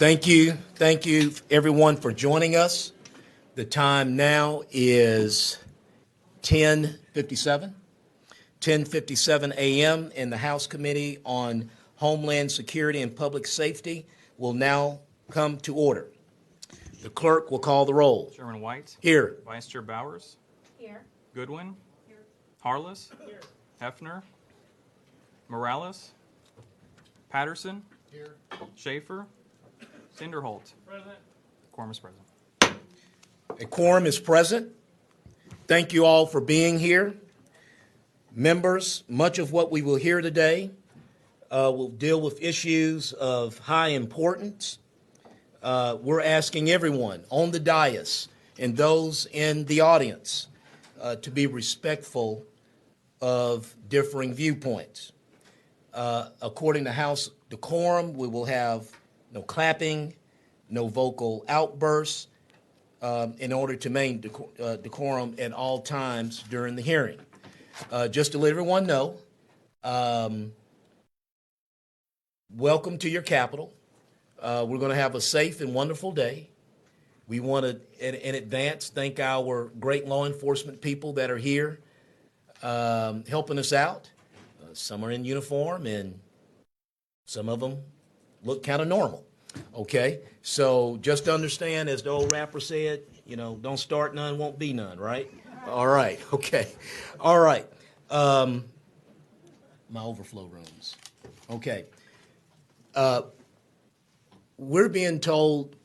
Thank you. Thank you, everyone, for joining us. The time now is 10:57 a.m., and the House Committee on Homeland Security and Public Safety will now come to order. The clerk will call the roll. Chairman White. Here. Vice Chair Bowers. Here. Goodwin. Here. Harless. Here. Hefner. Morales. Patterson. Here. Schaefer. Cinderholt. Present. Quorum is present. A quorum is present. Thank you all for being here. Members, much of what we will hear today will deal with issues of high importance. We're asking everyone on the dais and those in the audience to be respectful of differing viewpoints. According to House decorum, we will have no clapping, no vocal outbursts, in order to maintain decorum at all times during the hearing. Just to let everyone know, welcome to your capital. We're going to have a safe and wonderful day. We want to, in advance, thank our great law enforcement people that are here helping us out. Some are in uniform, and some of them look kind of normal. Okay, so just understand, as the old rapper said, you know, don't start none, won't be none, right? All right, okay. All right. My overflow rooms. Okay. We're being told,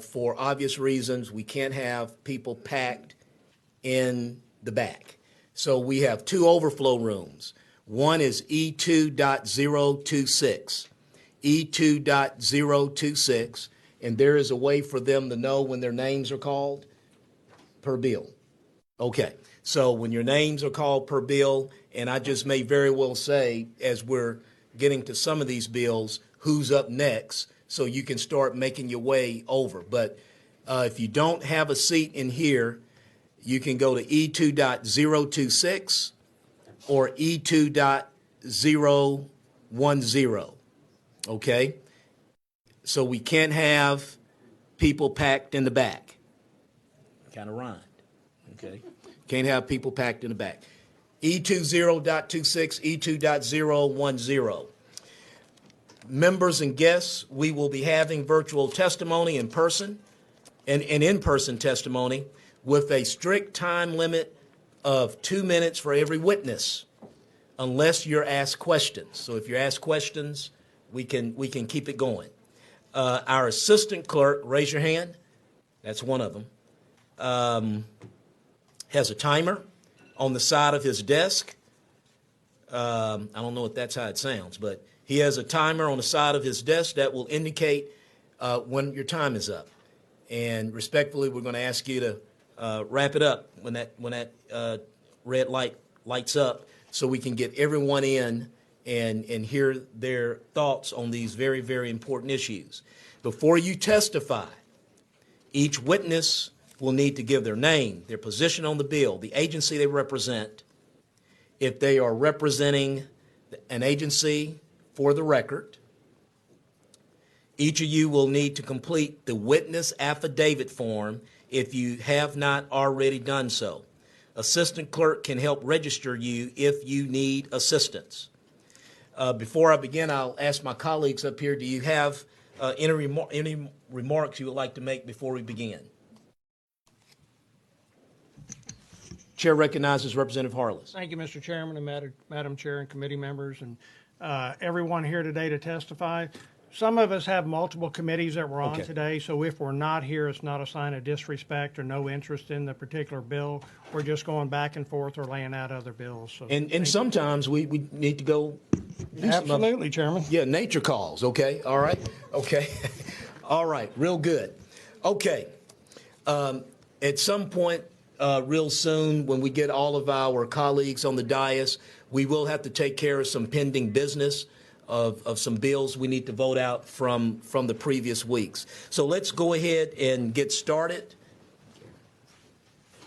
for obvious reasons, we can't have people packed in the back. So we have two overflow rooms. One is E2.026. E2.026, and there is a way for them to know when their names are called per bill. Okay, so when your names are called per bill, and I just may very well say, as we're getting to some of these bills, who's up next, so you can start making your way over. But if you don't have a seat in here, you can go to E2.026 or E2.010. Okay? So we can't have people packed in the back. Kind of rhymed. Okay? Can't have people packed in the back. E20.26, E2.010. Members and guests, we will be having virtual testimony in person and in-person testimony with a strict time limit of 2 minutes for every witness, unless you're asked questions. So if you're asked questions, we can keep it going. Our assistant clerk, raise your hand. That's one of them. Has a timer on the side of his desk. I don't know if that's how it sounds, but he has a timer on the side of his desk that will indicate when your time is up. And respectfully, we're going to ask you to wrap it up when that red light lights up, so we can get everyone in and hear their thoughts on these very, very important issues. Before you testify, each witness will need to give their name, their position on the bill, the agency they represent. If they are representing an agency for the record, each of you will need to complete the witness affidavit form if you have not already done so. Assistant clerk can help register you if you need assistance. Before I begin, I'll ask my colleagues up here, do you have any remarks you would like to make before we begin? Chair recognizes Representative Harless. Thank you, Mr. Chairman and Madam Chair and committee members and everyone here today to testify. Some of us have multiple committees that we're on today, so if we're not here, it's not a sign of disrespect or no interest in the particular bill. We're just going back and forth or laying out other bills. So and sometimes we need to go do absolutely, Chairman. Yeah, nature calls. Okay, all right, okay, all right, real good. Okay, at some point real soon, when we get all of our colleagues on the dais, we will have to take care of some pending business of some bills we need to vote out from the previous weeks. So let's go ahead and get started.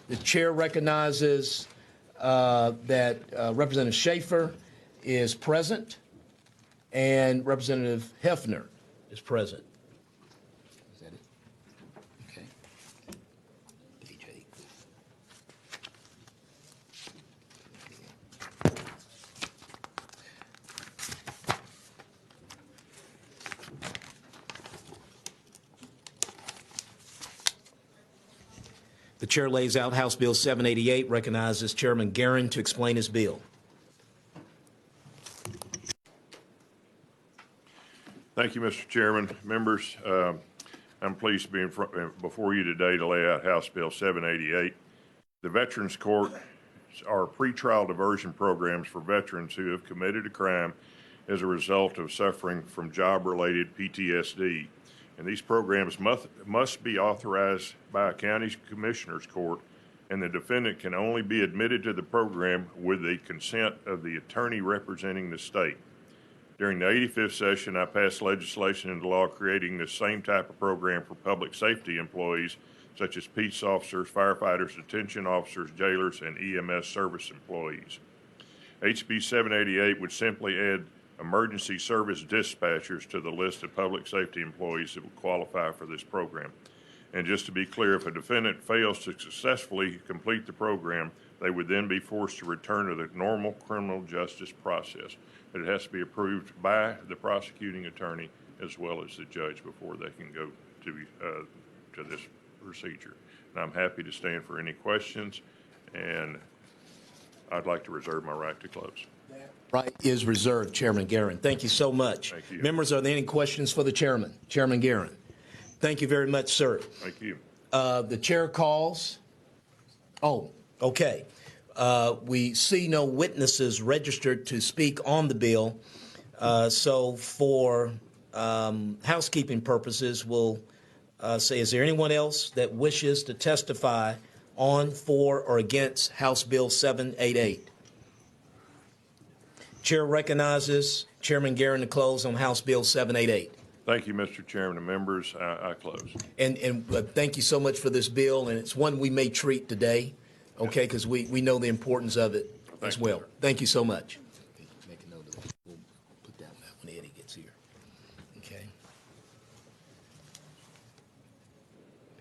The chair recognizes that Representative Schaefer is present and Representative Hefner is present. chair lays out House Bill 788, recognizes Chairman Guerin to explain his bill. Thank you, Mr. Chairman. Members, I'm pleased to be before you today to lay out House Bill 788. The Veterans Court are pretrial diversion programs for veterans who have committed a crime as a result of suffering from job-related PTSD. And these programs must be authorized by a county commissioner's court, and the defendant can only be admitted to the program with the consent of the attorney representing the state. During the 85th session, I passed legislation into law creating the same type of program for public safety employees, such as peace officers, firefighters, detention officers, jailers, and EMS service employees. HB 788 would simply add emergency service dispatchers to the list of public safety employees that would qualify for this program. And just to be clear, if a defendant fails to successfully complete the program, they would then be forced to return to the normal criminal justice process. But it has to be approved by the prosecuting attorney as well as the judge before they can go to this procedure. And I'm happy to stand for any questions, and I'd like to reserve my right to close. Right is reserved, Chairman Guerin. Thank you so much. Thank you. Members, are there any questions for the chairman? Chairman Guerin. Thank you very much, sir. Thank you. The chair calls. Oh, okay. We see no witnesses registered to speak on the bill. So for housekeeping purposes, we'll say, is there anyone else that wishes to testify on, for, or against House Bill 788? Chair recognizes Chairman Guerin to close on House Bill 788. Thank you, Mr. Chairman and members. I close. And thank you so much for this bill, and it's one we may treat today, okay, because we know the importance of it as well. Thank you so much. Make a note of that. We'll put that when Eddie gets here. Okay.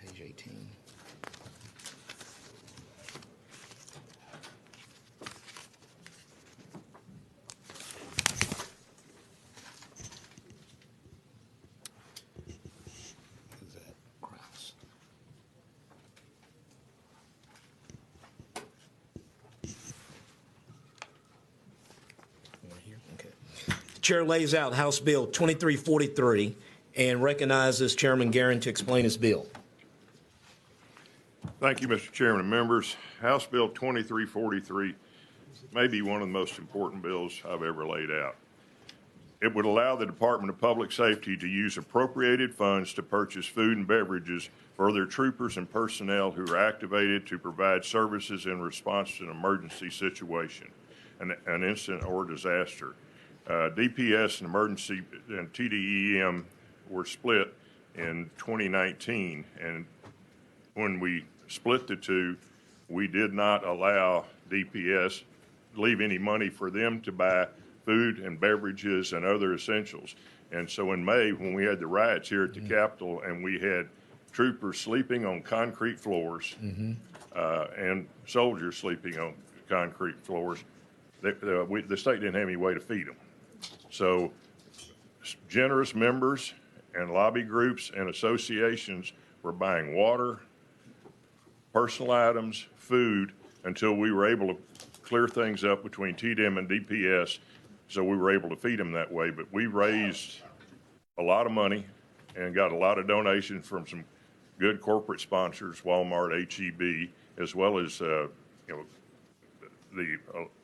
Page 18. Who's that? Krause. Right here? Okay. The chair lays out House Bill 2343 and recognizes Chairman Guerin to explain his bill. Thank you, Mr. Chairman and members. House Bill 2343 may be one of the most important bills I've ever laid out. It would allow the Department of Public Safety to use appropriated funds to purchase food and beverages for their troopers and personnel who are activated to provide services in response to an emergency situation, an incident or disaster. DPS and emergency and TDEM were split in 2019, and when we split the two, we did not allow DPS, leave any money for them to buy food and beverages and other essentials. And so in May, when we had the riots here at the Capitol and we had troopers sleeping on concrete floors and soldiers sleeping on concrete floors, the state didn't have any way to feed them. So generous members and lobby groups and associations were buying water, personal items, food, until we were able to clear things up between TDM and DPS, so we were able to feed them that way. But we raised a lot of money and got a lot of donations from some good corporate sponsors, Walmart, HEB, as well as the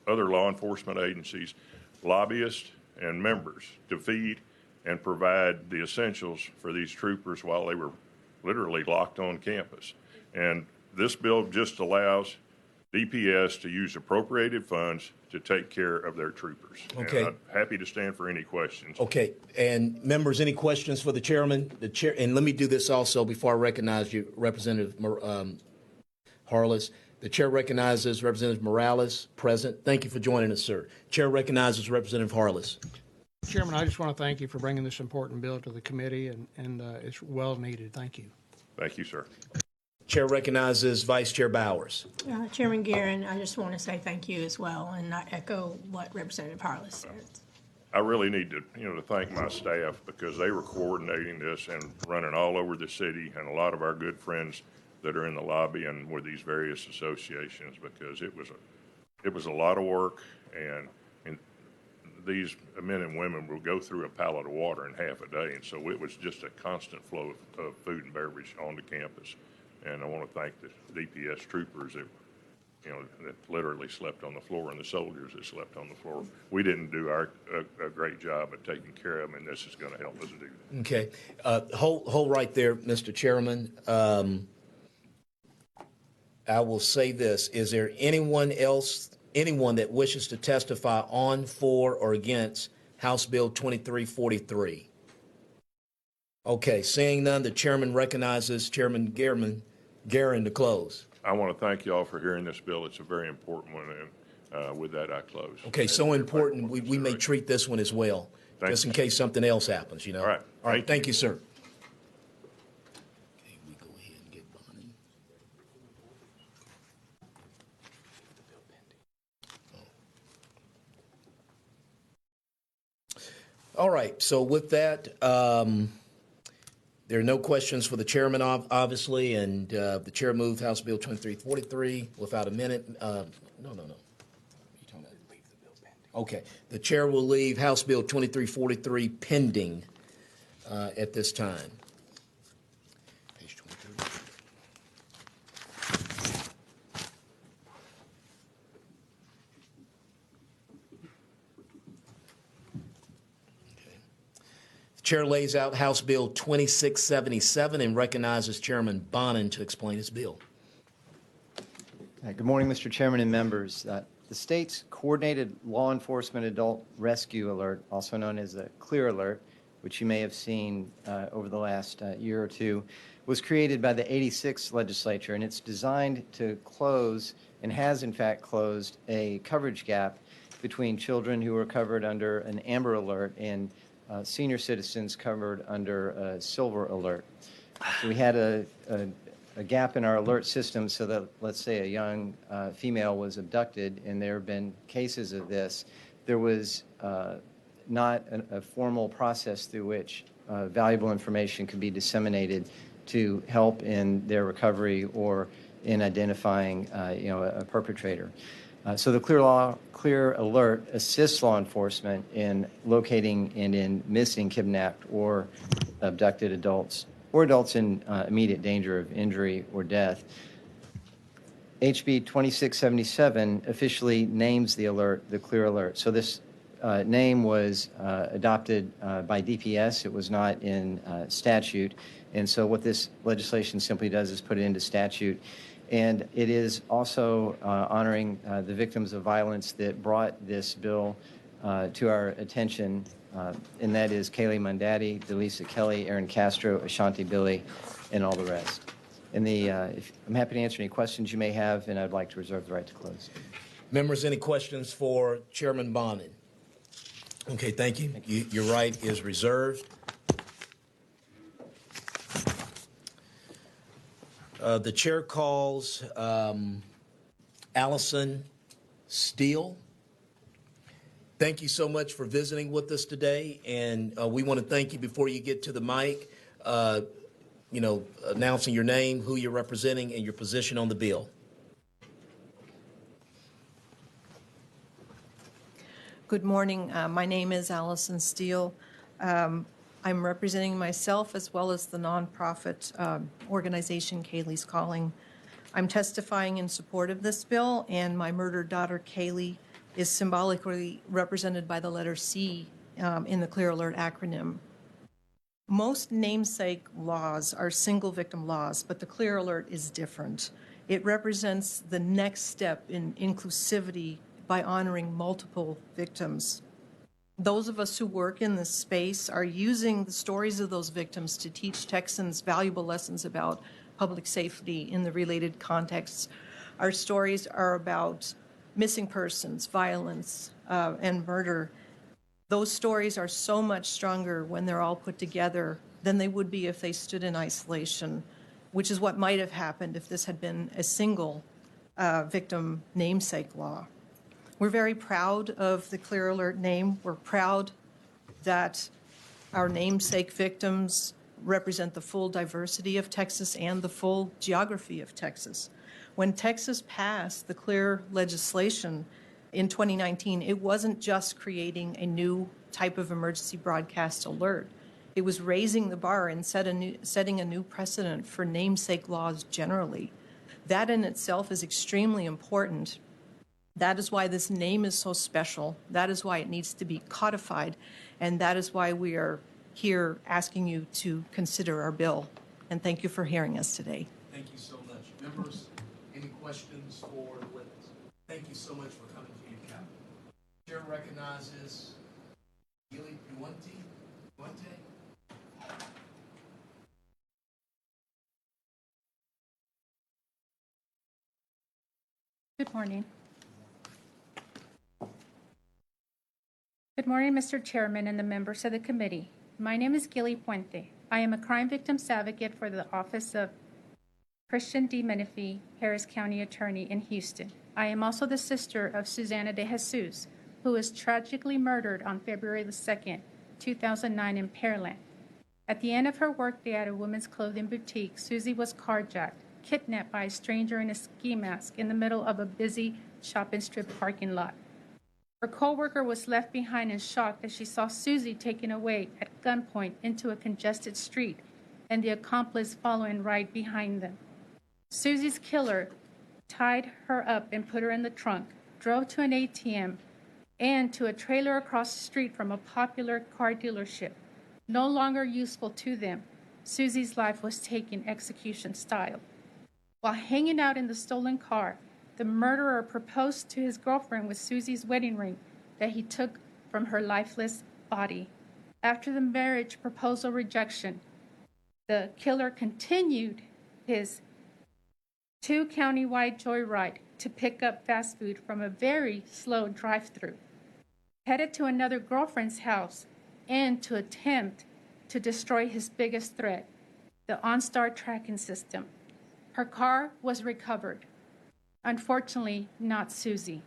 other law enforcement agencies, lobbyists, and members to feed and provide the essentials for these troopers while they were literally locked on campus. And this bill just allows DPS to use appropriated funds to take care of their troopers. Okay. And I'm happy to stand for any questions. Okay, and members, any questions for the chairman? The chair, and let me do this also before I recognize you, Representative Harless. The chair recognizes Representative Morales, present. Thank you for joining us, sir. Chair recognizes Representative Harless. Chairman, I just want to thank you for bringing this important bill to the committee, and it's well needed. Thank you. Thank you, sir. Chair recognizes Vice Chair Bowers. Chairman Guerin, I just want to say thank you as well, and I echo what Representative Harless said. I really need to, to thank my staff because they were coordinating this and running all over the city, and a lot of our good friends that are in the lobby and with these various associations, because it was a lot of work, and these men and women will go through a pallet of water in half a day, and so it was just a constant flow of food and beverage on the campus. And I want to thank the DPS troopers that, that literally slept on the floor, and the soldiers that slept on the floor. We didn't do a great job at taking care of them, and this is going to help us do that. Okay. Hold right there, Mr. Chairman. I will say this. Is there anyone that wishes to testify on, for, or against House Bill 2343? Okay, seeing none, the chairman recognizes Chairman Guerin to close. I want to thank you all for hearing this bill. It's a very important one, and with that, I close. Okay, so important, we may treat this one as well, just in case something else happens, All right. All right, thank you, sir. Okay, we go ahead and get Bonnie. All right, so with that, there are no questions for the chairman, obviously, and the chair moved House Bill 2343 without a minute. No. Okay, the chair will leave House Bill 2343 pending at this time. Page 23. Chair lays out House Bill 2677 and recognizes Chairman Bonin to explain his bill. Good morning, Mr. Chairman and members. The state's Coordinated Law Enforcement Adult Rescue Alert, also known as the CLEAR Alert, which you may have seen over the last year or two, was created by the 86th legislature, and it's designed to close, and has in fact closed, a coverage gap between children who are covered under an Amber Alert and senior citizens covered under a Silver Alert. So we had a gap in our alert system so that, let's say, a young female was abducted, and there have been cases of this. There was not a formal process through which valuable information could be disseminated to help in their recovery or in identifying, a perpetrator. So the Clear Alert assists law enforcement in locating and in missing, kidnapped, or abducted adults, or adults in immediate danger of injury or death. HB 2677 officially names the alert the Clear Alert. So this name was adopted by DPS. It was not in statute. And so what this legislation simply does is put it into statute. And it is also honoring the victims of violence that brought this bill to our attention, and that is Kaylee Mundati, Delisa Kelly, Aaron Castro, Ashanti Billy, and all the rest. And I'm happy to answer any questions you may have, and I'd like to reserve the right to close. Members, any questions for Chairman Bonin? Okay, thank you. Your right is reserved. The chair calls Allison Steele. Thank you so much for visiting with us today, and we want to thank you before you get to the mic, announcing your name, who you're representing, and your position on the bill. Good morning. My name is Allison Steele. I'm representing myself as well as the nonprofit organization Kaylee's Calling. I'm testifying in support of this bill, and my murdered daughter Kaylee is symbolically represented by the letter C in the Clear Alert acronym. Most namesake laws are single victim laws, but the Clear Alert is different. It represents the next step in inclusivity by honoring multiple victims. Those of us who work in this space are using the stories of those victims to teach Texans valuable lessons about public safety in the related contexts. Our stories are about missing persons, violence, and murder. Those stories are so much stronger when they're all put together than they would be if they stood in isolation, which is what might have happened if this had been a single victim namesake law. We're very proud of the Clear Alert name. We're proud that our namesake victims represent the full diversity of Texas and the full geography of Texas. When Texas passed the CLEAR legislation in 2019, it wasn't just creating a new type of emergency broadcast alert. It was raising the bar and setting a new precedent for namesake laws generally. That in itself is extremely important. That is why this name is so special. That is why it needs to be codified. And that is why we are here asking you to consider our bill. And thank you for hearing us today. Thank you so much. Members, any questions for the witness? Thank you so much for coming to your Capitol. Chair recognizes Gilly Puente. Good morning. Good morning, Mr. Chairman and the members of the committee. My name is Gilly Puente. I am a crime victims advocate for the Office of Christian D. Menifee, Harris County Attorney in Houston. I am also the sister of Susana de Jesus, who was tragically murdered on February the 2nd, 2009 in Pearland. At the end of her workday at a women's clothing boutique, Susie was carjacked, kidnapped by a stranger in a ski mask in the middle of a busy shopping strip parking lot. Her co-worker was left behind in shock as she saw Susie taken away at gunpoint into a congested street and the accomplice following right behind them. Susie's killer tied her up and put her in the trunk, drove to an ATM and to a trailer across the street from a popular car dealership. No longer useful to them, Susie's life was taken execution style. While hanging out in the stolen car, the murderer proposed to his girlfriend with Susie's wedding ring that he took from her lifeless body. After the marriage proposal rejection, the killer continued his 2 county-wide joyride to pick up fast food from a very slow drive-through, headed to another girlfriend's house, and to attempt to destroy his biggest threat, the OnStar tracking system. Her car was recovered. Unfortunately, not Susie.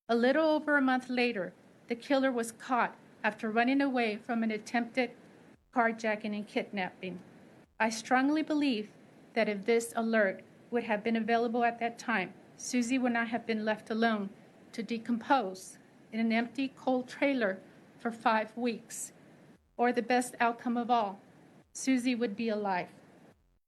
A little over a month later, the killer was caught after running away from an attempted carjacking and kidnapping. I strongly believe that if this alert would have been available at that time, Susie would not have been left alone to decompose in an empty, cold trailer for 5 weeks. Or the best outcome of all, Susie would be alive.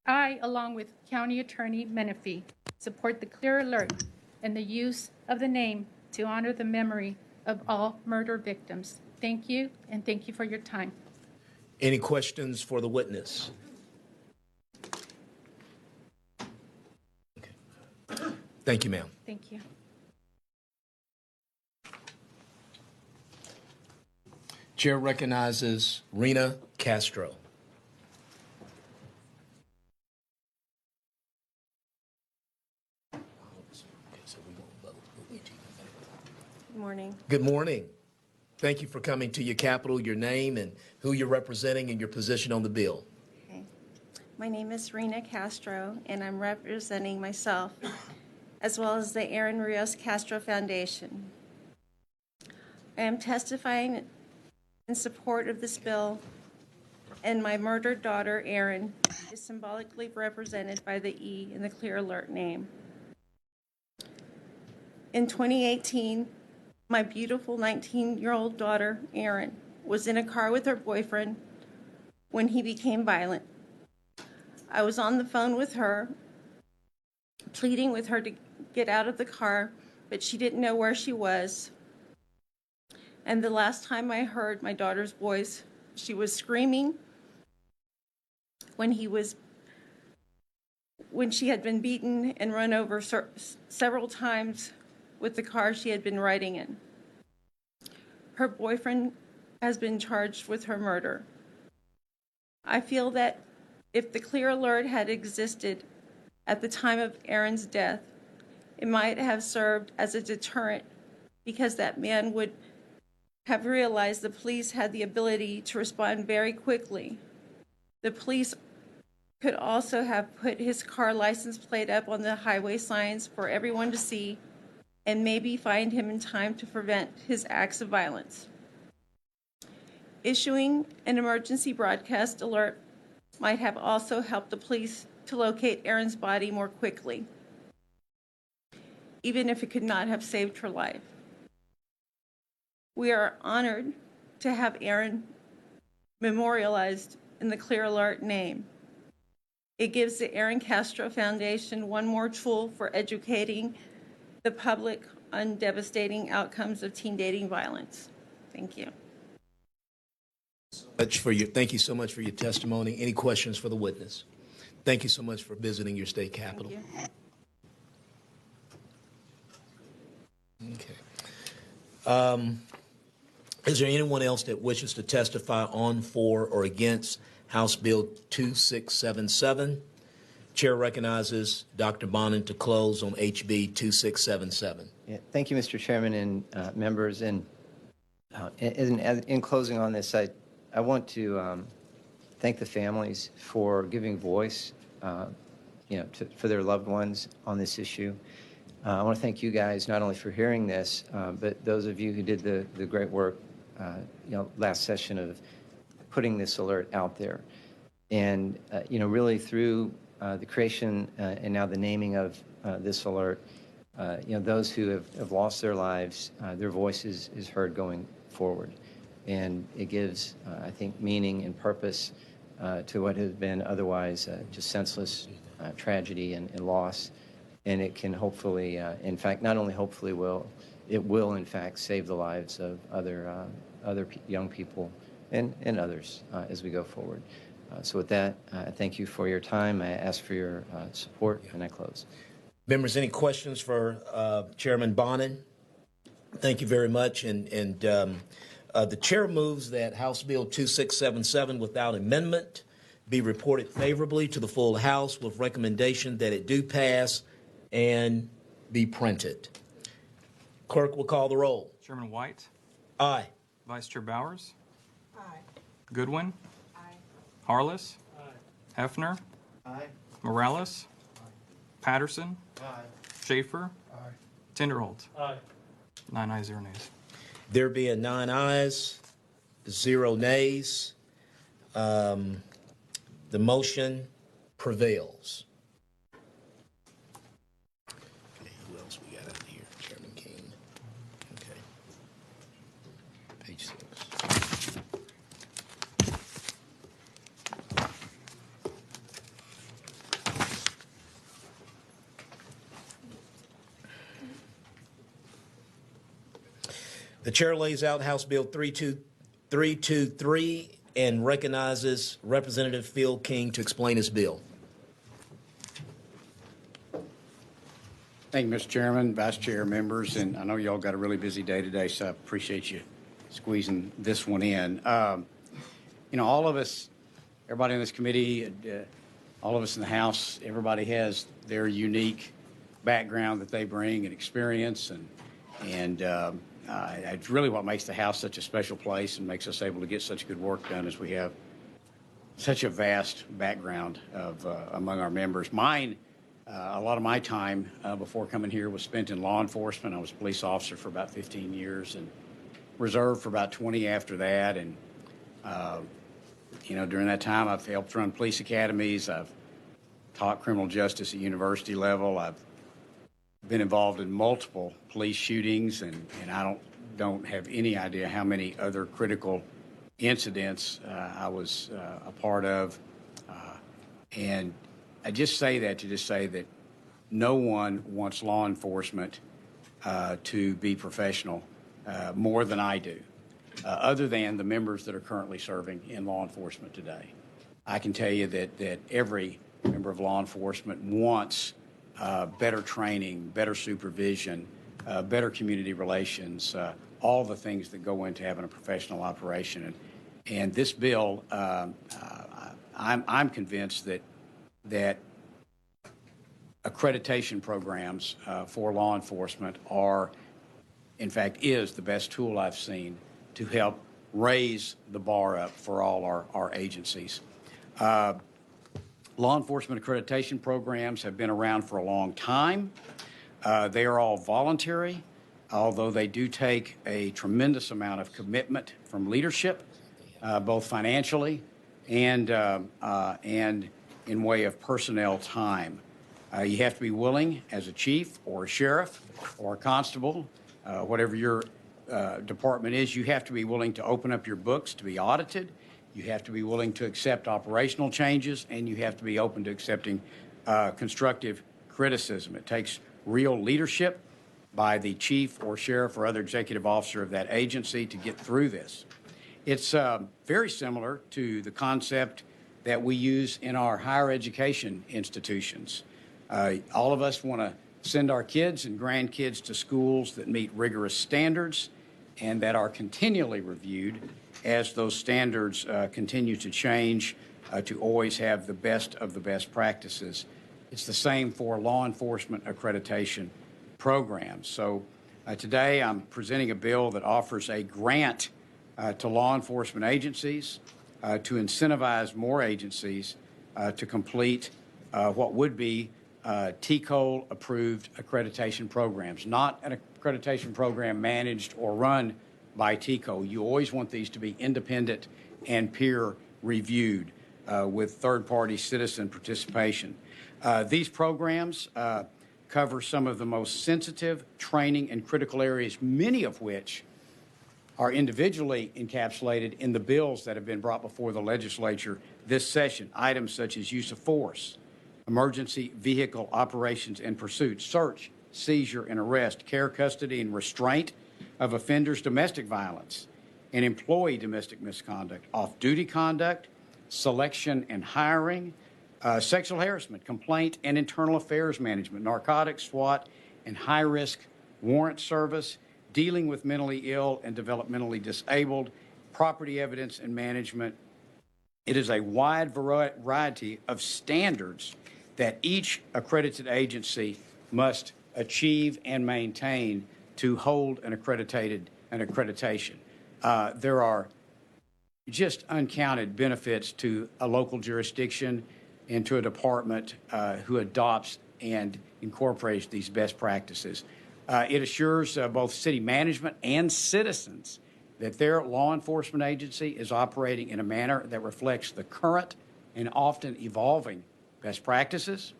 I, along with County Attorney Menifee, support the CLEAR alert and the use of the name to honor the memory of all murder victims. Thank you, and thank you for your time. Any questions for the witness? Okay. Thank you, ma'am. Thank you. Chair recognizes Rena Castro. Good morning. Good morning. Thank you for coming to your Capitol, your name and who you're representing and your position on the bill. Okay. My name is Rena Castro, and I'm representing myself as well as the Aaron Rios Castro Foundation. I am testifying in support of this bill, and my murdered daughter, Erin, is symbolically represented by the E in the CLEAR alert name. In 2018, my beautiful 19-year-old daughter, Erin, was in a car with her boyfriend when he became violent. I was on the phone with her, pleading with her to get out of the car, but she didn't know where she was. And the last time I heard my daughter's voice, she was screaming when she had been beaten and run over several times with the car she had been riding in. Her boyfriend has been charged with her murder. I feel that if the CLEAR alert had existed at the time of Erin's death, it might have served as a deterrent because that man would have realized the police had the ability to respond very quickly. The police could also have put his car license plate up on the highway signs for everyone to see and maybe find him in time to prevent his acts of violence. Issuing an emergency broadcast alert might have also helped the police to locate Erin's body more quickly, even if it could not have saved her life. We are honored to have Erin memorialized in the Clear Alert name. It gives the Erin Castro Foundation one more tool for educating the public on devastating outcomes of teen dating violence. Thank you. Thank you so much for your testimony. Any questions for the witness? Thank you so much for visiting your state capitol. Thank you. Okay. Is there anyone else that wishes to testify on, for, or against House Bill 2677? Chair recognizes Dr. Bonin to close on HB 2677. Yeah, thank you, Mr. Chairman and members. And in closing on this, I want to thank the families for giving voice, for their loved ones on this issue. I want to thank you guys not only for hearing this, but those of you who did the great work, last session of putting this alert out there. And, really through the creation and now the naming of this alert, those who have lost their lives, their voice is heard going forward. And it gives, I think, meaning and purpose to what has been otherwise just senseless tragedy and loss. And it can hopefully, in fact, not only hopefully it will in fact save the lives of other young people and others as we go forward. So with that, I thank you for your time. I ask for your support, and I close. Members, any questions for Chairman Bonin? Thank you very much. And the chair moves that House Bill 2677 without amendment be reported favorably to the full House with recommendation that it do pass and be printed. Clerk will call the roll. Chairman White, Aye. Vice Chair Bowers, Aye. Goodwin, Aye. Harless, Hefner, Aye. Morales, Patterson, Schaefer, Tinderholt. Aye. 9 ayes, 0 nays. There being 9 ayes, 0 nays, the motion prevails. Okay, who else we got out here? Chairman King. Okay. Page 6. The chair lays out House Bill 323 and recognizes Representative Phil King to explain his bill. Thank you, Mr. Chairman, Vice Chair, members, and I know y'all got a really busy day today, so I appreciate you squeezing this one in. All of us, everybody in this committee, all of us in the House, everybody has their unique background that they bring and experience, and it's really what makes the House such a special place and makes us able to get such good work done as we have such a vast background of among our members. Mine, a lot of my time before coming here was spent in law enforcement. I was a police officer for about 15 years and reserve for about 20 after that. And, during that time, I've helped run police academies. I've taught criminal justice at university level. I've been involved in multiple police shootings, and I don't have any idea how many other critical incidents I was a part of. And I just say that to just say that no one wants law enforcement to be professional more than I do, other than the members that are currently serving in law enforcement today. I can tell you that every member of law enforcement wants better training, better supervision, better community relations, all the things that go into having a professional operation. And this bill, I'm convinced that accreditation programs for law enforcement is the best tool I've seen to help raise the bar up for all our agencies. Law enforcement accreditation programs have been around for a long time. They are all voluntary, although they do take a tremendous amount of commitment from leadership, both financially and in way of personnel time. You have to be willing as a chief or a sheriff or a constable, whatever your department is, you have to be willing to open up your books to be audited. You have to be willing to accept operational changes, and you have to be open to accepting constructive criticism. It takes real leadership by the chief or sheriff or other executive officer of that agency to get through this. It's very similar to the concept that we use in our higher education institutions. All of us want to send our kids and grandkids to schools that meet rigorous standards and that are continually reviewed as those standards continue to change to always have the best of the best practices. It's the same for law enforcement accreditation programs. So today I'm presenting a bill that offers a grant to law enforcement agencies to incentivize more agencies to complete what would be TCOL-approved accreditation programs, not an accreditation program managed or run by TCOL. You always want these to be independent and peer-reviewed with third-party citizen participation. These programs cover some of the most sensitive training and critical areas, many of which are individually encapsulated in the bills that have been brought before the legislature this session. Items such as use of force, emergency vehicle operations and pursuit, search, seizure, and arrest, care, custody, and restraint of offenders, domestic violence, and employee domestic misconduct, off-duty conduct, selection and hiring, sexual harassment, complaint and internal affairs management, narcotics, SWAT, and high-risk warrant service, dealing with mentally ill and developmentally disabled, property evidence and management. It is a wide variety of standards that each accredited agency must achieve and maintain to hold an accreditation. There are just uncounted benefits to a local jurisdiction and to a department who adopts and incorporates these best practices. It assures both city management and citizens that their law enforcement agency is operating in a manner that reflects the current and often evolving best practices.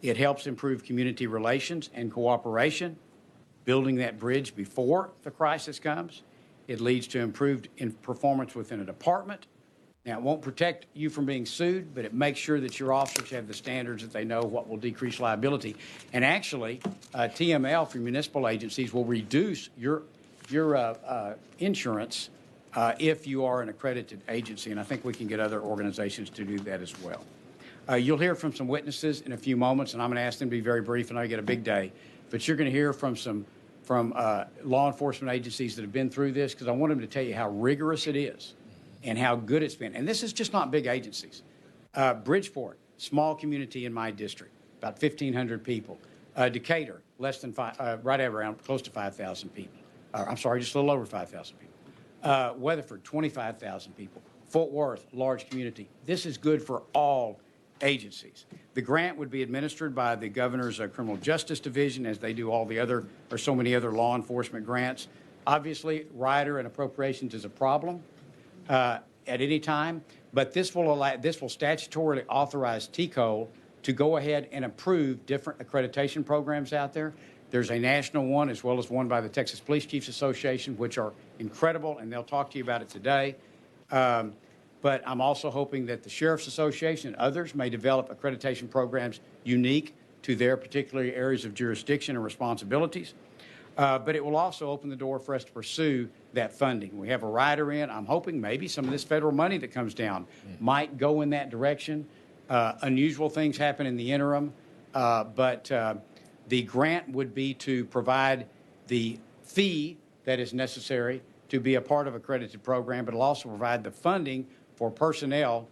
It helps improve community relations and cooperation, building that bridge before the crisis comes. It leads to improved performance within a department. Now, it won't protect you from being sued, but it makes sure that your officers have the standards that they know what will decrease liability. And actually, TML for municipal agencies will reduce your insurance if you are an accredited agency, and I think we can get other organizations to do that as well. You'll hear from some witnesses in a few moments, and I'm going to ask them to be very brief, and I get a big day. But you're going to hear from law enforcement agencies that have been through this, because I want them to tell you how rigorous it is and how good it's been. And this is just not big agencies. Bridgeport, small community in my district, about 1,500 people. Decatur, less than right around close to 5,000 people. I'm sorry, just a little over 5,000 people. Weatherford, 25,000 people. Fort Worth, large community. This is good for all agencies. The grant would be administered by the governor's criminal justice division, as they do all the other, or so many other law enforcement grants. Obviously, rider and appropriations is a problem at any time, but this will statutorily authorize TCOL to go ahead and approve different accreditation programs out there. There's a national one as well as one by the Texas Police Chiefs Association, which are incredible, and they'll talk to you about it today. But I'm also hoping that the Sheriff's Association and others may develop accreditation programs unique to their particular areas of jurisdiction and responsibilities. But it will also open the door for us to pursue that funding. We have a rider in. I'm hoping maybe some of this federal money that comes down might go in that direction. Unusual things happen in the interim, but the grant would be to provide the fee that is necessary to be a part of an accredited program, but it'll also provide the funding for personnel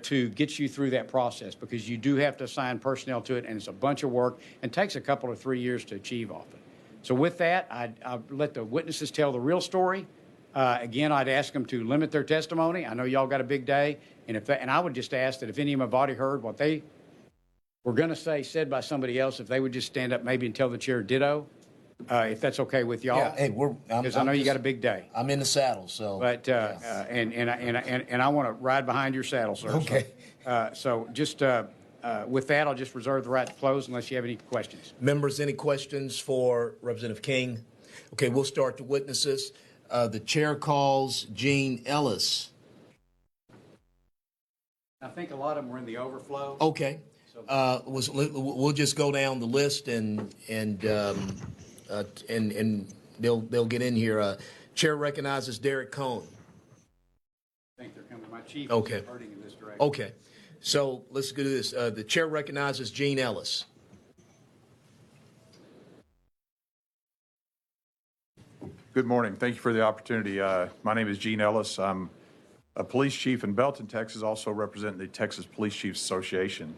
to get you through that process, because you do have to assign personnel to it, and it's a bunch of work and takes a couple or 3 years to achieve all of it. So with that, I'll let the witnesses tell the real story. Again, I'd ask them to limit their testimony. I know y'all got a big day, and I would just ask that if any of them have already heard what they were going to say said by somebody else, if they would just stand up maybe and tell the chair ditto, if that's okay with y'all. Yeah, hey, Because I know you got a big day. I'm in the saddle, so. But, and I want to ride behind your saddle, sir. Okay. So just, with that, I'll just reserve the right to close unless you have any questions. Members, any questions for Representative King? Okay, we'll start the witnesses. The chair calls Gene Ellis. I think a lot of them were in the overflow. Okay. We'll just go down the list and they'll get in here. Chair recognizes Derek Cohn. I think they're coming. My chief Okay. is hurting in this direction. Okay. So let's do this. The chair recognizes Gene Ellis. Good morning. Thank you for the opportunity. My name is Gene Ellis. I'm a police chief in Belton, Texas, also representing the Texas Police Chiefs Association.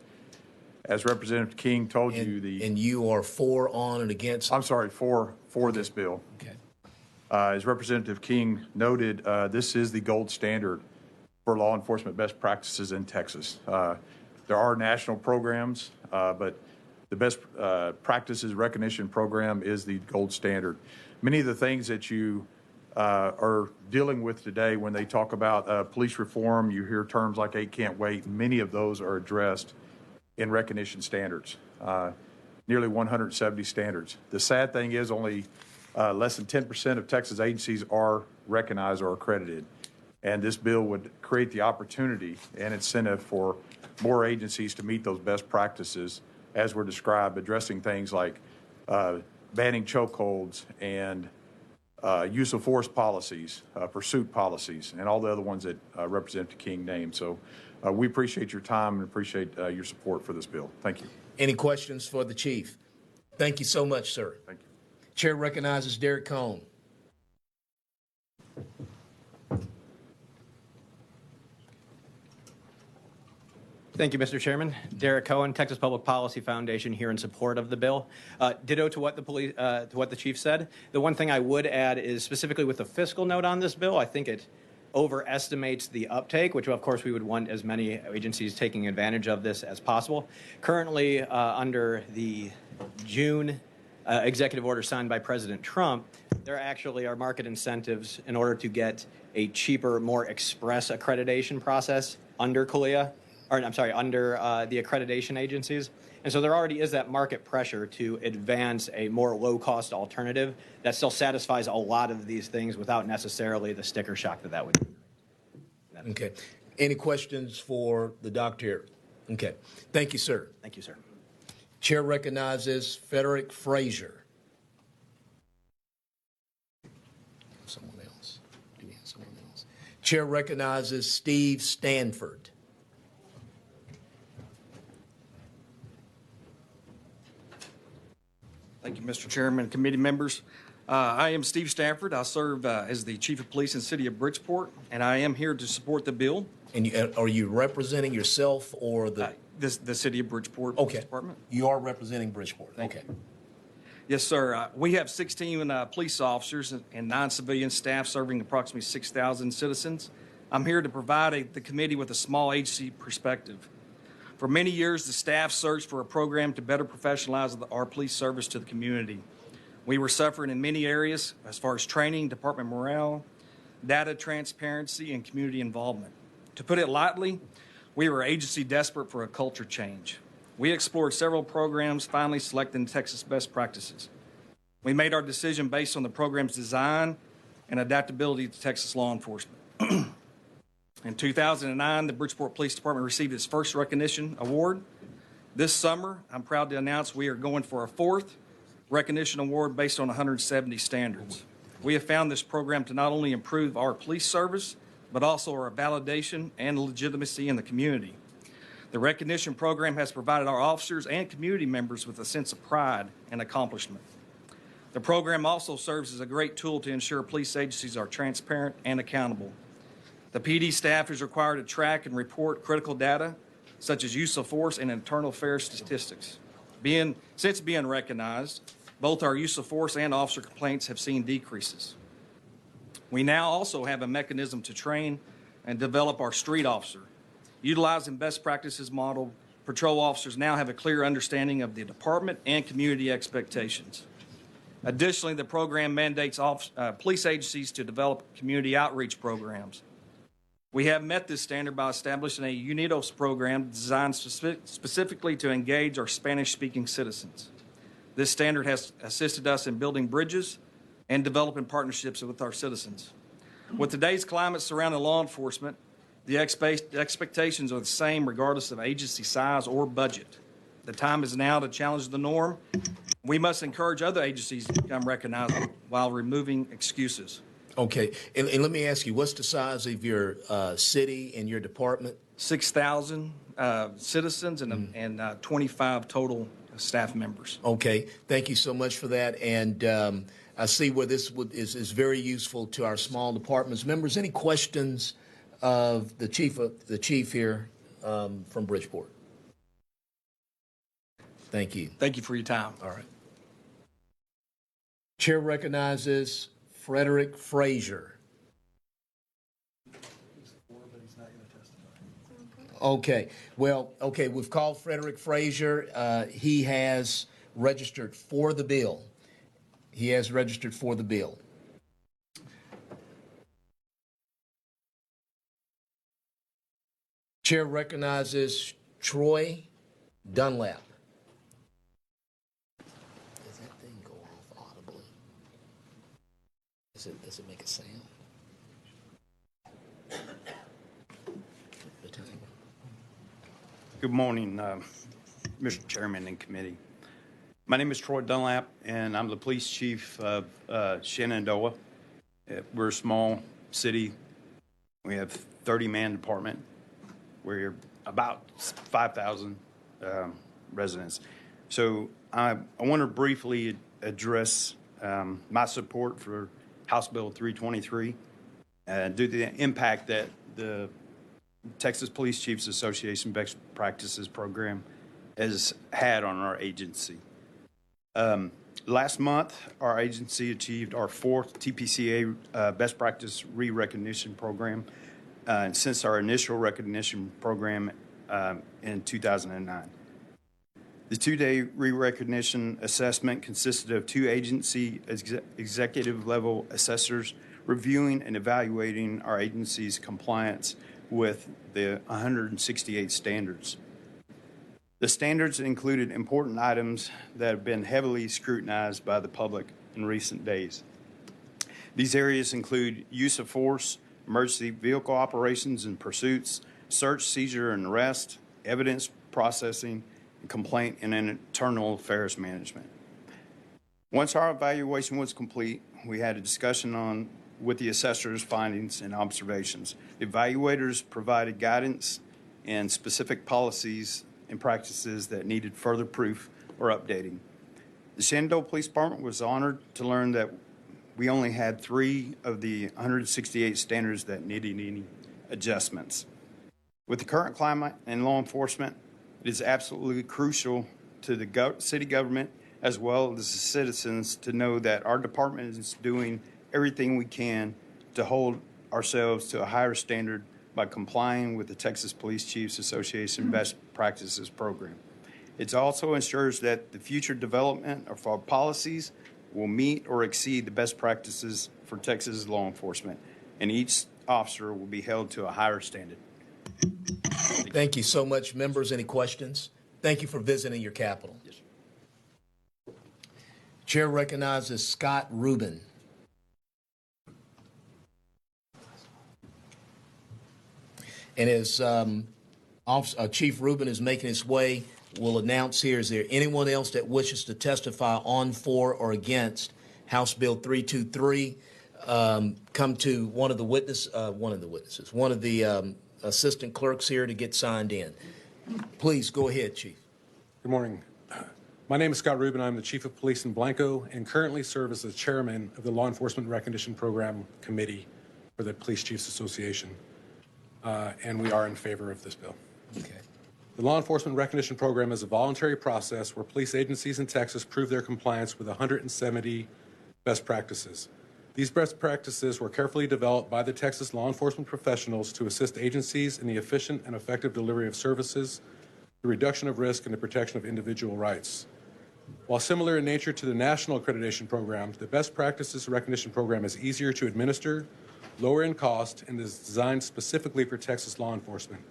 As Representative King told you, And you are for, on, and against? I'm sorry, for this bill. Okay. As Representative King noted, this is the gold standard for law enforcement best practices in Texas. There are national programs, but the best practices recognition program is the gold standard. Many of the things that you are dealing with today when they talk about police reform, you hear terms like 8 can't wait. Many of those are addressed in recognition standards, nearly 170 standards. The sad thing is only less than 10% of Texas agencies are recognized or accredited. And this bill would create the opportunity and incentive for more agencies to meet those best practices as were described, addressing things like banning chokeholds and use of force policies, pursuit policies, and all the other ones that Representative King named. So we appreciate your time and appreciate your support for this bill. Thank you. Any questions for the chief? Thank you so much, sir. Thank you. Chair recognizes Derek Cohn. Thank you, Mr. Chairman. Derek Cohen, Texas Public Policy Foundation, here in support of the bill. Ditto to what the chief said. The one thing I would add is specifically with the fiscal note on this bill, I think it overestimates the uptake, which of course we would want as many agencies taking advantage of this as possible. Currently, under the June executive order signed by President Trump, there actually are market incentives in order to get a cheaper, more express accreditation process under CALEA. Under the accreditation agencies. And so there already is that market pressure to advance a more low-cost alternative that still satisfies a lot of these things without necessarily the sticker shock that would. Okay. Any questions for the doctor here? Okay. Thank you, sir. Thank you, sir. Chair recognizes Frederick Frazier. Someone else. Do we have someone else? Chair recognizes Steve Stanford. Thank you, Mr. Chairman, committee members. I am Steve Stafford. I serve as the Chief of Police in the City of Bridgeport, and I am here to support the bill. And are you representing yourself or the City of Bridgeport okay. Police Department? You are representing Bridgeport. Okay. Yes, sir. We have 16 police officers and 9 civilian staff serving approximately 6,000 citizens. I'm here to provide the committee with a small agency perspective. For many years, the staff searched for a program to better professionalize our police service to the community. We were suffering in many areas as far as training, department morale, data transparency, and community involvement. To put it lightly, we were agency desperate for a culture change. We explored several programs, finally selecting Texas best practices. We made our decision based on the program's design and adaptability to Texas law enforcement. In 2009, the Bridgeport Police Department received its first recognition award. This summer, I'm proud to announce we are going for a 4th recognition award based on 170 standards. We have found this program to not only improve our police service, but also our validation and legitimacy in the community. The recognition program has provided our officers and community members with a sense of pride and accomplishment. The program also serves as a great tool to ensure police agencies are transparent and accountable. The PD staff is required to track and report critical data, such as use of force and internal affairs statistics. Since being recognized, both our use of force and officer complaints have seen decreases. We now also have a mechanism to train and develop our street officer. Utilizing best practices model, patrol officers now have a clear understanding of the department and community expectations. Additionally, the program mandates police agencies to develop community outreach programs. We have met this standard by establishing a UNIDOS program designed specifically to engage our Spanish-speaking citizens. This standard has assisted us in building bridges and developing partnerships with our citizens. With today's climate surrounding law enforcement, the expectations are the same regardless of agency size or budget. The time is now to challenge the norm. We must encourage other agencies to become recognizable while removing excuses. Okay, and let me ask you, what's the size of your city and your department? 6,000 citizens and 25 total staff members. Okay, thank you so much for that. And I see where this is very useful to our small departments. Members, any questions of the chief here from Bridgeport? Thank you. Thank you for your time. All right. Chair recognizes Frederick Frazier. Okay, well, okay, we've called Frederick Frazier. He has registered for the bill. He has registered for the bill. Chair recognizes Troy Dunlap. Does that thing go off audibly? Does it make a sound? Good morning, Mr. Chairman and committee. My name is Troy Dunlap, and I'm the police chief of Shenandoah. We're a small city. We have 30-man department. We're about 5,000 residents. So I want to briefly address my support for House Bill 323 due to the impact that the Texas Police Chiefs Association Best Practices Program has had on our agency. Last month, our agency achieved our 4th TPCA Best Practice Re-Recognition Program since our initial recognition program in 2009. The 2-day re-recognition assessment consisted of 2 agency executive-level assessors reviewing and evaluating our agency's compliance with the 168 standards. The standards included important items that have been heavily scrutinized by the public in recent days. These areas include use of force, emergency vehicle operations and pursuits, search, seizure, and arrest, evidence processing, and complaint and internal affairs management. Once our evaluation was complete, we had a discussion with the assessor's findings and observations. The evaluators provided guidance and specific policies and practices that needed further proof or updating. The Shenandoah Police Department was honored to learn that we only had 3 of the 168 standards that needed any adjustments. With the current climate in law enforcement, it is absolutely crucial to the city government as well as the citizens to know that our department is doing everything we can to hold ourselves to a higher standard by complying with the Texas Police Chiefs Association Best Practices Program. It also ensures that the future development of our policies will meet or exceed the best practices for Texas law enforcement, and each officer will be held to a higher standard. Thank you so much. Members, any questions? Thank you for visiting your capital. Yes, sir. Chair recognizes Scott Rubin. And as Chief Rubin is making his way, we'll announce here, is there anyone else that wishes to testify on, for, or against House Bill 323? Come to one of the assistant clerks here to get signed in. Please go ahead, Chief. Good morning. My name is Scott Rubin. I'm the Chief of Police in Blanco and currently serve as the chairman of the Law Enforcement Recognition Program Committee for the Police Chiefs Association. And we are in favor of this bill. Okay. The Law Enforcement Recognition Program is a voluntary process where police agencies in Texas prove their compliance with 170 best practices. These best practices were carefully developed by the Texas law enforcement professionals to assist agencies in the efficient and effective delivery of services, the reduction of risk, and the protection of individual rights. While similar in nature to the national accreditation program, the Best Practices Recognition Program is easier to administer, lower in cost, and is designed specifically for Texas law enforcement.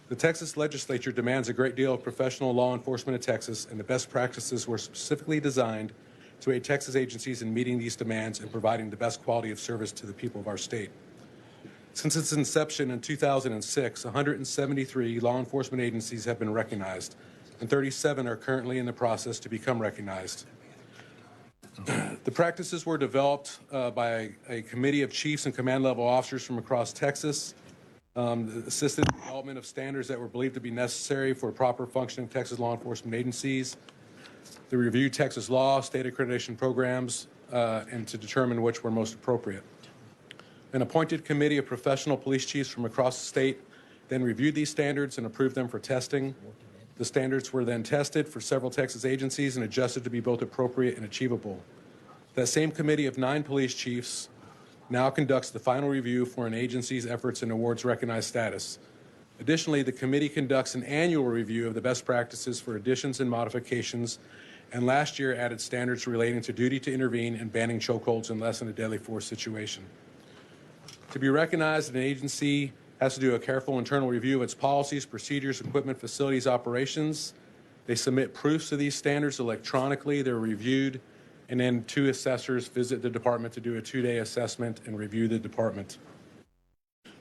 The Texas legislature demands a great deal of professional law enforcement in Texas, and the best practices were specifically designed to aid Texas agencies in meeting these demands and providing the best quality of service to the people of our state. Since its inception in 2006, 173 law enforcement agencies have been recognized, and 37 are currently in the process to become recognized. The practices were developed by a committee of chiefs and command level officers from across Texas, assisted in the development of standards that were believed to be necessary for proper functioning Texas law enforcement agencies. They reviewed Texas law, state accreditation programs, and to determine which were most appropriate. An appointed committee of professional police chiefs from across the state then reviewed these standards and approved them for testing. The standards were then tested for several Texas agencies and adjusted to be both appropriate and achievable. That same committee of 9 police chiefs now conducts the final review for an agency's efforts and awards recognized status. Additionally, the committee conducts an annual review of the best practices for additions and modifications, and last year added standards relating to duty to intervene and banning chokeholds in less than a deadly force situation. To be recognized, an agency has to do a careful internal review of its policies, procedures, equipment, facilities, operations. They submit proofs of these standards electronically. They're reviewed, and then 2 assessors visit the department to do a 2-day assessment and review the department.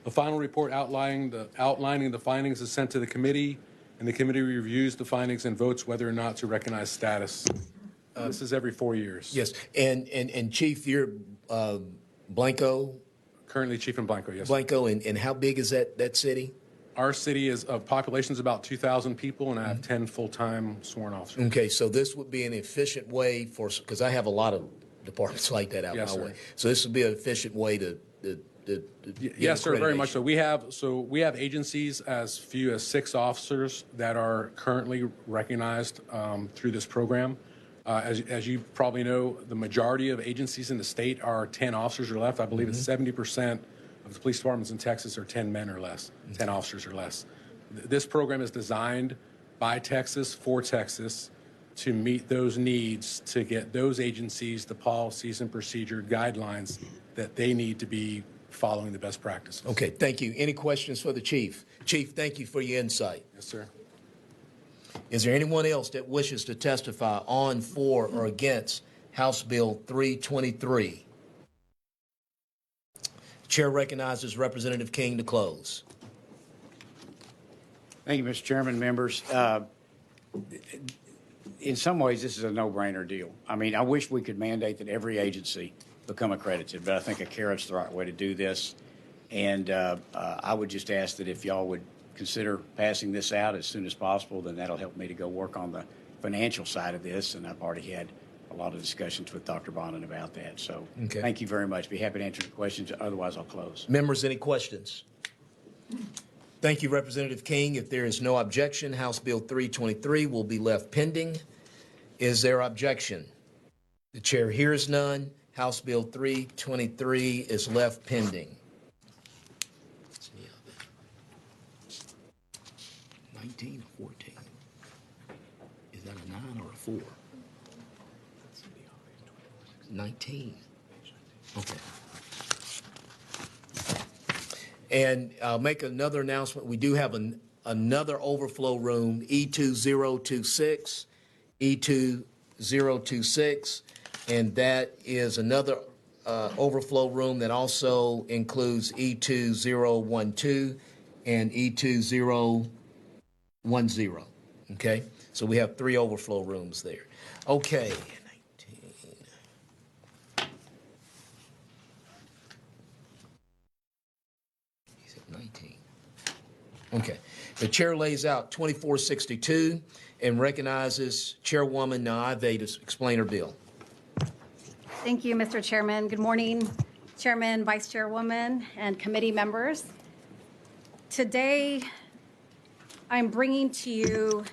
A final report outlining the findings is sent to the committee, and the committee reviews the findings and votes whether or not to recognize status. This is every 4 years. Yes, and Chief, you're Blanco? Currently Chief in Blanco, yes. Blanco, and how big is that city? Our city is of population is about 2,000 people, and I have 10 full-time sworn officers. Okay, so this would be an efficient way for, because I have a lot of departments like that out Yes, my sir. way. So this would be an efficient way to Yes, sir, very much accreditation. so. We have agencies as few as 6 officers that are currently recognized through this program. As you probably know, the majority of agencies in the state are 10 officers or less. I believe it's 70% of the police departments in Texas are 10 men or less, 10 officers or less. This program is designed by Texas for Texas to meet those needs, to get those agencies the policies and procedure guidelines that they need to be following the best practices. Okay, thank you. Any questions for the Chief? Chief, thank you for your insight. Yes, sir. Is there anyone else that wishes to testify on, for, or against House Bill 323? Chair recognizes Representative King to close. Thank you, Mr. Chairman, members. In some ways, this is a no-brainer deal. I mean, I wish we could mandate that every agency become accredited, but I think a carrot's the right way to do this. And I would just ask that if y'all would consider passing this out as soon as possible, then that'll help me to go work on the financial side of this. And I've already had a lot of discussions with Dr. Bonin about that. So Okay. Thank you very much. Be happy to answer the questions. Otherwise, I'll close. Members, any questions? Thank you, Representative King. If there is no objection, House Bill 323 will be left pending. Is there objection? The chair hears none. House Bill 323 is left pending. 19 or 14? Is that a 9 or a 4? 19. Okay. And I'll make another announcement. We do have another overflow room, E2026, E2026, and that is another overflow room that also includes E2012 and E2010. Okay? So we have 3 overflow rooms there. Okay. 19. He said 19. Okay. The chair lays out 2462 and recognizes Chairwoman Naiveh to explain her bill. Thank you, Mr. Chairman. Good morning, Chairman, Vice Chairwoman, and committee members. Today, I'm bringing to you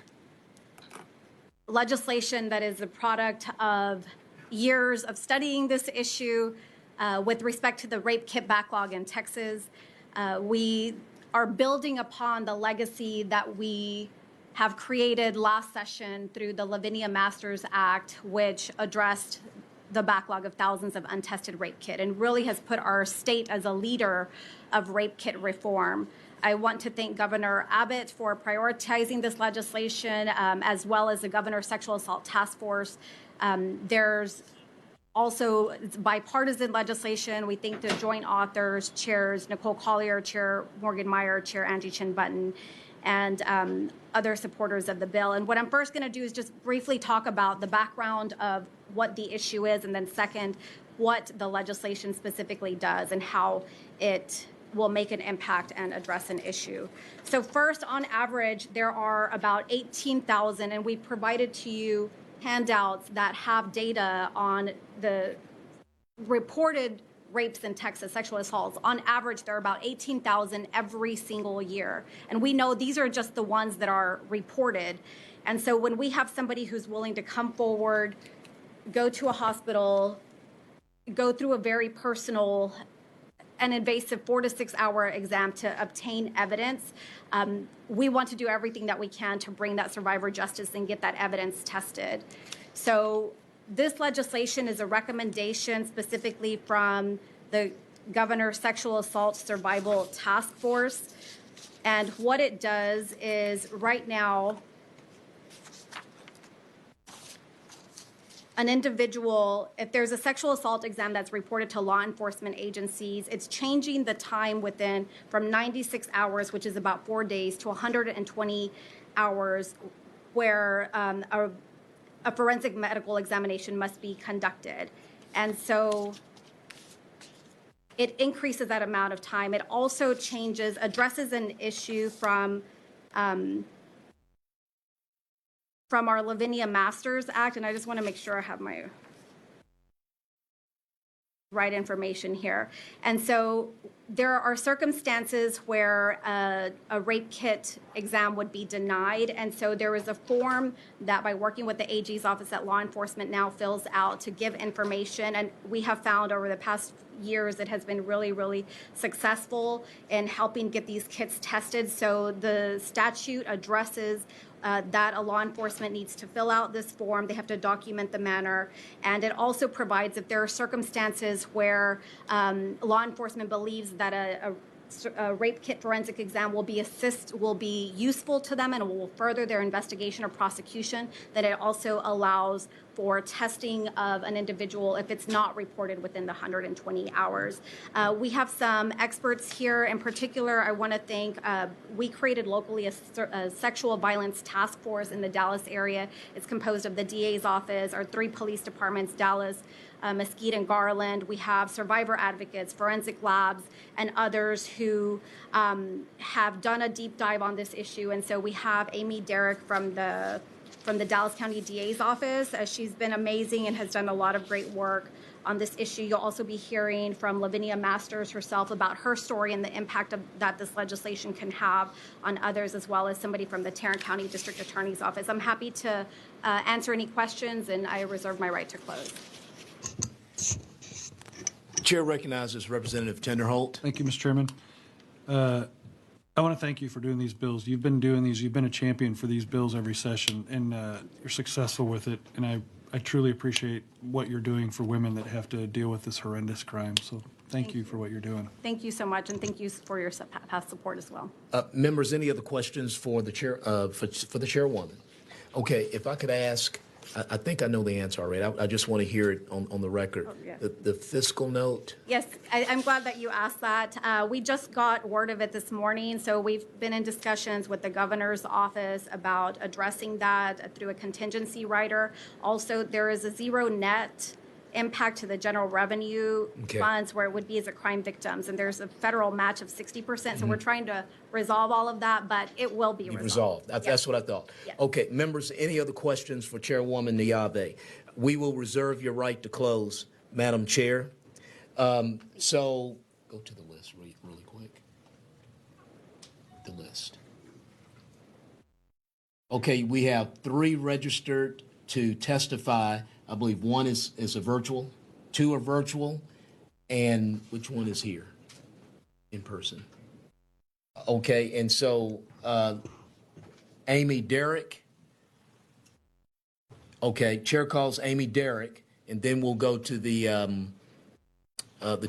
legislation that is the product of years of studying this issue with respect to the rape kit backlog in Texas. We are building upon the legacy that we have created last session through the Lavinia Masters Act, which addressed the backlog of thousands of untested rape kit and really has put our state as a leader of rape kit reform. I want to thank Governor Abbott for prioritizing this legislation, as well as the Governor's Sexual Assault Task Force. There's also bipartisan legislation. We thank the joint authors, Chairs Nicole Collier, Chair Morgan Meyer, Chair Angie Chin Button, and other supporters of the bill. And what I'm first going to do is just briefly talk about the background of what the issue is, and then second, what the legislation specifically does and how it will make an impact and address an issue. So first, on average, there are about 18,000, and we've provided to you handouts that have data on the reported rapes in Texas, sexual assaults. On average, there are about 18,000 every single year. And we know these are just the ones that are reported. And so when we have somebody who's willing to come forward, go to a hospital, go through a very personal and invasive 4 to 6 hour exam to obtain evidence, we want to do everything that we can to bring that survivor justice and get that evidence tested. So this legislation is a recommendation specifically from the Governor's Sexual Assault Survival Task Force. And what it does is right now, an individual, if there's a sexual assault exam that's reported to law enforcement agencies, it's changing the time within from 96 hours, which is about 4 days, to 120 hours, where a forensic medical examination must be conducted. And so it increases that amount of time. It also addresses an issue from our Lavinia Masters Act, and I just want to make sure I have my right information here. And so there are circumstances where a rape kit exam would be denied. And so there is a form that, by working with the AG's office, that law enforcement now fills out to give information. And we have found over the past years it has been really, really successful in helping get these kits tested. So the statute addresses that a law enforcement needs to fill out this form. They have to document the manner. And it also provides if there are circumstances where law enforcement believes that a rape kit forensic exam will be useful to them and will further their investigation or prosecution, that it also allows for testing of an individual if it's not reported within the 120 hours. We have some experts here. In particular, I want to thank, we created locally a sexual violence task force in the Dallas area. It's composed of the DA's office, our 3 police departments, Dallas, Mesquite, and Garland. We have survivor advocates, forensic labs, and others who have done a deep dive on this issue. And so we have Amy Derrick from the Dallas County DA's office. She's been amazing and has done a lot of great work on this issue. You'll also be hearing from Lavinia Masters herself about her story and the impact that this legislation can have on others, as well as somebody from the Tarrant County District Attorney's Office. I'm happy to answer any questions, and I reserve my right to close. Chair recognizes Representative Tenderholt. Thank you, Mr. Chairman. I want to thank you for doing these bills. You've been doing these. You've been a champion for these bills every session, and you're successful with it. And I truly appreciate what you're doing for women that have to deal with this horrendous crime. So thank you for what you're doing. Thank you so much, and thank you for your past support as well. Members, any other questions for the chair, for the chairwoman? Okay, if I could ask, I think I know the answer already. I just want to hear it on the record. Oh, yeah. The fiscal note. Yes, I'm glad that you asked that. We just got word of it this morning, so we've been in discussions with the governor's office about addressing that through a contingency rider. Also, there is a zero net impact to the general revenue funds where it would be as a crime victims, and there's a federal match of 60%. So we're trying to resolve all of that, but it will be resolved. That's what I thought. Yes. Okay, members, any other questions for Chairwoman Niabe? We will reserve your right to close, Madam Chair. So go to the list really quick. The list. Okay, we have 3 registered to testify. I believe 1 is a virtual, 2 are virtual, and which one is here in person? Okay, and so Amy Derrick. Okay, chair calls Amy Derrick, and then we'll go to the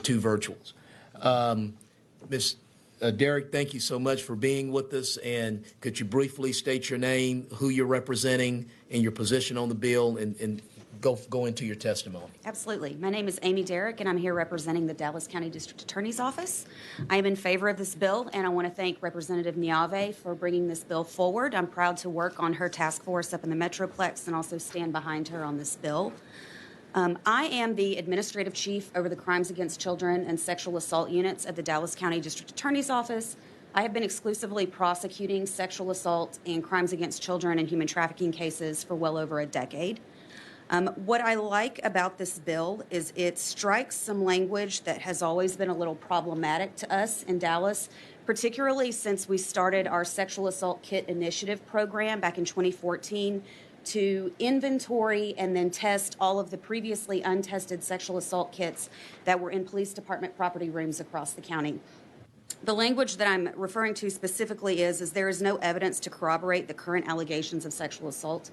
two virtuals. Ms. Derrick, thank you so much for being with us, and could you briefly state your name, who you're representing, and your position on the bill, and go into your testimony. Absolutely. My name is Amy Derrick, and I'm here representing the Dallas County District Attorney's Office. I am in favor of this bill, and I want to thank Representative Niave for bringing this bill forward. I'm proud to work on her task force up in the Metroplex and also stand behind her on this bill. I am the administrative chief over the Crimes Against Children and Sexual Assault units at the Dallas County District Attorney's Office. I have been exclusively prosecuting sexual assault and crimes against children and human trafficking cases for well over a decade. What I like about this bill is it strikes some language that has always been a little problematic to us in Dallas, particularly since we started our Sexual Assault Kit Initiative program back in 2014 to inventory and then test all of the previously untested sexual assault kits that were in police department property rooms across the county. The language that I'm referring to specifically is there is no evidence to corroborate the current allegations of sexual assault.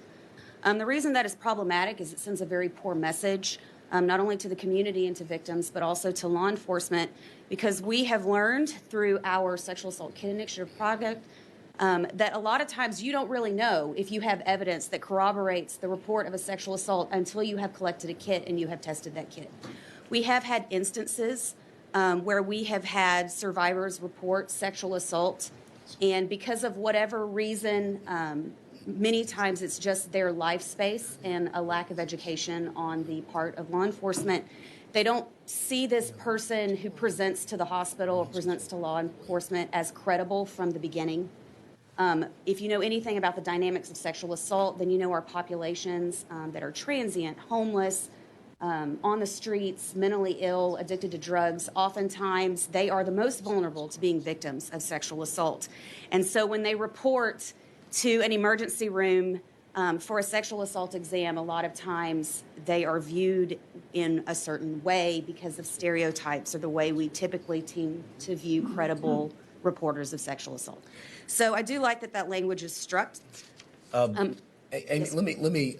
The reason that is problematic is it sends a very poor message, not only to the community and to victims, but also to law enforcement, because we have learned through our Sexual Assault Kit Initiative project that a lot of times you don't really know if you have evidence that corroborates the report of a sexual assault until you have collected a kit and you have tested that kit. We have had instances where we have had survivors report sexual assault, and because of whatever reason, many times it's just their life space and a lack of education on the part of law enforcement. They don't see this person who presents to the hospital or presents to law enforcement as credible from the beginning. If you know anything about the dynamics of sexual assault, then you know our populations that are transient, homeless, on the streets, mentally ill, addicted to drugs, oftentimes they are the most vulnerable to being victims of sexual assault. And so when they report to an emergency room for a sexual assault exam, a lot of times they are viewed in a certain way because of stereotypes or the way we typically tend to view credible reporters of sexual assault. So I do like that language is struck. Amy, Yes. let me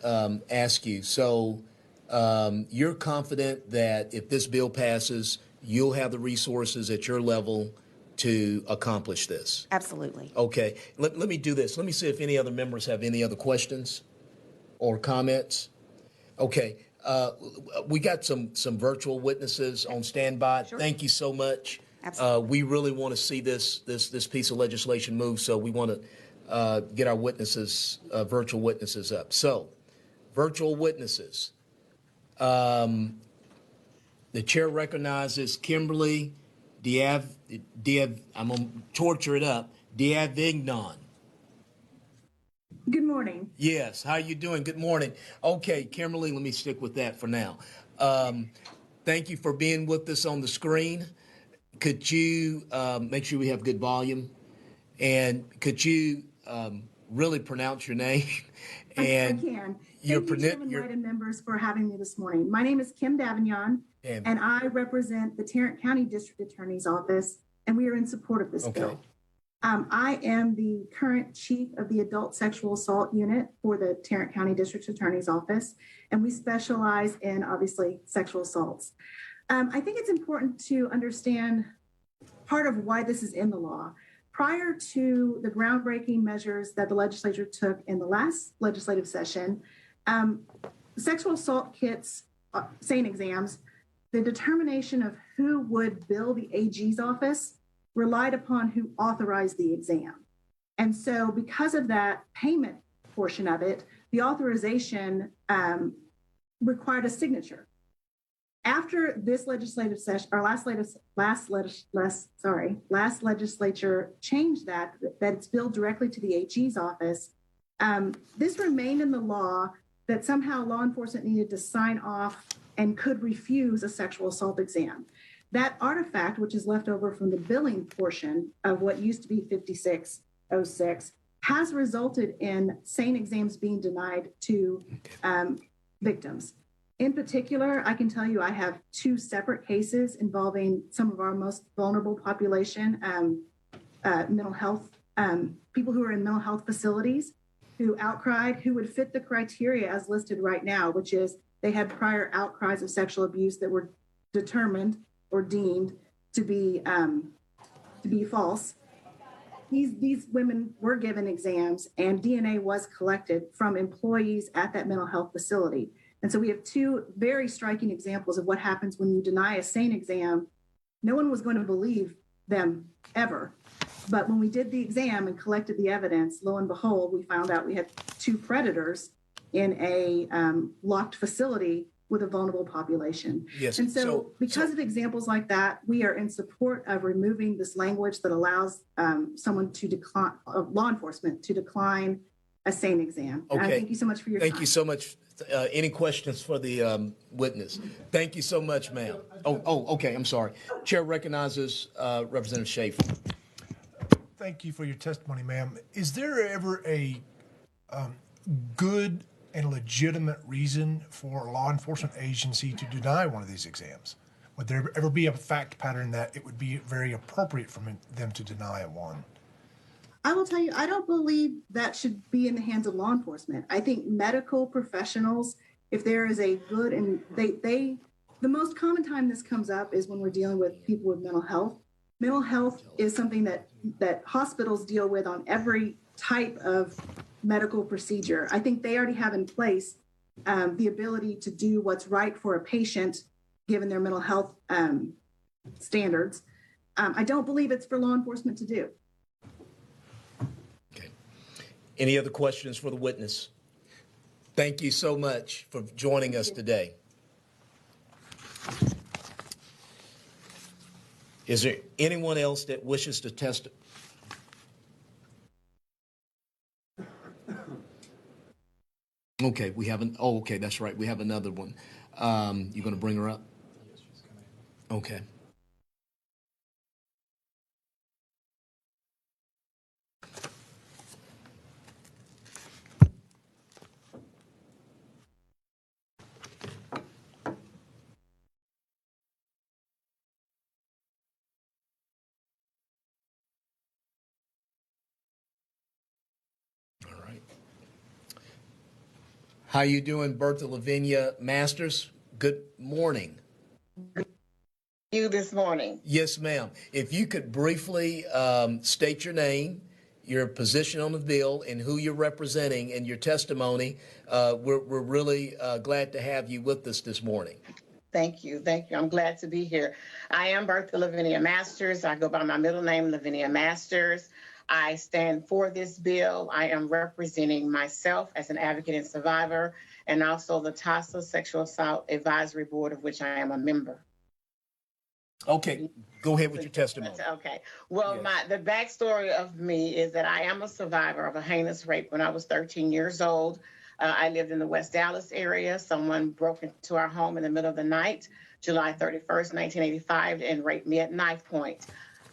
ask you. So you're confident that if this bill passes, you'll have the resources at your level to accomplish this? Absolutely. Okay. Let me do this. Let me see if any other members have any other questions or comments. Okay. We got some virtual witnesses on standby. Sure. Thank you so much. Absolutely. We really want to see this piece of legislation move, so we want to get our witnesses, virtual witnesses up. So, virtual witnesses. The chair recognizes Kimberly I'm going to torture it up, Diavignon. Good morning. Yes, how you doing? Good morning. Okay, Kimberly, let me stick with that for now. Thank you for being with us on the screen. Could you make sure we have good volume? And could you really pronounce your name? And I can. your Thank you, Chairman White and members, for having me this morning. My name is Kim Davignon, and I represent the Tarrant County District Attorney's Office, and we are in support of this bill. I am the current chief of the Adult Sexual Assault Unit for the Tarrant County District Attorney's Office, and we specialize in, obviously, sexual assaults. I think it's important to understand part of why this is in the law. Prior to the groundbreaking measures that the legislature took in the last legislative session, sexual assault kits, SANE exams, the determination of who would bill the AG's office relied upon who authorized the exam. And so because of that payment portion of it, the authorization required a signature. After this legislative session, our last legislature changed that it's billed directly to the AG's office. This remained in the law that somehow law enforcement needed to sign off and could refuse a sexual assault exam. That artifact, which is left over from the billing portion of what used to be 5606, has resulted in SANE exams being denied to victims. In particular, I can tell you I have two separate cases involving some of our most vulnerable population, mental health people who are in mental health facilities who outcried, who would fit the criteria as listed right now, which is they had prior outcries of sexual abuse that were determined or deemed to be false. These women were given exams, and DNA was collected from employees at that mental health facility. And so we have two very striking examples of what happens when you deny a SANE exam. No one was going to believe them ever. But when we did the exam and collected the evidence, lo and behold, we found out we had two predators in a locked facility with a vulnerable population. Yes. And so because of examples like that, we are in support of removing this language that allows someone to decline, law enforcement to decline a SANE exam. Okay. Thank you so much for your time. Thank you so much. Any questions for the witness? Thank you so much, ma'am. Okay. I'm sorry. Chair recognizes Representative Schaefer. Thank you for your testimony, ma'am. Is there ever a good and legitimate reason for a law enforcement agency to deny one of these exams? Would there ever be a fact pattern that it would be very appropriate for them to deny one? I will tell you, I don't believe that should be in the hands of law enforcement. I think medical professionals, if there is a good, and the most common time this comes up is when we're dealing with people with mental health. Mental health is something that hospitals deal with on every type of medical procedure. I think they already have in place the ability to do what's right for a patient given their mental health standards. I don't believe it's for law enforcement to do. Okay. Any other questions for the witness? Thank you so much for joining us today. Is there anyone else that wishes to testify? Okay, we have okay, that's right. We have another one. You going to bring her up? Okay. How you doing, Bertha Lavinia Masters? Good morning. You this morning. Yes, ma'am. If you could briefly state your name, your position on the bill, and who you're representing in your testimony, we're really glad to have you with us this morning. Thank you. Thank you. I'm glad to be here. I am Bertha Lavinia Masters. I go by my middle name, Lavinia Masters. I stand for this bill. I am representing myself as an advocate and survivor, and also the TASA Sexual Assault Advisory Board, of which I am a member. Okay, go ahead with your testimony. Okay. Well, yes. The backstory of me is that I am a survivor of a heinous rape when I was 13 years old. I lived in the West Dallas area. Someone broke into our home in the middle of the night, July 31st, 1985, and raped me at knife point.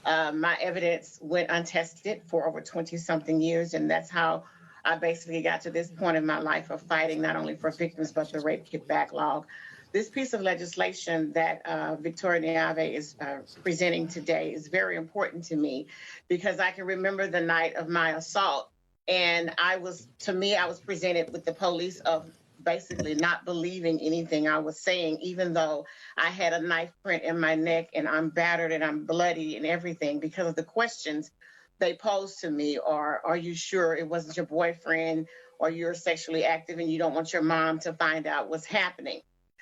My evidence went untested for over 20-something years, and that's how I basically got to this point in my life of fighting not only for victims, but the rape kit backlog. This piece of legislation that Victoria Neave is presenting today is very important to me because I can remember the night of my assault, and I was presented with the police of basically not believing anything I was saying, even though I had a knife print in my neck and I'm battered and I'm bloody and everything because of the questions they posed to me. Are you sure it wasn't your boyfriend, or you're sexually active and you don't want your mom to find out what's happening?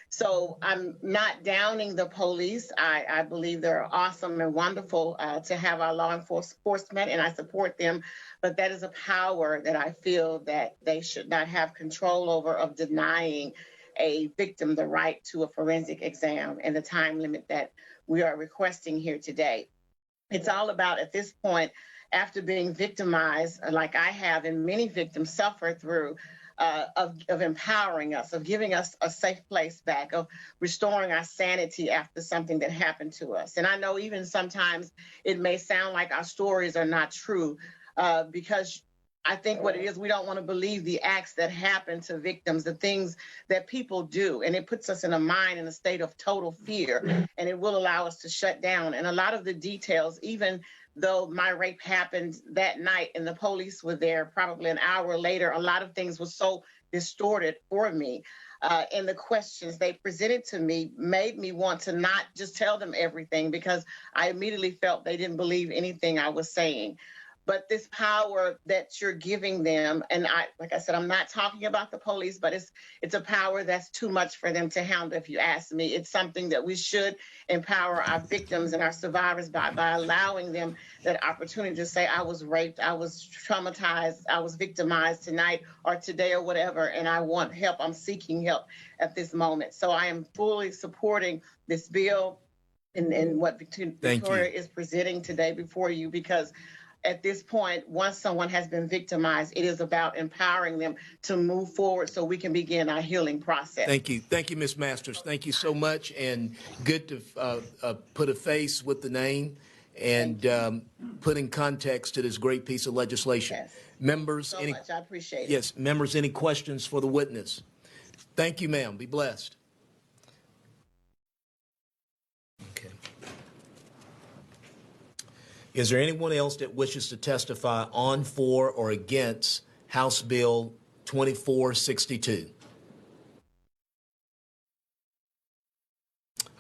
So I'm not downing the police. I believe they're awesome and wonderful to have our law enforcement, and I support them. But that is a power that I feel that they should not have control over, of denying a victim the right to a forensic exam and the time limit that we are requesting here today. It's all about, at this point, after being victimized, like I have and many victims suffer through, of empowering us, of giving us a safe place back, of restoring our sanity after something that happened to us. And I know even sometimes it may sound like our stories are not true, because I think what it is, we don't want to believe the acts that happen to victims, the things that people do. And it puts us in a state of total fear, and it will allow us to shut down. And a lot of the details, even though my rape happened that night and the police were there probably an hour later, a lot of things were so distorted for me. And the questions they presented to me made me want to not just tell them everything, because I immediately felt they didn't believe anything I was saying. But this power that you're giving them, and like I said, I'm not talking about the police, but it's a power that's too much for them to handle, if you ask me. It's something that we should empower our victims and our survivors by allowing them that opportunity to say, I was raped, I was traumatized, I was victimized tonight or today or whatever, and I want help. I'm seeking help at this moment. So I am fully supporting this bill and what Victoria is presenting today before you, because at this point, once someone has been victimized, it is about empowering them to move forward so we can begin our healing process. Thank you. Thank you, Ms. Masters. Thank you so much, and good to put a face with the name and put in context to this great piece of legislation. Yes. Members, So much. I appreciate it. yes, members, any questions for the witness? Thank you, ma'am. Be blessed. Okay. Is there anyone else that wishes to testify on, for, or against House Bill 2462?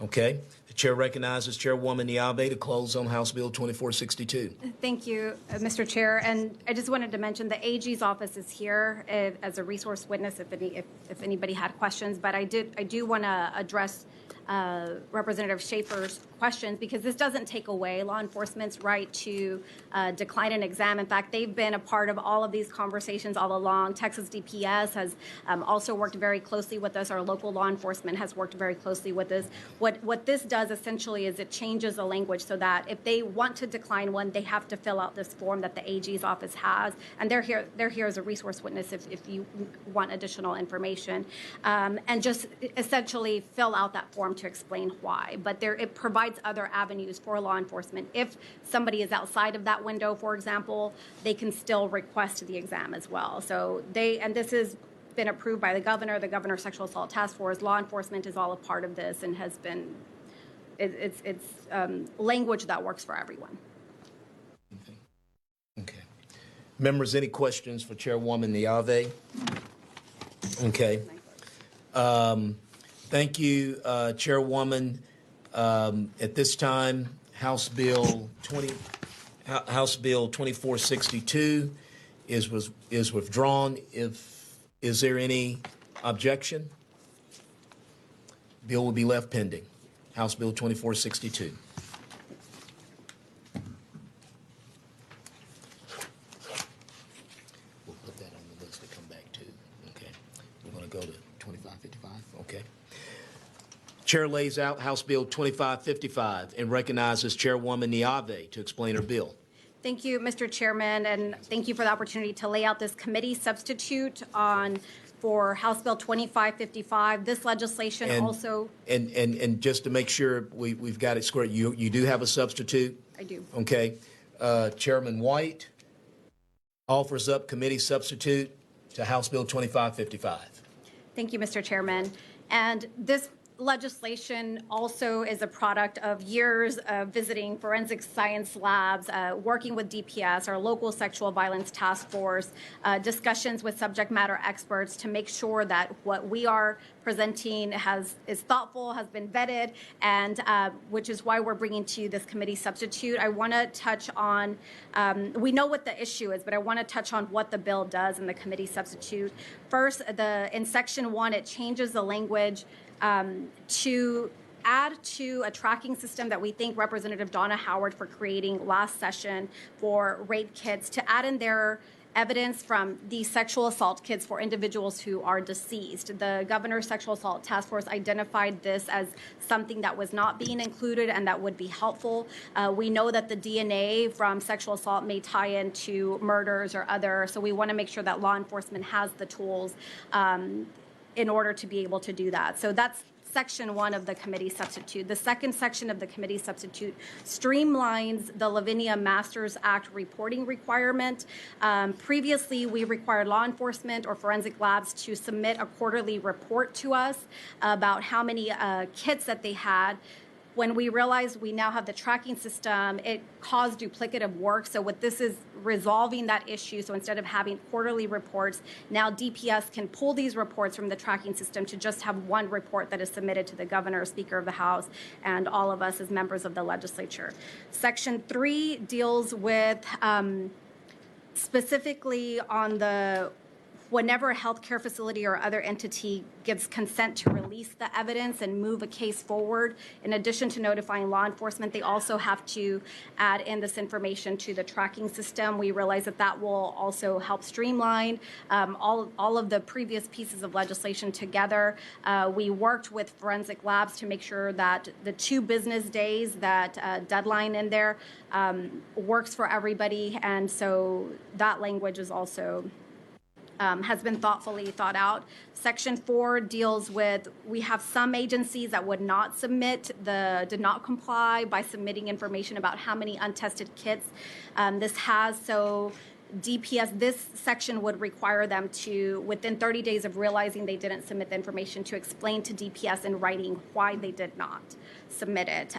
Okay. The chair recognizes Chairwoman Niabe to close on House Bill 2462. Thank you, Mr. Chair. And I just wanted to mention the AG's office is here as a resource witness if anybody had questions. But I do want to address Representative Schaefer's questions, because this doesn't take away law enforcement's right to decline an exam. In fact, they've been a part of all of these conversations all along. Texas DPS has also worked very closely with us. Our local law enforcement has worked very closely with us. What this does essentially is it changes the language so that if they want to decline one, they have to fill out this form that the AG's office has, and they're here as a resource witness if you want additional information, and just essentially fill out that form to explain why. But it provides other avenues for law enforcement. If somebody is outside of that window, for example, they can still request the exam as well. So this has been approved by the governor's sexual assault task force. Law enforcement is all a part of this and has been, it's language that works for everyone. Okay. Members, any questions for Chairwoman Niave? Okay. Thank you, Chairwoman. At this time, House Bill 2462 is withdrawn. Is there any objection? Bill will be left pending. House Bill 2462. We'll put that on the list to come back to. Okay. We're going to go to 2555. Okay. Chair lays out House Bill 2555 and recognizes Chairwoman Niave to explain her bill. Thank you, Mr. Chairman, and thank you for the opportunity to lay out this committee substitute for House Bill 2555. This legislation also... And just to make sure we've got it squared, you do have a substitute? I do. Okay. Chairman White offers up committee substitute to House Bill 2555. Thank you, Mr. Chairman. And this legislation also is a product of years of visiting forensic science labs, working with DPS, our local sexual violence task force, discussions with subject matter experts to make sure that what we are presenting is thoughtful, has been vetted, and which is why we're bringing to you this committee substitute. I want to touch on, we know what the issue is, but I want to touch on what the bill does in the committee substitute. First, in Section 1, it changes the language to add to a tracking system that we thank Representative Donna Howard for creating last session for rape kits, to add in their evidence from the sexual assault kits for individuals who are deceased. The governor's sexual assault task force identified this as something that was not being included and that would be helpful. We know that the DNA from sexual assault may tie into murders or other, so we want to make sure that law enforcement has the tools in order to be able to do that. So that's section 1 of the committee substitute. The second section of the committee substitute streamlines the Lavinia Masters Act reporting requirement. Previously, we required law enforcement or forensic labs to submit a quarterly report to us about how many kits that they had. When we realized we now have the tracking system, it caused duplicative work. So what this is resolving that issue. So instead of having quarterly reports, now DPS can pull these reports from the tracking system to just have one report that is submitted to the governor, speaker of the House, and all of us as members of the legislature. Section 3 deals with specifically on the whenever a healthcare facility or other entity gives consent to release the evidence and move a case forward, in addition to notifying law enforcement, they also have to add in this information to the tracking system. We realize that that will also help streamline all of the previous pieces of legislation together. We worked with forensic labs to make sure that the 2 business days, that deadline in there, works for everybody. And so that language is also has been thoughtfully thought out. Section 4 deals with, we have some agencies that would not did not comply by submitting information about how many untested kits so DPS, this section would require them to, within 30 days of realizing they didn't submit the information, to explain to DPS in writing why they did not submit it.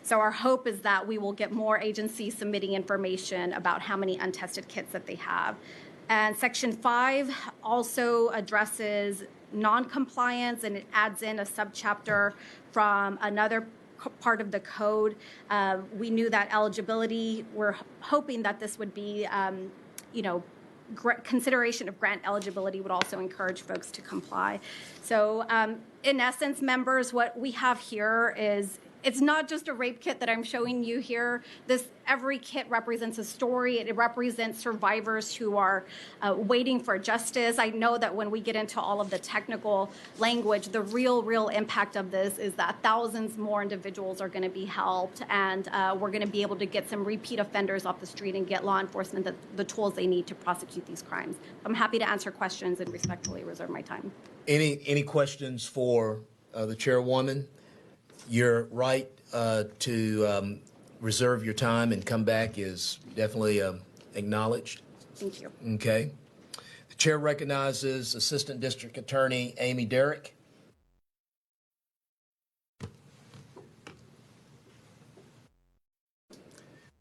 So our hope is that we will get more agencies submitting information about how many untested kits that they have. And Section 5 also addresses non-compliance, and it adds in a subchapter from another part of the code. We knew that eligibility, we're hoping that this would be, consideration of grant eligibility would also encourage folks to comply. So in essence, members, what we have here is, it's not just a rape kit that I'm showing you here. Every kit represents a story. It represents survivors who are waiting for justice. I know that when we get into all of the technical language, the real impact of this is that thousands more individuals are going to be helped, and we're going to be able to get some repeat offenders off the street and get law enforcement the tools they need to prosecute these crimes. I'm happy to answer questions and respectfully reserve my time. Any questions for the chairwoman? Your right to reserve your time and come back is definitely acknowledged. Thank you. Okay. The chair recognizes Assistant District Attorney Amy Derrick.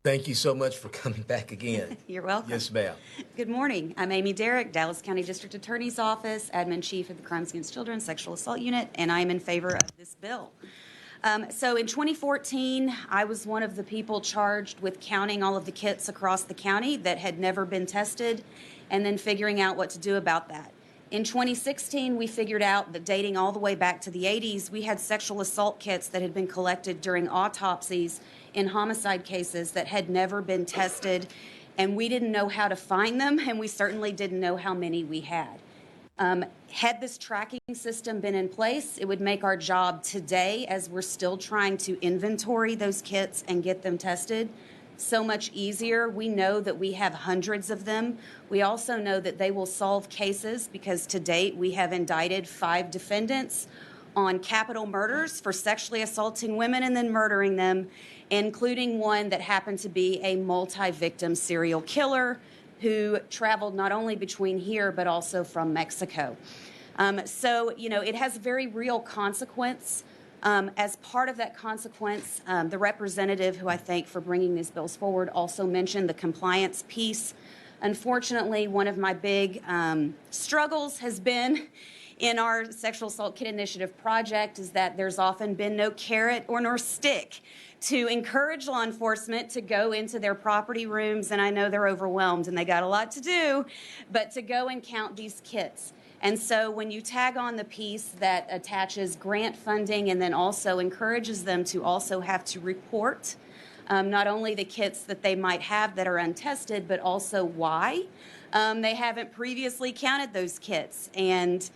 Thank you so much for coming back again. You're welcome. Yes, ma'am. Good morning. I'm Amy Derrick, Dallas County District Attorney's Office, Admin Chief of the Crimes Against Children Sexual Assault Unit, and I am in favor of this bill. So in 2014, I was one of the people charged with counting all of the kits across the county that had never been tested and then figuring out what to do about that. In 2016, we figured out that dating all the way back to the 80s, we had sexual assault kits that had been collected during autopsies in homicide cases that had never been tested, and we didn't know how to find them, and we certainly didn't know how many we had. Had this tracking system been in place, it would make our job today, as we're still trying to inventory those kits and get them tested, so much easier. We know that we have hundreds of them. We also know that they will solve cases because to date we have indicted 5 defendants on capital murders for sexually assaulting women and then murdering them, including one that happened to be a multi-victim serial killer who traveled not only between here but also from Mexico. So, it has very real consequence. As part of that consequence, the representative, who I thank for bringing these bills forward, also mentioned the compliance piece. Unfortunately, one of my big struggles has been in our Sexual Assault Kit Initiative project is that there's often been no carrot or nor stick to encourage law enforcement to go into their property rooms, and I know they're overwhelmed and they got a lot to do, but to go and count these kits. And so when you tag on the piece that attaches grant funding and then also encourages them to also have to report not only the kits that they might have that are untested, but also why they haven't previously counted those kits and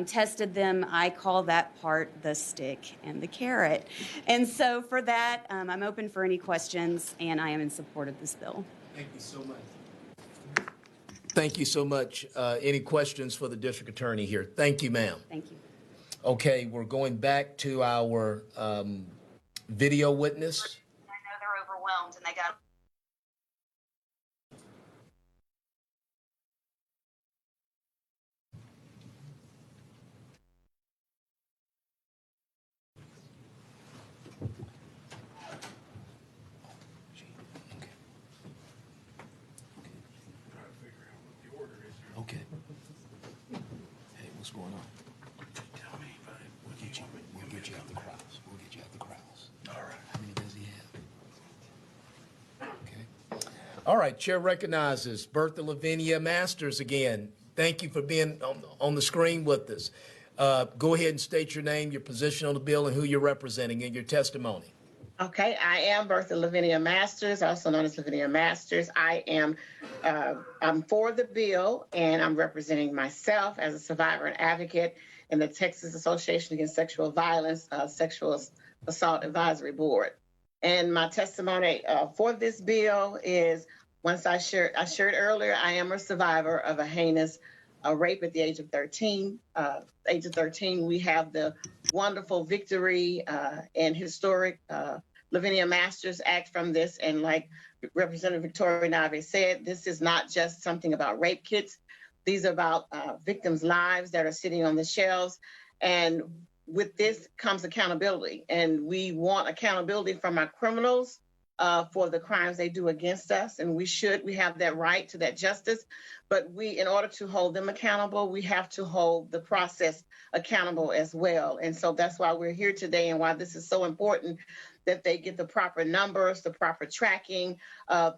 tested them, I call that part the stick and the carrot. And so for that, I'm open for any questions, and I am in support of this bill. Thank you so much. Thank you so much. Any questions for the district attorney here? Thank you, ma'am. Thank you. Okay, we're going back to our video witness. I know they're overwhelmed and they got. Okay. Hey, what's going on? Tell me, buddy. We'll get you out the crowds. We'll get you out the crowds. All right. How many does he have? Okay. All right. Chair recognizes Bertha Lavinia Masters again. Thank you for being on the screen with us. Go ahead and state your name, your position on the bill, and who you're representing in your testimony. Okay, I am Bertha Lavinia Masters, also known as Lavinia Masters. I'm for the bill, and I'm representing myself as a survivor and advocate in the Texas Association Against Sexual Violence, Sexual Assault Advisory Board. And my testimony for this bill is, once I shared earlier, I am a survivor of a heinous rape at the age of 13. Age of 13, we have the wonderful victory and historic Lavinia Masters Act from this. And like Representative Victoria Nave said, this is not just something about rape kits. These are about victims' lives that are sitting on the shelves. And with this comes accountability. And we want accountability from our criminals for the crimes they do against us. And we have that right to that justice. But in order to hold them accountable, we have to hold the process accountable as well. And so that's why we're here today and why this is so important that they get the proper numbers, the proper tracking,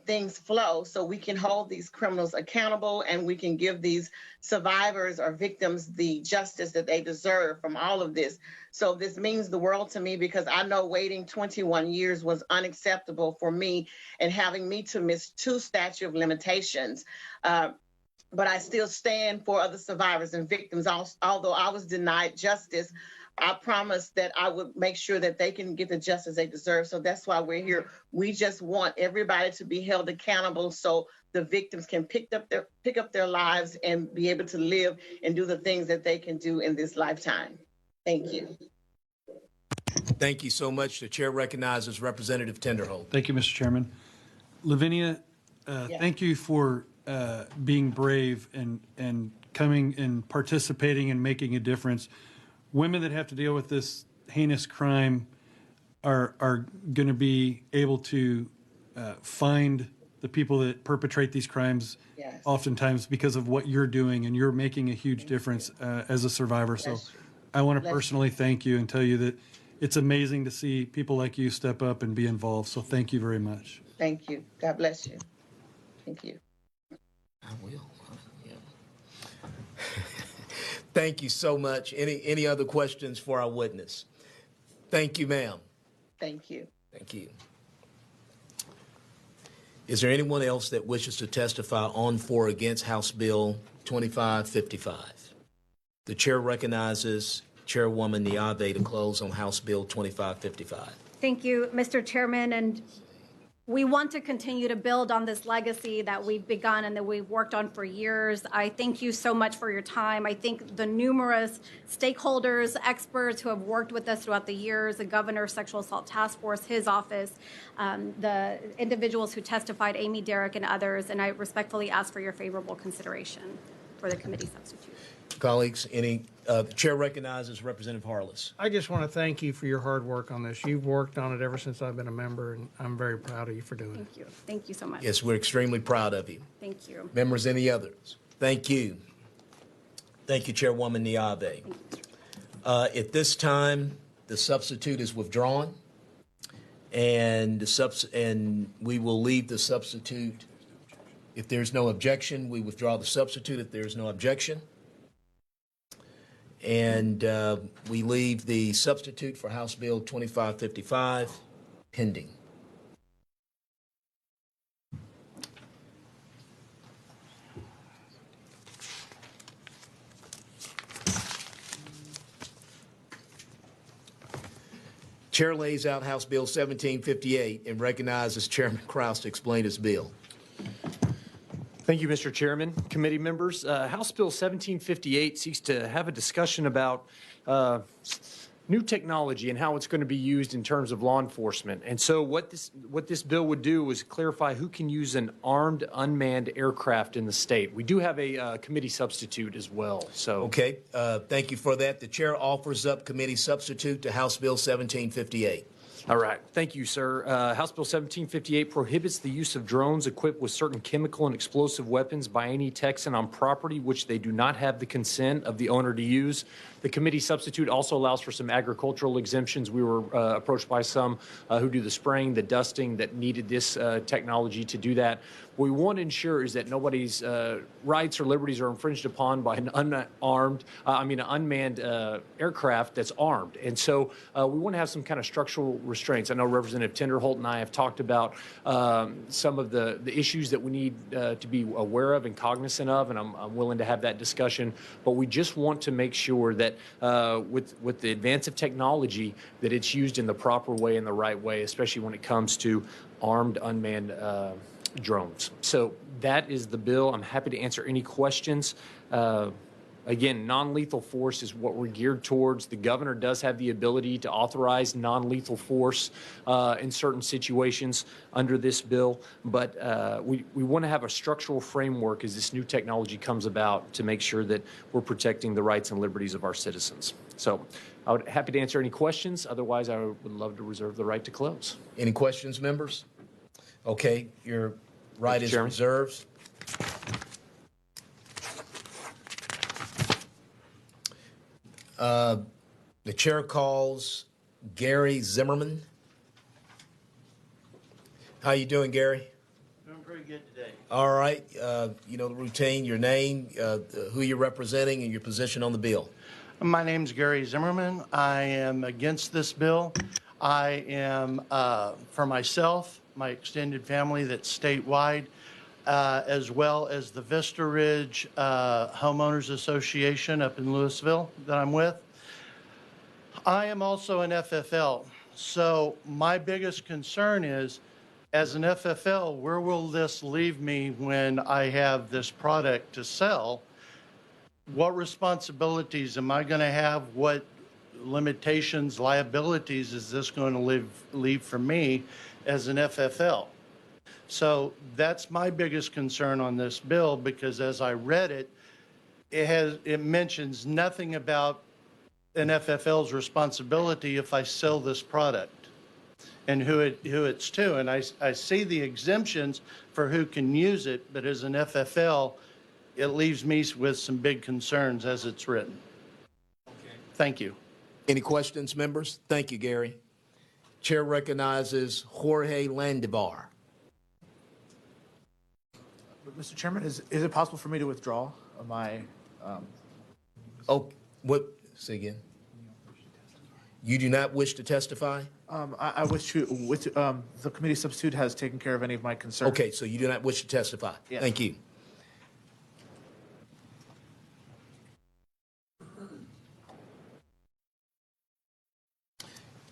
things flow so we can hold these criminals accountable and we can give these survivors or victims the justice that they deserve from all of this. So this means the world to me because I know waiting 21 years was unacceptable for me and having me to miss 2 statute of limitations. But I still stand for other survivors and victims. Although I was denied justice, I promised that I would make sure that they can get the justice they deserve. So that's why we're here. We just want everybody to be held accountable so the victims can pick up their lives and be able to live and do the things that they can do in this lifetime. Thank you. Thank you so much. The chair recognizes Representative Tenderholt. Thank you, Mr. Chairman. Lavinia, thank you for being brave and coming and participating and making a difference. Women that have to deal with this heinous crime are going to be able to find the people that perpetrate these crimes oftentimes because of what you're doing, and you're making a huge difference as a survivor. So I want to personally thank you and tell you that it's amazing to see people like you step up and be involved. So thank you very much. Thank you. God bless you. Thank you. I will. Yeah. Thank you so much. Any other questions for our witness? Thank you, ma'am. Thank you. Thank you. Is there anyone else that wishes to testify on, for, or against House Bill 2555? The chair recognizes Chairwoman Niave to close on House Bill 2555. Thank you, Mr. Chairman, and we want to continue to build on this legacy that we've begun and that we've worked on for years. I thank you so much for your time. I think the numerous stakeholders, experts who have worked with us throughout the years, the Governor's Sexual Assault Task Force, his office, the individuals who testified, Amy, Derrick, and others, and I respectfully ask for your favorable consideration for the committee substitute. Colleagues, the chair recognizes Representative Harless. I just want to thank you for your hard work on this. You've worked on it ever since I've been a member, and I'm very proud of you for doing it. Thank you. Thank you so much. Yes, we're extremely proud of you. Thank you. Members, any others? Thank you. Thank you, Chairwoman Niave. At this time, the substitute is withdrawn, and we will leave the substitute. If there's no objection, we withdraw the substitute. If there's no objection, and we leave the substitute for House Bill 2555 pending. Chair lays out House Bill 1758 and recognizes Chairman Kraus to explain his bill. Thank you, Mr. Chairman, committee members. House Bill 1758 seeks to have a discussion about new technology and how it's going to be used in terms of law enforcement. And so what this bill would do is clarify who can use an armed unmanned aircraft in the state. We do have a committee substitute as well. So Okay, thank you for that. The chair offers up committee substitute to House Bill 1758. All right. Thank you, sir. House Bill 1758 prohibits the use of drones equipped with certain chemical and explosive weapons by any Texan on property which they do not have the consent of the owner to use. The committee substitute also allows for some agricultural exemptions. We were approached by some who do the spraying, the dusting that needed this technology to do that. What we want to ensure is that nobody's rights or liberties are infringed upon by an unmanned aircraft that's armed. And so we want to have some kind of structural restraints. I know Representative Tinderholt and I have talked about some of the issues that we need to be aware of and cognizant of, and I'm willing to have that discussion. But we just want to make sure that with the advance of technology, that it's used in the proper way and the right way, especially when it comes to armed unmanned drones. So that is the bill. I'm happy to answer any questions. Again, non-lethal force is what we're geared towards. The governor does have the ability to authorize non-lethal force in certain situations under this bill, but we want to have a structural framework as this new technology comes about to make sure that we're protecting the rights and liberties of our citizens. So I would happy to answer any questions. Otherwise, I would love to reserve the right to close. Any questions, members? Okay, your right is reserved. The chair calls Gary Zimmerman. How you doing, Gary? Doing pretty good today. All right. You know the routine, your name, who you're representing, and your position on the bill. My name's Gary Zimmerman. I am against this bill. I am, for myself, my extended family that's statewide, as well as the Vista Ridge Homeowners Association up in Louisville that I'm with. I am also an FFL. So my biggest concern is, as an FFL, where will this leave me when I have this product to sell? What responsibilities am I going to have? What limitations, liabilities is this going to leave for me as an FFL? So that's my biggest concern on this bill, because as I read it, it mentions nothing about an FFL's responsibility if I sell this product and who it's to. And I see the exemptions for who can use it, but as an FFL, it leaves me with some big concerns as it's written. Okay. Thank you. Any questions, members? Thank you, Gary. Chair recognizes Jorge Landivar. Mr. Chairman, is it possible for me to withdraw my? Oh, what? Say again. You do not wish to testify? I wish to. The committee substitute has taken care of any of my concerns. Okay, so you do not wish to testify. Yes. Thank you.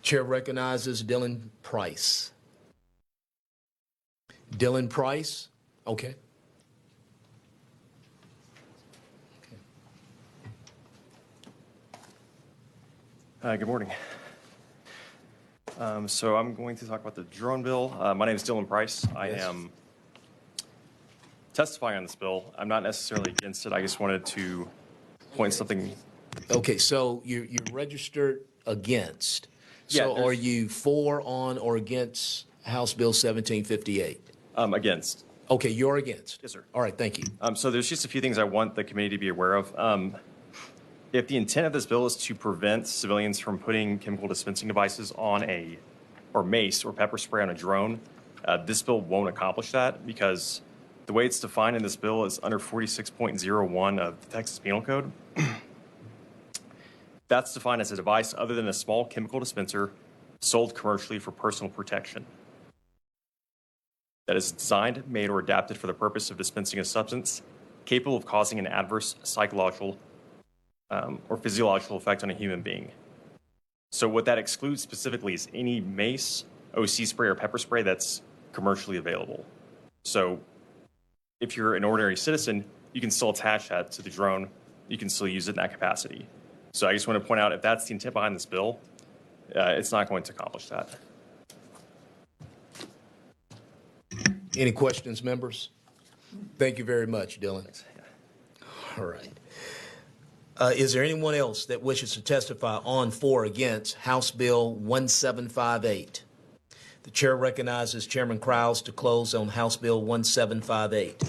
Chair recognizes Dylan Price. Dylan Price? Okay. Good morning. So I'm going to talk about the drone bill. My name is Dylan Price. I am testifying on this bill. I'm not necessarily against it. I just wanted to point something. Okay, so you're registered against. So Yeah, are you for, on, or against House Bill 1758? Against. Okay, you're against. Yes, sir. All right, thank you. So there's just a few things I want the committee to be aware of. If the intent of this bill is to prevent civilians from putting chemical dispensing devices on or mace or pepper spray on a drone, this bill won't accomplish that, because the way it's defined in this bill is under 46.01 of the Texas Penal Code. That's defined as a device other than a small chemical dispenser sold commercially for personal protection that is designed, made, or adapted for the purpose of dispensing a substance capable of causing an adverse psychological or physiological effect on a human being. So what that excludes specifically is any mace, OC spray, or pepper spray that's commercially available. So if you're an ordinary citizen, you can still attach that to the drone. You can still use it in that capacity. So I just want to point out, if that's the intent behind this bill, it's not going to accomplish that. Any questions, members? Thank you very much, Dylan. All right. Is there anyone else that wishes to testify on, for, or against House Bill 1758? The chair recognizes Chairman Krause to close on House Bill 1758.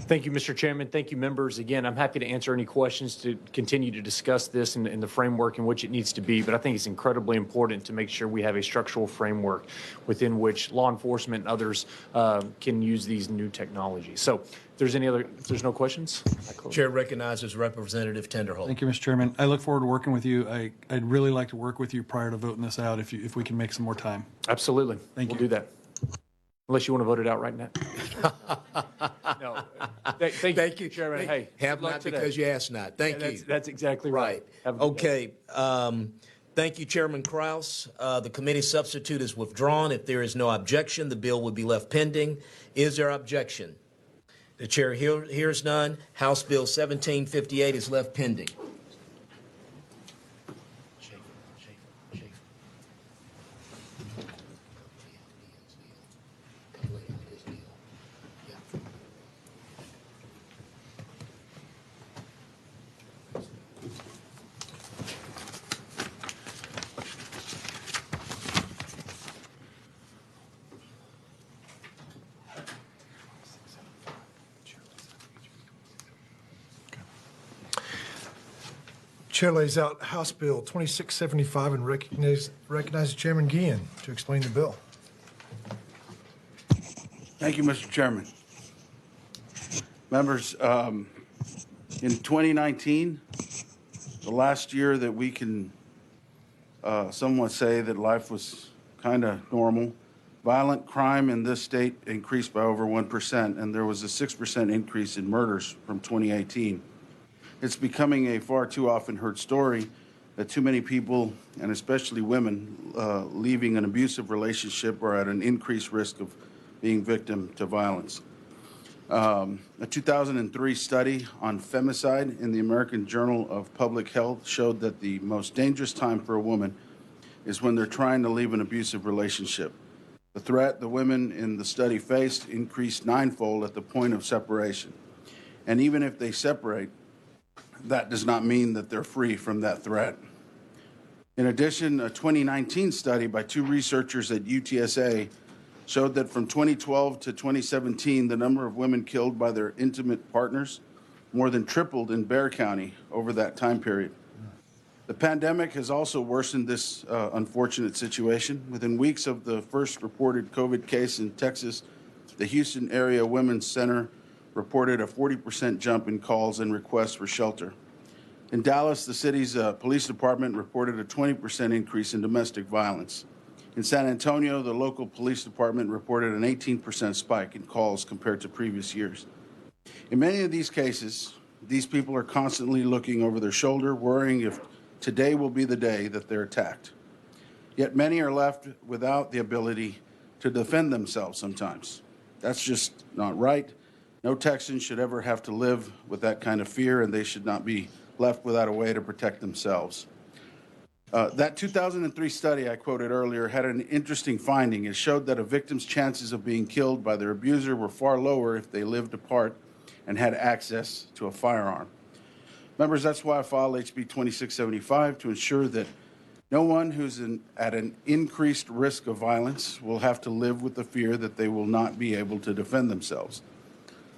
Thank you, Mr. Chairman. Thank you, members. Again, I'm happy to answer any questions to continue to discuss this in the framework in which it needs to be, but I think it's incredibly important to make sure we have a structural framework within which law enforcement and others can use these new technologies. So if there's no questions, I close. Chair recognizes Representative Tenderholt. Thank you, Mr. Chairman. I look forward to working with you. I'd really like to work with you prior to voting this out if we can make some more time. Absolutely. Thank you. We'll do that. Unless you want to vote it out right now. No. Thank you, Chairman. Hey, have good luck not today. because you asked not. Thank you. That's exactly right. Have a good day. Okay. Thank you, Chairman Krause. The committee substitute is withdrawn. If there is no objection, the bill will be left pending. Is there objection? The chair hears none. House Bill 1758 is left pending. Chair lays out House Bill 2675 and recognizes Chairman Guillen to explain the bill. Thank you, Mr. Chairman. Members, in 2019, the last year that we can somewhat say that life was kind of normal, violent crime in this state increased by over 1%, and there was a 6% increase in murders from 2018. It's becoming a far too often heard story that too many people, and especially women, leaving an abusive relationship are at an increased risk of being victim to violence. A 2003 study on femicide in the American Journal of Public Health showed that the most dangerous time for a woman is when they're trying to leave an abusive relationship. The threat the women in the study faced increased ninefold at the point of separation. And even if they separate, that does not mean that they're free from that threat. In addition, a 2019 study by two researchers at UTSA showed that from 2012 to 2017, the number of women killed by their intimate partners more than tripled in Bexar County over that time period. The pandemic has also worsened this unfortunate situation. Within weeks of the first reported COVID case in Texas, the Houston Area Women's Center reported a 40% jump in calls and requests for shelter. In Dallas, the city's police department reported a 20% increase in domestic violence. In San Antonio, the local police department reported an 18% spike in calls compared to previous years. In many of these cases, these people are constantly looking over their shoulder, worrying if today will be the day that they're attacked. Yet many are left without the ability to defend themselves sometimes. That's just not right. No Texan should ever have to live with that kind of fear, and they should not be left without a way to protect themselves. That 2003 study I quoted earlier had an interesting finding. It showed that a victim's chances of being killed by their abuser were far lower if they lived apart and had access to a firearm. Members, that's why I filed HB 2675 to ensure that no one who's at an increased risk of violence will have to live with the fear that they will not be able to defend themselves.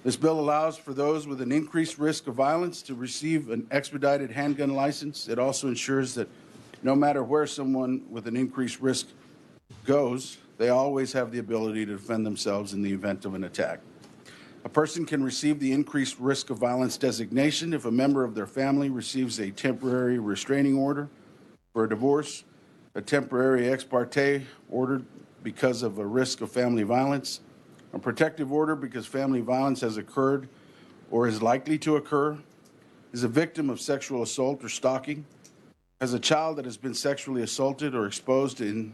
This bill allows for those with an increased risk of violence to receive an expedited handgun license. It also ensures that no matter where someone with an increased risk goes, they always have the ability to defend themselves in the event of an attack. A person can receive the increased risk of violence designation if a member of their family receives a temporary restraining order for a divorce, a temporary ex parte order because of a risk of family violence, a protective order because family violence has occurred or is likely to occur, is a victim of sexual assault or stalking, has a child that has been sexually assaulted or exposed to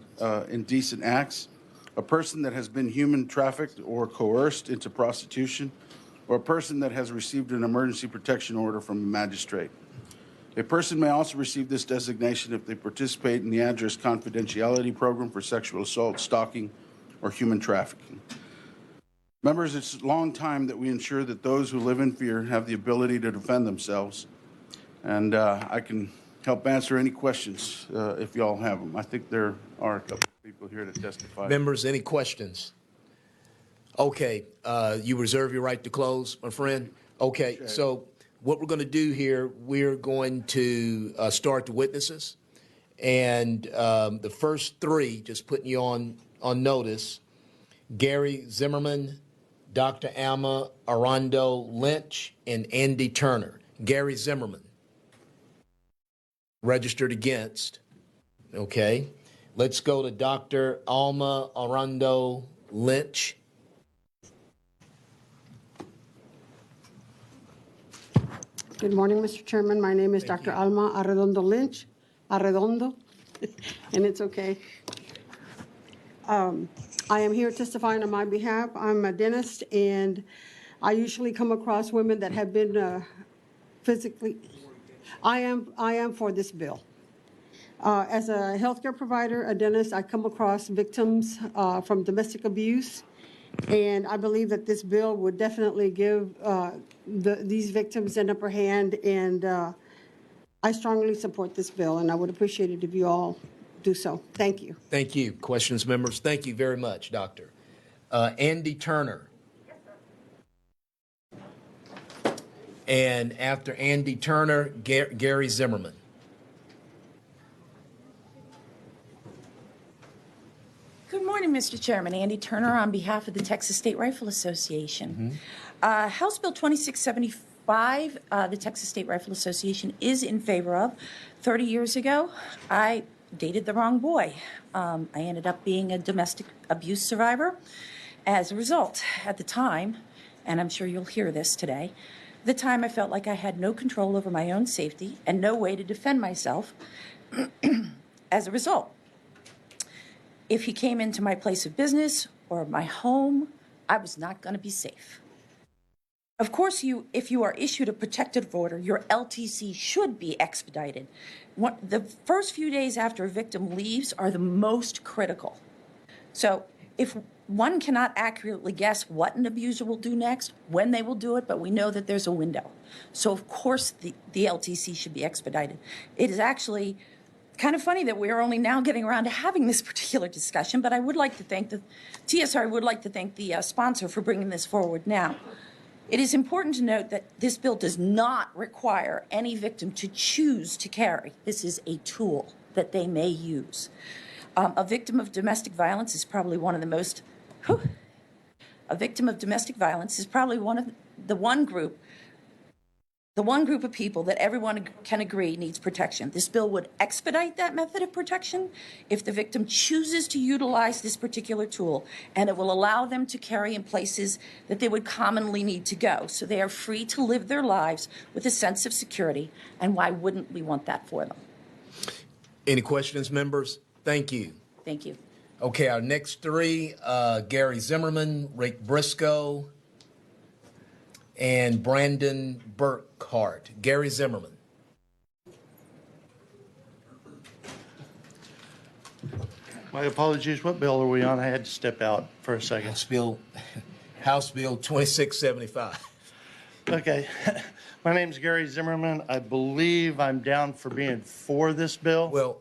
indecent acts, a person that has been human trafficked or coerced into prostitution, or a person that has received an emergency protection order from a magistrate. A person may also receive this designation if they participate in the address confidentiality program for sexual assault, stalking, or human trafficking. Members, it's a long time that we ensure that those who live in fear have the ability to defend themselves, and I can help answer any questions if y'all have them. I think there are a couple of people here to testify. Members, any questions? Okay, you reserve your right to close, my friend? Okay, so what we're going to do here, we're going to start the witnesses. And the first three, just putting you on notice, Gary Zimmerman, Dr. Alma Arando Lynch, and Andy Turner. Gary Zimmerman, registered against. Okay. Let's go to Dr. Alma Arando Lynch. Good morning, Mr. Chairman. My name is Dr. Alma Arredondo Lynch. Arredondo, and it's okay. I am here testifying on my behalf. I'm a dentist, and I usually come across women that have been physically. I am for this bill. As a healthcare provider, a dentist, I come across victims from domestic abuse, and I believe that this bill would definitely give these victims an upper hand, and I strongly support this bill, and I would appreciate it if you all do so. Thank you. Thank you. Questions, members? Thank you very much, Doctor. Andy Turner. And after Andy Turner, Gary Zimmerman. Good morning, Mr. Chairman. Andy Turner on behalf of the Texas State Rifle Association. House Bill 2675, the Texas State Rifle Association is in favor of. 30 years ago, I dated the wrong boy. I ended up being a domestic abuse survivor. As a result, at the time, and I'm sure you'll hear this today, at the time I felt like I had no control over my own safety and no way to defend myself. As a result, if he came into my place of business or my home, I was not going to be safe. Of course, if you are issued a protective order, your LTC should be expedited. The first few days after a victim leaves are the most critical. So if one cannot accurately guess what an abuser will do next, when they will do it, but we know that there's a window. So of course the LTC should be expedited. It is actually kind of funny that we are only now getting around to having this particular discussion, but I would like to thank the TSR, would like to thank the sponsor for bringing this forward now. It is important to note that this bill does not require any victim to choose to carry. This is a tool that they may use. A victim of domestic violence is probably one of the most, a victim of domestic violence is probably one of the one group of people that everyone can agree needs protection. This bill would expedite that method of protection if the victim chooses to utilize this particular tool, and it will allow them to carry in places that they would commonly need to go. So they are free to live their lives with a sense of security, and why wouldn't we want that for them? Any questions, members? Thank you. Thank you. Okay, our next three, Gary Zimmerman, Rick Briscoe, and Brandon Burkhart. Gary Zimmerman. My apologies. What bill are we on? I had to step out for a second. House Bill 2675. Okay. My name's Gary Zimmerman. I believe I'm down for being for this bill. Well,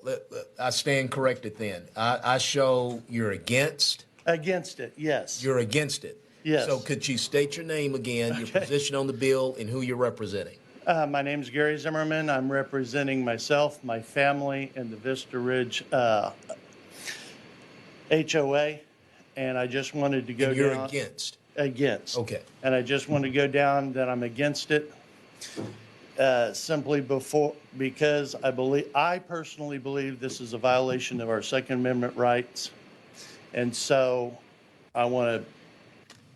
I stand corrected then. I show you're against. Against it, yes. You're against it. Yes. So could you state your name again, your position on the bill, and who you're representing? My name's Gary Zimmerman. I'm representing myself, my family, and the Vista Ridge HOA, and I just wanted to go And you're down. against? Against. Okay. And I just want to go down that I'm against it simply because I personally believe this is a violation of our Second Amendment rights, and so I want to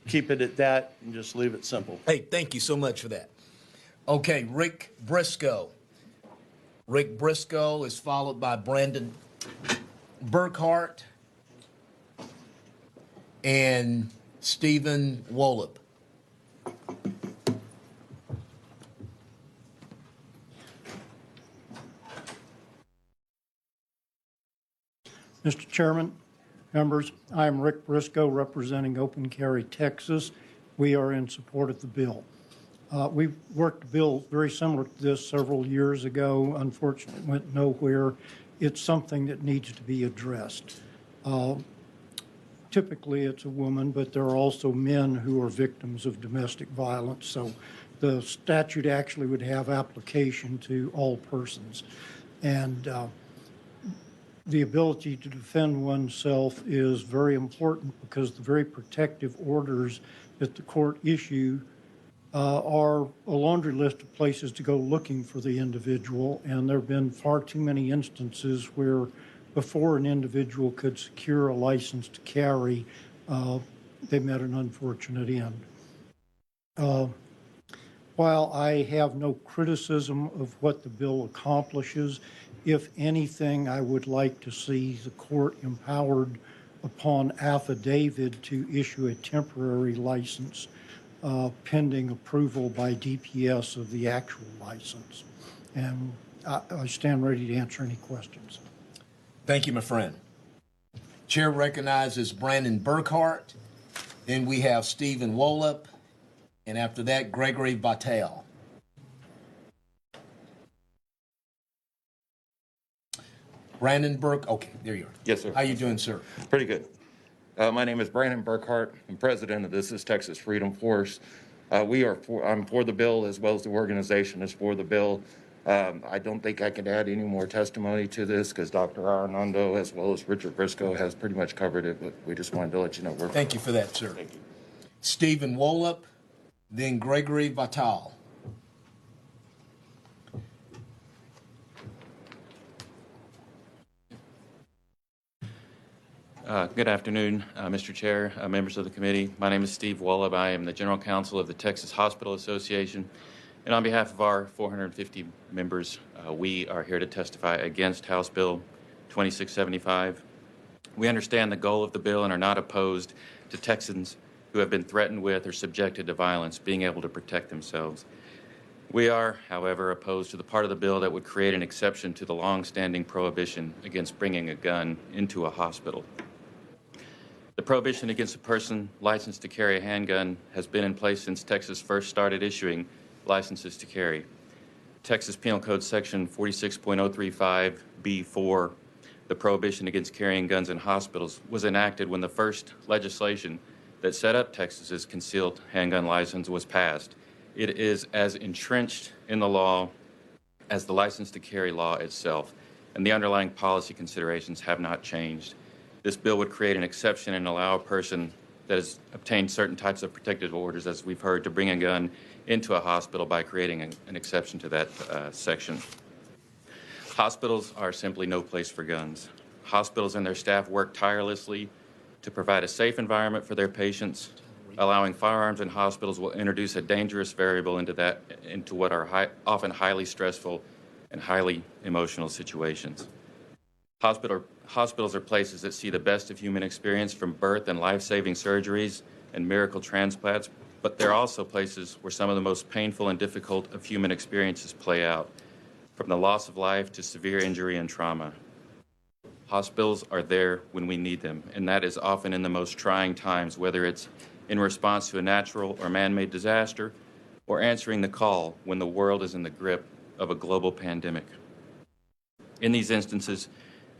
keep it at that and just leave it simple. Hey, thank you so much for that. Okay, Rick Briscoe. Rick Briscoe is followed by Brandon Burkhart and Stephen Wolop. Mr. Chairman, members, I am Rick Briscoe representing Open Carry, Texas. We are in support of the bill. We've worked a bill very similar to this several years ago. Unfortunately, it went nowhere. It's something that needs to be addressed. Typically, it's a woman, but there are also men who are victims of domestic violence. So the statute actually would have application to all persons. And the ability to defend oneself is very important because the very protective orders that the court issue are a laundry list of places to go looking for the individual. And there have been far too many instances where before an individual could secure a license to carry, they met an unfortunate end. While I have no criticism of what the bill accomplishes, if anything, I would like to see the court empowered upon affidavit to issue a temporary license pending approval by DPS of the actual license. And I stand ready to answer any questions. Thank you, my friend. Chair recognizes Brandon Burkhart. Then we have Stephen Wolop. And after that, Gregory Vitale. Brandon Burke. Okay, there you are. Yes, sir. How you doing, sir? Pretty good. My name is Brandon Burkhart. I'm president of This Is Texas Freedom Force. I'm for the bill as well as the organization is for the bill. I don't think I can add any more testimony to this because Dr. Arnando as well as Richard Briscoe has pretty much covered it, but we just wanted to let you know we're. Thank you for that, sir. Thank you. Stephen Wolop, then Gregory Vitale. Good afternoon, Mr. Chair, members of the committee. My name is Steve Wolop. I am the General Counsel of the Texas Hospital Association. And on behalf of our 450 members, we are here to testify against House Bill 2675. We understand the goal of the bill and are not opposed to Texans who have been threatened with or subjected to violence being able to protect themselves. We are, however, opposed to the part of the bill that would create an exception to the long-standing prohibition against bringing a gun into a hospital. The prohibition against a person licensed to carry a handgun has been in place since Texas first started issuing licenses to carry. Texas Penal Code Section 46.035B4, the prohibition against carrying guns in hospitals, was enacted when the first legislation that set up Texas's concealed handgun license was passed. It is as entrenched in the law as the license to carry law itself, and the underlying policy considerations have not changed. This bill would create an exception and allow a person that has obtained certain types of protective orders, as we've heard, to bring a gun into a hospital by creating an exception to that section. Hospitals are simply no place for guns. Hospitals and their staff work tirelessly to provide a safe environment for their patients. Allowing firearms in hospitals will introduce a dangerous variable into what are often highly stressful and highly emotional situations. Hospitals are places that see the best of human experience, from birth and life-saving surgeries and miracle transplants, but they're also places where some of the most painful and difficult of human experiences play out, from the loss of life to severe injury and trauma. Hospitals are there when we need them, and that is often in the most trying times, whether it's in response to a natural or man-made disaster or answering the call when the world is in the grip of a global pandemic. In these instances,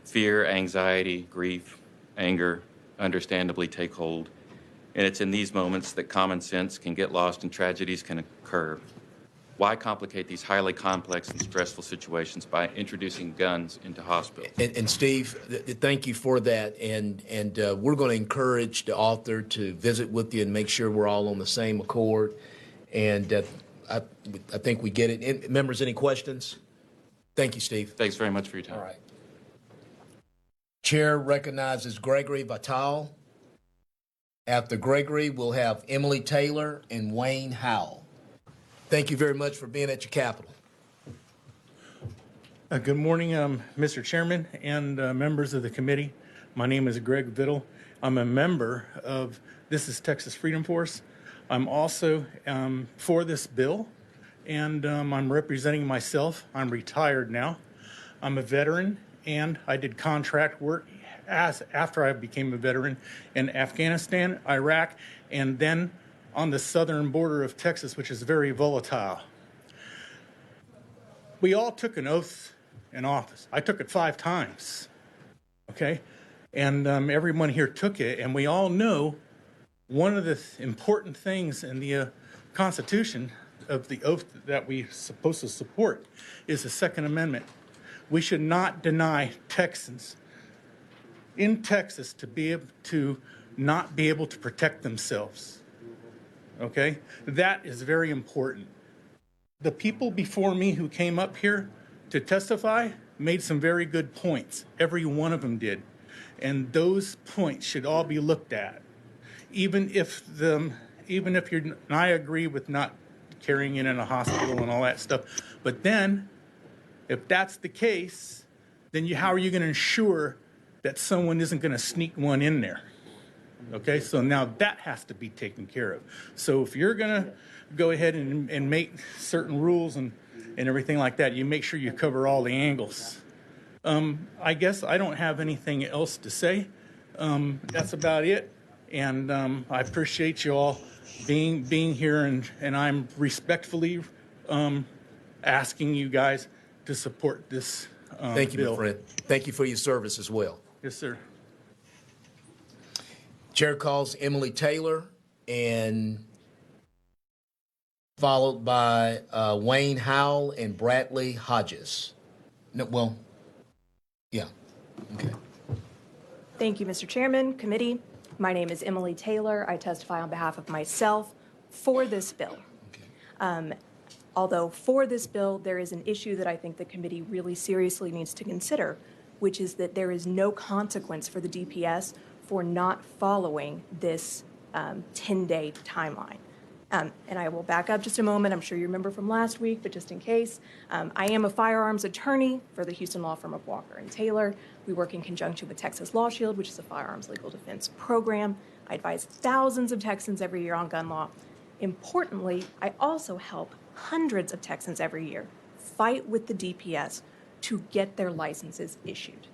fear, anxiety, grief, anger understandably take hold, and it's in these moments that common sense can get lost and tragedies can occur. Why complicate these highly complex and stressful situations by introducing guns into hospitals? And Steve, thank you for that. And we're going to encourage the author to visit with you and make sure we're all on the same accord. And I think we get it. And members, any questions? Thank you, Steve. Thanks very much for your time. All right. Chair recognizes Gregory Vitale. After Gregory, we'll have Emily Taylor and Wayne Howell. Thank you very much for being at your Capitol. Good morning, Mr. Chairman and members of the committee. My name is Greg Vittle. I'm a member of This Is Texas Freedom Force. I'm also for this bill, and I'm representing myself. I'm retired now. I'm a veteran, and I did contract work after I became a veteran in Afghanistan, Iraq, and then on the southern border of Texas, which is very volatile. We all took an oath in office. I took it 5 times, okay? And everyone here took it, and we all know one of the important things in the Constitution of the oath that we're supposed to support is the Second Amendment. We should not deny Texans in Texas to be able to not be able to protect themselves, okay? That is very important. The people before me who came up here to testify made some very good points. Every one of them did. And those points should all be looked at. Even if you're, and I agree with not carrying it in a hospital and all that stuff. But then, if that's the case, then how are you going to ensure that someone isn't going to sneak one in there? Okay, so now that has to be taken care of. So if you're going to go ahead and make certain rules and everything like that, you make sure you cover all the angles. I guess I don't have anything else to say. That's about it. And I appreciate you all being here, and I'm respectfully asking you guys to support this Thank you, bill. my friend. Thank you for your service as well. Yes, sir. Chair calls Emily Taylor, and followed by Wayne Howell and Bradley Hodges. No, well, yeah, okay. Thank you, Mr. Chairman, committee. My name is Emily Taylor. I testify on behalf of myself for this bill. Although for this bill, there is an issue that I think the committee really seriously needs to consider, which is that there is no consequence for the DPS for not following this 10-day timeline. And I will back up just a moment. I'm sure you remember from last week, but just in case, I am a firearms attorney for the Houston law firm of Walker and Taylor. We work in conjunction with Texas Law Shield, which is a firearms legal defense program. I advise thousands of Texans every year on gun law. Importantly, I also help hundreds of Texans every year fight with the DPS to get their licenses issued.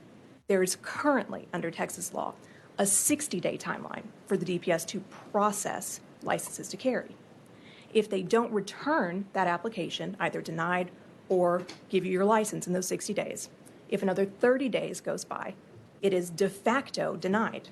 There is currently, under Texas law, a 60-day timeline for the DPS to process licenses to carry. If they don't return that application, either denied or give you your license in those 60 days, if another 30 days goes by, it is de facto denied.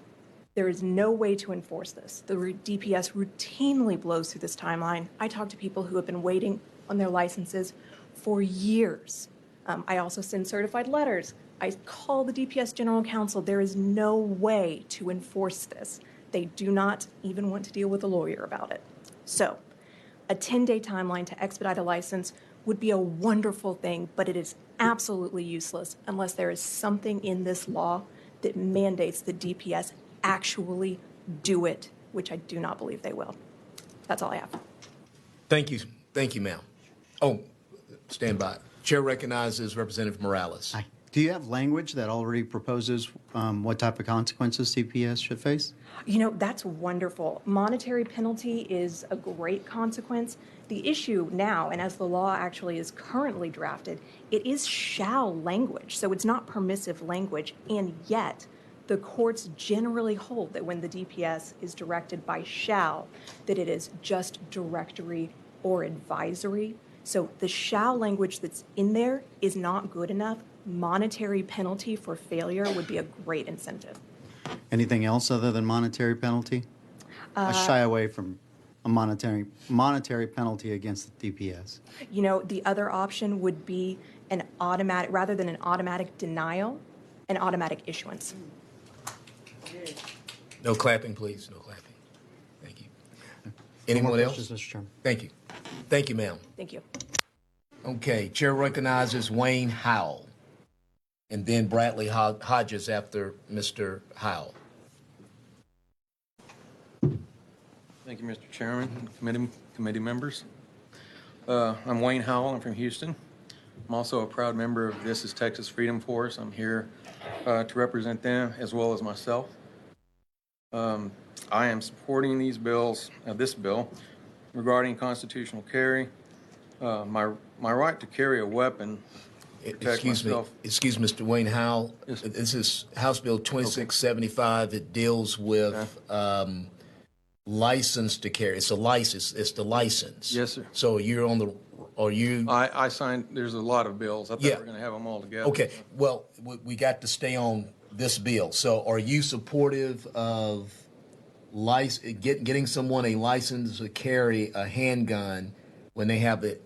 There is no way to enforce this. The DPS routinely blows through this timeline. I talk to people who have been waiting on their licenses for years. I also send certified letters. I call the DPS General Counsel. There is no way to enforce this. They do not even want to deal with a lawyer about it. So, a 10-day timeline to expedite a license would be a wonderful thing, but it is absolutely useless unless there is something in this law that mandates the DPS actually do it, which I do not believe they will. That's all I have. Thank you. Thank you, ma'am. Oh, stand by. Chair recognizes Representative Morales. Hi. Do you have language that already proposes what type of consequences CPS should face? You know, that's wonderful. Monetary penalty is a great consequence. The issue now, and as the law actually is currently drafted, it is shall language, so it's not permissive language, and yet the courts generally hold that when the DPS is directed by shall, that it is just directory or advisory. So the shall language that's in there is not good enough. Monetary penalty for failure would be a great incentive. Anything else other than monetary penalty? I shy away from a monetary penalty against the DPS. You know, the other option would be an automatic, rather than an automatic denial, an automatic issuance. No clapping, please. No clapping. Thank you. Anyone else? Mr. Chairman. Thank you. Thank you, ma'am. Thank you. Okay, Chair recognizes Wayne Howell, and then Bradley Hodges after Mr. Howell. Thank you, Mr. Chairman, committee members. I'm Wayne Howell. I'm from Houston. I'm also a proud member of This is Texas Freedom Force. I'm here to represent them as well as myself. I am supporting these bills, this bill regarding constitutional carry. My right to carry a weapon Excuse myself. me, Mr. Wayne Howell. Yes. This is House Bill 2675. It deals with license to carry. It's a license. It's the license. Yes, sir. So you're on the. Are you? I signed, there's a lot of bills. I thought we Yeah. were going to have them all together. Okay. Well, we got to stay on this bill. So are you supportive of getting someone a license to carry a handgun when they have an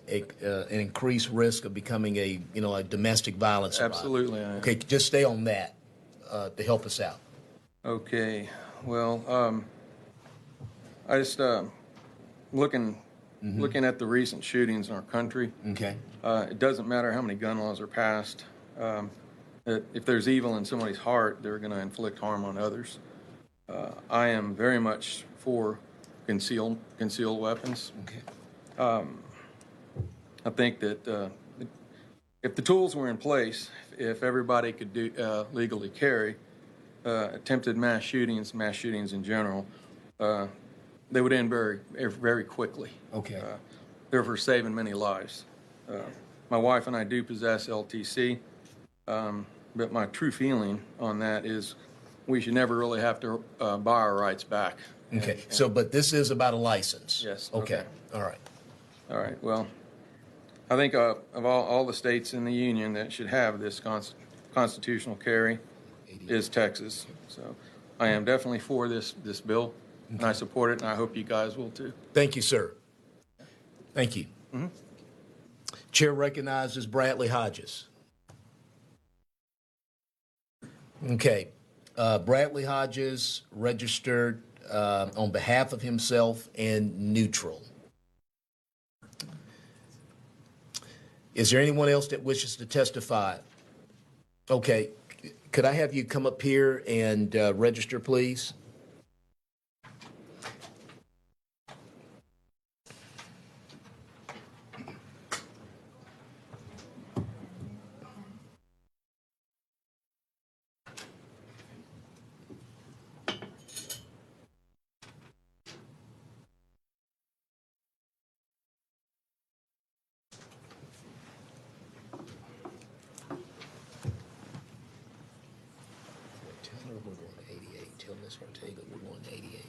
increased risk of becoming a domestic violence survivor? Absolutely, I am. Okay, just stay on that to help us out. Okay, well, I just looking at the recent shootings in our country. Okay. It doesn't matter how many gun laws are passed. That if there's evil in somebody's heart, they're going to inflict harm on others. I am very much for concealed weapons. Okay. I think that if the tools were in place, if everybody could legally carry, attempted mass shootings in general, they would end very quickly. Okay. Therefore saving many lives. My wife and I do possess LTC, but my true feeling on that is we should never really have to buy our rights back. Okay. But this is about a license. Yes. Okay. All right. All right. Well, I think of all the states in the union that should have this constitutional carry is Texas. So I am definitely for this bill, and I support it, and I hope you guys will too. Thank you, sir. Thank you. Mm-hmm. Chair recognizes Bradley Hodges. Okay. Bradley Hodges registered on behalf of himself and neutral. Is there anyone else that wishes to testify? Okay. Could I have you come up here and register, please? Tell her we're going to 88. Tell Ms. Ortega we're going to 88.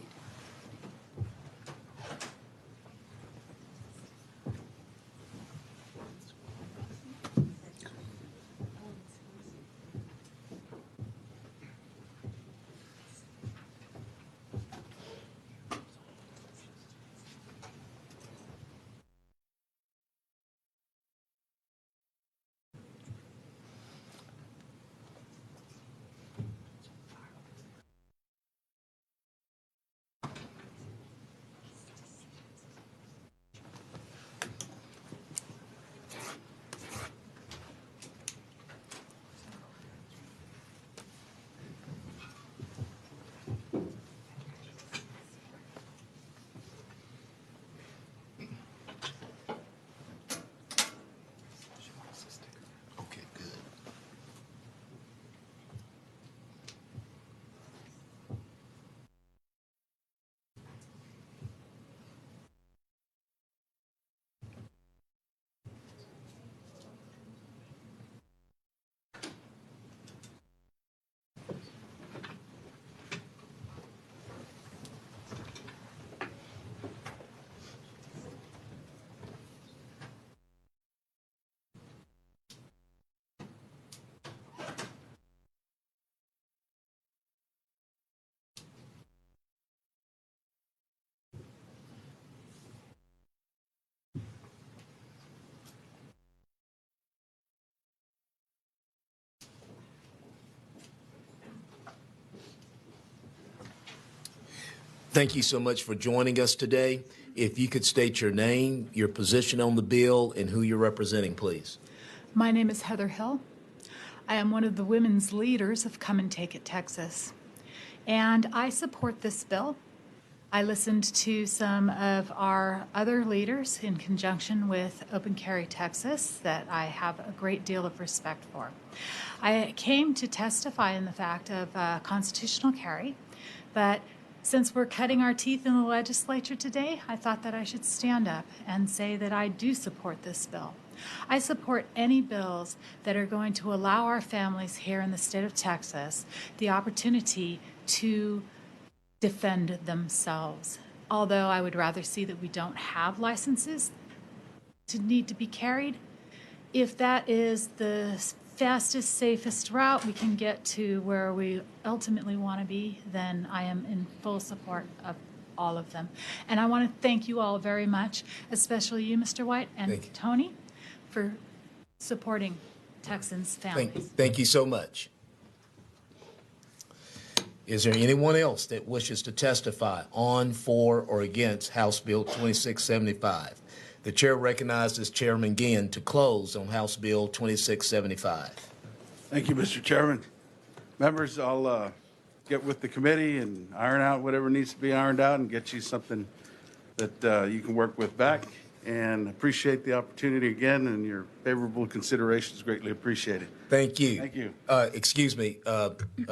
Okay, good. Thank you so much for joining us today. If you could state your name, your position on the bill, and who you're representing, please. My name is Heather Hill. I am one of the women's leaders of Come and Take It Texas. And I support this bill. I listened to some of our other leaders in conjunction with Open Carry Texas that I have a great deal of respect for. I came to testify in the fact of constitutional carry, but since we're cutting our teeth in the legislature today, I thought that I should stand up and say that I do support this bill. I support any bills that are going to allow our families here in the state of Texas the opportunity to defend themselves. Although I would rather see that we don't have licenses to need to be carried. If that is the fastest, safest route we can get to where we ultimately want to be, then I am in full support of all of them. And I want to thank you all very much, especially you, Mr. White, and Tony, for supporting Texans' families. Thank you so much. Is there anyone else that wishes to testify on, for, or against House Bill 2675? The chair recognizes Chairman Ginn to close on House Bill 2675. Thank you, Mr. Chairman. Members, I'll get with the committee and iron out whatever needs to be ironed out and get you something that you can work with back. And appreciate the opportunity again, and your favorable consideration is greatly appreciated. Thank you. Thank you. Excuse me,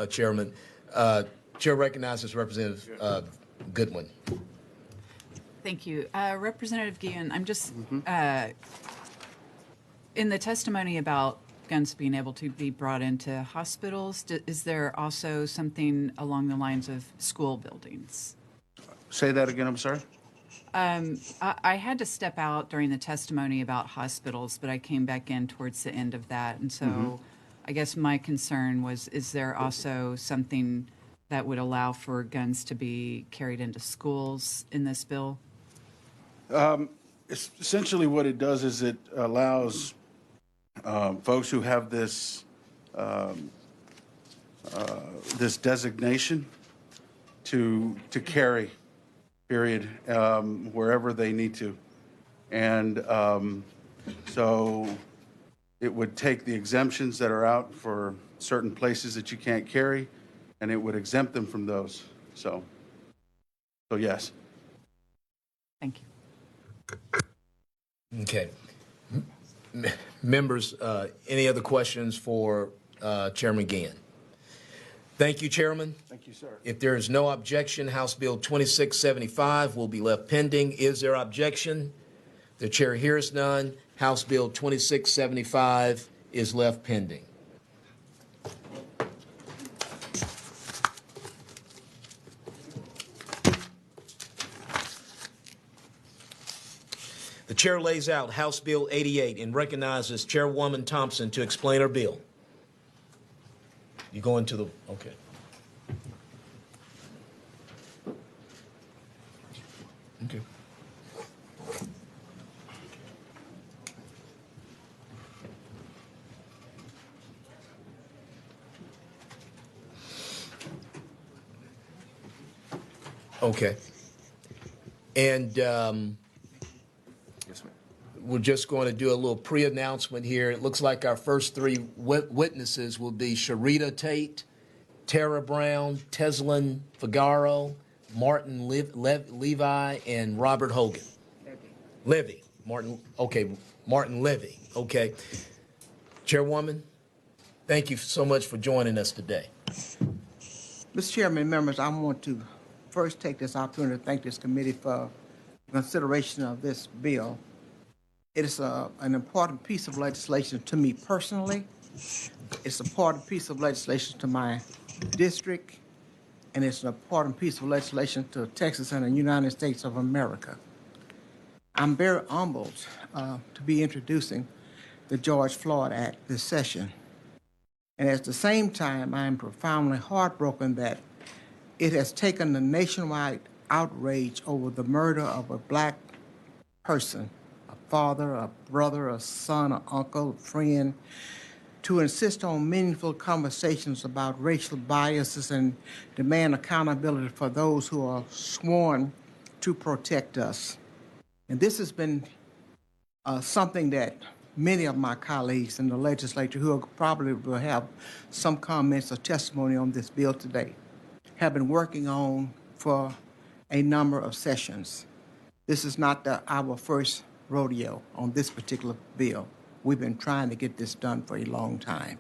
Chairman. Chair recognizes Representative Goodwin. Thank you. Representative Guillen, I'm just, in the testimony about guns being able to be brought into hospitals, is there also something along the lines of school buildings? Say that again, I'm sorry? I had to step out during the testimony about hospitals, but I came back in towards the end of that. And so I guess my concern was, is there also something that would allow for guns to be carried into schools in this bill? Essentially what it does is it allows folks who have this this designation to carry, period, wherever they need to. And so it would take the exemptions that are out for certain places that you can't carry, and it would exempt them from those. So yes. Thank you. Okay. Members, any other questions for Chairman Ginn? Thank you, Chairman. Thank you, sir. If there is no objection, House Bill 2675 will be left pending. Is there objection? The chair hears none. House Bill 2675 is left pending. The chair lays out House Bill 88 and recognizes Chairwoman Thompson to explain her bill. You go into the, okay. Okay. Okay. And we're just going to do a little pre-announcement here. It looks like our first three witnesses will be Sharita Tate, Tara Brown, Teslin Figaro, Martin Levi, and Robert Hogan. Levy. Martin Levy. Okay. Chairwoman, thank you so much for joining us today. Mr. Chairman, members, I want to first take this opportunity to thank this committee for consideration of this bill. It is an important piece of legislation to me personally. It's an important piece of legislation to my district, and it's an important piece of legislation to Texas and the United States of America. I'm very humbled to be introducing the George Floyd Act this session. And at the same time, I am profoundly heartbroken that it has taken the nationwide outrage over the murder of a black person, a father, a brother, a son, an uncle, a friend, to insist on meaningful conversations about racial biases and demand accountability for those who are sworn to protect us. And this has been something that many of my colleagues in the legislature who probably will have some comments or testimony on this bill today have been working on for a number of sessions. This is not our first rodeo on this particular bill. We've been trying to get this done for a long time.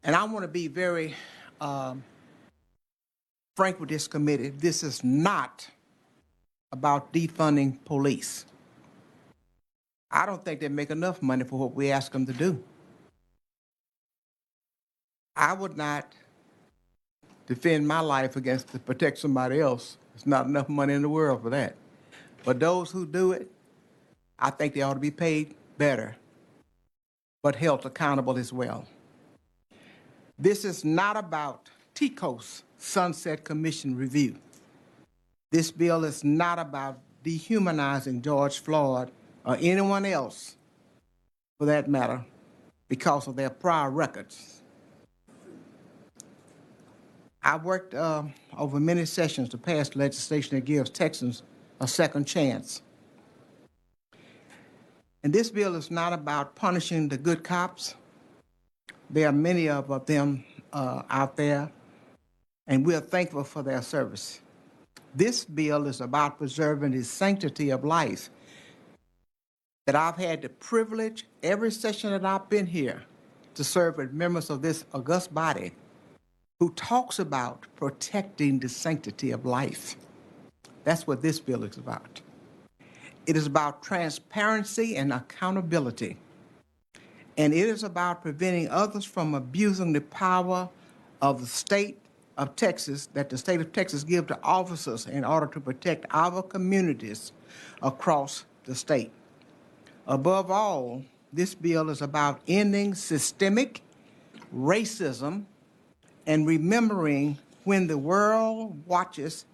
And I want to be very frank with this committee. This is not about defunding police. I don't think they make enough money for what we ask them to do. I would not defend my life against to protect somebody else. There's not enough money in the world for that. But those who do it, I think they ought to be paid better, but held accountable as well. This is not about TCOS, Sunset Commission review. This bill is not about dehumanizing George Floyd or anyone else, for that matter, because of their prior records. I worked over many sessions to pass legislation that gives Texans a second chance. And this bill is not about punishing the good cops. There are many of them out there, and we are thankful for their service. This bill is about preserving the sanctity of life. That I've had the privilege, every session that I've been here, to serve with members of this august body who talks about protecting the sanctity of life. That's what this bill is about. It is about transparency and accountability. And it is about preventing others from abusing the power of the state of Texas, that the state of Texas gives to officers in order to protect our communities across the state. Above all, this bill is about ending systemic racism and remembering when the world watches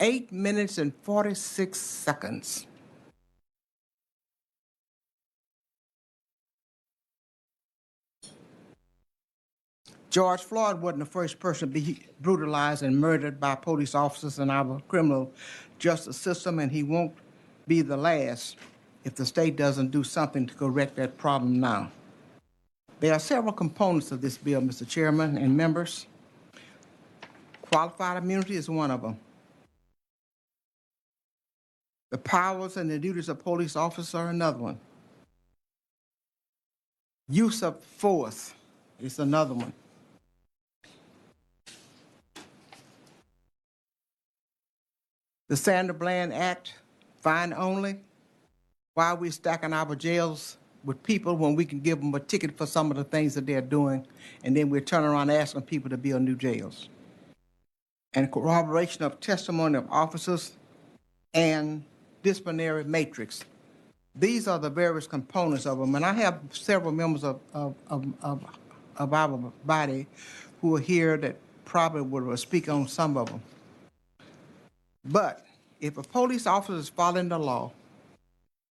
8 minutes and 46 seconds. George Floyd wasn't the first person to be brutalized and murdered by police officers in our criminal justice system, and he won't be the last if the state doesn't do something to correct that problem now. There are several components of this bill, Mr. Chairman and members. Qualified immunity is one of them. The powers and the duties of police officers are another one. Use of force is another one. The Sandra Bland Act, fine only. Why are we stacking our jails with people when we can give them a ticket for some of the things that they're doing, and then we're turning around asking people to build new jails? And corroboration of testimony of officers and disciplinary matrix. These are the various components of them, and I have several members of our body who are here that probably will speak on some of them. But if a police officer is following the law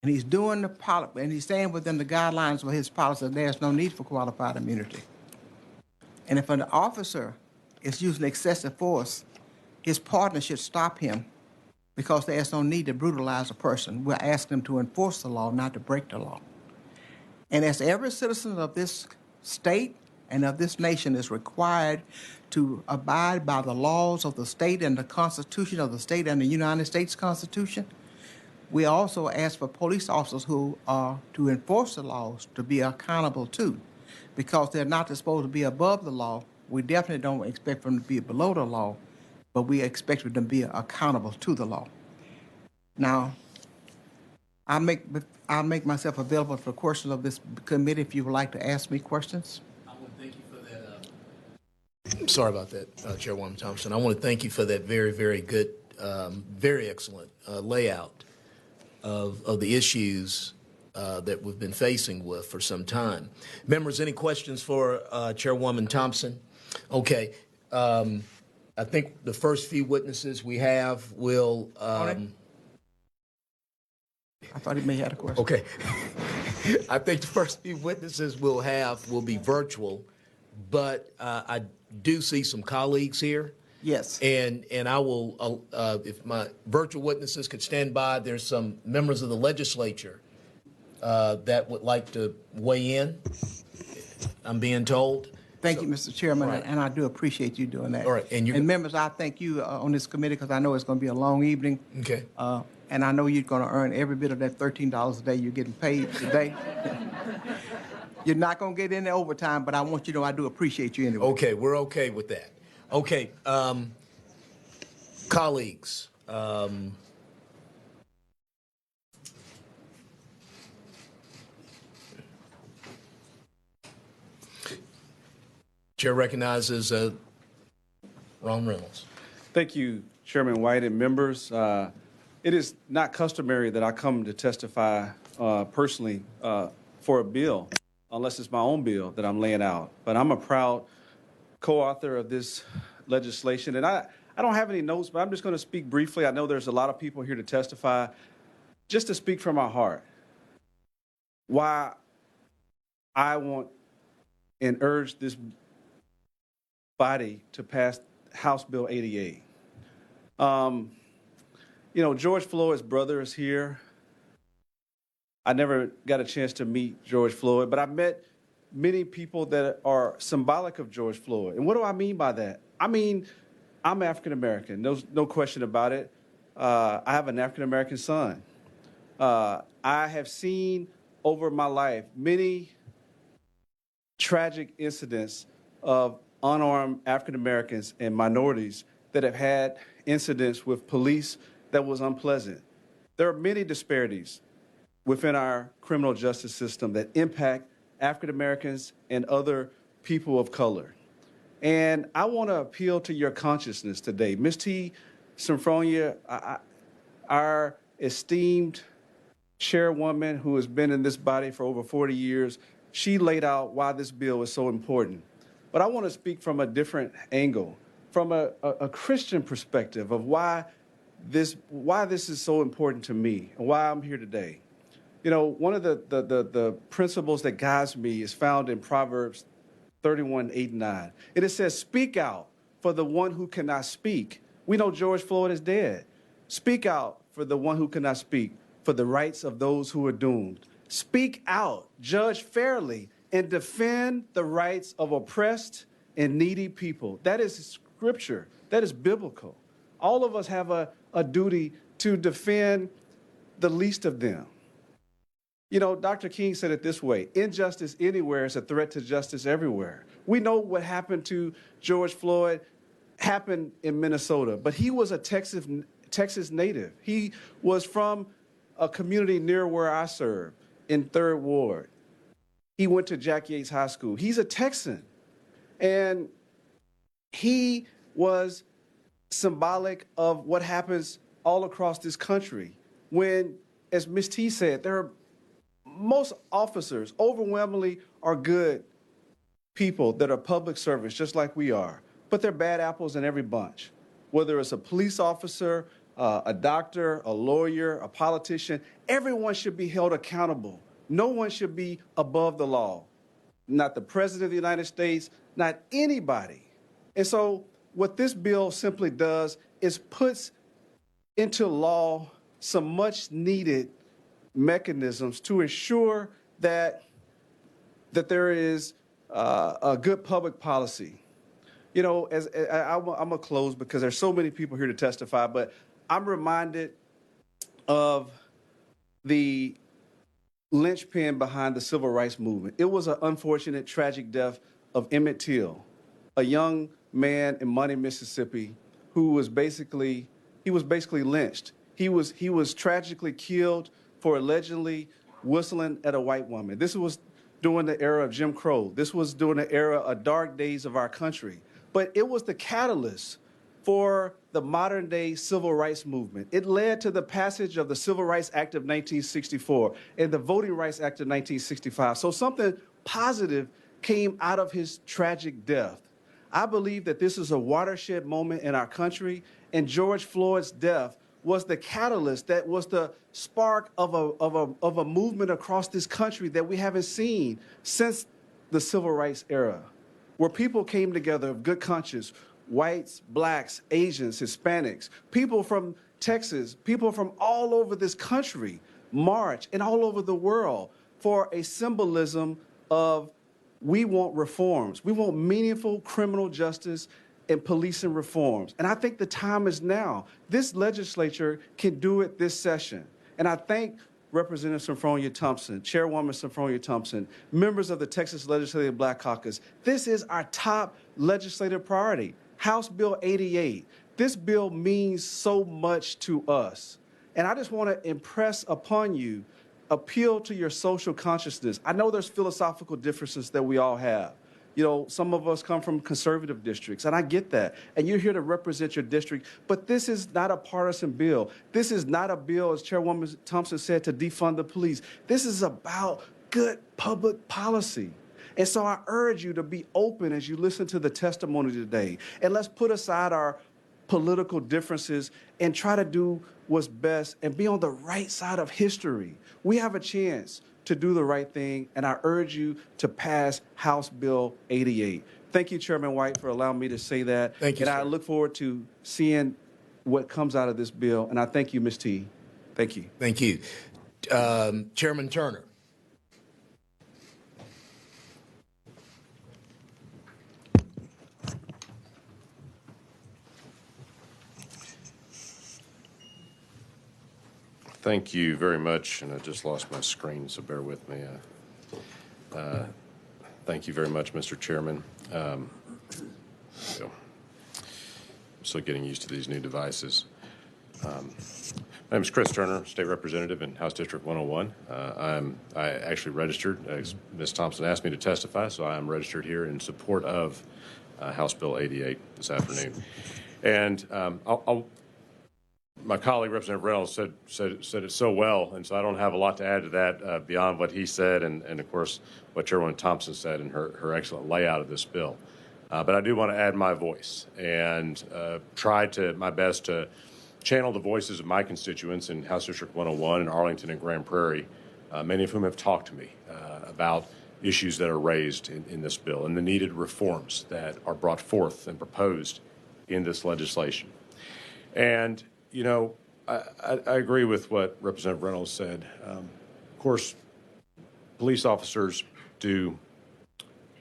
and he's doing the policy and he's staying within the guidelines of his policy, there's no need for qualified immunity. And if an officer is using excessive force, his partner should stop him because there's no need to brutalize a person. We're asking them to enforce the law, not to break the law. And as every citizen of this state and of this nation is required to abide by the laws of the state and the Constitution of the state and the United States Constitution, we also ask for police officers who are to enforce the laws to be accountable too, because they're not supposed to be above the law. We definitely don't expect them to be below the law, but we expect them to be accountable to the law. Now, I'll make myself available for questions of this committee if you would like to ask me questions. I want to thank you for that. Sorry about that, Chairwoman Thompson. I want to thank you for that very, very good, very excellent layout of the issues that we've been facing with for some time. Members, any questions for Chairwoman Thompson? Okay. I think the first few witnesses we have will. I thought he may have a question. Okay. I think the first few witnesses we'll have will be virtual, but I do see some colleagues here. Yes. And I will, if my virtual witnesses could stand by, there's some members of the legislature that would like to weigh in, I'm being told. Thank you, Mr. Chairman, right. And I do appreciate you doing that. All right. And members, I thank you on this committee because I know it's going to be a long evening. Okay. And I know you're going to earn every bit of that $13 a day you're getting paid today. You're not going to get any overtime, but I want you to know I do appreciate you anyway. Okay, we're okay with that. Okay, colleagues, Chair recognizes Ron Reynolds. Thank you, Chairman White and members. It is not customary that I come to testify personally for a bill, unless it's my own bill that I'm laying out. But I'm a proud co-author of this legislation. And I don't have any notes, but I'm just going to speak briefly. I know there's a lot of people here to testify. Just to speak from my heart, why I want and urge this body to pass House Bill 88. You know, George Floyd's brother is here. I never got a chance to meet George Floyd, but I met many people that are symbolic of George Floyd. And what do I mean by that? I mean, I'm African American, no question about it. I have an African American son. I have seen over my life many tragic incidents of unarmed African Americans and minorities that have had incidents with police that was unpleasant. There are many disparities within our criminal justice system that impact African Americans and other people of color. And I want to appeal to your consciousness today. Ms. T. Sophronia, our esteemed chairwoman who has been in this body for over 40 years, she laid out why this bill is so important. But I want to speak from a different angle, from a Christian perspective of why this is so important to me and why I'm here today. You know, one of the principles that guides me is found in Proverbs 31:8-9. And it says, speak out for the one who cannot speak. We know George Floyd is dead. Speak out for the one who cannot speak, for the rights of those who are doomed. Speak out, judge fairly, and defend the rights of oppressed and needy people. That is scripture. That is biblical. All of us have a duty to defend the least of them. You know, Dr. King said it this way: injustice anywhere is a threat to justice everywhere. We know what happened to George Floyd happened in Minnesota, but he was a Texas native. He was from a community near where I serve in 3rd Ward. He went to Jack Yates High School. He's a Texan. And he was symbolic of what happens all across this country when, as Ms. T said, most officers overwhelmingly are good people that are public servants, just like we are. But they're bad apples in every bunch. Whether it's a police officer, a doctor, a lawyer, a politician, everyone should be held accountable. No one should be above the law. Not the President of the United States, not anybody. And so what this bill simply does is puts into law some much needed mechanisms to ensure that there is a good public policy. You know, I'm going to close because there's so many people here to testify, but I'm reminded of the linchpin behind the civil rights movement. It was an unfortunate, tragic death of Emmett Till, a young man in Money, Mississippi, who was basically lynched. He was tragically killed for allegedly whistling at a white woman. This was during the era of Jim Crow. This was during the era of dark days of our country. But it was the catalyst for the modern day civil rights movement. It led to the passage of the Civil Rights Act of 1964 and the Voting Rights Act of 1965. So something positive came out of his tragic death. I believe that this is a watershed moment in our country, and George Floyd's death was the catalyst, that was the spark of a movement across this country that we haven't seen since the civil rights era, where people came together of good conscience, whites, blacks, Asians, Hispanics, people from Texas, people from all over this country march and all over the world for a symbolism of we want reforms. We want meaningful criminal justice and policing reforms. And I think the time is now. This legislature can do it this session. And I thank Representative Sophronia Thompson, Chairwoman Sophronia Thompson, members of the Texas Legislative Black Caucus. This is our top legislative priority, House Bill 88. This bill means so much to us. And I just want to impress upon you, appeal to your social consciousness. I know there's philosophical differences that we all have. You know, some of us come from conservative districts, and I get that. And you're here to represent your district. But this is not a partisan bill. This is not a bill, as Chairwoman Thompson said, to defund the police. This is about good public policy. And so I urge you to be open as you listen to the testimony today. And let's put aside our political differences and try to do what's best and be on the right side of history. We have a chance to do the right thing, and I urge you to pass House Bill 88. Thank you, Chairman White, for allowing me to say that. Thank you, and sir. I look forward to seeing what comes out of this bill. And I thank you, Ms. T. Thank you. Thank you. Chairman Turner. Thank you very much, and I just lost my screen, so bear with me. Thank you very much, Mr. Chairman. I'm still getting used to these new devices. My name is Chris Turner, State Representative in House District 101. I actually registered, as Ms. Thompson asked me to testify, so I am registered here in support of House Bill 88 this afternoon. And my colleague, Representative Reynolds, said it so well, and so I don't have a lot to add to that beyond what he said and of course, what Chairwoman Thompson said in her excellent layout of this bill. But I do want to add my voice and try my best to channel the voices of my constituents in House District 101 in Arlington and Grand Prairie, many of whom have talked to me about issues that are raised in this bill and the needed reforms that are brought forth and proposed in this legislation. And you know, I agree with what Representative Reynolds said. Of course, police officers do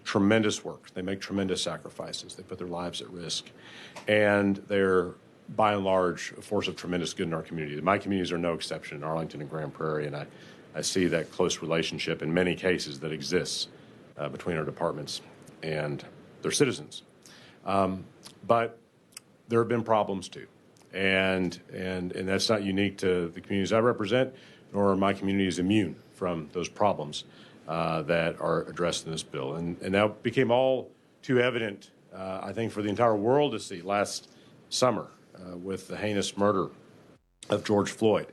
tremendous work. They make tremendous sacrifices. They put their lives at risk. And they're, by and large, a force of tremendous good in our community. My communities are no exception in Arlington and Grand Prairie, and I see that close relationship in many cases that exists between our departments and their citizens. But there have been problems, too. And that's not unique to the communities I represent, nor are my communities immune from those problems that are addressed in this bill. And that became all too evident, I think, for the entire world to see last summer with the heinous murder of George Floyd.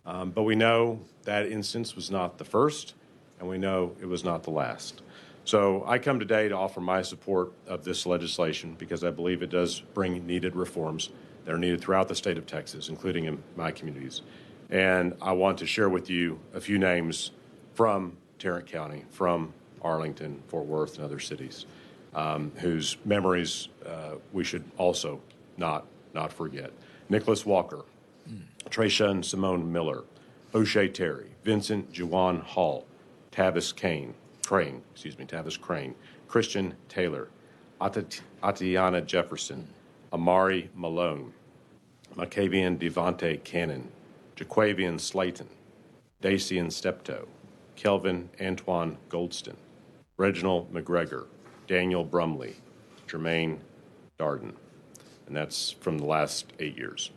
But we know that instance was not the first, and we know it was not the last. So I come today to offer my support of this legislation because I believe it does bring needed reforms that are needed throughout the state of Texas, including in my communities. And I want to share with you a few names from Tarrant County, from Arlington, Fort Worth, and other cities, whose memories we should also not forget. Nicholas Walker, Trayshawn Simone Miller, O'Shea Terry, Vincent Juwan Hall, Tavis Crane, Christian Taylor, Atiana Jefferson, Amari Malone, Macavian Devontae Cannon, Jaquavian Slayton, Dacian Steptoe, Kelvin Antoine Goldston, Reginald McGregor, Daniel Brumley, Jermaine Darden. And that's from the last 8 years.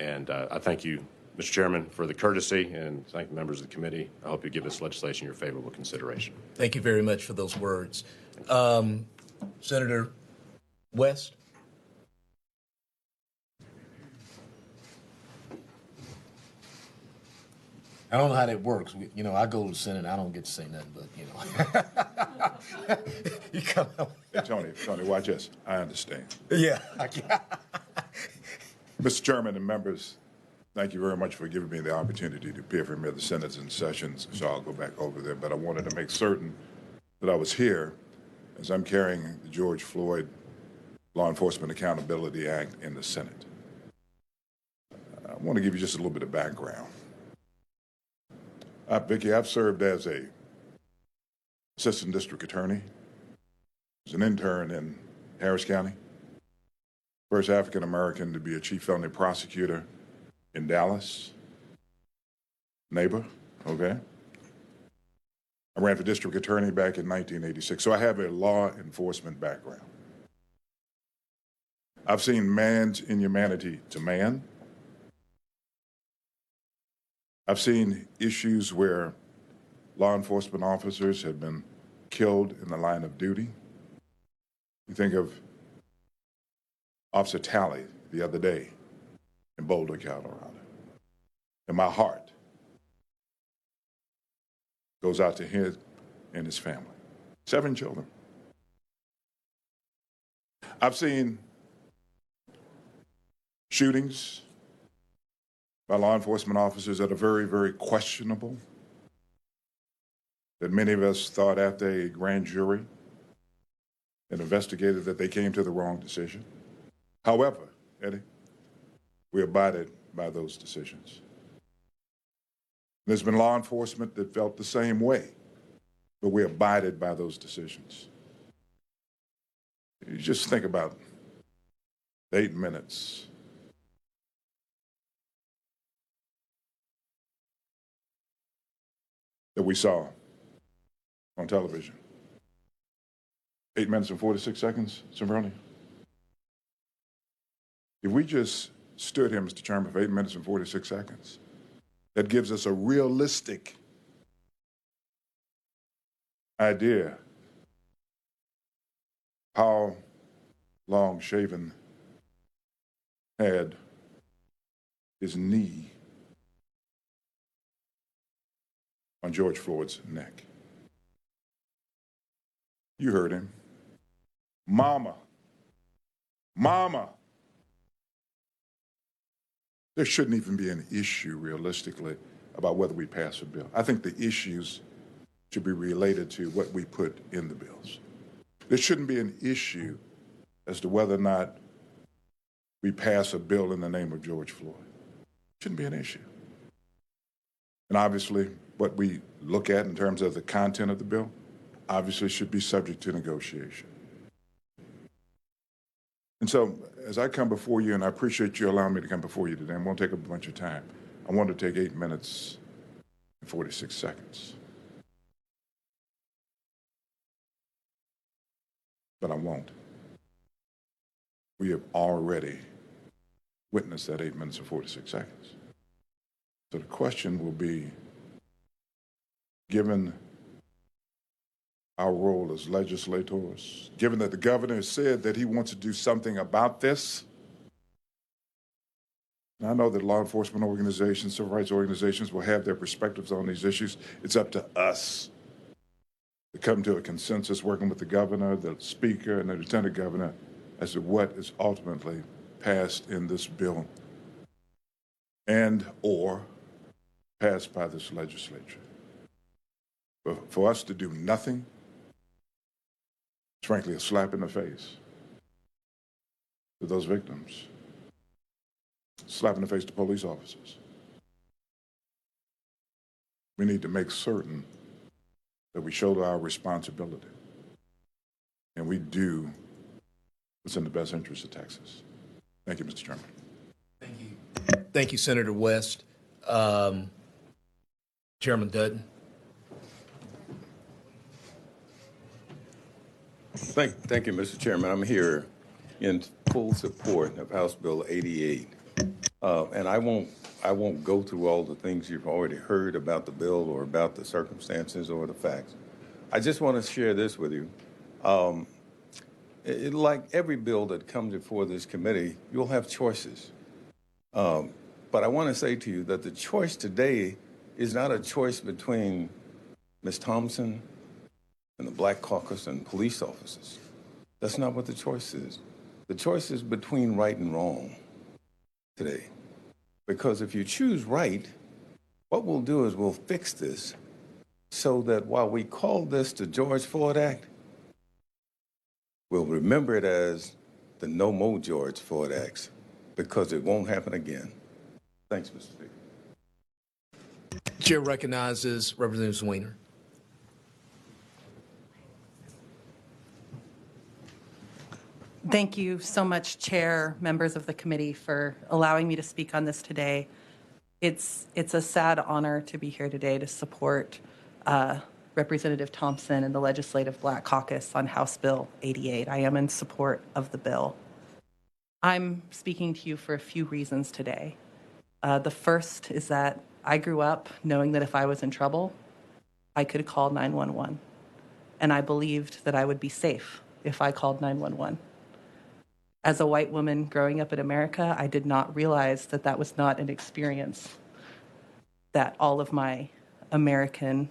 And I thank you, Mr. Chairman, for the courtesy, and thank the members of the committee. I hope you give this legislation your favorable consideration. Thank you very much for those words. Senator West? I don't know how that works. You know, I go to the Senate, I don't get to say nothing, but, you know. You come out. Hey, Tony, watch this. I understand. Yeah. Mr. Chairman and members, thank you very much for giving me the opportunity to appear for me at the Senate's in sessions, so I'll go back over there. But I wanted to make certain that I was here as I'm carrying the George Floyd Law Enforcement Accountability Act in the Senate. I want to give you just a little bit of background. Vicki, I've served as a assistant district attorney, as an intern in Harris County, first African-American to be a chief felony prosecutor in Dallas, neighbor, okay? I ran for district attorney back in 1986, so I have a law enforcement background. I've seen man's inhumanity to man. I've seen issues where law enforcement officers have been killed in the line of duty. You think of Officer Talley the other day in Boulder, Colorado. And my heart goes out to him and his family. 7 children. I've seen shootings by law enforcement officers that are very, very questionable, that many of us thought after a grand jury and investigated that they came to the wrong decision. However, Eddie, we abided by those decisions. There's been law enforcement that felt the same way, but we abided by those decisions. You just think about the 8 minutes that we saw on television. 8 minutes and 46 seconds, Sombroni. If we just stood here, Mr. Chairman, for 8 minutes and 46 seconds, that gives us a realistic idea how long Shaven had his knee on George Floyd's neck. You heard him. Mama. Mama. There shouldn't even be an issue, realistically, about whether we pass a bill. I think the issues should be related to what we put in the bills. There shouldn't be an issue as to whether or not we pass a bill in the name of George Floyd. It shouldn't be an issue. And obviously, what we look at in terms of the content of the bill, obviously should be subject to negotiation. And so, as I come before you, and I appreciate you allowing me to come before you today, I won't take a bunch of time. I want to take 8 minutes and 46 seconds. But I won't. We have already witnessed that 8 minutes and 46 seconds. So the question will be, given our role as legislators, given that the governor said that he wants to do something about this, and I know that law enforcement organizations, civil rights organizations will have their perspectives on these issues. It's up to us to come to a consensus working with the governor, the speaker, and the lieutenant governor as to what is ultimately passed in this bill and or passed by this legislature. But for us to do nothing, it's frankly a slap in the face to those victims, slap in the face to police officers. We need to make certain that we shoulder our responsibility and we do what's in the best interest of Texas. Thank you, Mr. Chairman. Thank you. Thank you, Senator West. Chairman Dutton. Thank you, Mr. Chairman. I'm here in full support of House Bill 88. And I won't go through all the things you've already heard about the bill or about the circumstances or the facts. I just want to share this with you. Like every bill that comes before this committee, you'll have choices. But I want to say to you that the choice today is not a choice between Ms. Thompson and the Black Caucus and police officers. That's not what the choice is. The choice is between right and wrong today. Because if you choose right, what we'll do is we'll fix this so that while we call this the George Floyd Act, we'll remember it as the No More George Floyd Acts, because it won't happen again. Thanks, Mr. Speaker. Chair recognizes Representative Weiner. Thank you so much, Chair, members of the committee, for allowing me to speak on this today. It's a sad honor to be here today to support Representative Thompson and the Legislative Black Caucus on House Bill 88. I am in support of the bill. I'm speaking to you for a few reasons today. The first is that I grew up knowing that if I was in trouble, I could call 911. And I believed that I would be safe if I called 911. As a white woman growing up in America, I did not realize that that was not an experience that all of my American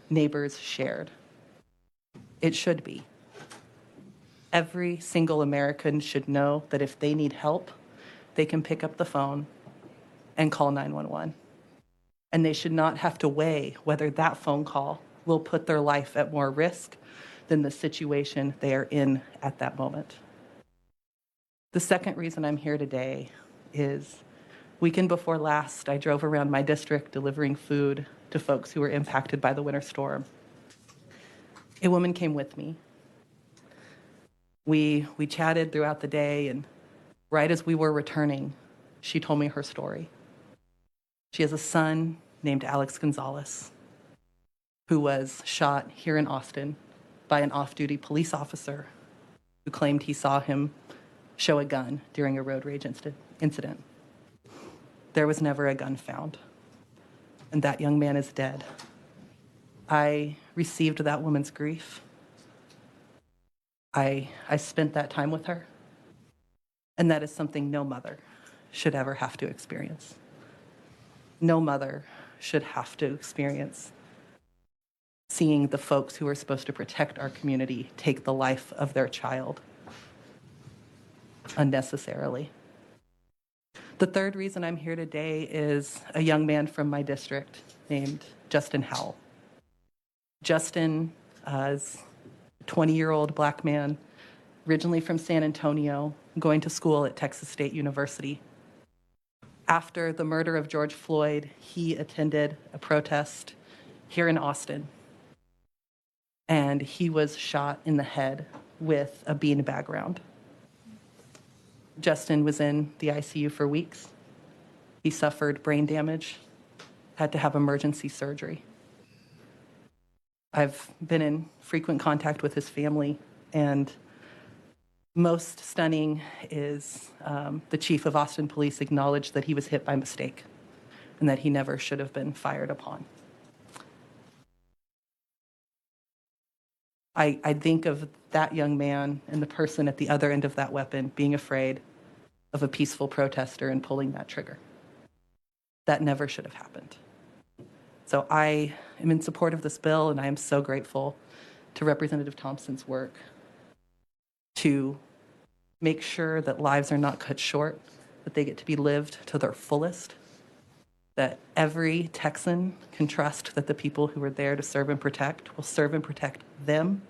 neighbors shared. It should be. Every single American should know that if they need help, they can pick up the phone and call 911. And they should not have to weigh whether that phone call will put their life at more risk than the situation they are in at that moment. The second reason I'm here today is weekend before last, I drove around my district delivering food to folks who were impacted by the winter storm. A woman came with me. We chatted throughout the day, and right as we were returning, she told me her story. She has a son named Alex Gonzalez, who was shot here in Austin by an off-duty police officer who claimed he saw him show a gun during a road rage incident. There was never a gun found, and that young man is dead. I received that woman's grief. I spent that time with her, and that is something no mother should ever have to experience. No mother should have to experience seeing the folks who are supposed to protect our community take the life of their child unnecessarily. The third reason I'm here today is a young man from my district named Justin Howell. Justin is a 20-year-old black man, originally from San Antonio, going to school at Texas State University. After the murder of George Floyd, he attended a protest here in Austin, and he was shot in the head with a beanbag round. Justin was in the ICU for weeks. He suffered brain damage, had to have emergency surgery. I've been in frequent contact with his family, and most stunning is the chief of Austin Police acknowledged that he was hit by mistake and that he never should have been fired upon. I think of that young man and the person at the other end of that weapon being afraid of a peaceful protester and pulling that trigger. That never should have happened. So I am in support of this bill, and I am so grateful to Representative Thompson's work to make sure that lives are not cut short, that they get to be lived to their fullest, that every Texan can trust that the people who are there to serve and protect will serve and protect them,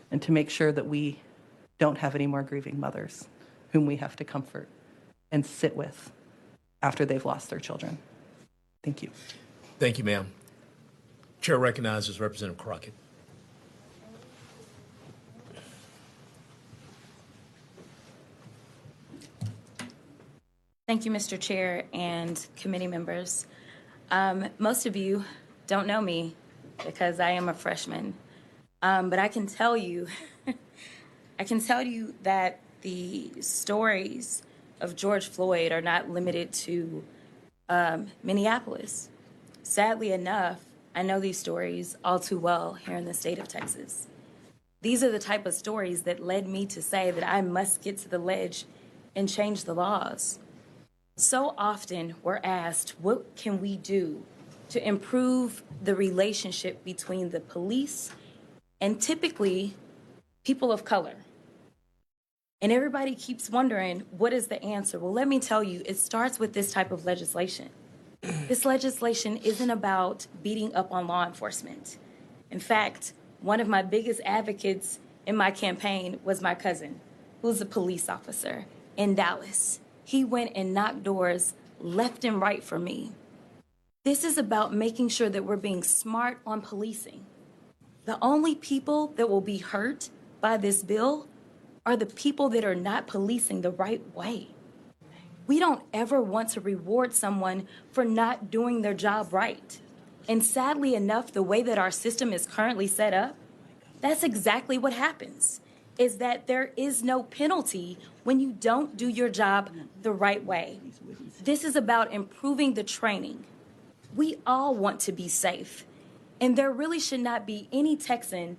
and to make sure that we don't have any more grieving mothers whom we have to comfort and sit with after they've lost their children. Thank you. Thank you, ma'am. Chair recognizes Representative Crockett. Thank you, Mr. Chair and committee members. Most of you don't know me because I am a freshman, but I can tell you, that the stories of George Floyd are not limited to Minneapolis. Sadly enough, I know these stories all too well here in the state of Texas. These are the type of stories that led me to say that I must get to the ledge and change the laws. So often we're asked, what can we do to improve the relationship between the police and typically people of color? And everybody keeps wondering, what is the answer? Well, let me tell you, it starts with this type of legislation. This legislation isn't about beating up on law enforcement. In fact, one of my biggest advocates in my campaign was my cousin, who's a police officer in Dallas. He went and knocked doors left and right for me. This is about making sure that we're being smart on policing. The only people that will be hurt by this bill are the people that are not policing the right way. We don't ever want to reward someone for not doing their job right. And sadly enough, the way that our system is currently set up, that's exactly what happens, is that there is no penalty when you don't do your job the right way. This is about improving the training. We all want to be safe, and there really should not be any Texan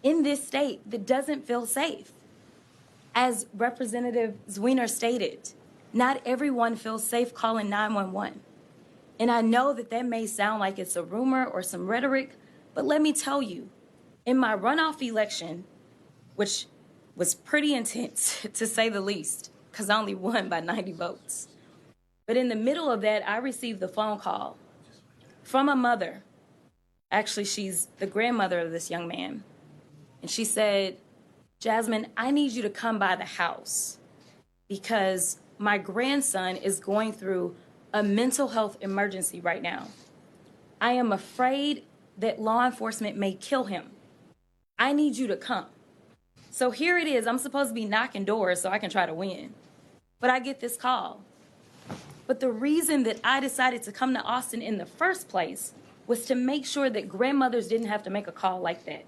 in this state that doesn't feel safe. As Representative Zwiener stated, not everyone feels safe calling 911. And I know that that may sound like it's a rumor or some rhetoric, but let me tell you, in my runoff election, which was pretty intense to say the least, because I only won by 90 votes. But in the middle of that, I received the phone call from a mother. Actually, she's the grandmother of this young man. And she said, Jasmine, I need you to come by the house because my grandson is going through a mental health emergency right now. I am afraid that law enforcement may kill him. I need you to come. So here it is. I'm supposed to be knocking doors so I can try to win. But I get this call. But the reason that I decided to come to Austin in the first place was to make sure that grandmothers didn't have to make a call like that.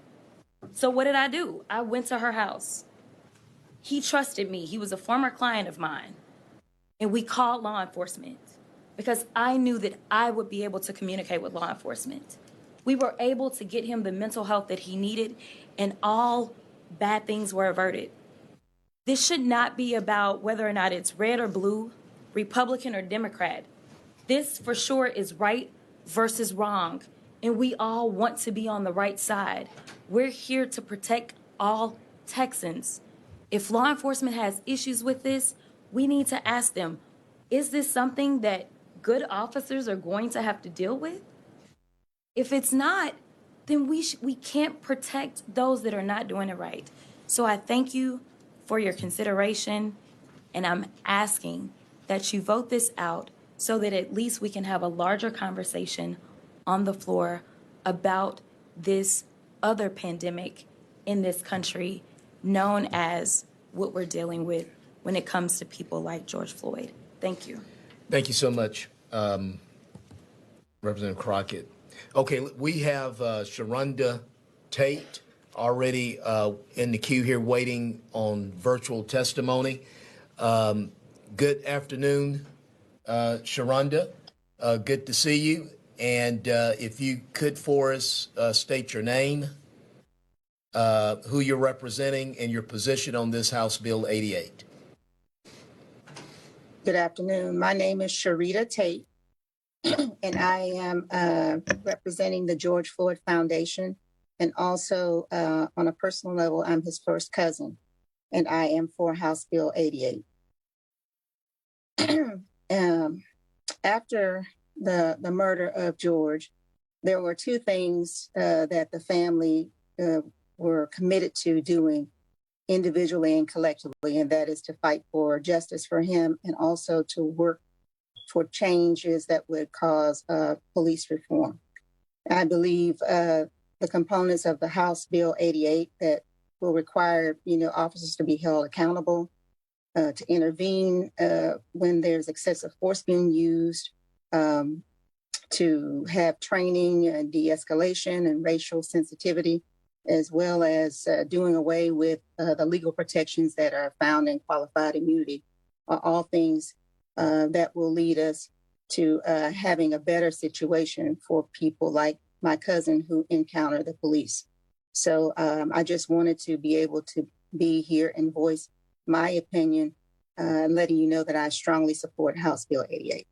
So what did I do? I went to her house. He trusted me. He was a former client of mine. And we called law enforcement because I knew that I would be able to communicate with law enforcement. We were able to get him the mental health that he needed, and all bad things were averted. This should not be about whether or not it's red or blue, Republican or Democrat. This for sure is right versus wrong, and we all want to be on the right side. We're here to protect all Texans. If law enforcement has issues with this, we need to ask them, is this something that good officers are going to have to deal with? If it's not, then we can't protect those that are not doing it right. So I thank you for your consideration, and I'm asking that you vote this out so that at least we can have a larger conversation on the floor about this other pandemic in this country known as what we're dealing with when it comes to people like George Floyd. Thank you. Thank you so much, Representative Crockett. Okay, we have Sharonda Tate already in the queue here waiting on virtual testimony. Good afternoon, Sharonda. Good to see you. And if you could for us state your name, who you're representing, and your position on this House Bill 88. Good afternoon. My name is Sharita Tate, and I am representing the George Floyd Foundation. And also, on a personal level, I'm his first cousin, and I am for House Bill 88. After the murder of George, there were two things that the family were committed to doing individually and collectively, and that is to fight for justice for him and also to work for changes that would cause police reform. I believe the components of the House Bill 88 that will require, officers to be held accountable, to intervene when there's excessive force being used, to have training and de-escalation and racial sensitivity, as well as doing away with the legal protections that are found in qualified immunity, are all things that will lead us to having a better situation for people like my cousin who encounter the police. So I just wanted to be able to be here and voice my opinion, letting you know that I strongly support House Bill 88.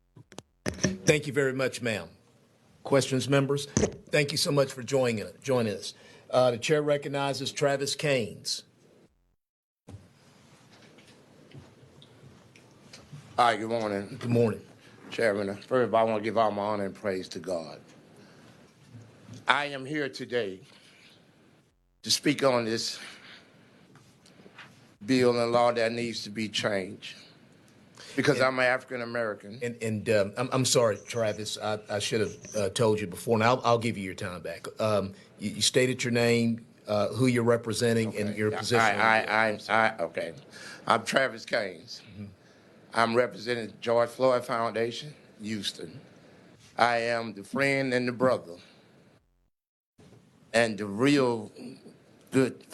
Thank you very much, ma'am. Questions, members? Thank you so much for joining us. The chair recognizes Travis Keynes. Hi, good morning. Good morning. Chairman, first of all, I want to give all my honor and praise to God. I am here today to speak on this bill and law that needs to be changed because I'm an African American. And I'm sorry, Travis, I should have told you before, and I'll give you your time back. You stated your name, who you're representing, okay, and your position. Okay. I'm Travis Keynes. Mm-hmm. I'm representing George Floyd Foundation, Houston. I am the friend and the brother and the real good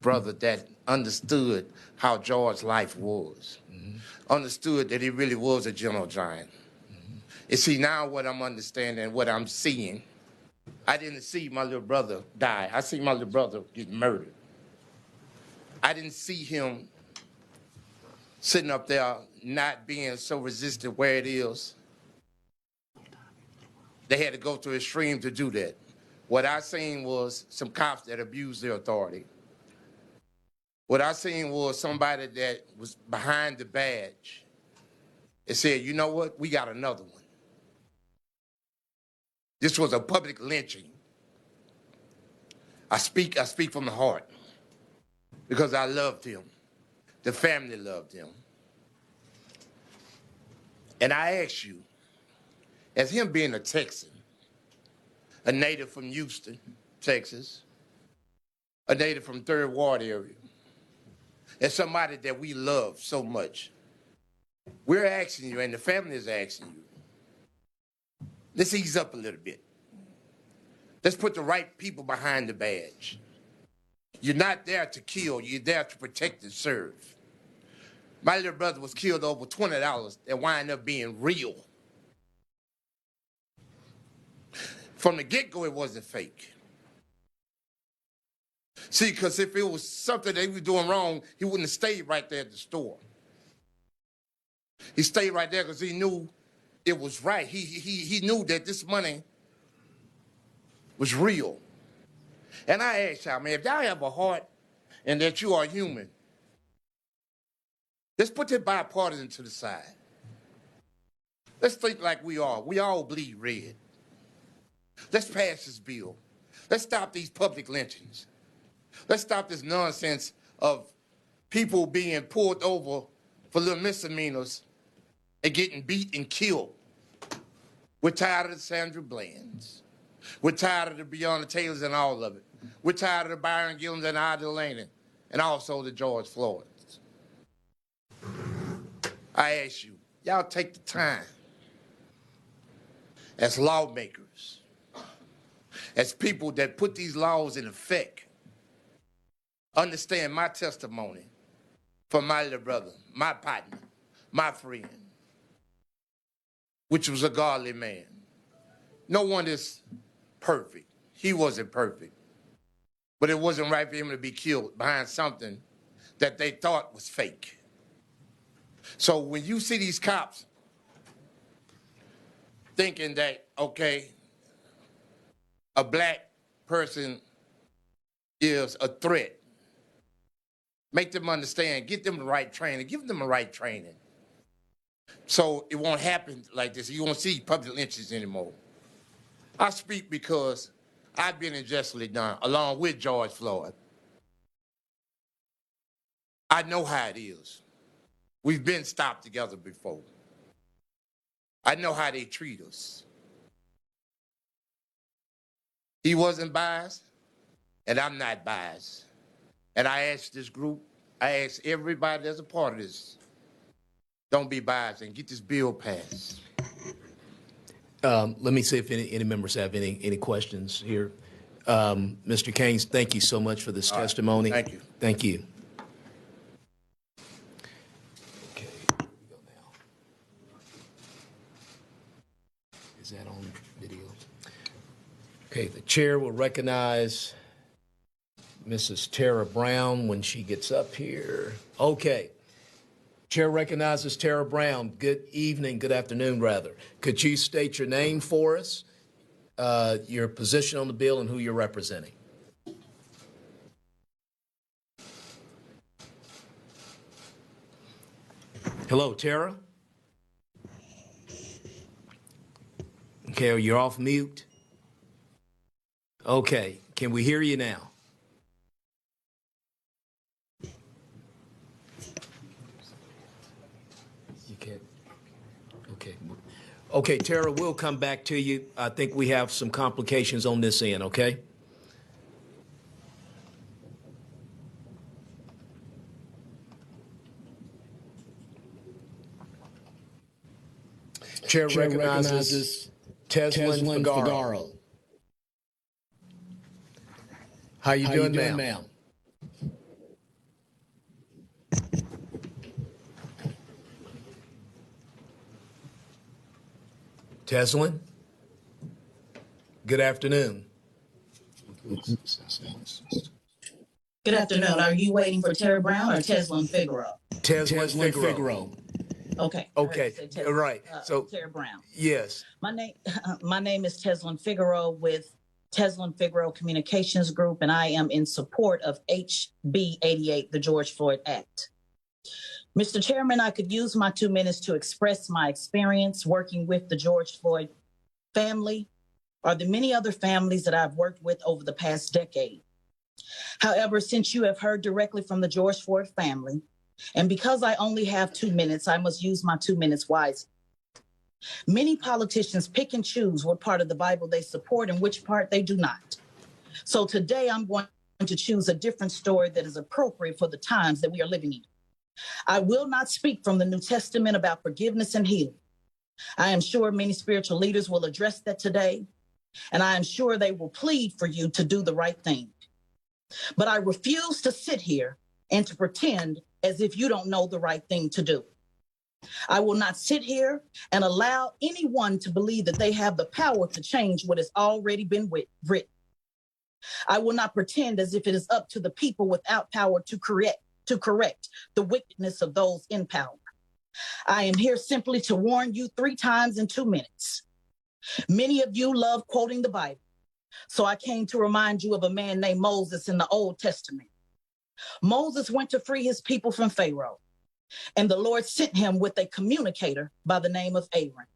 brother that understood how George's life was. Mm-hmm. Understood that he really was a gentle giant. Mm-hmm. You see, now what I'm understanding, what I'm seeing, I didn't see my little brother die. I see my little brother get murdered. I didn't see him sitting up there not being so resistant where it is. They had to go to extreme to do that. What I seen was some cops that abused their authority. What I seen was somebody that was behind the badge and said, you know what, we got another one. This was a public lynching. I speak from the heart because I loved him. The family loved him. And I ask you, as him being a Texan, a native from Houston, Texas, a native from Third Ward area, and somebody that we love so much, we're asking you, and the family is asking you, let's ease up a little bit. Let's put the right people behind the badge. You're not there to kill, you're there to protect and serve. My little brother was killed over $20 that wind up being real. From the get-go, it wasn't fake. See, because if it was something that he was doing wrong, he wouldn't have stayed right there at the store. He stayed right there because he knew it was right. He knew that this money was real. And I ask y'all, man, if y'all have a heart and that you are human, let's put that bipartisan to the side. Let's think like we are. We all bleed red. Let's pass this bill. Let's stop these public lynchings. Let's stop this nonsense of people being pulled over for little misdemeanors and getting beat and killed. We're tired of the Sandra Blands. We're tired of the Breonna Taylors and all of it. We're tired of the Byron Gillens and Ida Laney and also the George Floyds. I ask you, y'all take the time as lawmakers, as people that put these laws in effect, understand my testimony from my little brother, my partner, my friend, which was a godly man. No one is perfect. He wasn't perfect. But it wasn't right for him to be killed behind something that they thought was fake. So when you see these cops thinking that, okay, a black person is a threat, make them understand, get them the right training, give them the right training. So it won't happen like this. You won't see public lynchings anymore. I speak because I've been unjustly done, along with George Floyd. I know how it is. We've been stopped together before. I know how they treat us. He wasn't biased, and I'm not biased. And I ask this group, I ask everybody that's a part of this, don't be biased and get this bill passed. Let me see if any members have any questions here. Mr. Keynes, thank you so much for this testimony. Thank you. Thank you. Okay, here we go now. Is that on video? Okay, the chair will recognize Mrs. Tara Brown when she gets up here. Okay. Chair recognizes Tara Brown. Good evening, good afternoon, rather. Could you state your name for us, your position on the bill, and who you're representing? Hello, Tara? Okay, you're off mute. Okay, can we hear you now? You can't. Okay. Okay, Tara, we'll come back to you. I think we have some complications on this end, okay? Chair recognizes Teslin Figaro. How you doing, ma'am? Teslin? Good afternoon. Good afternoon. Are you waiting for Terry Brown or Teslin Figueroa? Teslin Figueroa. Okay. Okay. Right. So Terry Brown. yes. My name is Teslin Figueroa with Teslin Figueroa Communications Group, and I am in support of HB 88, the George Floyd Act. Mr. Chairman, I could use my 2 minutes to express my experience working with the George Floyd family or the many other families that I've worked with over the past decade. However, since you have heard directly from the George Floyd family, and because I only have 2 minutes, I must use my 2 minutes wisely. Many politicians pick and choose what part of the Bible they support and which part they do not. So today I'm going to choose a different story that is appropriate for the times that we are living in. I will not speak from the New Testament about forgiveness and healing. I am sure many spiritual leaders will address that today, and I am sure they will plead for you to do the right thing. But I refuse to sit here and to pretend as if you don't know the right thing to do. I will not sit here and allow anyone to believe that they have the power to change what has already been written. I will not pretend as if it is up to the people without power to correct the wickedness of those in power. I am here simply to warn you 3 times in 2 minutes. Many of you love quoting the Bible, so I came to remind you of a man named Moses in the Old Testament. Moses went to free his people from Pharaoh, and the Lord sent him with a communicator by the name of Aaron.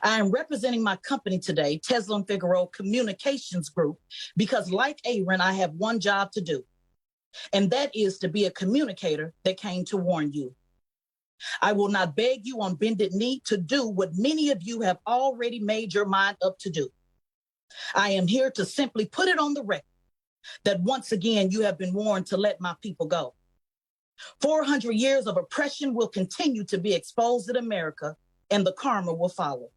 I am representing my company today, Teslin Figueroa Communications Group, because like Aaron, I have one job to do, and that is to be a communicator that came to warn you. I will not beg you on bended knee to do what many of you have already made your mind up to do. I am here to simply put it on the record that once again you have been warned to let my people go. 400 years of oppression will continue to be exposed in America, and the karma will follow.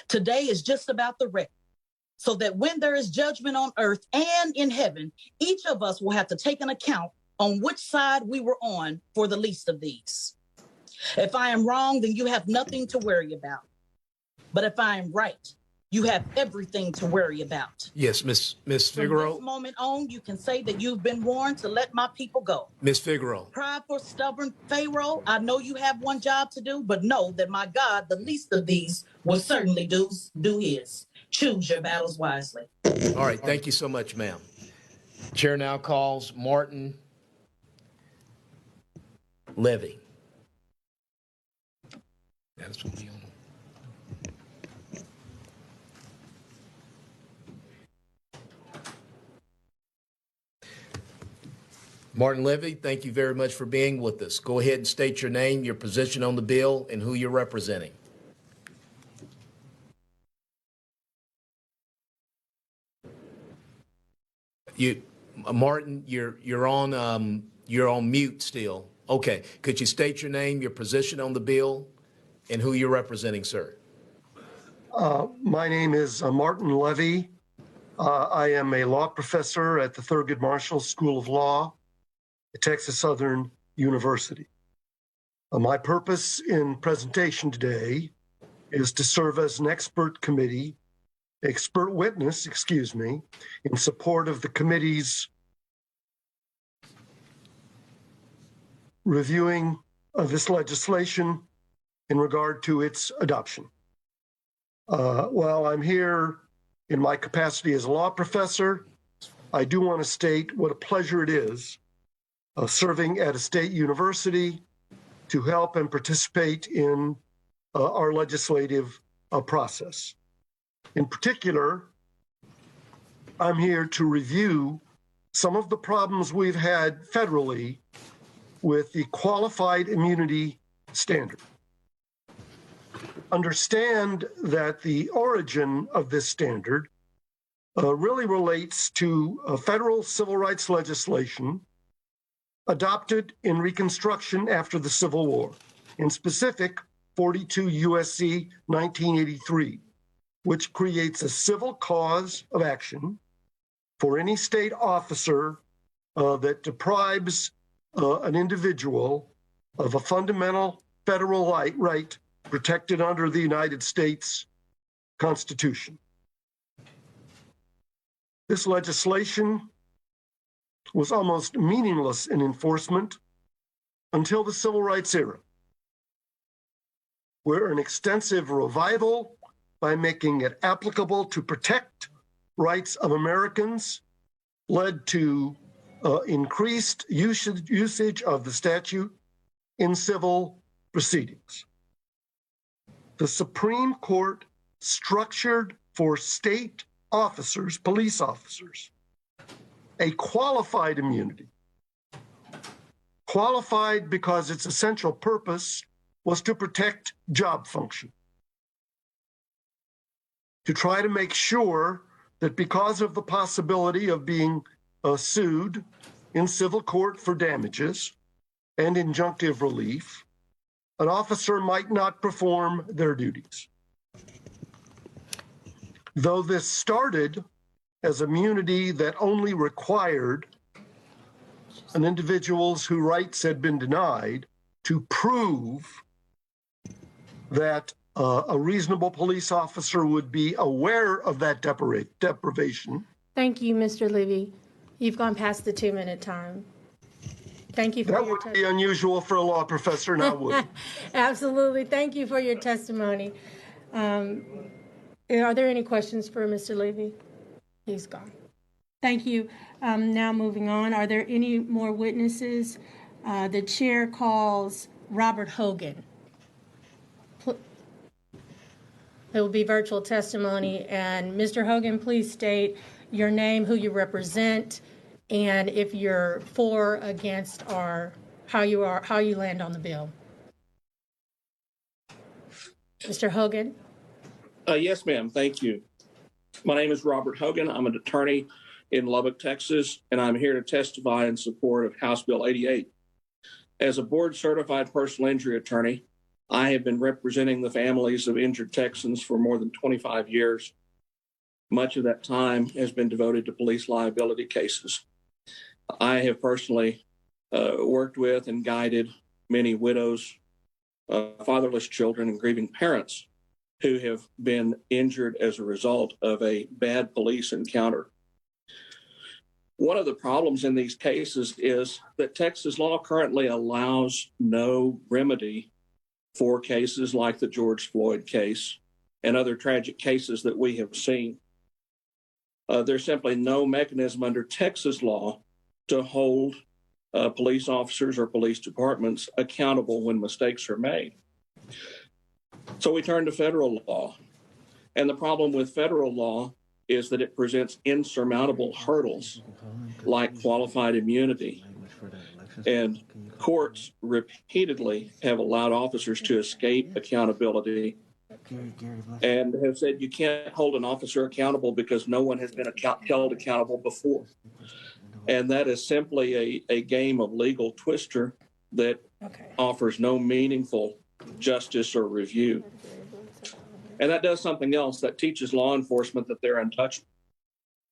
Today is just about the record, so that when there is judgment on earth and in heaven, each of us will have to take an account on which side we were on for the least of these. If I am wrong, then you have nothing to worry about. But if I am right, you have everything to worry about. Yes, Miss Figueroa. From this moment on, you can say that you've been warned to let my people go. Miss Figueroa. Prideful, stubborn Pharaoh, I know you have one job to do, but know that my God, the least of these, will certainly do his. Choose your battles wisely. All right, thank you so much, ma'am. Chair now calls Martin Levy. That's what we on. Martin Levy, thank you very much for being with us. Go ahead and state your name, your position on the bill, and who you're representing. Martin, you're on mute still. Okay, could you state your name, your position on the bill, and who you're representing, sir? My name is Martin Levy. I am a law professor at the Thurgood Marshall School of Law at Texas Southern University. My purpose in presentation today is to serve as an expert witness, in support of the committee's reviewing of this legislation in regard to its adoption. While I'm here in my capacity as a law professor, I do want to state what a pleasure it is serving at a state university to help and participate in our legislative process. In particular, I'm here to review some of the problems we've had federally with the qualified immunity standard. Understand that the origin of this standard really relates to federal civil rights legislation adopted in Reconstruction after the Civil War, in specific 42 U.S.C. 1983, which creates a civil cause of action for any state officer that deprives an individual of a fundamental federal right protected under the United States Constitution. This legislation was almost meaningless in enforcement until the Civil Rights era, where an extensive revival by making it applicable to protect rights of Americans led to increased usage of the statute in civil proceedings. The Supreme Court structured for state officers, police officers, a qualified immunity. Qualified because its essential purpose was to protect job function, to try to make sure that because of the possibility of being sued in civil court for damages and injunctive relief, an officer might not perform their duties. Though this started as immunity that only required an individual's whose rights had been denied to prove that a reasonable police officer would be aware of that deprivation. Thank you, Mr. Levy. You've gone past the 2-minute time. Thank you for that your would be unusual for a law professor, now would it? Absolutely. Thank you for your testimony. Are there any questions for Mr. Levy? He's gone. Thank you. Now moving on. Are there any more witnesses? The chair calls Robert Hogan. It will be virtual testimony. And Mr. Hogan, please state your name, who you represent, and if you're for, against, or how you land on the bill. Mr. Hogan? Yes, ma'am. Thank you. My name is Robert Hogan. I'm an attorney in Lubbock, Texas, and I'm here to testify in support of House Bill 88. As a board-certified personal injury attorney, I have been representing the families of injured Texans for more than 25 years. Much of that time has been devoted to police liability cases. I have personally worked with and guided many widows, fatherless children, and grieving parents who have been injured as a result of a bad police encounter. One of the problems in these cases is that Texas law currently allows no remedy for cases like the George Floyd case and other tragic cases that we have seen. There's simply no mechanism under Texas law to hold police officers or police departments accountable when mistakes are made. So we turn to federal law. And the problem with federal law is that it presents insurmountable hurdles like qualified immunity. And courts repeatedly have allowed officers to escape accountability and have said you can't hold an officer accountable because no one has been held accountable before. And that is simply a game of legal twister that offers no meaningful justice or review. And that does something else. That teaches law enforcement that they're untouchable,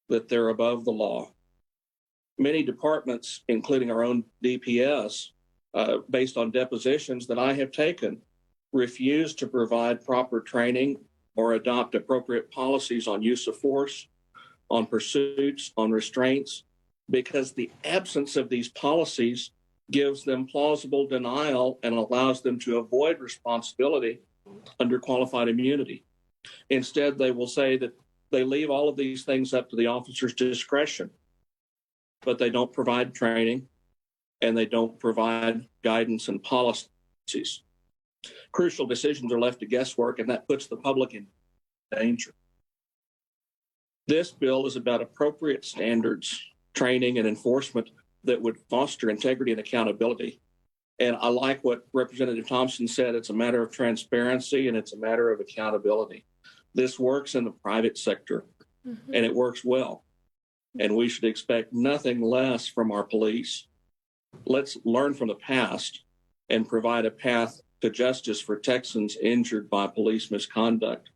that they're above the law. Many departments, including our own DPS, based on depositions that I have taken, refuse to provide proper training or adopt appropriate policies on use of force, on pursuits, on restraints, because the absence of these policies gives them plausible denial and allows them to avoid responsibility under qualified immunity. Instead, they will say that they leave all of these things up to the officer's discretion, but they don't provide training and they don't provide guidance and policies. Crucial decisions are left to guesswork, and that puts the public in danger. This bill is about appropriate standards, training, and enforcement that would foster integrity and accountability. And I like what Representative Thompson said. It's a matter of transparency and it's a matter of accountability. This works in the private sector, and it works well. And we should expect nothing less from our police. Let's learn from the past and provide a path to justice for Texans injured by police misconduct.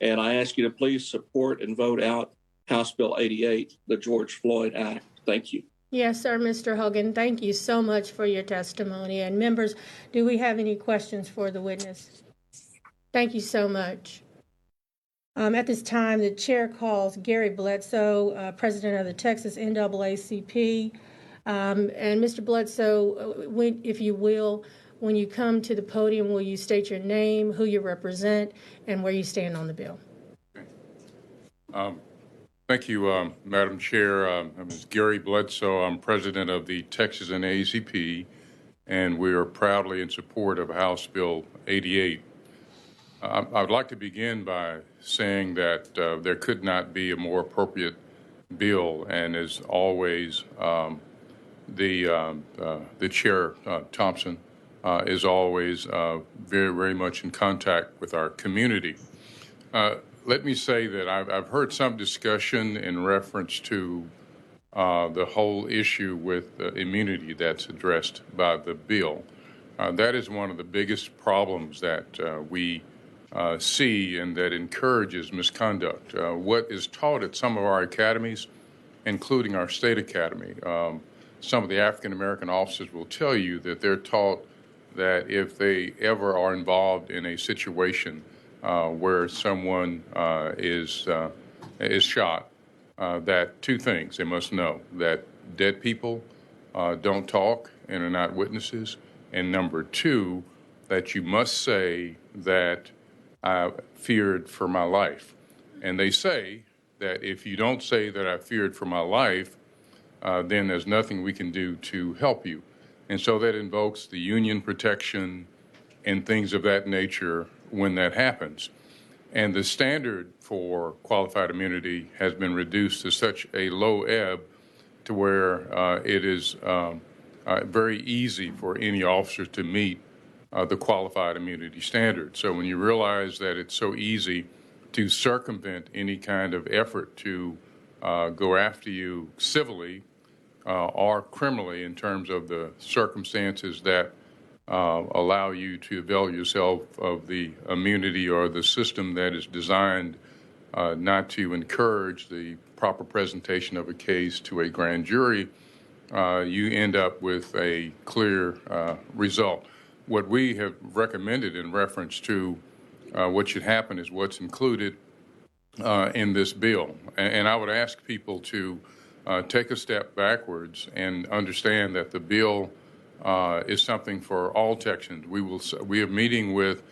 And I ask you to please support and vote out House Bill 88, the George Floyd Act. Thank you. Yes, sir, Mr. Hogan. Thank you so much for your testimony. And members, do we have any questions for the witness? Thank you so much. At this time, the chair calls Gary Bledsoe, president of the Texas NAACP. And Mr. Bledsoe, if you will, when you come to the podium, will you state your name, who you represent, and where you stand on the bill? Thank you, Madam Chair. My name is Gary Bledsoe. I'm president of the Texas NAACP, and we are proudly in support of House Bill 88. I'd like to begin by saying that there could not be a more appropriate bill, and as always, the chair, Thompson, is always very, very much in contact with our community. Let me say that I've heard some discussion in reference to the whole issue with immunity that's addressed by the bill. That is one of the biggest problems that we see and that encourages misconduct. What is taught at some of our academies, including our state academy, some of the African American officers will tell you that they're taught that if they ever are involved in a situation where someone is shot, that two things they must know: that dead people don't talk and are not witnesses, and number two, that you must say that I feared for my life. And they say that if you don't say that I feared for my life, then there's nothing we can do to help you. And so that invokes the union protection and things of that nature when that happens. And the standard for qualified immunity has been reduced to such a low ebb to where it is very easy for any officer to meet the qualified immunity standard. So when you realize that it's so easy to circumvent any kind of effort to go after you civilly or criminally in terms of the circumstances that allow you to avail yourself of the immunity or the system that is designed not to encourage the proper presentation of a case to a grand jury, you end up with a clear result. What we have recommended in reference to what should happen is what's included in this bill. And I would ask people to take a step backwards and understand that the bill is something for all Texans. We are meeting with,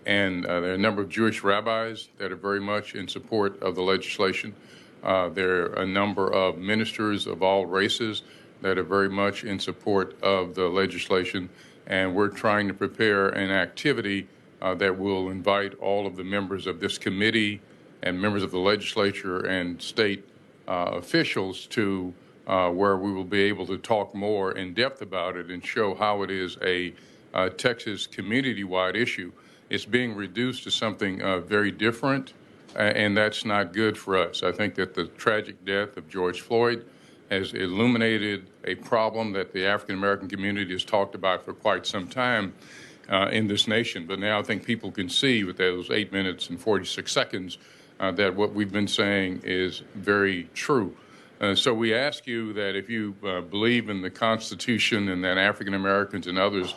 and there are a number of Jewish rabbis that are very much in support of the legislation. There are a number of ministers of all races that are very much in support of the legislation. And we're trying to prepare an activity that will invite all of the members of this committee and members of the legislature and state officials to where we will be able to talk more in depth about it and show how it is a Texas community-wide issue. It's being reduced to something very different, and that's not good for us. I think that the tragic death of George Floyd has illuminated a problem that the African American community has talked about for quite some time in this nation. But now I think people can see with those 8 minutes and 46 seconds that what we've been saying is very true. So we ask you that if you believe in the Constitution and that African Americans and others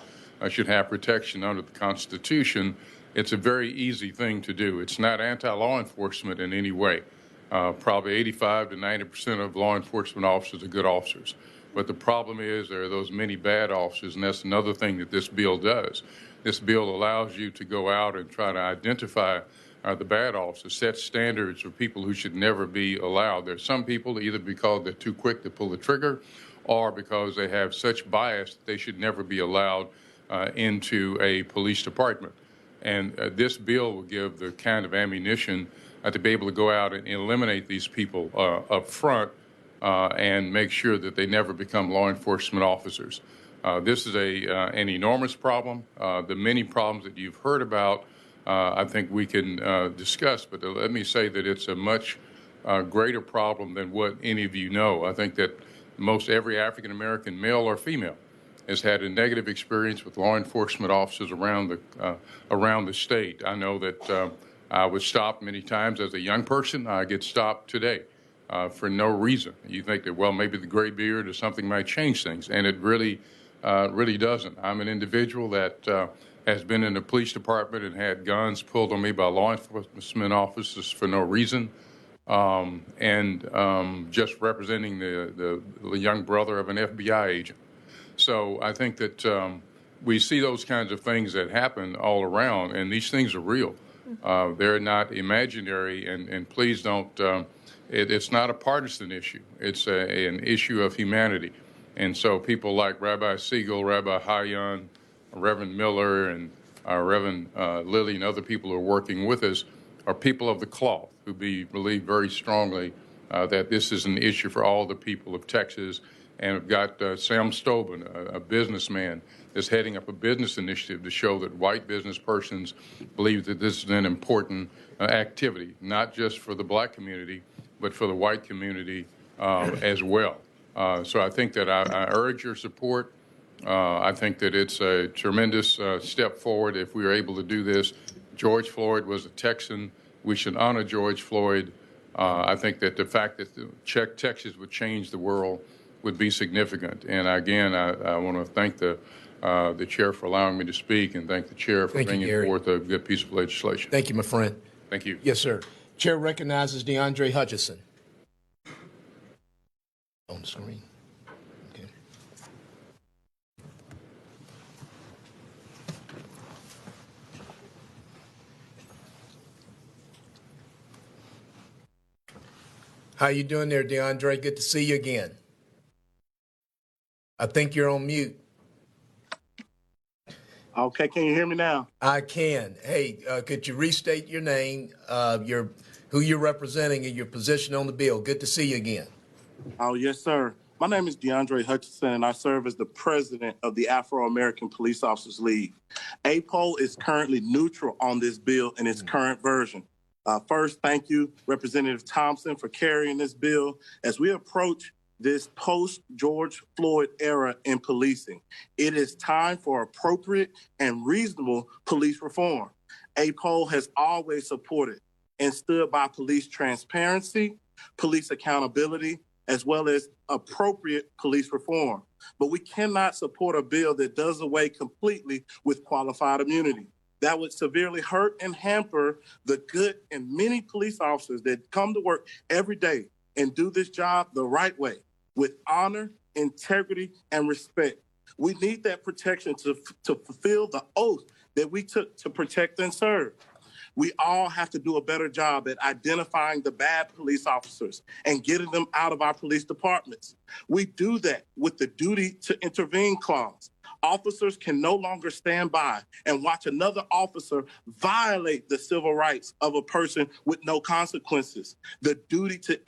should have protection under the Constitution, it's a very easy thing to do. It's not anti-law enforcement in any way. Probably 85 to 90% of law enforcement officers are good officers. But the problem is there are those many bad officers, and that's another thing that this bill does. This bill allows you to go out and try to identify the bad officers, set standards for people who should never be allowed. There's some people either because they're too quick to pull the trigger or because they have such bias that they should never be allowed into a police department. And this bill will give the kind of ammunition to be able to go out and eliminate these people up front and make sure that they never become law enforcement officers. This is an enormous problem. The many problems that you've heard about, I think we can discuss, but let me say that it's a much greater problem than what any of you know. I think that most every African American, male or female, has had a negative experience with law enforcement officers around the state. I know that I was stopped many times as a young person. I get stopped today for no reason. You think that, well, maybe the gray beard or something might change things, and it really doesn't. I'm an individual that has been in the police department and had guns pulled on me by law enforcement officers for no reason, and just representing the young brother of an FBI agent. So I think that we see those kinds of things that happen all around, and these things are real. They're not imaginary, and please don't, it's not a partisan issue. It's an issue of humanity. And so people like Rabbi Siegel, Rabbi Hayan, Reverend Miller, and Reverend Lilly, and other people who are working with us are people of the cloth who believe very strongly that this is an issue for all the people of Texas. And we've got Sam Stobin, a businessman, that's heading up a business initiative to show that white business persons believe that this is an important activity, not just for the black community, but for the white community as well. So I think that I urge your support. I think that it's a tremendous step forward if we are able to do this. George Floyd was a Texan. We should honor George Floyd. I think that the fact that Texas would change the world would be significant. And again, I want to thank the chair for allowing me to speak, and thank the chair for bringing forth a good piece of legislation. Thank you, my friend. Thank you. Yes, sir. Chair recognizes DeAndre Hutchison. On the screen. Okay. How you doing there, DeAndre? Good to see you again. I think you're on mute. Okay, can you hear me now? I can. Hey, could you restate your name, who you're representing, and your position on the bill? Good to see you again. Oh, yes, sir. My name is DeAndre Hutchison, and I serve as the president of the Afro-American Police Officers League. APOL is currently neutral on this bill in its current version. First, thank you, Representative Thompson, for carrying this bill as we approach this post-George Floyd era in policing. It is time for appropriate and reasonable police reform. APOL has always supported and stood by police transparency, police accountability, as well as appropriate police reform. But we cannot support a bill that does away completely with qualified immunity. That would severely hurt and hamper the good and many police officers that come to work every day and do this job the right way, with honor, integrity, and respect. We need that protection to fulfill the oath that we took to protect and serve. We all have to do a better job at identifying the bad police officers and getting them out of our police departments. We do that with the duty to intervene clause. Officers can no longer stand by and watch another officer violate the civil rights of a person with no consequences. The duty to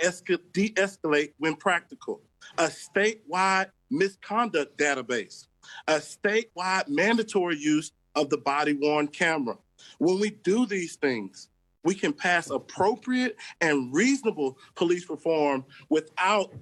de-escalate when practical. A statewide misconduct database. A statewide mandatory use of the body-worn camera. When we do these things, we can pass appropriate and reasonable police reform without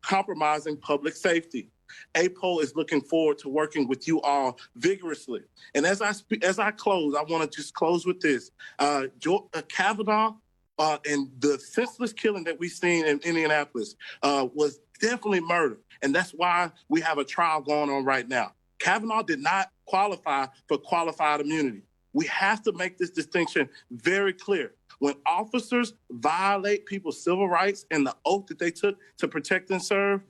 compromising public safety. APOL is looking forward to working with you all vigorously. And as I close, I want to just close with this. Kavanaugh and the senseless killing that we've seen in Indianapolis was definitely murder. And that's why we have a trial going on right now. Kavanaugh did not qualify for qualified immunity. We have to make this distinction very clear. When officers violate people's civil rights and the oath that they took to protect and serve,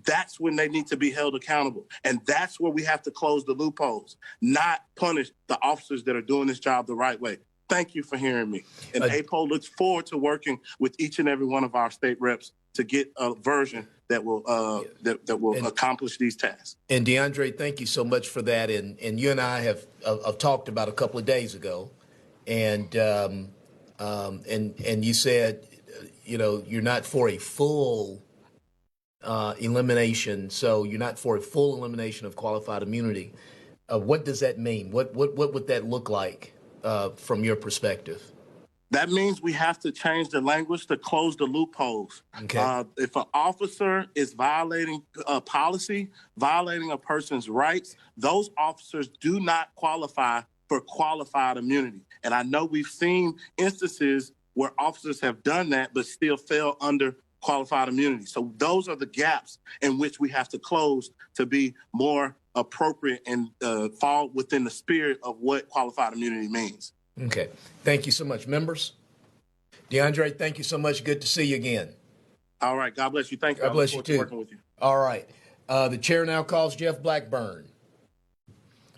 that's when they need to be held accountable. And that's where we have to close the loopholes, not punish the officers that are doing this job the right way. Thank you for hearing me. And APOL looks forward to working with each and every one of our state reps to get a version that will accomplish these tasks. And DeAndre, thank you so much for that. And you and I have talked about a couple of days ago, and you said, you're not for a full elimination. So you're not for a full elimination of qualified immunity. What does that mean? What would that look like from your perspective? That means we have to change the language to close the loopholes. Okay. If an officer is violating a policy, violating a person's rights, those officers do not qualify for qualified immunity. And I know we've seen instances where officers have done that but still fell under qualified immunity. So those are the gaps in which we have to close to be more appropriate and fall within the spirit of what qualified immunity means. Okay. Thank you so much. Members? DeAndre, thank you so much. Good to see you again. All right. God bless you. Thank you. God I bless look you forward to too. working with you. All right. The chair now calls Jeff Blackburn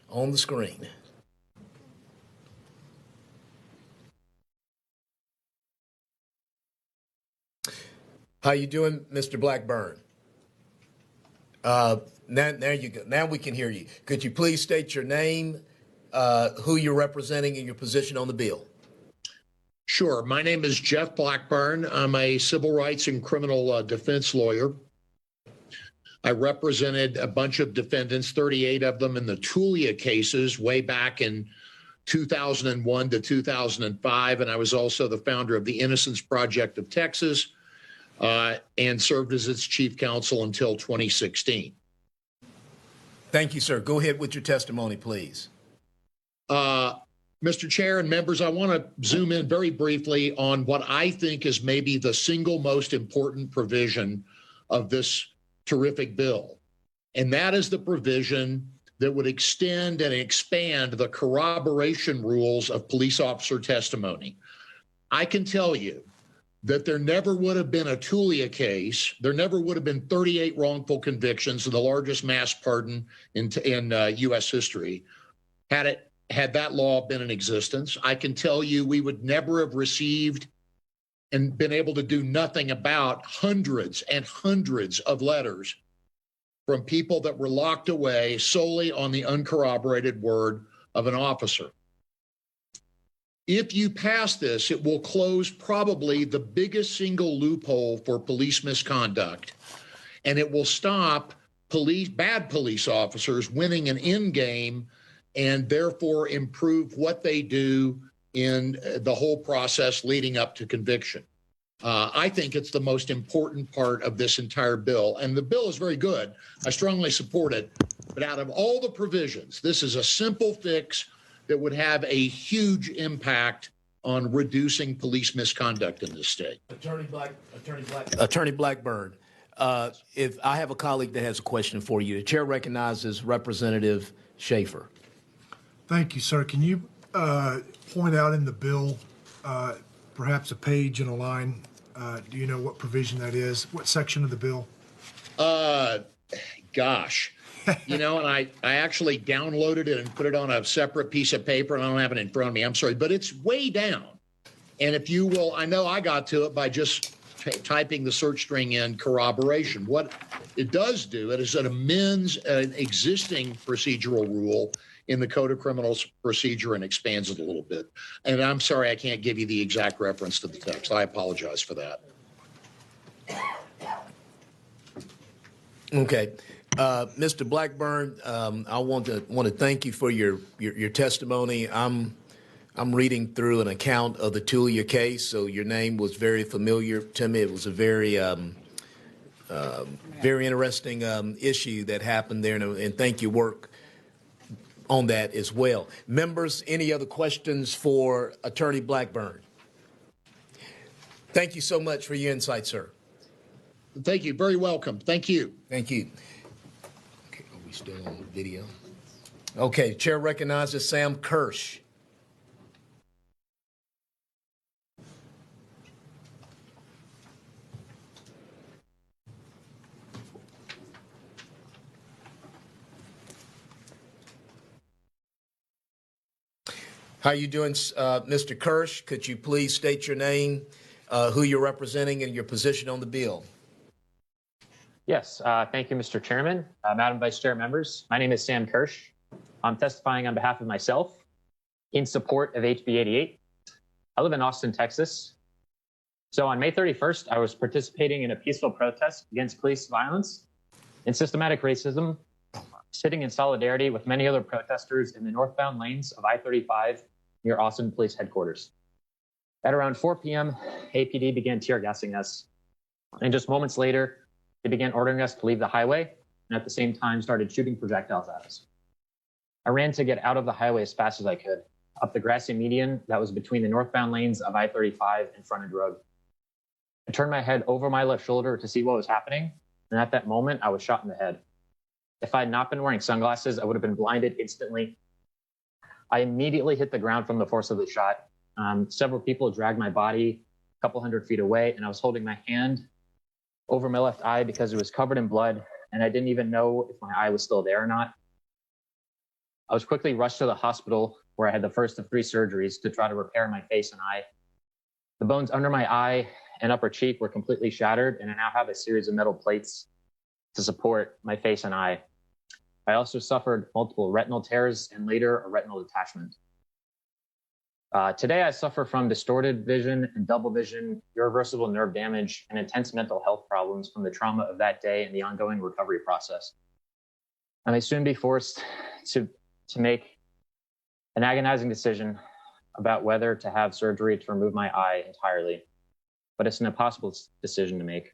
on the screen. How you doing, Mr. Blackburn? Now, there you go. Now we can hear you. Could you please state your name, who you're representing, and your position on the bill? Sure. My name is Jeff Blackburn. I'm a civil rights and criminal defense lawyer. I represented a bunch of defendants, 38 of them in the Tulia cases way back in 2001 to 2005. And I was also the founder of the Innocence Project of Texas and served as its chief counsel until 2016. Thank you, sir. Go ahead with your testimony, please. Mr. Chair and members, I want to zoom in very briefly on what I think is maybe the single most important provision of this terrific bill. And that is the provision that would extend and expand the corroboration rules of police officer testimony. I can tell you that there never would have been a Tulia case. There never would have been 38 wrongful convictions, the largest mass pardon in U.S. history, had that law been in existence. I can tell you we would never have received and been able to do nothing about hundreds and hundreds of letters from people that were locked away solely on the uncorroborated word of an officer. If you pass this, it will close probably the biggest single loophole for police misconduct, and it will stop bad police officers winning an end game and therefore improve what they do in the whole process leading up to conviction. I think it's the most important part of this entire bill, and the bill is very good. I strongly support it, but out of all the provisions, this is a simple fix that would have a huge impact on reducing police misconduct in this state. Attorney Blackburn, if I have a colleague that has a question for you, the chair recognizes Representative Schaefer. Thank you, sir. Can you point out in the bill, perhaps a page and a line? Do you know what provision that is? What section of the bill? Gosh. You know, and I actually downloaded it and put it on a separate piece of paper, and I don't have it in front of me. I'm sorry, but it's way down. And if you will, I know I got to it by just typing the search string in corroboration. What it does do, it is it amends an existing procedural rule in the Code of Criminal Procedure and expands it a little bit. And I'm sorry, I can't give you the exact reference to the text. I apologize for that. Okay. Mr. Blackburn, I want to thank you for your testimony. I'm reading through an account of the Tulia case, so your name was very familiar to me. It was a very very interesting issue that happened there, and thank you work on that as well. Members, any other questions for Attorney Blackburn? Thank you so much for your insight, sir. Thank you. Very welcome. Thank you. Thank you. Okay, are we still on video? Okay, chair recognizes Sam Kirsch. How you doing, Mr. Kirsch? Could you please state your name, who you're representing, and your position on the bill? Yes, thank you, Mr. Chairman. Madam Vice Chair, members, my name is Sam Kirsch. I'm testifying on behalf of myself in support of HB 88. I live in Austin, Texas. So on May 31st, I was participating in a peaceful protest against police violence and systematic racism, sitting in solidarity with many other protesters in the northbound lanes of I-35 near Austin Police Headquarters. At around 4 p.m., APD began tear gassing us. And just moments later, they began ordering us to leave the highway and at the same time started shooting projectiles at us. I ran to get out of the highway as fast as I could, up the grassy median that was between the northbound lanes of I-35 and frontage road. I turned my head over my left shoulder to see what was happening, and at that moment, I was shot in the head. If I had not been wearing sunglasses, I would have been blinded instantly. I immediately hit the ground from the force of the shot. Several people dragged my body a couple 100 feet away, and I was holding my hand over my left eye because it was covered in blood, and I didn't even know if my eye was still there or not. I was quickly rushed to the hospital where I had the first of 3 surgeries to try to repair my face and eye. The bones under my eye and upper cheek were completely shattered, and I now have a series of metal plates to support my face and eye. I also suffered multiple retinal tears and later a retinal detachment. Today, I suffer from distorted vision and double vision, irreversible nerve damage, and intense mental health problems from the trauma of that day and the ongoing recovery process. I may soon be forced to make an agonizing decision about whether to have surgery to remove my eye entirely, but it's an impossible decision to make.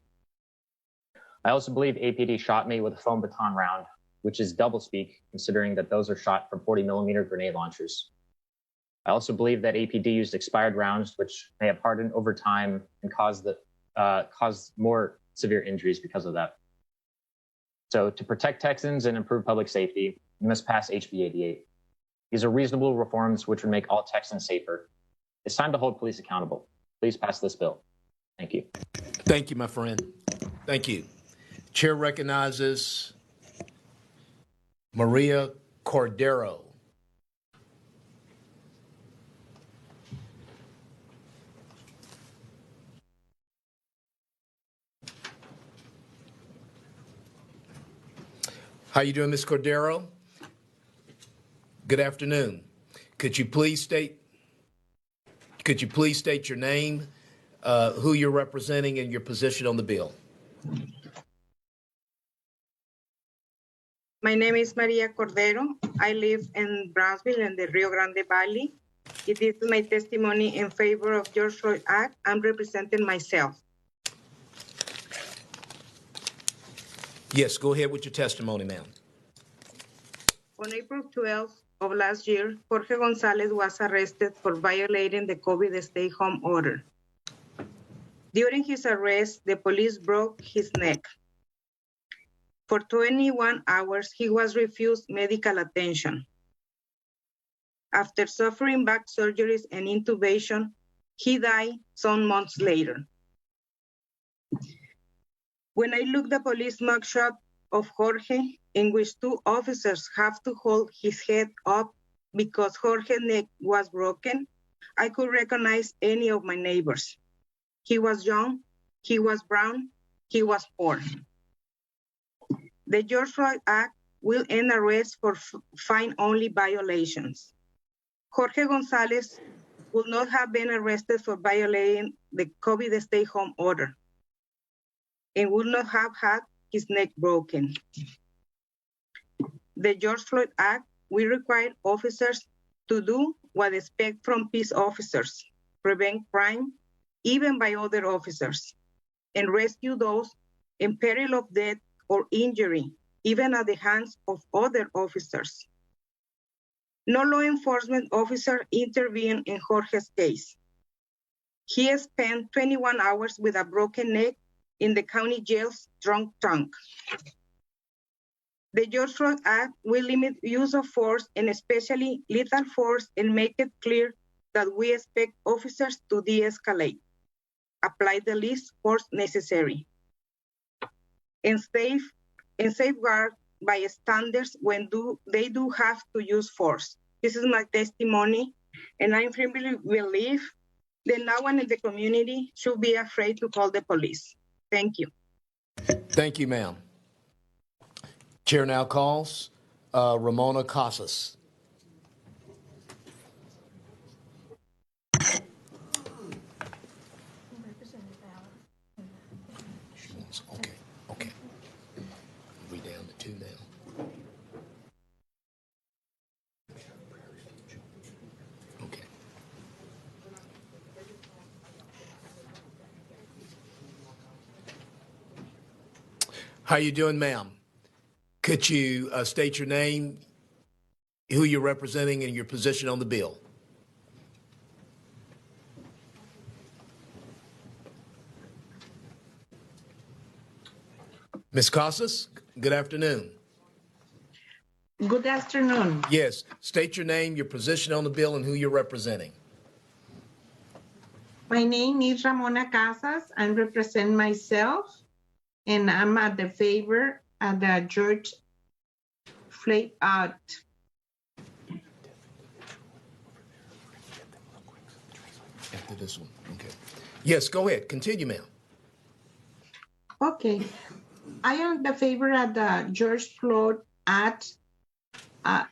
I also believe APD shot me with a foam baton round, which is doublespeak considering that those are shot from 40-millimeter grenade launchers. I also believe that APD used expired rounds, which may have hardened over time and caused more severe injuries because of that. So to protect Texans and improve public safety, we must pass HB 88. These are reasonable reforms which would make all Texans safer. It's time to hold police accountable. Please pass this bill. Thank you. Thank you, my friend. Thank you. Chair recognizes Maria Cordero. How you doing, Ms. Cordero? Good afternoon. Could you please state your name, who you're representing, and your position on the bill? My name is Maria Cordero. I live in Brownsville in the Rio Grande Valley. It is my testimony in favor of George Floyd Act. I'm representing myself. Yes, go ahead with your testimony, ma'am. On April 12th of last year, Jorge Gonzalez was arrested for violating the COVID stay-home order. During his arrest, the police broke his neck. For 21 hours, he was refused medical attention. After suffering back surgeries and intubation, he died some months later. When I looked at the police mugshot of Jorge, in which 2 officers have to hold his head up because Jorge's neck was broken, I could recognize any of my neighbors. He was young, he was brown, he was poor. The George Floyd Act will end arrests for fine-only violations. Jorge Gonzalez would not have been arrested for violating the COVID stay-home order and would not have had his neck broken. The George Floyd Act will require officers to do what they expect from peace officers, prevent crime, even by other officers, and rescue those in peril of death or injury, even at the hands of other officers. No law enforcement officer intervened in Jorge's case. He spent 21 hours with a broken neck in the county jail's drunk trunk. The George Floyd Act will limit use of force and especially lethal force and make it clear that we expect officers to de-escalate, apply the least force necessary, and safeguard bystanders when they do have to use force. This is my testimony, and I firmly believe that no one in the community should be afraid to call the police. Thank you. Thank you, ma'am. Chair now calls Ramona Casas. Okay. We down to 2 now. Okay. How you doing, ma'am? Could you state your name, who you're representing, and your position on the bill? Ms. Casas, good afternoon. Good afternoon. Yes. State your name, your position on the bill, and who you're representing. My name is Ramona Casas. I represent myself, and I'm at the favor of the George Floyd Act. After this one. Okay. Yes, go ahead. Continue, ma'am. Okay. I am the favor of the George Floyd Act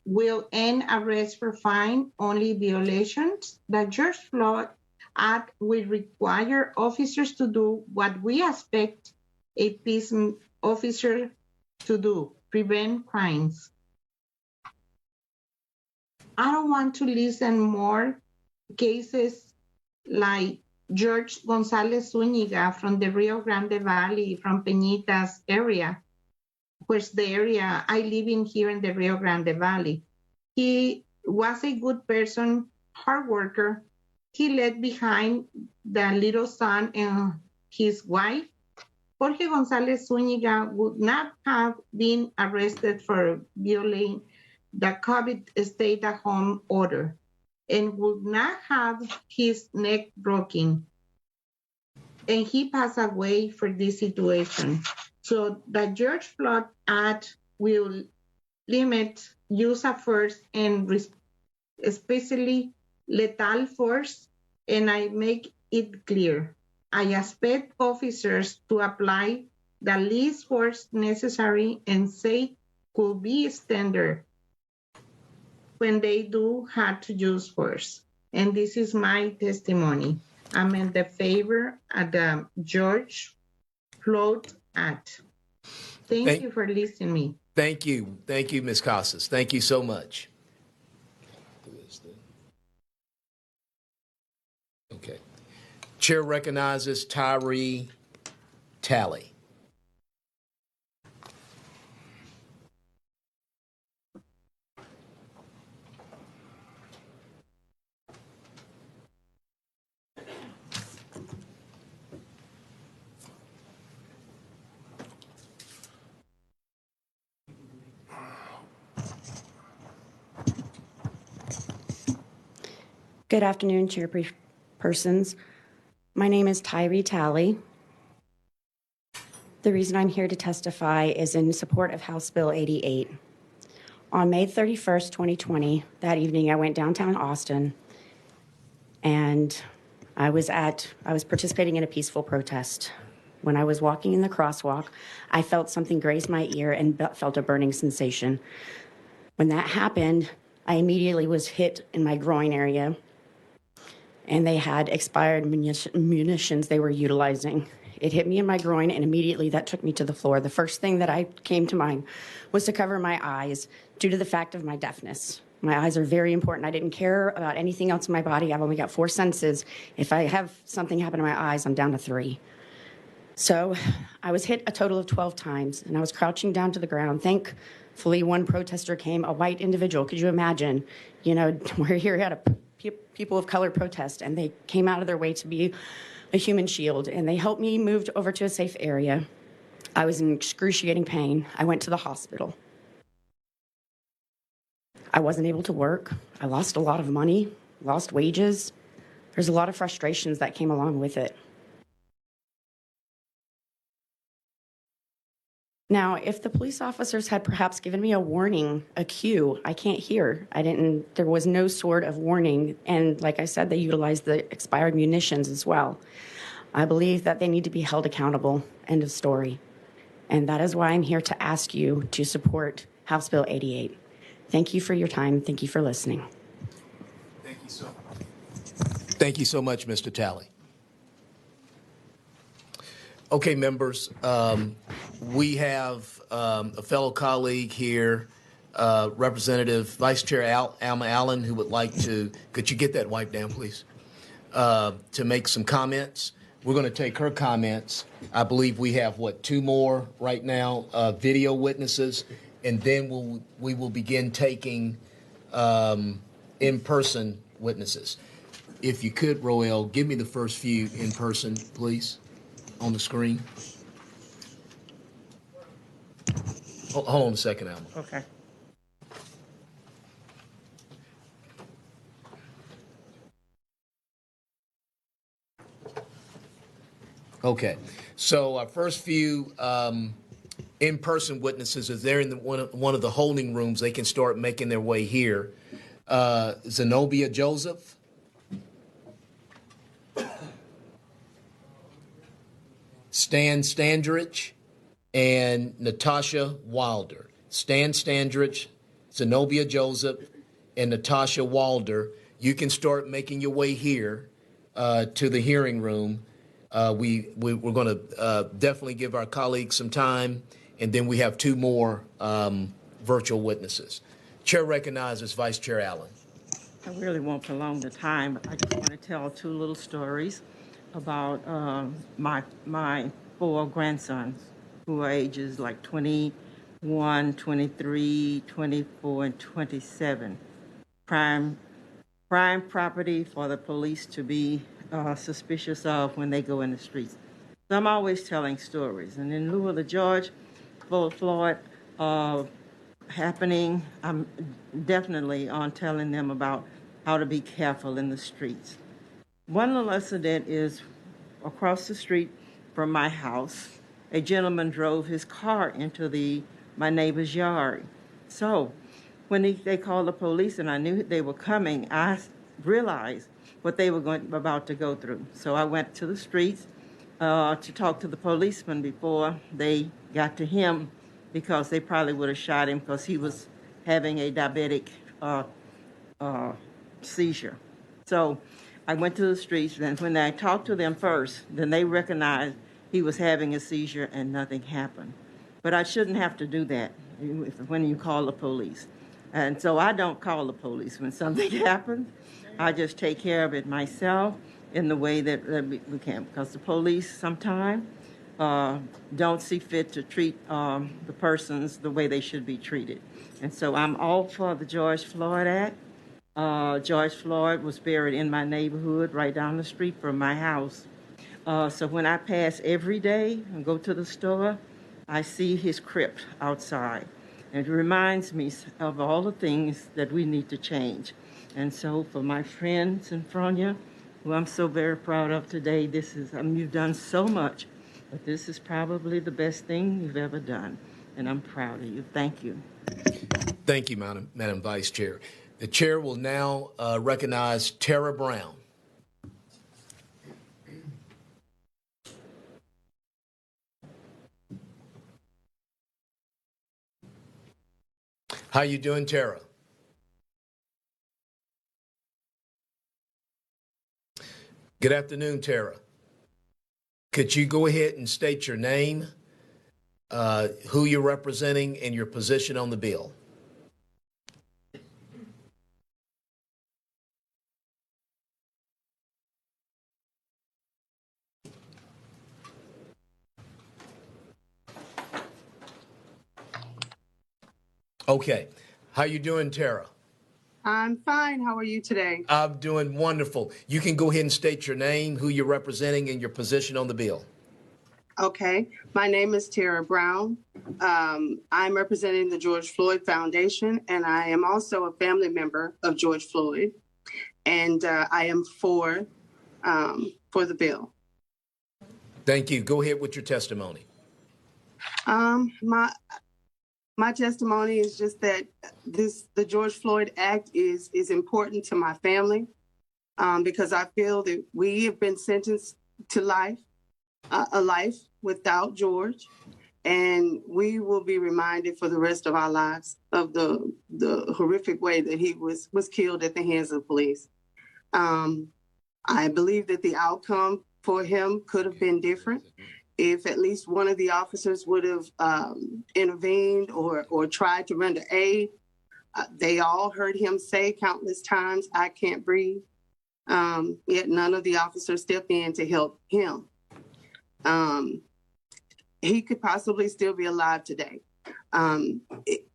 will end arrest for fine only violations. The George Floyd Act will require officers to do what we expect a peace officer to do, prevent crimes. I don't want to listen more cases like George Gonzalez Zúñiga from the Rio Grande Valley, from Peñitas area, which the area I live in here in the Rio Grande Valley. He was a good person, hard worker. He left behind the little son and his wife. Jorge Gonzalez Zúñiga would not have been arrested for violating the COVID stay-at-home order and would not have his neck broken. And he passed away for this situation. So the George Floyd Act will limit use of force and especially lethal force, and I make it clear. I expect officers to apply the least force necessary and say could be standard when they do have to use force. And this is my testimony. I'm in the favor of the George Floyd Act. Thank you for listening to me. Thank you. Thank you, Ms. Casas. Thank you so much. Okay. Chair recognizes Tyree Talley. Good afternoon, chairpersons. My name is Tyree Talley. The reason I'm here to testify is in support of House Bill 88. On May 31st, 2020, that evening I went downtown Austin and I was participating in a peaceful protest. When I was walking in the crosswalk, I felt something graze my ear and felt a burning sensation. When that happened, I immediately was hit in my groin area, and they had expired munitions they were utilizing. It hit me in my groin, and immediately that took me to the floor. The first thing that came to mind was to cover my eyes due to the fact of my deafness. My eyes are very important. I didn't care about anything else in my body. I've only got 4 senses. If I have something happen to my eyes, I'm down to 3. So I was hit a total of 12 times, and I was crouching down to the ground. Thankfully, one protester came, a white individual. Could you imagine? You know, we're here at a people of color protest, and they came out of their way to be a human shield, and they helped me move over to a safe area. I was in excruciating pain. I went to the hospital. I wasn't able to work. I lost a lot of money, lost wages. There's a lot of frustrations that came along with it. Now, if the police officers had perhaps given me a warning, a cue, I can't hear. There was no sort of warning. And like I said, they utilized the expired munitions as well. I believe that they need to be held accountable. End of story. And that is why I'm here to ask you to support House Bill 88. Thank you for your time. Thank you for listening. Thank you so much. Thank you so much, Mr. Talley. Okay, members, we have a fellow colleague here, Representative Vice Chair Alma Allen, who would like to, could you get that wiped down, please, to make some comments. We're going to take her comments. I believe we have, 2 more right now, video witnesses, and then we will begin taking in-person witnesses. If you could, Roel, give me the first few in person, please, on the screen. Hold on a second, Alma. Okay. Okay. So our first few in-person witnesses, if they're in one of the holding rooms, they can start making their way here. Zenobia Joseph. Stan Standrich and Natasha Wilder. Stan Standrich, Zenobia Joseph, and Natasha Wilder. You can start making your way here to the hearing room. We're going to definitely give our colleagues some time, and then we have two more virtual witnesses. Chair recognizes Vice Chair Allen. I really won't prolong the time. I just want to tell two little stories about my four grandsons, who are ages like 21, 23, 24, and 27. Prime property for the police to be suspicious of when they go in the streets. So I'm always telling stories. And in lieu of the George Floyd happening, I'm definitely on telling them about how to be careful in the streets. One little incident is across the street from my house. A gentleman drove his car into my neighbor's yard. So when they called the police and I knew they were coming, I realized what they were about to go through. So I went to the streets to talk to the policeman before they got to him, because they probably would have shot him because he was having a diabetic seizure. So I went to the streets, and when I talked to them first, then they recognized he was having a seizure and nothing happened. But I shouldn't have to do that when you call the police. And so I don't call the police when something happens. I just take care of it myself in the way that we can, because the police sometimes don't see fit to treat the persons the way they should be treated. And so I'm all for the George Floyd Act. George Floyd was buried in my neighborhood right down the street from my house. So when I pass every day and go to the store, I see his crypt outside. And it reminds me of all the things that we need to change. And so for my friends in Fronia, who I'm so very proud of today, you've done so much, but this is probably the best thing you've ever done. And I'm proud of you. Thank you. Thank you, Madam Vice Chair. The chair will now recognize Tara Brown. How you doing, Tara? Good afternoon, Tara. Could you go ahead and state your name, who you're representing, and your position on the bill? Okay. How you doing, Tara? I'm fine. How are you today? I'm doing wonderful. You can go ahead and state your name, who you're representing, and your position on the bill. Okay. My name is Tara Brown. I'm representing the George Floyd Foundation, and I am also a family member of George Floyd. And I am for the bill. Thank you. Go ahead with your testimony. My testimony is just that the George Floyd Act is important to my family because I feel that we have been sentenced to life, a life without George, and we will be reminded for the rest of our lives of the horrific way that he was killed at the hands of police. I believe that the outcome for him could have been different if at least one of the officers would have intervened or tried to render aid. They all heard him say countless times, "I can't breathe." Yet none of the officers stepped in to help him. He could possibly still be alive today.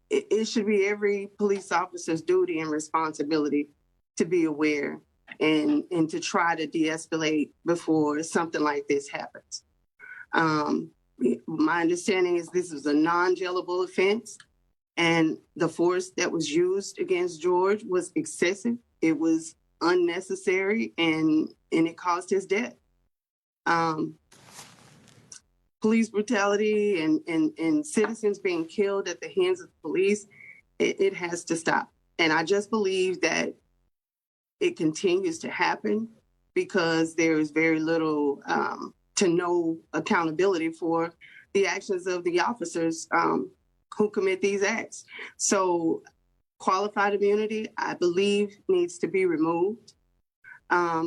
It should be every police officer's duty and responsibility to be aware and to try to de-escalate before something like this happens. My understanding is this is a non-jailable offense, and the force that was used against George was excessive. It was unnecessary, and it caused his death. police brutality and citizens being killed at the hands of the police, it has to stop. And I just believe that it continues to happen because there is very little to no accountability for the actions of the officers who commit these acts. So qualified immunity, I believe, needs to be removed. As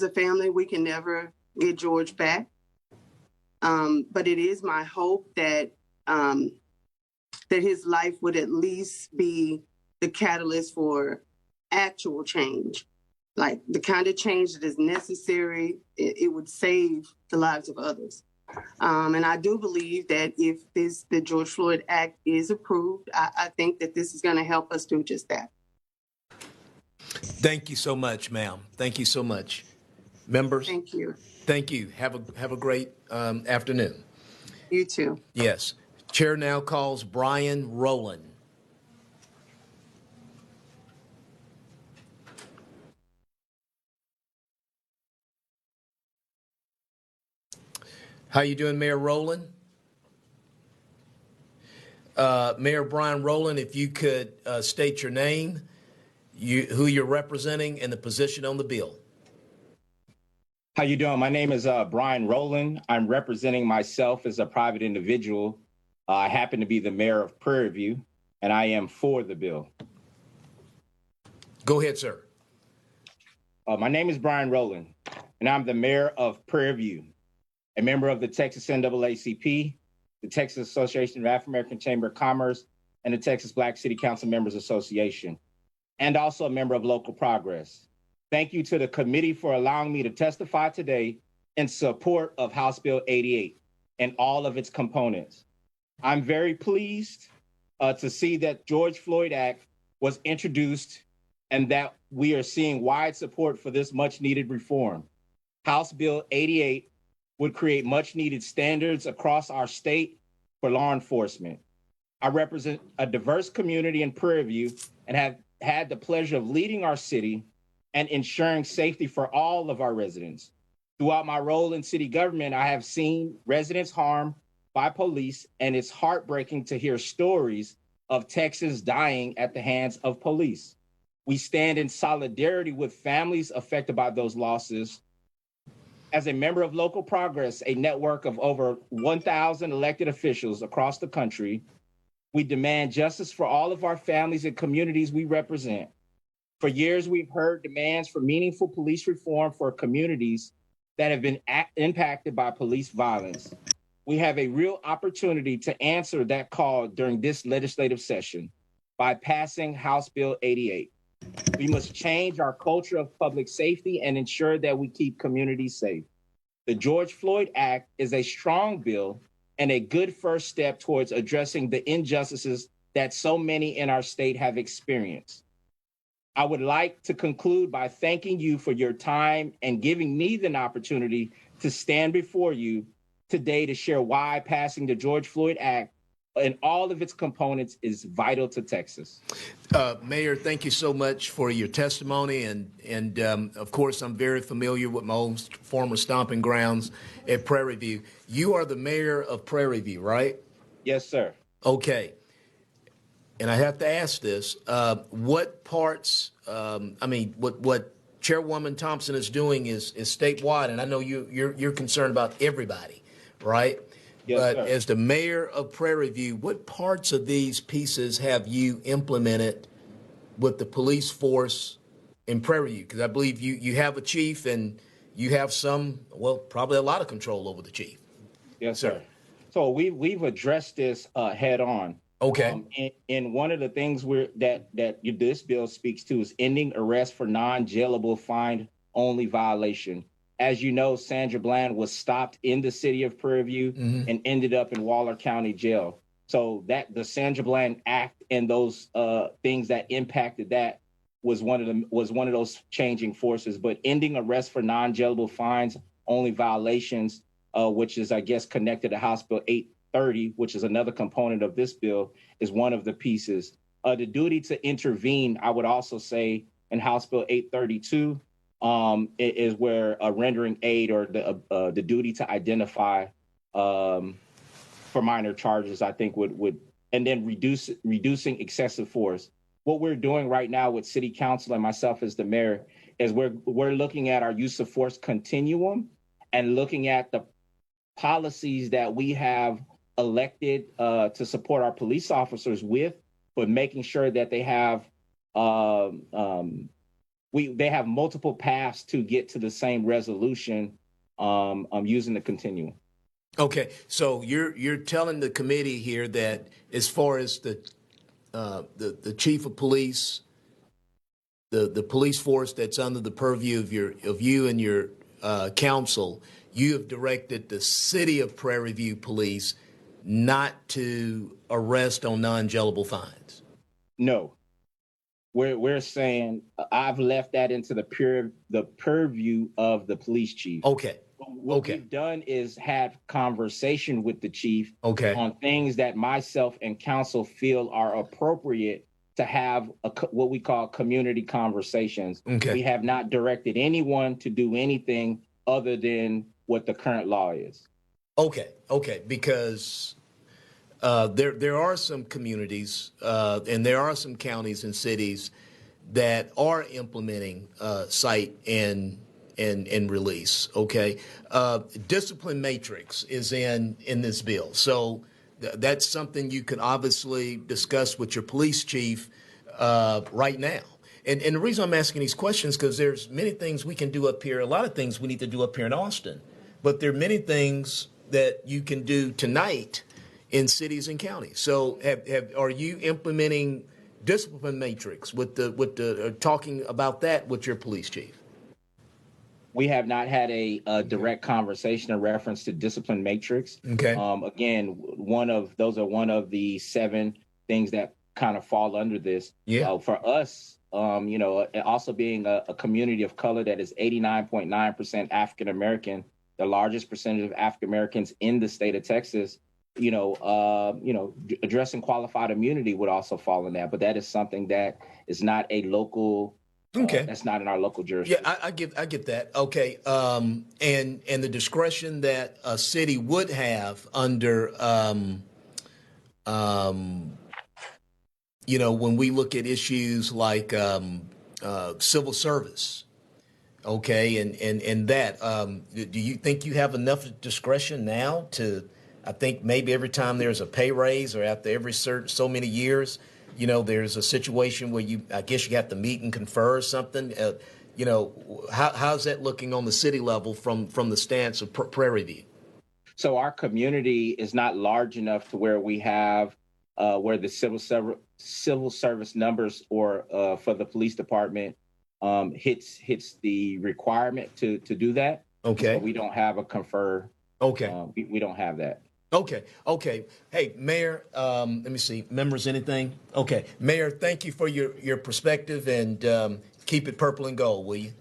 a family, we can never get George back. But it is my hope that that his life would at least be the catalyst for actual change, like the kind of change that is necessary. It would save the lives of others. And I do believe that if the George Floyd Act is approved, I think that this is going to help us do just that. Thank you so much, ma'am. Thank you so much. Members? Thank you. Thank you. Have a great afternoon. You too. Yes. Chair now calls Brian Rowland. How you doing, Mayor Rowland? Mayor Brian Rowland, if you could state your name, who you're representing, and the position on the bill. How you doing? My name is Brian Rowland. I'm representing myself as a private individual. I happen to be the mayor of Prairie View, and I am for the bill. Go ahead, sir. My name is Brian Rowland, and I'm the mayor of Prairie View, a member of the Texas NAACP, the Texas Association of African American Chamber of Commerce, and the Texas Black City Council Members Association, and also a member of Local Progress. Thank you to the committee for allowing me to testify today in support of House Bill 88 and all of its components. I'm very pleased to see that George Floyd Act was introduced and that we are seeing wide support for this much needed reform. House Bill 88 would create much needed standards across our state for law enforcement. I represent a diverse community in Prairie View and have had the pleasure of leading our city and ensuring safety for all of our residents. Throughout my role in city government, I have seen residents harmed by police, and it's heartbreaking to hear stories of Texans dying at the hands of police. We stand in solidarity with families affected by those losses. As a member of Local Progress, a network of over 1,000 elected officials across the country, we demand justice for all of our families and communities we represent. For years, we've heard demands for meaningful police reform for communities that have been impacted by police violence. We have a real opportunity to answer that call during this legislative session by passing House Bill 88. We must change our culture of public safety and ensure that we keep communities safe. The George Floyd Act is a strong bill and a good first step towards addressing the injustices that so many in our state have experienced. I would like to conclude by thanking you for your time and giving me the opportunity to stand before you today to share why passing the George Floyd Act and all of its components is vital to Texas. Mayor, thank you so much for your testimony. And of course, I'm very familiar with my own former stomping grounds at Prairie View. You are the mayor of Prairie View, right? Yes, sir. Okay. And I have to ask this, what parts, what Chairwoman Thompson is doing is statewide, and I know you're concerned about everybody, right? Yes, but sir. As the mayor of Prairie View, what parts of these pieces have you implemented with the police force in Prairie View? Because I believe you have a chief and you have probably a lot of control over the chief. Yes, sir. So we've addressed this head on. Okay. And one of the things this bill speaks to is ending arrest for non-jailable fine-only violation. As you know, Sandra Bland was stopped in the city of Prairie View and ended up in Waller County Jail. So that the Sandra Bland Act and those things that impacted that was one of those changing forces. But ending arrest for non-jailable fines-only violations, which is, I guess, connected to House Bill 830, which is another component of this bill, is one of the pieces. The duty to intervene, I would also say, in House Bill 832, is where rendering aid or the duty to identify for minor charges, I think would and then reducing excessive force. What we're doing right now with City Council and myself as the mayor is we're looking at our use of force continuum and looking at the policies that we have elected to support our police officers with, but making sure that they have they have multiple paths to get to the same resolution using the continuum. Okay, so you're telling the committee here that as far as the chief of police, the police force that's under the purview of you and your council, you have directed the city of Prairie View Police not to arrest on non-jailable fines. No, we're saying I've left that into the purview of the police chief. Okay. What we've done is had conversation with the chief on things that myself and council feel are appropriate to have what we call community conversations. Okay. We have not directed anyone to do anything other than what the current law is. Okay, because there are some communities and there are some counties and cities that are implementing cite and release. Okay, discipline matrix is in this bill, so that's something you can obviously discuss with your police chief right now. And the reason I'm asking these questions because there's many things we can do up here, a lot of things we need to do up here in Austin, but there are many things that you can do tonight in cities and counties. So are you implementing discipline matrix with the talking about that with your police chief? We have not had a direct conversation in reference to discipline matrix. Okay. Again, one of the 7 things that kind of fall under this. Yeah. For us, also being a community of color that is 89.9% African American, the largest percentage of African Americans in the state of Texas, addressing qualified immunity would also fall in that. But that is something that is not a local. Okay. That's not in our local jurisdiction. Yeah, I get that. Okay. And the discretion that a city would have under, when we look at issues like civil service, okay, and that, do you think you have enough discretion now to, I think maybe every time there's a pay raise or after every so many years, there's a situation where I guess you have to meet and confer or something. How's that looking on the city level from the stance of Prairie View? So our community is not large enough to where we have where the civil service numbers or for the police department hits the requirement to do that. Okay. So we don't have a confer. Okay. We don't have that. Okay. Hey, Mayor, let me see. Members, anything? Okay. Mayor, thank you for your perspective and keep it purple and gold, will you?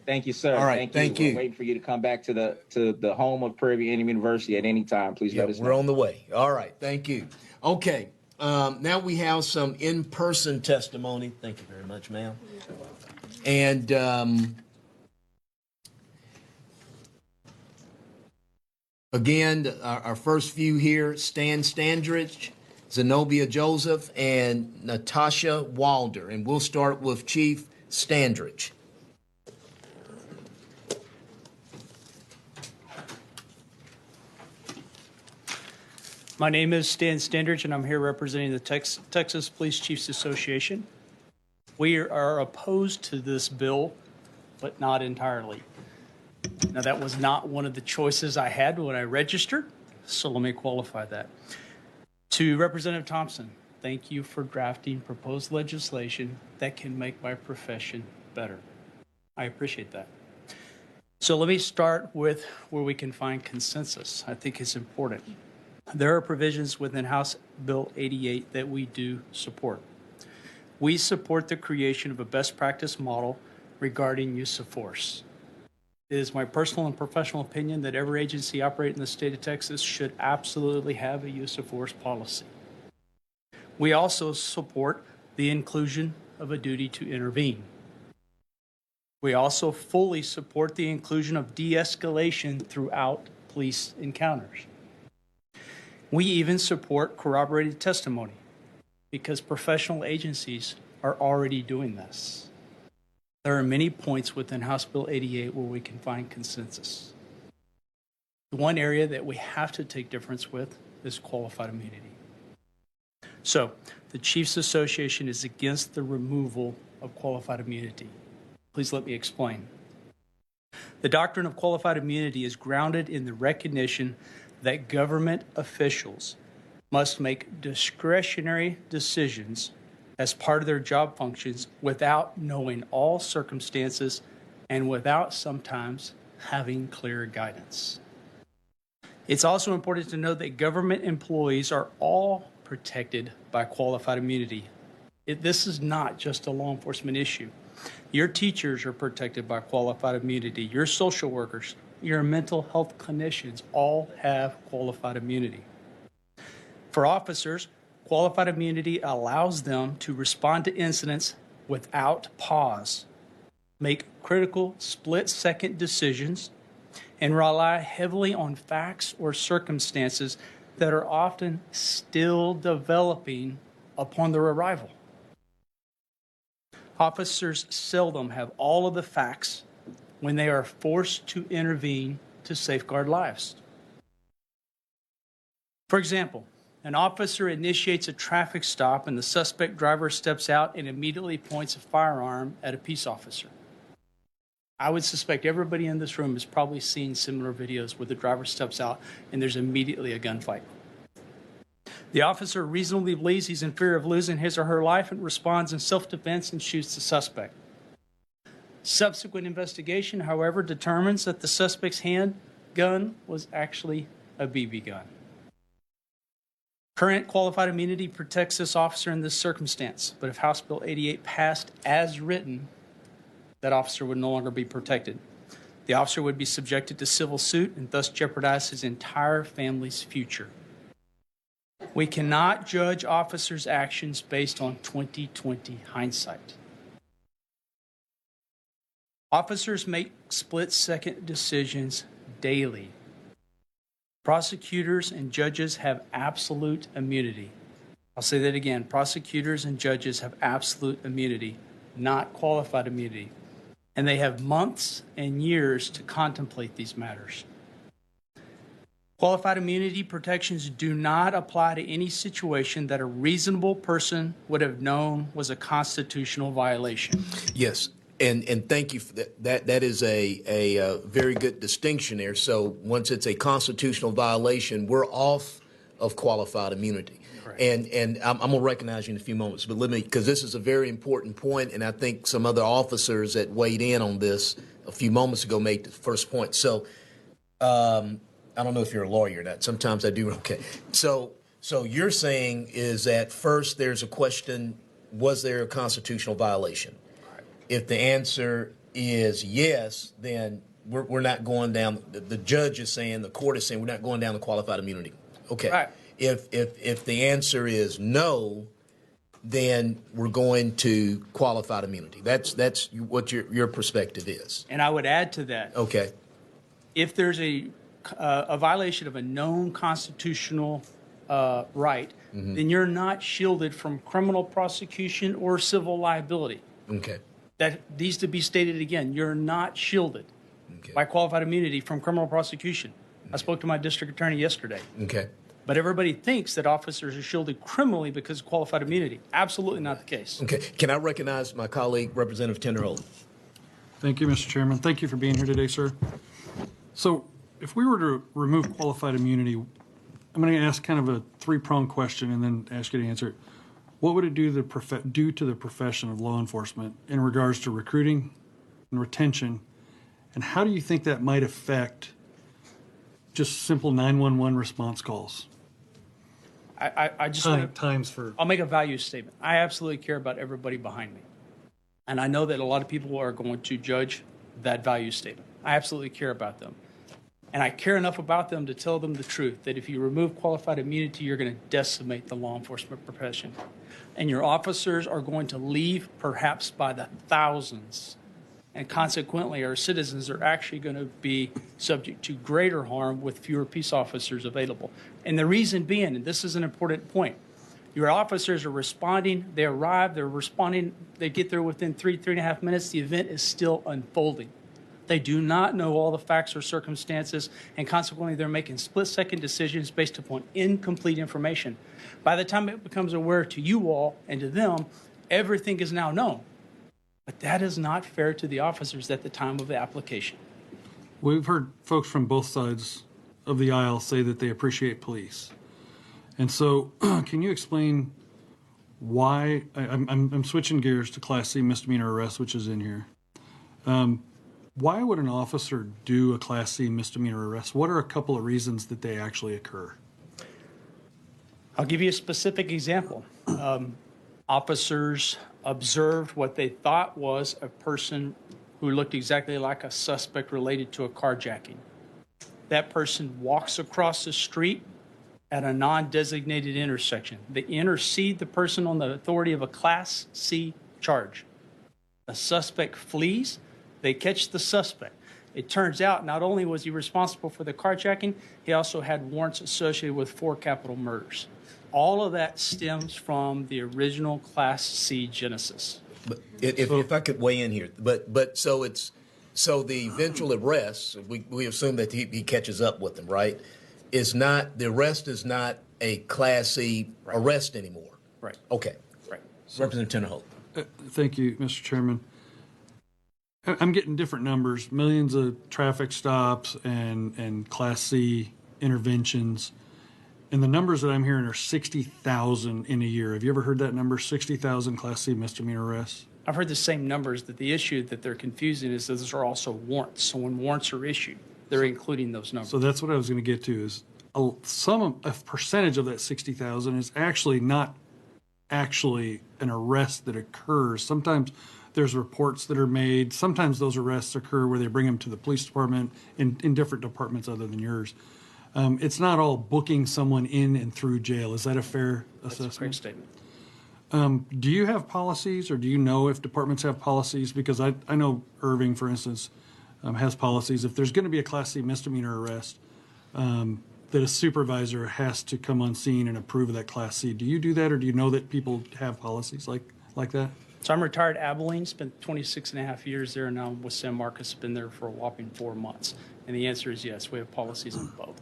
Thank you, sir. All right. Thank you. We're waiting for you to come back to the home of Prairie View Indian University at any time. Please let us know. We're on the way. All right. Thank you. Okay. Now we have some in-person testimony. Thank you very much, ma'am. And again, our first few here, Stan Standridge, Zenobia Joseph, and Natasha Walder. And we'll start with Chief Standridge. My name is Stan Standridge, and I'm here representing the Texas Police Chiefs Association. We are opposed to this bill, but not entirely. Now, that was not one of the choices I had when I registered, so let me qualify that. To Representative Thompson, thank you for drafting proposed legislation that can make my profession better. I appreciate that. So let me start with where we can find consensus. I think it's important. There are provisions within House Bill 88 that we do support. We support the creation of a best practice model regarding use of force. It is my personal and professional opinion that every agency operating in the state of Texas should absolutely have a use of force policy. We also support the inclusion of a duty to intervene. We also fully support the inclusion of de-escalation throughout police encounters. We even support corroborated testimony because professional agencies are already doing this. There are many points within House Bill 88 where we can find consensus. The one area that we have to take difference with is qualified immunity. So, the Chiefs Association is against the removal of qualified immunity. Please let me explain. The doctrine of qualified immunity is grounded in the recognition that government officials must make discretionary decisions as part of their job functions without knowing all circumstances and without sometimes having clear guidance. It's also important to note that government employees are all protected by qualified immunity. This is not just a law enforcement issue. Your teachers are protected by qualified immunity. Your social workers, your mental health clinicians all have qualified immunity. For officers, qualified immunity allows them to respond to incidents without pause, make critical split-second decisions, and rely heavily on facts or circumstances that are often still developing upon their arrival. Officers seldom have all of the facts when they are forced to intervene to safeguard lives. For example, an officer initiates a traffic stop and the suspect driver steps out and immediately points a firearm at a peace officer. I would suspect everybody in this room has probably seen similar videos where the driver steps out and there's immediately a gunfight. The officer reasonably believes he's in fear of losing his or her life and responds in self-defense and shoots the suspect. Subsequent investigation, however, determines that the suspect's handgun was actually a BB gun. Current qualified immunity protects this officer in this circumstance, but if House Bill 88 passed as written, that officer would no longer be protected. The officer would be subjected to civil suit and thus jeopardize his entire family's future. We cannot judge officers' actions based on 20/20 hindsight. Officers make split-second decisions daily. Prosecutors and judges have absolute immunity. I'll say that again. Prosecutors and judges have absolute immunity, not qualified immunity. And they have months and years to contemplate these matters. Qualified immunity protections do not apply to any situation that a reasonable person would have known was a constitutional violation. Yes, and thank you for that. That is a very good distinction there. So once it's a constitutional violation, we're off of qualified immunity. Correct. And I'm going to recognize you in a few moments, but let me, because this is a very important point, and I think some other officers that weighed in on this a few moments ago made the first point. So I don't know if you're a lawyer or not. Sometimes I do. Okay. So you're saying is that first there's a question, was there a constitutional violation? Right. If the answer is yes, then we're not going down. The judge is saying, the court is saying, we're not going down the qualified immunity. Okay. Right. If the answer is no, then we're going to qualified immunity. That's what your perspective is. And I would add to that. Okay. If there's a violation of a known constitutional right, then you're not shielded from criminal prosecution or civil liability. Okay. That needs to be stated again. You're not shielded by qualified immunity from criminal prosecution. I spoke to my district attorney yesterday. Okay. But everybody thinks that officers are shielded criminally because of qualified immunity. Absolutely not the case. Okay. Can I recognize my colleague, Representative Tenderhold? Thank you, Mr. Chairman. Thank you for being here today, sir. So if we were to remove qualified immunity, I'm going to ask kind of a three-pronged question and then ask you to answer it. What would it do to the profession of law enforcement in regards to recruiting and retention? And how do you think that might affect just simple 911 response calls? I just I'll make a value statement. I absolutely care about everybody behind me. And I know that a lot of people are going to judge that value statement. I absolutely care about them. And I care enough about them to tell them the truth, that if you remove qualified immunity, you're going to decimate the law enforcement profession. And your officers are going to leave perhaps by the thousands and consequently, our citizens are actually going to be subject to greater harm with fewer peace officers available. And the reason being, and this is an important point, your officers are responding, they arrive, they're responding, they get there within 3.5 minutes, the event is still unfolding. They do not know all the facts or circumstances, and consequently, they're making split-second decisions based upon incomplete information. By the time it becomes aware to you all and to them, everything is now known. But that is not fair to the officers at the time of the application. We've heard folks from both sides of the aisle say that they appreciate police. And so, can you explain why, I'm switching gears to Class C misdemeanor arrest, which is in here. Why would an officer do a Class C misdemeanor arrest? What are a couple of reasons that they actually occur? I'll give you a specific example. Officers observed what they thought was a person who looked exactly like a suspect related to a carjacking. That person walks across the street at a non-designated intersection. They intercede the person on the authority of a Class C charge. The suspect flees. They catch the suspect. It turns out not only was he responsible for the carjacking, he also had warrants associated with 4 capital murders. All of that stems from the original Class C genesis. But if I could weigh in here, but so the eventual arrest, we assume that he catches up with them, right? The arrest is not a Class C arrest anymore. Right. Okay. Right. Representative Holt. Thank you, Mr. Chairman. I'm getting different numbers, millions of traffic stops and Class C interventions. And the numbers that I'm hearing are 60,000 in a year. Have you ever heard that number, 60,000 Class C misdemeanor arrests? I've heard the same numbers, that the issue that they're confusing is that those are also warrants. So when warrants are issued, they're including those numbers. So that's what I was going to get to is a percentage of that 60,000 is actually not actually an arrest that occurs. Sometimes there's reports that are made. Sometimes those arrests occur where they bring them to the police department in different departments other than yours. It's not all booking someone in and through jail. Is that a fair assessment? That's a great statement. Do you have policies, or do you know if departments have policies? Because I know Irving, for instance, has policies. If there's going to be a Class C misdemeanor arrest, that a supervisor has to come on scene and approve of that Class C. Do you do that, or do you know that people have policies like that? So I'm retired Abilene, spent 26 and a half years there, and now I'm with San Marcos, been there for a whopping 4 months. And the answer is yes, we have policies on both.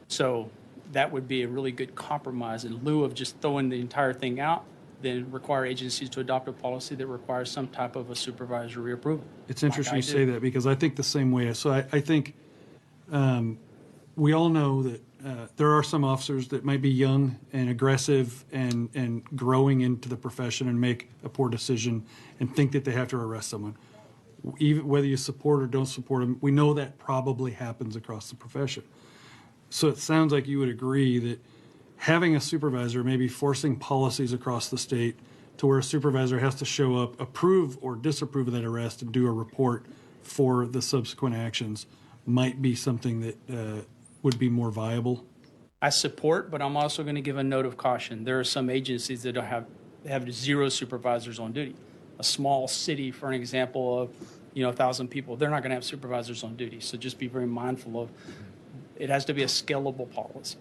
So that would be a really good compromise. In lieu of just throwing the entire thing out, then require agencies to adopt a policy that requires some type of a supervisory approval. It's interesting you say that, because I think the same way. So I think we all know that there are some officers that might be young and aggressive and growing into the profession and make a poor decision and think that they have to arrest someone. Even whether you support or don't support them, we know that probably happens across the profession. So it sounds like you would agree that having a supervisor, maybe forcing policies across the state to where a supervisor has to show up, approve or disapprove of that arrest, and do a report for the subsequent actions might be something that would be more viable. I support, but I'm also going to give a note of caution. There are some agencies that have 0 supervisors on duty. A small city, for an example, of 1,000 people, they're not going to have supervisors on duty. So just be very mindful of it. Has to be a scalable policy.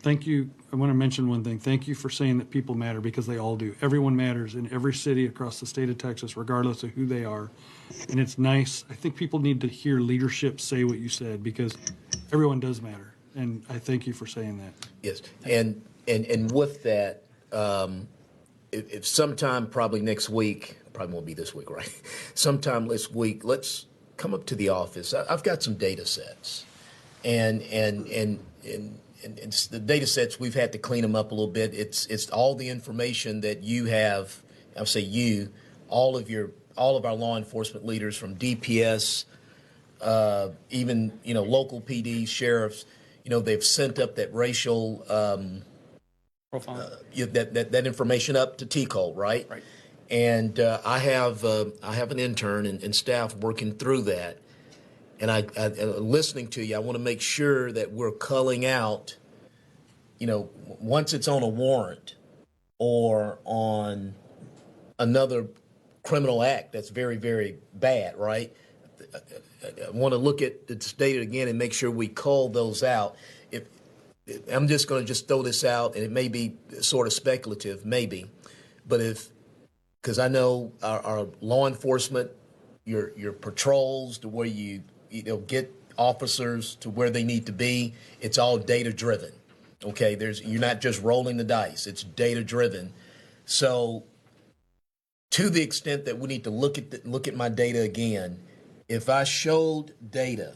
Thank you. I want to mention one thing. Thank you for saying that people matter, because they all do. Everyone matters in every city across the state of Texas, regardless of who they are. And it's nice. I think people need to hear leadership say what you said, because everyone does matter. And I thank you for saying that. Yes. And with that, if sometime probably next week, probably won't be this week, right? Sometime this week, let's come up to the office. I've got some data sets. And the data sets, we've had to clean them up a little bit. It's all the information that you have. I'll say you, all of our law enforcement leaders, from DPS, even local PD, sheriffs. They've sent up that racial profile, that information up to TCOL, right? Right. And I have an intern and staff working through that. And I listening to you, I want to make sure that we're culling out, once it's on a warrant or on another criminal act that's very, very bad, right? I want to look at the data again and make sure we call those out. I'm just going to just throw this out, and it may be sort of speculative, maybe, but because I know our law enforcement, your patrols to where you get officers to where they need to be, it's all data driven. Okay, you're not just rolling the dice; it's data driven. So, to the extent that we need to look at my data again, if I showed data,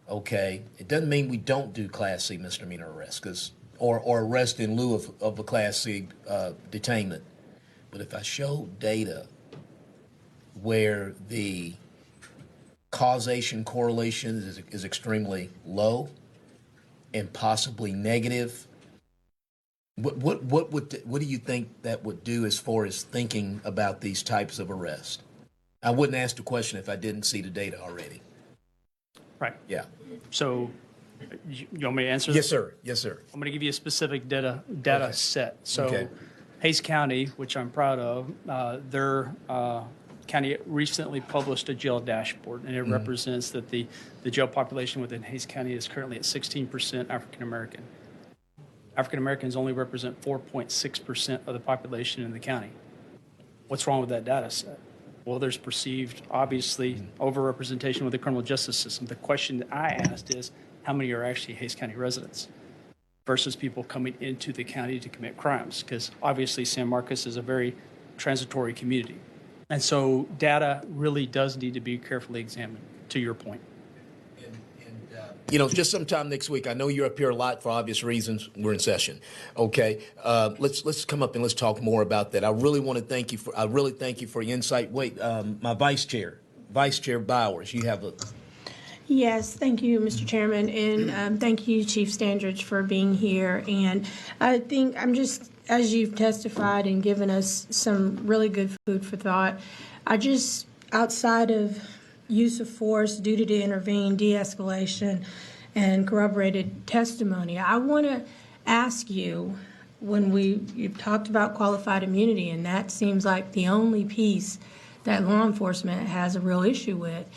okay, it doesn't mean we don't do Class C misdemeanor arrests, or arrest in lieu of a Class C detainment. But if I show data where the causation correlation is extremely low and possibly negative, what do you think that would do as far as thinking about these types of arrests? I wouldn't ask the question if I didn't see the data already. Right. Yeah. So you want me to answer Yes, this? sir. Yes, sir. I'm going to give you a specific data Okay. set. So Okay. Hays County, which I'm proud of, their county recently published a jail dashboard, and it represents that the jail population within Hays County is currently at 16% African American. African Americans only represent 4.6% of the population in the county. What's wrong with that data set? Well, there's perceived, obviously, overrepresentation with the criminal justice system. The question that I asked is, how many are actually Hays County residents versus people coming into the county to commit crimes? Because obviously San Marcos is a very transitory community. And so data really does need to be carefully examined, to your point. Just sometime next week. I know you're up here a lot for obvious reasons. We're in session. Okay, let's come up and let's talk more about that. I really thank you for your insight. Wait, my Vice Chair Bowers, you have a. Yes, thank you, Mr. Chairman, and thank you, Chief Standridge, for being here. And I think as you've testified and given us some really good food for thought, outside of use of force, duty to intervene, de-escalation, and corroborated testimony, I want to ask you, you've talked about qualified immunity, and that seems like the only piece that law enforcement has a real issue with.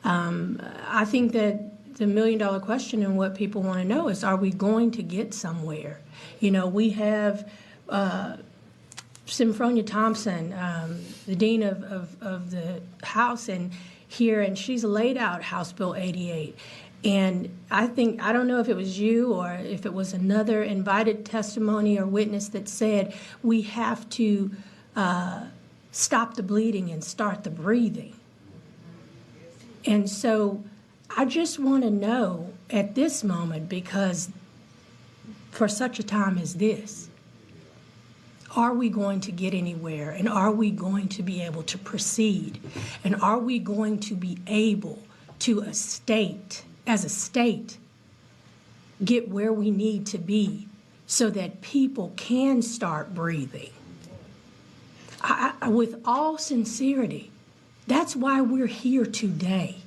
I think that the million-dollar question and what people want to know is, are we going to get somewhere? We have Symphronia Thompson, the dean of the House, and she's laid out House Bill 88. And I don't know if it was you or if it was another invited testimony or witness that said we have to stop the bleeding and start the breathing. And so I just want to know at this moment, because for such a time as this, are we going to get anywhere? And are we going to be able to proceed? And are we going to be able to, as a state, get where we need to be so that people can start breathing? With all sincerity, that's why we're here today.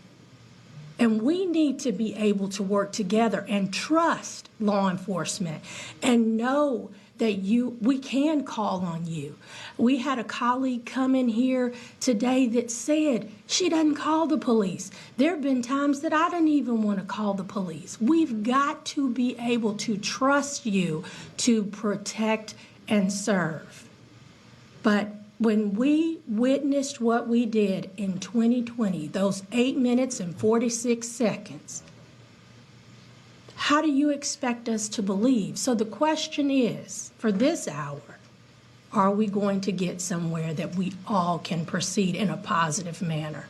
And we need to be able to work together and trust law enforcement and know that we can call on you. We had a colleague come in here today that said she doesn't call the police. There have been times that I didn't even want to call the police. We've got to be able to trust you to protect and serve. But when we witnessed what we did in 2020, those 8 minutes and 46 seconds, how do you expect us to believe? So the question is, for this hour, are we going to get somewhere that we all can proceed in a positive manner?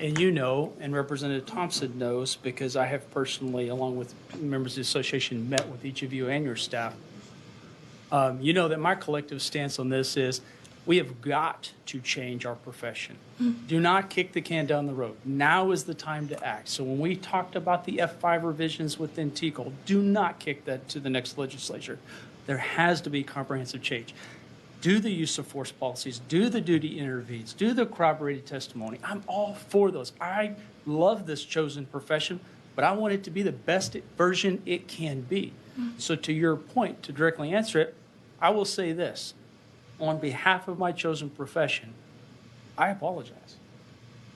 And and Representative Thompson knows, because I have personally, along with members of the association, met with each of you and your staff. You know that my collective stance on this is we have got to change our profession. Do not kick the can down the road. Now is the time to act. So when we talked about the F5 revisions within TCOL, do not kick that to the next legislature. There has to be comprehensive change. Do the use of force policies, do the duty intervenes, do the corroborated testimony. I'm all for those. I love this chosen profession, but I want it to be the best version it can be. So to your point, to directly answer it, I will say this. On behalf of my chosen profession, I apologize.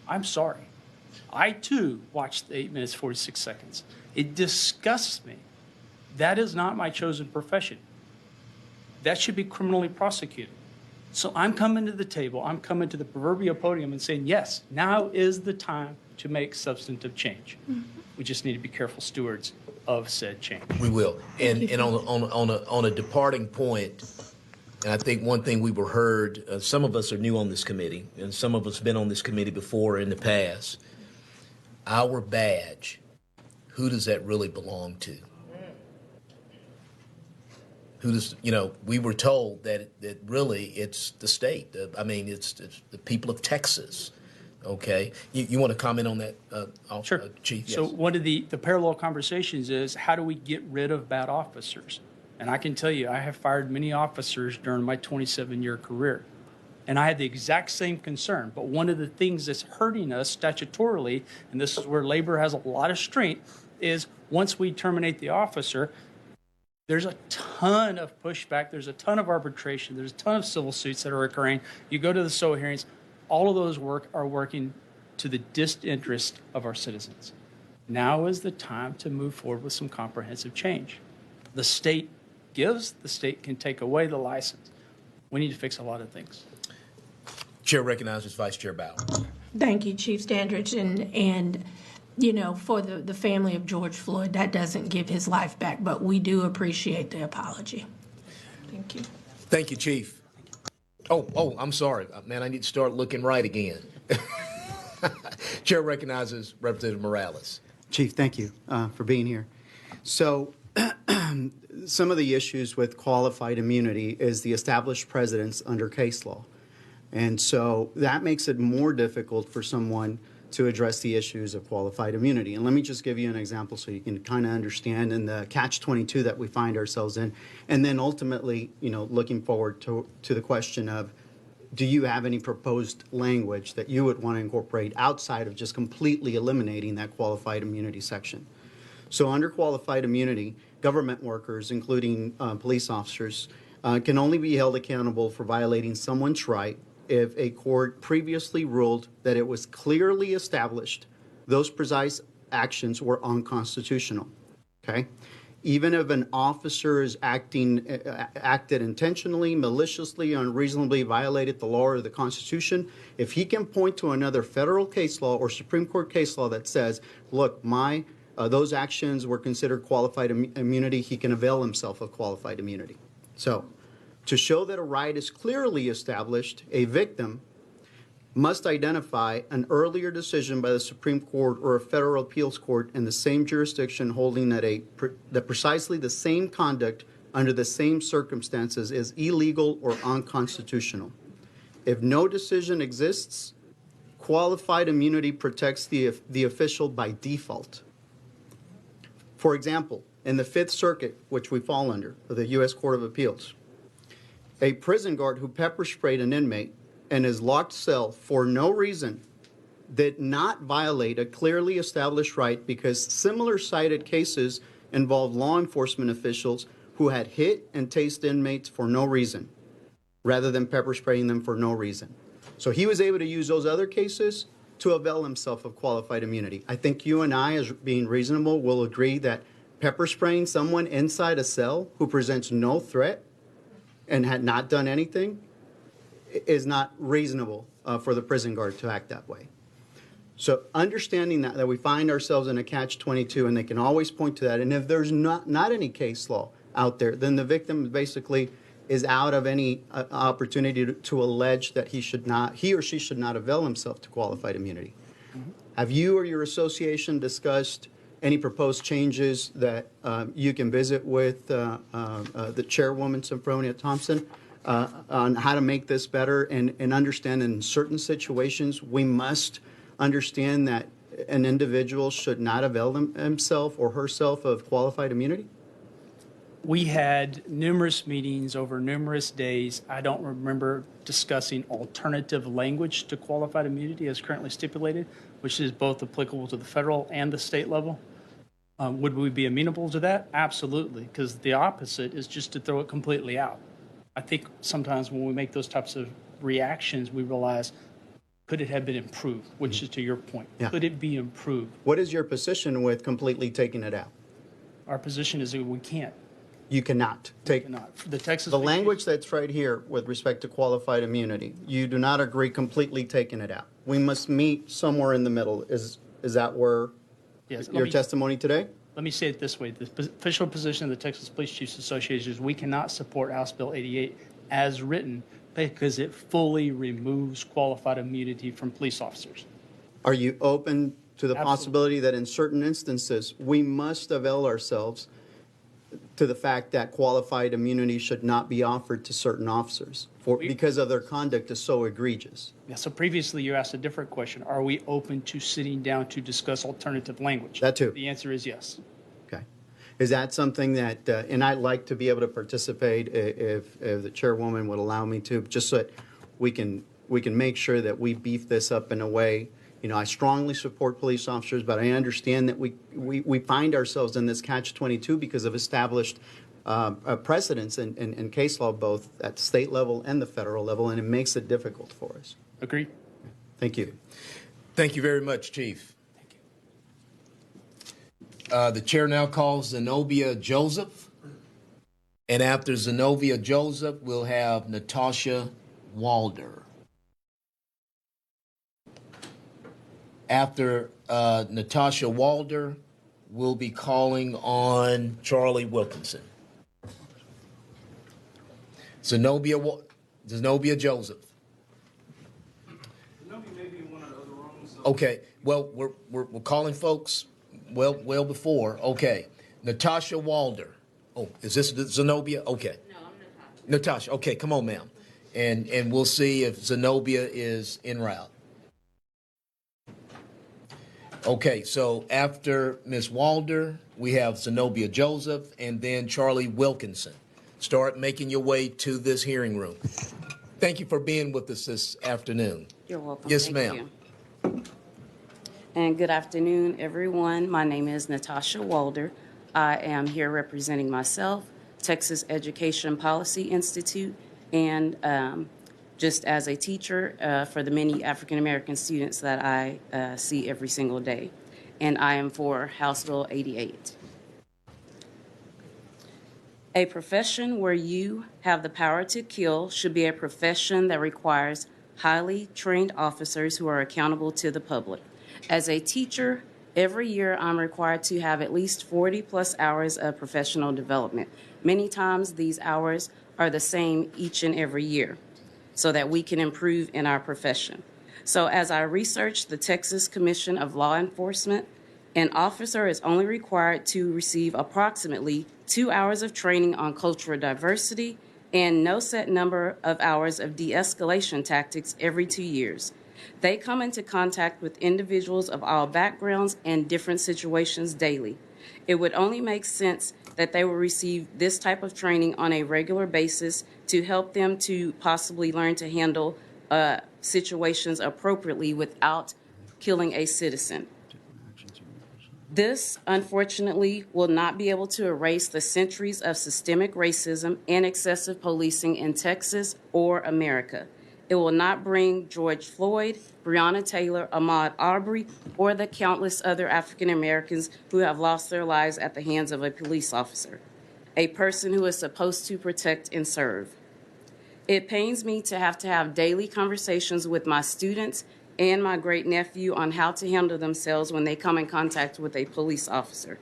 I'm sorry. I too watched 8 minutes, 46 seconds. It disgusts me. That is not my chosen profession. That should be criminally prosecuted. So I'm coming to the table, I'm coming to the proverbial podium and saying, yes, now is the time to make substantive change. We just need to be careful stewards of said change. We will. And on a departing point, and I think one thing we were heard, some of us are new on this committee, and some of us been on this committee before in the past. Our badge, who does that really belong to? Who does, we were told that really it's the state. It's the people of Texas. Okay. You want to comment on that, Sure. Chief? Yes. So one of the parallel conversations is, how do we get rid of bad officers? And I can tell you, I have fired many officers during my 27-year career. And I had the exact same concern. But one of the things that's hurting us statutorily, and this is where labor has a lot of strength, is once we terminate the officer, there's a ton of pushback. There's a ton of arbitration. There's a ton of civil suits that are occurring. You go to the SOA hearings, all of those are working to the disinterest of our citizens. Now is the time to move forward with some comprehensive change. The state gives, the state can take away the license. We need to fix a lot of things. Chair recognizes Vice Chair Bauer. Thank you, Chief Standridge. And for the family of George Floyd, that doesn't give his life back, but we do appreciate the apology. Thank you. Thank you, Chief. Oh, I'm sorry. Man, I need to start looking right again. Chair recognizes Representative Morales. Chief, thank you for being here. So some of the issues with qualified immunity is the established precedents under case law. And so that makes it more difficult for someone to address the issues of qualified immunity. And let me just give you an example so you can kind of understand in the catch-22 that we find ourselves in. And then ultimately, looking forward to the question of, do you have any proposed language that you would want to incorporate outside of just completely eliminating that qualified immunity section? So under qualified immunity, government workers, including police officers, can only be held accountable for violating someone's right if a court previously ruled that it was clearly established those precise actions were unconstitutional. Okay? Even if an officer is acted intentionally, maliciously, unreasonably violated the law or the Constitution, if he can point to another federal case law or Supreme Court case law that says, look, those actions were considered qualified immunity, he can avail himself of qualified immunity. So, to show that a right is clearly established, a victim must identify an earlier decision by the Supreme Court or a federal appeals court in the same jurisdiction holding that precisely the same conduct under the same circumstances is illegal or unconstitutional. If no decision exists, qualified immunity protects the official by default. For example, in the Fifth Circuit, which we fall under, the U.S. Court of Appeals, a prison guard who pepper sprayed an inmate in his locked cell for no reason did not violate a clearly established right because similar cited cases involved law enforcement officials who had hit and tased inmates for no reason, rather than pepper spraying them for no reason. So he was able to use those other cases to avail himself of qualified immunity. I think you and I, as being reasonable, will agree that pepper spraying someone inside a cell who presents no threat and had not done anything is not reasonable for the prison guard to act that way. So understanding that we find ourselves in a catch-22 and they can always point to that, and if there's not any case law out there, then the victim basically is out of any opportunity to allege that he or she should not avail himself to qualified immunity. Mm-hmm. Have you or your association discussed any proposed changes that you can visit with the chairwoman, Sophronia Thompson, on how to make this better and understand in certain situations we must understand that an individual should not avail himself or herself of qualified immunity? We had numerous meetings over numerous days. I don't remember discussing alternative language to qualified immunity as currently stipulated, which is both applicable to the federal and the state level. Would we be amenable to that? Absolutely, because the opposite is just to throw it completely out. I think sometimes when we make those types of reactions, we realize could it have been improved, which is to your point. Yeah. Could it be improved? What is your position with completely taking it out? Our position is that we can't. You cannot take The Texas. the language that's right here with respect to qualified immunity. You do not agree completely taking it out. We must meet somewhere in the middle. Is that where Yes, your testimony today? Let me say it this way. The official position of the Texas Police Chiefs Association is we cannot support House Bill 88 as written because it fully removes qualified immunity from police officers. Are you open to the Absolutely. possibility that in certain instances we must avail ourselves to the fact that qualified immunity should not be offered to certain officers because of their conduct is so egregious? Yeah, so previously you asked a different question. Are we open to sitting down to discuss alternative language? That too. The answer is yes. Okay. Is that something that, and I'd like to be able to participate if the chairwoman would allow me to, just so that we can make sure that we beef this up in a way. You know, I strongly support police officers, but I understand that we find ourselves in this catch-22 because of established precedents and case law, both at the state level and the federal level, and it makes it difficult for us. Agreed. Thank you. Thank you very much, Chief. The chair now calls Zenobia Joseph. And after Zenobia Joseph, we'll have Natasha Walder. After Natasha Walder, we'll be calling on Charlie Wilkinson. Zenobia Joseph. Okay, well, we're calling folks well before. Okay, Natasha Walder. Oh, is this Zenobia? Okay. No, I'm Natasha. Natasha, okay, come on, ma'am. And we'll see if Zenobia is en route. Okay, so after Ms. Walder, we have Zenobia Joseph and then Charlie Wilkinson. Start making your way to this hearing room. Thank you for being with us this afternoon. You're welcome. Yes, Thank ma'am. you. And good afternoon, everyone. My name is Natasha Walder. I am here representing myself, Texas Education Policy Institute, and just as a teacher for the many African American students that I see every single day. And I am for House Bill 88. A profession where you have the power to kill should be a profession that requires highly trained officers who are accountable to the public. As a teacher, every year I'm required to have at least 40 plus hours of professional development. Many times these hours are the same each and every year, so that we can improve in our profession. So as I researched the Texas Commission of Law Enforcement, an officer is only required to receive approximately 2 hours of training on cultural diversity and no set number of hours of de-escalation tactics every 2 years. They come into contact with individuals of all backgrounds and different situations daily. It would only make sense that they will receive this type of training on a regular basis to help them to possibly learn to handle situations appropriately without killing a citizen. This, unfortunately, will not be able to erase the centuries of systemic racism and excessive policing in Texas or America. It will not bring George Floyd, Breonna Taylor, Ahmaud Arbery, or the countless other African Americans who have lost their lives at the hands of a police officer, a person who is supposed to protect and serve. It pains me to have daily conversations with my students and my great-nephew on how to handle themselves when they come in contact with a police officer.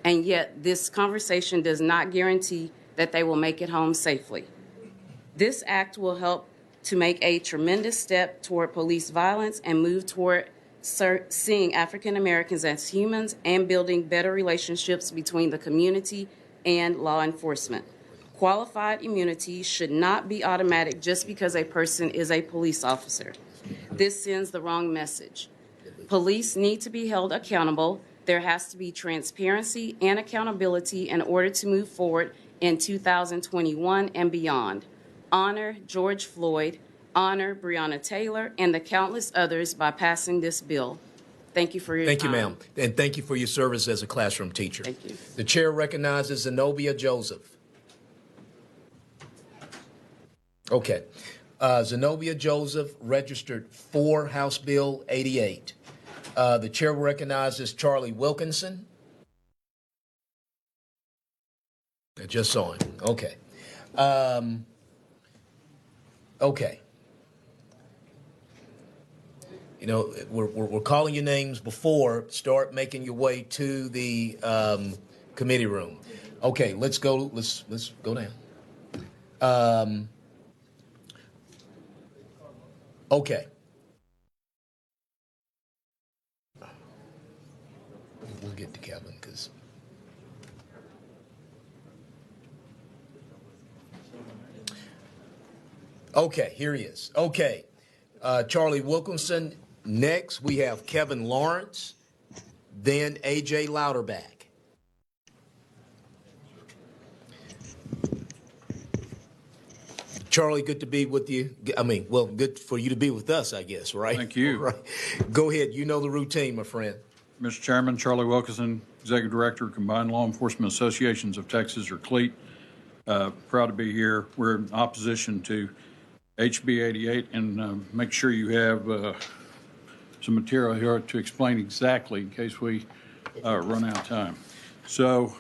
And yet, this conversation does not guarantee that they will make it home safely. This act will help to make a tremendous step toward police violence and move toward seeing African Americans as humans and building better relationships between the community and law enforcement. Qualified immunity should not be automatic just because a person is a police officer. This sends the wrong message. Police need to be held accountable. There has to be transparency and accountability in order to move forward in 2021 and beyond. Honor George Floyd, honor Breonna Taylor, and the countless others by passing this bill. Thank you for your time. Thank you, ma'am. And thank you for your service as a classroom teacher. Thank you. The chair recognizes Zenobia Joseph. Okay. Zenobia Joseph registered for House Bill 88. The chair recognizes Charlie Wilkinson. I just saw him. Okay. Okay. You know, we're calling your names before. Start making your way to the committee room. Okay, let's go. Let's go down. Okay. We'll get to Kevin because. Okay, here he is. Okay, Charlie Wilkinson. Next, we have Kevin Lawrence, then A.J. Louderback. Charlie, good to be with you. I mean, well, good for you to be with us, I guess, right? Thank you. Right. Go ahead. You know the routine, my friend. Mr. Chairman, Charlie Wilkinson, Executive Director, Combined Law Enforcement Associations of Texas, or CLEAT. Proud to be here. We're in opposition to HB 88, and make sure you have some material here to explain exactly in case we run out of time. So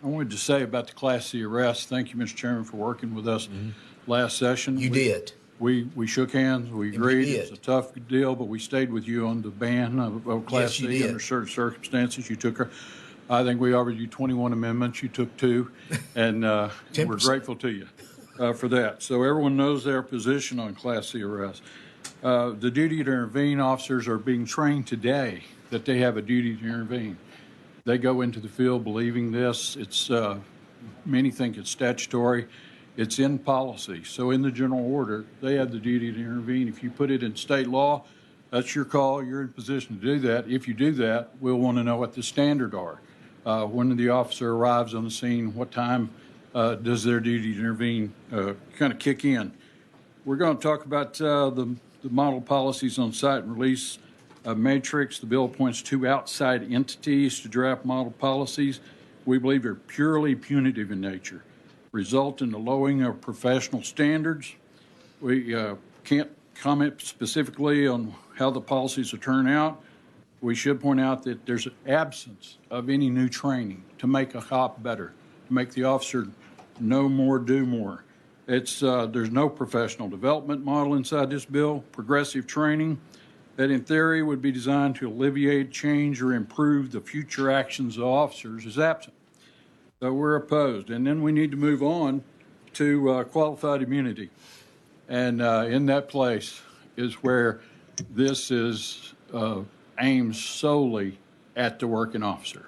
I wanted to say about the Class C arrest, thank you, Mr. Chairman, for working with us last session. You did. We shook hands, we agreed. It was a tough deal, but we stayed with you on the ban of Class Yes, you C did. under certain circumstances. You took I think we offered you 21 amendments. You took 2, and we're grateful to you for that. So everyone knows their position on Class C arrest. The duty to intervene, officers are being trained today that they have a duty to intervene. They go into the field believing this. It's many think it's statutory. It's in policy. So in the general order, they have the duty to intervene. If you put it in state law, that's your call. You're in position to do that. If you do that, we'll want to know what the standards are. When the officer arrives on the scene, what time does their duty to intervene kind of kick in? We're going to talk about the model policies on site and release matrix. The bill appoints 2 outside entities to draft model policies. We believe they're purely punitive in nature, result in the lowering of professional standards. We can't comment specifically on how the policies will turn out. We should point out that there's an absence of any new training to make a cop better, to make the officer know more, do more. There's no professional development model inside this bill. Progressive training that in theory would be designed to alleviate, change, or improve the future actions of officers is absent. So we're opposed. And then we need to move on to qualified immunity. And in that place is where this is aimed solely at the working officer.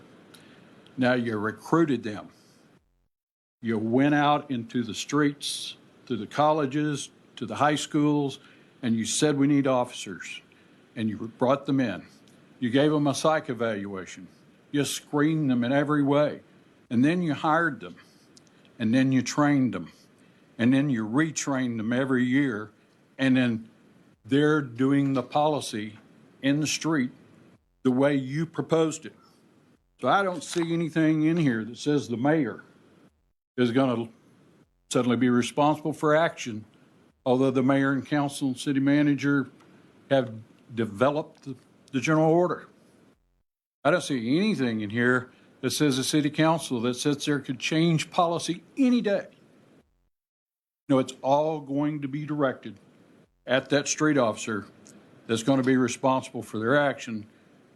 Now, you recruited them. You went out into the streets, to the colleges, to the high schools, and you said, we need officers. And you brought them in. You gave them a psych evaluation. You screened them in every way. And then you hired them. And then you trained them. And then you retrained them every year. And then they're doing the policy in the street the way you proposed it. So I don't see anything in here that says the mayor is going to suddenly be responsible for action, although the mayor and council and city manager have developed the general order. I don't see anything in here that says the city council that sits there could change policy any day. No, it's all going to be directed at that street officer that's going to be responsible for their action.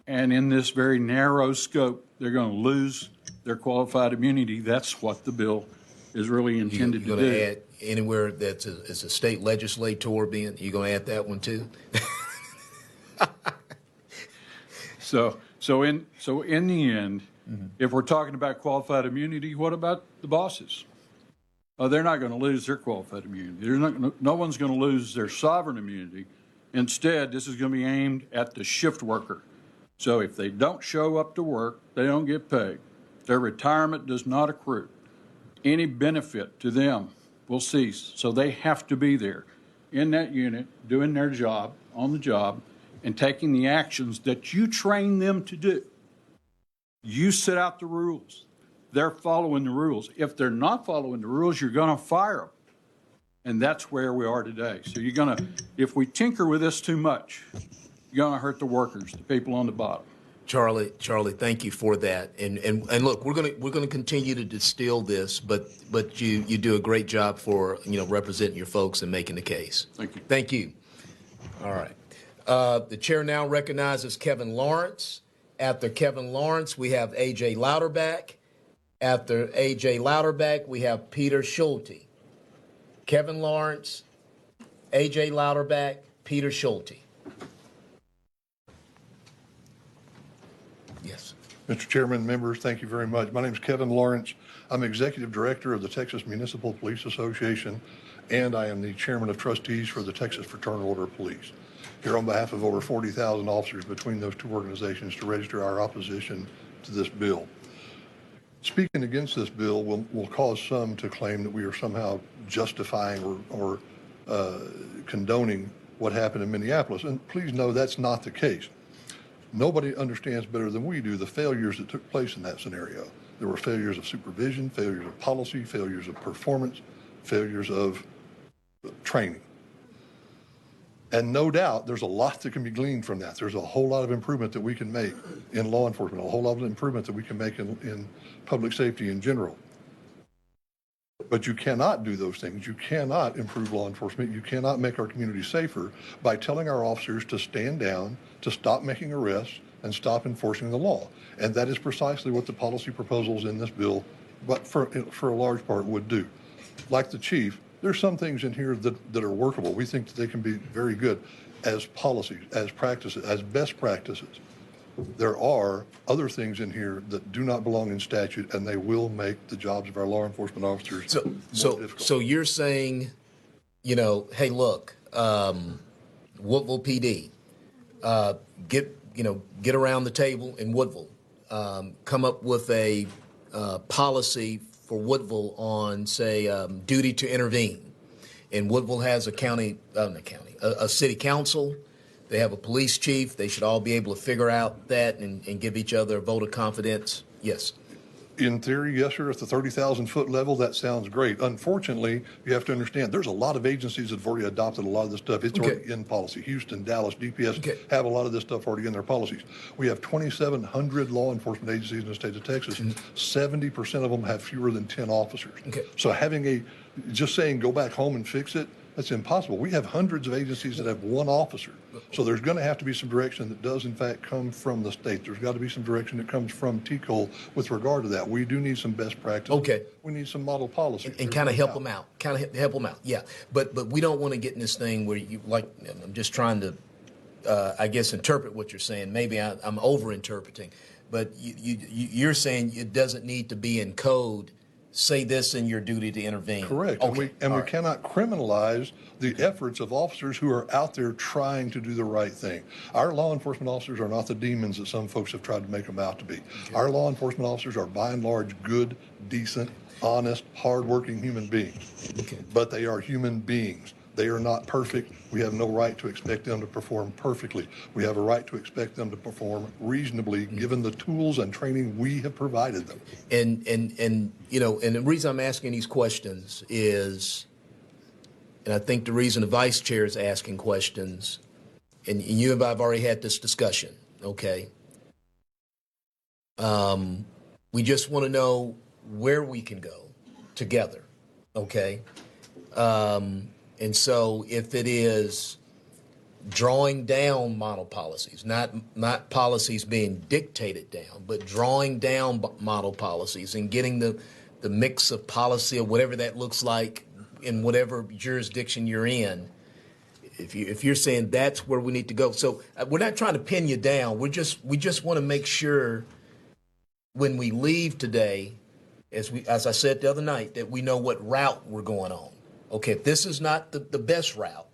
And in this very narrow scope, they're going to lose their qualified immunity. That's what the bill is really intended to do. You're going to add anywhere that's a state legislator being, you're going to add that one too? So in the end, if we're talking about qualified immunity, what about the bosses? They're not going to lose their qualified immunity. No one's going to lose their sovereign immunity. Instead, this is going to be aimed at the shift worker. So if they don't show up to work, they don't get paid. Their retirement does not accrue. Any benefit to them will cease. So they have to be there in that unit, doing their job, on the job, and taking the actions that you train them to do. You set out the rules. They're following the rules. If they're not following the rules, you're going to fire them. And that's where we are today. So you're going to, if we tinker with this too much, you're going to hurt the workers, the people on the bottom. Charlie, thank you for that. And look, we're gonna continue to distill this, but you do a great job for representing your folks and making the case. Thank you. Thank you. All right. The chair now recognizes Kevin Lawrence. After Kevin Lawrence, we have A.J. Louderback. After A.J. Louderback, we have Peter Schulte. Kevin Lawrence, A.J. Louderback, Peter Schulte. Yes. Mr. Chairman, members, thank you very much. My name is Kevin Lawrence. I'm Executive Director of the Texas Municipal Police Association, and I am the Chairman of Trustees for the Texas Fraternal Order of Police. Here on behalf of over 40,000 officers between those two organizations to register our opposition to this bill. Speaking against this bill will cause some to claim that we are somehow justifying or condoning what happened in Minneapolis. And please know that's not the case. Nobody understands better than we do the failures that took place in that scenario. There were failures of supervision, failures of policy, failures of performance, failures of training. And no doubt there's a lot that can be gleaned from that. There's a whole lot of improvement that we can make in law enforcement, a whole lot of improvement that we can make in public safety in general. But you cannot do those things. You cannot improve law enforcement. You cannot make our community safer by telling our officers to stand down, to stop making arrests, and stop enforcing the law. And that is precisely what the policy proposals in this bill, but for a large part, would do. Like the chief, there's some things in here that are workable. We think that they can be very good as policies, as practices, as best practices. There are other things in here that do not belong in statute, and they will make the jobs of our law enforcement officers more difficult. So you're saying, hey, look, Woodville PD, get around the table in Woodville, come up with a policy for Woodville on, say, duty to intervene. And Woodville has a city council. They have a police chief. They should all be able to figure out that and give each other a vote of confidence. Yes. In theory, yes, sir. At the 30,000-foot level, that sounds great. Unfortunately, you have to understand there's a lot of agencies that have already adopted a lot of this stuff. It's already in policy. Houston, Dallas, DPS have a lot of this stuff already in their policies. We have 2,700 law enforcement agencies in the state of Texas. 70% of them have fewer than 10 officers. So just saying go back home and fix it, that's impossible. We have hundreds of agencies that have one officer. So there's going to have to be some direction that does, in fact, come from the state. There's got to be some direction that comes from TCOL with regard to that. We do need some best practice. Okay. We need some model policy. And kind of help them out. Yeah. But we don't want to get in this thing where I'm just trying to, I guess, interpret what you're saying. Maybe I'm over-interpreting. But you're saying it doesn't need to be in code. Say this in your duty to intervene. Correct. Okay. And we cannot criminalize the efforts of officers who are out there trying to do the right thing. Our law enforcement officers are not the demons that some folks have tried to make them out to be. Our law enforcement officers are by and large good, decent, honest, hardworking human beings. But they are human beings. They are not perfect. We have no right to expect them to perform perfectly. We have a right to expect them to perform reasonably given the tools and training we have provided them. And the reason I'm asking these questions is, and I think the reason the vice chair is asking questions, and you and I have already had this discussion, okay? We just want to know where we can go together, okay? And so if it is drawing down model policies, not policies being dictated down, but drawing down model policies and getting the mix of policy or whatever that looks like in whatever jurisdiction you're in, if you're saying that's where we need to go. So we're not trying to pin you down. We just want to make sure when we leave today, as I said the other night, that we know what route we're going on. Okay, if this is not the best route,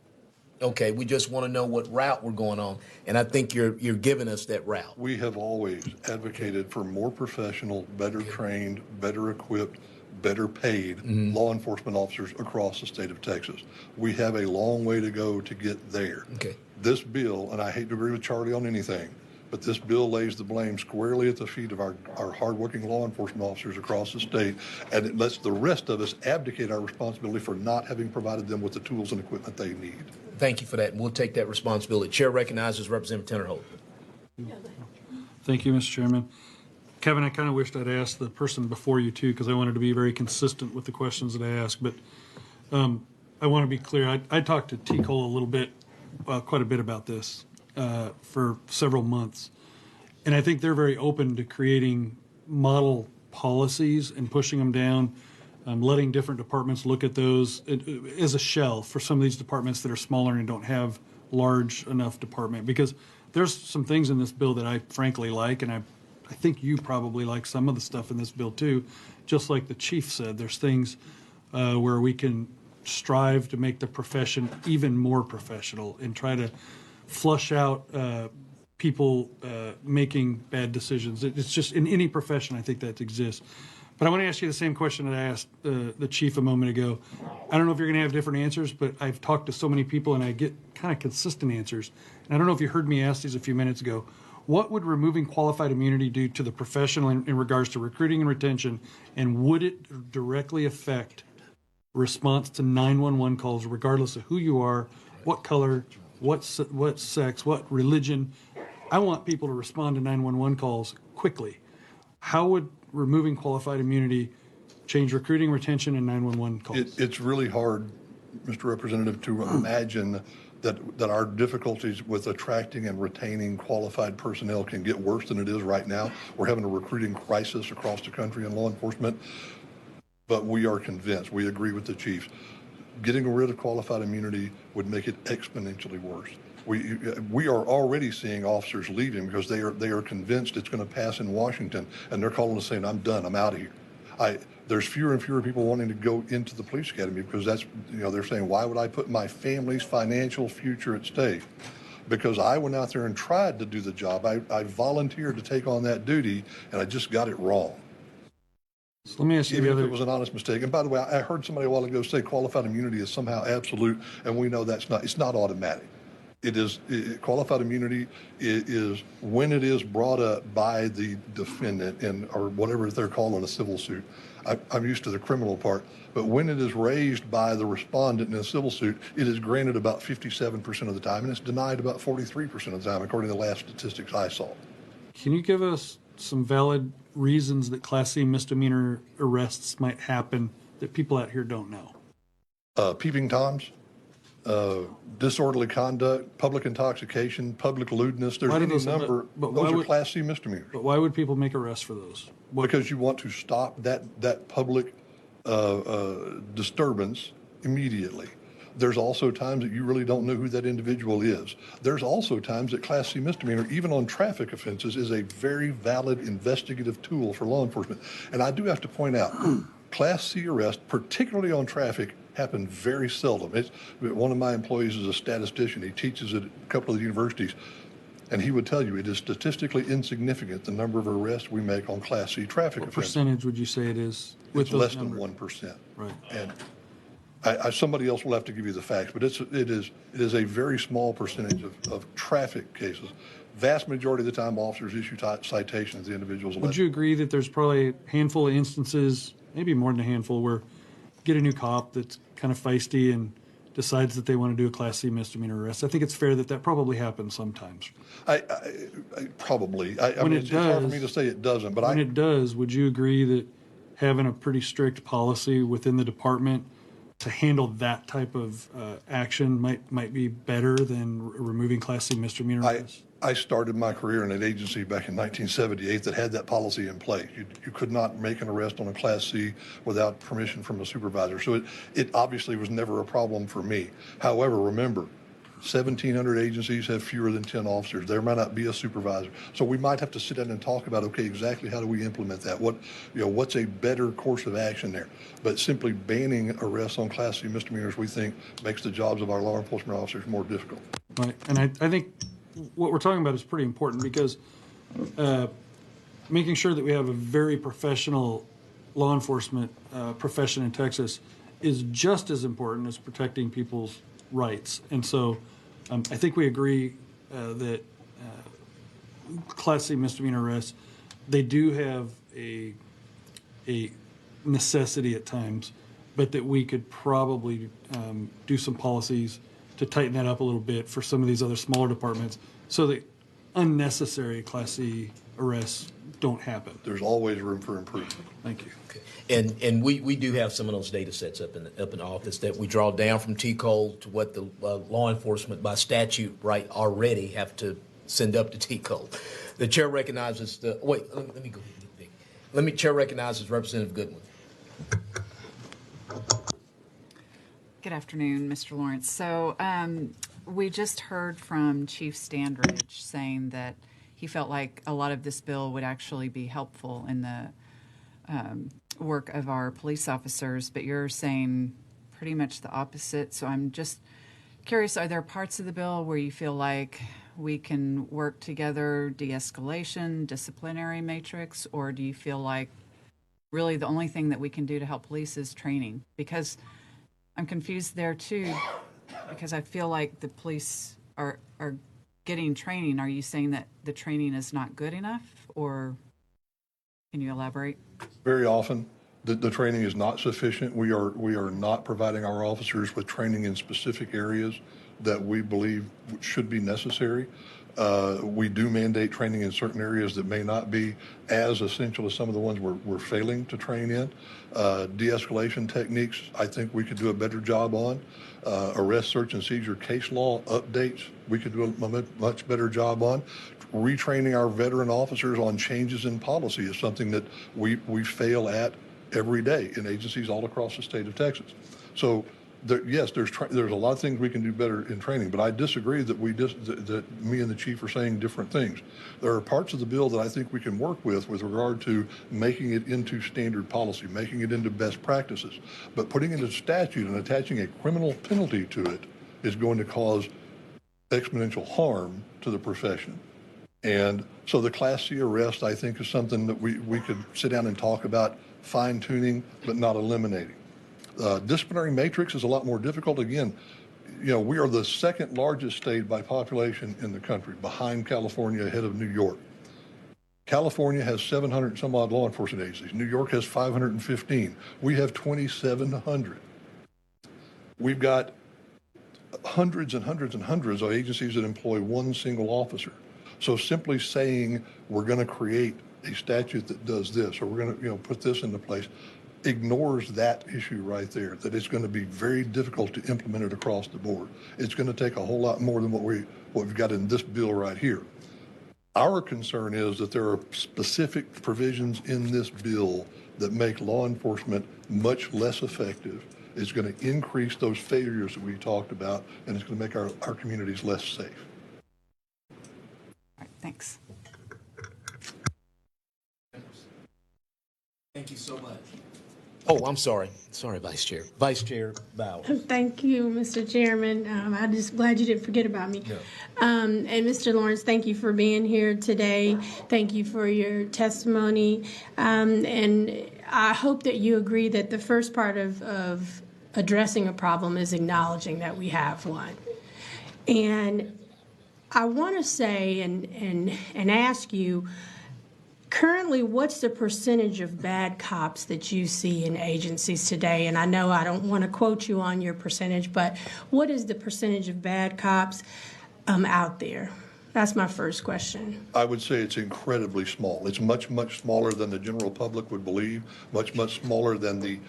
okay, we just want to know what route we're going on, and I think you're giving us that route. We have always advocated for more professional, better trained, better equipped, better paid law enforcement officers across the state of Texas. We have a long way to go to get there. Okay. This bill, and I hate to agree with Charlie on anything, but this bill lays the blame squarely at the feet of our hardworking law enforcement officers across the state, and it lets the rest of us abdicate our responsibility for not having provided them with the tools and equipment they need. Thank you for that, and we'll take that responsibility. Chair recognizes Representative Tennerholt. Thank you, Mr. Chairman. Kevin, I kind of wished I'd asked the person before you too, because I wanted to be very consistent with the questions that I asked. But I want to be clear. I talked to T. Cole a little bit, quite a bit about this for several months, and I think they're very open to creating model policies and pushing them down, letting different departments look at those as a shell for some of these departments that are smaller and don't have large enough department. Because there's some things in this bill that I frankly like, and I think you probably like some of the stuff in this bill too. Just like the chief said, there's things where we can strive to make the profession even more professional and try to flush out people making bad decisions. It's just in any profession, I think that exists. But I want to ask you the same question that I asked the chief a moment ago. I don't know if you're going to have different answers, but I've talked to so many people and I get kind of consistent answers. And I don't know if you heard me ask these a few minutes ago. What would removing qualified immunity do to the professional in regards to recruiting and retention, and would it directly affect response to 911 calls, regardless of who you are, what color, what sex, what religion? I want people to respond to 911 calls quickly. How would removing qualified immunity change recruiting, retention, and 911 calls? It's really hard, Mr. Representative, to imagine that our difficulties with attracting and retaining qualified personnel can get worse than it is right now. We're having a recruiting crisis across the country in law enforcement, but we are convinced, we agree with the chief, getting rid of qualified immunity would make it exponentially worse. We are already seeing officers leaving because they are convinced it's going to pass in Washington, and they're calling us saying, "I'm done, I'm out of here." There's fewer and fewer people wanting to go into the police academy because they're saying, "Why would I put my family's financial future at stake?" Because I went out there and tried to do the job. I volunteered to take on that duty, and I just got it wrong. So let me ask you Even if it was an honest mistake. And by the way, I heard somebody a while ago say qualified immunity is somehow absolute, and we know it's not automatic. Qualified immunity is when it is brought up by the defendant or whatever they're calling a civil suit. I'm used to the criminal part, but when it is raised by the respondent in a civil suit, it is granted about 57% of the time, and it's denied about 43% of the time, according to the last statistics I saw. Can you give us some valid reasons that Class C misdemeanor arrests might happen that people out here don't know? Peeping Toms, disorderly conduct, public intoxication, public lewdness. There's any number. Those are Class C misdemeanors. But why would people make arrests for those? Because you want to stop that public disturbance immediately. There's also times that you really don't know who that individual is. There's also times that Class C misdemeanor, even on traffic offenses, is a very valid investigative tool for law enforcement. And I do have to point out, Class C arrests, particularly on traffic, happen very seldom. One of my employees is a statistician. He teaches at a couple of the universities. And he would tell you it is statistically insignificant, the number of arrests we make on Class C traffic offenses. What percentage would you say it is? It's less than 1%. Right. And somebody else will have to give you the facts, but it is a very small percentage of traffic cases. Vast majority of the time, officers issue citations to the individuals. Would you agree that there's probably a handful of instances, maybe more than a handful, where you get a new cop that's kind of feisty and decides that they want to do a Class C misdemeanor arrest? I think it's fair that probably happens sometimes. Probably. I mean, it's hard for me to say it doesn't, but when it does, would you agree that having a pretty strict policy within the department to handle that type of action might be better than removing Class C misdemeanor arrests? I started my career in an agency back in 1978 that had that policy in place. You could not make an arrest on a Class C without permission from a supervisor. So it obviously was never a problem for me. However, remember, 1,700 agencies have fewer than 10 officers. There might not be a supervisor. So we might have to sit down and talk about, okay, exactly how do we implement that? What's a better course of action there? But simply banning arrests on Class C misdemeanors, we think, makes the jobs of our law enforcement officers more difficult. Right, and I think what we're talking about is pretty important because making sure that we have a very professional law enforcement profession in Texas is just as important as protecting people's rights. And so I think we agree that Class C misdemeanor arrests, they do have a necessity at times, but that we could probably do some policies to tighten that up a little bit for some of these other smaller departments so that unnecessary Class C arrests don't happen. There's always room for improvement. Thank you. And we do have some of those data sets up in the office that we draw down from T-Cole to what the law enforcement by statute right already have to send up to T-Cole. The chair recognizes the, wait, let me go. Chair recognizes Representative Goodwin. Good afternoon, Mr. Lawrence. So we just heard from Chief Standridge saying that he felt like a lot of this bill would actually be helpful in the work of our police officers, but you're saying pretty much the opposite. So I'm just curious, are there parts of the bill where you feel like we can work together, de-escalation, disciplinary matrix, or do you feel like really the only thing that we can do to help police is training? Because I'm confused there too, because I feel like the police are getting training. Are you saying that the training is not good enough, or can you elaborate? Very often, the training is not sufficient. We are not providing our officers with training in specific areas that we believe should be necessary. We do mandate training in certain areas that may not be as essential as some of the ones we're failing to train in. De-escalation techniques, I think we could do a better job on. Arrest, search, and seizure case law updates, we could do a much better job on. Retraining our veteran officers on changes in policy is something that we fail at every day in agencies all across the state of Texas. So yes, there's a lot of things we can do better in training, but I disagree that that me and the chief are saying different things. There are parts of the bill that I think we can work with regard to making it into standard policy, making it into best practices, but putting it in statute and attaching a criminal penalty to it is going to cause exponential harm to the profession. And so the Class C arrest, I think, is something that we could sit down and talk about fine-tuning, but not eliminating. Disciplinary matrix is a lot more difficult. Again, we are the second largest state by population in the country, behind California, ahead of New York. California has 700 some odd law enforcement agencies. New York has 515. We have 2,700. We've got hundreds and hundreds and hundreds of agencies that employ one single officer. So simply saying we're going to create a statute that does this, or we're going to put this into place, ignores that issue right there, that it's going to be very difficult to implement it across the board. It's going to take a whole lot more than what we've got in this bill right here. Our concern is that there are specific provisions in this bill that make law enforcement much less effective. It's going to increase those failures that we talked about, and it's going to make our communities less safe. All right, thanks. Thank you so much. Oh, I'm sorry. Sorry, Vice Chair. Vice Chair Bauer. Thank you, Mr. Chairman. I'm just glad you didn't forget about me. No. And Mr. Lawrence, thank you for being here today. Thank you for your testimony. And I hope that you agree that the first part of addressing a problem is acknowledging that we have one. And I want to say and ask you, currently, what's the percentage of bad cops that you see in agencies today? And I know I don't want to quote you on your percentage, but what is the percentage of bad cops out there? That's my first question. I would say it's incredibly small. It's much, much smaller than the general public would believe, much, much smaller than the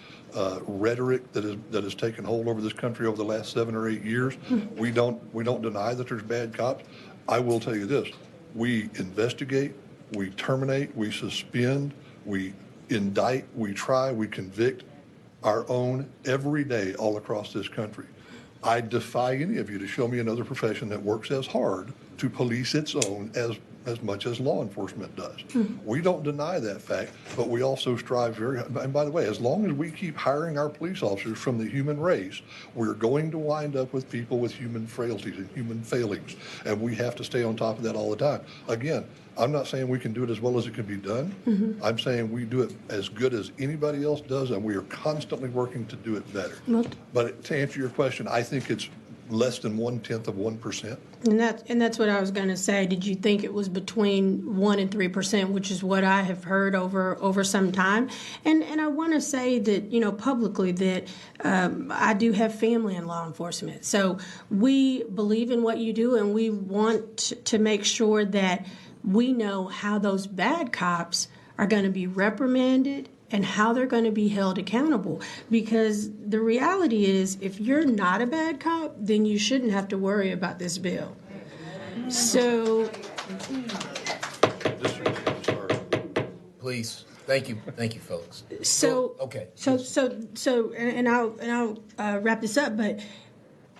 rhetoric that has taken hold over this country over the last 7 or 8 years. We don't deny that there's bad cops. I will tell you this: we investigate, we terminate, we suspend, we indict, we try, we convict our own every day all across this country. I defy any of you to show me another profession that works as hard to police its own as much as law enforcement does. We don't deny that fact, but we also strive very hard. And by the way, as long as we keep hiring our police officers from the human race, we're going to wind up with people with human frailties and human failings, and we have to stay on top of that all the time. Again, I'm not saying we can do it as well as it can be done. I'm saying we do it as good as anybody else does, and we are constantly working to do it better. But to answer your question, I think it's less than 0.1%. And that's what I was going to say. Did you think it was between 1% and 3%, which is what I have heard over some time? And I want to say that, you know, publicly that I do have family in law enforcement. So we believe in what you do, and we want to make sure that we know how those bad cops are going to be reprimanded and how they're going to be held accountable. Because the reality is, if you're not a bad cop, then you shouldn't have to worry about this bill. So, Please, thank you, folks. so Okay. and I'll wrap this up. But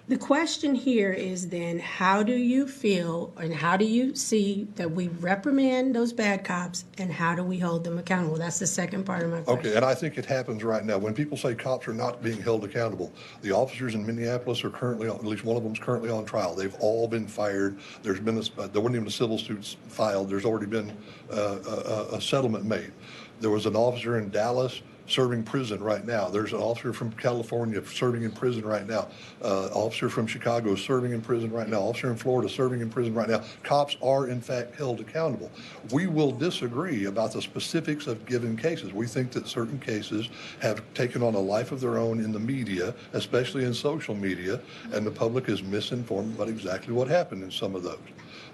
the question here is then, how do you feel and how do you see that we reprimand those bad cops, and how do we hold them accountable? That's the second part of my question. Okay, and I think it happens right now. When people say cops are not being held accountable, the officers in Minneapolis are currently, at least one of them is currently on trial. They've all been fired. There's been, there wasn't even a civil suit filed. There's already been a settlement made. There was an officer in Dallas serving prison right now. There's an officer from California serving in prison right now. Officer from Chicago serving in prison right now. Officer in Florida serving in prison right now. Cops are, in fact, held accountable. We will disagree about the specifics of given cases. We think that certain cases have taken on a life of their own in the media, especially in social media, and the public is misinformed about exactly what happened in some of those.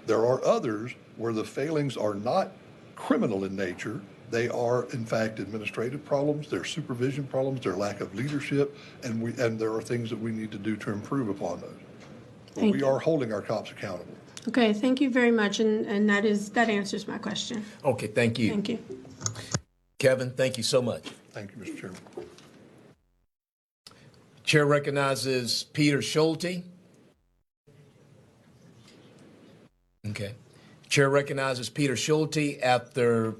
There are others where the failings are not criminal in nature. They are, in fact, administrative problems, they're supervision problems, their lack of leadership, and there are things that we need to do to improve upon those. But we are holding our cops accountable. Okay, thank you very much, and that answers my question. Okay, thank you. Thank you. Kevin, thank you so much. Thank you, Mr. Chairman. Chair recognizes Peter Schulte. Okay. Chair recognizes Peter Schulte. After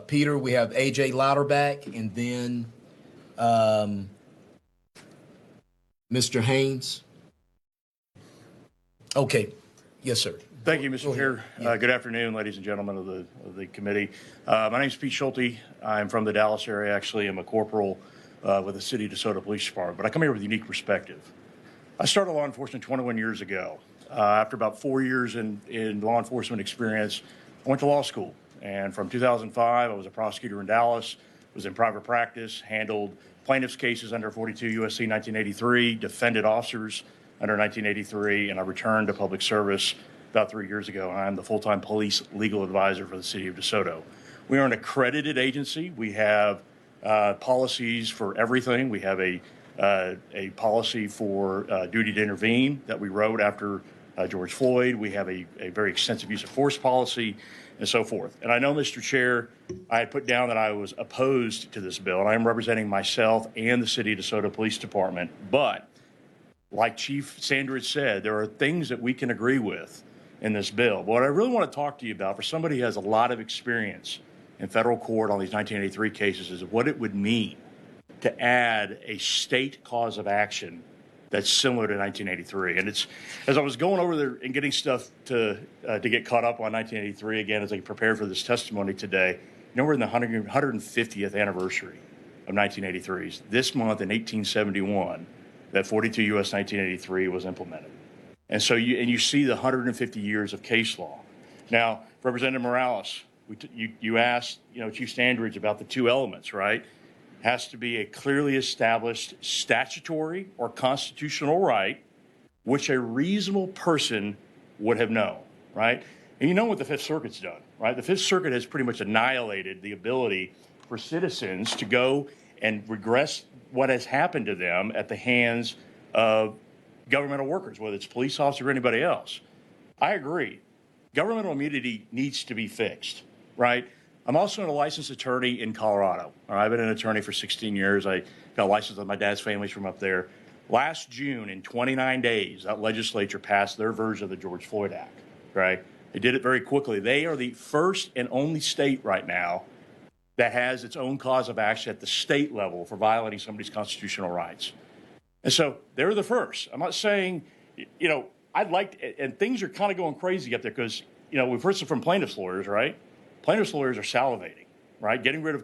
Peter, we have A.J. Louderback, and then Mr. Haynes. Okay. Yes, sir. Thank you, Mr. Chair. Good afternoon, ladies and gentlemen of the committee. My name is Pete Schulte. I'm from the Dallas area. Actually, I'm a corporal with the City of DeSoto Police Department, but I come here with a unique perspective. I started law enforcement 21 years ago. After about 4 years in law enforcement experience, I went to law school. And from 2005, I was a prosecutor in Dallas, was in private practice, handled plaintiffs' cases under 42 U.S.C. 1983, defended officers under 1983, and I returned to public service about 3 years ago. And I'm the full-time police legal advisor for the City of DeSoto. We are an accredited agency. We have policies for everything. We have a policy for duty to intervene that we wrote after George Floyd. We have a very extensive use of force policy and so forth. And I know, Mr. Chair, I had put down that I was opposed to this bill, and I am representing myself and the City of DeSoto Police Department. But like Chief Sandridge said, there are things that we can agree with in this bill. But what I really want to talk to you about, for somebody who has a lot of experience in federal court on these 1983 cases, is what it would mean to add a state cause of action that's similar to 1983. And it's, as I was going over there and getting stuff to get caught up on 1983 again as I prepared for this testimony today, you know, we're in the 150th anniversary of 1983. This month in 1871, that 42 U.S. 1983 was implemented. And so you see the 150 years of case law. Now, Representative Morales, you asked, you know, Chief Standridge about the two elements, right? Has to be a clearly established statutory or constitutional right, which a reasonable person would have known, right? And you know what the Fifth Circuit's done, right? The Fifth Circuit has pretty much annihilated the ability for citizens to go and regress what has happened to them at the hands of governmental workers, whether it's police officers or anybody else. I agree. Governmental immunity needs to be fixed, right? I'm also a licensed attorney in Colorado. I've been an attorney for 16 years. I got licensed with my dad's family's from up there. Last June, in 29 days, that legislature passed their version of the George Floyd Act, right? They did it very quickly. They are the first and only state right now that has its own cause of action at the state level for violating somebody's constitutional rights. And so they're the first. I'm not saying, you know, I'd like to, and things are kind of going crazy up there because, you know, we've heard from plaintiffs' lawyers, right? Plaintiffs' lawyers are salivating, right? Getting rid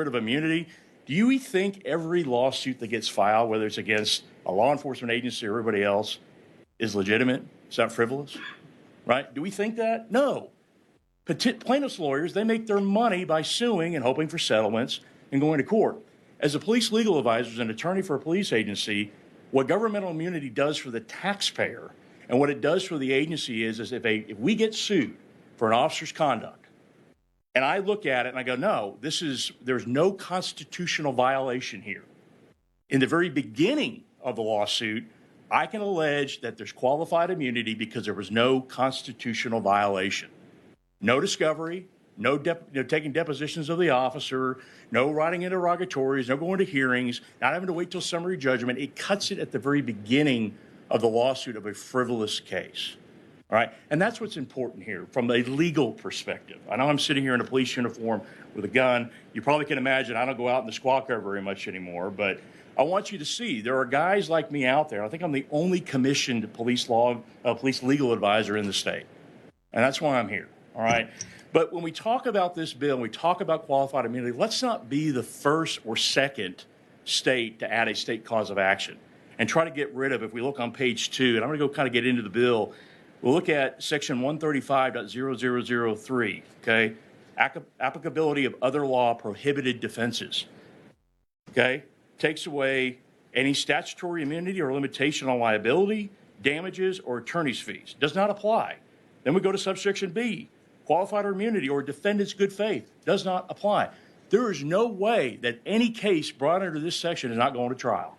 of immunity. Do you think every lawsuit that gets filed, whether it's against a law enforcement agency or everybody else, is legitimate? It's not frivolous, right? Do we think that? No. Plaintiffs' lawyers, they make their money by suing and hoping for settlements and going to court. As a police legal advisor, as an attorney for a police agency, what governmental immunity does for the taxpayer and what it does for the agency is if we get sued for an officer's conduct, and I look at it and I go, no, there's no constitutional violation here. In the very beginning of the lawsuit, I can allege that there's qualified immunity because there was no constitutional violation. No discovery, no taking depositions of the officer, no writing interrogatories, no going to hearings, not having to wait till summary judgment. It cuts it at the very beginning of the lawsuit of a frivolous case. All right, and that's what's important here from a legal perspective. I know I'm sitting here in a police uniform with a gun. You probably can imagine I don't go out in the squad car very much anymore, but I want you to see there are guys like me out there. I think I'm the only commissioned police legal advisor in the state, and that's why I'm here. All right. But when we talk about this bill, we talk about qualified immunity, let's not be the first or second state to add a state cause of action and try to get rid of, if we look on page 2, and I'm going to go kind of get into the bill, we'll look at section 135.0003, okay? Applicability of other law prohibited defenses, okay? Takes away any statutory immunity or limitation on liability, damages, or attorney's fees. Does not apply. Then we go to subsection B. Qualified immunity or defendant's good faith does not apply. There is no way that any case brought under this section is not going to trial.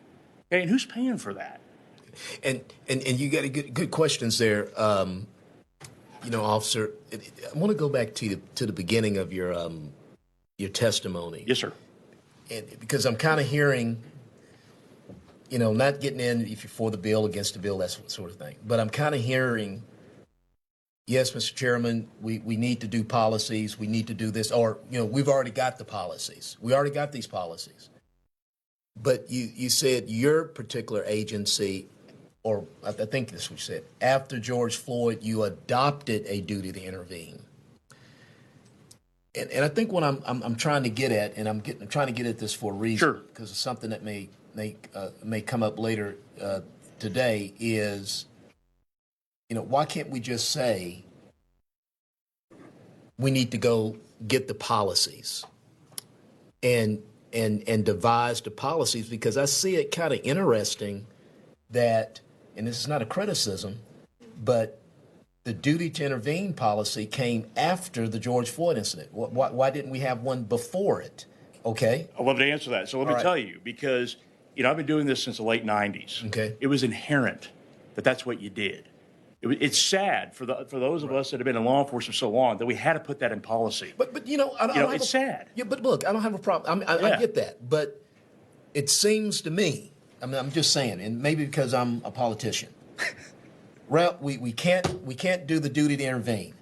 Okay, and who's paying for that? And you got good questions there, officer. I want to go back to the beginning of your testimony. Yes, sir. Because I'm kind of hearing, not getting in if you're for the bill, against the bill, that sort of thing. But I'm kind of hearing, yes, Mr. Chairman, we need to do policies. We need to do this. Or, we've already got the policies. We already got these policies. But you said your particular agency, or I think this was said, after George Floyd, you adopted a duty to intervene. And I think what I'm trying to get at, and I'm trying to get at this for a reason, because it's something that may come up later today, is, why can't we just say we need to go get the policies and devise the policies? Because I see it kind of interesting that, and this is not a criticism, but the duty to intervene policy came after the George Floyd incident. Why didn't we have one before it? Okay. I'd love to answer that. So let me tell you, because, I've been doing this since the late 90s. Okay. It was inherent that that's what you did. It's sad for those of us that have been in law enforcement so long that we had to put that in policy. But it's sad. Yeah, but look, I don't have a problem. I get that, but it seems to me, I'm just saying, and maybe because I'm a politician, we can't do the duty to intervene,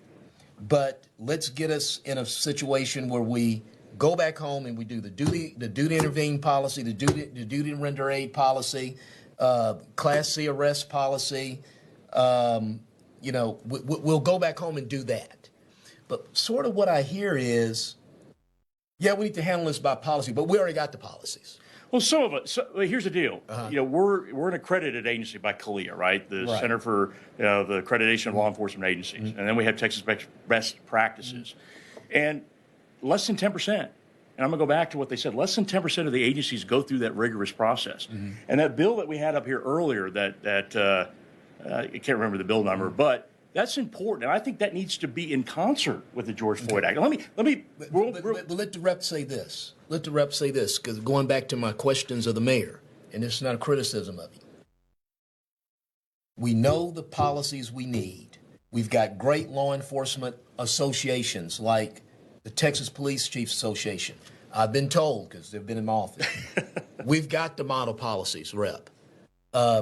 but let's get us in a situation where we go back home and we do the duty to intervene policy, the duty to render aid policy, Class C arrest policy. We'll go back home and do that. But sort of what I hear is, yeah, we need to handle this by policy, but we already got the policies. Well, some of it. So, here's the deal. We're an accredited agency by CALEA, right? The Center for the Accreditation of Law Enforcement Agencies, and then we have Texas Best Practices, and less than 10%. And I'm going to go back to what they said. Less than 10% of the agencies go through that rigorous process. And that bill that we had up here earlier, that I can't remember the bill number, but that's important, and I think that needs to be in concert with the George Floyd Act. Let me. But let the rep say this. Let the rep say this, because going back to my questions of the mayor, and this is not a criticism of you. We know the policies we need. We've got great law enforcement associations like the Texas Police Chiefs Association. I've been told, because they've been in my office, we've got the model policies, rep.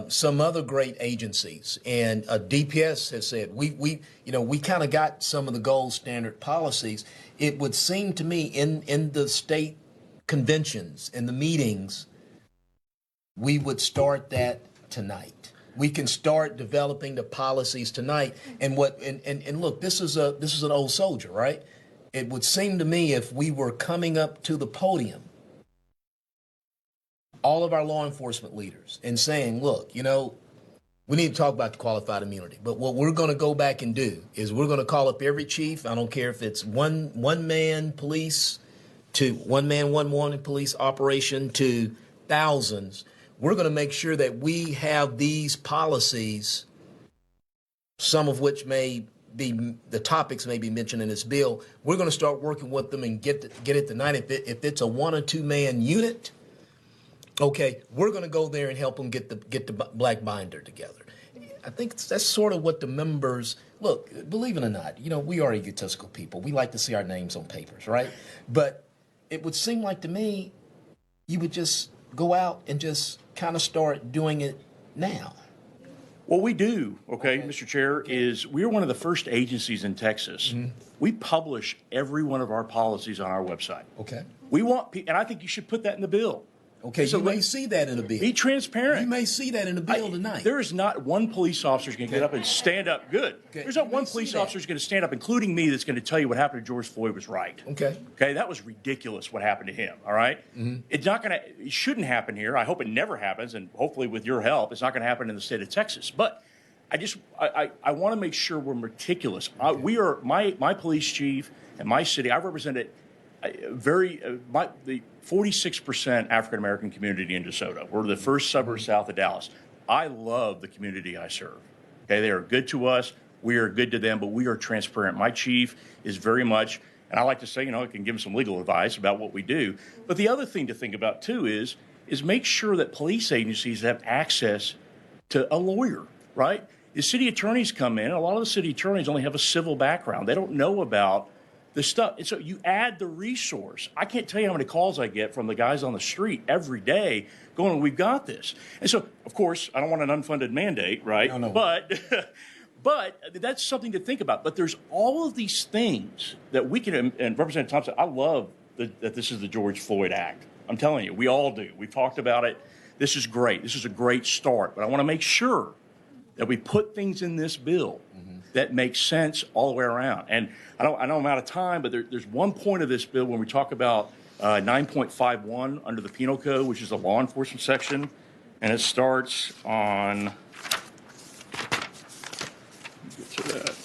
Some other great agencies, and DPS has said we kind of got some of the gold standard policies. It would seem to me in the state conventions, in the meetings, we would start that tonight. We can start developing the policies tonight. And look, this is an old soldier, right? It would seem to me if we were coming up to the podium, all of our law enforcement leaders, and saying, look, we need to talk about the qualified immunity. But what we're going to go back and do is we're going to call up every chief. I don't care if it's one man police to one man, one woman police operation to thousands. We're going to make sure that we have these policies, some of which may be the topics may be mentioned in this bill. We're going to start working with them and get it tonight. If it's a 1 or 2 man unit, okay, we're going to go there and help them get the black binder together. I think that's sort of what the members look. Believe it or not, we are egotistical people. We like to see our names on papers, right? But it would seem like to me, you would just go out and just kind of start doing it now. What we do, okay, Mr. Chair, is we are one of the first agencies in Texas. We publish every one of our policies on our website. Okay. We want, and I think you should put that in the bill. Okay, so you may see that in the bill. Be transparent. You may see that in the bill tonight. There is not one police officer who's going to get up and stand up. Good. Okay. There's not one police officer who's going to stand up, including me, that's going to tell you what happened to George Floyd was right. Okay. Okay, that was ridiculous what happened to him, all right? It's not going to, it shouldn't happen here. I hope it never happens, and hopefully with your help, it's not going to happen in the state of Texas. But I want to make sure we're meticulous. We are, my police chief and my city, I represented the 46% African-American community in DeSoto. We're the first suburb south of Dallas. I love the community I serve. Okay, they are good to us. We are good to them, but we are transparent. My chief is very much, and I like to say, I can give him some legal advice about what we do. But the other thing to think about too is make sure that police agencies have access to a lawyer, right? The city attorneys come in, and a lot of the city attorneys only have a civil background. They don't know about the stuff. And so you add the resource. I can't tell you how many calls I get from the guys on the street every day going, we've got this. And so, of course, I don't want an unfunded mandate, right? No. But that's something to think about. But there's all of these things that we can, and Representative Thompson, I love that this is the George Floyd Act. I'm telling you, we all do. We've talked about it. This is great. This is a great start. But I want to make sure that we put things in this bill that makes sense all the way around. And I know I'm out of time, but there's one point of this bill when we talk about 9.51 under the Penal Code, which is the law enforcement section, and it starts on, get to that,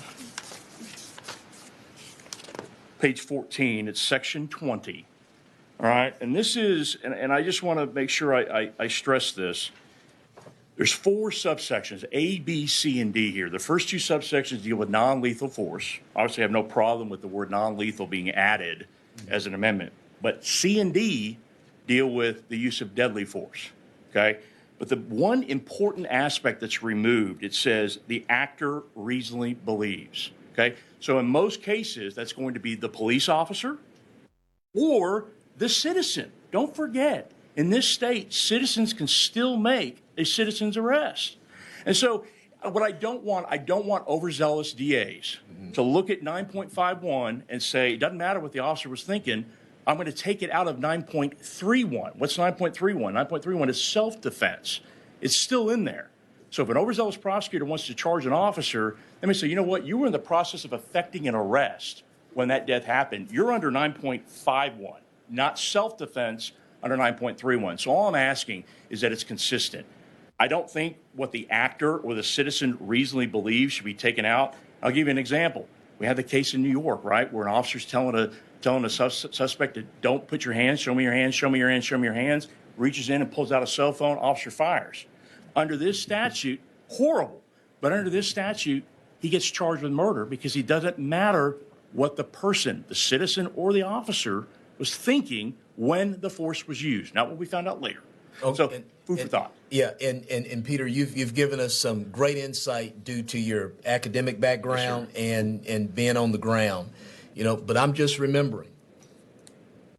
page 14. It's section 20. All right, and this is, and I just want to make sure I stress this. There's 4 subsections, A, B, C, and D here. The first 2 subsections deal with non-lethal force. Obviously, I have no problem with the word non-lethal being added as an amendment. But C and D deal with the use of deadly force, okay? But the one important aspect that's removed, it says the actor reasonably believes, okay? So in most cases, that's going to be the police officer or the citizen. Don't forget, in this state, citizens can still make a citizen's arrest. And so what I don't want overzealous DAs to look at 9.51 and say, it doesn't matter what the officer was thinking, I'm going to take it out of 9.31. What's 9.31? 9.31 is self-defense. It's still in there. So if an overzealous prosecutor wants to charge an officer, let me say, you know what, you were in the process of effecting an arrest when that death happened. You're under 9.51, not self-defense under 9.31. So all I'm asking is that it's consistent. I don't think what the actor or the citizen reasonably believes should be taken out. I'll give you an example. We had the case in New York, right, where an officer's telling a suspect to don't put your hands, show me your hands, show me your hands, show me your hands, reaches in and pulls out a cell phone, officer fires. Under this statute, horrible, but under this statute, he gets charged with murder because it doesn't matter what the person, the citizen or the officer, was thinking when the force was used, not what we found out later. So, food for thought. Yeah, and Peter, you've given us some great insight due to your academic background and being on the ground, but I'm just remembering,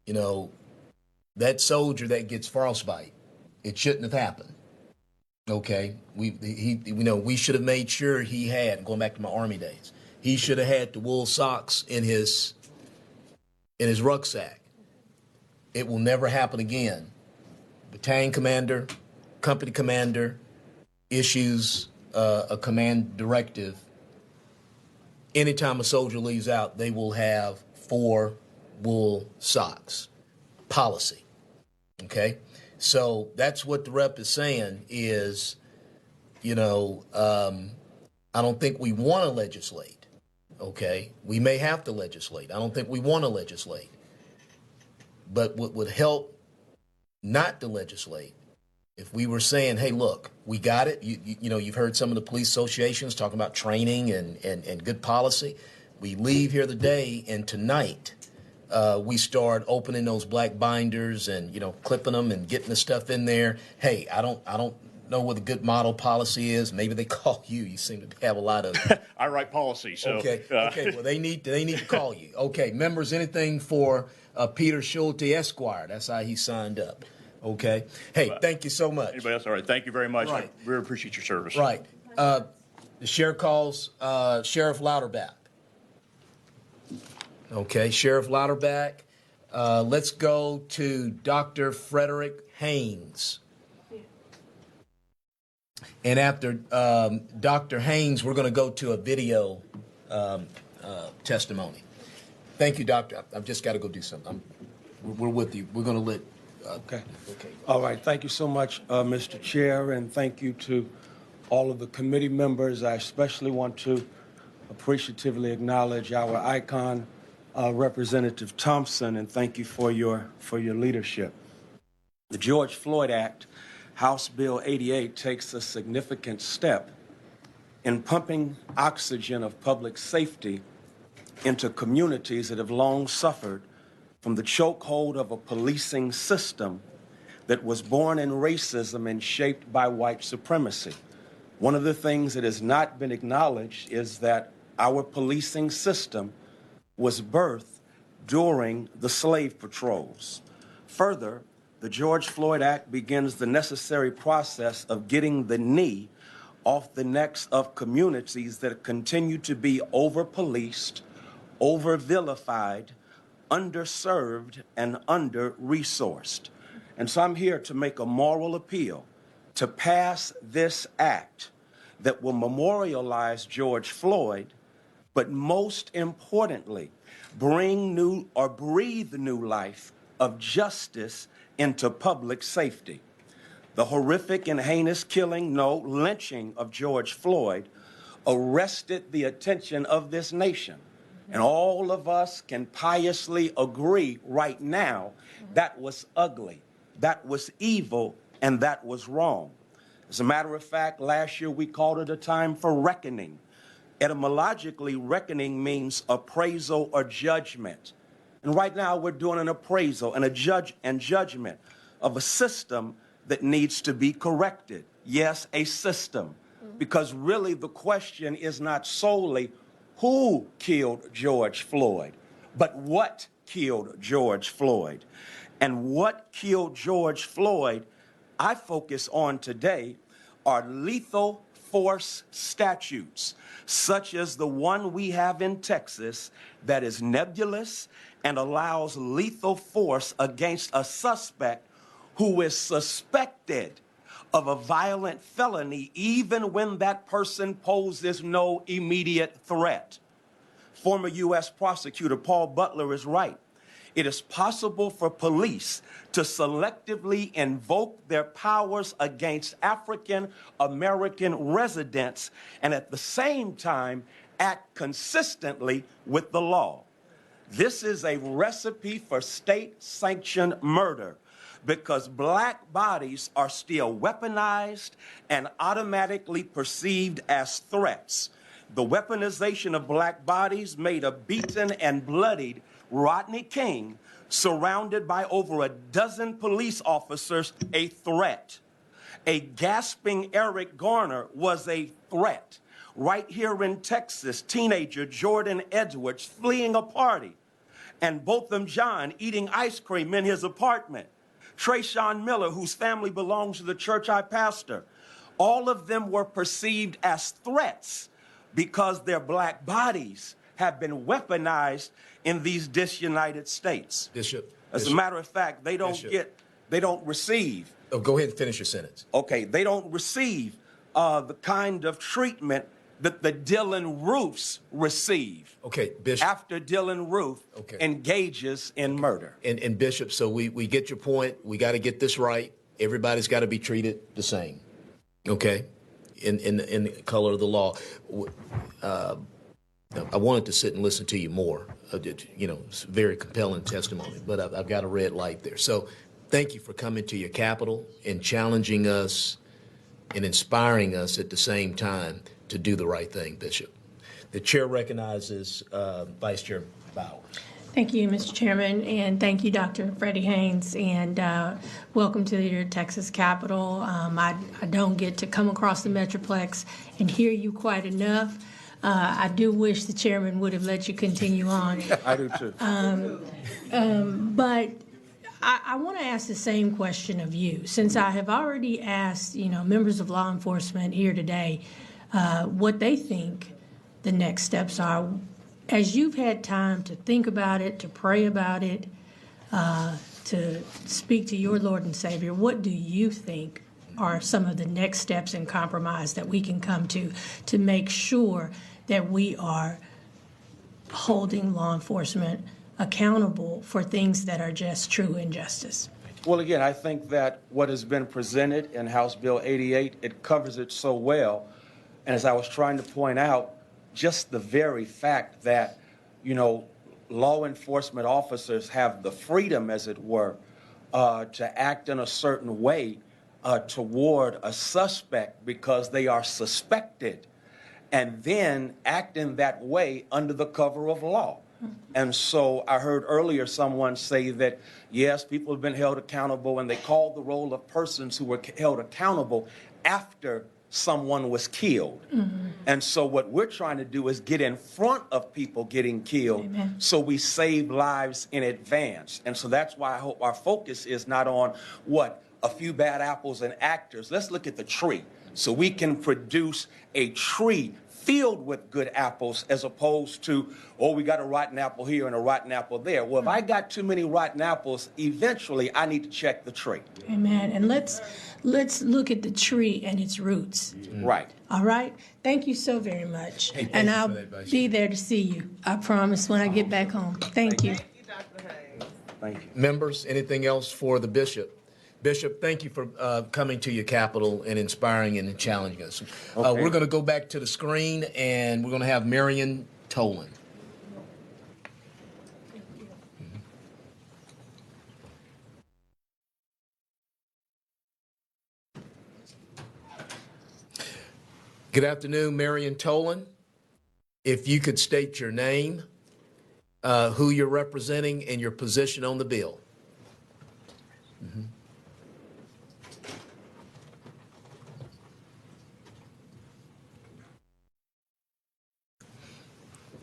that soldier that gets frostbite, it shouldn't have happened. Okay, we should have made sure he had, going back to my Army days, he should have had the wool socks in his rucksack. It will never happen again. Battalion commander, company commander issues a command directive. Anytime a soldier leaves out, they will have 4 wool socks. Policy. Okay? So that's what the rep is saying is I don't think we want to legislate. Okay, we may have to legislate. I don't think we want to legislate. But what would help not to legislate if we were saying, hey, look, we got it. You've heard some of the police associations talking about training and good policy. We leave here today, and tonight we start opening those black binders and, clipping them and getting the stuff in there. Hey, I don't know what the good model policy is. Maybe they call you. You seem to have a lot of. I write policy, so. Okay. Well, they need to call you. Okay. Members, anything for Peter Schulte Esquire? That's how he signed up. Okay. Hey, thank you so much. Anybody else? All right. Thank you very much. Right. I really appreciate your service. Right. The sheriff calls Sheriff Louderback. Okay, Sheriff Louderback. Let's go to Dr. Frederick Haynes. And after Dr. Haynes, we're going to go to a video testimony. Thank you, Doctor. I've just got to go do something. We're with you. We're going to let. Okay. All right. Thank you so much, Mr. Chair, and thank you to all of the committee members. I especially want to appreciatively acknowledge our icon, Representative Thompson, and thank you for your leadership. The George Floyd Act, House Bill 88, takes a significant step in pumping oxygen of public safety into communities that have long suffered from the chokehold of a policing system that was born in racism and shaped by white supremacy. One of the things that has not been acknowledged is that our policing system was birthed during the slave patrols. Further, the George Floyd Act begins the necessary process of getting the knee off the necks of communities that continue to be over-policed, over-vilified, underserved, and under-resourced. And so I'm here to make a moral appeal to pass this act that will memorialize George Floyd, but most importantly, breathe new life of justice into public safety. The horrific and heinous lynching of George Floyd arrested the attention of this nation. And all of us can piously agree right now that was ugly, that was evil, and that was wrong. As a matter of fact, last year we called it a time for reckoning. Etymologically, reckoning means appraisal or judgment. And right now we're doing an appraisal and judgment of a system that needs to be corrected. Yes, a system. Because really the question is not solely who killed George Floyd, but what killed George Floyd. And what killed George Floyd, I focus on today, are lethal force statutes, such as the one we have in Texas that is nebulous and allows lethal force against a suspect who is suspected of a violent felony, even when that person poses no immediate threat. Former U.S. Prosecutor Paul Butler is right. It is possible for police to selectively invoke their powers against African American residents and at the same time act consistently with the law. This is a recipe for state-sanctioned murder because black bodies are still weaponized and automatically perceived as threats. The weaponization of black bodies made a beaten and bloodied Rodney King, surrounded by over a dozen police officers, a threat. A gasping Eric Garner was a threat. Right here in Texas, teenager Jordan Edwards fleeing a party, and Botham John eating ice cream in his apartment. Trayshawn Miller, whose family belongs to the church I pastor. All of them were perceived as threats because their black bodies have been weaponized in these disunited states. As a matter of fact, they don't receive. Oh, go ahead and finish your sentence. Okay, they don't receive the kind of treatment that the Dylan Roofs receive. Okay, Bishop. After Dylan Roof engages in murder. And Bishop, so we get your point. We got to get this right. Everybody's got to be treated the same. Okay? in the color of the law. I wanted to sit and listen to you more. It's very compelling testimony, but I've got a red light there. So thank you for coming to your Capitol and challenging us and inspiring us at the same time to do the right thing, Bishop. The chair recognizes Vice Chair Bowers. Thank you, Mr. Chairman, and thank you, Dr. Freddie Haynes, and welcome to your Texas Capitol. I don't get to come across the Metroplex and hear you quite enough. I do wish the chairman would have let you continue on. I do too. But I want to ask the same question of you, since I have already asked, members of law enforcement here today what they think the next steps are. As you've had time to think about it, to pray about it, to speak to your Lord and Savior, what do you think are some of the next steps in compromise that we can come to make sure that we are holding law enforcement accountable for things that are just true injustice? Well, again, I think that what has been presented in House Bill 88, it covers it so well. And as I was trying to point out, just the very fact that, law enforcement officers have the freedom, as it were, to act in a certain way toward a suspect because they are suspected, and then act in that way under the cover of law. And so I heard earlier someone say that, yes, people have been held accountable, and they called the role of persons who were held accountable after someone was killed. And so what we're trying to do is get in front of people getting killed. Amen. So we save lives in advance. And so that's why I hope our focus is not on a few bad apples and actors. Let's look at the tree so we can produce a tree filled with good apples, as opposed to, we got a rotten apple here and a rotten apple there. Well, if I got too many rotten apples, eventually I need to check the tree. Amen. And let's look at the tree and its roots. Right. All right. Thank you so very much. Hey, thank and you I'll for that, Vice be Chair. there to see you. I promise when I get back home. Thank you. Thank you. Members, anything else for the Bishop? Bishop, thank you for coming to your Capitol and inspiring and challenging us. Okay. We're going to go back to the screen, and we're going to have Marion Tolan. Good afternoon, Marion Tolan. If you could state your name, who you're representing, and your position on the bill.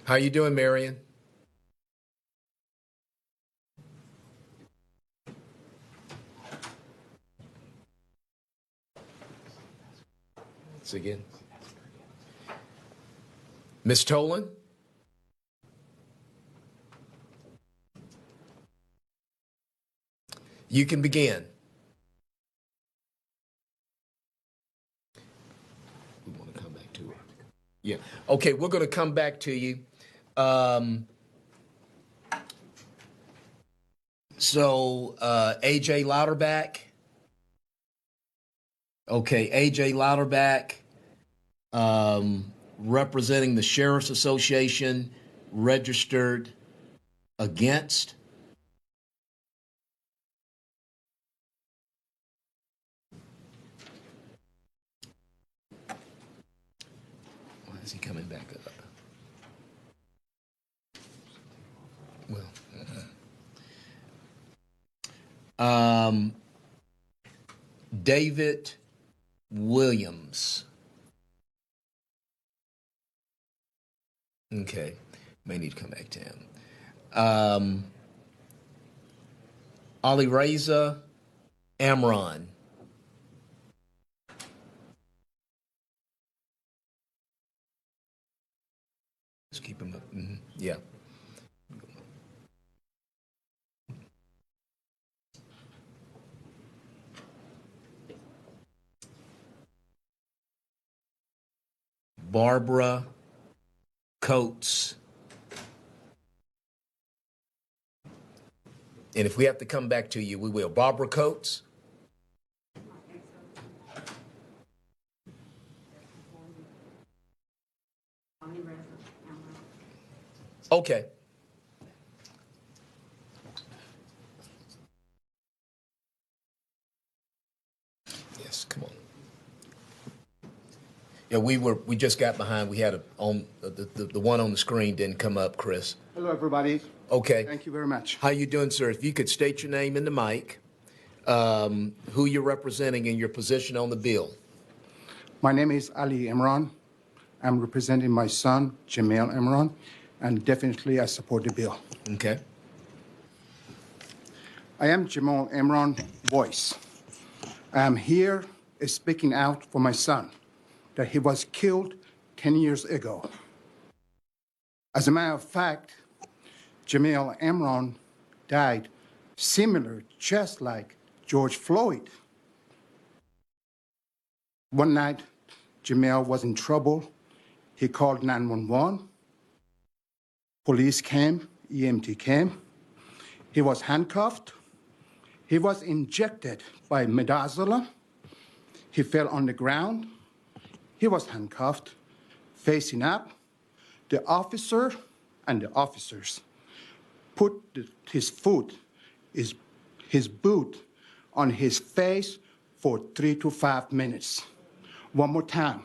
How you doing, Marion? Once again. Ms. Tolan? You can begin. We want to come back to it. Yeah. Okay, we're going to come back to you. AJ Louderback. Okay, AJ Louderback, representing the Sheriff's Association, registered against. Why is he coming back up? Well, David Williams. Okay, may need to come back to him. Ali Reza Amron. Let's keep him up. Yeah. Barbara Coates. And if we have to come back to you, we will. Barbara Coates. Okay. Yes, come on. Yeah, we just got behind. We had the one on the screen didn't come up, Chris. Hello, everybody. Okay. Thank you very much. How you doing, sir? If you could state your name in the mic, who you're representing, and your position on the bill. My name is Ali Imran. I'm representing my son, Jamil Imran, and definitely I support the bill. Okay. I am Jamal Imran voice. I am here speaking out for my son, that he was killed 10 years ago. As a matter of fact, Jamil Imran died similar, just like George Floyd. One night, Jamil was in trouble. He called 911. Police came, EMT came. He was handcuffed. He was injected by midazolam. He fell on the ground. He was handcuffed, facing up. The officer and the officers put his boot on his face for 3 to 5 minutes. One more time.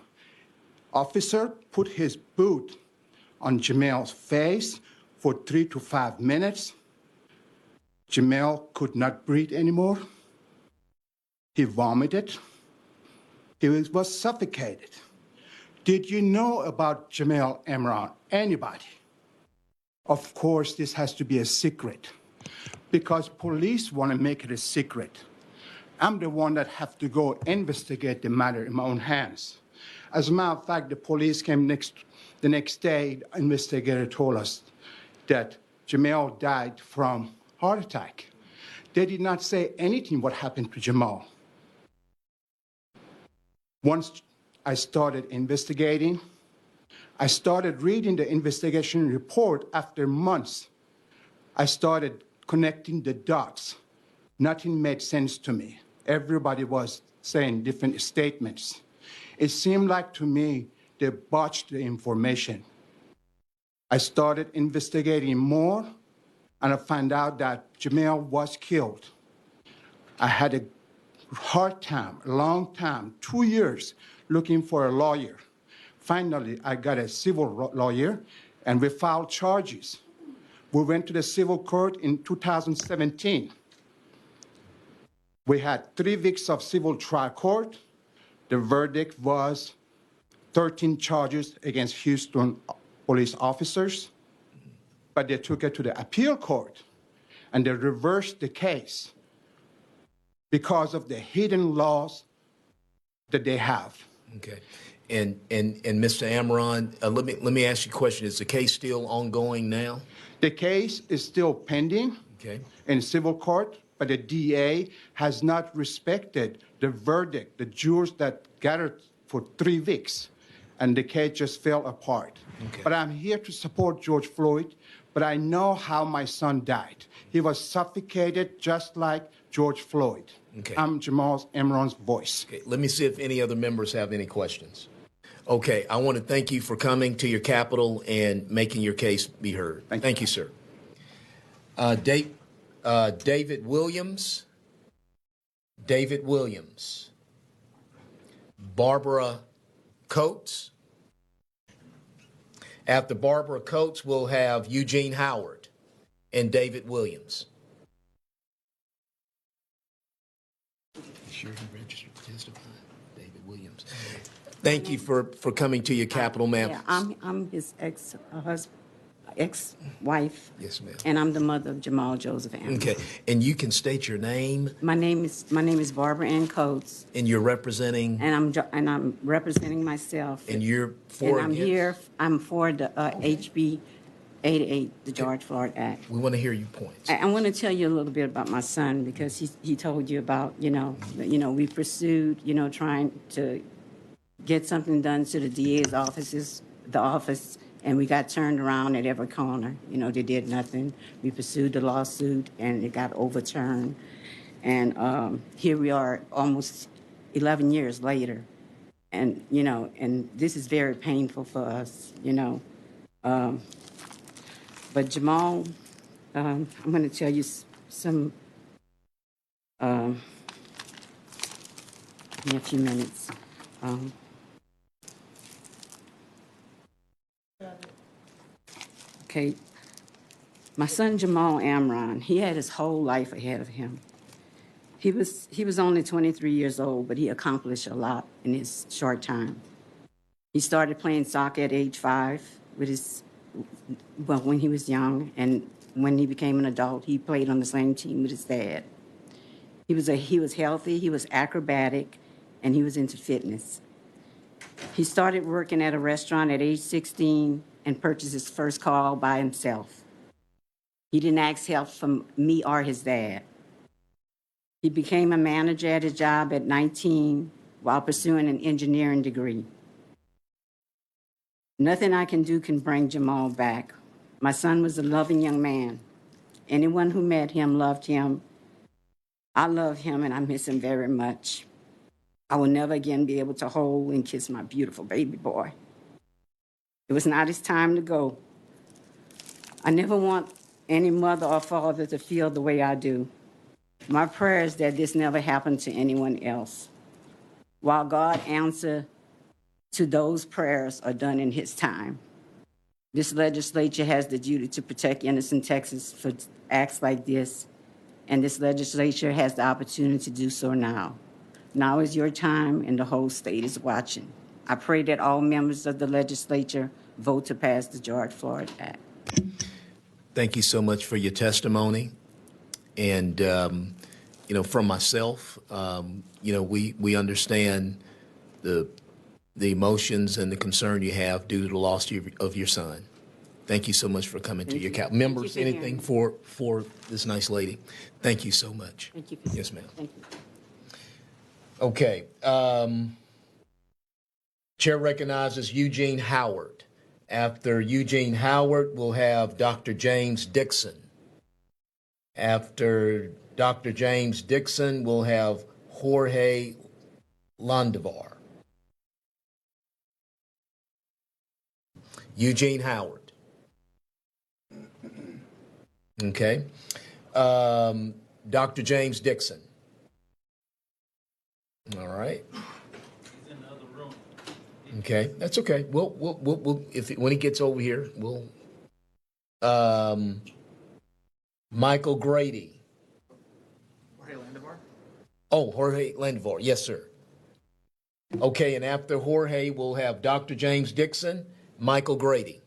Officer put his boot on Jamil's face for 3 to 5 minutes. Jamil could not breathe anymore. He vomited. He was suffocated. Did you know about Jamil Imran? Anybody? Of course, this has to be a secret because police want to make it a secret. I'm the one that have to go investigate the matter in my own hands. As a matter of fact, the police came the next day. The investigator told us that Jamil died from heart attack. They did not say anything what happened to Jamal. Once I started investigating, I started reading the investigation report after months. I started connecting the dots. Nothing made sense to me. Everybody was saying different statements. It seemed like to me they botched the information. I started investigating more, and I found out that Jamil was killed. I had a hard time, a long time, 2 years, looking for a lawyer. Finally, I got a civil lawyer, and we filed charges. We went to the civil court in 2017. We had 3 weeks of civil trial court. The verdict was 13 charges against Houston police officers, but they took it to the appeal court, and they reversed the case because of the hidden laws that they have. Okay. And Mr. Amron, let me ask you a question. Is the case still ongoing now? The case is still pending in civil court, but the DA has not respected the verdict, the jurors that gathered for 3 weeks, and the case just fell apart. But I'm here to support George Floyd, but I know how my son died. He was suffocated just like George Floyd. I'm Jamal Imran's voice. Let me see if any other members have any questions. Okay, I want to thank you for coming to your Capitol and making your case be heard. Thank you, sir. David Williams. David Williams. Barbara Coates. After Barbara Coates, we'll have Eugene Howard and David Williams. Sure he registered to testify. David Williams. Thank you for coming to your Capitol, ma'am. Yeah, I'm his ex-wife. Yes, ma'am. And I'm the mother of Jamal Joseph Anderson. Okay, and you can state your name. My name is Barbara Ann Coates. And you're representing. And I'm representing myself. And you're for. And I'm here. I'm for the HB 88, the George Floyd Act. We want to hear your points. I want to tell you a little bit about my son because he told you about we pursued trying to get something done to the DA's office, and we got turned around at every corner. They did nothing. We pursued the lawsuit, and it got overturned. And here we are almost 11 years later. And, and this is very painful for us, But Jamal, I'm going to tell you some, give me a few minutes. Okay, my son Jamal Amron, he had his whole life ahead of him. He was only 23 years old, but he accomplished a lot in his short time. He started playing soccer at age 5 when he was young, and when he became an adult, he played on the same team with his dad. He was healthy, he was acrobatic, and he was into fitness. He started working at a restaurant at age 16 and purchased his first car all by himself. He didn't ask help from me or his dad. He became a manager at his job at 19 while pursuing an engineering degree. Nothing I can do can bring Jamal back. My son was a loving young man. Anyone who met him loved him. I love him and I miss him very much. I will never again be able to hold and kiss my beautiful baby boy. It was not his time to go. I never want any mother or father to feel the way I do. My prayer is that this never happened to anyone else. While God answers to those prayers are done in his time. This legislature has the duty to protect innocent Texans for acts like this, and this legislature has the opportunity to do so now. Now is your time, and the whole state is watching. I pray that all members of the legislature vote to pass the George Floyd Act. Thank you so much for your testimony. And, from myself, we understand the emotions and the concern you have due to the loss of your son. Thank you so much for coming to your council. Members, anything for this nice lady? Thank you so much. Thank you. Yes, ma'am. Thank you. Okay. Chair recognizes Eugene Howard. After Eugene Howard, we'll have Dr. James Dixon. After Dr. James Dixon, we'll have Jorge Landavar. Eugene Howard. Okay. Dr. James Dixon. All right. He's in the other room. Okay, that's okay. We'll when he gets over here, we'll. Michael Grady. Jorge Landavar? Oh, Jorge Landavar. Yes, sir. Okay, and after Jorge, we'll have Dr. James Dixon, Michael Grady.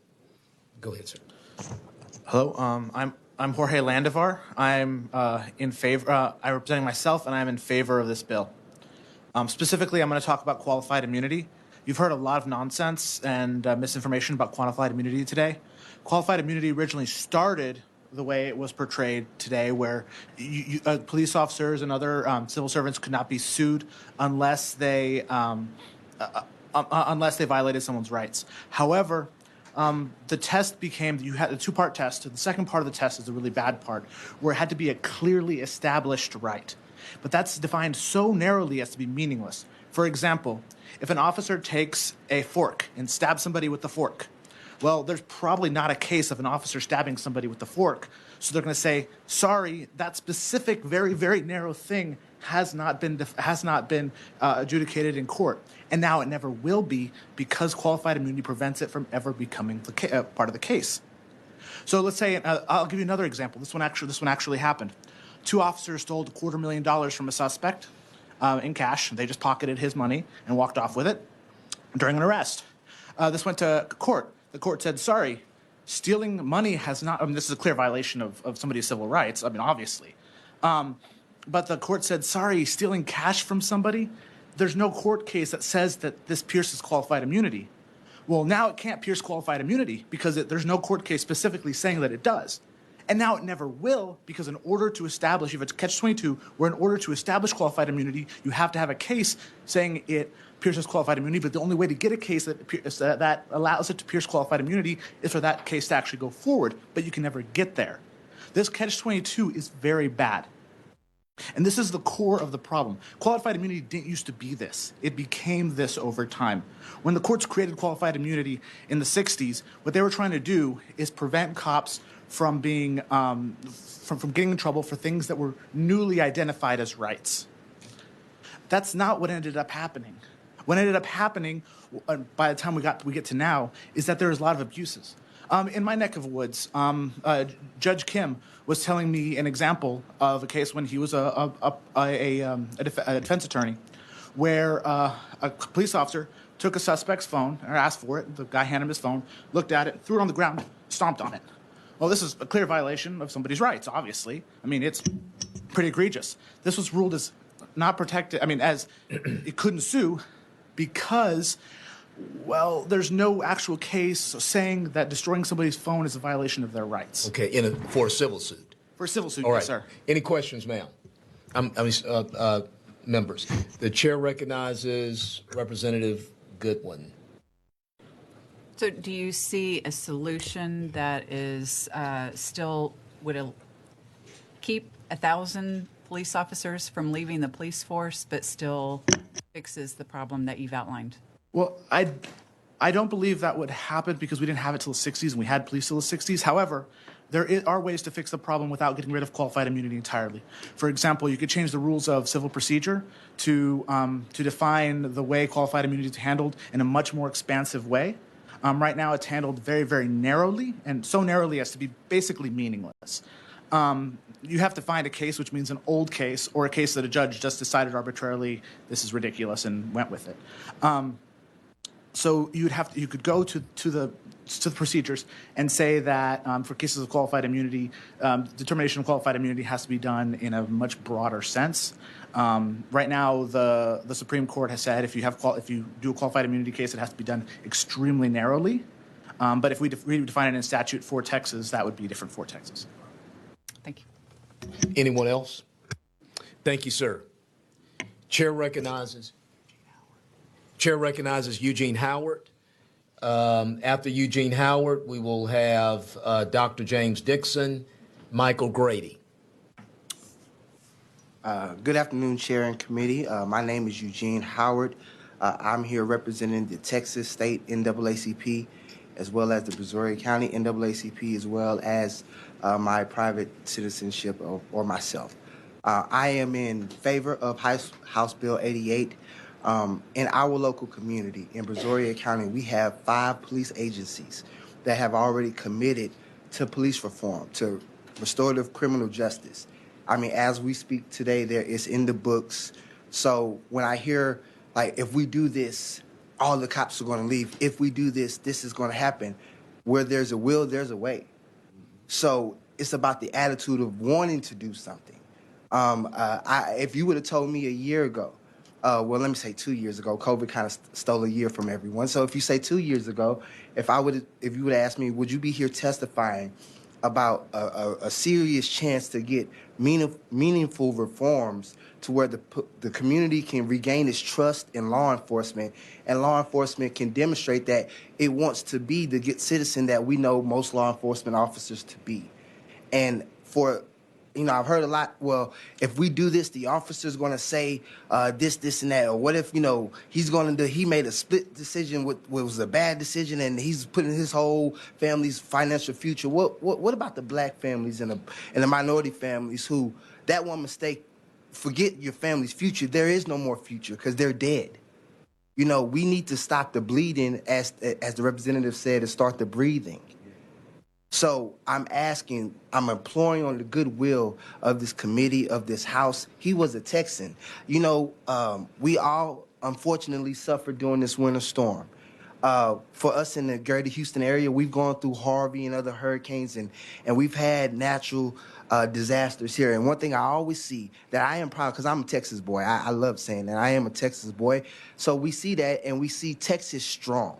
Go ahead, sir. Hello, I'm Jorge Landavar. I'm in favor. I'm representing myself, and I'm in favor of this bill. Specifically, I'm going to talk about qualified immunity. You've heard a lot of nonsense and misinformation about qualified immunity today. Qualified immunity originally started the way it was portrayed today, where police officers and other civil servants could not be sued unless they violated someone's rights. However, the test became, you had a two-part test. The second part of the test is the really bad part, where it had to be a clearly established right. But that's defined so narrowly as to be meaningless. For example, if an officer takes a fork and stabs somebody with the fork, well, there's probably not a case of an officer stabbing somebody with the fork. So they're going to say, sorry, that specific, very, very narrow thing has not been adjudicated in court. And now it never will be, because qualified immunity prevents it from ever becoming part of the case. So let's say, I'll give you another example. This one actually happened. 2 officers stole $250,000 from a suspect in cash. They just pocketed his money and walked off with it during an arrest. This went to court. The court said, sorry, stealing money has not, this is a clear violation of somebody's civil rights, obviously. But the court said, sorry, stealing cash from somebody, there's no court case that says that this pierces qualified immunity. Well, now it can't pierce qualified immunity because there's no court case specifically saying that it does. And now it never will, because in order to establish, if it's catch-22, where in order to establish qualified immunity, you have to have a case saying it pierces qualified immunity, but the only way to get a case that allows it to pierce qualified immunity is for that case to actually go forward, but you can never get there. This catch-22 is very bad. And this is the core of the problem. Qualified immunity didn't used to be this. It became this over time. When the courts created qualified immunity in the 60s, what they were trying to do is prevent cops from being from getting in trouble for things that were newly identified as rights. That's not what ended up happening. What ended up happening, by the time we get to now, is that there is a lot of abuses. In my neck of the woods, Judge Kim was telling me an example of a case when he was a defense attorney, where a police officer took a suspect's phone, or asked for it. The guy handed him his phone, looked at it, threw it on the ground, stomped on it. Well, this is a clear violation of somebody's rights, obviously. I mean, it's pretty egregious. This was ruled as not protected, as it couldn't sue because, well, there's no actual case saying that destroying somebody's phone is a violation of their rights. Okay, for a civil suit. For a civil suit, All right. yes, sir. Any questions, ma'am? Members. The chair recognizes Representative Goodwin. So do you see a solution that is would keep 1,000 police officers from leaving the police force, but still fixes the problem that you've outlined? Well, I don't believe that would happen because we didn't have it till the 60s and we had police till the 60s. However, there are ways to fix the problem without getting rid of qualified immunity entirely. For example, you could change the rules of civil procedure to define the way qualified immunity is handled in a much more expansive way. Right now, it's handled very, very narrowly, and so narrowly as to be basically meaningless. You have to find a case, which means an old case, or a case that a judge just decided arbitrarily this is ridiculous and went with it. So you could go to the procedures and say that for cases of qualified immunity, determination of qualified immunity has to be done in a much broader sense. Right now, the Supreme Court has said if you do a qualified immunity case, it has to be done extremely narrowly. But if we define it in statute for Texas, that would be different for Texas. Thank you. Anyone else? Thank you, sir. Chair recognizes Eugene Howard. After Eugene Howard, we will have Dr. James Dixon, Michael Grady. Good afternoon, Chair and Committee. My name is Eugene Howard. I'm here representing the Texas State NAACP, as well as the Brazoria County NAACP, as well as my private citizenship or myself. I am in favor of House Bill 88. In our local community, in Brazoria County, we have 5 police agencies that have already committed to police reform, to restorative criminal justice. As we speak today, it's in the books. So when I hear, if we do this, all the cops are going to leave. If we do this, this is going to happen. Where there's a will, there's a way. So it's about the attitude of wanting to do something. If you would have told me a year ago, let me say 2 years ago, COVID kind of stole a year from everyone. So if you say 2 years ago, if you would have asked me, would you be here testifying about a serious chance to get meaningful reforms to where the community can regain its trust in law enforcement, and law enforcement can demonstrate that it wants to be the good citizen that we know most law enforcement officers to be. And I've heard a lot, well, if we do this, the officer's going to say this, and that. Or what if, he made a split decision, what was a bad decision, and he's putting his whole family's financial future. What about the black families and the minority families who, that one mistake, forget your family's future. There is no more future because they're dead. We need to stop the bleeding, as the representative said, and start the breathing. So I'm imploring on the goodwill of this committee, of this House. He was a Texan. We all unfortunately suffered during this winter storm. For us in the greater Houston area, we've gone through Harvey and other hurricanes, and we've had natural disasters here. And one thing I always see that I am proud, because I'm a Texas boy. I love saying that. I am a Texas boy. So we see that, and we see Texas strong.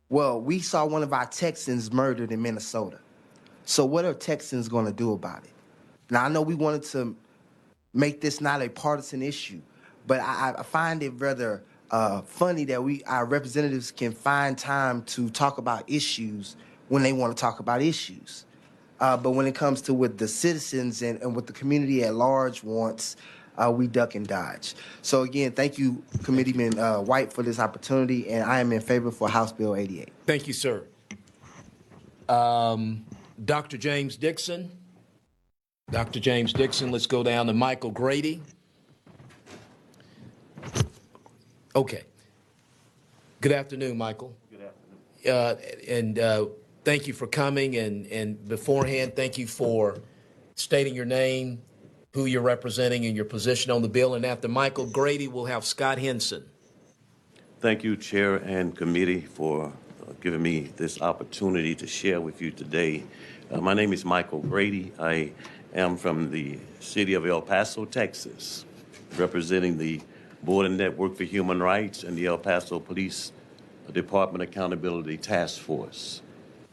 Well, we saw one of our Texans murdered in Minnesota. So what are Texans going to do about it? Now, I know we wanted to make this not a partisan issue, but I find it rather funny that our representatives can find time to talk about issues when they want to talk about issues. But when it comes to what the citizens and what the community at large wants, we duck and dodge. So again, thank you, Committeeman White, for this opportunity, and I am in favor for House Bill 88. Thank you, sir. Dr. James Dixon. Dr. James Dixon, let's go down to Michael Grady. Okay. Good afternoon, Michael. Good afternoon. And thank you for coming, and beforehand, thank you for stating your name, who you're representing, and your position on the bill. And after Michael Grady, we'll have Scott Henson. Thank you, Chair and Committee, for giving me this opportunity to share with you today. My name is Michael Grady. I am from the city of El Paso, Texas, representing the Board and Network for Human Rights and the El Paso Police Department Accountability Task Force.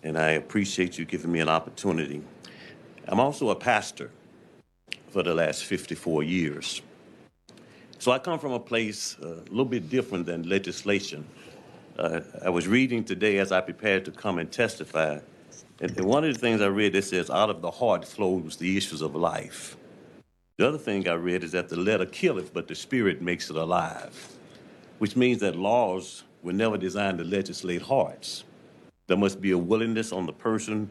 And I appreciate you giving me an opportunity. I'm also a pastor for the last 54 years. So I come from a place a little bit different than legislation. I was reading today as I prepared to come and testify, and one of the things I read that says, out of the heart flows the issues of life. The other thing I read is that the letter killeth, but the spirit makes it alive, which means that laws were never designed to legislate hearts. There must be a willingness on the person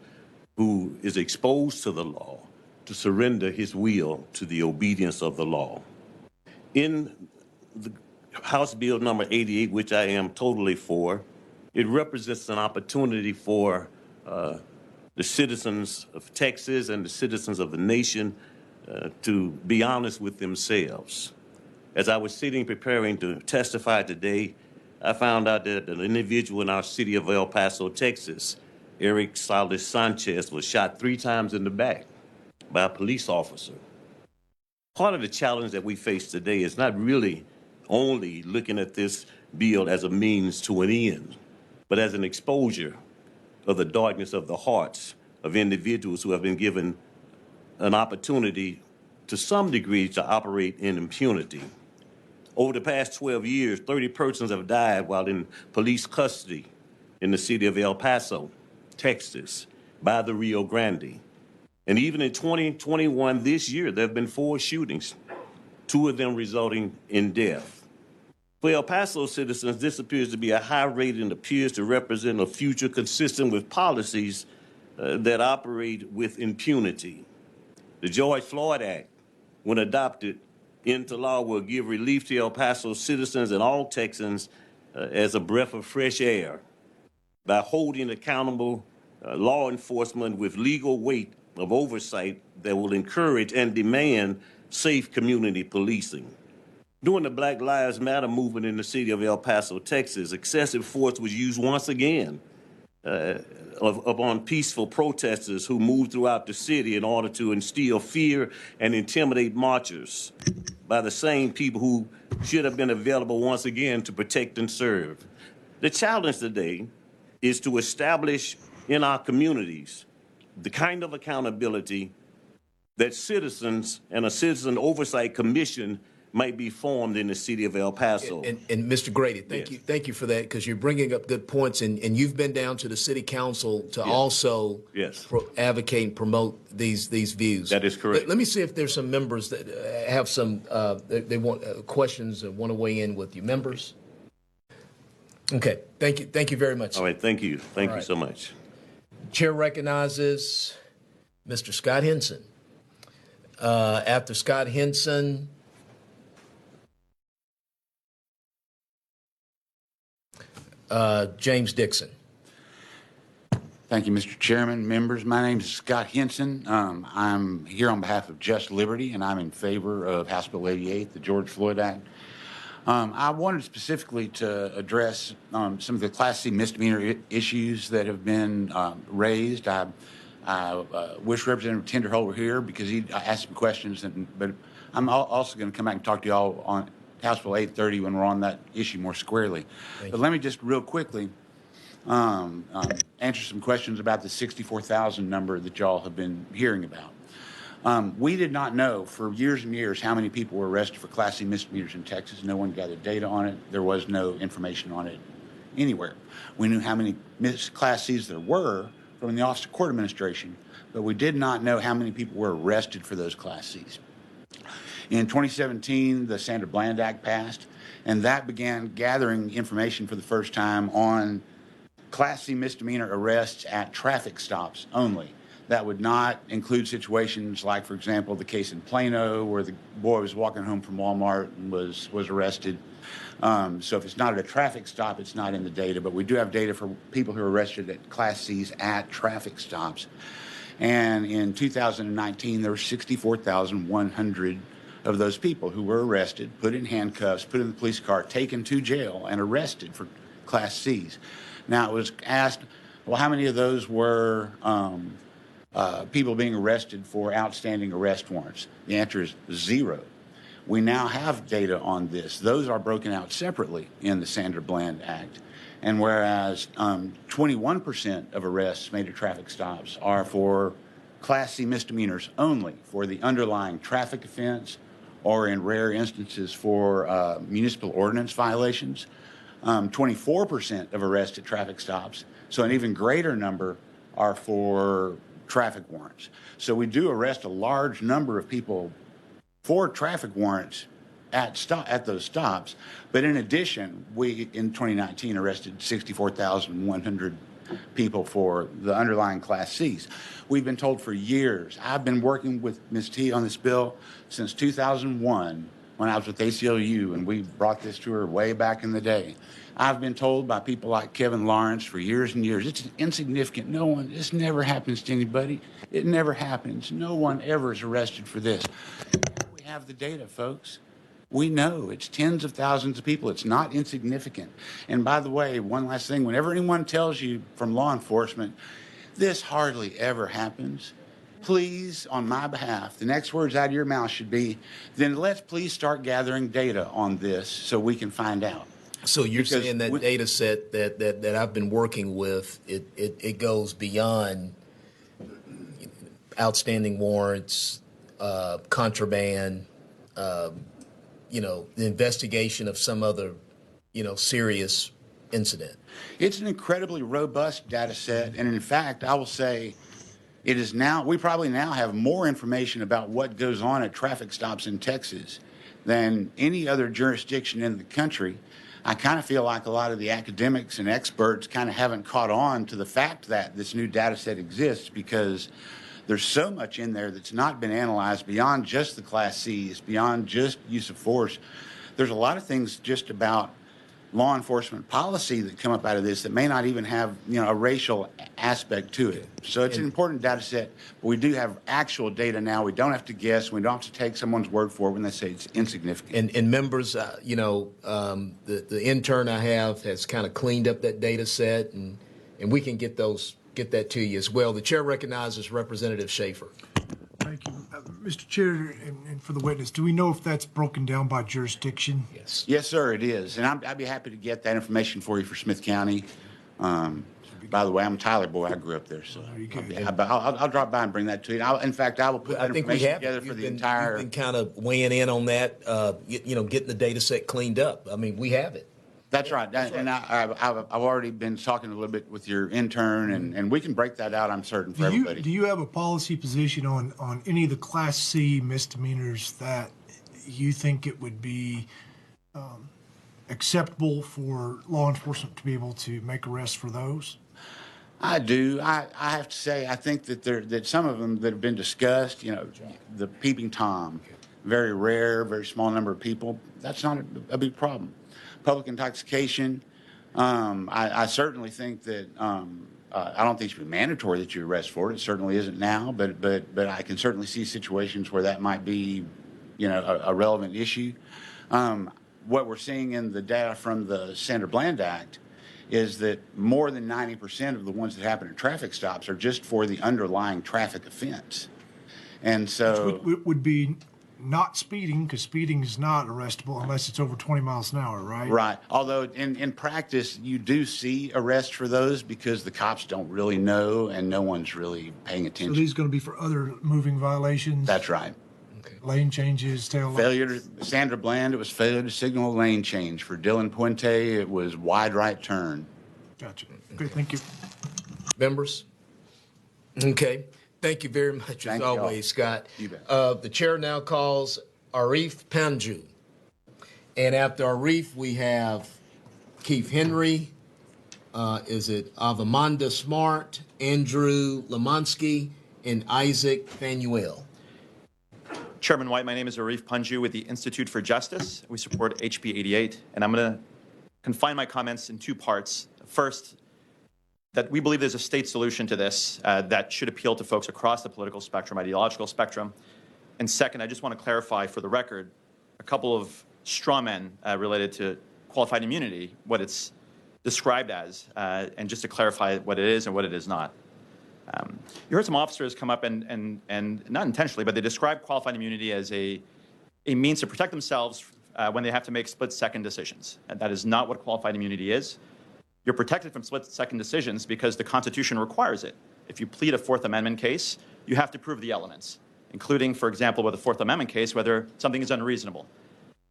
who is exposed to the law to surrender his will to the obedience of the law. In the House Bill number 88, which I am totally for, it represents an opportunity for the citizens of Texas and the citizens of the nation to be honest with themselves. As I was sitting preparing to testify today, I found out that an individual in our city of El Paso, Texas, Eric Salas Sanchez, was shot 3 times in the back by a police officer. Part of the challenge that we face today is not really only looking at this bill as a means to an end, but as an exposure of the darkness of the hearts of individuals who have been given an opportunity to some degree to operate in impunity. Over the past 12 years, 30 persons have died while in police custody in the city of El Paso, Texas, by the Rio Grande. And even in 2021, this year, there have been 4 shootings, 2 of them resulting in death. For El Paso citizens, this appears to be a high rate and appears to represent a future consistent with policies that operate with impunity. The George Floyd Act, when adopted into law, will give relief to El Paso citizens and all Texans as a breath of fresh air by holding accountable law enforcement with legal weight of oversight that will encourage and demand safe community policing. During the Black Lives Matter movement in the city of El Paso, Texas, excessive force was used once again upon peaceful protesters who moved throughout the city in order to instill fear and intimidate marchers by the same people who should have been available once again to protect and serve. The challenge today is to establish in our communities the kind of accountability that citizens and a citizen oversight commission might be formed in the city of El Paso. And Mr. Grady, thank you for that, because you're bringing up good points, and you've been down to the city council to also advocate and promote these views. That is correct. Let me see if there's some members that have some they want questions and want to weigh in with you. Members? Okay, thank you very much. All right, thank you so much. Chair recognizes Mr. Scott Henson. After Scott Henson, James Dixon. Thank you, Mr. Chairman, members. My name is Scott Henson. I'm here on behalf of Just Liberty, and I'm in favor of House Bill 88, the George Floyd Act. I wanted specifically to address some of the Class C misdemeanor issues that have been raised. I wish Representative Tinderholt were here because he asked some questions, but I'm also going to come back and talk to you all on House Bill 830 when we're on that issue more squarely. But let me just real quickly answer some questions about the 64,000 number that y'all have been hearing about. We did not know for years and years how many people were arrested for Class C misdemeanors in Texas. No one gathered data on it. There was no information on it anywhere. We knew how many Class Cs there were from the Office of Court Administration, but we did not know how many people were arrested for those Class Cs. In 2017, the Sandra Bland Act passed, and that began gathering information for the first time on Class C misdemeanor arrests at traffic stops only. That would not include situations like, for example, the case in Plano where the boy was walking home from Walmart and was arrested. So if it's not at a traffic stop, it's not in the data. But we do have data for people who are arrested at Class Cs at traffic stops. And in 2019, there were 64,100 of those people who were arrested, put in handcuffs, put in the police car, taken to jail, and arrested for Class Cs. Now, it was asked, well, how many of those were people being arrested for outstanding arrest warrants? The answer is 0. We now have data on this. Those are broken out separately in the Sandra Bland Act. And whereas 21% of arrests made at traffic stops are for Class C misdemeanors only, for the underlying traffic offense, or in rare instances for municipal ordinance violations, 24% of arrests at traffic stops, so an even greater number are for traffic warrants. So we do arrest a large number of people for traffic warrants at those stops, but in addition, we in 2019 arrested 64,100 people for the underlying Class Cs. We've been told for years. I've been working with Ms. T on this bill since 2001 when I was with ACLU, and we brought this to her way back in the day. I've been told by people like Kevin Lawrence for years and years, it's insignificant. This never happens to anybody. It never happens. No one ever is arrested for this. We have the data, folks. We know it's tens of thousands of people. It's not insignificant. And by the way, one last thing, whenever anyone tells you from law enforcement, this hardly ever happens, please, on my behalf, the next words out of your mouth should be, then let's please start gathering data on this so we can find out. So you're saying that data set that I've been working with, it goes beyond outstanding warrants, contraband, the investigation of some other, serious incident. It's an incredibly robust data set, and in fact, I will say it is now, we probably now have more information about what goes on at traffic stops in Texas than any other jurisdiction in the country. I kind of feel like a lot of the academics and experts kind of haven't caught on to the fact that this new data set exists because there's so much in there that's not been analyzed beyond just the Class Cs, beyond just use of force. There's a lot of things just about law enforcement policy that come up out of this that may not even have, a racial aspect to it. So it's an important data set, but we do have actual data now. We don't have to guess. We don't have to take someone's word for it when they say it's insignificant. And members, the intern I have has kind of cleaned up that data set, and we can get that to you as well. The chair recognizes Representative Schaefer. Thank you. Mr. Chair, and for the witness, do we know if that's broken down by jurisdiction? Yes. Yes, sir, it is. And I'd be happy to get that information for you for Smith County. By the way, I'm a Tyler boy. I grew up there, so I'll drop by and bring that to you. In fact, I will put that information together for the entire. You've been kind of weighing in on that, getting the data set cleaned up. I mean, we have it. That's right. And I've already been talking a little bit with your intern, and we can break that out, I'm certain, for everybody. Do you have a policy position on any of the Class C misdemeanors that you think it would be acceptable for law enforcement to be able to make arrests for those? I do. I have to say, I think that some of them that have been discussed, the peeping Tom, very rare, very small number of people, that's not a big problem. Public intoxication, I certainly think that I don't think it should be mandatory that you arrest for it. It certainly isn't now, but I can certainly see situations where that might be, a relevant issue. What we're seeing in the data from the Sandra Bland Act is that more than 90% of the ones that happen at traffic stops are just for the underlying traffic offense. And so which would be not speeding, because speeding is not arrestable unless it's over 20 miles an hour, right? Right. Although in practice, you do see arrests for those because the cops don't really know and no one's really paying attention. So these are going to be for other moving violations? That's right. Okay. Lane changes, tail lights. Failure to, Sandra Bland, it was failure to signal a lane change. For Dylan Puente, it was wide right turn. Gotcha. Okay, thank you. Members? Okay. Thank you very much, as always, Scott. You bet. The chair now calls Arif Panju. And after Arif, we have Keith Henry. Is it Avamanda Smart, Andrew Lamonsky, and Isaac Fanuel. Chairman White, my name is Arif Panju with the Institute for Justice. We support HB 88, and I'm going to confine my comments in two parts. First, that we believe there's a state solution to this that should appeal to folks across the political spectrum, ideological spectrum. And second, I just want to clarify for the record a couple of straw men related to qualified immunity, what it's described as, and just to clarify what it is and what it is not. You heard some officers come up and not intentionally, but they describe qualified immunity as a means to protect themselves when they have to make split-second decisions. And that is not what qualified immunity is. You're protected from split-second decisions because the Constitution requires it. If you plead a Fourth Amendment case, you have to prove the elements, including, for example, with a Fourth Amendment case, whether something is unreasonable.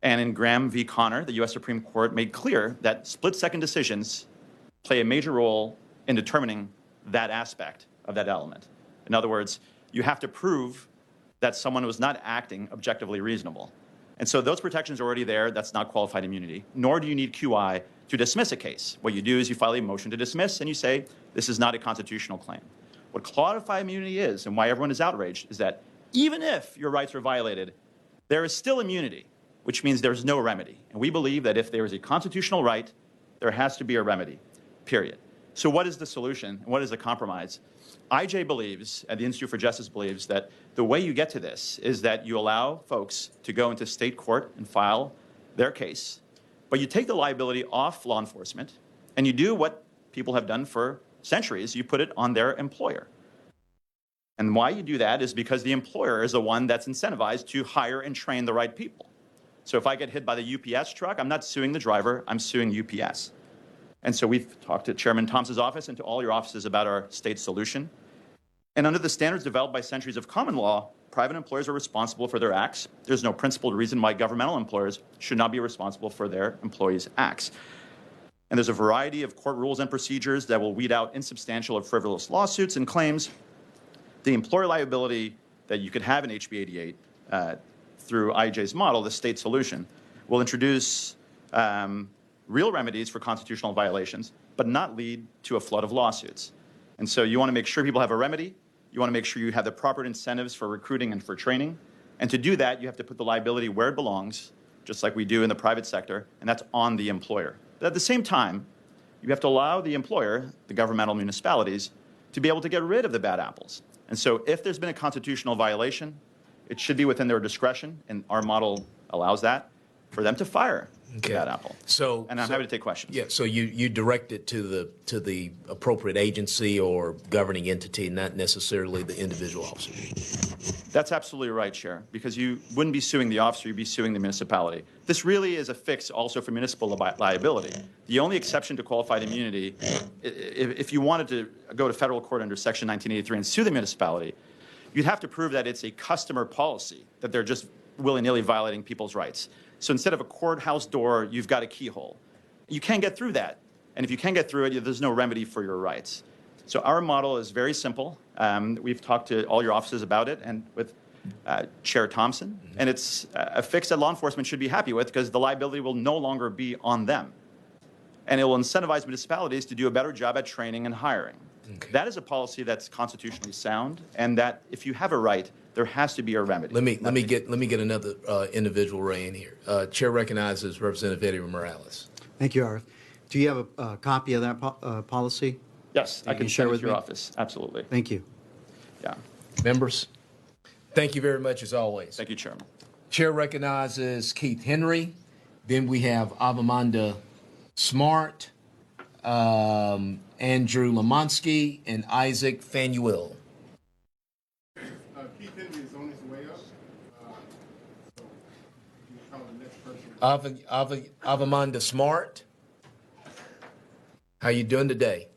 And in Graham v. Connor, the U.S. Supreme Court made clear that split-second decisions play a major role in determining that aspect of that element. In other words, you have to prove that someone was not acting objectively reasonable. And so those protections are already there. That's not qualified immunity, nor do you need QI to dismiss a case. What you do is you file a motion to dismiss and you say, this is not a constitutional claim. What qualified immunity is and why everyone is outraged is that even if your rights are violated, there is still immunity, which means there's no remedy. And we believe that if there is a constitutional right, there has to be a remedy, period. So what is the solution? What is the compromise? IJ believes, and the Institute for Justice believes, that the way you get to this is that you allow folks to go into state court and file their case, but you take the liability off law enforcement, and you do what people have done for centuries. You put it on their employer. And why you do that is because the employer is the one that's incentivized to hire and train the right people. So if I get hit by the UPS truck, I'm not suing the driver, I'm suing UPS. And so we've talked to Chairman Thompson's office and to all your offices about our state solution. And under the standards developed by centuries of common law, private employers are responsible for their acts. There's no principled reason why governmental employers should not be responsible for their employees' acts. And there's a variety of court rules and procedures that will weed out insubstantial or frivolous lawsuits and claims. The employer liability that you could have in HB 88 through IJ's model, the state solution, will introduce real remedies for constitutional violations, but not lead to a flood of lawsuits. And so you want to make sure people have a remedy. You want to make sure you have the proper incentives for recruiting and for training. And to do that, you have to put the liability where it belongs, just like we do in the private sector, and that's on the employer. But at the same time, you have to allow the employer, the governmental municipalities, to be able to get rid of the bad apples. And so if there's been a constitutional violation, it should be within their discretion, and our model allows that, for them to fire the bad apple. And I'm happy to take questions. Yeah, so you direct it to the appropriate agency or governing entity, not necessarily the individual officer. That's absolutely right, Chair, because you wouldn't be suing the officer, you'd be suing the municipality. This really is a fix also for municipal liability. The only exception to qualified immunity, if you wanted to go to federal court under Section 1983 and sue the municipality, you'd have to prove that it's a customer policy, that they're just willy-nilly violating people's rights. So instead of a courthouse door, you've got a keyhole. You can't get through that. And if you can't get through it, there's no remedy for your rights. So our model is very simple. We've talked to all your offices about it and with Chair Thompson. And it's a fix that law enforcement should be happy with because the liability will no longer be on them. And it will incentivize municipalities to do a better job at training and hiring. Okay. That is a policy that's constitutionally sound, and that if you have a right, there has to be a remedy. Let me get another individual Ray in here. Chair recognizes Representative Eddie Morales. Thank you, Arif. Do you have a copy of that policy? Yes, I can share send it with to your me? office. Absolutely. Thank you. Yeah. Members, thank you very much as always. Thank you, Chairman. Chair recognizes Keith Henry. Then we have Avamanda Smart, Andrew Lamonsky, and Isaac Fanuel. Keith Henry is on his way up. So you call the next person. Avamanda Smart. How you doing today?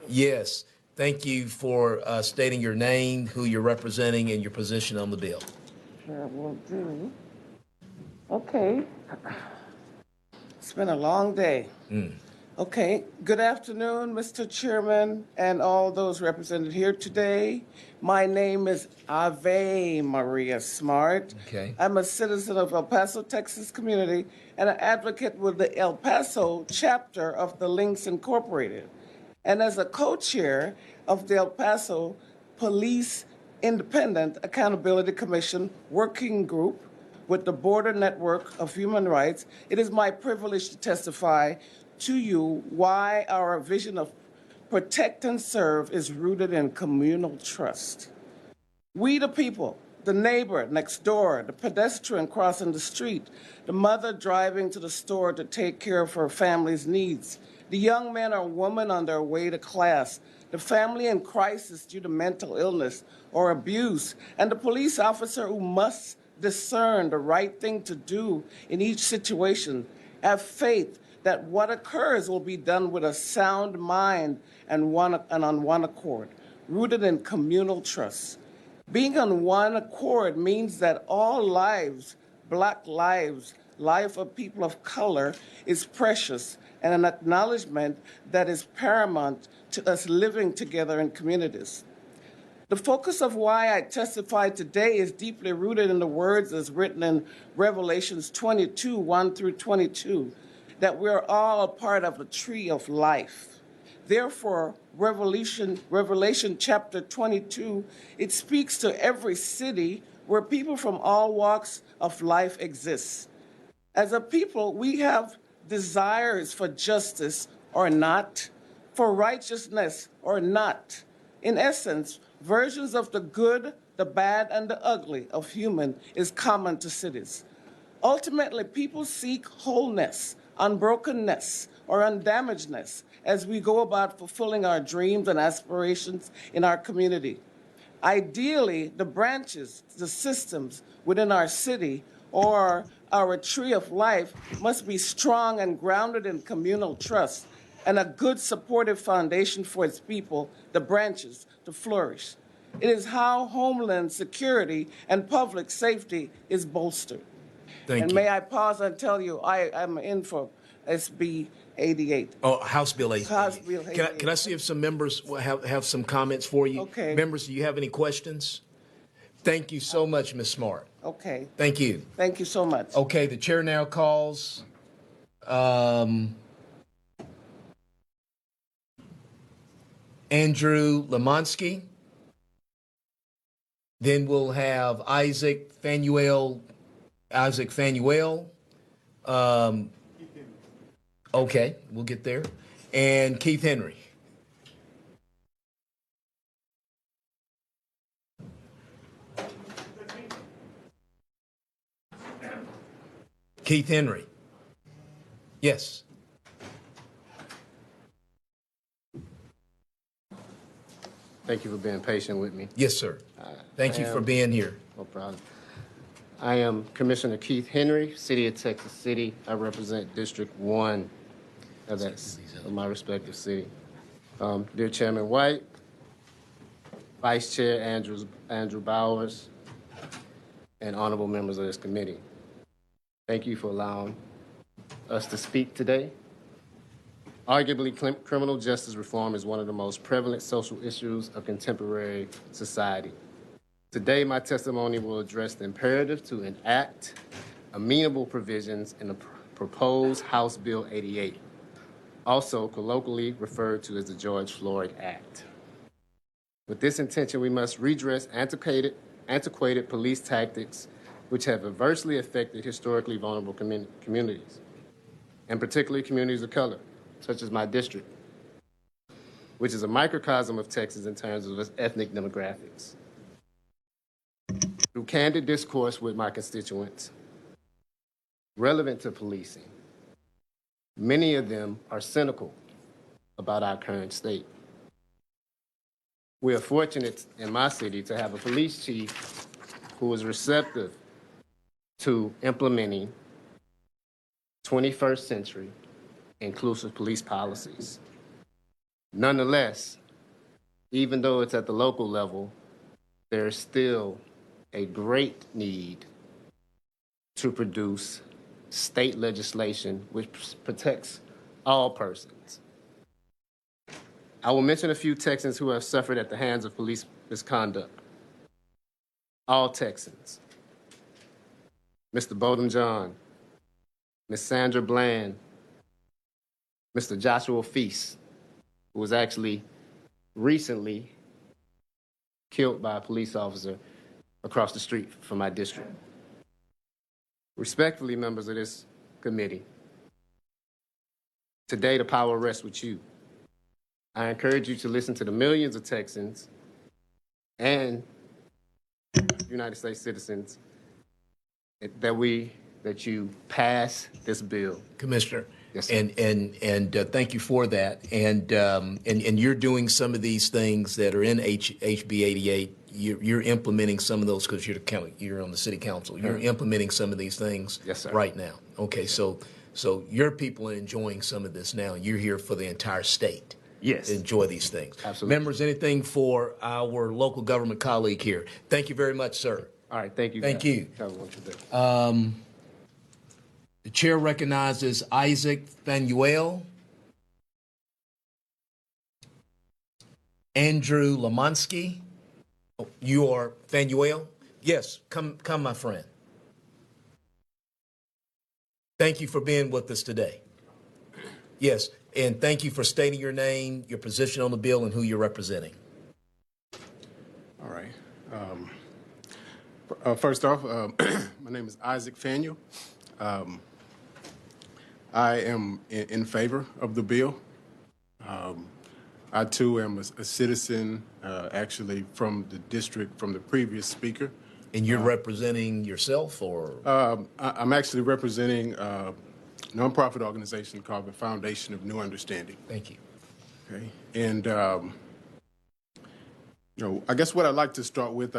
Yes. Thank you for stating your name, who you're representing, and your position on the bill. Sure will do. Okay. It's been a long day. Okay. Good afternoon, Mr. Chairman, and all those represented here today. My name is Ave Maria Smart. Okay. I'm a citizen of El Paso, Texas community, and an advocate with the El Paso chapter of the Links Incorporated. And as a co-chair of the El Paso Police Independent Accountability Commission Working Group with the Border Network of Human Rights, it is my privilege to testify to you why our vision of protect and serve is rooted in communal trust. We the people, the neighbor next door, the pedestrian crossing the street, the mother driving to the store to take care of her family's needs, the young man or woman on their way to class, the family in crisis due to mental illness or abuse, and the police officer who must discern the right thing to do in each situation. Have faith that what occurs will be done with a sound mind and on one accord, rooted in communal trust. Being on one accord means that all lives, Black lives, life of people of color, is precious and an acknowledgement that is paramount to us living together in communities. The focus of why I testify today is deeply rooted in the words as written in Revelations 22, 1 through 22, that we're all a part of the tree of life. Therefore, Revelation chapter 22, it speaks to every city where people from all walks of life exist. As a people, we have desires for justice or not, for righteousness or not. In essence, versions of the good, the bad, and the ugly of human is common to cities. Ultimately, people seek wholeness, unbrokenness, or undamagedness as we go about fulfilling our dreams and aspirations in our community. Ideally, the branches, the systems within our city or our tree of life must be strong and grounded in communal trust and a good supportive foundation for its people, the branches, to flourish. It is how Homeland Security and public safety is bolstered. Thank and you. may I pause and tell you, I am in for SB 88. Oh, House Bill 8. House Bill 88. Can I see if some members will have some comments for you? Okay. Members, do you have any questions? Thank you so much, Ms. Smart. Okay. Thank you. Thank you so much. Okay, the chair now calls Andrew Lamonsky. Then we'll have Isaac Fanuel. Okay, we'll get there. And Keith Henry. Keith Henry. Yes. Thank you for being patient with me. Yes, sir. Thank you for being here. No problem. I am Commissioner Keith Henry, City of Texas City. I represent District 1 of my respective city. Dear Chairman White, Vice Chair Andrew Bowers, and honorable members of this committee, thank you for allowing us to speak today. Arguably, criminal justice reform is one of the most prevalent social issues of contemporary society. Today, my testimony will address the imperative to enact amenable provisions in the proposed House Bill 88, also colloquially referred to as the George Floyd Act. With this intention, we must redress antiquated police tactics which have adversely affected historically vulnerable communities, and particularly communities of color, such as my district, which is a microcosm of Texas in terms of its ethnic demographics. Through candid discourse with my constituents relevant to policing, many of them are cynical about our current state. We are fortunate in my city to have a police chief who is receptive to implementing 21st century inclusive police policies. Nonetheless, even though it's at the local level, there is still a great need to produce state legislation which protects all persons. I will mention a few Texans who have suffered at the hands of police misconduct. All Texans. Mr. Bowden John, Ms. Sandra Bland, Mr. Joshua Feast, who was actually recently killed by a police officer across the street from my district. Respectfully, members of this committee, today the power rests with you. I encourage you to listen to the millions of Texans and United States citizens that you pass this bill. Commissioner. Yes, sir. And thank you for that. And you're doing some of these things that are in HB 88. You're implementing some of those because you're on the city council. You're implementing some of these things right now. Okay, so your people are enjoying some of this now. You're here for the entire state. Yes. Enjoy these things. Absolutely. Members, anything for our local government colleague here? Thank you very much, sir. All right, thank you. Thank guys. you. Have a wonderful day. The chair recognizes Isaac Fanuel, Andrew Lamonsky. Oh, you are Fanuel? Yes, come, my friend. Thank you for being with us today. Yes, and thank you for stating your name, your position on the bill, and who you're representing. All right. First off, my name is Isaac Fanuel. I am in favor of the bill. I too am a citizen, actually from the district, from the previous speaker. And you're representing yourself, or? I'm actually representing a nonprofit organization called the Foundation of New Understanding. Thank you. Okay. And, I guess what I'd like to start with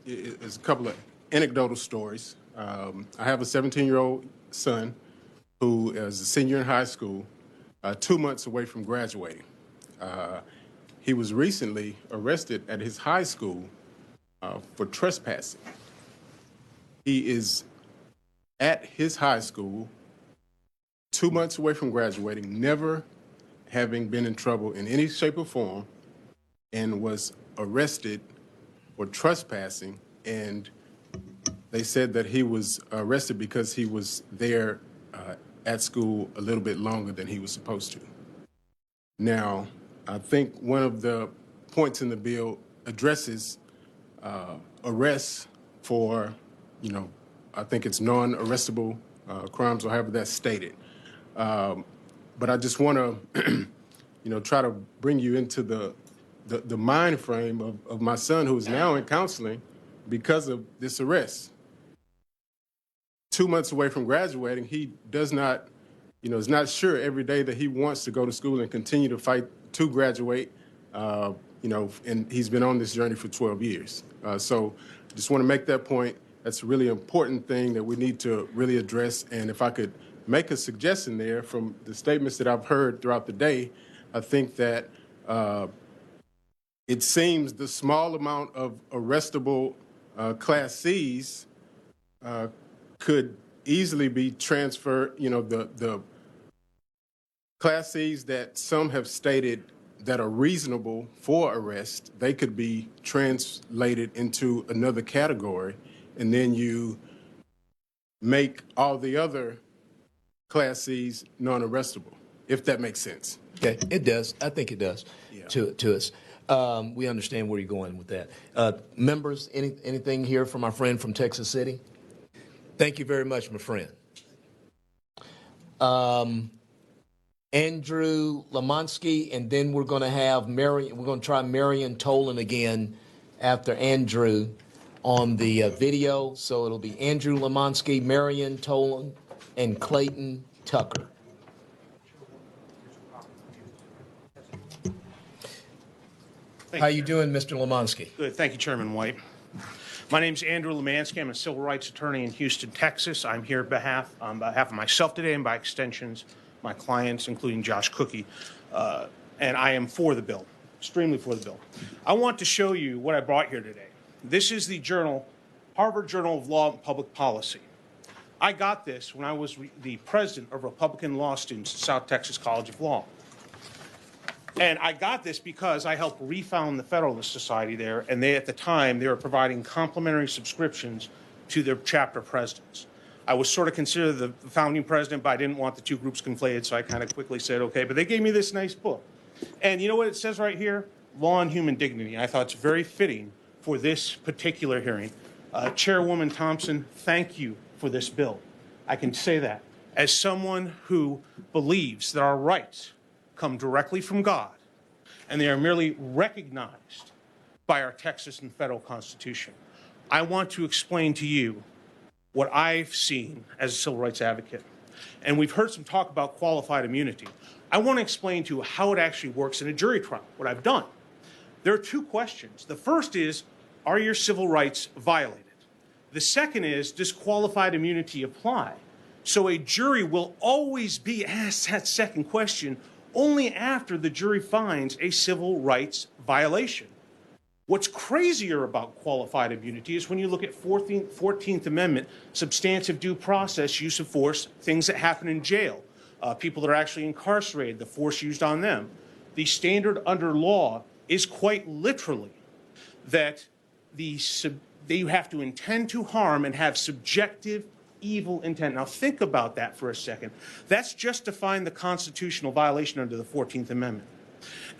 is a couple of anecdotal stories. I have a 17-year-old son who is a senior in high school, 2 months away from graduating. He was recently arrested at his high school for trespassing. He is at his high school, 2 months away from graduating, never having been in trouble in any shape or form, and was arrested for trespassing. And they said that he was arrested because he was there at school a little bit longer than he was supposed to. Now, I think one of the points in the bill addresses arrests for, I think it's non-arrestable crimes, or however that's stated. But I just want to, try to bring you into the mind frame of my son, who is now in counseling because of this arrest. 2 months away from graduating, he does not, is not sure every day that he wants to go to school and continue to fight to graduate, and he's been on this journey for 12 years. So I just want to make that point. That's a really important thing that we need to really address. And if I could make a suggestion there from the statements that I've heard throughout the day, I think that it seems the small amount of arrestable Class Cs could easily be transferred, the Class Cs that some have stated that are reasonable for arrest, they could be translated into another category, and then you make all the other Class Cs non-arrestable, if that makes sense. Okay, it does. I think it does to us. We understand where you're going with that. Members, anything here from our friend from Texas City? Thank you very much, my friend. Andrew Lamonsky, and then we're going to have We're going to try Marion Tolan again after Andrew on the video. So it'll be Andrew Lamonsky, Marion Tolan, and Clayton Tucker. How you doing, Mr. Lamonsky? Good. Thank you, Chairman White. My name is Andrew Lemansky. I'm a civil rights attorney in Houston, Texas. I'm here on behalf of myself today, and by extensions, my clients, including Josh Cookie. And I am for the bill, extremely for the bill. I want to show you what I brought here today. This is the journal, Harvard Journal of Law and Public Policy. I got this when I was the president of Republican law students at South Texas College of Law. And I got this because I helped refound the Federalist Society there, and at the time, they were providing complimentary subscriptions to their chapter presidents. I was sort of considered the founding president, but I didn't want the two groups conflated, so I kind of quickly said, okay, but they gave me this nice book. And you know what it says right here? law and human dignity. I thought it's very fitting for this particular hearing. Chairwoman Thompson, thank you for this bill. I can say that as someone who believes that our rights come directly from God and they are merely recognized by our Texas and federal Constitution. I want to explain to you what I've seen as a civil rights advocate. And we've heard some talk about qualified immunity. I want to explain to you how it actually works in a jury trial, what I've done. There are two questions. The first is, are your civil rights violated? The second is, does qualified immunity apply? So a jury will always be asked that second question only after the jury finds a civil rights violation. What's crazier about qualified immunity is when you look at 14th Amendment, substantive due process, use of force, things that happen in jail, people that are actually incarcerated, the force used on them. The standard under law is quite literally that you have to intend to harm and have subjective evil intent. Now think about that for a second. That's just defined the constitutional violation under the 14th Amendment.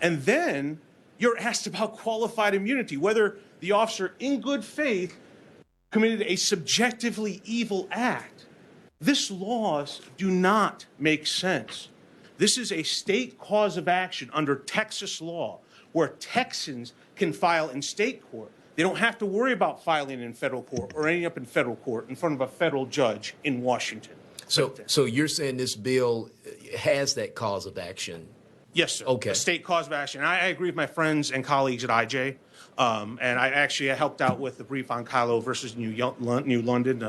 And then you're asked about qualified immunity, whether the officer in good faith committed a subjectively evil act. This laws do not make sense. This is a state cause of action under Texas law where Texans can file in state court. They don't have to worry about filing in federal court or ending up in federal court in front of a federal judge in Washington. So you're saying this bill has that cause of action? Yes, sir. Okay. A state cause of action. I agree with my friends and colleagues at IJ. And I helped out with the brief on Kylo versus New London,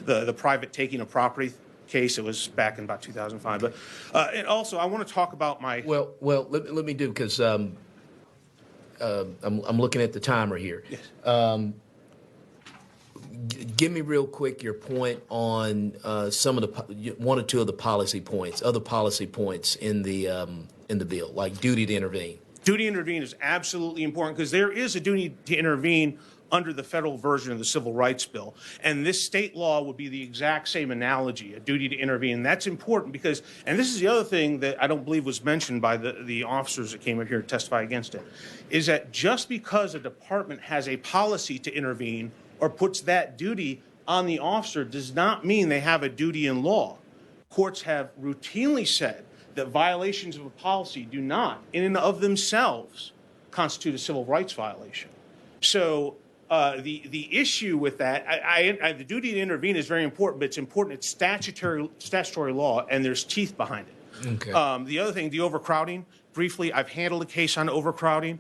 the private taking of property case. It was back in about 2005. But and also, I want to talk about my. Well, let me do, because I'm looking at the timer here. Yes. Give me real quick your point on some of the one or two of the policy points, other policy points in the bill, like duty to intervene. Duty to intervene is absolutely important because there is a duty to intervene under the federal version of the Civil Rights Bill. And this state law would be the exact same analogy, a duty to intervene. And that's important because, and this is the other thing that I don't believe was mentioned by the officers that came up here to testify against it, is that just because a department has a policy to intervene or puts that duty on the officer does not mean they have a duty in law. Courts have routinely said that violations of a policy do not, in and of themselves, constitute a civil rights violation. So the issue with that, the duty to intervene is very important, but it's important. It's statutory law, and there's teeth behind it. Okay. The other thing, the overcrowding. Briefly, I've handled a case on overcrowding.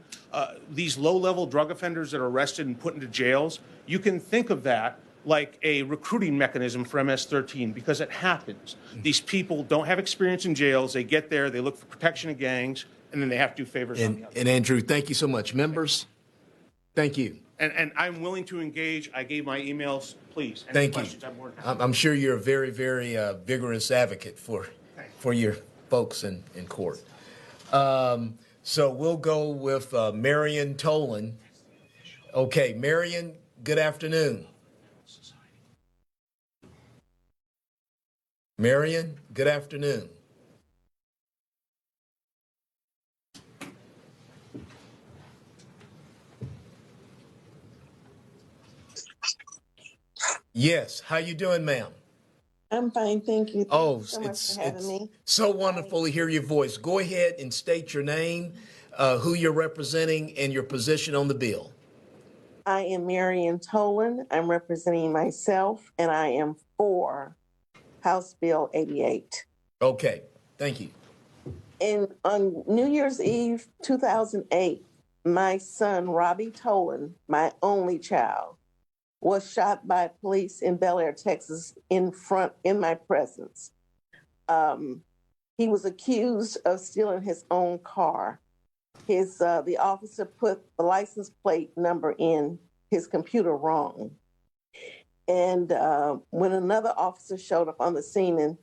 These low-level drug offenders that are arrested and put into jails, you can think of that like a recruiting mechanism for MS-13 because it happens. These people don't have experience in jails. They get there, they look for protection of gangs, and then they have to do favors on the other. And Andrew, thank you so much. Members, thank you. And I'm willing to engage. I gave my emails. Please, any Thank questions? you. I'm more than happy. I'm sure you're a very, very vigorous advocate for your folks in court. So we'll go with Marion Tolan. Okay, Marion, good afternoon. Marion, good afternoon. Yes, how you doing, ma'am? I'm fine, thank you. Oh, Thank you so much it's for having me. so wonderful to hear your voice. Go ahead and state your name, who you're representing, and your position on the bill. I am Marion Tolan. I'm representing myself, and I am for House Bill 88. Okay, thank you. And on New Year's Eve, 2008, my son, Robbie Tolan, my only child, was shot by police in Bel Air, Texas, in my presence. He was accused of stealing his own car. The officer put the license plate number in his computer wrong. And when another officer showed up on the scene and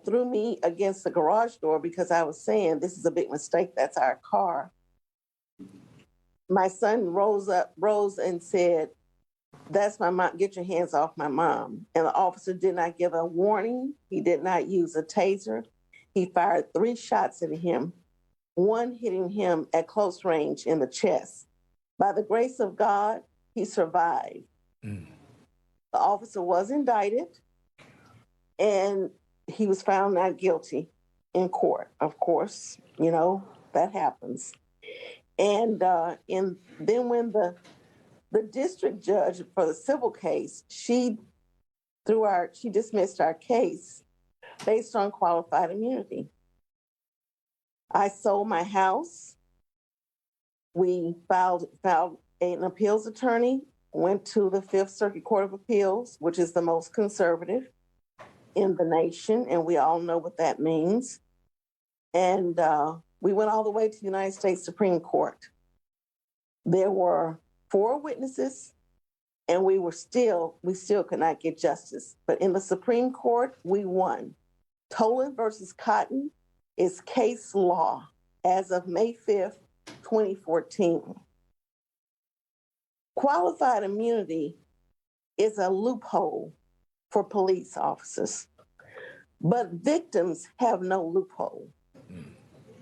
threw me against the garage door because I was saying, this is a big mistake, that's our car. My son rose and said, that's my mom, get your hands off my mom. And the officer did not give a warning. He did not use a taser. He fired 3 shots at him. one hitting him at close range in the chest. By the grace of God, he survived. The officer was indicted, and he was found not guilty in court. Of course, you know, that happens. And then when the district judge for the civil case, she dismissed our case based on qualified immunity. I sold my house. We filed an appeals attorney, went to the Fifth Circuit Court of Appeals, which is the most conservative in the nation, and we all know what that means. And we went all the way to the United States Supreme Court. There were 4 witnesses, and we still could not get justice. But in the Supreme Court, we won. Tolan versus Cotton is case law as of May 5th, 2014. Qualified immunity is a loophole for police officers, but victims have no loophole.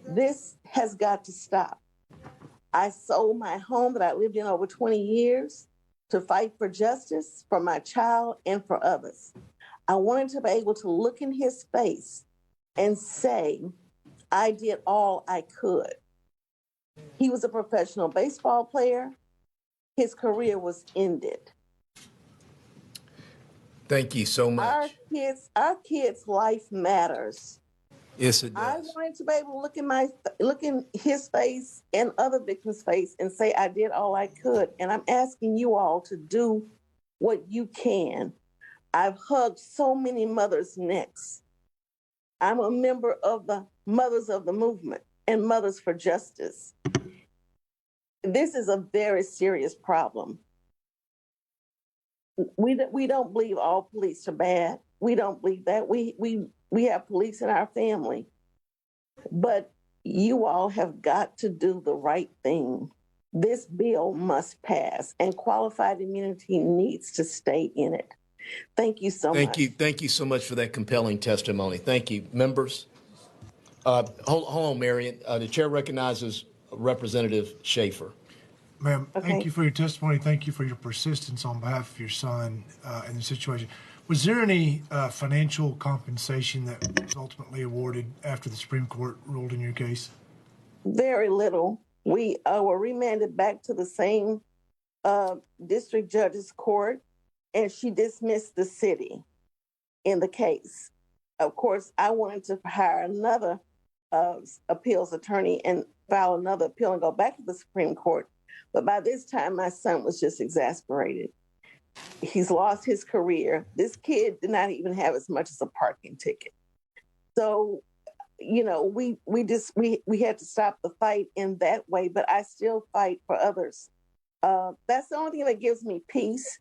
This has got to stop. I sold my home that I lived in over 20 years to fight for justice for my child and for others. I wanted to be able to look in his face and say, I did all I could. He was a professional baseball player. His career was ended. Thank you so much. Our kids' life matters. Yes, it I does. wanted to be able to look in his face and other victims' face and say I did all I could. And I'm asking you all to do what you can. I've hugged so many mothers' necks. I'm a member of the Mothers of the Movement and Mothers for Justice. This is a very serious problem. We don't believe all police are bad. We don't believe that. We have police in our family. But you all have got to do the right thing. This bill must pass, and qualified immunity needs to stay in it. Thank you so much. Thank you so much for that compelling testimony. Thank you. Members, hold on, Marion. The chair recognizes Representative Schaefer. Ma'am, thank you for your testimony. Thank you for your persistence on behalf of your son in the situation. Was there any financial compensation that was ultimately awarded after the Supreme Court ruled in your case? Very little. We were remanded back to the same district judge's court, and she dismissed the city in the case. Of course, I wanted to hire another appeals attorney and file another appeal and go back to the Supreme Court. But by this time, my son was just exasperated. He's lost his career. This kid did not even have as much as a parking ticket. So, you know, we had to stop the fight in that way, but I still fight for others. That's the only thing that gives me peace,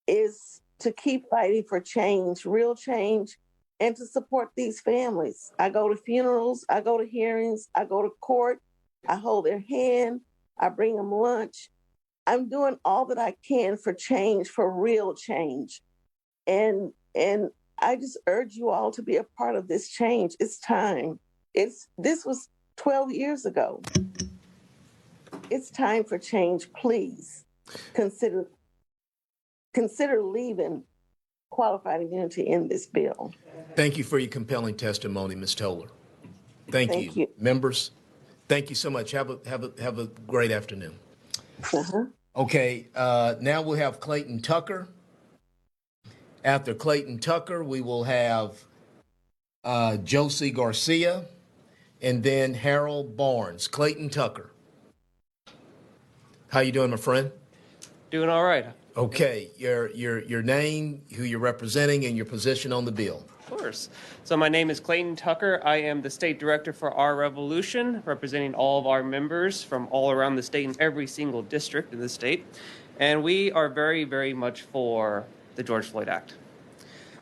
is to keep fighting for change, real change, and to support these families. I go to funerals, I go to hearings, I go to court, I hold their hand, I bring them lunch. I'm doing all that I can for change, for real change. And I just urge you all to be a part of this change. It's time. This was 12 years ago. It's time for change. Please consider leaving qualified immunity in this bill. Thank you for your compelling testimony, Ms. Toller. Thank you. Members, thank you so much. Have a great afternoon. Okay, now we'll have Clayton Tucker. After Clayton Tucker, we will have Josie Garcia, and then Harold Barnes. Clayton Tucker. How you doing, my friend? Doing all right. Okay, your name, who you're representing, and your position on the bill. Of course. So my name is Clayton Tucker. I am the state director for Our Revolution, representing all of our members from all around the state and every single district in the state. And we are very, very much for the George Floyd Act.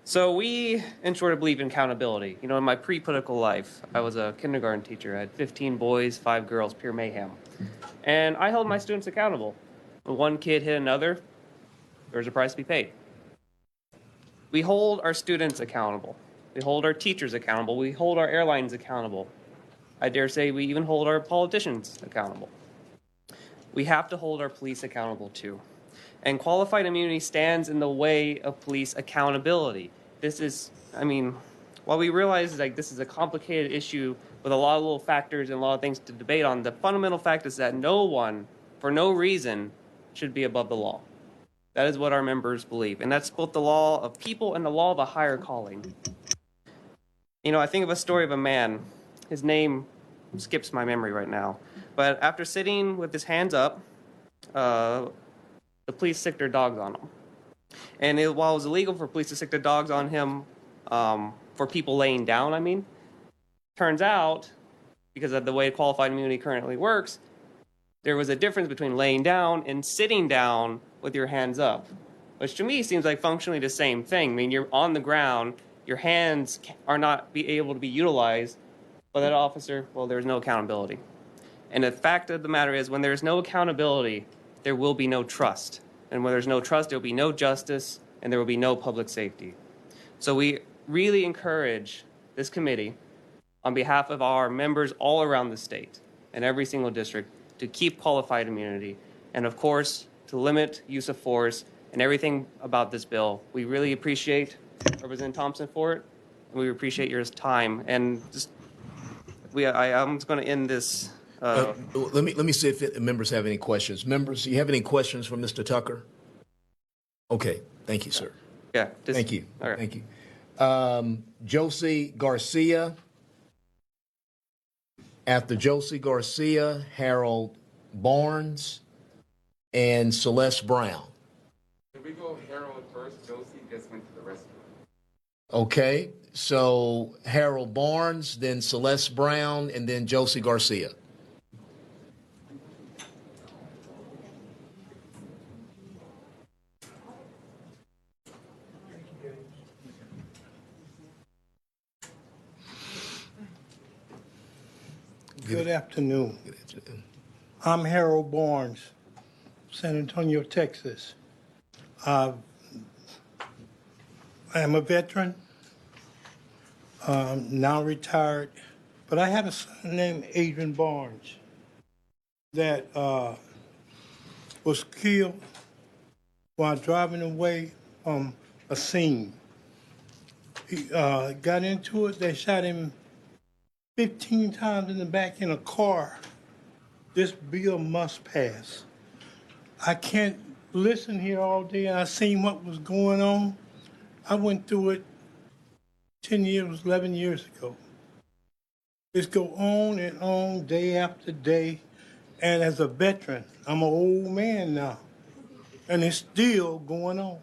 So we, in short, believe in accountability. You know, in my pre-political life, I was a kindergarten teacher. I had 15 boys, 5 girls, pure mayhem. And I held my students accountable. When one kid hit another, there's a price to be paid. We hold our students accountable. We hold our teachers accountable. We hold our airlines accountable. I dare say we even hold our politicians accountable. We have to hold our police accountable too. And qualified immunity stands in the way of police accountability. This is, I mean, while we realize like this is a complicated issue with a lot of little factors and a lot of things to debate on, the fundamental fact is that no one, for no reason, should be above the law. That is what our members believe. And that's both the law of people and the law of a higher calling. You know, I think of a story of a man. His name skips my memory right now. But after sitting with his hands up, the police sicked their dogs on him. And while it was illegal for police to sick their dogs on him, for people laying down, I mean, turns out, because of the way qualified immunity currently works, there was a difference between laying down and sitting down with your hands up, which to me seems like functionally the same thing. I mean, you're on the ground, your hands are not be able to be utilized, but that officer, well, there's no accountability. And the fact of the matter is, when there's no accountability, there will be no trust. And when there's no trust, there will be no justice, and there will be no public safety. So we really encourage this committee, on behalf of our members all around the state and every single district, to keep qualified immunity, and of course, to limit use of force and everything about this bill. We really appreciate Representative Thompson for it, and we appreciate your time. And just, I'm just going to end this. Let me see if members have any questions. Members, do you have any questions for Mr. Tucker? Okay, thank you, sir. Yeah. Thank you. All right. Thank you. Josie Garcia. After Josie Garcia, Harold Barnes, and Celeste Brown. Can we go Harold first? Josie just went to the restroom. Okay, so Harold Barnes, then Celeste Brown, and then Josie Garcia. Good afternoon. I'm Harold Barnes, San Antonio, Texas. I am a veteran, now retired, but I had a son named Adrian Barnes that was killed while driving away from a scene. He got into it, they shot him 15 times in the back in a car. This bill must pass. I can't listen here all day. I seen what was going on. I went through it 10 years, 11 years ago. It's go on and on day after day. And as a veteran, I'm an old man now, and it's still going on.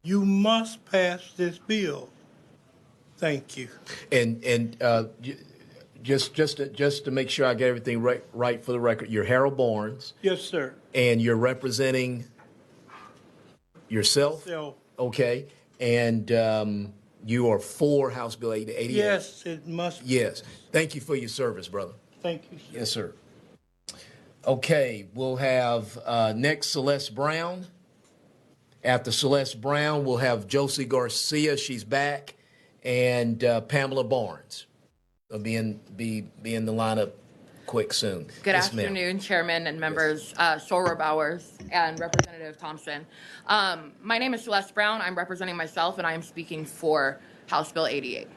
You must pass this bill. Thank you. And just to make sure I get everything right for the record, you're Harold Barnes. Yes, sir. And you're representing yourself? Myself. Okay. And you are for House Bill 88? Yes, it must be. Yes. Thank you for your service, brother. Thank you, sir. Yes, sir. Okay, we'll have next Celeste Brown. After Celeste Brown, we'll have Josie Garcia. She's back. And Pamela Barnes will be in the lineup quick soon. Good Yes, ma'am. afternoon, Chairman and members, Sora Bowers and Representative Thompson. My name is Celeste Brown. I'm representing myself, and I am speaking for House Bill 88.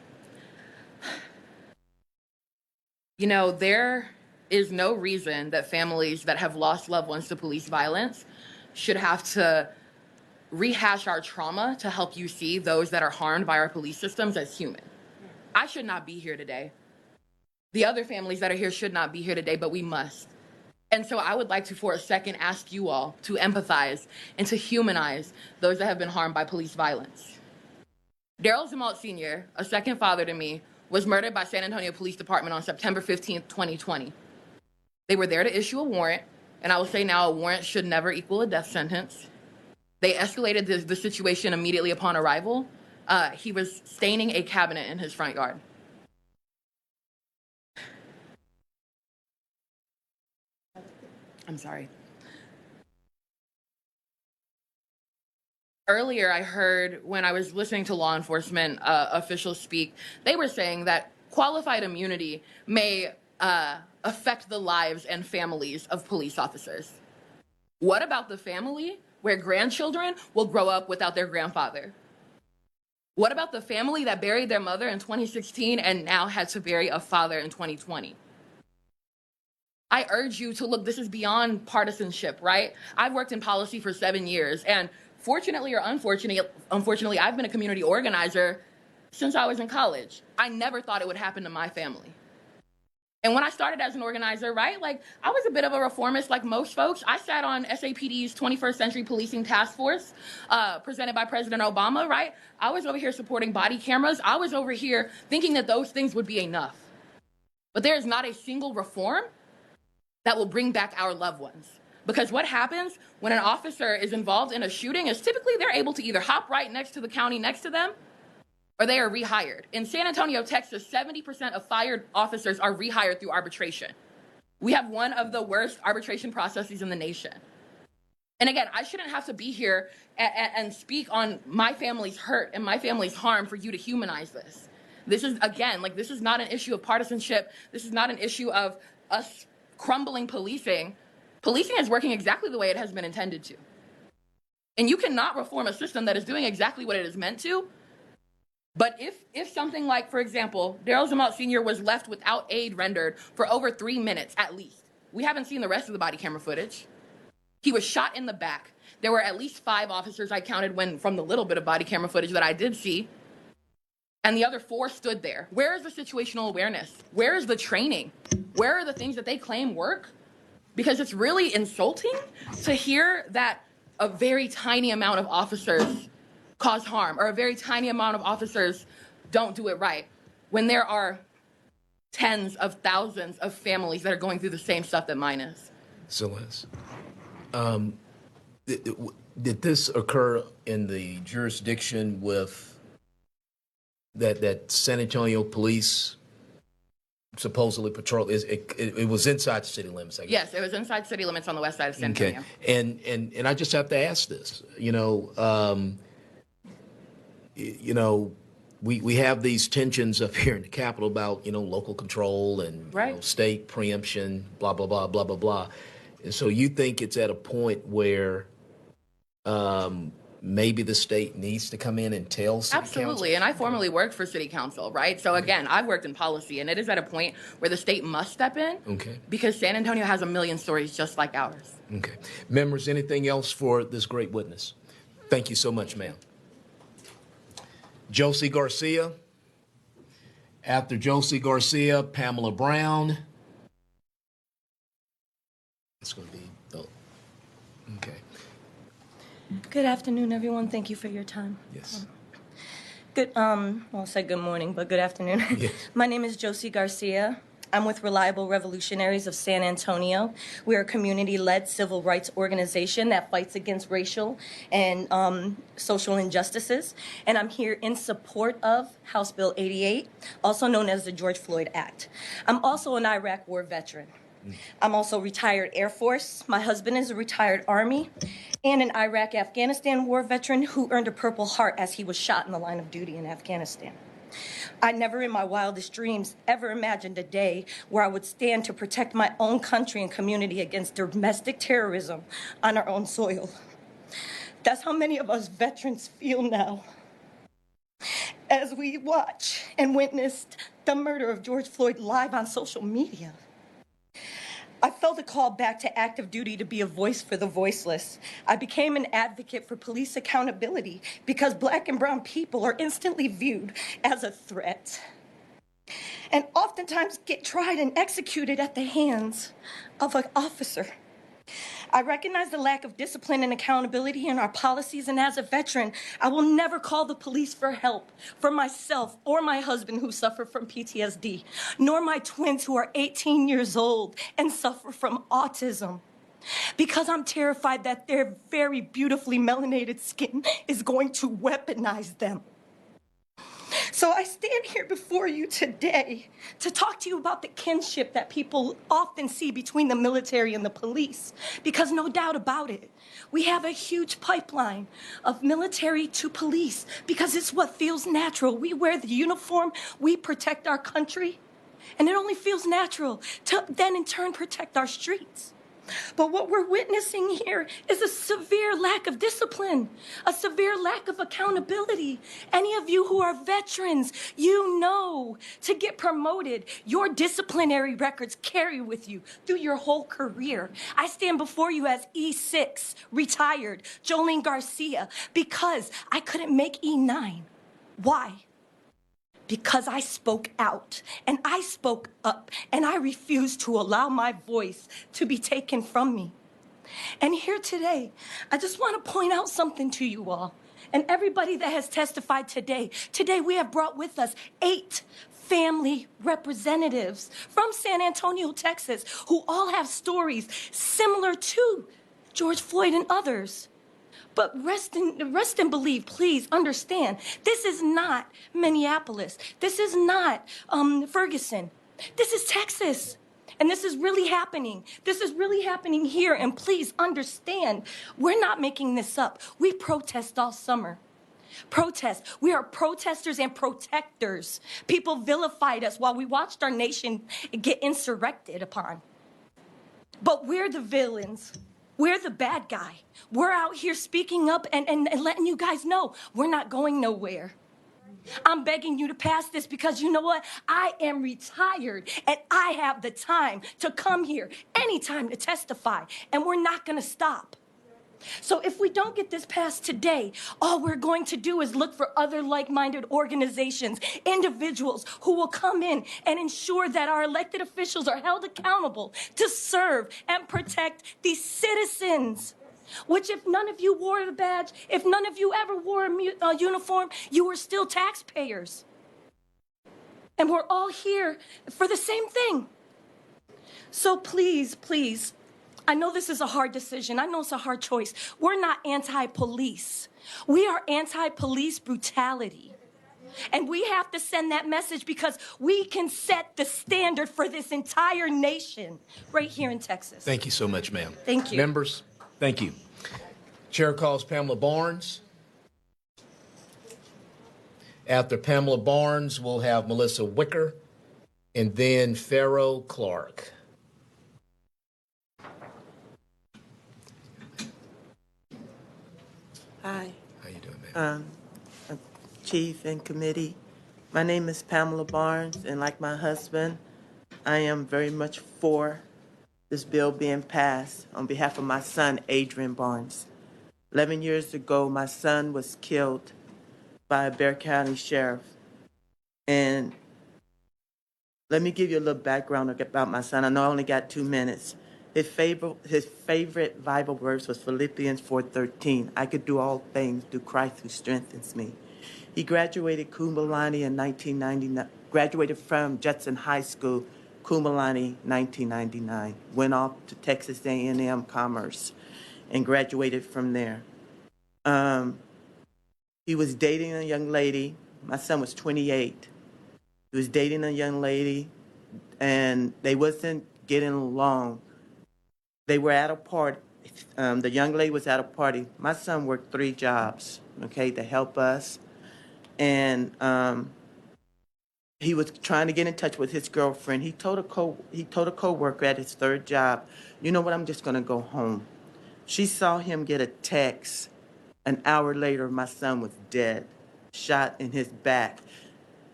You know, there is no reason that families that have lost loved ones to police violence should have to rehash our trauma to help you see those that are harmed by our police systems as human. I should not be here today. The other families that are here should not be here today, but we must. And so I would like to, for a second, ask you all to empathize and to humanize those that have been harmed by police violence. Daryl Zamalt Sr., a second father to me, was murdered by San Antonio Police Department on September 15th, 2020. They were there to issue a warrant, and I will say now a warrant should never equal a death sentence. They escalated the situation immediately upon arrival. He was staining a cabinet in his front yard. I'm sorry. Earlier, I heard when I was listening to law enforcement officials speak, they were saying that qualified immunity may affect the lives and families of police officers? What about the family where grandchildren will grow up without their grandfather? What about the family that buried their mother in 2016 and now had to bury a father in 2020? I urge you to look, this is beyond partisanship, right? I've worked in policy for 7 years, and fortunately or unfortunately, I've been a community organizer since I was in college. I never thought it would happen to my family. And when I started as an organizer, right, like I was a bit of a reformist like most folks. I sat on SAPD's 21st Century Policing Task Force presented by President Obama, right? I was over here supporting body cameras. I was over here thinking that those things would be enough. But there is not a single reform that will bring back our loved ones. Because what happens when an officer is involved in a shooting is typically they're able to either hop right next to the county next to them or they are rehired. In San Antonio, Texas, 70% of fired officers are rehired through arbitration. We have one of the worst arbitration processes in the nation. And again, I shouldn't have to be here and speak on my family's hurt and my family's harm for you to humanize this. This is, again, like this is not an issue of partisanship. This is not an issue of us crumbling policing. Policing is working exactly the way it has been intended to. And you cannot reform a system that is doing exactly what it is meant to. But if something like, for example, Daryl Zamalt Sr. was left without aid rendered for over 3 minutes at least, we haven't seen the rest of the body camera footage. He was shot in the back. There were at least 5 officers I counted from the little bit of body camera footage that I did see. And the other 4 stood there. Where is the situational awareness? Where is the training? Where are the things that they claim work? Because it's really insulting to hear that a very tiny amount of officers cause harm or a very tiny amount of officers don't do it right when there are tens of thousands of families that are going through the same stuff that mine is. Celeste, did this occur in the jurisdiction with that San Antonio police supposedly patrol? It was inside the city limits, I guess. Yes, it was inside city limits on the west side of San Antonio. Okay, and I just have to ask this. We have these tensions up here in the Capitol about local control and state preemption, blah blah blah blah blah blah. And so you think it's at a point where maybe the state needs to come in and tell city Absolutely, council? and I formerly worked for city council, right? So again, I've worked in policy, and it is at a point where the state must step in. Okay. Because San Antonio has a million stories just like ours. Okay. Members, anything else for this great witness? Thank you so much, ma'am. Josie Garcia. After Josie Garcia, Pamela Brown. It's going to be, okay. Good afternoon, everyone. Thank you for your time. Yes. I'll say good morning, but good afternoon. Yes. My name is Josie Garcia. I'm with Reliable Revolutionaries of San Antonio. We're a community-led civil rights organization that fights against racial and social injustices. And I'm here in support of House Bill 88, also known as the George Floyd Act. I'm also an Iraq War veteran. I'm also retired Air Force. My husband is a retired Army and an Iraq-Afghanistan war veteran who earned a Purple Heart as he was shot in the line of duty in Afghanistan. I never in my wildest dreams ever imagined a day where I would stand to protect my own country and community against domestic terrorism on our own soil. That's how many of us veterans feel now as we watch and witnessed the murder of George Floyd live on social media. I felt a call back to active duty to be a voice for the voiceless. I became an advocate for police accountability because Black and brown people are instantly viewed as a threat and oftentimes get tried and executed at the hands of an officer. I recognize the lack of discipline and accountability in our policies, and as a veteran, I will never call the police for help for myself or my husband who suffer from PTSD, nor my twins who are 18 years old and suffer from autism, because I'm terrified that their very beautifully melanated skin is going to weaponize them. So I stand here before you today to talk to you about the kinship that people often see between the military and the police, because no doubt about it, we have a huge pipeline of military to police because it's what feels natural. We wear the uniform, we protect our country, And it only feels natural to then in turn protect our streets. But what we're witnessing here is a severe lack of discipline, a severe lack of accountability. Any of you who are veterans, you know to get promoted, your disciplinary records carry with you through your whole career. I stand before you as E6, retired, Jolene Garcia, because I couldn't make E9. Why? Because I spoke out and I spoke up and I refused to allow my voice to be taken from me. And here today, I just want to point out something to you all and everybody that has testified today. Today we have brought with us 8 family representatives from San Antonio, Texas, who all have stories similar to George Floyd and others. But rest and believe, please understand, this is not Minneapolis. This is not Ferguson. This is Texas. And this is really happening. This is really happening here. And please understand, we're not making this up. We protest all summer. Protest. We are protesters and protectors. People vilified us while we watched our nation get insurrected upon. But we're the villains. We're the bad guy. We're out here speaking up and letting you guys know we're not going nowhere. I'm begging you to pass this because you know what? I am retired and I have the time to come here anytime to testify, and we're not going to stop. So if we don't get this passed today, all we're going to do is look for other like-minded organizations, individuals who will come in and ensure that our elected officials are held accountable to serve and protect these citizens. Which if none of you wore the badge, if none of you ever wore a uniform, you were still taxpayers. And we're all here for the same thing. So please, please, I know this is a hard decision. I know it's a hard choice. We're not anti-police. We are anti-police brutality. And we have to send that message because we can set the standard for this entire nation right here in Texas. Thank you so much, ma'am. Thank you. Members, thank you. Chair calls Pamela Barnes. After Pamela Barnes, we'll have Melissa Wicker and then Pharaoh Clark. Hi. How you doing, ma'am? Chief and committee. My name is Pamela Barnes, and like my husband, I am very much for this bill being passed on behalf of my son, Adrian Barnes. 11 years ago, my son was killed by a Bexar County sheriff. And let me give you a little background about my son. I know I only got 2 minutes. His favorite Bible verse was Philippians 4:13. I could do all things through Christ who strengthens me. He graduated cum laude in 1999, graduated from Judson High School, cum laude 1999. Went off to Texas A&M Commerce and graduated from there. He was dating a young lady. My son was 28. He was dating a young lady, and they wasn't getting along. They were at a party. The young lady was at a party. My son worked 3 jobs, okay, to help us. And he was trying to get in touch with his girlfriend. He told a coworker at his 3rd job, you know what, I'm just going to go home. She saw him get a text. An hour later, my son was dead, shot in his back.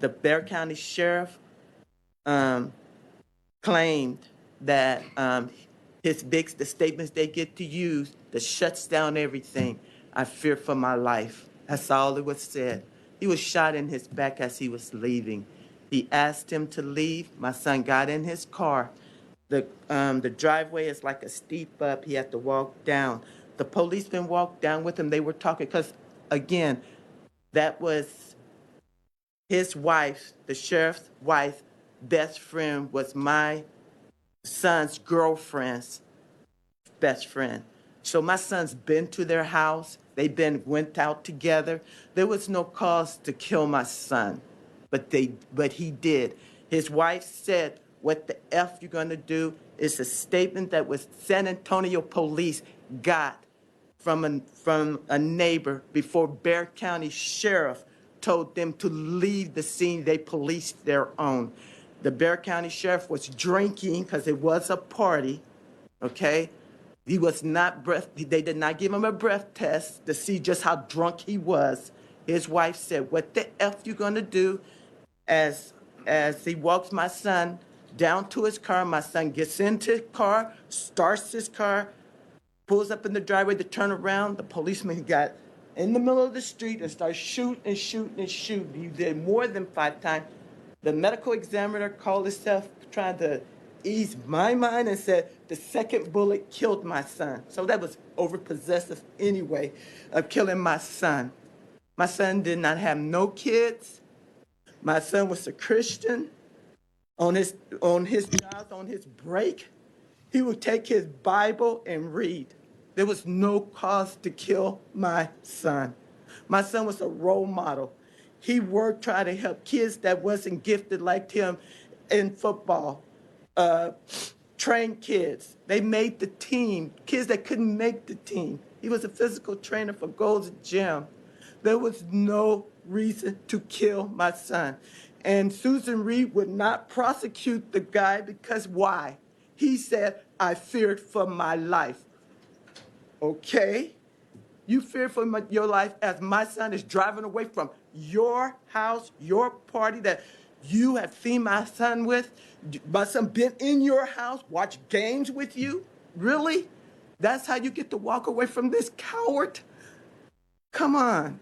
The Bexar County Sheriff claimed that the statements they get to use that shuts down everything. I fear for my life. That's all it was said. He was shot in his back as he was leaving. He asked him to leave. My son got in his car. The driveway is like a steep up. He had to walk down. The policeman walked down with him. They were talking because, again, that was his wife, the sheriff's wife, best friend was my son's girlfriend's best friend. So my son's been to their house. They went out together. There was no cause to kill my son, but he did. His wife said, what the F you're going to do is a statement that was San Antonio police got from a neighbor before Bexar County Sheriff told them to leave the scene. They policed their own. The Bexar County Sheriff was drinking because it was a party, okay? He was not they did not give him a breath test to see just how drunk he was. His wife said, "What the F you gonna do?" As he walks my son down to his car, my son gets into his car, starts his car, pulls up in the driveway to turn around. The policeman got in the middle of the street and started shooting and shooting and shooting. He did more than 5 times. The medical examiner called himself trying to ease my mind and said the second bullet killed my son. So that was overpossessive anyway of killing my son. My son did not have no kids. My son was a Christian. On his jobs, on his break, he would take his Bible and read. There was no cause to kill my son. My son was a role model. He worked trying to help kids that wasn't gifted like him in football, train kids. They made the team, kids that couldn't make the team. He was a physical trainer for Gold's Gym. There was no reason to kill my son. And Susan Reed would not prosecute the guy because why? He said, "I feared for my life." Okay? You fear for your life as my son is driving away from your house, your party that you have seen my son with. My son been in your house, watched games with you? Really? That's how you get to walk away from this coward? Come on.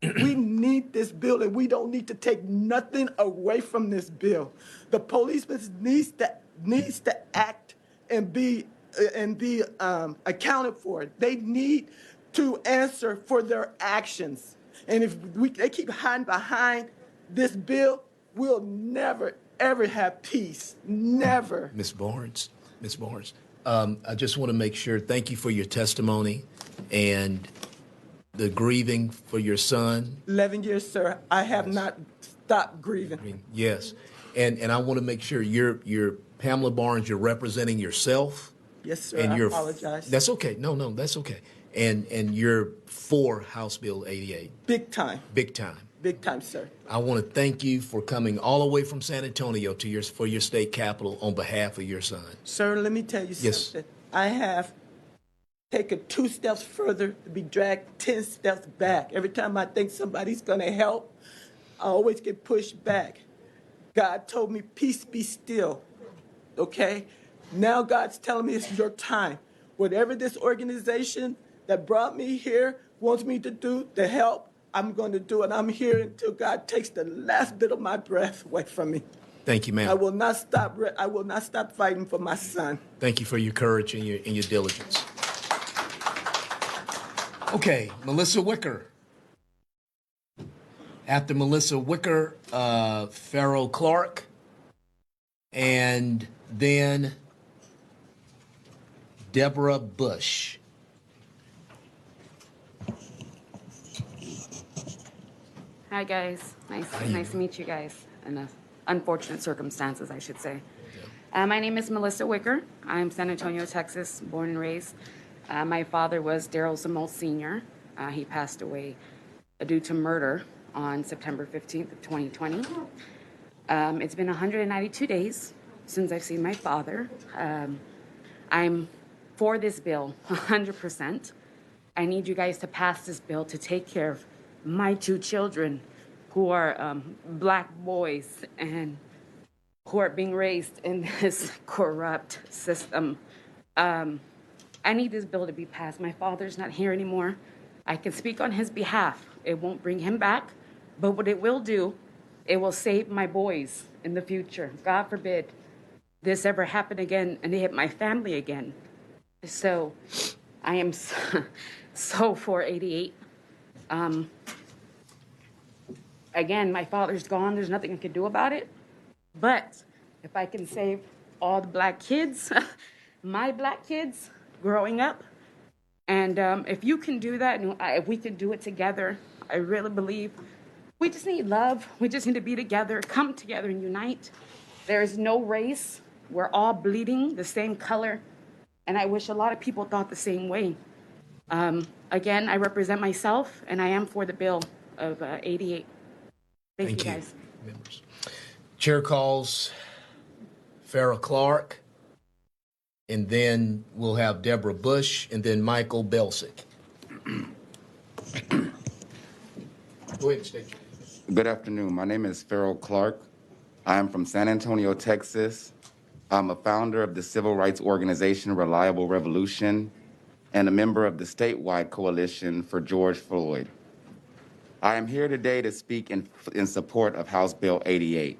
We need this bill, and we don't need to take nothing away from this bill. The policeman needs to act and be accounted for. They need to answer for their actions. And if they keep hiding behind this bill, we'll never, ever have peace. Never. Ms. Barnes, I just want to make sure, thank you for your testimony and the grieving for your son. 11 years, sir. I have not stopped grieving. Yes. And I want to make sure you're Pamela Barnes, you're representing yourself. Yes, sir. And I apologize. That's okay. No, that's okay. And you're for House Bill 88. Big time. Big time. Big time, sir. I want to thank you for coming all the way from San Antonio for your state capital on behalf of your son. Sir, let me tell you something. I have taken 2 steps further to be dragged 10 steps back. Every time I think somebody's going to help, I always get pushed back. God told me, "Peace, be still." Okay? Now God's telling me it's your time. Whatever this organization that brought me here wants me to do to help, I'm going to do it. I'm here until God takes the last bit of my breath away from me. Thank you, ma'am. I will not stop. I will not stop fighting for my son. Thank you for your courage and your diligence. Okay, Melissa Wicker. After Melissa Wicker, Farrell Clark, and then Deborah Bush. Hi, guys. Nice to meet you guys in unfortunate circumstances, I should say. My name is Melissa Wicker. I'm San Antonio, Texas, born and raised. My father was Daryl Zamolt Sr. He passed away due to murder on September 15th of 2020. It's been 192 days since I've seen my father. I'm for this bill, 100%. I need you guys to pass this bill to take care of my 2 children who are black boys and who are being raised in this corrupt system. I need this bill to be passed. My father's not here anymore. I can speak on his behalf. It won't bring him back, but what it will do, it will save my boys in the future. God forbid this ever happen again and they hit my family again. So I am so for 88. Again, my father's gone. There's nothing I can do about it. But if I can save all the black kids, my black kids growing up, and if you can do that, and if we can do it together, I really believe we just need love. We just need to be together, come together and unite. There is no race. We're all bleeding the same color. And I wish a lot of people thought the same way. Again, I represent myself, and I am for the bill of 88. Thank you, guys. Members. Chair calls Farrah Clark, and then we'll have Deborah Bush, and then Michael Belsick. Go ahead, state your name. Good afternoon. My name is Farrell Clark. I am from San Antonio, Texas. I'm a founder of the civil rights organization Reliable Revolution and a member of the statewide coalition for George Floyd. I am here today to speak in support of House Bill 88.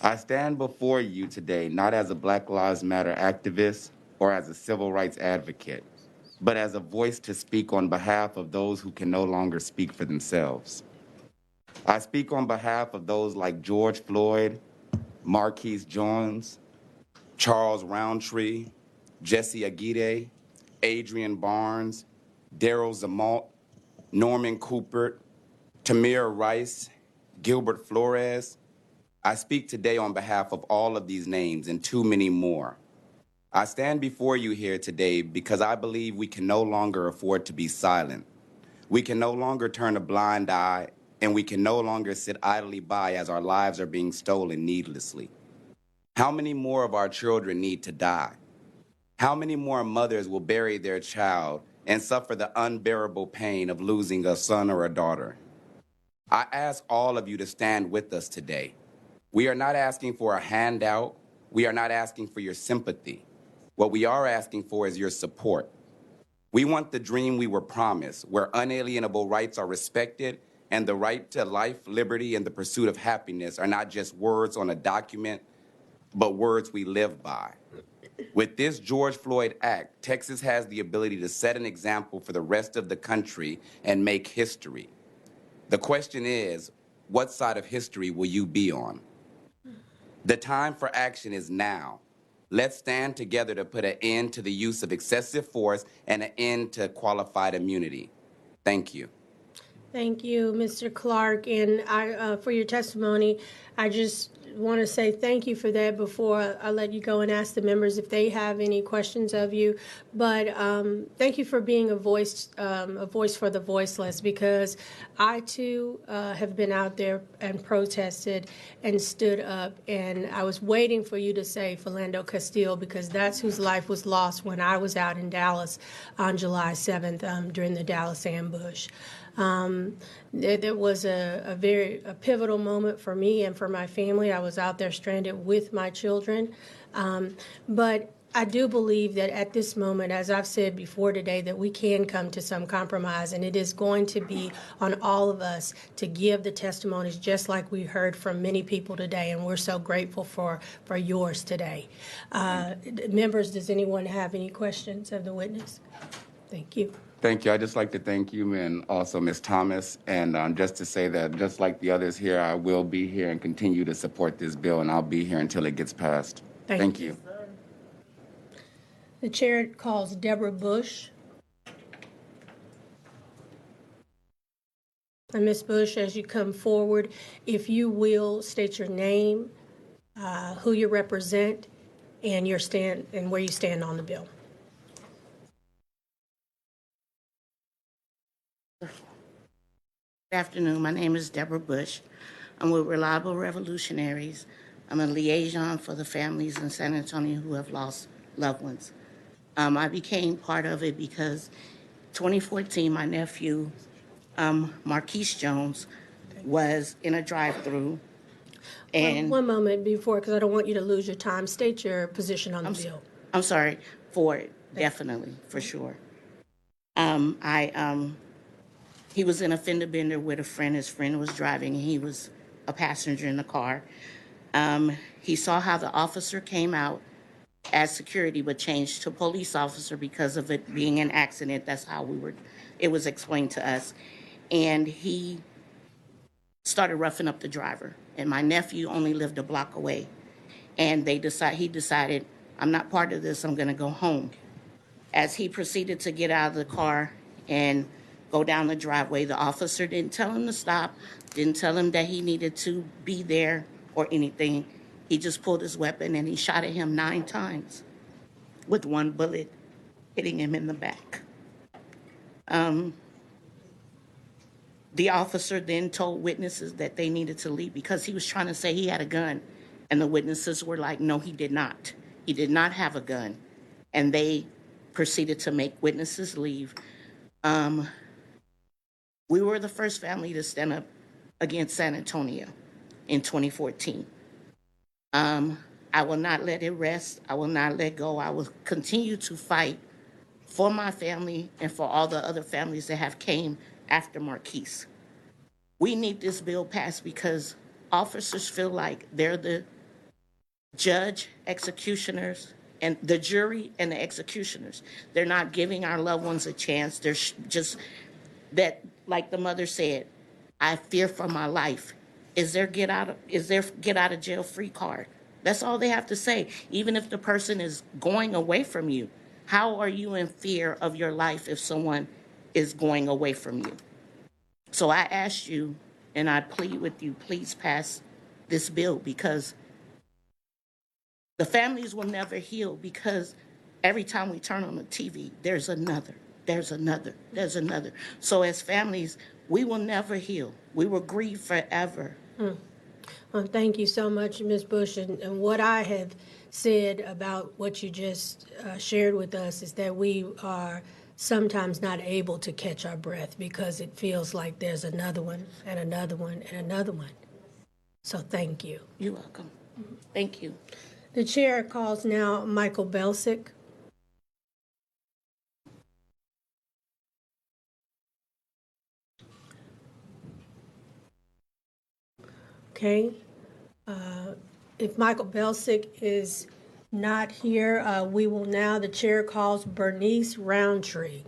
I stand before you today not as a Black Lives Matter activist or as a civil rights advocate, but as a voice to speak on behalf of those who can no longer speak for themselves. I speak on behalf of those like George Floyd, Marquise Jones, Charles Roundtree, Jesse Aguirre, Adrian Barnes, Daryl Zamalt, Norman Cooper, Tamir Rice, Gilbert Flores. I speak today on behalf of all of these names and too many more. I stand before you here today because I believe we can no longer afford to be silent. We can no longer turn a blind eye, and we can no longer sit idly by as our lives are being stolen needlessly. How many more of our children need to die? How many more mothers will bury their child and suffer the unbearable pain of losing a son or a daughter? I ask all of you to stand with us today. We are not asking for a handout. We are not asking for your sympathy. What we are asking for is your support. We want the dream we were promised, where unalienable rights are respected and the right to life, liberty, and the pursuit of happiness are not just words on a document, but words we live by. With this George Floyd Act, Texas has the ability to set an example for the rest of the country and make history. The question is, what side of history will you be on? The time for action is now. Let's stand together to put an end to the use of excessive force and an end to qualified immunity. Thank you. Thank you, Mr. Clark, and for your testimony. I just want to say thank you for that before I let you go and ask the members if they have any questions of you. But thank you for being a voice for the voiceless, because I too have been out there and protested and stood up, and I was waiting for you to say Philando Castile, because that's whose life was lost when I was out in Dallas on July 7th during the Dallas ambush. There was a very pivotal moment for me and for my family. I was out there stranded with my children. But I do believe that at this moment, as I've said before today, that we can come to some compromise, and it is going to be on all of us to give the testimonies just like we heard from many people today, and we're so grateful for yours today. Members, does anyone have any questions of the witness? Thank you. Thank you. I'd just like to thank you and also Ms. Thomas. And just to say that just like the others here, I will be here and continue to support this bill, and I'll be here until it gets passed. Thank you. The chair calls Deborah Bush. And Ms. Bush, as you come forward, if you will state your name, who you represent, and your stand and where you stand on the bill. Good afternoon. My name is Deborah Bush. I'm with Reliable Revolutionaries. I'm a liaison for the families in San Antonio who have lost loved ones. I became part of it because 2014, my nephew, Marquise Jones, was in a drive-through. And one moment before, because I don't want you to lose your time. State your position on the bill. I'm sorry, for it, definitely, for sure. He was in a fender bender with a friend. His friend was driving, and he was a passenger in the car. He saw how the officer came out as security, but changed to police officer because of it being an accident. That's how it was explained to us. And he started roughing up the driver. And my nephew only lived a block away. And he decided, I'm not part of this, I'm gonna go home. As he proceeded to get out of the car and go down the driveway, the officer didn't tell him to stop, didn't tell him that he needed to be there or anything. He just pulled his weapon and he shot at him 9 times with one bullet hitting him in the back. The officer then told witnesses that they needed to leave because he was trying to say he had a gun And the witnesses were like, no, he did not. He did not have a gun. And they proceeded to make witnesses leave. We were the first family to stand up against San Antonio in 2014. I will not let it rest. I will not let go. I will continue to fight for my family and for all the other families that have came after Marquise. We need this bill passed because officers feel like they're the judge, executioners, and the jury and the executioners. They're not giving our loved ones a chance. They're just that, like the mother said, I fear for my life. Is there get out of jail free card? That's all they have to say. Even if the person is going away from you, how are you in fear of your life if someone is going away from you? So I ask you, and I plead with you, please pass this bill, because the families will never heal, because every time we turn on the TV, there's another. So as families, we will never heal. We will grieve forever. Well, thank you so much, Ms. Bush. And what I have said about what you just shared with us is that we are sometimes not able to catch our breath because it feels like there's another one and another one and another one. So thank you. You're welcome. Thank you. The chair calls now Michael Belsick. Okay. If Michael Belsick is not here, we will now, the chair calls Bernice Roundtree.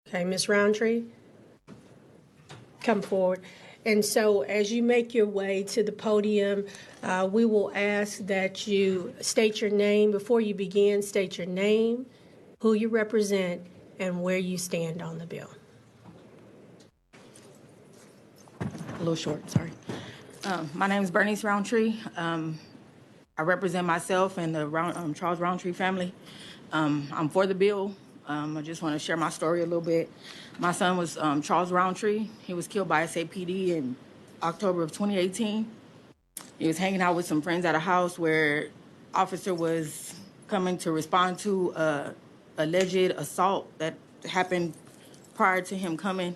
Okay, Ms. Roundtree, come forward. And so as you make your way to the podium, we will ask that you state your name. Before you begin, state your name, who you represent, and where you stand on the bill. A little short, sorry. My name is Bernice Roundtree. I represent myself and the Charles Roundtree family. I'm for the bill. I just want to share my story a little bit. My son was Charles Roundtree. He was killed by SAPD in October of 2018. He was hanging out with some friends at a house where officer was coming to respond to alleged assault that happened prior to him coming.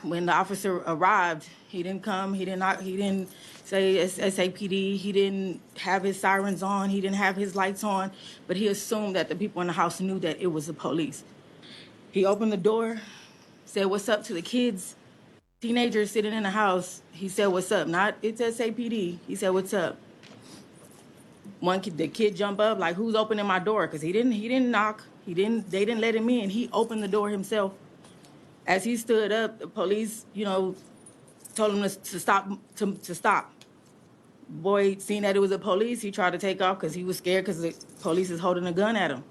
When the officer arrived, he didn't come. He didn't say SAPD. He didn't have his sirens on. He didn't have his lights on. But he assumed that the people in the house knew that it was the police. He opened the door, said, "What's up?" to the kids, teenagers sitting in the house. He said, "What's up?" Not, "It's SAPD." He said, "What's up?" The kid jumped up like, "Who's opening my door?" Because he didn't knock. They didn't let him in. He opened the door himself. As he stood up, the police, told him to stop. To stop. Boy, seeing that it was the police, he tried to take off because he was scared because the police is holding a gun at him.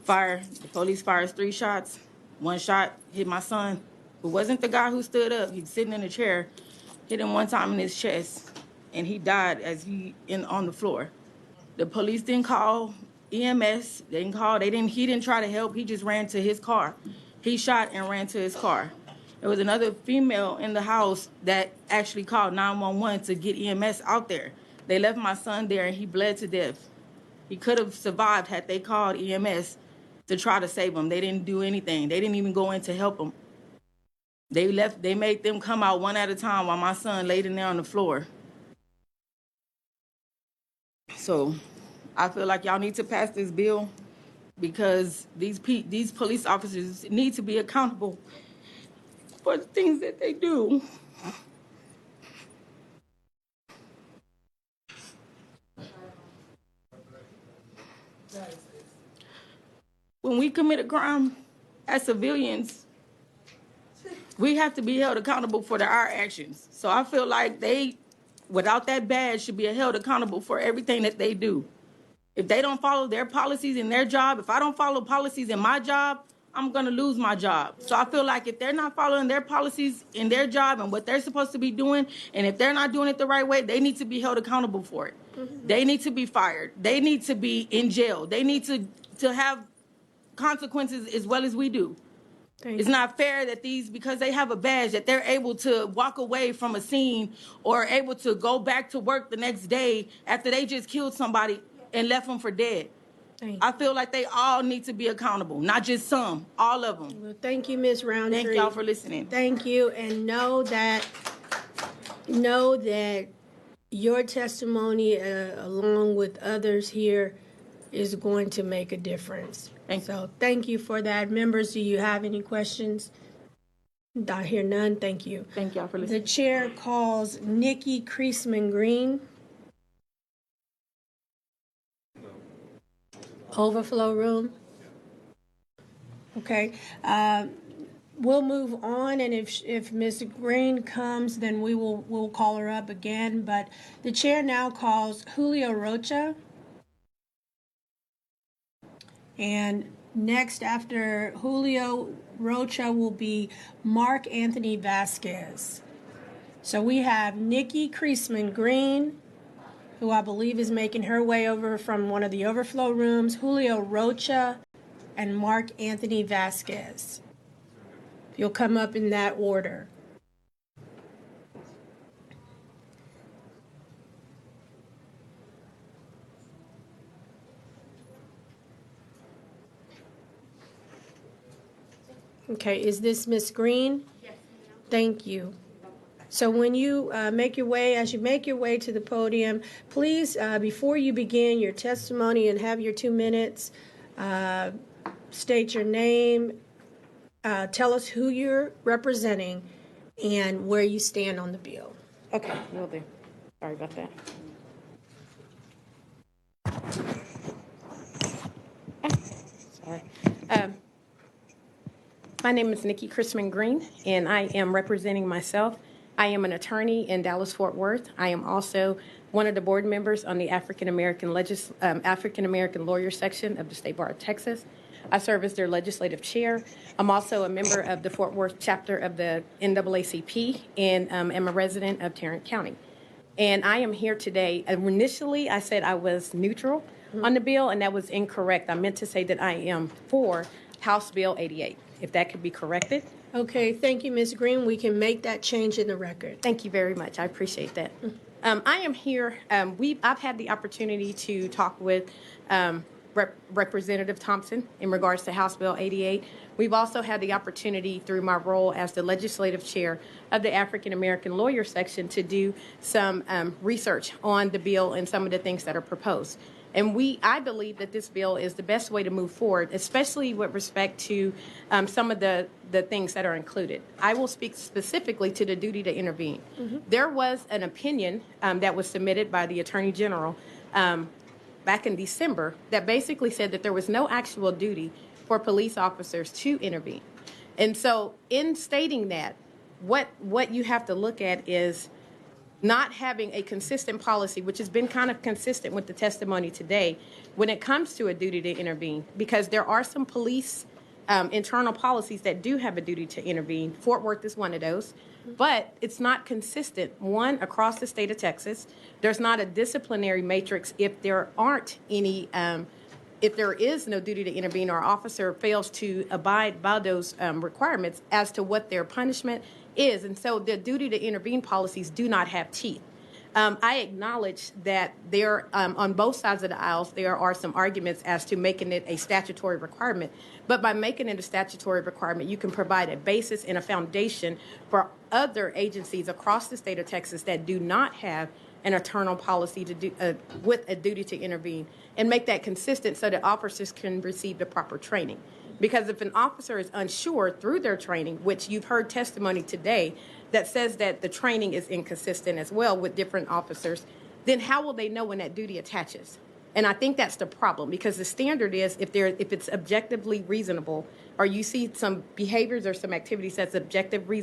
The police fires 3 shots. 1 shot hit my son, who wasn't the guy who stood up. He's sitting in a chair, hit him 1 time in his chest, and he died on the floor. The police didn't call EMS. They didn't call. He didn't try to help. He just ran to his car. He shot and ran to his car. There was another female in the house that actually called 911 to get EMS out there. They left my son there and he bled to death. He could have survived had they called EMS to try to save him. They didn't do anything. They didn't even go in to help him. They made them come out one at a time while my son laid in there on the floor. So I feel like y'all need to pass this bill because these police officers need to be accountable for the things that they do. When we commit a crime as civilians, we have to be held accountable for our actions. So I feel like they, without that badge, should be held accountable for everything that they do. If they don't follow their policies in their job, if I don't follow policies in my job, I'm going to lose my job. So I feel like if they're not following their policies in their job and what they're supposed to be doing, and if they're not doing it the right way, they need to be held accountable for it. Mm-hmm. They need to be fired. They need to be in jail. They need to have consequences as well as we do. It's not fair that because they have a badge, that they're able to walk away from a scene or able to go back to work the next day after they just killed somebody and left them for dead. I feel like they all need to be accountable, not just some, all of them. Well, thank you, Ms. Roundtree. Thank y'all for listening. Thank you, and know that your testimony, along with others here, is going to make a difference. So thank you for that. Members, do you have any questions? I hear none. Thank you. Thank y'all for listening. The chair calls Nikki Creasman Green. Overflow room. Okay. We'll move on, and if Ms. Green comes, then we'll call her up again. But the chair now calls Julio Rocha. And next after Julio Rocha will be Mark Anthony Vasquez. So we have Nikki Creasman Green, who I believe is making her way over from one of the overflow rooms, Julio Rocha, and Mark Anthony Vasquez. If you'll come up in that order. Okay, is this Miss Green? Yes. Thank you. So when you make your way to the podium, please, before you begin your testimony and have your 2 minutes, state your name, tell us who you're representing, and where you stand on the bill. Okay, will do. Sorry about that. Sorry. My name is Nikki Creasman Green, and I am representing myself. I am an attorney in Dallas-Fort Worth. I am also one of the board members on the African American Lawyer Section of the State Bar of Texas. I serve as their legislative chair. I'm also a member of the Fort Worth chapter of the NAACP and am a resident of Tarrant County. And I am here today. Initially, I said I was neutral on the bill, and that was incorrect. I meant to say that I am for House Bill 88, if that could be corrected. Okay, thank you, Ms. Green. We can make that change in the record. Thank you very much. I appreciate that. I am here. I've had the opportunity to talk with Representative Thompson in regards to House Bill 88. We've also had the opportunity through my role as the legislative chair of the African American Lawyer Section to do some research on the bill and some of the things that are proposed. And I believe that this bill is the best way to move forward, especially with respect to some of the things that are included. I will speak specifically to the duty to intervene. There was an opinion that was submitted by the Attorney General back in December that basically said that there was no actual duty for police officers to intervene. And so in stating that, what you have to look at is not having a consistent policy, which has been kind of consistent with the testimony today, when it comes to a duty to intervene, because there are some police internal policies that do have a duty to intervene. Fort Worth is one of those, but it's not consistent. One, across the state of Texas, there's not a disciplinary matrix if there aren't any, if there is no duty to intervene or officer fails to abide by those requirements as to what their punishment is. And so the duty to intervene policies do not have teeth. I acknowledge that there, on both sides of the aisles, there are some arguments as to making it a statutory requirement. But by making it a statutory requirement, you can provide a basis and a foundation for other agencies across the state of Texas that do not have an internal policy to do with a duty to intervene, and make that consistent so that officers can receive the proper training. Because if an officer is unsure through their training, which you've heard testimony today that says that the training is inconsistent as well with different officers, then how will they know when that duty attaches? And I think that's the problem, because the standard is if it's objectively reasonable, or you see some behaviors or some activities that's objectively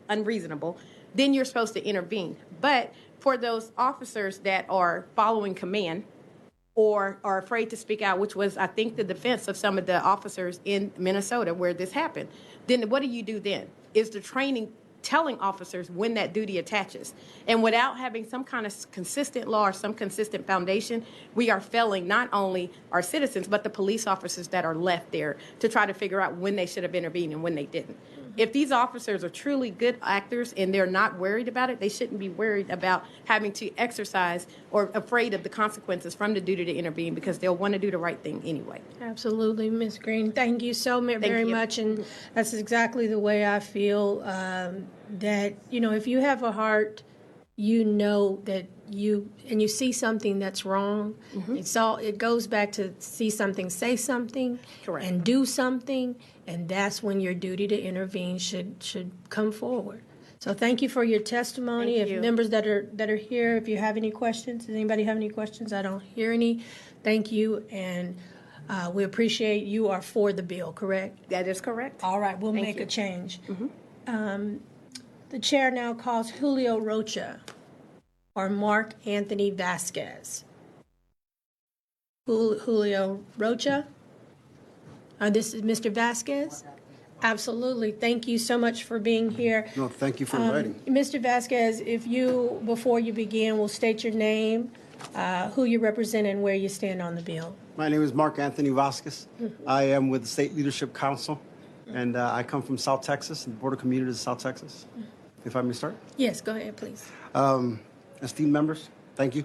unreasonable, then you're supposed to intervene. But for those officers that are following command or are afraid to speak out, which was, I think, the defense of some of the officers in Minnesota where this happened, then what do you do then? Is the training telling officers when that duty attaches. And without having some kind of consistent law or some consistent foundation, we are failing not only our citizens, but the police officers that are left there to try to figure out when they should have intervened and when they didn't. If these officers are truly good actors and they're not worried about it, they shouldn't be worried about having to exercise or afraid of the consequences from the duty to intervene, because they'll want to do the right thing anyway. Absolutely, Ms. Green. Thank you so very much. And that's exactly the way I feel, that, you know, if you have a heart, you know that you see something that's wrong. It goes back to see something, say something, and do something, and that's when your duty to intervene should come forward. So thank you for your testimony. Thank If you. members that are here, if you have any questions, does anybody have any questions? I don't hear any. Thank you, and we appreciate you are for the bill, correct? That is correct. All right, we'll Thank make you. a change. The chair now calls Julio Rocha or Mark Anthony Vasquez. Julio Rocha? This is Mr. Vasquez? Absolutely. Thank you so much for being here. No, thank you for inviting. Mr. Vasquez, if you, before you begin, will state your name, who you represent, and where you stand on the bill. My name is Mark Anthony Vasquez. I am with the State Leadership Council, and I come from South Texas, the Board of Communities of South Texas. If I may start? Yes, go ahead, please. Esteemed members, thank you.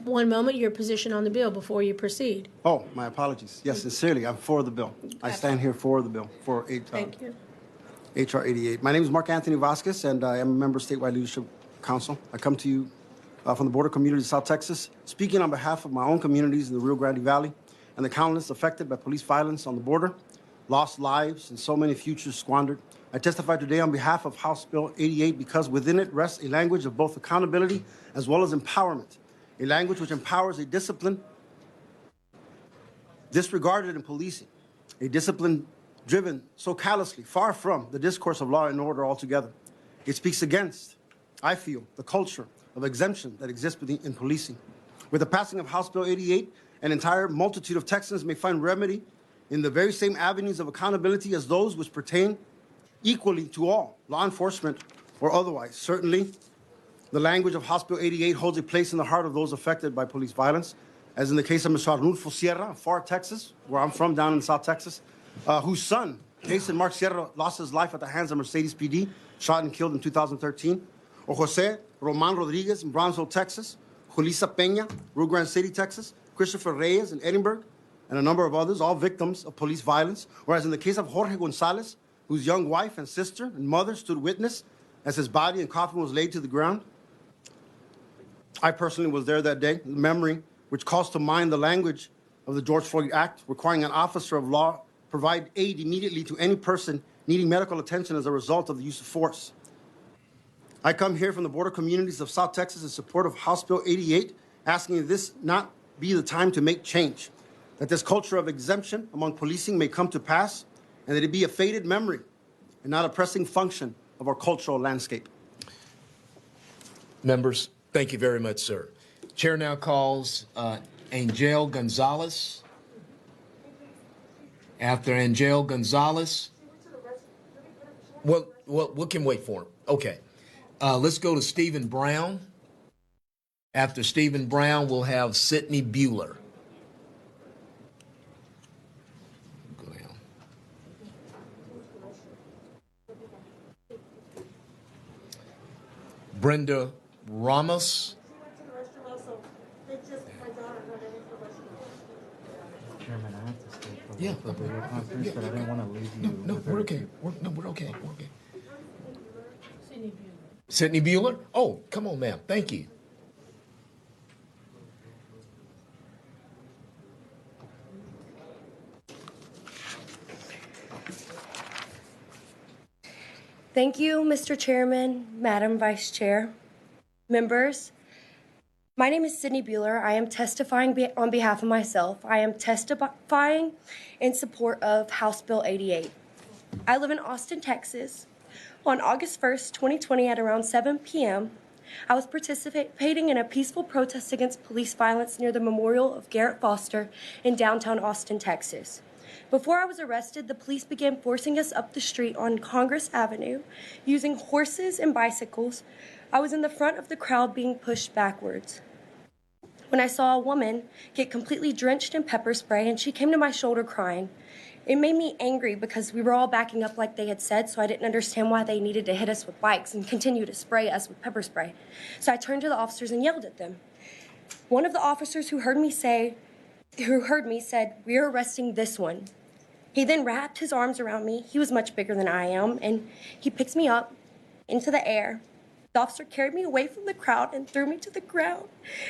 One moment, your position on the bill before you proceed. Oh, my apologies. Yes, sincerely, I'm for the bill. I stand here for the bill, for Thank you. HR 88. My name is Mark Anthony Vasquez, and I am a member of Statewide Leadership Council. I come to you from the Board of Communities of South Texas, speaking on behalf of my own communities in the Rio Grande Valley and the countless affected by police violence on the border, lost lives, and so many futures squandered. I testify today on behalf of House Bill 88 because within it rests a language of both accountability as well as empowerment, a language which empowers a discipline disregarded in policing, a discipline driven so callously, far from the discourse of law and order altogether. It speaks against, I feel, the culture of exemption that exists in policing. With the passing of House Bill 88, an entire multitude of Texans may find remedy in the very same avenues of accountability as those which pertain equally to all, law enforcement or otherwise. Certainly, the language of House Bill 88 holds a place in the heart of those affected by police violence, as in the case of Mr. Arnulfo Sierra of Far, Texas, where I'm from, down in South Texas, whose son, Jason Mark Sierra, lost his life at the hands of Mercedes PD, shot and killed in 2013, or Jose Roman Rodriguez in Brownsville, Texas, Julissa Peña, Rio Grande City, Texas, Christopher Reyes in Edinburgh, and a number of others, all victims of police violence. Whereas in the case of Jorge Gonzalez, whose young wife and sister and mother stood witness as his body and coffin was laid to the ground. I personally was there that day, memory which calls to mind the language of the George Floyd Act, requiring an officer of law provide aid immediately to any person needing medical attention as a result of the use of force. I come here from the Board of Communities of South Texas in support of House Bill 88, asking that this not be the time to make change, that this culture of exemption among policing may come to pass, and that it be a faded memory and not a pressing function of our cultural landscape. Members, thank you very much, sir. Chair now calls Angel Gonzalez. After Angel Gonzalez, well, we can wait for him. Okay. Let's go to Stephen Brown. After Stephen Brown, we'll have Sidney Bueller. Go down. Brenda Ramos. Chairman, I have to stay for Yeah. the video conference, but I didn't want to leave you. No, we're okay. We're okay. We're okay. Sidney Bueller? Oh, come on, ma'am. Thank you. Thank you, Mr. Chairman, Madam Vice Chair, members. My name is Sidney Bueller. I am testifying on behalf of myself. I am testifying in support of House Bill 88. I live in Austin, Texas. On August 1st, 2020, at around 7 p.m., I was participating in a peaceful protest against police violence near the memorial of Garrett Foster in downtown Austin, Texas. Before I was arrested, the police began forcing us up the street on Congress Avenue using horses and bicycles. I was in the front of the crowd being pushed backwards. When I saw a woman get completely drenched in pepper spray and she came to my shoulder crying, it made me angry because we were all backing up like they had said, so I didn't understand why they needed to hit us with bikes and continue to spray us with pepper spray. So I turned to the officers and yelled at them. One of the officers who heard me said, "We're arresting this one." He then wrapped his arms around me. He was much bigger than I am, and he picked me up into the air. The officer carried me away from the crowd and threw me to the ground.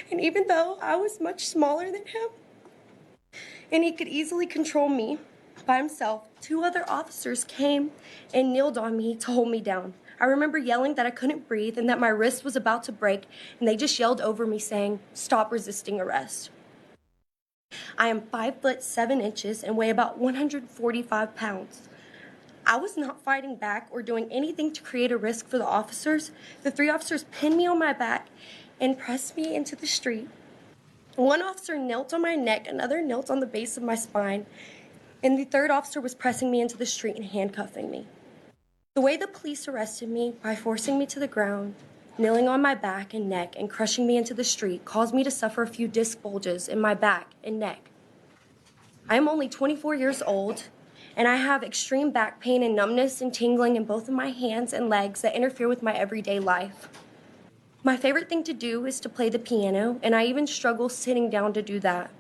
And even though I was much smaller than him, and he could easily control me by himself, 2 other officers came and kneeled on me to hold me down. I remember yelling that I couldn't breathe and that my wrist was about to break, and they just yelled over me saying, "Stop resisting arrest." I am 5'7" and weigh about 145 pounds. I was not fighting back or doing anything to create a risk for the officers. The 3 officers pinned me on my back and pressed me into the street. One officer knelt on my neck, another knelt on the base of my spine, and the 3rd officer was pressing me into the street and handcuffing me. The way the police arrested me by forcing me to the ground, kneeling on my back and neck, and crushing me into the street caused me to suffer a few disc bulges in my back and neck. I am only 24 years old, and I have extreme back pain and numbness and tingling in both of my hands and legs that interfere with my everyday life. My favorite thing to do is to play the piano, and I even struggle sitting down to do that.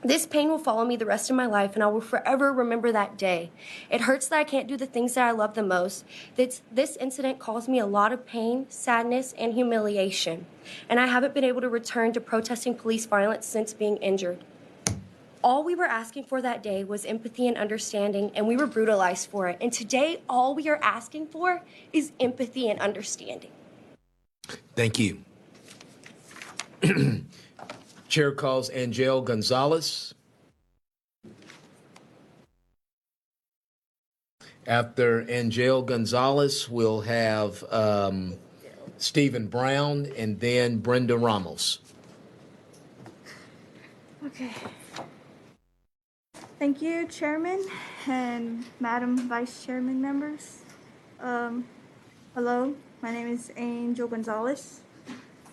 This pain will follow me the rest of my life, and I will forever remember that day. It hurts that I can't do the things that I love the most. This incident caused me a lot of pain, sadness, and humiliation, and I haven't been able to return to protesting police violence since being injured. All we were asking for that day was empathy and understanding, and we were brutalized for it. And today, all we are asking for is empathy and understanding. Thank you. Chair calls Angel Gonzalez. After Angel Gonzalez, we'll have Stephen Brown and then Brenda Ramos. Okay. Thank you, Chairman and Madam Vice Chairman members. Hello, my name is Angel Gonzalez.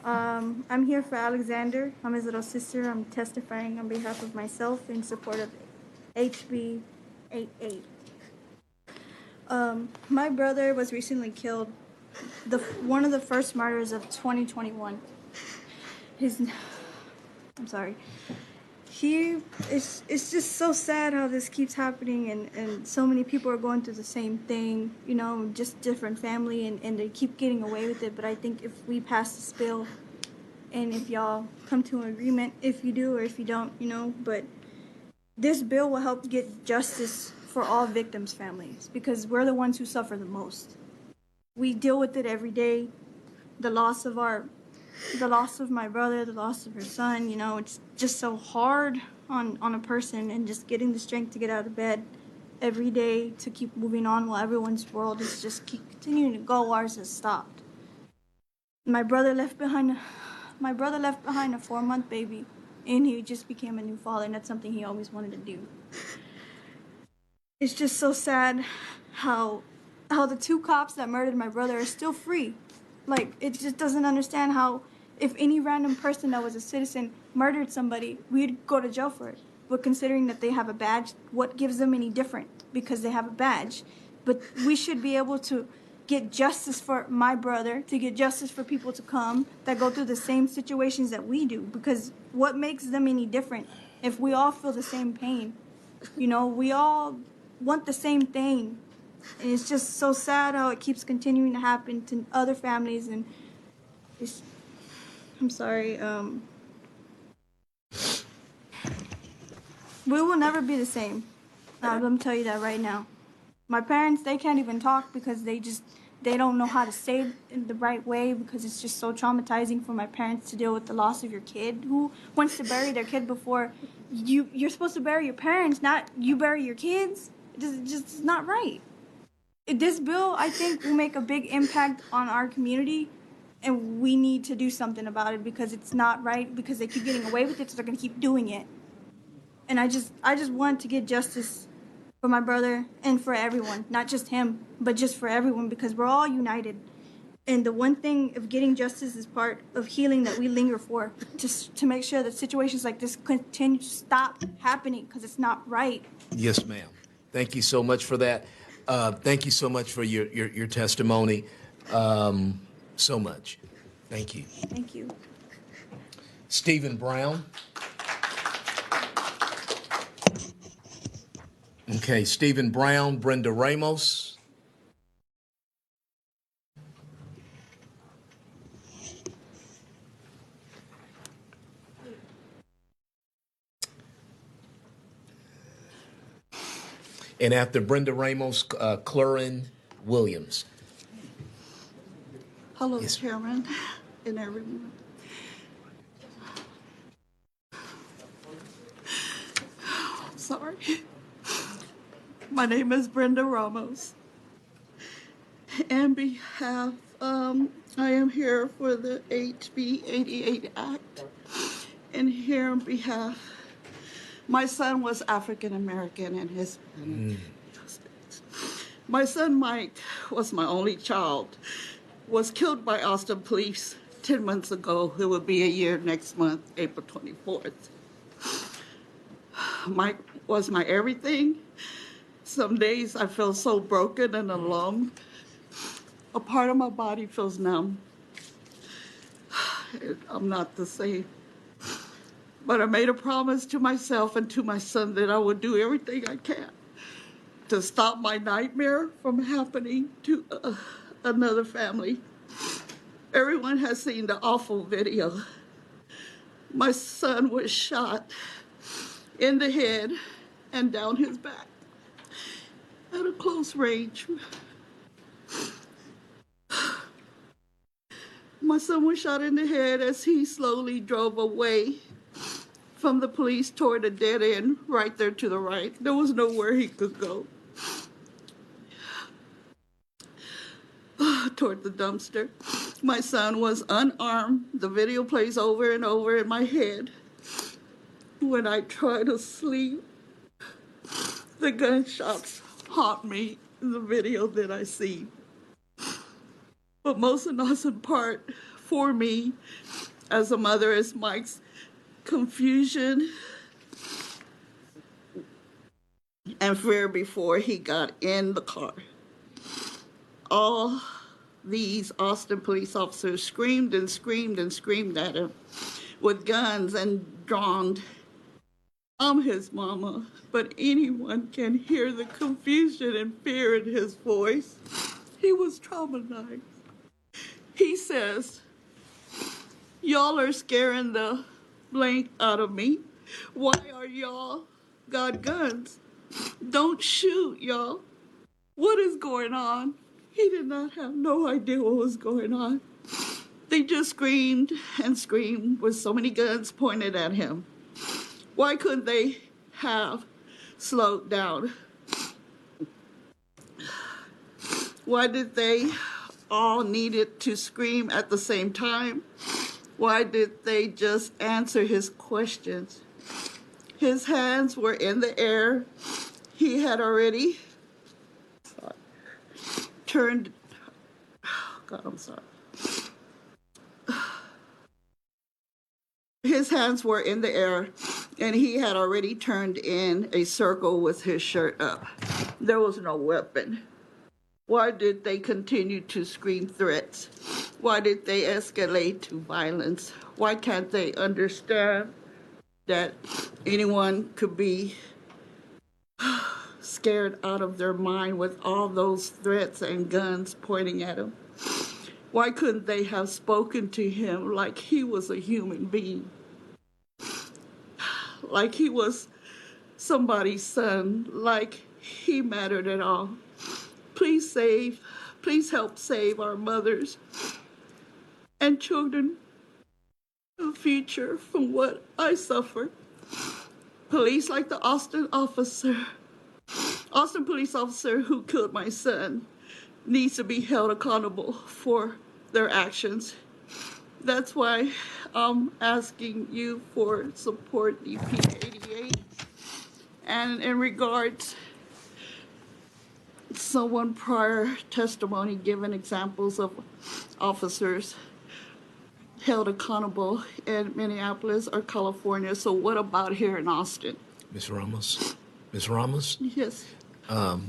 I'm here for Alexander. I'm his little sister. I'm testifying on behalf of myself in support of HB 88. My brother was recently killed, one of the first martyrs of 2021. I'm sorry. It's just so sad how this keeps happening, and so many people are going through the same thing, you know, just different family, and they keep getting away with it. But I think if we pass this bill, and if y'all come to an agreement, if you do or if you don't, you know, but this bill will help get justice for all victims' families, because we're the ones who suffer the most. We deal with it every day. The loss of my brother, the loss of her son, you know, it's just so hard on a person, and just getting the strength to get out of bed every day to keep moving on while everyone's world is just keep continuing to go. Ours has stopped. My brother left behind a 4-month baby, and he just became a new father, and that's something he always wanted to do. It's just so sad how the 2 cops that murdered my brother are still free. Like, it just doesn't understand how if any random person that was a citizen murdered somebody, we'd go to jail for it. But considering that they have a badge, what gives them any different? Because they have a badge. But we should be able to get justice for my brother, to get justice for people to come that go through the same situations that we do. Because what makes them any different if we all feel the same pain? You know, we all want the same thing. And it's just so sad how it keeps continuing to happen to other families, and I'm sorry. We will never be the same. Let me tell you that right now. My parents, they can't even talk because they don't know how to say it in the right way, because it's just so traumatizing for my parents to deal with the loss of your kid. Who wants to bury their kid before you're supposed to bury your parents, not you bury your kids? It's not right. This bill, I think, will make a big impact on our community, and we need to do something about it, because it's not right, because they keep getting away with it, so they're going to keep doing it. And I just want to get justice for my brother and for everyone, not just him, but just for everyone, because we're all united. And the one thing of getting justice is part of healing that we linger for, just to make sure that situations like this continue to stop happening, because it's not right. Yes, ma'am. Thank you so much for that. Thank you so much for your testimony. So much. Thank you. Thank you. Stephen Brown. Okay, Stephen Brown, Brenda Ramos. And after Brenda Ramos, Clurin Williams. Hello, Yes. Chairman and everyone. Sorry. My name is Brenda Ramos. On behalf, I am here for the HB 88 Act. And here on behalf, my son was African American and Hispanic. My son Mike was my only child, was killed by Austin police 10 months ago. It will be a year next month, April 24th. Mike was my everything. Some days I feel so broken and alone. A part of my body feels numb. I'm not the same. But I made a promise to myself and to my son that I would do everything I can to stop my nightmare from happening to another family. Everyone has seen the awful video. My son was shot in the head and down his back at a close range. My son was shot in the head as he slowly drove away from the police toward a dead end right there to the right. There was nowhere he could go. Toward the dumpster. My son was unarmed. The video plays over and over in my head. When I try to sleep, the gunshots haunt me in the video that I see. But most innocent part for me as a mother is Mike's confusion and fear before he got in the car. All these Austin police officers screamed and screamed and screamed at him with guns and drawn. I'm his mama, but anyone can hear the confusion and fear in his voice. He was traumatized. He says, "Y'all are scaring the blank out of me. Why are y'all got guns? Don't shoot, y'all. What is going on?" He did not have no idea what was going on. They just screamed and screamed with so many guns pointed at him. Why couldn't they have slowed down? Why did they all needed to scream at the same time? Why did they just answer his questions? His hands were in the air. He had already turned, God, I'm sorry. His hands were in the air, and he had already turned in a circle with his shirt up. There was no weapon. Why did they continue to scream threats? Why did they escalate to violence? Why can't they understand that anyone could be scared out of their mind with all those threats and guns pointing at him? Why couldn't they have spoken to him like he was a human being? Like he was somebody's son, like he mattered at all. Please help save our mothers and children in the future from what I suffered. Police like the Austin police officer who killed my son needs to be held accountable for their actions. That's why I'm asking you for support, EP 88. And in regards, someone prior testimony given examples of officers held accountable in Minneapolis or California. So what about here in Austin? Ms. Ramos? Ms. Ramos? Yes. I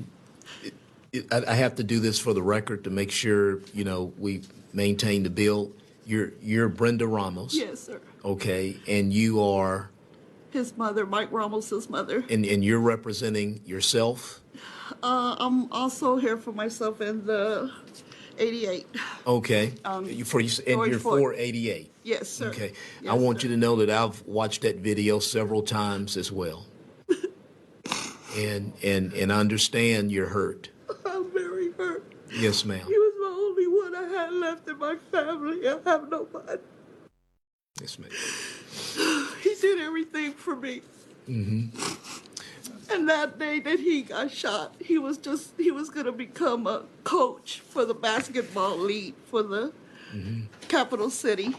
have to do this for the record to make sure, you know, we maintain the bill. You're Brenda Ramos. Yes, sir. Okay, and you are? His mother, Mike Ramos's mother. And you're representing yourself? I'm also here for myself in the 88. Okay. George You're Floyd. for 88? Yes, sir. Okay. Yes, I want sir. you to know that I've watched that video several times as well. and I understand you're hurt. I'm very hurt. Yes, ma'am. He was the only one I had left in my family. I have nobody. Yes, ma'am. He did everything for me. Mm-hmm. And that day that he got shot, he was going to become a coach for the basketball league for the capital city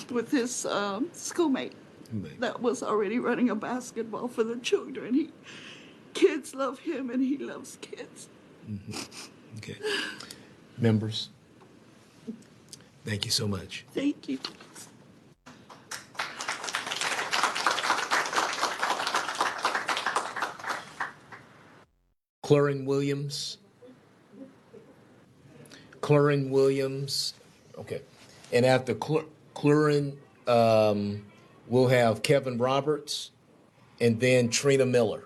with his schoolmate that was already running a basketball for the children. Kids love him and he loves kids. Okay. Members, thank you so much. Thank you. Clorin Williams. Clorin Williams. Okay. And after Clorin, we'll have Kevin Roberts and then Trina Miller.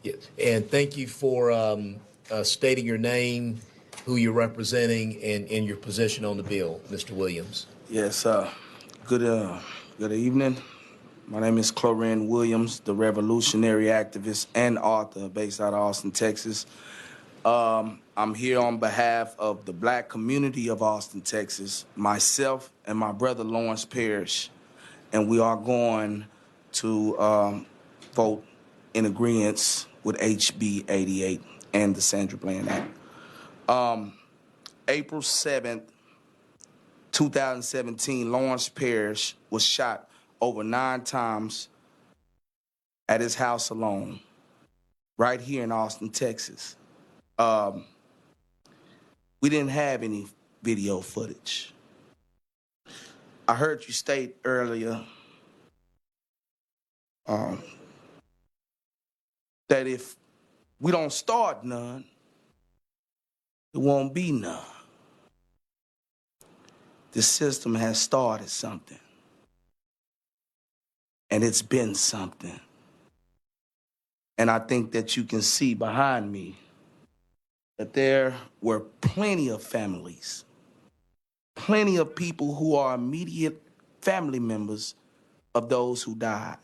Yes. And thank you for stating your name, who you're representing, and your position on the bill, Mr. Williams. Yes, good evening. My name is Clorin Williams, the revolutionary activist and author based out of Austin, Texas. I'm here on behalf of the Black community of Austin, Texas, myself and my brother Lawrence Parrish, and we are going to vote in agreement with HB 88 and the Sandra Bland Act. April 7th, 2017, Lawrence Parrish was shot over 9 times at his house alone, right here in Austin, Texas. We didn't have any video footage. I heard you state earlier that if we don't start none, it won't be none. The system has started something. And it's been something. And I think that you can see behind me that there were plenty of families, plenty of people who are immediate family members of those who died.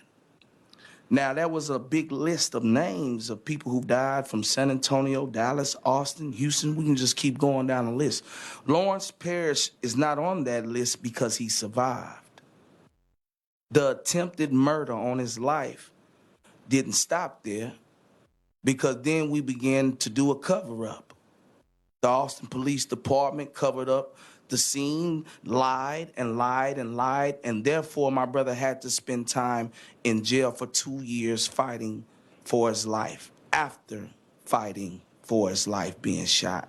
Now, there was a big list of names of people who died from San Antonio, Dallas, Austin, Houston. We can just keep going down the list. Lawrence Parrish is not on that list because he survived. The attempted murder on his life didn't stop there, because then we began to do a cover-up. The Austin Police Department covered up the scene, lied and lied and lied, and therefore my brother had to spend time in jail for 2 years fighting for his life, after fighting for his life being shot.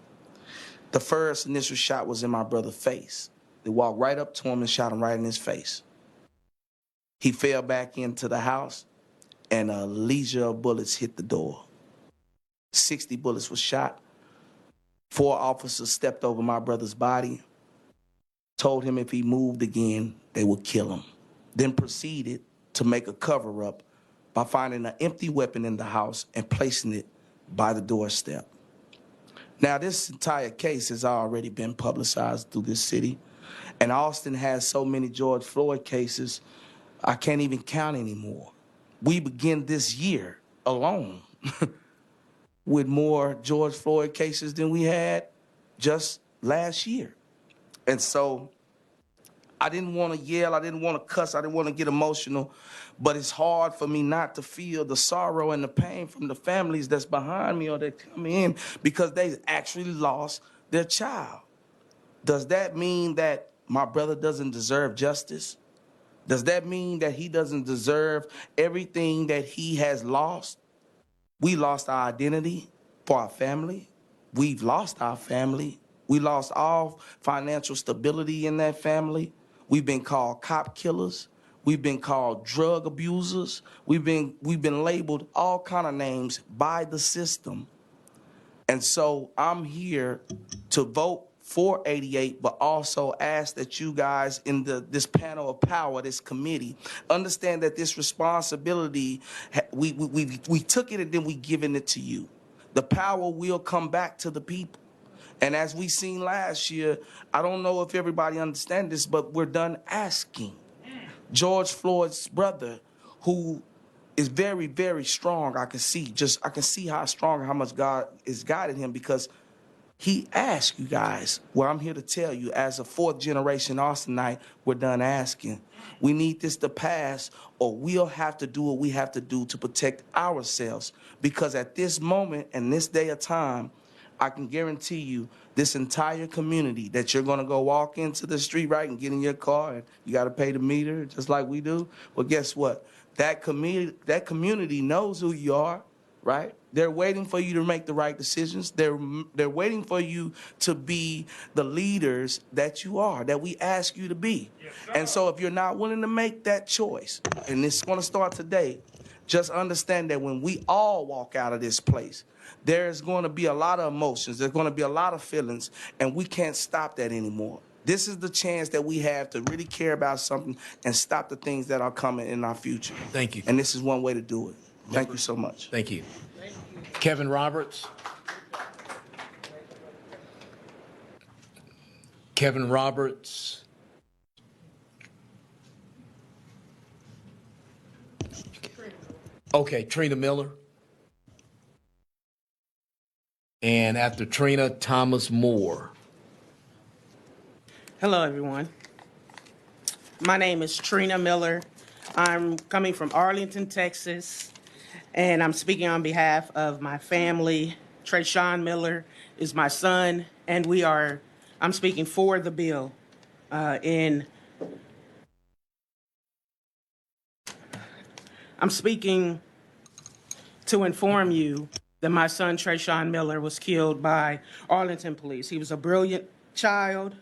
The first initial shot was in my brother's face. They walked right up to him and shot him right in his face. He fell back into the house, and a legion of bullets hit the door. 60 bullets were shot. 4 officers stepped over my brother's body, told him if he moved again, they would kill him. Then proceeded to make a cover-up by finding an empty weapon in the house and placing it by the doorstep. Now, this entire case has already been publicized through this city, and Austin has so many George Floyd cases, I can't even count anymore. We begin this year alone with more George Floyd cases than we had just last year. And so I didn't want to yell, I didn't want to cuss, I didn't want to get emotional, but it's hard for me not to feel the sorrow and the pain from the families that's behind me or that come in because they actually lost their child. Does that mean that my brother doesn't deserve justice? Does that mean that he doesn't deserve everything that he has lost? We lost our identity for our family. We've lost our family. We lost all financial stability in that family. We've been called cop killers. We've been called drug abusers. We've been labeled all kind of names by the system. And so I'm here to vote for 88, but also ask that you guys in this panel of power, this committee, understand that this responsibility, we took it and then we given it to you. The power will come back to the people. And as we seen last year, I don't know if everybody understands this, but we're done asking. George Floyd's brother, who is very, very strong, I can see how strong, how much God is guiding him, because he asked you guys. Well, I'm here to tell you, as a fourth generation Austinite, we're done asking. We need this to pass, or we'll have to do what we have to do to protect ourselves. Because at this moment and this day of time, I can guarantee you this entire community that you're going to go walk into the street, right, and get in your car, and you got to pay the meter just like we do. Well, guess what? That community knows who you are, right? They're waiting for you to make the right decisions. They're waiting for you to be the leaders that you are, that we ask you to be. Yes, and so if you're not willing to make that choice, and it's going to start today, just understand that when we all walk out of this place, there's going to be a lot of emotions. There's going to be a lot of feelings, and we can't stop that anymore. This is the chance that we have to really care about something and stop the things that are coming in our future. Thank you. And this is one way to do it. Thank you so much. Thank you. Kevin Roberts. Kevin Roberts. Okay, Trina Miller. And after Trina, Thomas Moore. Hello, everyone. My name is Trina Miller. I'm coming from Arlington, Texas, and I'm speaking on behalf of my family. Trayshawn Miller is my son, and I'm speaking for the bill. I'm speaking to inform you that my son, Trayshawn Miller, was killed by Arlington police. He was a brilliant child.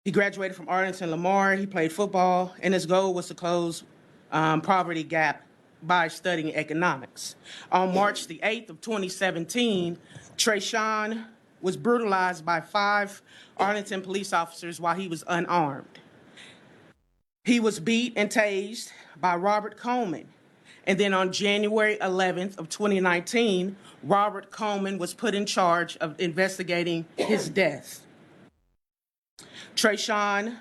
He graduated from Arlington Lamar. He played football, and his goal was to close poverty gap by studying economics. On March the 8th of 2017, Trayshawn was brutalized by 5 Arlington police officers while he was unarmed. He was beat and tased by Robert Coleman. And then on January 11th of 2019, Robert Coleman was put in charge of investigating his death. Trayshawn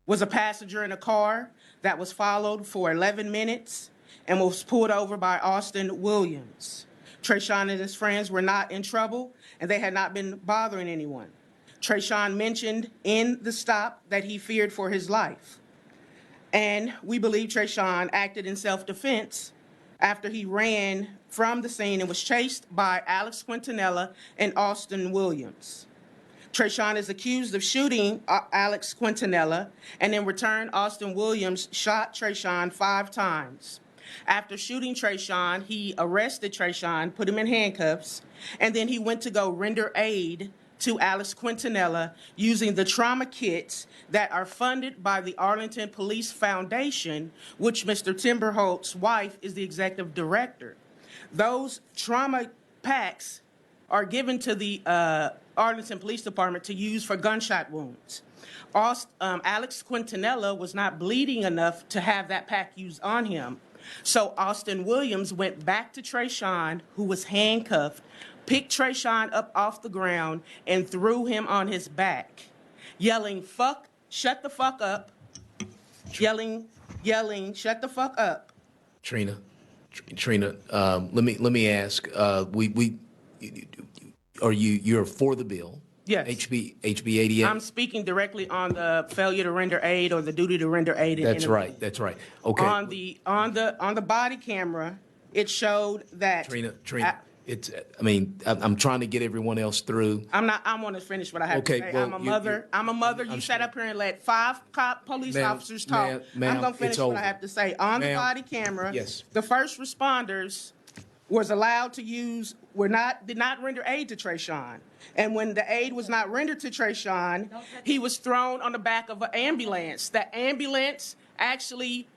was a passenger in a car that was followed for 11 minutes and was pulled over by Austin Williams. Trayshawn and his friends were not in trouble, and they had not been bothering anyone. Trayshawn mentioned in the stop that he feared for his life. And we believe Trayshawn acted in self-defense after he ran from the scene and was chased by Alex Quintanilla and Austin Williams. Trayshawn is accused of shooting Alex Quintanilla, and in return, Austin Williams shot Trayshawn 5 times. After shooting Trayshawn, he arrested Trayshawn, put him in handcuffs, and then he went to go render aid to Alex Quintanilla using the trauma kits that are funded by the Arlington Police Foundation, which Mr. Timberholt's wife is the executive director. Those trauma packs are given to the Arlington Police Department to use for gunshot wounds. Alex Quintanilla was not bleeding enough to have that pack used on him. So Austin Williams went back to Trayshawn, who was handcuffed, picked Trayshawn up off the ground, and threw him on his back, yelling, "Fuck, shut the fuck up," yelling, "Shut the fuck up." Trina, let me ask. You're for the bill? Yes. HB 88. I'm speaking directly on the failure to render aid or the duty to render aid. That's right. That's right. Okay. On the body camera, it showed that. Trina, I mean, I'm trying to get everyone else through. I want to finish what I have Okay, to say. well, I'm a mother. I'm a mother. You sat up here and let 5 police officers talk. I'm going to finish what I have to say. On the body camera, yes. the first responders was allowed to use, did not render aid to Trayshawn. And when the aid was not rendered to Trayshawn, he was thrown on the back of an ambulance. The ambulance actually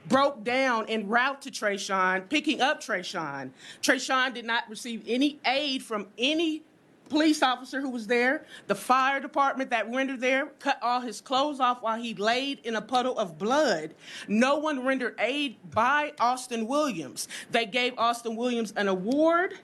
broke down en route to Trayshawn, picking up Trayshawn. Trayshawn did not receive any aid from any police officer who was there. The fire department that rendered there cut all his clothes off while he laid in a puddle of blood. No one rendered aid by Austin Williams. They gave Austin Williams an award,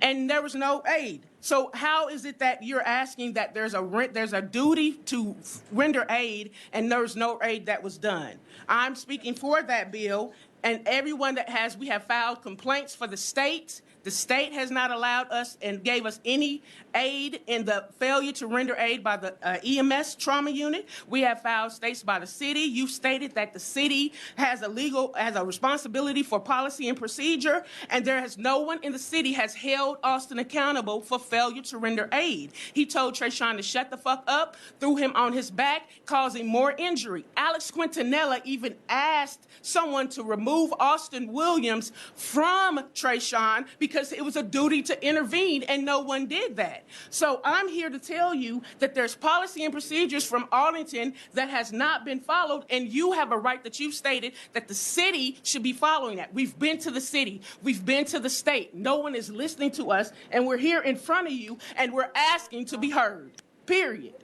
and there was no aid. So how is it that you're asking that there's a duty to render aid and there's no aid that was done? I'm speaking for that bill, and everyone we have filed complaints for the state. The state has not allowed us and gave us any aid in the failure to render aid by the EMS trauma unit. We have filed states by the city. You stated that the city has a responsibility for policy and procedure, and no one in the city has held Austin accountable for failure to render aid. He told Trayshawn to shut the fuck up, threw him on his back, causing more injury. Alex Quintanilla even asked someone to remove Austin Williams from Trayshawn because it was a duty to intervene, and no one did that. So I'm here to tell you that there's policy and procedures from Arlington that has not been followed, and you have a right that you've stated that the city should be following that. We've been to the city. We've been to the state. No one is listening to us, and we're here in front of you, and we're asking to be heard. Period.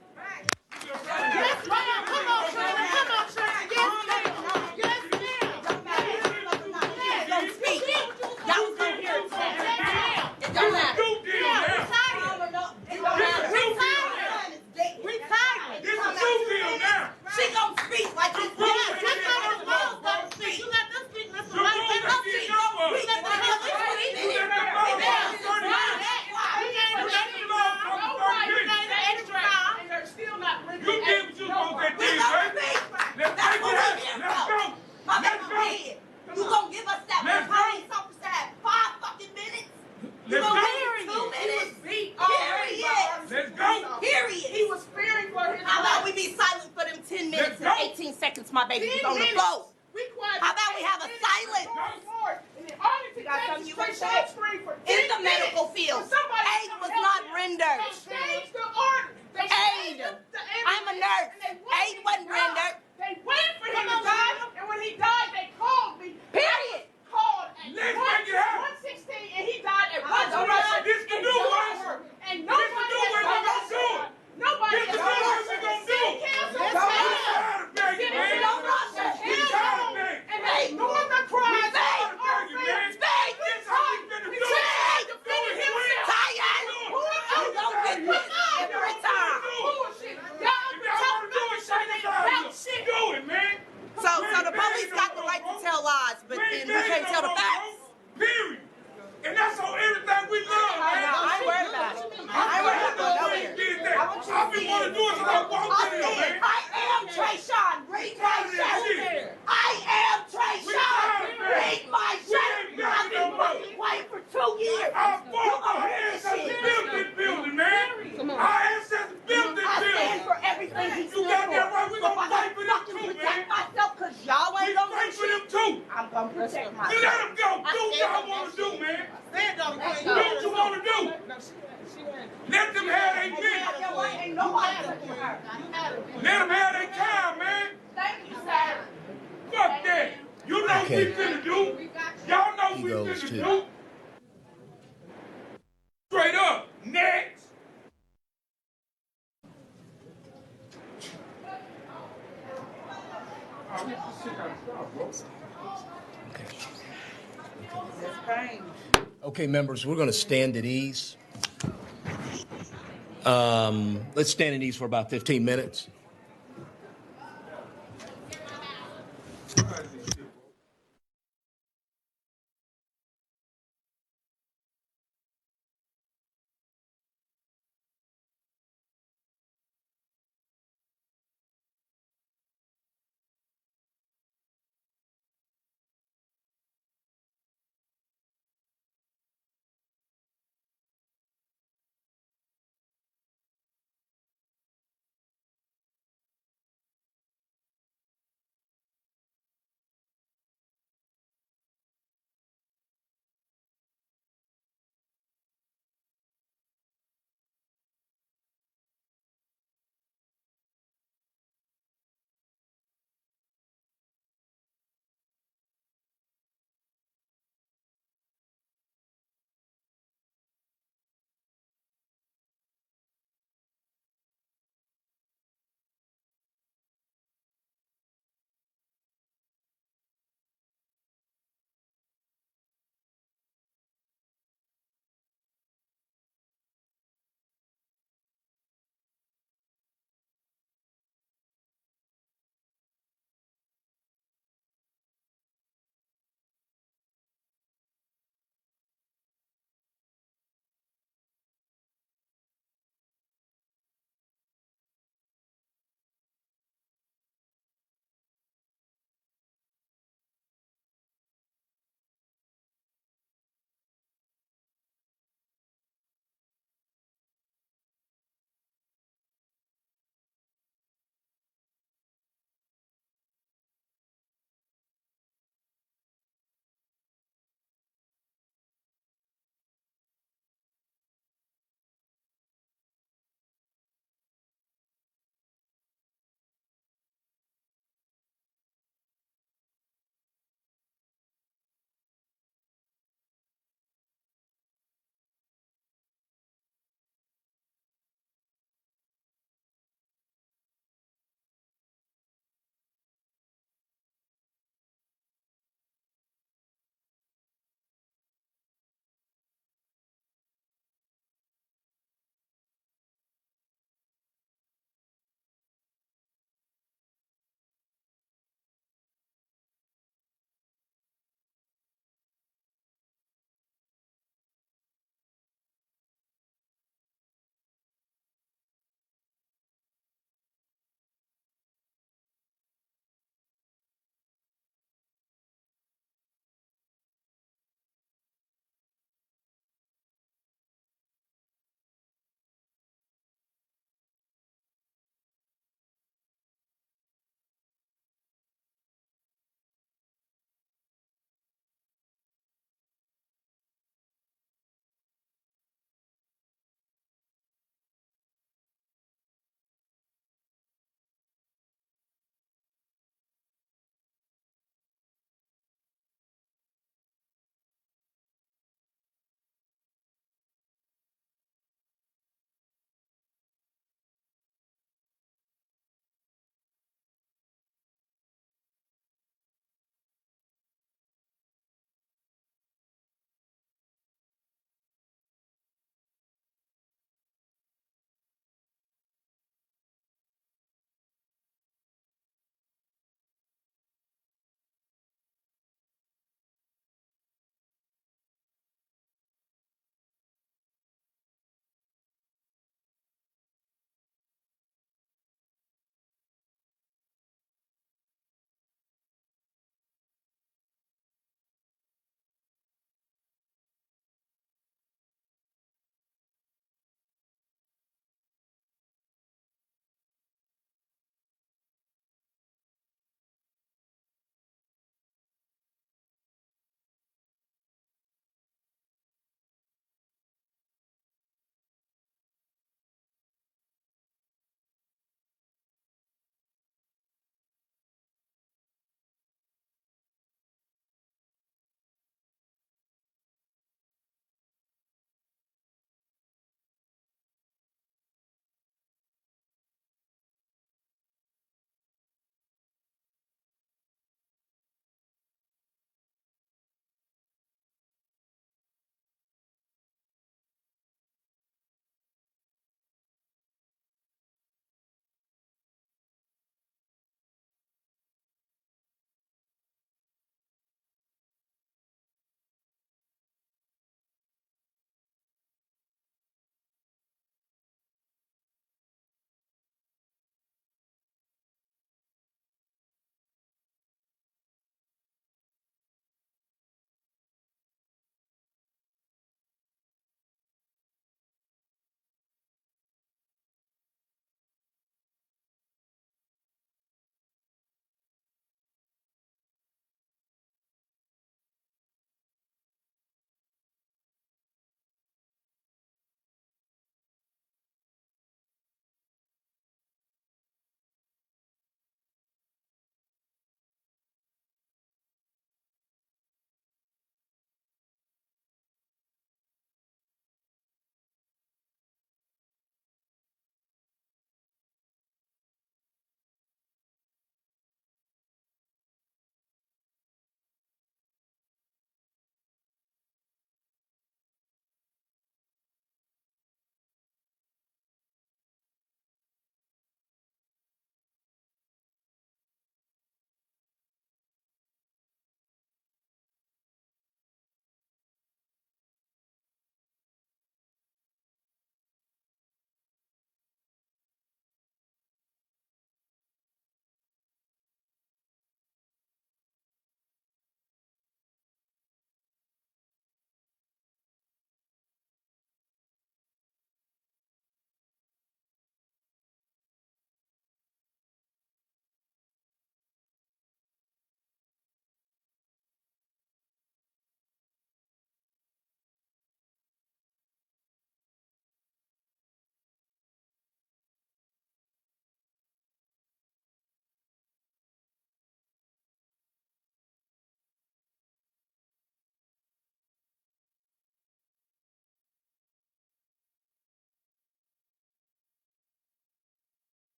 Yes, ma'am. Come on, Trina. Come on, Trina. Yes, ma'am. Yes, ma'am. Yes, don't speak. Y'all was gonna hear it. It don't matter. It don't matter. Retired. This is a new deal now. She gonna speak like this. Yes, that's how the laws gonna speak. You let them speak, Mr. White. Let them speak. We let them You did what you supposed to do, right? Let's take it out. Let's go. Let's go. You gonna give us that? Let's go. Police officer had 5 fucking minutes. You Let's gonna go. give 2 minutes? Period. Let's go. Period. He was fearing for his life. How about we be silent for them 10 minutes and 18 seconds? My baby was on the floor. How about we have a silence? In the medical field, aid was not rendered. Aid. I'm a nurse. Aid wasn't rendered. They waited for him to die, and when he died, they called me. Period. Called at 1:16, and he died at 1:00. This the new one. And nobody has gonna do it. Nobody has gonna do it. Don't rush it. And they ignore the cries. So the police got the right to tell lies, but then we can't tell the facts. Period. And that's on everything we love, man. I ain't worried about it. I ain't worried about no here. I've been wanting to do it since I walked in here, man. I am Trayshawn. Read my shirt. I am Trayshawn. Read my shirt. I've been working white for 2 years. Our ancestors built this building, man. Our ancestors built this I building. stand for everything he stood You got that for. right. We gonna fight for them too, Protect man. myself, cause y'all ain't We gonna fight do for them shit. too. I'm gonna protect myself. You let them go. Do what y'all want to do, man. Do what you want to do. Let them have their business. Ain't nobody looking for her. Let them have their time, man. Thank you, sir. Fuck that. You know what we finna do. Y'all know what we finna do. Straight up. Next. Okay, members, we're going to stand at ease. Let's stand at ease for about 15 minutes.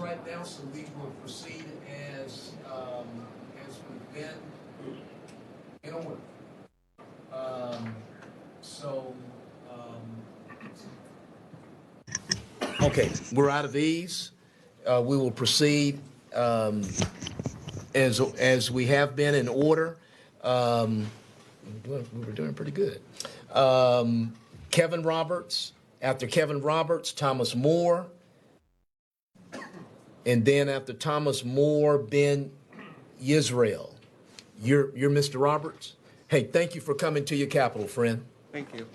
right now, so we will proceed as we've been in order. Okay, we're out of these. We will proceed as we have been in order. We were doing pretty good. Kevin Roberts. After Kevin Roberts, Thomas Moore. And then after Thomas Moore, Ben Yisrael. You're Mr. Roberts? Hey, thank you for coming to your capital, friend. Thank you.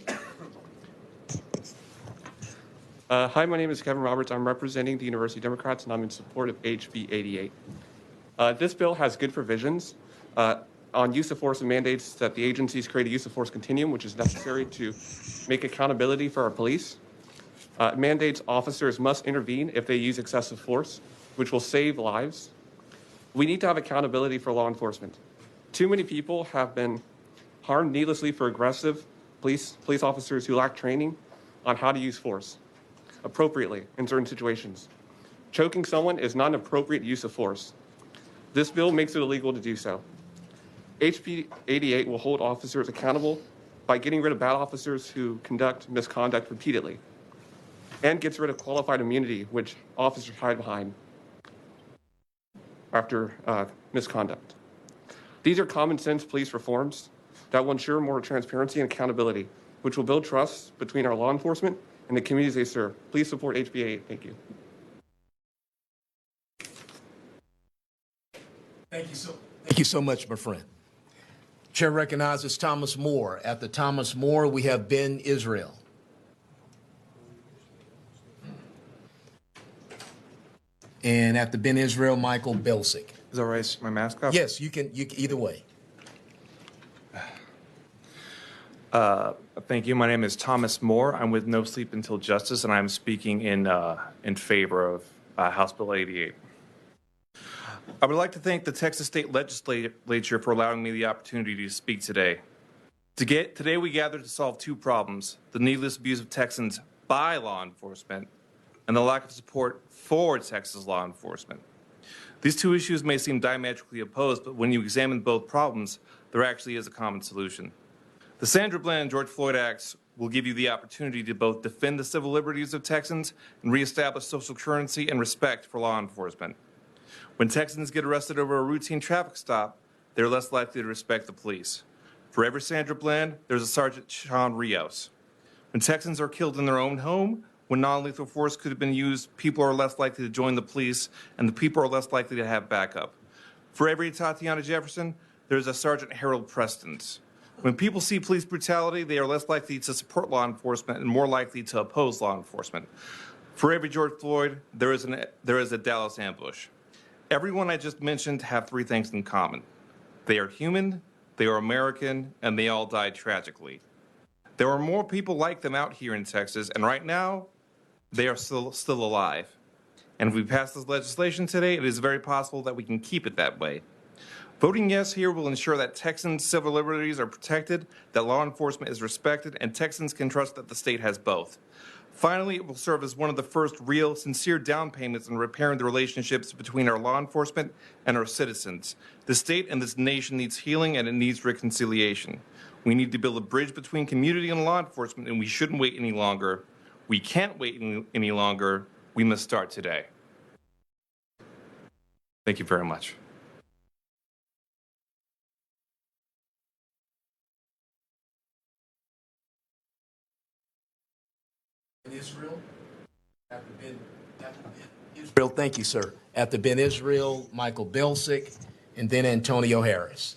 Hi, my name is Kevin Roberts. I'm representing the University Democrats, and I'm in support of HB 88. This bill has good provisions on use of force and mandates that the agencies create a use of force continuum, which is necessary to make accountability for our police. Mandates officers must intervene if they use excessive force, which will save lives. We need to have accountability for law enforcement. Too many people have been harmed needlessly for aggressive police officers who lack training on how to use force appropriately in certain situations. Choking someone is not an appropriate use of force. This bill makes it illegal to do so. HB 88 will hold officers accountable by getting rid of bad officers who conduct misconduct repeatedly, and gets rid of qualified immunity, which officers hide behind after misconduct. These are common sense police reforms that will ensure more transparency and accountability, which will build trust between our law enforcement and the communities they serve. Please support HB 88. Thank you. Thank you so much, my friend. Chair recognizes Thomas Moore. After Thomas Moore, we have Ben Israel. And after Ben Israel, Michael Belsick. Is that right? My mask off? Yes, you can either way. Thank you. My name is Thomas Moore. I'm with No Sleep Until Justice, and I'm speaking in favor of House Bill 88. I would like to thank the Texas State Legislature for allowing me the opportunity to speak today. Today we gathered to solve two problems: the needless abuse of Texans by law enforcement and the lack of support for Texas law enforcement. These two issues may seem diametrically opposed, but when you examine both problems, there actually is a common solution. The Sandra Bland and George Floyd Acts will give you the opportunity to both defend the civil liberties of Texans and reestablish social currency and respect for law enforcement. When Texans get arrested over a routine traffic stop, they're less likely to respect the police. For every Sandra Bland, there's a Sergeant Sean Rios. When Texans are killed in their own home, when non-lethal force could have been used, people are less likely to join the police, and the people are less likely to have backup. For every Tatiana Jefferson, there's a Sergeant Harold Preston's. When people see police brutality, they are less likely to support law enforcement and more likely to oppose law enforcement. For every George Floyd, there is a Dallas ambush. Everyone I just mentioned have three things in common. They are human, they are American, and they all died tragically. There are more people like them out here in Texas, and right now, they are still alive. And if we pass this legislation today, it is very possible that we can keep it that way. Voting yes here will ensure that Texans' civil liberties are protected, that law enforcement is respected, and Texans can trust that the state has both. Finally, it will serve as one of the first real, sincere down payments in repairing the relationships between our law enforcement and our citizens. The state and this nation needs healing, and it needs reconciliation. We need to build a bridge between community and law enforcement, and we shouldn't wait any longer. We can't wait any longer. We must start today. Thank you very much. Israel. After Ben Israel, thank you, sir. After Ben Israel, Michael Belsick, and then Antonio Harris.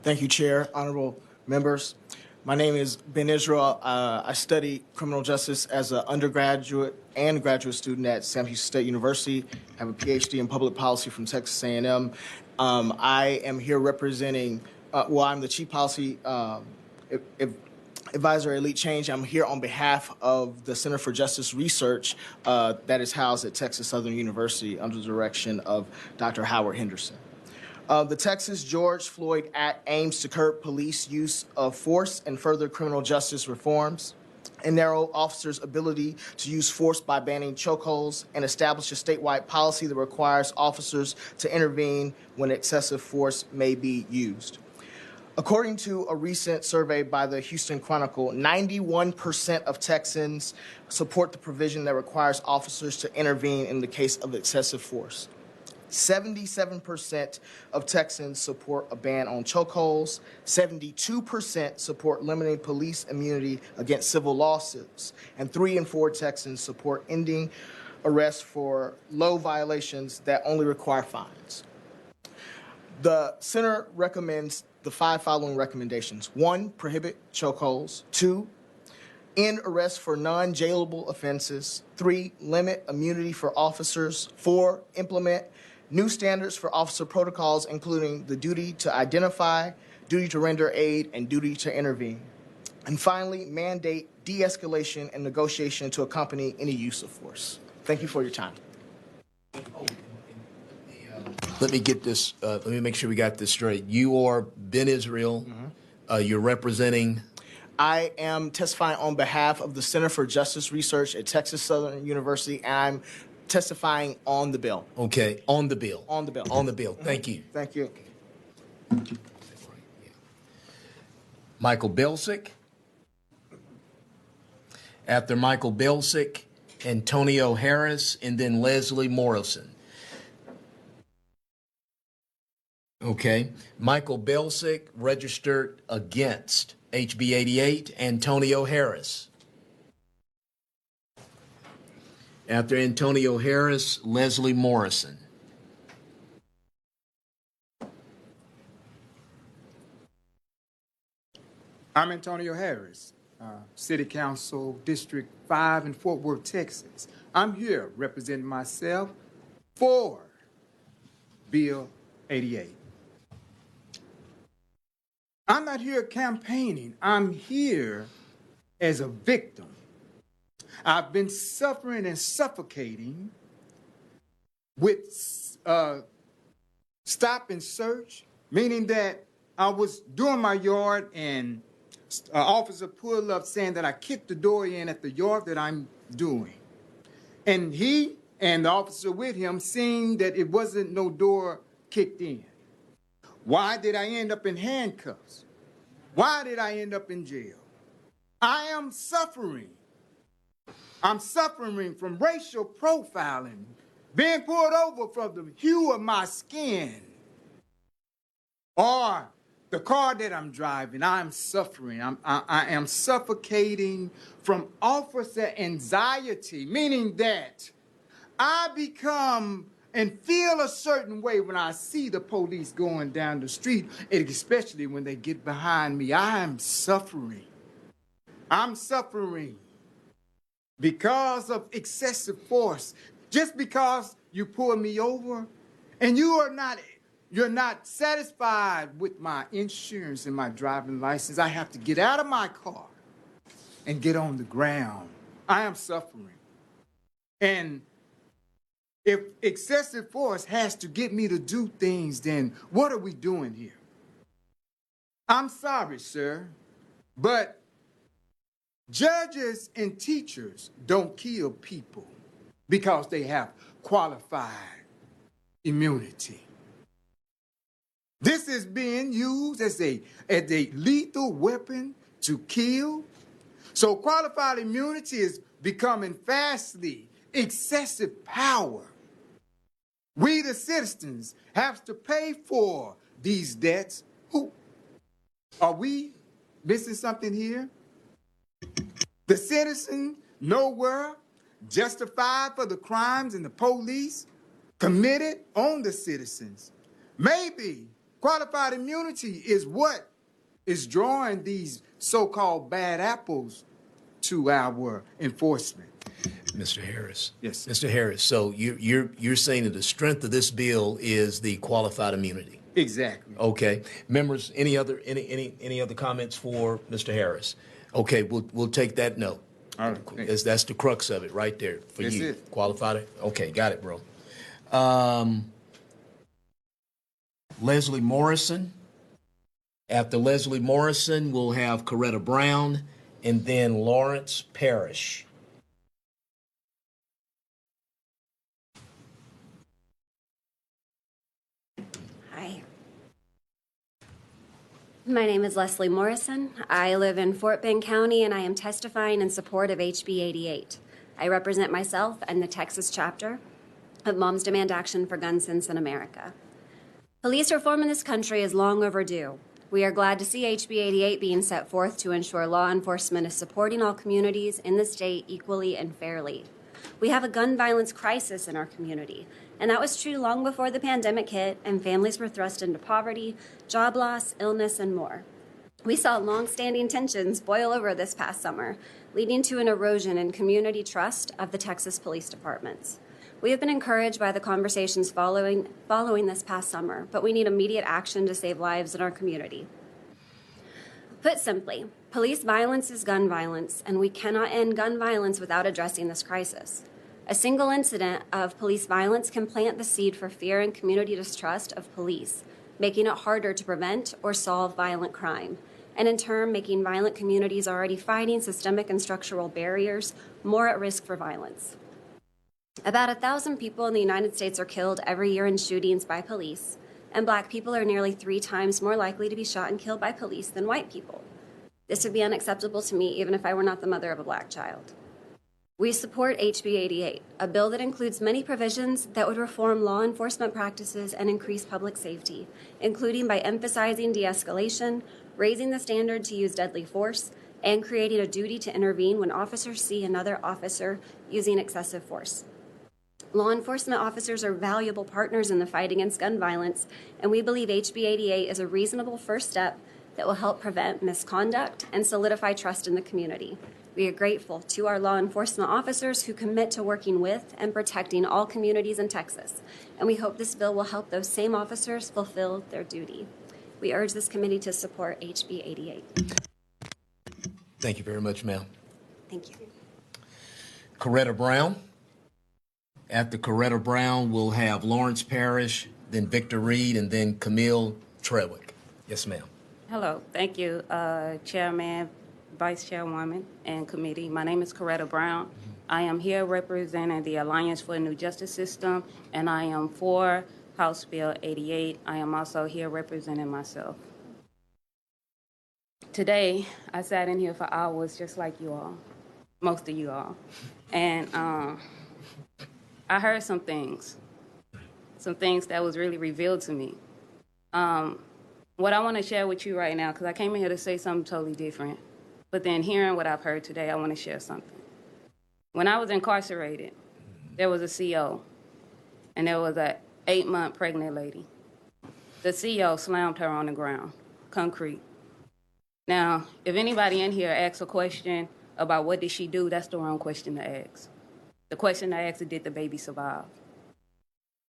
Thank you, Chair, honorable members. My name is Ben Israel. I study criminal justice as an undergraduate and graduate student at Sam Houston State University. I have a PhD in public policy from Texas A&M. I am here representing, I'm the Chief Policy Advisor Elite Change. I'm here on behalf of the Center for Justice Research that is housed at Texas Southern University under the direction of Dr. Howard Henderson. The Texas George Floyd Act aims to curb police use of force and further criminal justice reforms. and narrow officers' ability to use force by banning chokeholds, and establish a statewide policy that requires officers to intervene when excessive force may be used. According to a recent survey by the Houston Chronicle, 91% of Texans support the provision that requires officers to intervene in the case of excessive force. 77% of Texans support a ban on chokeholds. 72% support limiting police immunity against civil lawsuits. And 3 in 4 Texans support ending arrests for low violations that only require fines. The center recommends the 5 following recommendations. 1, prohibit chokeholds. 2, end arrests for non-jailable offenses. 3, limit immunity for officers. 4, implement new standards for officer protocols, including the duty to identify, duty to render aid, and duty to intervene. And finally, mandate de-escalation and negotiation to accompany any use of force. Thank you for your time. Let me get this, let me make sure we got this straight. You are Ben Israel. You're representing? I am testifying on behalf of the Center for Justice Research at Texas Southern University, and I'm testifying on the bill. Okay, on the bill. On the bill. On the bill. Thank you. Thank you. Michael Belsick. After Michael Belsick, Antonio Harris, and then Leslie Morrison. Okay. Michael Belsick registered against HB 88. Antonio Harris. After Antonio Harris, Leslie Morrison. I'm Antonio Harris, City Council District 5 in Fort Worth, Texas. I'm here representing myself for Bill 88. I'm not here campaigning. I'm here as a victim. I've been suffering and suffocating with stop and search, meaning that I was doing my yard and an officer pulled up saying that I kicked the door in at the yard that I'm doing. And he and the officer with him seeing that it wasn't no door kicked in. Why did I end up in handcuffs? Why did I end up in jail? I am suffering. I'm suffering from racial profiling, being pulled over for the hue of my skin, or the car that I'm driving. I'm suffering. I am suffocating from officer anxiety, meaning that I become and feel a certain way when I see the police going down the street, especially when they get behind me. I am suffering. I'm suffering because of excessive force. Just because you pull me over and you're not satisfied with my insurance and my driving license, I have to get out of my car and get on the ground. I am suffering. And if excessive force has to get me to do things, then what are we doing here? I'm sorry, sir, but judges and teachers don't kill people because they have qualified immunity. This is being used as a lethal weapon to kill. So qualified immunity is becoming fastly excessive power. We, the citizens, have to pay for these debts. Who? Are we missing something here? The citizen nowhere justified for the crimes and the police committed on the citizens. Maybe qualified immunity is what is drawing these so-called bad apples to our enforcement. Mr. Harris. Yes. Mr. Harris, so you're saying that the strength of this bill is the qualified immunity. Exactly. Okay. Members, any other comments for Mr. Harris? Okay, we'll take that note. All right. That's the crux of it right there for That's you. it. Qualified. Okay, got it, bro. Leslie Morrison. After Leslie Morrison, we'll have Coretta Brown, and then Lawrence Parrish. Hi. My name is Leslie Morrison. I live in Fort Bend County, and I am testifying in support of HB 88. I represent myself and the Texas chapter of Moms Demand Action for Gun Sense in America. Police reform in this country is long overdue. We are glad to see HB 88 being set forth to ensure law enforcement is supporting all communities in the state equally and fairly. We have a gun violence crisis in our community, and that was true long before the pandemic hit and families were thrust into poverty, job loss, illness, and more. We saw long-standing tensions boil over this past summer, leading to an erosion in community trust of the Texas police departments. We have been encouraged by the conversations following this past summer, but we need immediate action to save lives in our community. Put simply, police violence is gun violence, and we cannot end gun violence without addressing this crisis. A single incident of police violence can plant the seed for fear and community distrust of police, making it harder to prevent or solve violent crime, and in turn making violent communities already fighting systemic and structural barriers more at risk for violence. About 1,000 people in the United States are killed every year in shootings by police, and Black people are nearly 3 times more likely to be shot and killed by police than white people. This would be unacceptable to me even if I were not the mother of a Black child. We support HB 88, a bill that includes many provisions that would reform law enforcement practices and increase public safety, including by emphasizing de-escalation, raising the standard to use deadly force, and creating a duty to intervene when officers see another officer using excessive force. Law enforcement officers are valuable partners in the fight against gun violence, and we believe HB 88 is a reasonable first step that will help prevent misconduct and solidify trust in the community. We are grateful to our law enforcement officers who commit to working with and protecting all communities in Texas, and we hope this bill will help those same officers fulfill their duty. We urge this committee to support HB 88. Thank you very much, ma'am. Thank you. Coretta Brown. After Coretta Brown, we'll have Lawrence Parrish, then Victor Reed, and then Camille Trewick. Yes, ma'am. Hello. Thank you, Chairman, Vice Chairwoman, and committee. My name is Coretta Brown. I am here representing the Alliance for a New Justice System, and I am for House Bill 88. I am also here representing myself. Today, I sat in here for hours just like you all, most of you all, and I heard some things that was really revealed to me. What I want to share with you right now, because I came in here to say something totally different, but then hearing what I've heard today, I want to share something. When I was incarcerated, there was a CO, and there was an 8-month pregnant lady. The CO slammed her on the ground, concrete. Now, if anybody in here asks a question about what did she do, that's the wrong question to ask. The question I asked is, did the baby survive?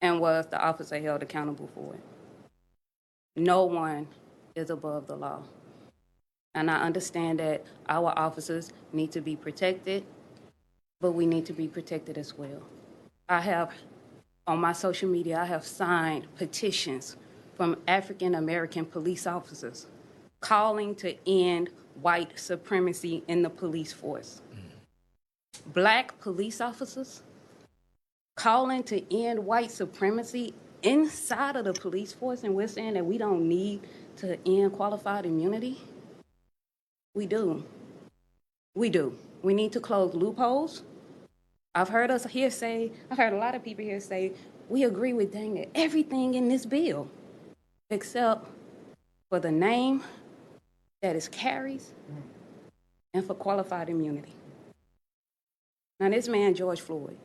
And was the officer held accountable for it? No one is above the law. And I understand that our officers need to be protected, but we need to be protected as well. I have, on my social media, I have signed petitions from African American police officers calling to end white supremacy in the police force. Black police officers calling to end white supremacy inside of the police force, and we're saying that we don't need to end qualified immunity? We do. We do. We need to close loopholes. I've heard a lot of people here say, we agree with dang it, everything in this bill, except for the name that it carries and for qualified immunity. Now, this man, George Floyd,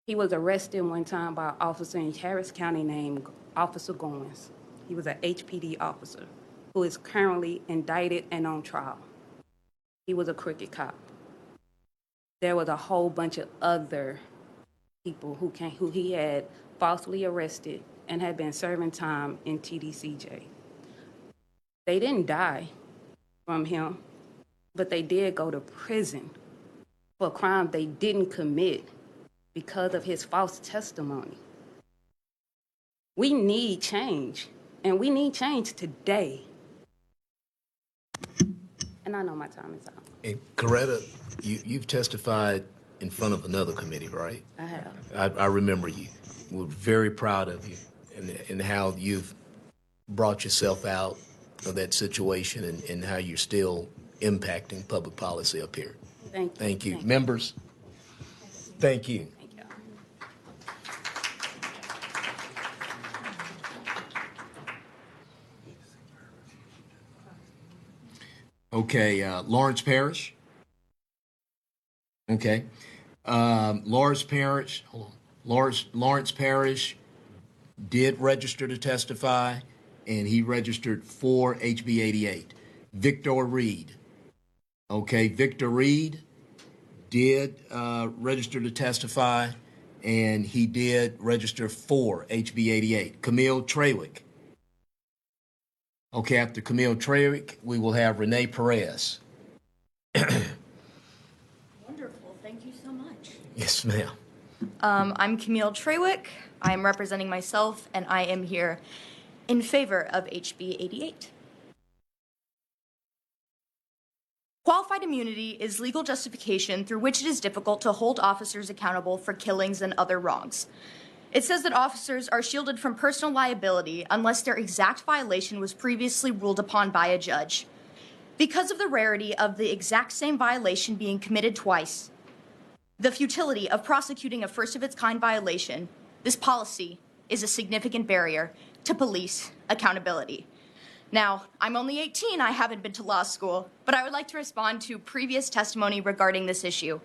he was arrested one time by an officer in Harris County named Officer Goins. He was an HPD officer who is currently indicted and on trial. He was a crooked cop. There was a whole bunch of other people who he had falsely arrested and had been serving time in TDCJ. They didn't die from him, but they did go to prison for a crime they didn't commit because of his false testimony. We need change, and we need change today. And I know my time is up. And Coretta, you've testified in front of another committee, right? I have. I remember you. We're very proud of you and how you've brought yourself out of that situation and how you're still impacting public policy up here. Thank you. Thank you. Thank you. Members, thank you. Thank you. Okay, Lawrence Parrish. Okay. Lawrence Parrish, hold on. Lawrence Parrish did register to testify, and he registered for HB 88. Victor Reed. Okay, Victor Reed did register to testify, and he did register for HB 88. Camille Trawick. Okay, after Camille Trawick, we will have Renee Perez. Wonderful. Thank you so much. Yes, ma'am. I'm Camille Trawick. I am representing myself, and I am here in favor of HB 88. Qualified immunity is legal justification through which it is difficult to hold officers accountable for killings and other wrongs. It says that officers are shielded from personal liability unless their exact violation was previously ruled upon by a judge. Because of the rarity of the exact same violation being committed twice, the futility of prosecuting a first-of-its-kind violation, this policy is a significant barrier to police accountability. Now, I'm only 18, I haven't been to law school, but I would like to respond to previous testimony regarding this issue.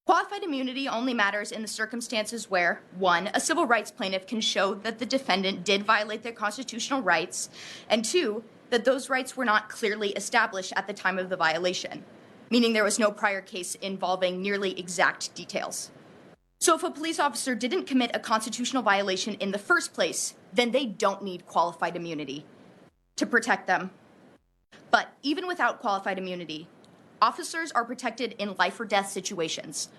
Qualified immunity only matters in the circumstances where, 1, a civil rights plaintiff can show that the defendant did violate their constitutional rights, and 2, that those rights were not clearly established at the time of the violation, meaning there was no prior case involving nearly exact details. So if a police officer didn't commit a constitutional violation in the first place, then they don't need qualified immunity to protect them. But even without qualified immunity, officers are protected in life or death situations.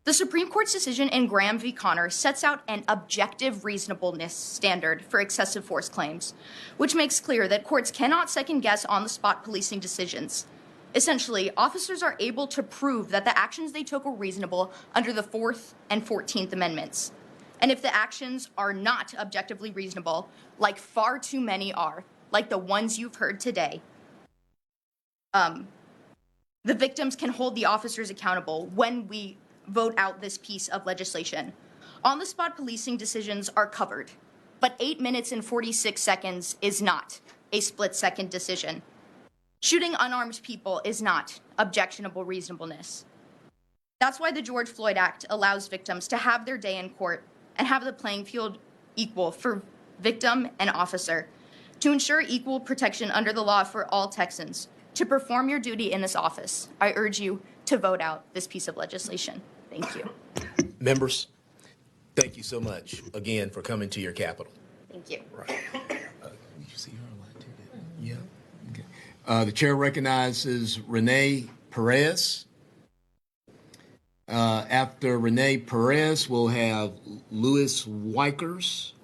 The Supreme Court's decision in Graham v. Connor sets out an objective reasonableness standard for excessive force claims, which makes clear that courts cannot second-guess on-the-spot policing decisions. Essentially, officers are able to prove that the actions they took were reasonable under the 4th and 14th Amendments. And if the actions are not objectively reasonable, like far too many are, like the ones you've heard today, the victims can hold the officers accountable when we vote out this piece of legislation. On-the-spot policing decisions are covered, but 8 minutes and 46 seconds is not a split-second decision. Shooting unarmed people is not objectionable reasonableness. That's why the George Floyd Act allows victims to have their day in court and have the playing field equal for victim and officer, to ensure equal protection under the law for all Texans. To perform your duty in this office, I urge you to vote out this piece of legislation. Thank you. Members, thank you so much again for coming to your capital. Thank you. Right. Did you see her online too? Yeah. Okay. The chair recognizes Renee Perez. After Renee Perez, we'll have Louis Wikers,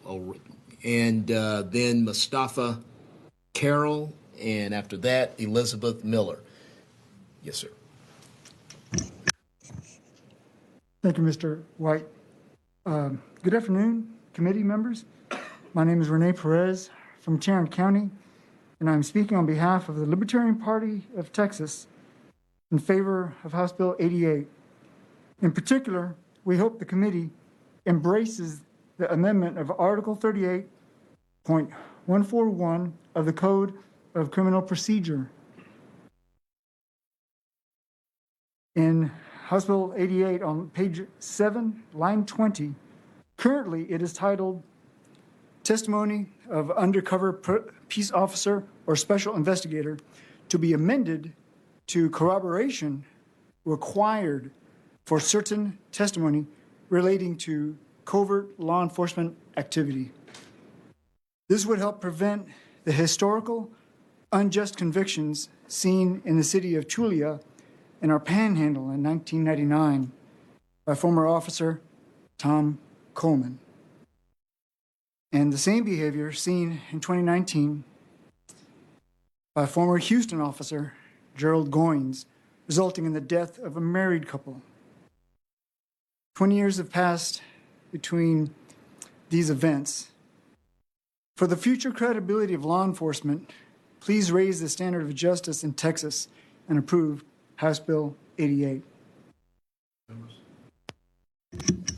and then Mustafa Carroll, and after that, Elizabeth Miller. Yes, sir. Thank you, Mr. White. Good afternoon, committee members. My name is Renee Perez from Tarrant County, and I'm speaking on behalf of the Libertarian Party of Texas in favor of House Bill 88. In particular, we hope the committee embraces the amendment of Article 38.141 of the Code of Criminal Procedure. In House Bill 88 on page 7, line 20, currently it is titled Testimony of Undercover Peace Officer or Special Investigator, to be amended to corroboration required for certain testimony relating to covert law enforcement activity. This would help prevent the historical unjust convictions seen in the city of Tulia in our Panhandle in 1999 by former officer Tom Coleman, and the same behavior seen in 2019 by former Houston officer Gerald Goins, resulting in the death of a married couple. 20 years have passed between these events. For the future credibility of law enforcement, please raise the standard of justice in Texas and approve House Bill 88.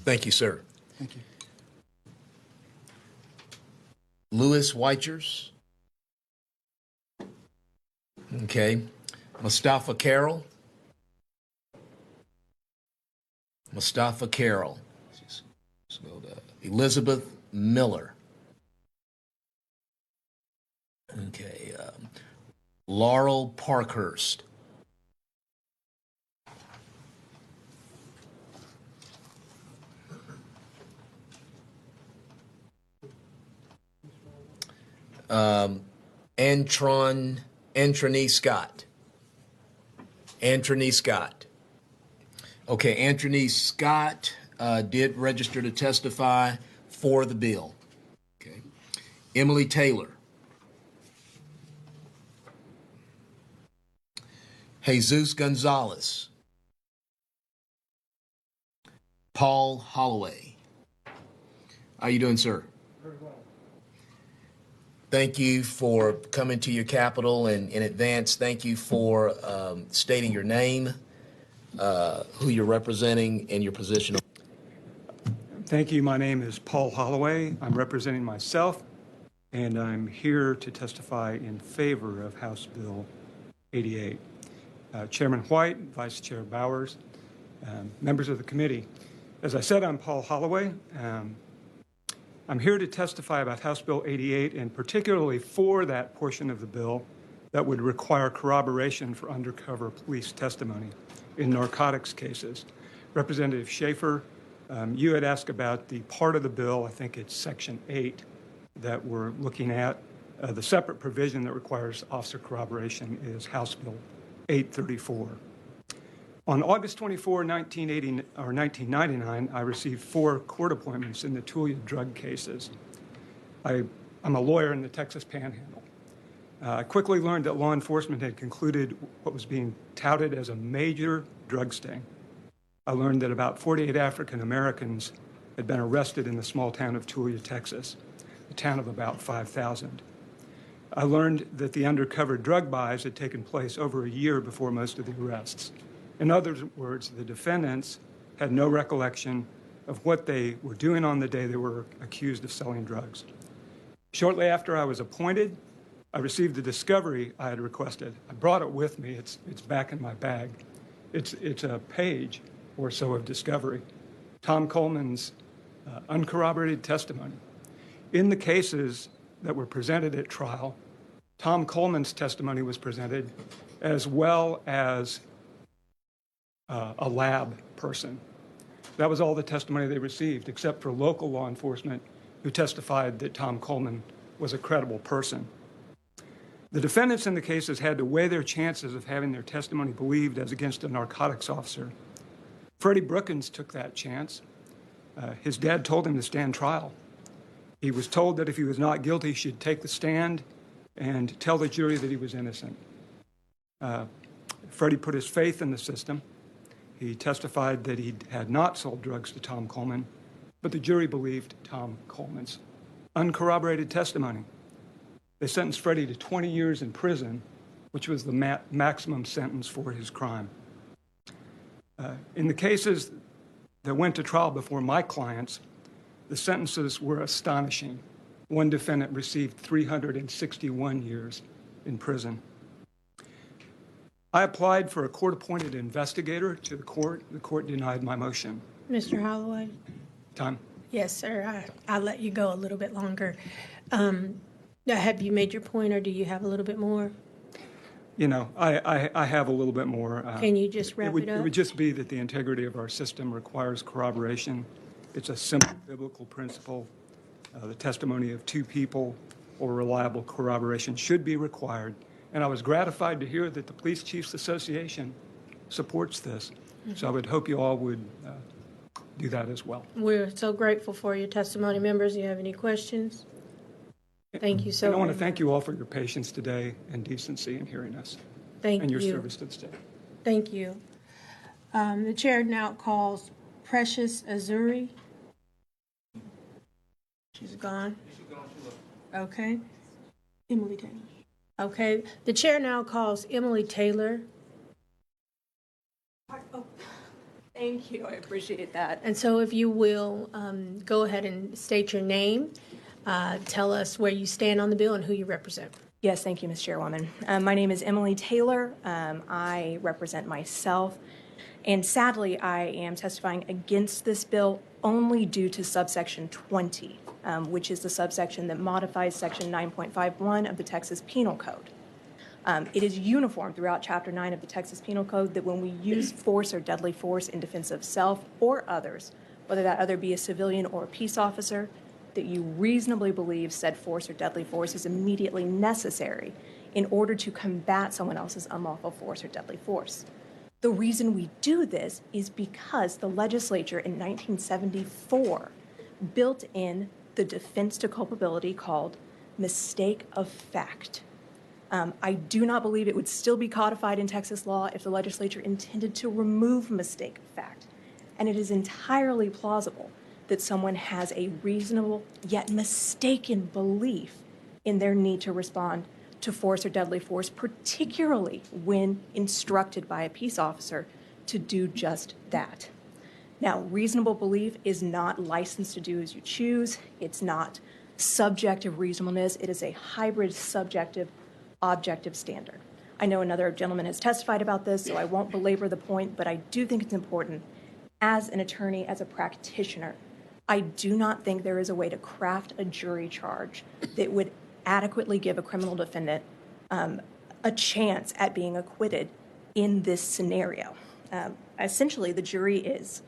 Thank you, sir. Thank you. Louis Weichers. Okay. Mustafa Carroll. Mustafa Carroll. Elizabeth Miller. Okay. Laurel Parkhurst. Antrony Scott. Antrony Scott. Okay, Antrony Scott did register to testify for the bill. Okay. Emily Taylor. Jesus Gonzalez. Paul Holloway. How you doing, sir? Very well. Thank you for coming to your capital, and in advance, thank you for stating your name, who you're representing, and your position. Thank you. My name is Paul Holloway. I'm representing myself, and I'm here to testify in favor of House Bill 88. Chairman White, Vice Chair Bowers, members of the committee. As I said, I'm Paul Holloway. I'm here to testify about House Bill 88, and particularly for that portion of the bill that would require corroboration for undercover police testimony in narcotics cases. Representative Schaefer, you had asked about the part of the bill, I think it's Section 8, that we're looking at. The separate provision that requires officer corroboration is House Bill 834. On August 24, 1999, I received 4 court appointments in the Tulia drug cases. I'm a lawyer in the Texas Panhandle. I quickly learned that law enforcement had concluded what was being touted as a major drug sting. I learned that about 48 African Americans had been arrested in the small town of Tulia, Texas, a town of about 5,000. I learned that the undercover drug buys had taken place over a year before most of the arrests. In other words, the defendants had no recollection of what they were doing on the day they were accused of selling drugs. Shortly after I was appointed, I received the discovery I had requested. I brought it with me. It's back in my bag. It's a page or so of discovery. Tom Coleman's uncorroborated testimony. In the cases that were presented at trial, Tom Coleman's testimony was presented, as well as a lab person. That was all the testimony they received, except for local law enforcement who testified that Tom Coleman was a credible person. The defendants in the cases had to weigh their chances of having their testimony believed as against a narcotics officer. Freddie Brookins took that chance. His dad told him to stand trial. He was told that if he was not guilty, he should take the stand and tell the jury that he was innocent. Freddie put his faith in the system. He testified that he had not sold drugs to Tom Coleman, but the jury believed Tom Coleman's uncorroborated testimony. They sentenced Freddie to 20 years in prison, which was the maximum sentence for his crime. In the cases that went to trial before my clients, the sentences were astonishing. One defendant received 361 years in prison. I applied for a court-appointed investigator to the court. The court denied my motion. Mr. Holloway? Time? Yes, sir. I'll let you go a little bit longer. Have you made your point, or do you have a little bit more? You know, I have a little bit more. Can you just wrap it up? It would just be that the integrity of our system requires corroboration. It's a simple biblical principle. The testimony of 2 people or reliable corroboration should be required. And I was gratified to hear that the Police Chiefs Association supports this. So I would hope you all would do that as well. We're so grateful for your testimony. Members, do you have any questions? Thank you so much. And I want to thank you all for your patience today and decency in hearing us. Thank and your you. service to the state. Thank you. The chair now calls Precious Azuri. She's gone. Okay. Emily Taylor. Okay. The chair now calls Emily Taylor. Thank you. I appreciate that. And so if you will, go ahead and state your name, tell us where you stand on the bill and who you represent. Yes, thank you, Ms. Chairwoman. My name is Emily Taylor. I represent myself. And sadly, I am testifying against this bill only due to subsection 20, which is the subsection that modifies section 9.51 of the Texas Penal Code. It is uniform throughout Chapter 9 of the Texas Penal Code that when we use force or deadly force in defense of self or others, whether that other be a civilian or a peace officer, that you reasonably believe said force or deadly force is immediately necessary in order to combat someone else's unlawful force or deadly force. The reason we do this is because the legislature in 1974 built in the defense to culpability called mistake of fact. I do not believe it would still be codified in Texas law if the legislature intended to remove mistake of fact. And it is entirely plausible that someone has a reasonable yet mistaken belief in their need to respond to force or deadly force, particularly when instructed by a peace officer to do just that. Now, reasonable belief is not licensed to do as you choose. It's not subjective reasonableness. It is a hybrid subjective objective standard. I know another gentleman has testified about this, so I won't belabor the point, but I do think it's important as an attorney, as a practitioner. I do not think there is a way to craft a jury charge that would adequately give a criminal defendant a chance at being acquitted in this scenario. Essentially, the jury is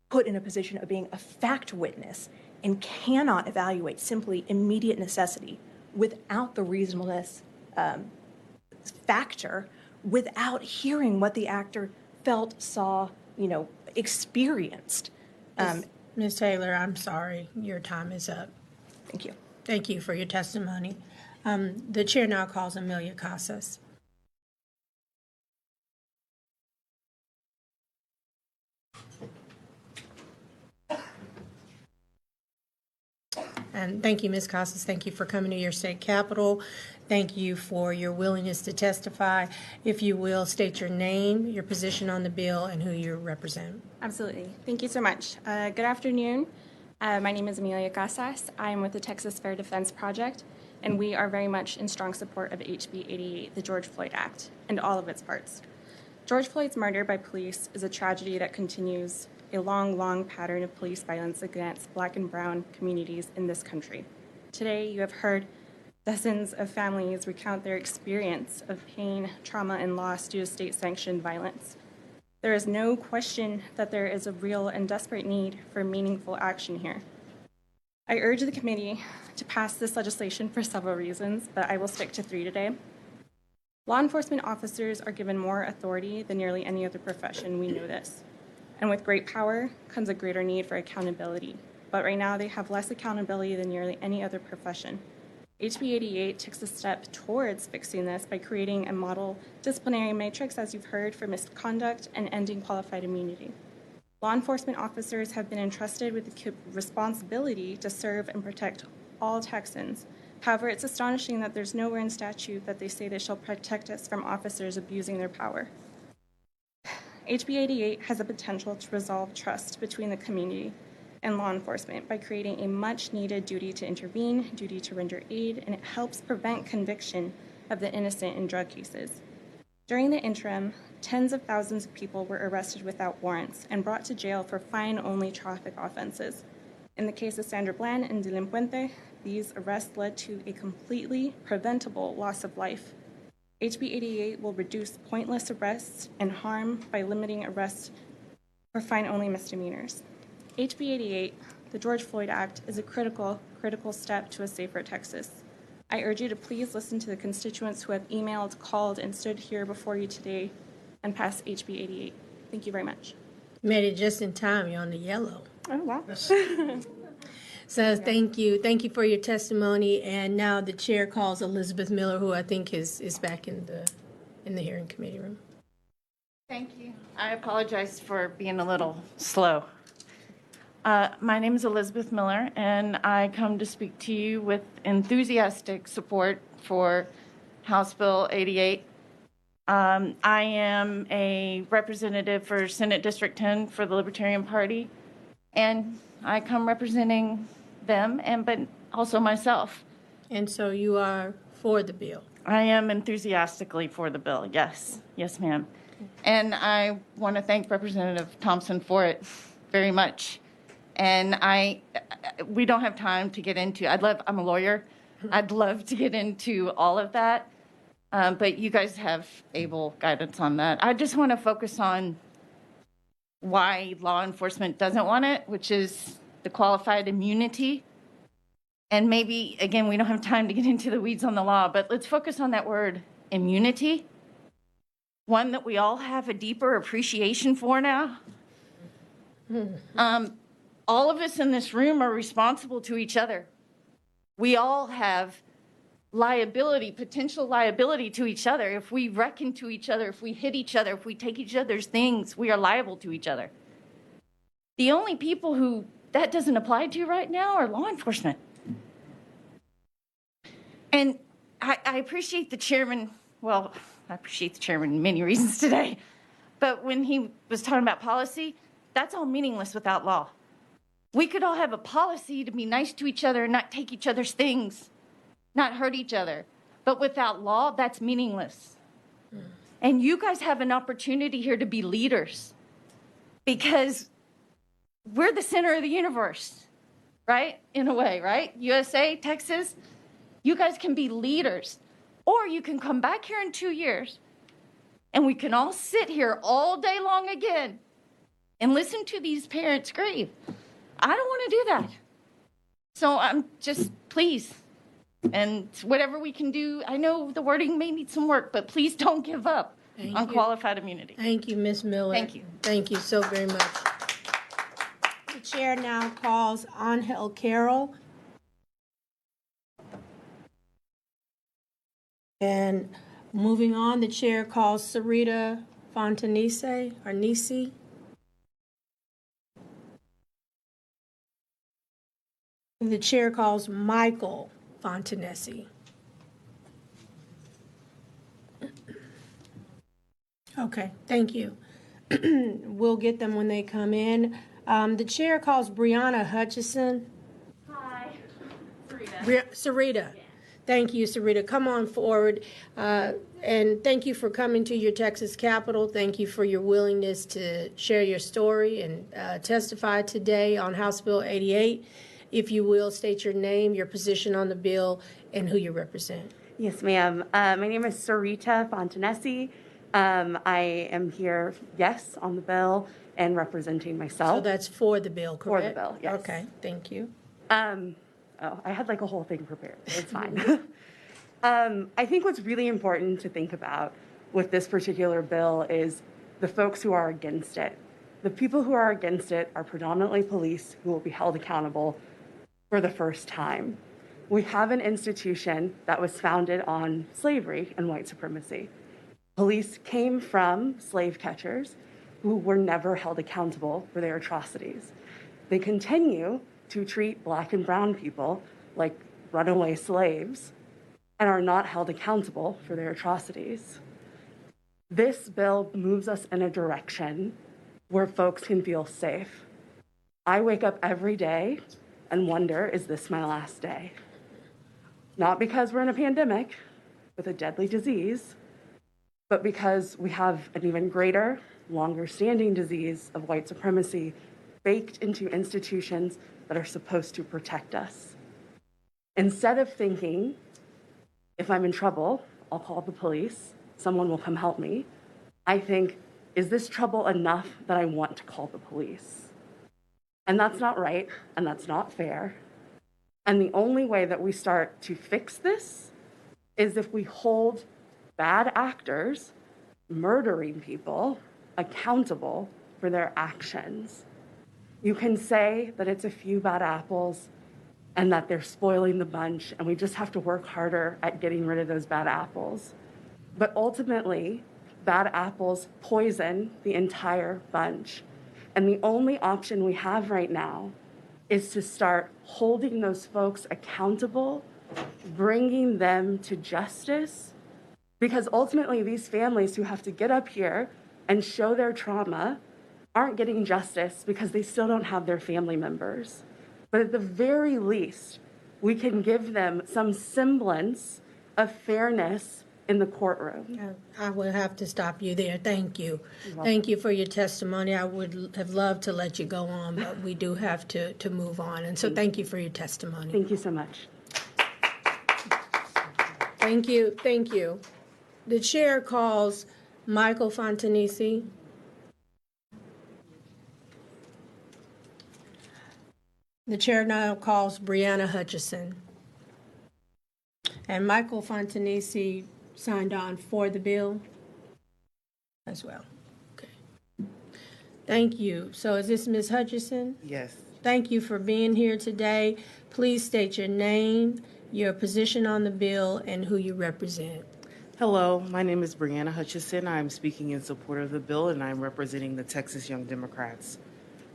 put in a position of being a fact witness and cannot evaluate simply immediate necessity without the reasonableness factor, without hearing what the actor felt, saw, experienced. Ms. Taylor, I'm sorry, your time is up. Thank you. Thank you for your testimony. The chair now calls Amelia Casas. And thank you, Ms. Casas. Thank you for coming to your state capitol. Thank you for your willingness to testify. If you will, state your name, your position on the bill, and who you represent. Absolutely. Thank you so much. Good afternoon. My name is Amelia Casas. I am with the Texas Fair Defense Project, and we are very much in strong support of HB 88, the George Floyd Act, and all of its parts. George Floyd's murder by police is a tragedy that continues a long, long pattern of police violence against Black and brown communities in this country. Today, you have heard dozens of families recount their experience of pain, trauma, and loss due to state-sanctioned violence. There is no question that there is a real and desperate need for meaningful action here. I urge the committee to pass this legislation for several reasons, but I will stick to 3 today. Law enforcement officers are given more authority than nearly any other profession. We know this. And with great power comes a greater need for accountability. But right now, they have less accountability than nearly any other profession. HB 88 takes a step towards fixing this by creating a model disciplinary matrix, as you've heard, for misconduct and ending qualified immunity. Law enforcement officers have been entrusted with the responsibility to serve and protect all Texans. However, it's astonishing that there's nowhere in statute that they say they shall protect us from officers abusing their power. HB 88 has the potential to resolve trust between the community and law enforcement by creating a much-needed duty to intervene, duty to render aid, and it helps prevent conviction of the innocent in drug cases. During the interim, tens of thousands of people were arrested without warrants and brought to jail for fine-only traffic offenses. In the case of Sandra Bland and Delincuente, these arrests led to a completely preventable loss of life. HB 88 will reduce pointless arrests and harm by limiting arrests for fine-only misdemeanors. HB 88, the George Floyd Act, is a critical step to a safer Texas. I urge you to please listen to the constituents who have emailed, called, and stood here before you today and pass HB 88. Thank you very much. You made it just in time. You're on the yellow. Oh, wow. So thank you. Thank you for your testimony. And now the chair calls Elizabeth Miller, who I think is back in in the hearing committee room. Thank you. I apologize for being a little slow. My name is Elizabeth Miller, and I come to speak to you with enthusiastic support for House Bill 88. I am a representative for Senate District 10 for the Libertarian Party, and I come representing them, but also myself. And so you are for the bill? I am enthusiastically for the bill, yes. Yes, ma'am. And I want to thank Representative Thompson for it very much. And we don't have time to get into, I'm a lawyer. I'd love to get into all of that. But you guys have able guidance on that. I just want to focus on why law enforcement doesn't want it, which is the qualified immunity. And maybe, again, we don't have time to get into the weeds on the law, but let's focus on that word, immunity. One that we all have a deeper appreciation for now. All of us in this room are responsible to each other. We all have liability, potential liability to each other. If we wreck into each other, if we hit each other, if we take each other's things, we are liable to each other. The only people who that doesn't apply to right now are law enforcement. And I appreciate the chairman, well, I appreciate the chairman in many reasons today, but when he was talking about policy, that's all meaningless without law. We could all have a policy to be nice to each other and not take each other's things, not hurt each other. But without law, that's meaningless. And you guys have an opportunity here to be leaders because we're the center of the universe, right? In a way, right? USA, Texas, you guys can be leaders. Or you can come back here in 2 years and we can all sit here all day long again and listen to these parents grieve. I don't want to do that. So I'm just, please, and whatever we can do, I know the wording may need some work, but please don't give up on qualified immunity. Thank you, Ms. Miller. Thank you. Thank you so very much. The chair now calls Angel Carroll. And moving on, the chair calls Sarita Fontanese, or Nisi. The chair calls Michael Fontanesi. Okay, thank you. We'll get them when they come in. The chair calls Brianna Hutchison. Hi, Sarita. Thank you, Sarita. Come on forward. And thank you for coming to your Texas Capitol. Thank you for your willingness to share your story and testify today on House Bill 88. If you will, state your name, your position on the bill, and who you represent. Yes, ma'am. My name is Sarita Fontanesi. I am here, yes, on the bill and representing myself. So that's for the bill, correct? For the bill, yes. Okay, thank you. I had like a whole thing prepared. It's fine. I think what's really important to think about with this particular bill is the folks who are against it. The people who are against it are predominantly police who will be held accountable for the first time. We have an institution that was founded on slavery and white supremacy. Police came from slave catchers who were never held accountable for their atrocities. They continue to treat Black and brown people like runaway slaves and are not held accountable for their atrocities. This bill moves us in a direction where folks can feel safe. I wake up every day and wonder, is this my last day? Not because we're in a pandemic with a deadly disease, but because we have an even greater, longer standing disease of white supremacy baked into institutions that are supposed to protect us. Instead of thinking, if I'm in trouble, I'll call the police, someone will come help me, I think, is this trouble enough that I want to call the police? And that's not right, and that's not fair. And the only way that we start to fix this is if we hold bad actors, murdering people, accountable for their actions. You can say that it's a few bad apples and that they're spoiling the bunch, and we just have to work harder at getting rid of those bad apples. But ultimately, bad apples poison the entire bunch. And the only option we have right now is to start holding those folks accountable, bringing them to justice, because ultimately these families who have to get up here and show their trauma aren't getting justice because they still don't have their family members. But at the very least, we can give them some semblance of fairness in the courtroom. I will have to stop you there. Thank you. welcome. Thank you for your testimony. I would have loved to let you go on, but we do have to move on. And so thank you for your testimony. Thank you so much. Thank you. Thank you. The chair calls Michael Fontanesi. The chair now calls Brianna Hutchison. And Michael Fontanesi signed on for the bill as well. Okay. Thank you. So is this Ms. Hutchison? Yes. Thank you for being here today. Please state your name, your position on the bill, and who you represent. Hello, my name is Brianna Hutchison. I'm speaking in support of the bill, and I'm representing the Texas Young Democrats.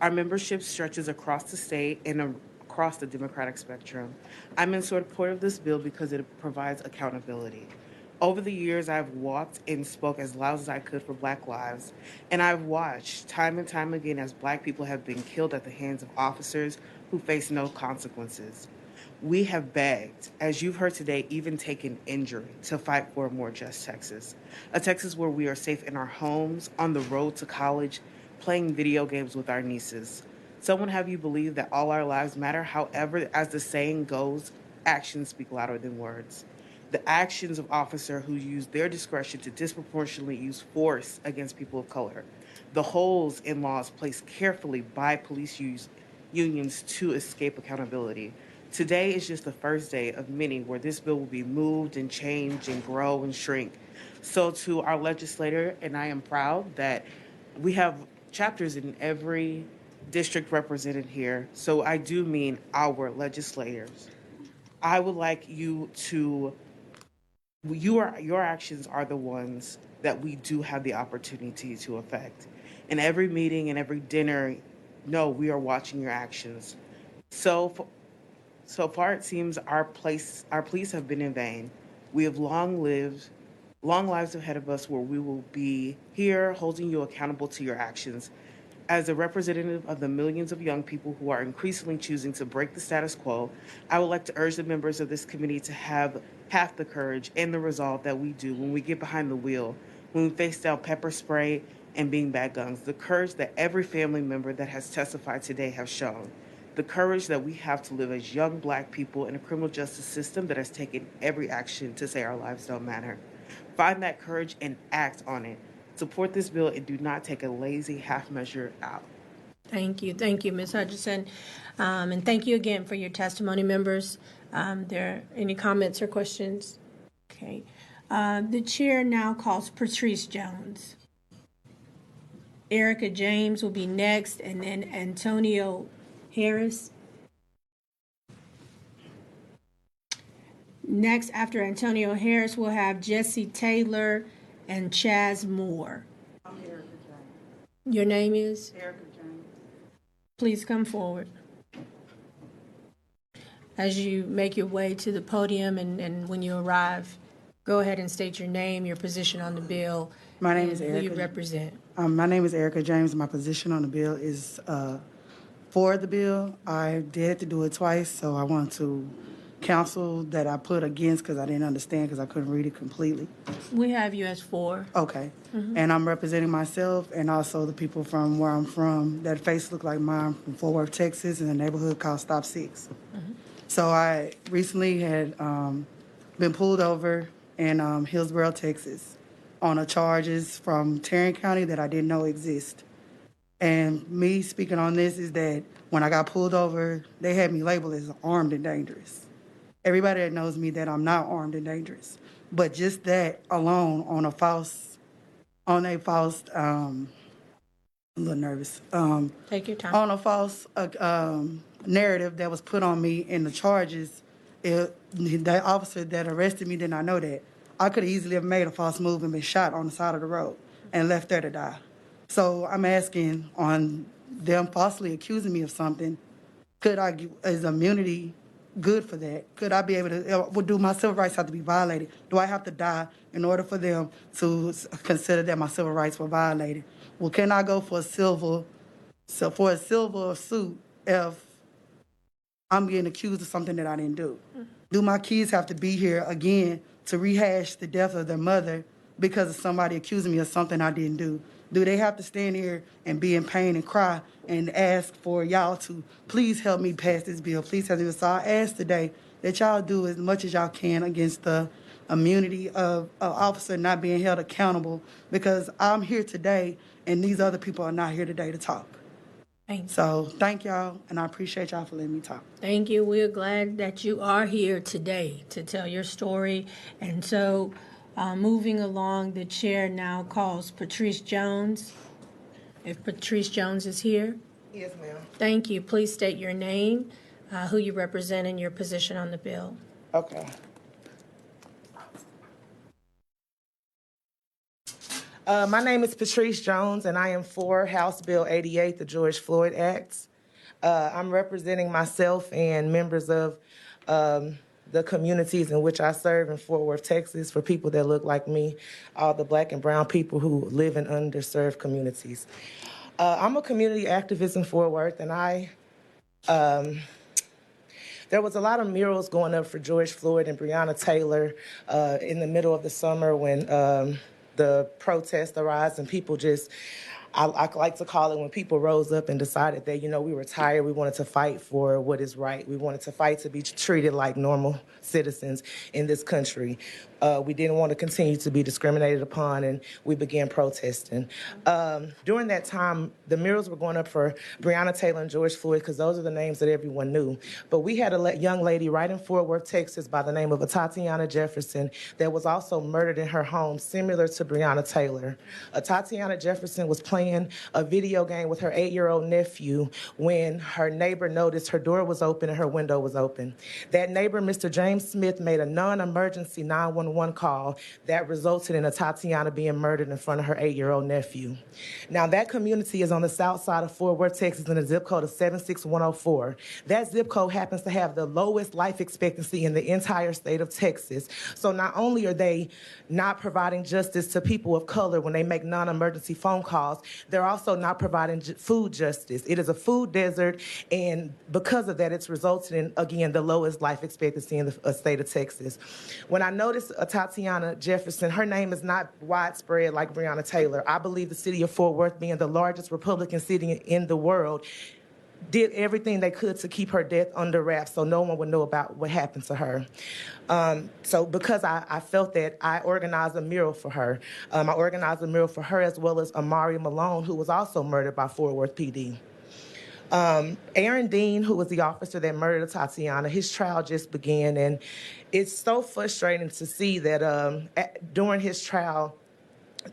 Our membership stretches across the state and across the Democratic spectrum. I'm in support of this bill because it provides accountability. Over the years, I've walked and spoke as loud as I could for Black lives, and I've watched time and time again as Black people have been killed at the hands of officers who face no consequences. We have begged, as you've heard today, even taken injury to fight for a more just Texas. A Texas where we are safe in our homes, on the road to college, playing video games with our nieces. Some would have you believe that all our lives matter. However, as the saying goes, actions speak louder than words. The actions of officers who use their discretion to disproportionately use force against people of color. The holes in laws placed carefully by police unions to escape accountability. Today is just the first day of many where this bill will be moved and changed and grow and shrink. So to our legislator, and I am proud that we have chapters in every district represented here. So I do mean our legislators. I would like you to, your actions are the ones that we do have the opportunity to affect. In every meeting and every dinner, no, we are watching your actions. So far, it seems our pleas have been in vain. We have long lives ahead of us where we will be here holding you accountable to your actions. As a representative of the millions of young people who are increasingly choosing to break the status quo, I would like to urge the members of this committee to have half the courage and the resolve that we do when we get behind the wheel, when we face down pepper spray and beanbag guns, the courage that every family member that has testified today have shown. The courage that we have to live as young Black people in a criminal justice system that has taken every action to say our lives don't matter. Find that courage and act on it. Support this bill and do not take a lazy half measure out. Thank you, Ms. Hutchison. And thank you again for your testimony, members. There any comments or questions? Okay. The chair now calls Patrice Jones. Erica James will be next, and then Antonio Harris. Next, after Antonio Harris, we'll have Jesse Taylor and Chaz Moore. I'm Erica James. Your name is? Erica James. Please come forward. As you make your way to the podium and when you arrive, go ahead and state your name, your position on the bill. My name is who Erica. you represent. My name is Erica James. My position on the bill is for the bill. I did to do it twice, so I want to counsel that I put against because I didn't understand because I couldn't read it completely. We have you as for. Okay. And I'm representing myself and also the people from where I'm from. That face look like mine from Fort Worth, Texas, in a neighborhood called Stop 6. So I recently had been pulled over in Hillsborough, Texas, on a charges from Tarrant County that I didn't know exist. And me speaking on this is that when I got pulled over, they had me labeled as armed and dangerous. Everybody that knows me that I'm not armed and dangerous. But just that alone on a false, I'm a little nervous. Take your time. On a false narrative that was put on me in the charges, the officer that arrested me did not know that. I could easily have made a false move and been shot on the side of the road and left there to die. So I'm asking on them falsely accusing me of something, is immunity good for that? Could I be able to, do my civil rights have to be violated? Do I have to die in order for them to consider that my civil rights were violated? Well, can I go for a silver suit if I'm getting accused of something that I didn't do? Do my kids have to be here again to rehash the death of their mother because of somebody accusing me of something I didn't do? Do they have to stand here and be in pain and cry and ask for y'all to please help me pass this bill? Please help me. So I ask today that y'all do as much as y'all can against the immunity of an officer not being held accountable, because I'm here today and these other people are not here today to talk. So thank y'all, and I appreciate y'all for letting me talk. Thank you. We're glad that you are here today to tell your story. And so moving along, the chair now calls Patrice Jones. If Patrice Jones is here. Yes, ma'am. Thank you. Please state your name, who you represent, and your position on the bill. Okay. My name is Patrice Jones, and I am for House Bill 88, the George Floyd Act. I'm representing myself and members of the communities in which I serve in Fort Worth, Texas, for people that look like me, all the black and brown people who live in underserved communities. I'm a community activist in Fort Worth, and there was a lot of murals going up for George Floyd and Breonna Taylor in the middle of the summer when the protest arose, and people just, I like to call it when people rose up and decided that, we were tired, we wanted to fight for what is right. We wanted to fight to be treated like normal citizens in this country. We didn't want to continue to be discriminated upon, and we began protesting. During that time, the murals were going up for Breonna Taylor and George Floyd because those are the names that everyone knew. But we had a young lady right in Fort Worth, Texas, by the name of Tatiana Jefferson that was also murdered in her home, similar to Breonna Taylor. Tatiana Jefferson was playing a video game with her 8-year-old nephew when her neighbor noticed her door was open and her window was open. That neighbor, Mr. James Smith, made a non-emergency 911 call that resulted in Tatiana being murdered in front of her 8-year-old nephew. Now, that community is on the south side of Fort Worth, Texas, in a zip code of 76104. That zip code happens to have the lowest life expectancy in the entire state of Texas. So not only are they not providing justice to people of color when they make non-emergency phone calls, they're also not providing food justice. It is a food desert, and because of that, it's resulted in, again, the lowest life expectancy in the state of Texas. When I noticed Tatiana Jefferson, her name is not widespread like Breonna Taylor. I believe the city of Fort Worth, being the largest Republican city in the world, did everything they could to keep her death under wraps so no one would know about what happened to her. So because I felt that, I organized a mural for her. I organized a mural for her as well as Amari Malone, who was also murdered by Fort Worth PD. Aaron Dean, who was the officer that murdered Tatiana, his trial just began, and it's so frustrating to see that during his trial,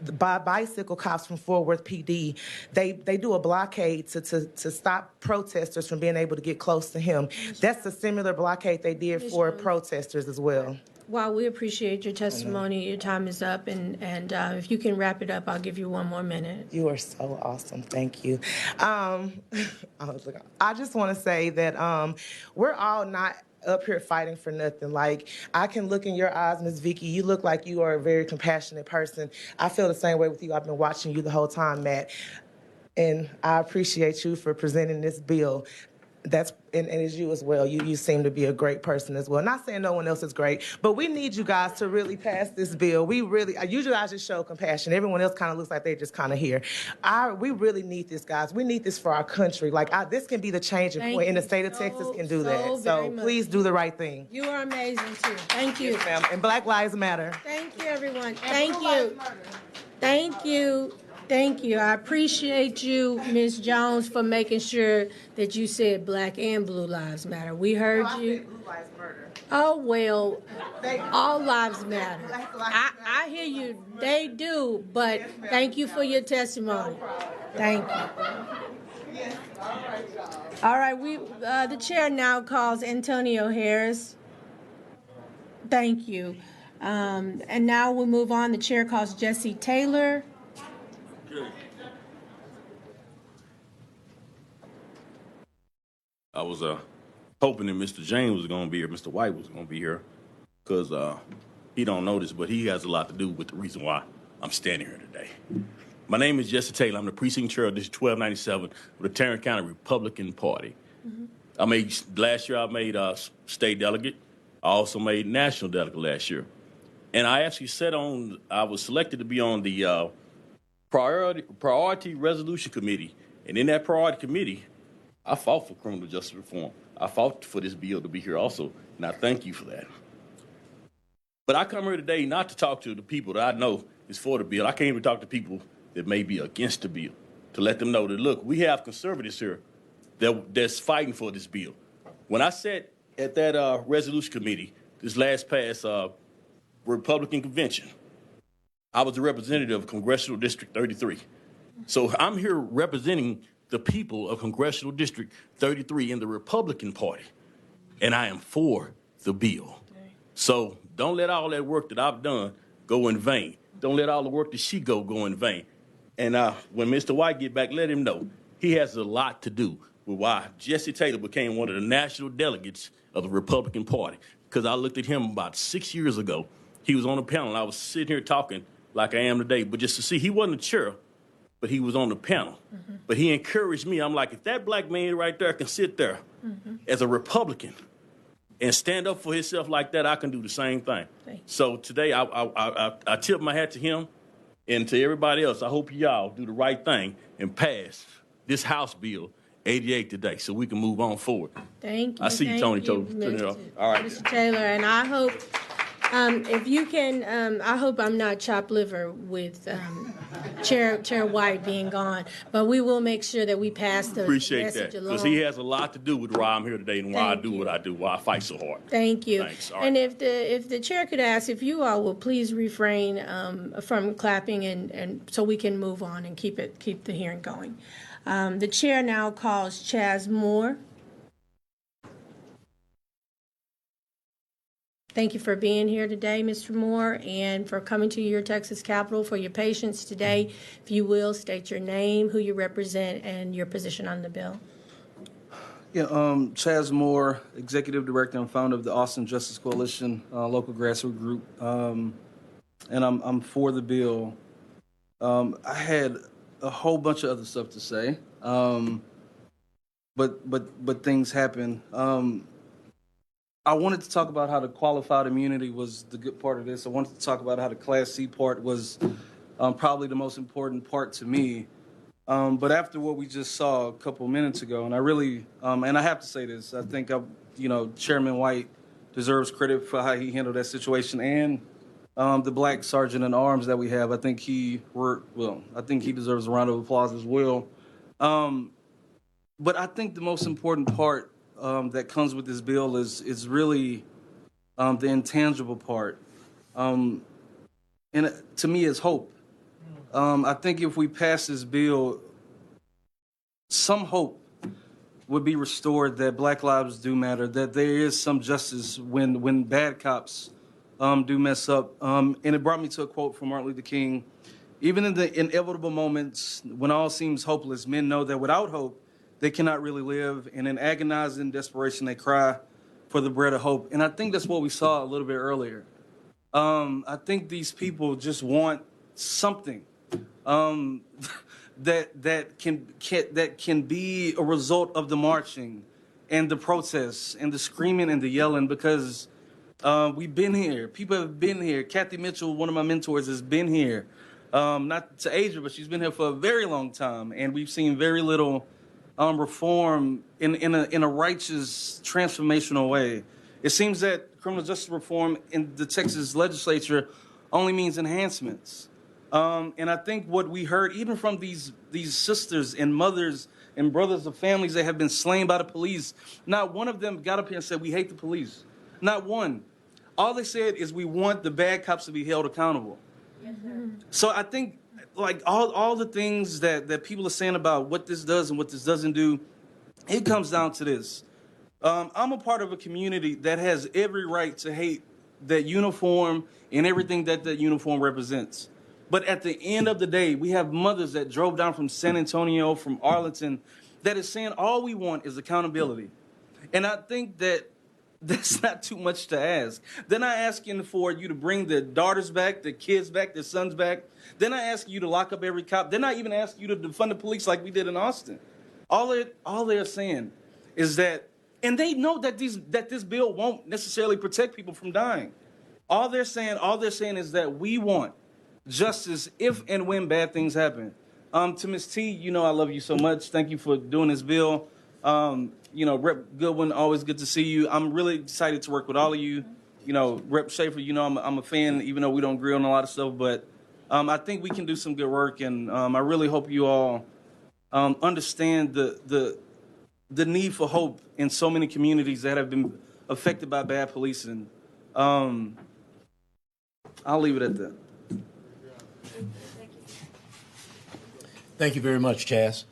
the bicycle cops from Fort Worth PD, they do a blockade to stop protesters from being able to get close to him. That's a similar blockade they did for protesters as well. Well, we appreciate your testimony. Your time is up, and if you can wrap it up, I'll give you one more minute. You are so awesome. Thank you. I just want to say that we're all not up here fighting for nothing. Like, I can look in your eyes, Ms. Vicky. You look like you are a very compassionate person. I feel the same way with you. I've been watching you the whole time, Matt. And I appreciate you for presenting this bill. And it's you as well. You seem to be a great person as well. Not saying no one else is great, but we need you guys to really pass this bill. We really, you guys just show compassion. Everyone else kind of looks like they're just kind of here. We really need this, guys. We need this for our country. This can be the changing point, and the state of Texas can do that. So please do the right thing. You are amazing, too. Thank you. Yes, ma'am. And Black Lives Matter. Thank you, everyone. Thank you. Thank you. Thank you. I appreciate you, Ms. Jones, for making sure that you said Black and Blue Lives Matter. We heard you. Blue Lives Matter. Oh, well, all lives matter. I hear you. They do, but thank you for your testimony. Thank you. All right, the chair now calls Antonio Harris. Thank you. And now we'll move on. The chair calls Jesse Taylor. I was hoping that Mr. James was going to be here, Mr. White was going to be here, because he don't know this, but he has a lot to do with the reason why I'm standing here today. My name is Jesse Taylor. I'm the precinct chair of District 1297 of the Tarrant County Republican Party. Last year I made state delegate. I also made national delegate last year. And I actually I was selected to be on the priority resolution committee. And in that priority committee, I fought for criminal justice reform. I fought for this bill to be here also, and I thank you for that. But I come here today not to talk to the people that I know is for the bill. I came to talk to people that may be against the bill, to let them know that, look, we have conservatives here that's fighting for this bill. When I sat at that resolution committee, this last past Republican convention, I was a representative of Congressional District 33. So I'm here representing the people of Congressional District 33 in the Republican Party, and I am for the bill. So don't let all that work that I've done go in vain. Don't let all the work that she go in vain. And when Mr. White get back, let him know he has a lot to do with why Jesse Taylor became one of the national delegates of the Republican Party. Because I looked at him about 6 years ago. He was on a panel, and I was sitting here talking like I am today. But just to see, he wasn't a chair, but he was on the panel. But he encouraged me. I'm like, if that black man right there can sit there as a Republican and stand up for himself like that, I can do the same thing. So today, I tip my hat to him and to everybody else. I hope y'all do the right thing and pass this House Bill 88 today so we can move on forward. Thank you. I see you, Tony. Turn it off. All right. Mr. Taylor, and I hope, if you can, I hope I'm not chopped liver with Chair White being gone, but we will make sure that we pass the Appreciate message that, along. because he has a lot to do with why I'm here today and why I do what I do, why I fight so hard. Thank you. Thanks. All And right. if the chair could ask if you all will please refrain from clapping and so we can move on and keep the hearing going. The chair now calls Chaz Moore. Thank you for being here today, Mr. Moore, and for coming to your Texas Capitol, for your patience today. If you will, state your name, who you represent, and your position on the bill. Yeah, Chaz Moore, Executive Director and founder of the Austin Justice Coalition, local grassroots group, and I'm for the bill. I had a whole bunch of other stuff to say, but things happen. I wanted to talk about how the qualified immunity was the good part of this. I wanted to talk about how the Class C part was probably the most important part to me. But after what we just saw a couple minutes ago, and I really, and I have to say this, I think, Chairman White deserves credit for how he handled that situation, and the black sergeant in arms that we have. I think he deserves a round of applause as well. But I think the most important part that comes with this bill is really the intangible part, and to me is hope. I think if we pass this bill, some hope would be restored that Black lives do matter, that there is some justice when bad cops do mess up. And it brought me to a quote from Martin Luther King: "Even in the inevitable moments when all seems hopeless, men know that without hope, they cannot really live, and in agonizing desperation, they cry for the bread of hope." And I think that's what we saw a little bit earlier. I think these people just want something that can be a result of the marching and the protests and the screaming and the yelling, because we've been here. People have been here. Kathy Mitchell, one of my mentors, has been here. Not to age her, but she's been here for a very long time, and we've seen very little reform in a righteous, transformational way. It seems that criminal justice reform in the Texas legislature only means enhancements. And I think what we heard, even from these sisters and mothers and brothers of families that have been slain by the police, not one of them got up here and said, "We hate the police." Not one. All they said is, "We want the bad cops to be held accountable." So I think, like, all the things that people are saying about what this does and what this doesn't do, it comes down to this. I'm a part of a community that has every right to hate that uniform and everything that that uniform represents. But at the end of the day, we have mothers that drove down from San Antonio, from Arlington, that is saying all we want is accountability. And I think that that's not too much to ask. They're not asking for you to bring their daughters back, their kids back, their sons back. They're not asking you to lock up every cop. They're not even asking you to defund the police like we did in Austin. All they're saying is that, and they know that this bill won't necessarily protect people from dying. All they're saying is that we want justice if and when bad things happen. To Ms. T, you know I love you so much. Thank you for doing this bill. You know, Rep. Goodwin, always good to see you. I'm really excited to work with all of you. You know, Rep. Schaefer, you know I'm a fan, even though we don't agree on a lot of stuff. But I think we can do some good work, and I really hope you all understand the need for hope in so many communities that have been affected by bad policing. I'll leave it at that. Thank you very much, Chaz.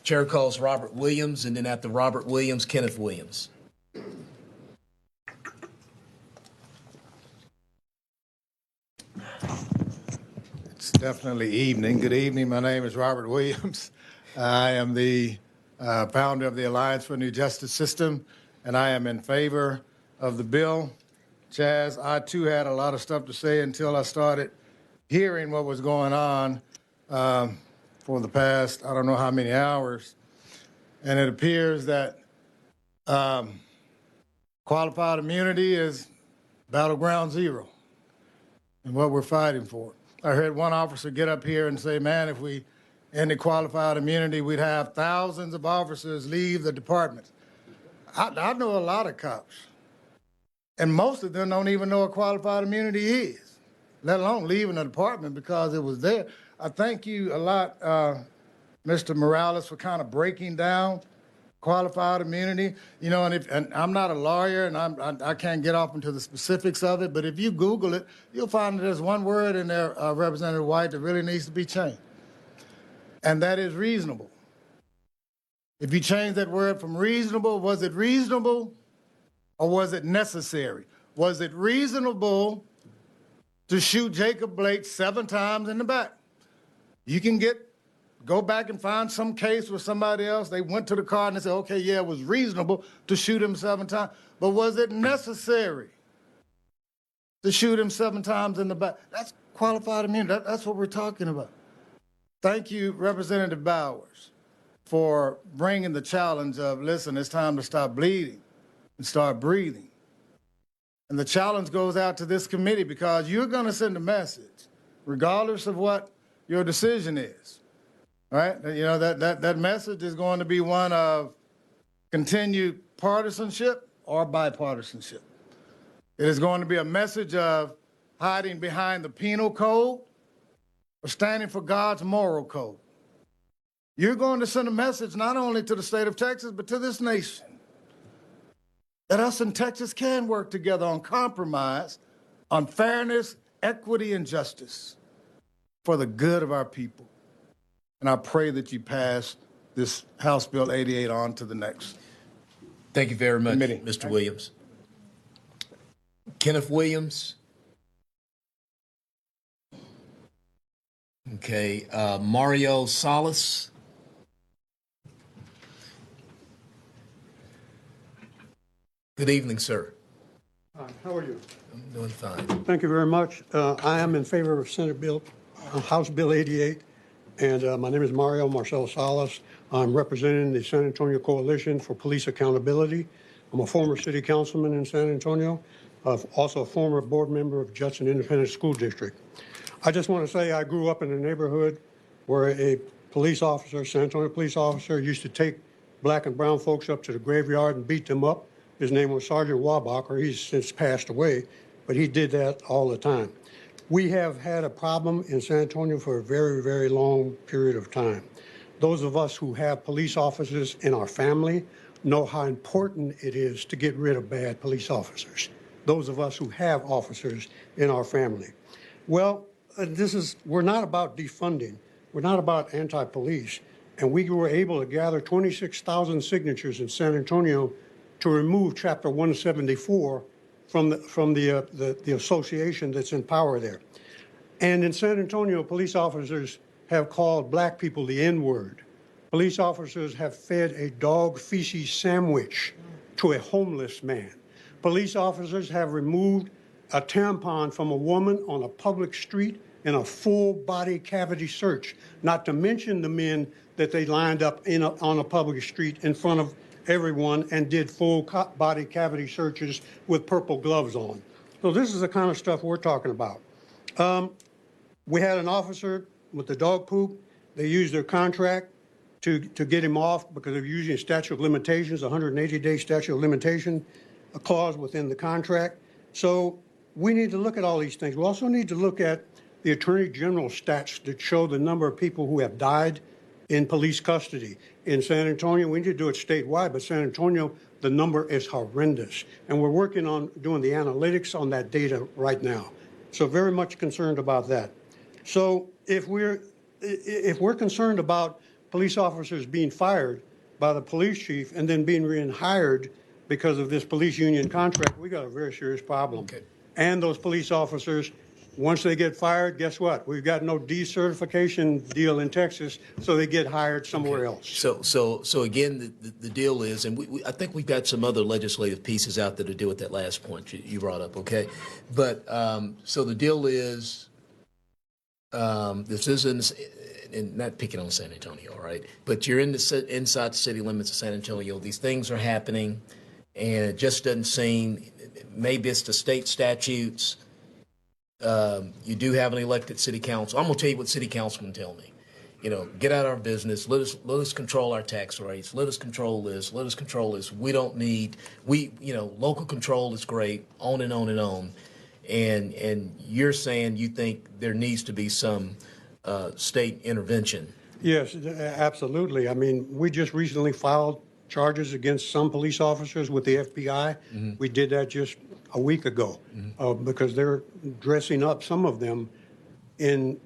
Chair calls Robert Williams, and then after Robert Williams, Kenneth Williams. It's definitely evening. Good evening. My name is Robert Williams. I am the founder of the Alliance for a New Justice System, and I am in favor of the bill. Chaz, I too had a lot of stuff to say until I started hearing what was going on for the past, I don't know how many hours. And it appears that qualified immunity is battleground zero and what we're fighting for. I heard one officer get up here and say, man, if we ended qualified immunity, we'd have thousands of officers leave the department. I know a lot of cops, and most of them don't even know what qualified immunity is, let alone leaving the department because it was there. I thank you a lot, Mr. Morales, for kind of breaking down qualified immunity. You know, and I'm not a lawyer, and I can't get off into the specifics of it, but if you Google it, you'll find that there's one word in there, Representative White, that really needs to be changed, and that is reasonable. If you change that word from reasonable, was it reasonable or was it necessary? Was it reasonable to shoot Jacob Blake 7 times in the back? You can go back and find some case with somebody else. They went to the car and they said, okay, yeah, it was reasonable to shoot him 7 times. But was it necessary to shoot him 7 times in the back? That's qualified immunity. That's what we're talking about. Thank you, Representative Bowers, for bringing the challenge of, listen, it's time to stop bleeding and start breathing. And the challenge goes out to this committee because you're going to send a message, regardless of what your decision is, right? You know, that message is going to be one of continued partisanship or bipartisanship. It is going to be a message of hiding behind the penal code or standing for God's moral code. You're going to send a message not only to the state of Texas, but to this nation, that us in Texas can work together on compromise, on fairness, equity, and justice for the good of our people. And I pray that you pass this House Bill 88 on to the next. Thank you very much, committee. Mr. Williams. Kenneth Williams. Okay, Mario Salas. Good evening, sir. How are you? I'm doing fine. Thank you very much. I am in favor of House Bill 88, and my name is Mario Marcel Salas. I'm representing the San Antonio Coalition for Police Accountability. I'm a former city councilman in San Antonio, also a former board member of Judson Independent School District. I just want to say I grew up in a neighborhood where a police officer, San Antonio police officer, used to take black and brown folks up to the graveyard and beat them up. His name was Sergeant Wabacher. He's since passed away, but he did that all the time. We have had a problem in San Antonio for a very, very long period of time. Those of us who have police officers in our family know how important it is to get rid of bad police officers. Those of us who have officers in our family. Well, we're not about defunding. We're not about anti-police. And we were able to gather 26,000 signatures in San Antonio to remove Chapter 174 from the association that's in power there. And in San Antonio, police officers have called black people the N-word. Police officers have fed a dog feces sandwich to a homeless man. Police officers have removed a tampon from a woman on a public street in a full body cavity search, not to mention the men that they lined up on a public street in front of everyone and did full body cavity searches with purple gloves on. So this is the kind of stuff we're talking about. We had an officer with the dog poop. They used their contract to get him off because of using a statute of limitations, 180-day statute of limitation, a clause within the contract. So we need to look at all these things. We also need to look at the Attorney General stats that show the number of people who have died in police custody. In San Antonio, we need to do it statewide, but San Antonio, the number is horrendous. And we're working on doing the analytics on that data right now. So very much concerned about that. So if we're concerned about police officers being fired by the police chief and then being rehired because of this police union contract, we got a very serious problem. Okay. And those police officers, once they get fired, guess what? We've got no decertification deal in Texas, so they get hired somewhere else. So again, the deal is, and I think we've got some other legislative pieces out there to deal with that last point you brought up, okay? But so the deal is, this isn't, and not picking on San Antonio, right? But you're inside the city limits of San Antonio. These things are happening, and it just doesn't seem, maybe it's the state statutes. You do have an elected city council. I'm going to tell you what city councilmen tell me. You know, get out of our business. Let us control our tax rates. Let us control this. Let us control this. We don't need, local control is great, on and on and on. And you're saying you think there needs to be some state intervention. Yes, absolutely. I mean, we just recently filed charges against some police officers with the FBI. Mm-hmm. We did that just a week ago because they're dressing up, some of them, in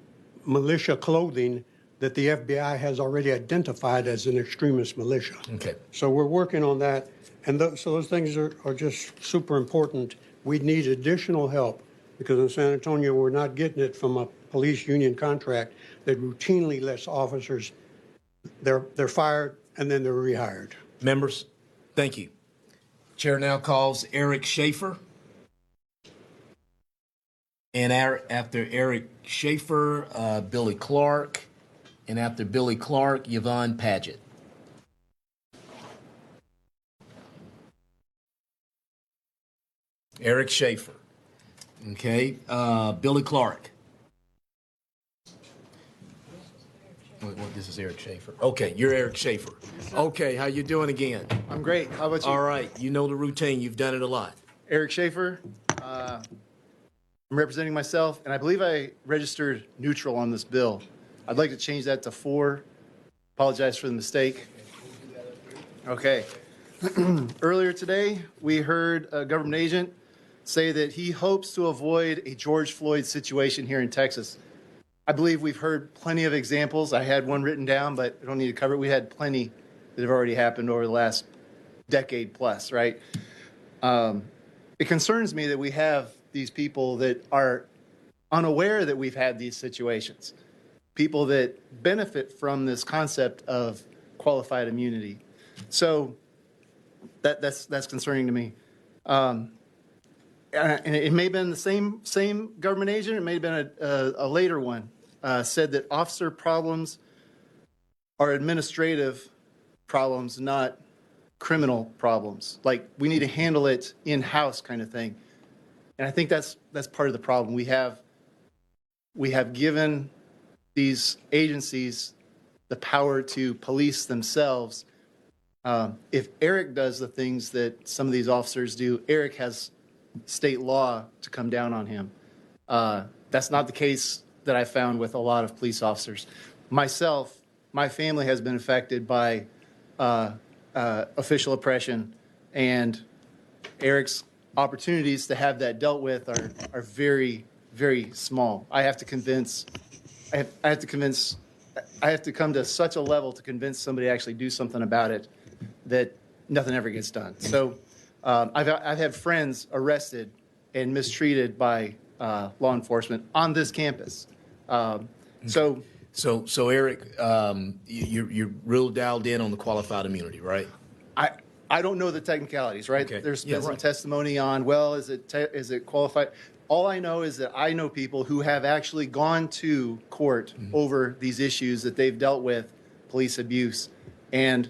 militia clothing that the FBI has already identified as an extremist militia. Okay. So we're working on that. And so those things are just super important. We need additional help because in San Antonio, we're not getting it from a police union contract that routinely lets officers, they're fired and then they're rehired. Members, thank you. Chair now calls Eric Schaefer. And after Eric Schaefer, Billy Clark. And after Billy Clark, Yvonne Padgett. Eric Schaefer. Okay. Billy Clark. This is Eric Schaefer. Okay, you're Eric Schaefer. Okay, how you doing again? I'm great. How about you? All right. You know the routine. You've done it a lot. Eric Schaefer. I'm representing myself, and I believe I registered neutral on this bill. I'd like to change that to 4. Apologize for the mistake. Okay. Earlier today, we heard a government agent say that he hopes to avoid a George Floyd situation here in Texas. I believe we've heard plenty of examples. I had one written down, but I don't need to cover it. We had plenty that have already happened over the last decade plus, right? It concerns me that we have these people that are unaware that we've had these situations, people that benefit from this concept of qualified immunity. So that's concerning to me. And it may have been the same government agent. It may have been a later one. Said that officer problems are administrative problems, not criminal problems. Like we need to handle it in-house kind of thing. And I think that's part of the problem. We have given these agencies the power to police themselves. If Eric does the things that some of these officers do, Eric has state law to come down on him. That's not the case that I found with a lot of police officers. Myself, my family has been affected by official oppression, and Eric's opportunities to have that dealt with are very, very small. I have to come to such a level to convince somebody to actually do something about it that nothing ever gets done. So I've had friends arrested and mistreated by law enforcement on this campus. So Eric, you're real dialed in on the qualified immunity, right? I don't know the technicalities, right? Okay. There's Yeah, been some right. testimony on, well, is it qualified? All I know is that I know people who have actually gone to court over these issues that they've dealt with, police abuse, and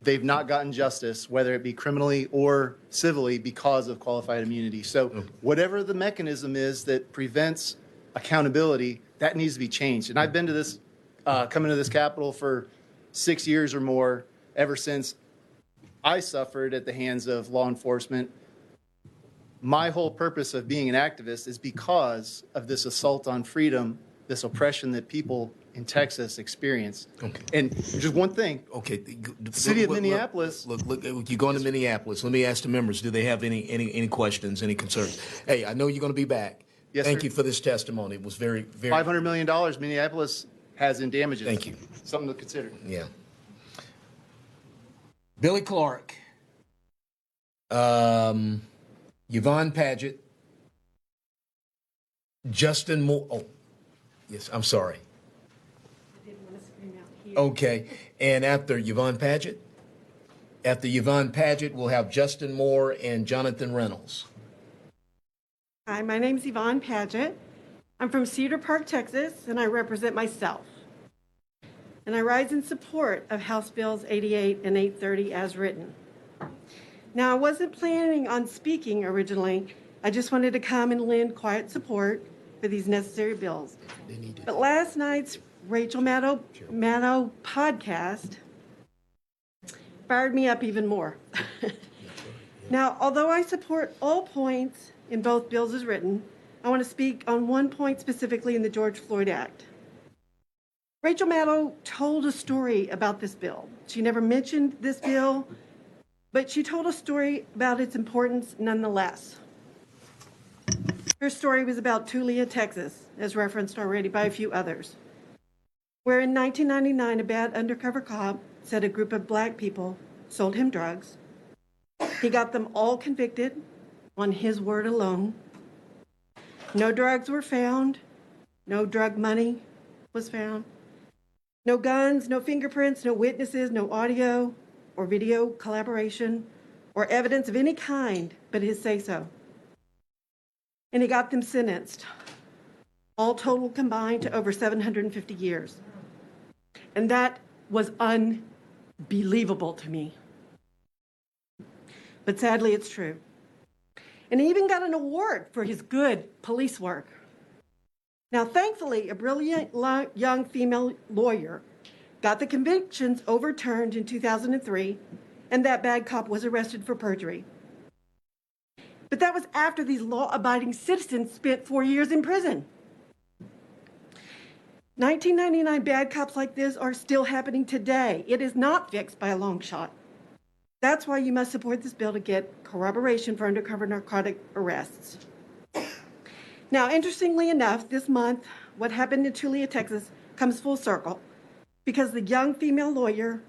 they've not gotten justice, whether it be criminally or civilly, because of qualified immunity. So whatever the mechanism is that prevents accountability, that needs to be changed. And I've been to this, coming to this Capitol for 6 years or more, ever since I suffered at the hands of law enforcement. My whole purpose of being an activist is because of this assault on freedom, this oppression that people in Texas experience. Okay. And just one thing. Okay. City of Minneapolis. Look, you're going to Minneapolis. Let me ask the members, do they have any questions, any concerns? Hey, I know you're going to be back. Yes, Thank sir. you for this testimony. It was very, very... $500 million Minneapolis has in damages. Thank you. Something to consider. Yeah. Billy Clark, Yvonne Paget, Justin Moore. Oh, yes, I'm sorry. Okay, and after Yvonne Paget, we'll have Justin Moore and Jonathan Reynolds. Hi, my name's Yvonne Paget. I'm from Cedar Park, Texas, and I represent myself. And I rise in support of House Bills 88 and 830 as written. Now, I wasn't planning on speaking originally. I just wanted to come and lend quiet support for these necessary bills. But last night's Rachel Maddow podcast fired me up even more. Now, although I support all points in both bills as written, I want to speak on one point specifically in the George Floyd Act. Rachel Maddow told a story about this bill. She never mentioned this bill, but she told a story about its importance nonetheless. Her story was about Tulia, Texas, as referenced already by a few others, where in 1999 a bad undercover cop said a group of black people sold him drugs. He got them all convicted on his word alone. No drugs were found. No drug money was found. No guns, no fingerprints, no witnesses, no audio or video collaboration or evidence of any kind but his say-so. And he got them sentenced, all total combined to over 750 years. And that was unbelievable to me. But sadly, it's true. And he even got an award for his good police work. Now, thankfully, a brilliant young female lawyer got the convictions overturned in 2003, and that bad cop was arrested for perjury. But that was after these law-abiding citizens spent 4 years in prison. 1999 bad cops like this are still happening today. It is not fixed by a long shot. That's why you must support this bill to get corroboration for undercover narcotic arrests. Now, interestingly enough, this month, what happened in Tulia, Texas, comes full circle because the young female lawyer,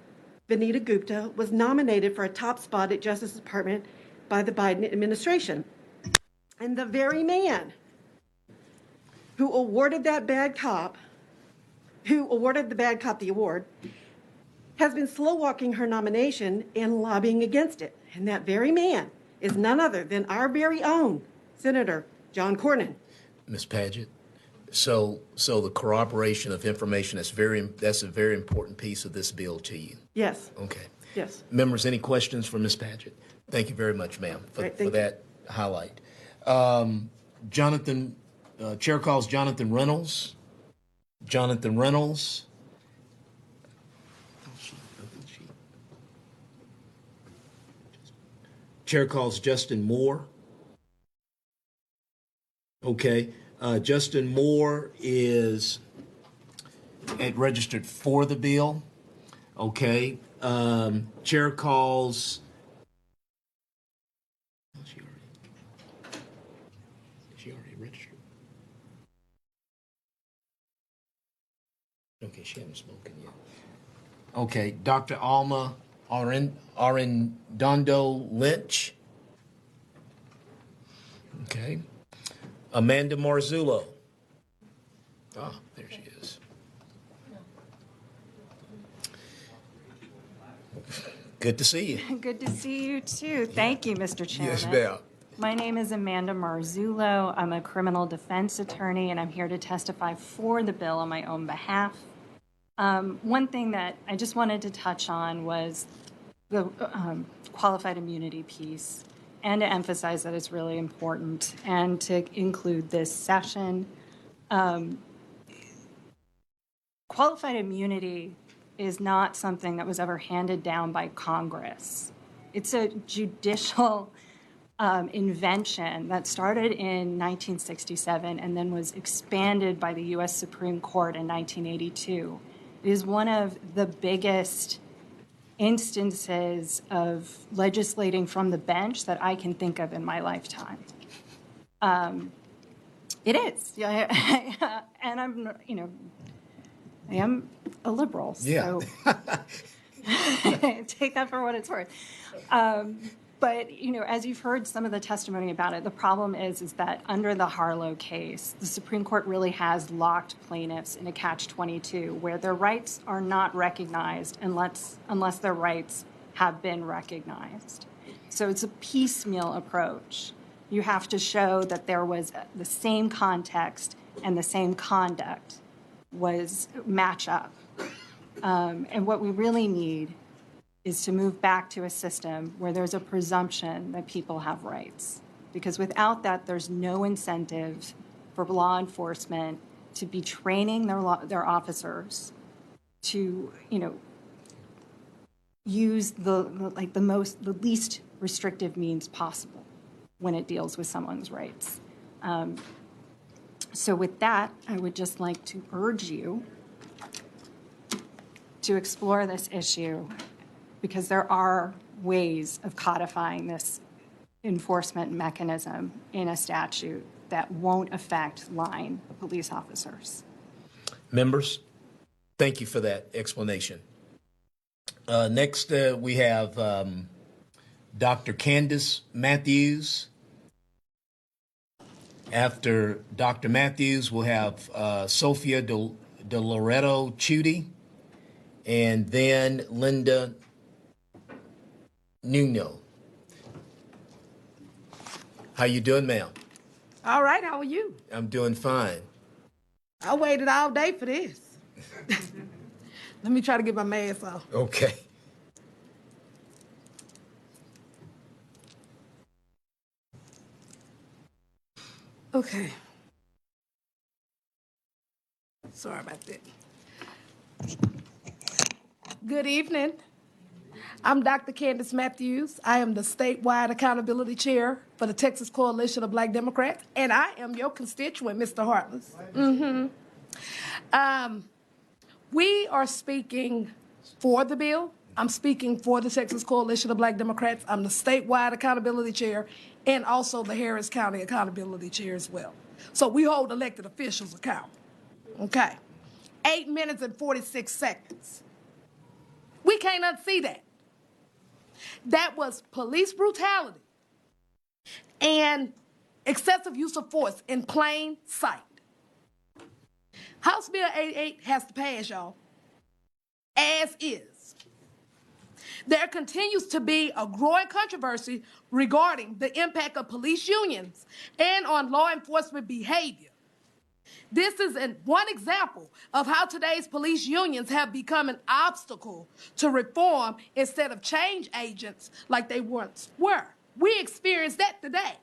Vanita Gupta, was nominated for a top spot at Justice Department by the Biden administration. And the very man who awarded the bad cop the award, has been slow-walking her nomination and lobbying against it. And that very man is none other than our very own Senator John Cornyn. Ms. Paget, so the corroboration of information, that's a very important piece of this bill to you. Yes. Okay. Yes. Members, any questions for Ms. Paget? Thank you very much, ma'am, for that highlight. Chair calls Jonathan Reynolds. Jonathan Reynolds. Chair calls Justin Moore. Okay. Justin Moore is registered for the bill. Okay. Chair calls. She already registered. Okay, she hasn't spoken yet. Okay, Dr. Alma Arredondo Lynch. Okay. Amanda Marzullo. Ah, there she is. Good to see you. Good to see you too. Thank you, Mr. Chairman. Yes, ma'am. My name is Amanda Marzullo. I'm a criminal defense attorney, and I'm here to testify for the bill on my own behalf. One thing that I just wanted to touch on was the qualified immunity piece, and to emphasize that it's really important, and to include this session. Qualified immunity is not something that was ever handed down by Congress. It's a judicial invention that started in 1967 and then was expanded by the U.S. Supreme Court in 1982. It is one of the biggest instances of legislating from the bench that I can think of in my lifetime. It is, yeah, and I'm, I am a liberal, so take that for what it's worth. But, as you've heard some of the testimony about it, the problem is that under the Harlow case, the Supreme Court really has locked plaintiffs in a catch-22 where their rights are not recognized unless their rights have been recognized. So it's a piecemeal approach. You have to show that there was the same context and the same conduct was match up. And what we really need is to move back to a system where there's a presumption that people have rights. Because without that, there's no incentive for law enforcement to be training their officers to, use the least restrictive means possible when it deals with someone's rights. So with that, I would just like to urge you to explore this issue, because there are ways of codifying this enforcement mechanism in a statute that won't affect line police officers. Members, thank you for that explanation. Next, we have Dr. Candace Matthews. After Dr. Matthews, we'll have Sophia De Loreto Chudy, and then Linda Nuno. How you doing, ma'am? All right, how are you? I'm doing fine. I waited all day for this. Let me try to get my mask off. Okay. Okay. Sorry about that. Good evening. I'm Dr. Candace Matthews. I am the statewide accountability chair for the Texas Coalition of Black Democrats, and I am your constituent, Mr. Hartless. We are speaking for the bill. I'm speaking for the Texas Coalition of Black Democrats. I'm the statewide accountability chair and also the Harris County accountability chair as well. So we hold elected officials accountable. Okay. 8 minutes and 46 seconds. We can't unsee that. That was police brutality and excessive use of force in plain sight. House Bill 88 has to pass, y'all, as is. There continues to be a growing controversy regarding the impact of police unions and on law enforcement behavior. This is one example of how today's police unions have become an obstacle to reform instead of change agents like they once were. We experience that today.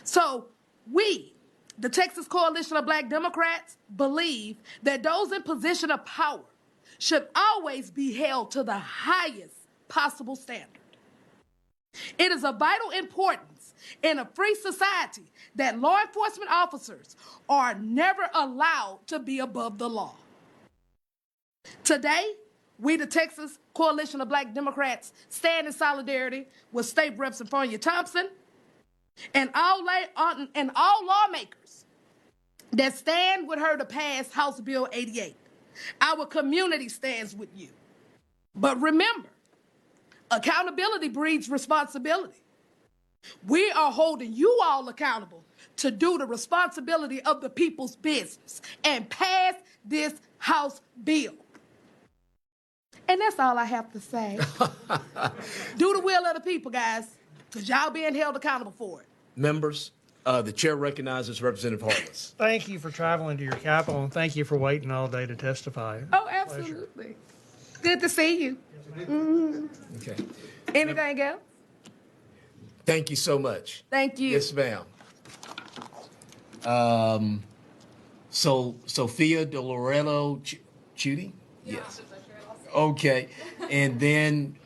So we, the Texas Coalition of Black Democrats, believe that those in position of power should always be held to the highest possible standard. It is of vital importance in a free society that law enforcement officers are never allowed to be above the law. Today, we, the Texas Coalition of Black Democrats, stand in solidarity with State Rep. Sophronia Thompson and all lawmakers that stand with her to pass House Bill 88. Our community stands with you. But remember, accountability breeds responsibility. We are holding you all accountable to do the responsibility of the people's business and pass this House bill. And that's all I have to say. Do the will of the people, guys, because y'all being held accountable for it. Members, the chair recognizes Representative Harless. Thank you for traveling to your capital, and thank you for waiting all day to testify. Oh, absolutely. Good to see you. Okay. Anything else? Thank you so much. Thank you. Yes, ma'am. So Sophia De Loreto Chudy? Yes. Okay. And then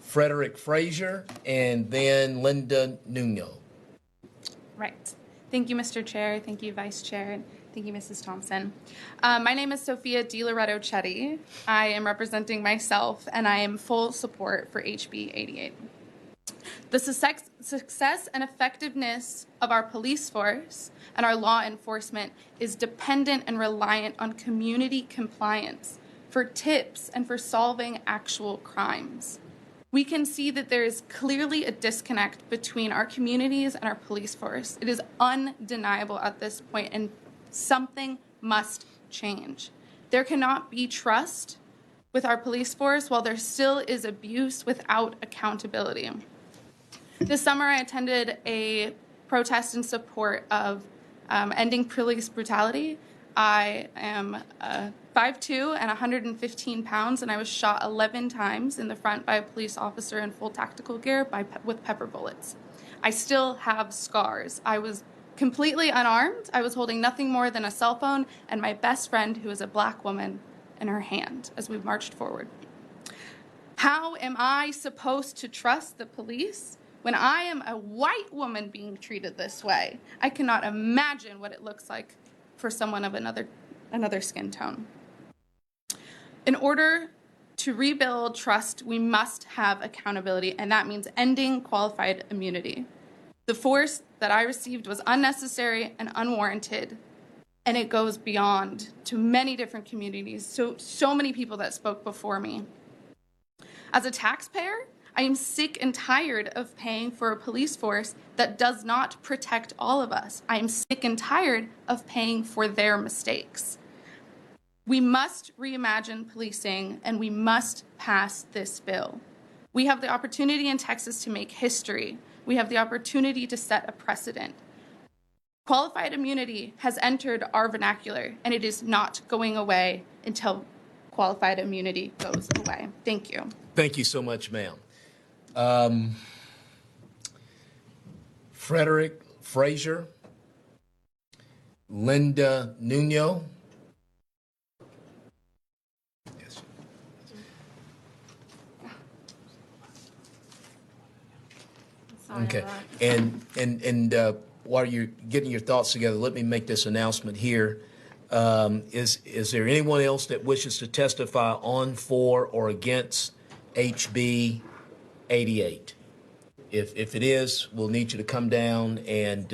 Frederick Frazier, and then Linda Nuno. Right. Thank you, Mr. Chair. Thank you, Vice Chair. And thank you, Mrs. Thompson. My name is Sophia De Loreto Chetty. I am representing myself, and I am full support for HB 88. The success and effectiveness of our police force and our law enforcement is dependent and reliant on community compliance for tips and for solving actual crimes. We can see that there is clearly a disconnect between our communities and our police force. It is undeniable at this point, and something must change. There cannot be trust with our police force while there still is abuse without accountability. This summer, I attended a protest in support of ending police brutality. I am 5'2" and 115 pounds, and I was shot 11 times in the front by a police officer in full tactical gear with pepper bullets. I still have scars. I was completely unarmed. I was holding nothing more than a cell phone and my best friend, who is a black woman, in her hand as we marched forward. How am I supposed to trust the police when I am a white woman being treated this way? I cannot imagine what it looks like for someone of another skin tone. In order to rebuild trust, we must have accountability, and that means ending qualified immunity. The force that I received was unnecessary and unwarranted, and it goes beyond to many different communities, so many people that spoke before me. As a taxpayer, I am sick and tired of paying for a police force that does not protect all of us. I am sick and tired of paying for their mistakes. We must reimagine policing, and we must pass this bill. We have the opportunity in Texas to make history. We have the opportunity to set a precedent. Qualified immunity has entered our vernacular, and it is not going away until qualified immunity goes away. Thank you. Thank you so much, ma'am. Frederick Frazier, Linda Nuno. Yes. Okay, and while you're getting your thoughts together, let me make this announcement here. Is there anyone else that wishes to testify on, for, or against HB 88? If it is, we'll need you to come down, and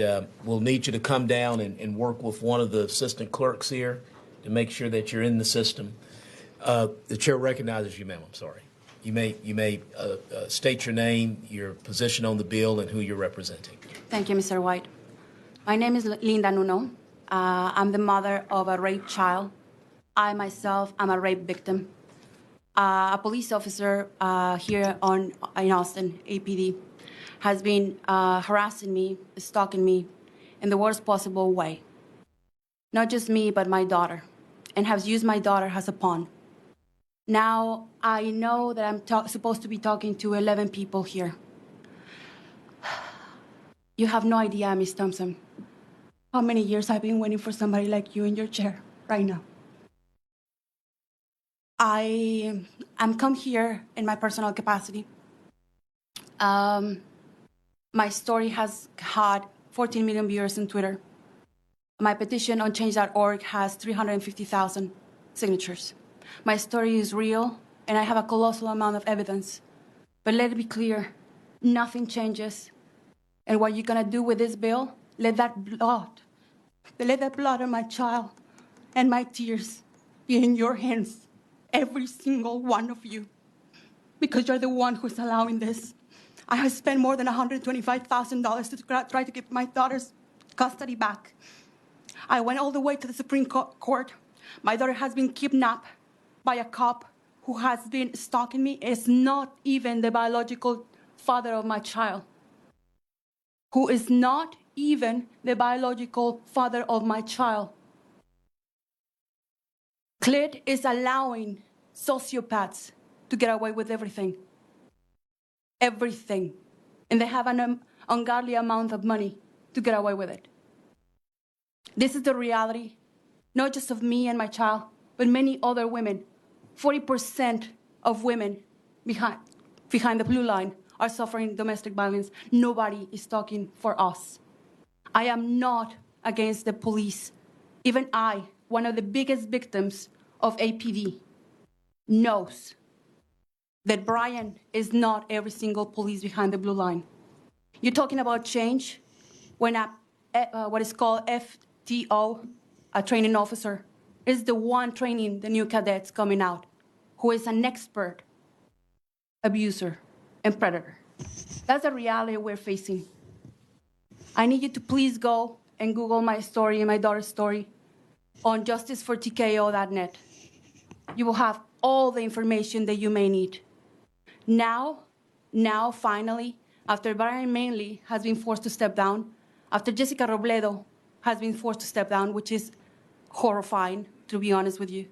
work with one of the assistant clerks here to make sure that you're in the system. The chair recognizes you, ma'am. I'm sorry. You may state your name, your position on the bill, and who you're representing. Thank you, Mr. White. My name is Linda Nuno. I'm the mother of a raped child. I myself am a rape victim. A police officer here in Austin, APD, has been harassing me, stalking me in the worst possible way. Not just me, but my daughter, and has used my daughter as a pawn. Now, I know that I'm supposed to be talking to 11 people here. You have no idea, Ms. Thompson, how many years I've been waiting for somebody like you in your chair right now. I'm come here in my personal capacity. My story has had 14 million viewers on Twitter. My petition on change.org has 350,000 signatures. My story is real, and I have a colossal amount of evidence. But let it be clear, nothing changes. And what you're gonna do with this bill, let that blood of my child and my tears be in your hands, every single one of you, because you're the one who's allowing this. I have spent more than $125,000 to try to get my daughter's custody back. I went all the way to the Supreme Court. My daughter has been kidnapped by a cop who has been stalking me. It's not even the biological father of my child, who is not even the biological father of my child. CLID is allowing sociopaths to get away with everything. Everything. And they have an ungodly amount of money to get away with it. This is the reality, not just of me and my child, but many other women. 40% of women behind the blue line are suffering domestic violence. Nobody is talking for us. I am not against the police. Even I, one of the biggest victims of APD, knows that Brian is not every single police behind the blue line. You're talking about change when what is called FTO, a training officer, is the one training the new cadets coming out, who is an expert abuser and predator. That's the reality we're facing. I need you to please go and Google my story and my daughter's story on justicefortko.net. You will have all the information that you may need. Now, finally, after Brian Manley has been forced to step down, after Jessica Robledo has been forced to step down, which is horrifying, to be honest with you,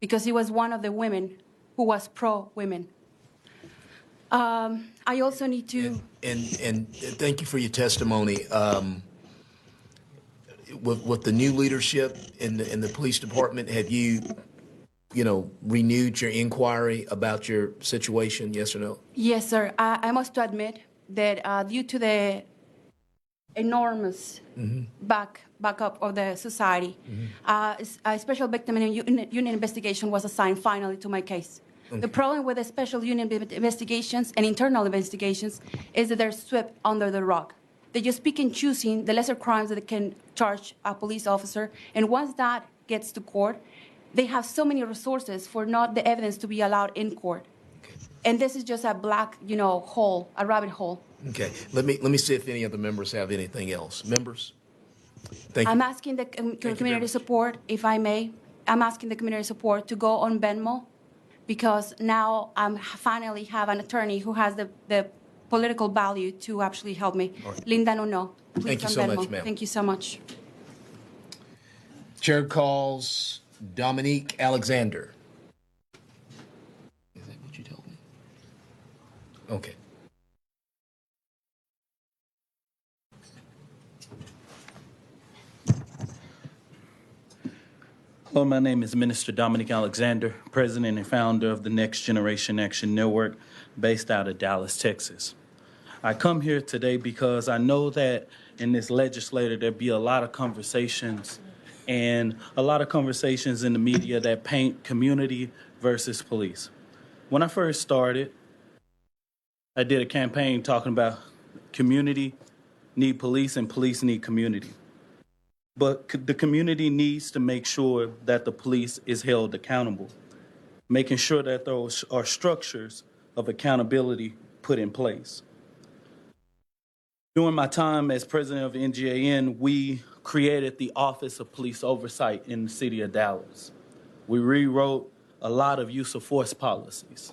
because he was one of the women who was pro-women. I also need to... And thank you for your testimony. With the new leadership in the police department, have you renewed your inquiry about your situation, yes or no? Yes, sir. I must admit that due to the enormous backup of the society, a special victim unit investigation was assigned finally to my case. Okay. The problem with the special unit investigations and internal investigations is that they're swept under the rug. They just pick and choosing the lesser crimes that they can charge a police officer, and once that gets to court, they have so many resources for not the evidence to be allowed in court. Okay. And this is just a black, hole, a rabbit hole. Okay. Let me see if any other members have anything else. Members? Thank you. I'm asking the community support, if I may. I'm asking the community support to go on Venmo, because now I finally have an attorney who has the political value to actually help me. Right. Linda Nuno, please. Thank you so much, ma'am. Thank you so much. Chair calls Dominique Alexander. Is that what you told me? Okay. Hello, my name is Minister Dominique Alexander, President and founder of the Next Generation Action Network, based out of Dallas, Texas. I come here today because I know that in this legislature there'll be a lot of conversations and a lot of conversations in the media that paint community versus police. When I first started, I did a campaign talking about community need police and police need community. But the community needs to make sure that the police is held accountable, making sure that those are structures of accountability put in place. During my time as president of NGAN, we created the Office of Police Oversight in the city of Dallas. We rewrote a lot of use of force policies.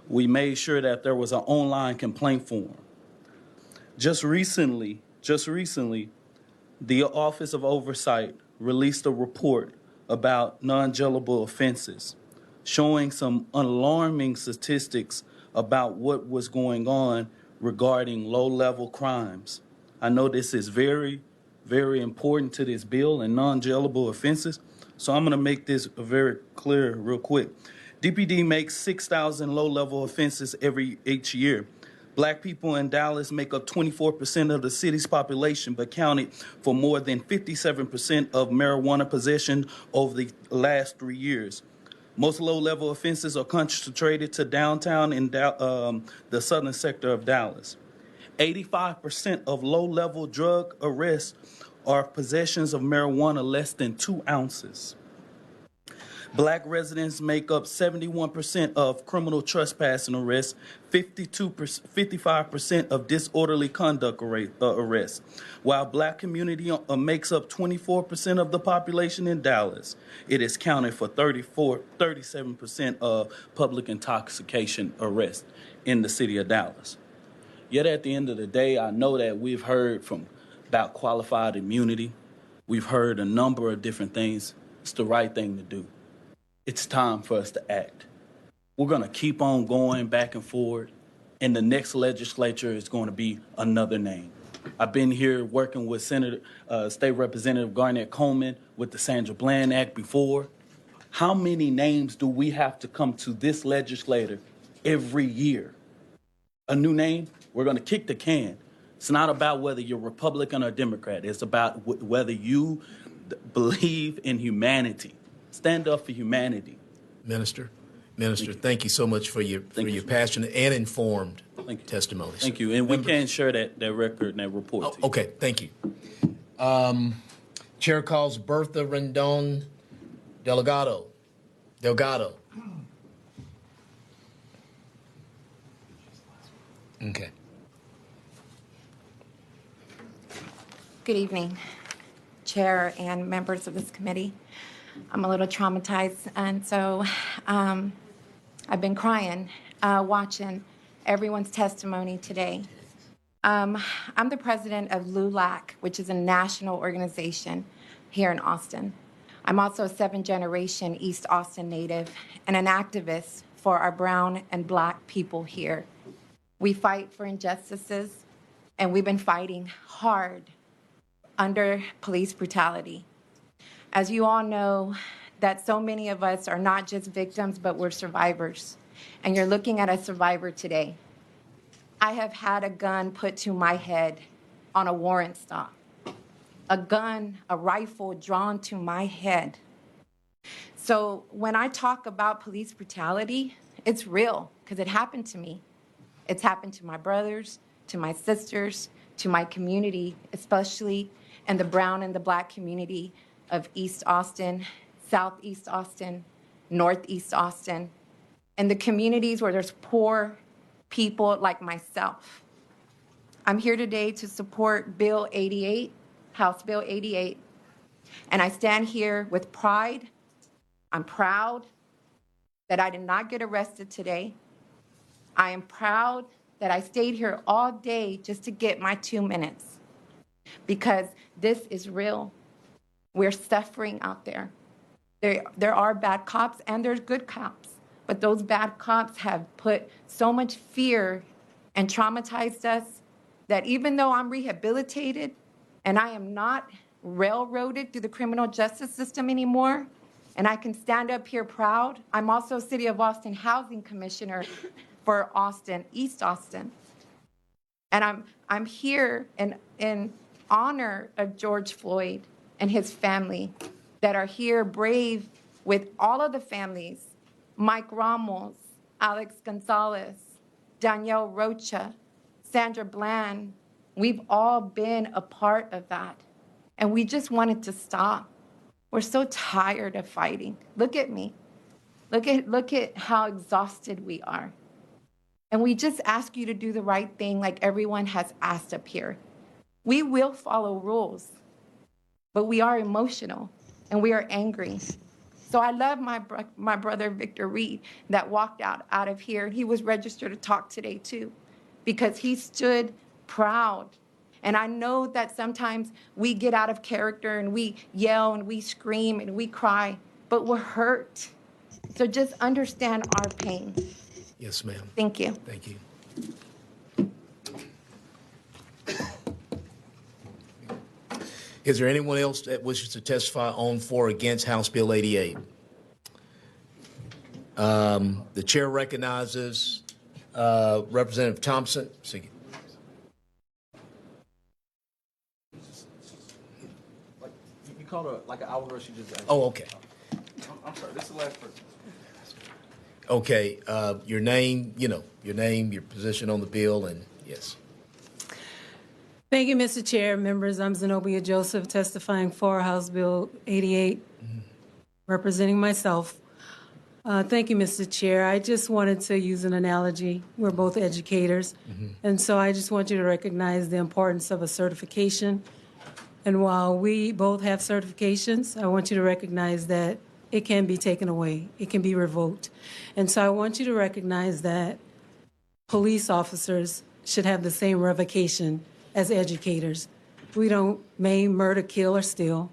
We made sure that there was an online complaint form. Just recently, the Office of Oversight released a report about non-jailable offenses, showing some alarming statistics about what was going on regarding low-level crimes. I know this is very, very important to this bill and non-jailable offenses, so I'm going to make this very clear real quick. DPD makes 6,000 low-level offenses each year. Black people in Dallas make up 24% of the city's population, but counted for more than 57% of marijuana possession over the last 3 years. Most low-level offenses are concentrated to downtown in the southern sector of Dallas. 85% of low-level drug arrests are possessions of marijuana less than 2 ounces. Black residents make up 71% of criminal trespassing arrests, 55% of disorderly conduct arrests, while black community makes up 24% of the population in Dallas. It is counted for 37% of public intoxication arrests in the city of Dallas. Yet at the end of the day, I know that we've heard about qualified immunity. We've heard a number of different things. It's the right thing to do. It's time for us to act. We're going to keep on going back and forward, and the next legislature is going to be another name. I've been here working with State Representative Garnett Coleman with the Sandra Bland Act before. How many names do we have to come to this legislator every year? A new name? We're going to kick the can. It's not about whether you're Republican or Democrat. It's about whether you believe in humanity. Stand up for humanity. Minister, thank you so much for your passionate and informed testimonies. Thank you. And we can share that record and that report. Okay, thank you. Chair calls Bertha Rendon Delgado. Okay. Good evening, Chair and members of this committee. I'm a little traumatized, and so I've been crying watching everyone's testimony today. I'm the president of LULAC, which is a national organization here in Austin. I'm also a seventh-generation East Austin native and an activist for our brown and black people here. We fight for injustices, and we've been fighting hard under police brutality. As you all know, that so many of us are not just victims, but we're survivors. And you're looking at a survivor today. I have had a gun put to my head on a warrant stop. A gun, a rifle drawn to my head. So when I talk about police brutality, it's real, because it happened to me. It's happened to my brothers, to my sisters, to my community, especially in the brown and the black community of East Austin, Southeast Austin, Northeast Austin, and the communities where there's poor people like myself. I'm here today to support Bill 88, House Bill 88, and I stand here with pride. I'm proud that I did not get arrested today. I am proud that I stayed here all day just to get my 2 minutes, because this is real. We're suffering out there. There are bad cops and there's good cops, but those bad cops have put so much fear and traumatized us that even though I'm rehabilitated and I am not railroaded through the criminal justice system anymore, and I can stand up here proud, I'm also City of Austin Housing Commissioner for Austin, East Austin. And I'm here in honor of George Floyd and his family that are here brave with all of the families, Mike Ramos, Alex Gonzalez, Danielle Rocha, Sandra Bland. We've all been a part of that. And we just wanted to stop. We're so tired of fighting. Look at me. Look at how exhausted we are. And we just ask you to do the right thing like everyone has asked up here. We will follow rules, but we are emotional and we are angry. So I love my brother, Victor Reed, that walked out of here. He was registered to talk today too, because he stood proud. And I know that sometimes we get out of character and we yell and we scream and we cry, but we're hurt. So just understand our pain. Yes, ma'am. Thank you. Thank you. Is there anyone else that wishes to testify on, for, or against House Bill 88? The chair recognizes Representative Thompson. You called her like an hour ago. She just. Oh, okay. I'm sorry. This is the last person. Okay. Your name, your position on the bill, and yes. Thank you, Mr. Chair. Members, I'm Zenobia Joseph, testifying for House Bill 88, representing myself. Thank you, Mr. Chair. I just wanted to use an analogy. We're both educators, and so I just want you to recognize the importance of a certification. And while we both have certifications, I want you to recognize that it can be taken away. It can be revoked. And so I want you to recognize that police officers should have the same revocation as educators. We don't maim, murder, kill, or steal.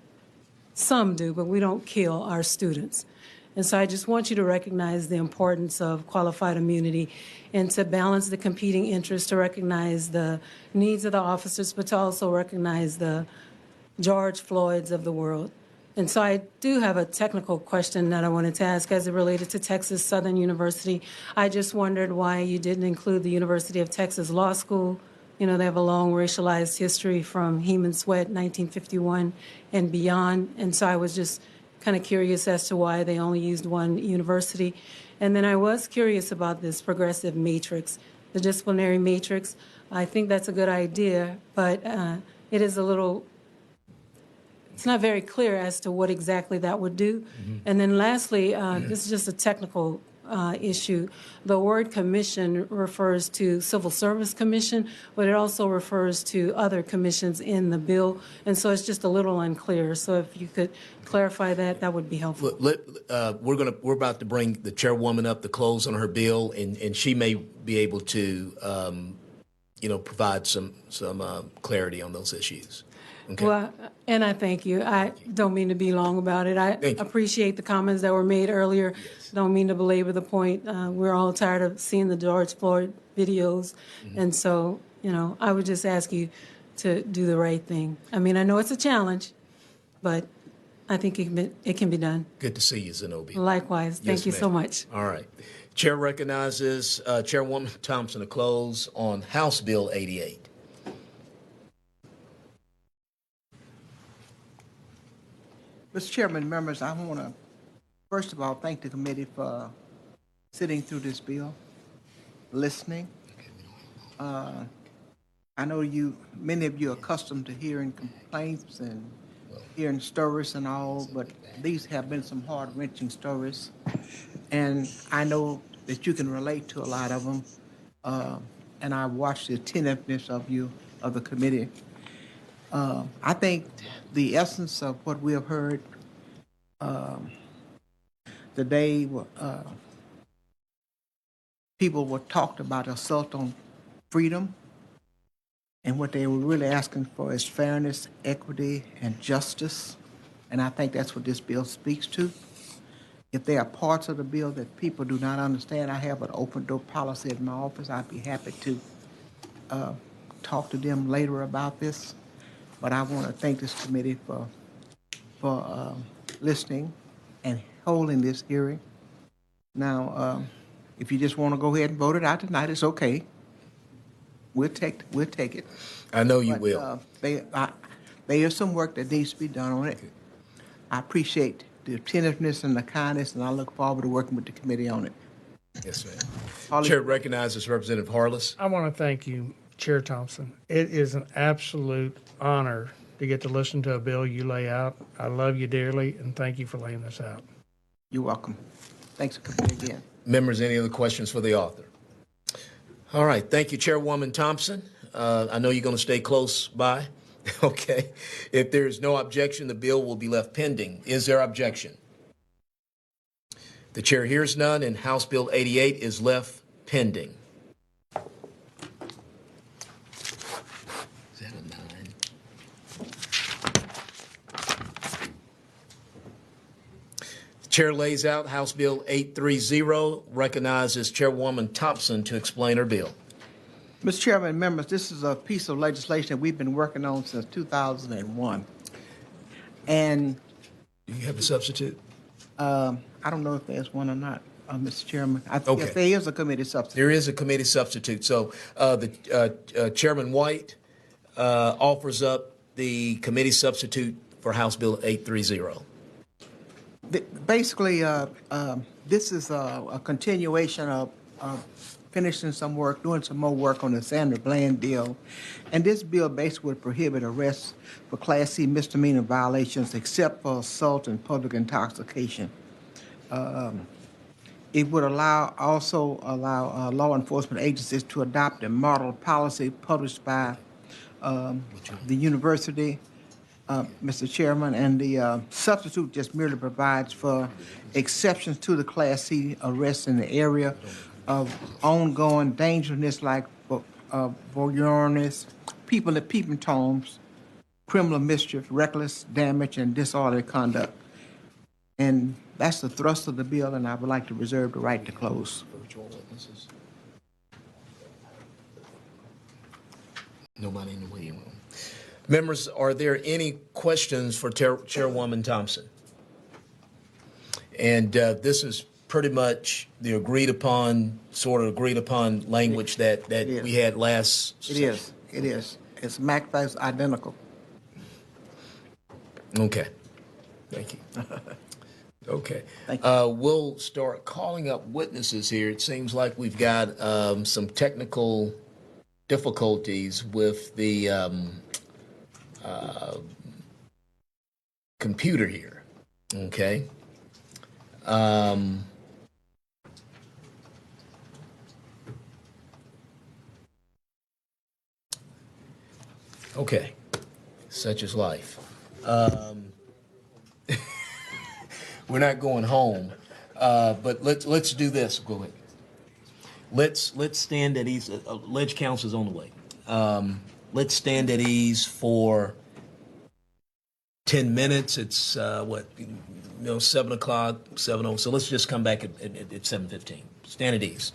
Some do, but we don't kill our students. And so I just want you to recognize the importance of qualified immunity and to balance the competing interests, to recognize the needs of the officers, but to also recognize the George Floyds of the world. And so I do have a technical question that I wanted to ask as it related to Texas Southern University. I just wondered why you didn't include the University of Texas Law School. You know, they have a long racialized history from Heman Sweat, 1951 and beyond. And so I was just kind of curious as to why they only used one university. And then I was curious about this progressive matrix, the disciplinary matrix. I think that's a good idea, but it is a little, it's not very clear as to what exactly that would do. And then lastly, this is just a technical issue. The word commission refers to Civil Service Commission, but it also refers to other commissions in the bill, and so it's just a little unclear. So if you could clarify that, that would be helpful. We're about to bring the chairwoman up to close on her bill, and she may be able to, provide some clarity on those issues. Okay. Well, and I thank you. I don't mean to be long about it. I appreciate the comments that were made earlier. Yes. Don't mean to belabor the point. We're all tired of seeing the George Floyd videos. And so, I would just ask you to do the right thing. I mean, I know it's a challenge, but I think it can be done. Good to see you, Zenobia. Likewise. Thank you so much. All right. Chair recognizes Chairwoman Thompson to close on House Bill 88. Mr. Chairman, members, I want to, first of all, thank the committee for sitting through this bill, listening. I know many of you are accustomed to hearing complaints and hearing stories and all, but these have been some heart-wrenching stories. And I know that you can relate to a lot of them. And I watched the attentiveness of the committee. I think the essence of what we have heard today, people were talked about assault on freedom, and what they were really asking for is fairness, equity, and justice. And I think that's what this bill speaks to. If there are parts of the bill that people do not understand, I have an open door policy at my office. I'd be happy to talk to them later about this. But I want to thank this committee for listening and holding this hearing. Now, if you just want to go ahead and vote it out tonight, it's okay. We'll take it. I know you will. There is some work that needs to be done on it. I appreciate the attentiveness and the kindness, and I look forward to working with the committee on it. Yes, ma'am. Chair recognizes Representative Harless. I want to thank you, Chair Thompson. It is an absolute honor to get to listen to a bill you lay out. I love you dearly, and thank you for laying this out. You're welcome. Thanks for coming again. Members, any other questions for the author? All right. Thank you, Chairwoman Thompson. I know you're going to stay close by. Okay. If there is no objection, the bill will be left pending. Is there objection? The chair hears none, and House Bill 88 is left pending. Is that a 9? The chair lays out House Bill 830, recognizes Chairwoman Thompson to explain her bill. Mr. Chairman, members, this is a piece of legislation that we've been working on since 2001. And do you have a substitute? I don't know if there's one or not, Mr. Chairman. Okay. Yes, there is a committee substitute. There is a committee substitute. So Chairman White offers up the committee substitute for House Bill 830. Basically, this is a continuation of finishing some work, doing some more work on the Sandra Bland deal. And this bill basically would prohibit arrests for Class C misdemeanor violations except for assault and public intoxication. It would also allow law enforcement agencies to adopt a model policy published by the university, Mr. Chairman, and the substitute just merely provides for exceptions to the Class C arrests in the area of ongoing dangerousness like voyeurism, people at peeping toms, criminal mischief, reckless damage, and disorderly conduct. And that's the thrust of the bill, and I would like to reserve the right to close. Virtual witnesses. Nobody in the waiting room. Members, are there any questions for Chairwoman Thompson? And this is pretty much the agreed upon language that we had last session. It is. It's MACFA's identical. Okay. Thank you. Okay. We'll start calling up witnesses here. It seems like we've got some technical difficulties with the computer here. Okay. Okay. Such is life. We're not going home, but let's do this. Go ahead. Let's stand at ease. Ledge counsel's on the way. Let's stand at ease for 10 minutes. It's 7 o'clock, 7:00. So let's just come back at 7:15. Stand at ease.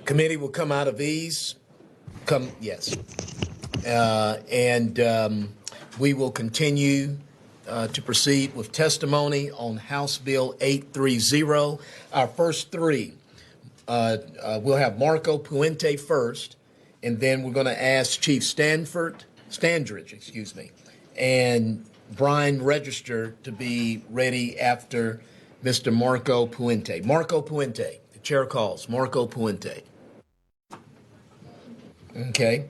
Committee will come out of these. Yes. We will continue to proceed with testimony on House Bill 830. Our first three, we'll have Marco Puente first, and then we're going to ask Chief Standridge, and Brian Register to be ready after Mr. Marco Puente. Marco Puente, the chair calls. Marco Puente. Okay.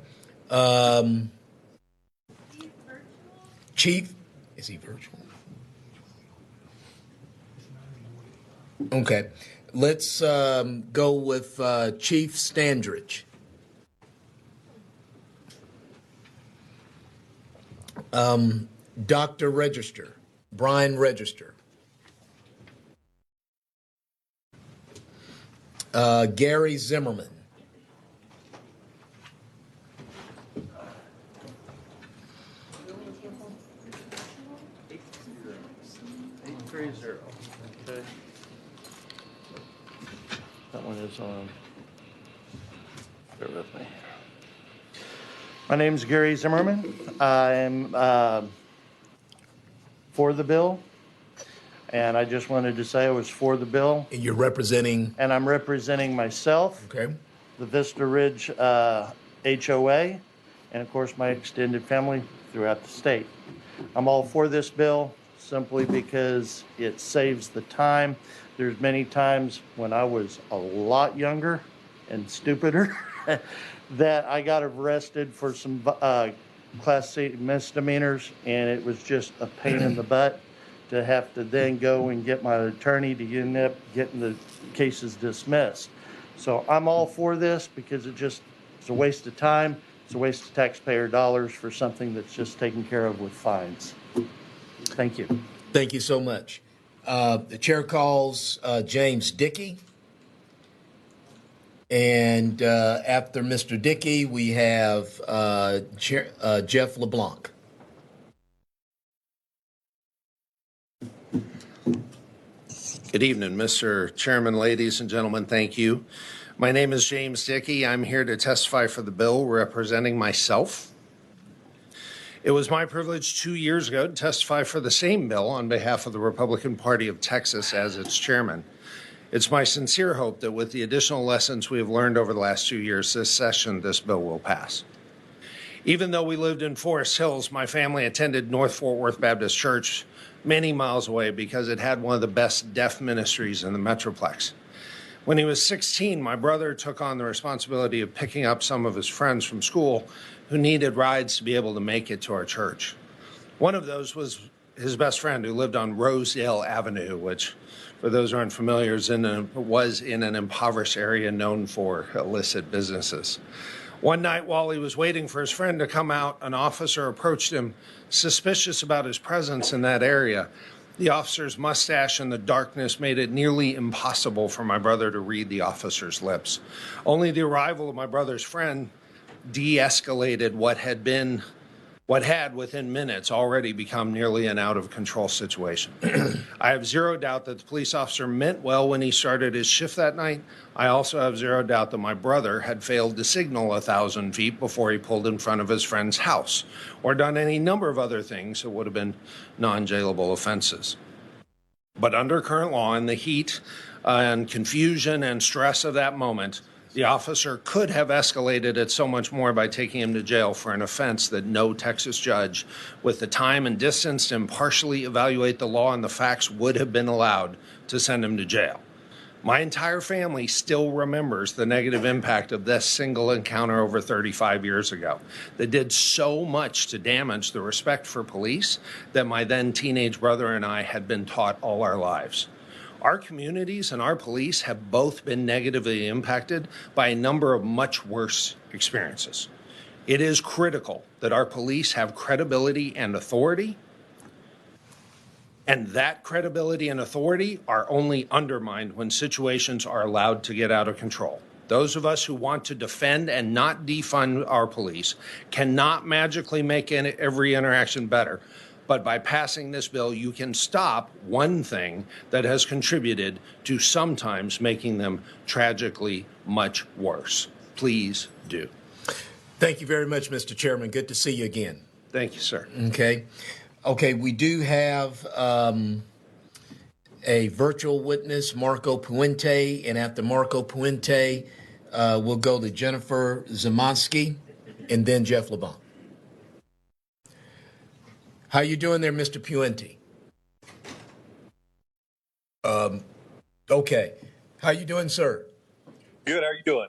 Chief, is he virtual? Okay. Let's go with Chief Standridge. Dr. Register, Brian Register. Gary Zimmerman. Okay. That one is on. Bear with me. My name is Gary Zimmerman. I'm for the bill, and I just wanted to say I was for the bill. And you're representing? And I'm representing myself, okay, the Vista Ridge HOA, and of course my extended family throughout the state. I'm all for this bill simply because it saves the time. There's many times when I was a lot younger and stupider that I got arrested for some Class C misdemeanors, and it was just a pain in the butt to have to then go and get my attorney to end up getting the cases dismissed. So I'm all for this because it's a waste of time. It's a waste of taxpayer dollars for something that's just taken care of with fines. Thank you. Thank you so much. The chair calls James Dickey. And after Mr. Dickey, we have Jeff LeBlanc. Good evening, Mr. Chairman, ladies and gentlemen. Thank you. My name is James Dickey. I'm here to testify for the bill representing myself. It was my privilege 2 years ago to testify for the same bill on behalf of the Republican Party of Texas as its chairman. It's my sincere hope that with the additional lessons we have learned over the last 2 years, this session, this bill will pass. Even though we lived in Forest Hills, my family attended North Fort Worth Baptist Church many miles away because it had one of the best deaf ministries in the Metroplex. When he was 16, my brother took on the responsibility of picking up some of his friends from school who needed rides to be able to make it to our church. One of those was his best friend who lived on Rosedale Avenue, which, for those who aren't familiar, was in an impoverished area known for illicit businesses. One night while he was waiting for his friend to come out, an officer approached him, suspicious about his presence in that area. The officer's mustache in the darkness made it nearly impossible for my brother to read the officer's lips. Only the arrival of my brother's friend de-escalated what had within minutes already become nearly an out-of-control situation. I have zero doubt that the police officer meant well when he started his shift that night. I also have zero doubt that my brother had failed to signal 1,000 feet before he pulled in front of his friend's house, or done any number of other things that would have been non-jailable offenses. But under current law, in the heat and confusion and stress of that moment, the officer could have escalated it so much more by taking him to jail for an offense that no Texas judge with the time and distance to impartially evaluate the law and the facts would have been allowed to send him to jail. My entire family still remembers the negative impact of this single encounter over 35 years ago that did so much to damage the respect for police that my then teenage brother and I had been taught all our lives. Our communities and our police have both been negatively impacted by a number of much worse experiences. It is critical that our police have credibility and authority, and that credibility and authority are only undermined when situations are allowed to get out of control. Those of us who want to defend and not defund our police cannot magically make every interaction better But by passing this bill, you can stop one thing that has contributed to sometimes making them tragically much worse. Please do. Thank you very much, Mr. Chairman. Good to see you again. Thank you, sir. Okay. Okay, we do have a virtual witness, Marco Puente, and after Marco Puente, we'll go to Jennifer Zamansky and then Jeff LeBon. How you doing there, Mr. Puente? Okay. How you doing, sir? Good. How are you doing?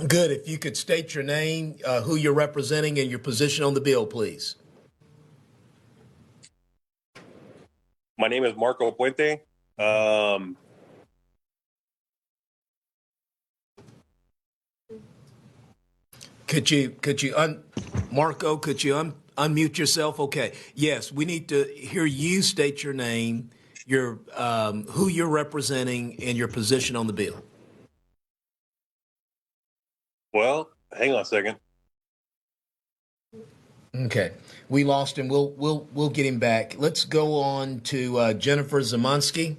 Good. If you could state your name, who you're representing, and your position on the bill, please. My name is Marco Puente. Marco, could you unmute yourself? Okay. Yes, we need to hear you state your name, your who you're representing, and your position on the bill. Well, hang on a second. Okay, we lost him. We'll get him back. Let's go on to Jennifer Zamansky,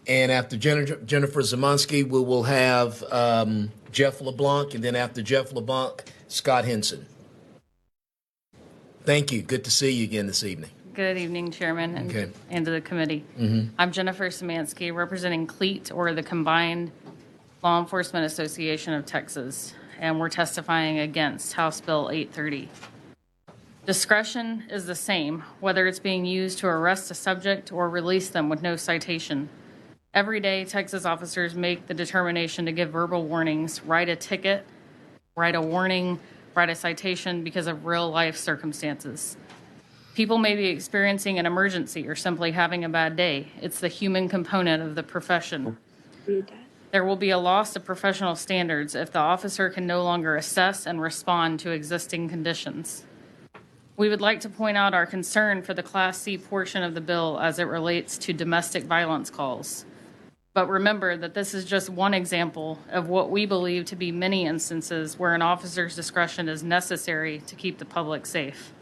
and after Jennifer Zamansky, we will have Jeff LeBlanc, and then after Jeff LeBlanc, Scott Henson. Thank you. Good to see you again this evening. Good evening, Chairman, and to the committee. Mm-hmm. I'm Jennifer Szymanski, representing CLEAT, or the Combined Law Enforcement Association of Texas, and we're testifying against House Bill 830. Discretion is the same, whether it's being used to arrest a subject or release them with no citation. Every day, Texas officers make the determination to give verbal warnings, write a ticket, write a warning, write a citation because of real-life circumstances. People may be experiencing an emergency or simply having a bad day. It's the human component of the profession. There will be a loss of professional standards if the officer can no longer assess and respond to existing conditions. We would like to point out our concern for the Class C portion of the bill as it relates to domestic violence calls. But remember that this is just one example of what we believe to be many instances where an officer's discretion is necessary to keep the public safe.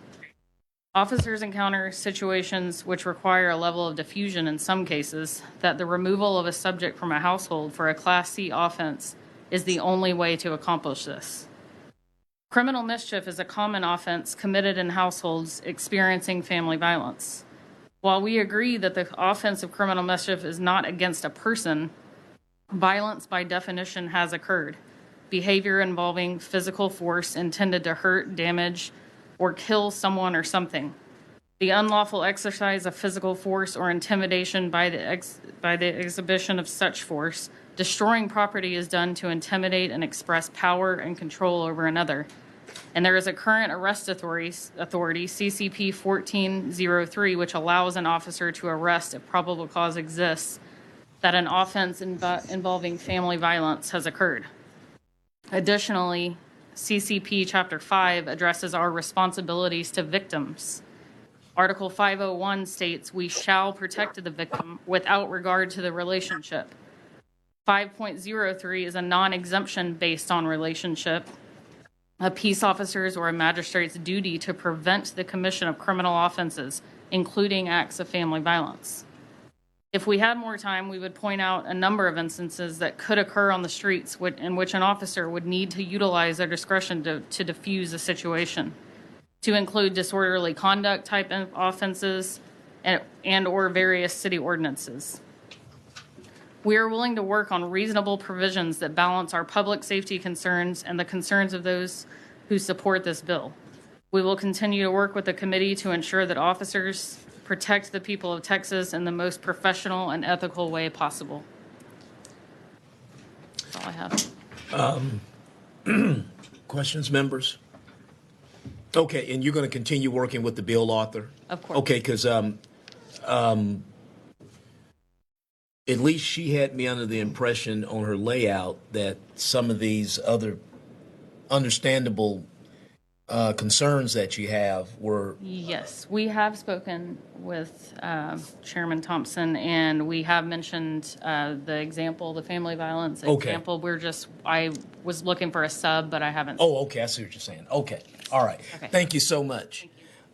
Officers encounter situations which require a level of diffusion in some cases that the removal of a subject from a household for a Class C offense is the only way to accomplish this. Criminal mischief is a common offense committed in households experiencing family violence. While we agree that the offense of criminal mischief is not against a person, violence by definition has occurred. Behavior involving physical force intended to hurt, damage, or kill someone or something. The unlawful exercise of physical force or intimidation by the exhibition of such force, destroying property is done to intimidate and express power and control over another. And there is a current arrest authority, CCP 1403, which allows an officer to arrest if probable cause exists that an offense involving family violence has occurred. Additionally, CCP Chapter 5 addresses our responsibilities to victims. Article 501 states we shall protect the victim without regard to the relationship. 5.03 is a non-exemption based on relationship. A peace officer's or a magistrate's duty to prevent the commission of criminal offenses, including acts of family violence. If we had more time, we would point out a number of instances that could occur on the streets in which an officer would need to utilize their discretion to diffuse a situation, to include disorderly conduct type of offenses and or various city ordinances. We are willing to work on reasonable provisions that balance our public safety concerns and the concerns of those who support this bill. We will continue to work with the committee to ensure that officers protect the people of Texas in the most professional and ethical way possible. That's all I have. Questions, members? Okay, and you're going to continue working with the bill author? Of course. Okay, because at least she had me under the impression on her layout that some of these other understandable concerns that you have were... Yes, we have spoken with Chairman Thompson, and we have mentioned the example, the family violence example. I was looking for a sub, but I haven't. Oh, okay, I see what you're saying. Okay, all right. Okay. Thank you so much.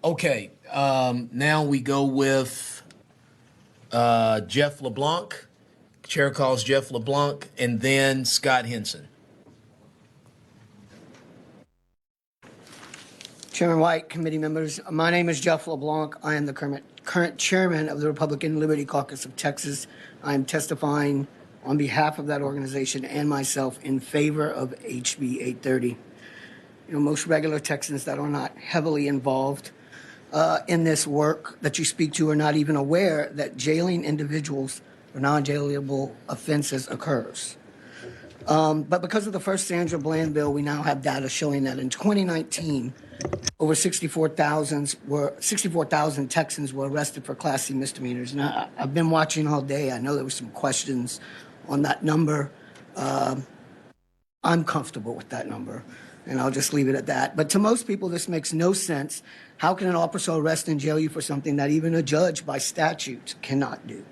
Okay, now we go with Jeff LeBlanc. Chair calls Jeff LeBlanc, and then Scott Henson. Chairman White, committee members, my name is Jeff LeBlanc. I am the current chairman of the Republican Liberty Caucus of Texas. I am testifying on behalf of that organization and myself in favor of HB 830. You know, most regular Texans that are not heavily involved in this work that you speak to are not even aware that jailing individuals for non-jailable offenses occurs. But because of the first Sandra Bland bill, we now have data showing that in 2019, over 64,000 Texans were arrested for Class C misdemeanors. And I've been watching all day. I know there were some questions on that number. I'm comfortable with that number, and I'll just leave it at that. But to most people, this makes no sense. How can an officer arrest and jail you for something that even a judge by statute cannot do?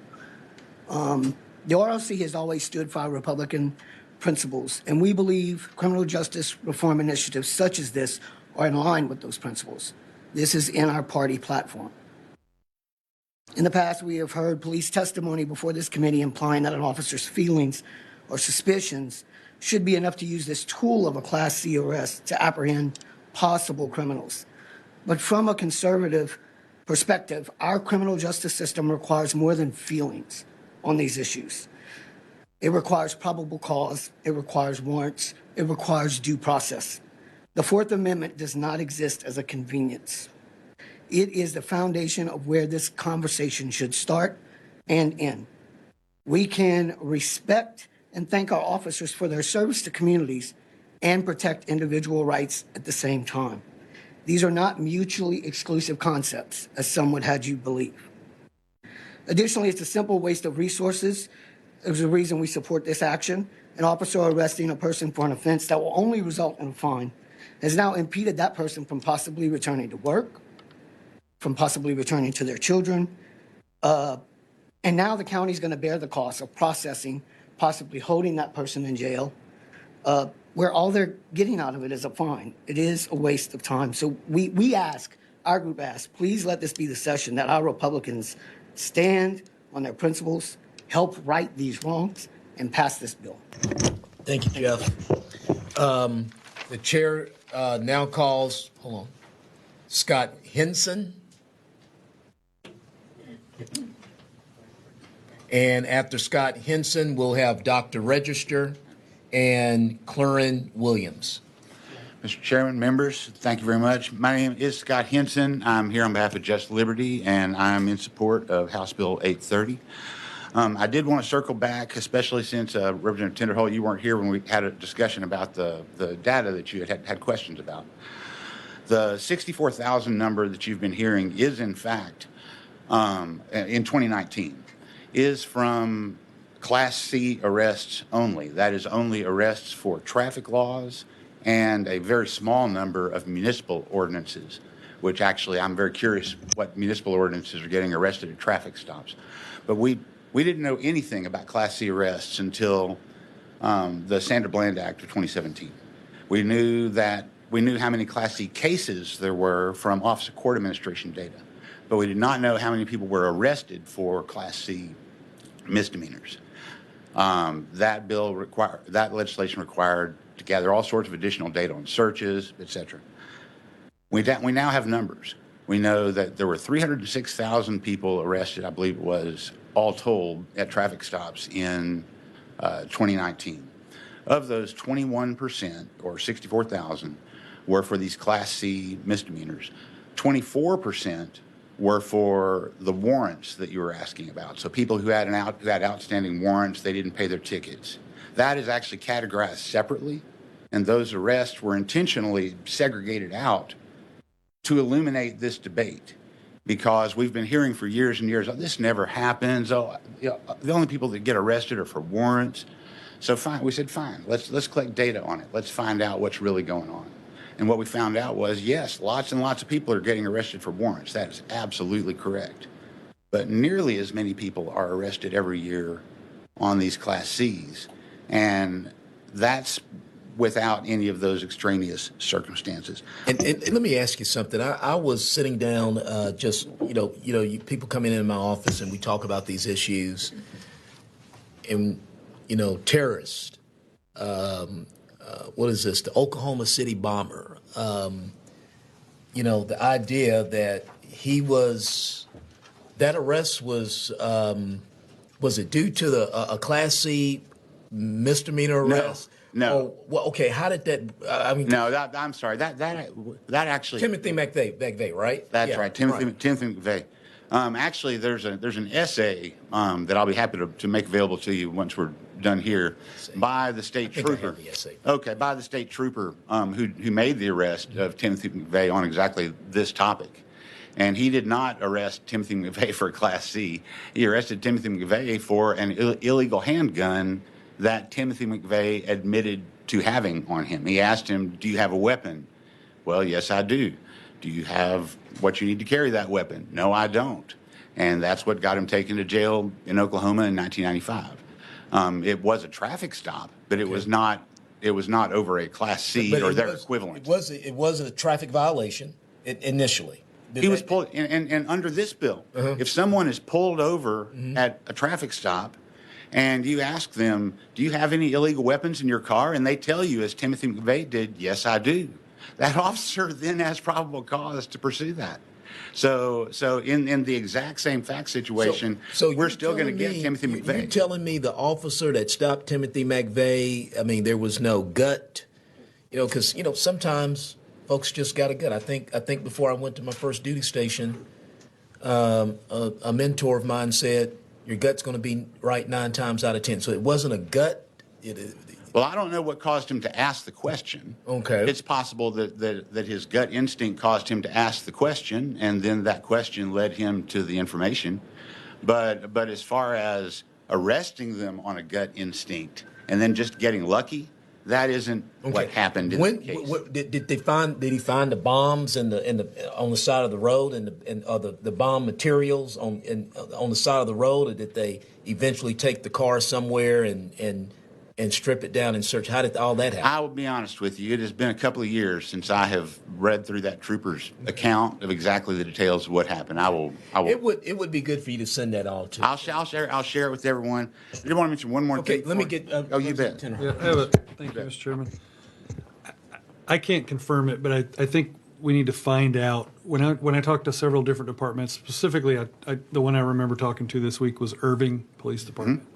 The RLC has always stood for our Republican principles, and we believe criminal justice reform initiatives such as this are in line with those principles. This is in our party platform. In the past, we have heard police testimony before this committee implying that an officer's feelings or suspicions should be enough to use this tool of a Class C arrest to apprehend possible criminals. But from a conservative perspective, our criminal justice system requires more than feelings on these issues. It requires probable cause, it requires warrants, it requires due process. The Fourth Amendment does not exist as a convenience. It is the foundation of where this conversation should start and end. We can respect and thank our officers for their service to communities and protect individual rights at the same time. These are not mutually exclusive concepts, as some would have you believe. Additionally, it's a simple waste of resources. There's a reason we support this action. An officer arresting a person for an offense that will only result in a fine has now impeded that person from possibly returning to work, from possibly returning to their children. And now the county's going to bear the cost of processing, possibly holding that person in jail, where all they're getting out of it is a fine. It is a waste of time. So we ask, our group asks, please let this be the session that our Republicans stand on their principles, help right these wrongs, and pass this bill. Thank you, Jeff. The chair now calls, Scott Henson. And after Scott Henson, we'll have Dr. Register and Clurin Williams. Mr. Chairman, members, thank you very much. My name is Scott Henson. I'm here on behalf of Just Liberty, and I'm in support of House Bill 830. I did want to circle back, especially since Representative Tinderholt, you weren't here when we had a discussion about the data that you had questions about. The 64,000 number that you've been hearing is, in fact, in 2019, is from Class C arrests only. That is only arrests for traffic laws and a very small number of municipal ordinances, which actually I'm very curious what municipal ordinances are getting arrested at traffic stops. But we didn't know anything about Class C arrests until the Sandra Bland Act of 2017. We knew how many Class C cases there were from Office of Court Administration data, but we did not know how many people were arrested for Class C misdemeanors. That legislation required to gather all sorts of additional data on searches, et cetera. We now have numbers. We know that there were 306,000 people arrested, I believe it was, all told, at traffic stops in 2019. Of those, 21%, or 64,000, were for these Class C misdemeanors. 24% were for the warrants that you were asking about. So people who had outstanding warrants, they didn't pay their tickets. That is actually categorized separately, and those arrests were intentionally segregated out to illuminate this debate, because we've been hearing for years and years, oh, this never happens. Oh, the only people that get arrested are for warrants. So fine, we said, fine, let's collect data on it. Let's find out what's really going on. And what we found out was, yes, lots and lots of people are getting arrested for warrants. That is absolutely correct. But nearly as many people are arrested every year on these Class Cs. And that's without any of those extraneous circumstances. And let me ask you something. I was sitting down, people come in my office and we talk about these issues, and terrorists. What is this? The Oklahoma City bomber. The idea that that arrest was it due to a Class C misdemeanor arrest? No. Oh, well, okay. How did that? No, I'm sorry. That actually. Timothy McVeigh, right? That's Yeah, right. Timothy McVeigh. Actually, there's an essay that I'll be happy to make available to you once we're done here by the state trooper. Okay, by the state trooper who made the arrest of Timothy McVeigh on exactly this topic. And he did not arrest Timothy McVeigh for a Class C. He arrested Timothy McVeigh for an illegal handgun that Timothy McVeigh admitted to having on him. He asked him, "Do you have a weapon?" "Well, yes, I do." "Do you have what you need to carry that weapon?" "No, I don't." And that's what got him taken to jail in Oklahoma in 1995. It was a traffic stop, but it was not over a Class C or their equivalent. It was a traffic violation initially. He was pulled, and under this bill, if someone is pulled over at a traffic stop, and you ask them, "Do you have any illegal weapons in your car?" and they tell you, as Timothy McVeigh did, "Yes, I do," that officer then has probable cause to pursue that. So in the exact same fact situation, we're still going to get Timothy McVeigh. You're telling me the officer that stopped Timothy McVeigh, there was no gut, because sometimes folks just got a gut. I think before I went to my first duty station, a mentor of mine said, "Your gut's going to be right 9 times out of 10." So it wasn't a gut. Well, I don't know what caused him to ask the question. Okay. It's possible that his gut instinct caused him to ask the question, and then that question led him to the information. But as far as arresting them on a gut instinct and then just getting lucky, that isn't what happened in the case. Did he find the bombs on the side of the road and the bomb materials on the side of the road, or did they eventually take the car somewhere and strip it down and search? How did all that happen? I will be honest with you. It has been a couple of years since I have read through that trooper's account of exactly the details of what happened. I will. It would be good for you to send that all to. I'll share it with everyone. I did want to mention one more thing. Okay, let me get. You bet. Yeah, thank you, Mr. Chairman. I can't confirm it, but I think we need to find out. When I talked to several different departments, specifically, the one I remember talking to this week was Irving Police Department.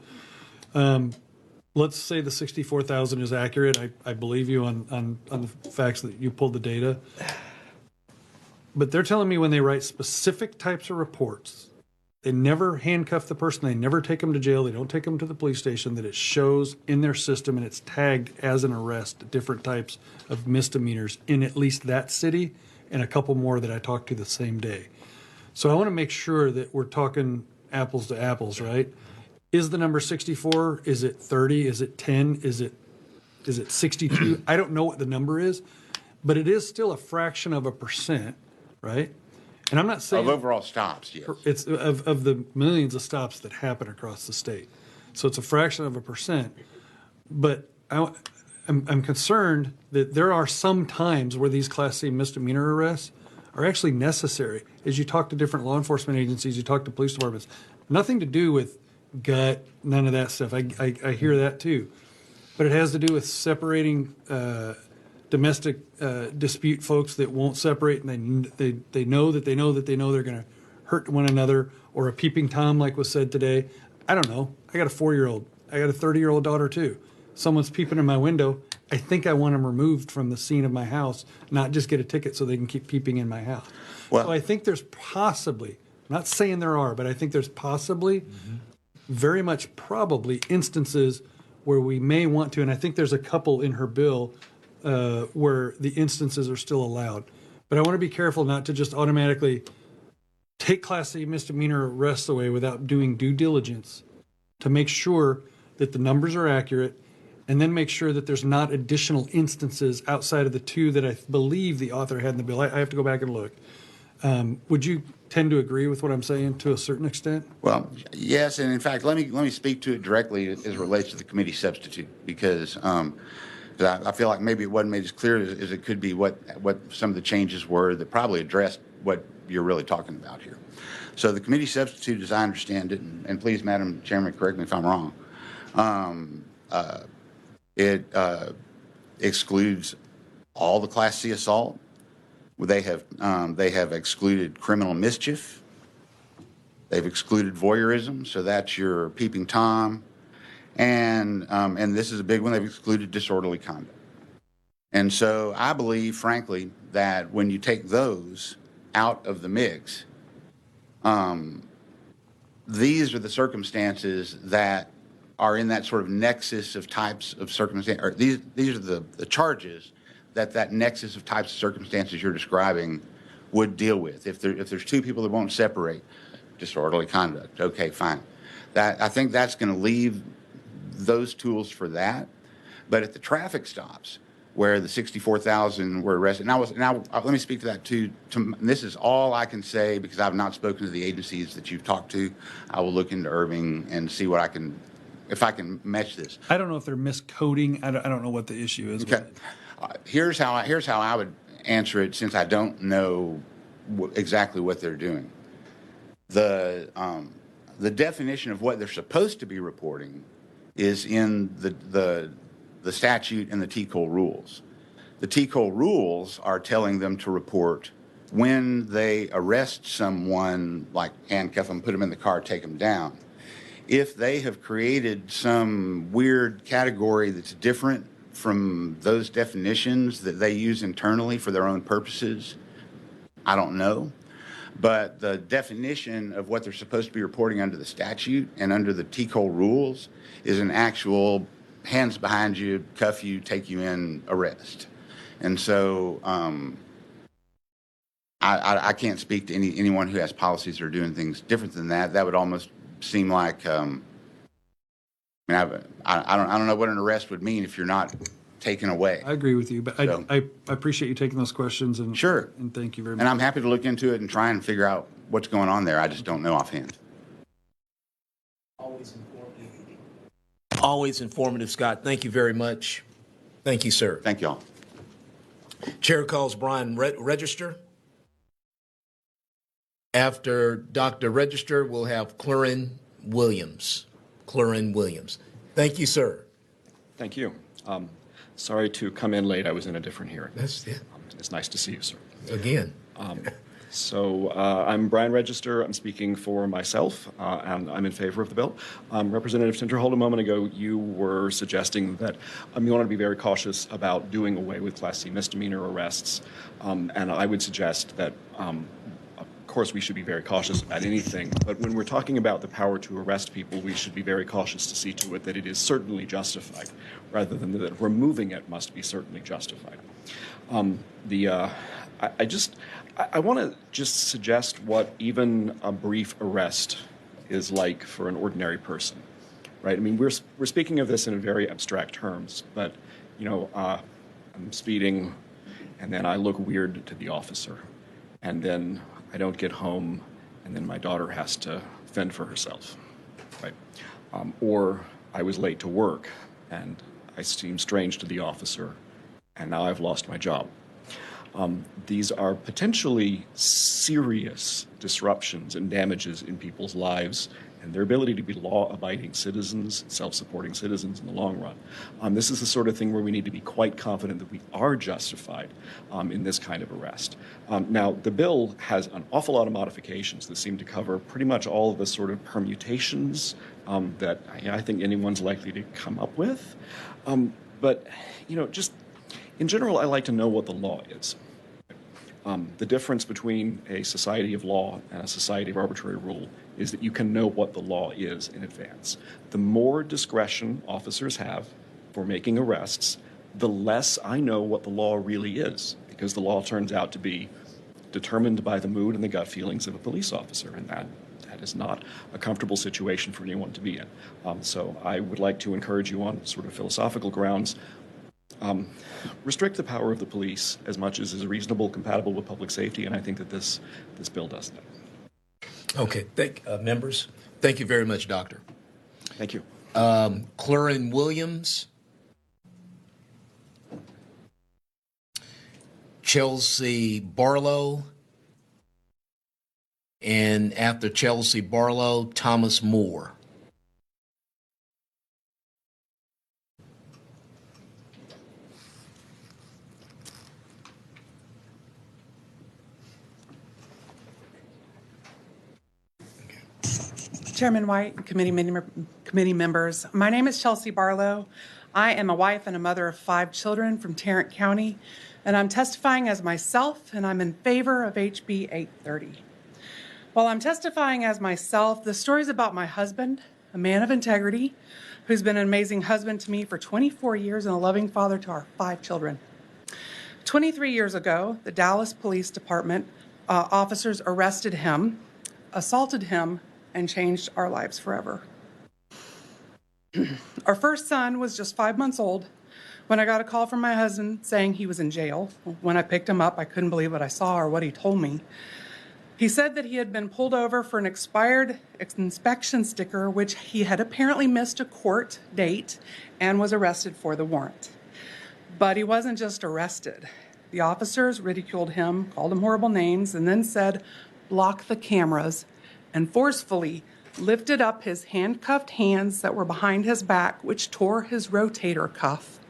Let's say the 64,000 is accurate. I believe you on the facts that you pulled the data. But they're telling me when they write specific types of reports, they never handcuff the person, they never take them to jail, they don't take them to the police station, that it shows in their system and it's tagged as an arrest, different types of misdemeanors in at least that city and a couple more that I talked to the same day. So I want to make sure that we're talking apples to apples, right? Is the number 64? Is it 30? Is it 10? Is it 62? I don't know what the number is, but it is still a fraction of a percent, right? And I'm not saying of overall stops, yes. It's of the millions of stops that happen across the state. So it's a fraction of a percent. But I'm concerned that there are some times where these Class C misdemeanor arrests are actually necessary. As you talk to different law enforcement agencies, you talk to police departments, nothing to do with gut, none of that stuff. I hear that too. But it has to do with separating domestic dispute folks that won't separate, and they know that they're going to hurt one another, or a peeping Tom like was said today. I don't know. I got a 4-year-old. I got a 30-year-old daughter too. Someone's peeping in my window. I think I want them removed from the scene of my house, not just get a ticket so they can keep peeping in my house. So I think there's possibly, I'm not saying there are, but I think there's possibly, very much probably, instances where we may want to, and I think there's a couple in her bill where the instances are still allowed. But I want to be careful not to just automatically take Class C misdemeanor arrests away without doing due diligence to make sure that the numbers are accurate, and then make sure that there's not additional instances outside of the 2 that I believe the author had in the bill. I have to go back and look. Would you tend to agree with what I'm saying to a certain extent? Well, yes, and in fact, let me speak to it directly as it relates to the committee substitute, because 'Cause I feel like maybe it wasn't made as clear as it could be what some of the changes were that probably addressed what you're really talking about here. So the committee substitute, as I understand it, and please, Madam Chairman, correct me if I'm wrong, it excludes all the Class C assault. They have excluded criminal mischief. They've excluded voyeurism, so that's your peeping Tom, and this is a big one. They've excluded disorderly conduct. And so I believe, frankly, that when you take those out of the mix, these are the circumstances that are in that sort of nexus of types of circumstances, or these are the charges that nexus of types of circumstances you're describing would deal with. If there's two people that won't separate, disorderly conduct, okay, fine. I think that's going to leave those tools for that. But at the traffic stops, where the 64,000 were arrested, let me speak to that too. This is all I can say because I've not spoken to the agencies that you've talked to. I will look into Irving and see what if I can match this. I don't know if they're miscoding. I don't know what the issue is. Okay. Here's how I would answer it, since I don't know exactly what they're doing. The definition of what they're supposed to be reporting is in the statute and the TCOL rules. The TCOL rules are telling them to report when they arrest someone, like handcuff them, put them in the car, take them down. If they have created some weird category that's different from those definitions that they use internally for their own purposes, I don't know. But the definition of what they're supposed to be reporting under the statute and under the TCOL rules is an actual hands behind you, cuff you, take you in, arrest. And so I can't speak to anyone who has policies that are doing things different than that. That would almost seem like, I don't know what an arrest would mean if you're not taken away. I agree with you, but So- I appreciate you taking those questions, and Sure. and thank you very much. And I'm happy to look into it and try and figure out what's going on there. I just don't know offhand. Always informative, Scott. Thank you very much. Thank you, sir. Thank you all. Chair calls Brian Register. After Dr. Register, we'll have Clorin Williams. Thank you, sir. Thank you. Sorry to come in late. I was in a different hearing. That's it. It's nice to see you, sir. Again. I'm Brian Register. I'm speaking for myself, and I'm in favor of the bill. Representative Tinterhold, a moment ago, you were suggesting that you want to be very cautious about doing away with Class C misdemeanor arrests, and I would suggest that, of course, we should be very cautious about anything, but when we're talking about the power to arrest people, we should be very cautious to see to it that it is certainly justified, rather than that removing it must be certainly justified. I want to just suggest what even a brief arrest is like for an ordinary person, right? I mean, we're speaking of this in very abstract terms, but, I'm speeding, and then I look weird to the officer, and then I don't get home, and then my daughter has to fend for herself, right? Or I was late to work, and I seem strange to the officer, and now I've lost my job. These are potentially serious disruptions and damages in people's lives and their ability to be law-abiding citizens, self-supporting citizens in the long run. This is the sort of thing where we need to be quite confident that we are justified in this kind of arrest. Now, the bill has an awful lot of modifications that seem to cover pretty much all of the sort of permutations that I think anyone's likely to come up with. But, just in general, I like to know what the law is. The difference between a society of law and a society of arbitrary rule is that you can know what the law is in advance. The more discretion officers have for making arrests, the less I know what the law really is, because the law turns out to be determined by the mood and the gut feelings of a police officer, and that is not a comfortable situation for anyone to be in. So I would like to encourage you on sort of philosophical grounds, restrict the power of the police as much as is reasonable, compatible with public safety, and I think that this bill does that. Okay, members. Thank you very much, Doctor. Thank you. Clorin Williams. Chelsea Barlow. And after Chelsea Barlow, Thomas Moore. Chairman White, and committee members, my name is Chelsea Barlow. I am a wife and a mother of 5 children from Tarrant County, and I'm testifying as myself, and I'm in favor of HB 830. While I'm testifying as myself, the story is about my husband, a man of integrity, who's been an amazing husband to me for 24 years and a loving father to our 5 children. 23 years ago, the Dallas Police Department officers arrested him, assaulted him, and changed our lives forever. Our first son was just 5 months old when I got a call from my husband saying he was in jail. When I picked him up, I couldn't believe what I saw or what he told me. He said that he had been pulled over for an expired inspection sticker, which he had apparently missed a court date and was arrested for the warrant. But he wasn't just arrested. The officers ridiculed him, called him horrible names, and then said, "Block the cameras," and forcefully lifted up his handcuffed hands that were behind his back, which tore his rotator cuff.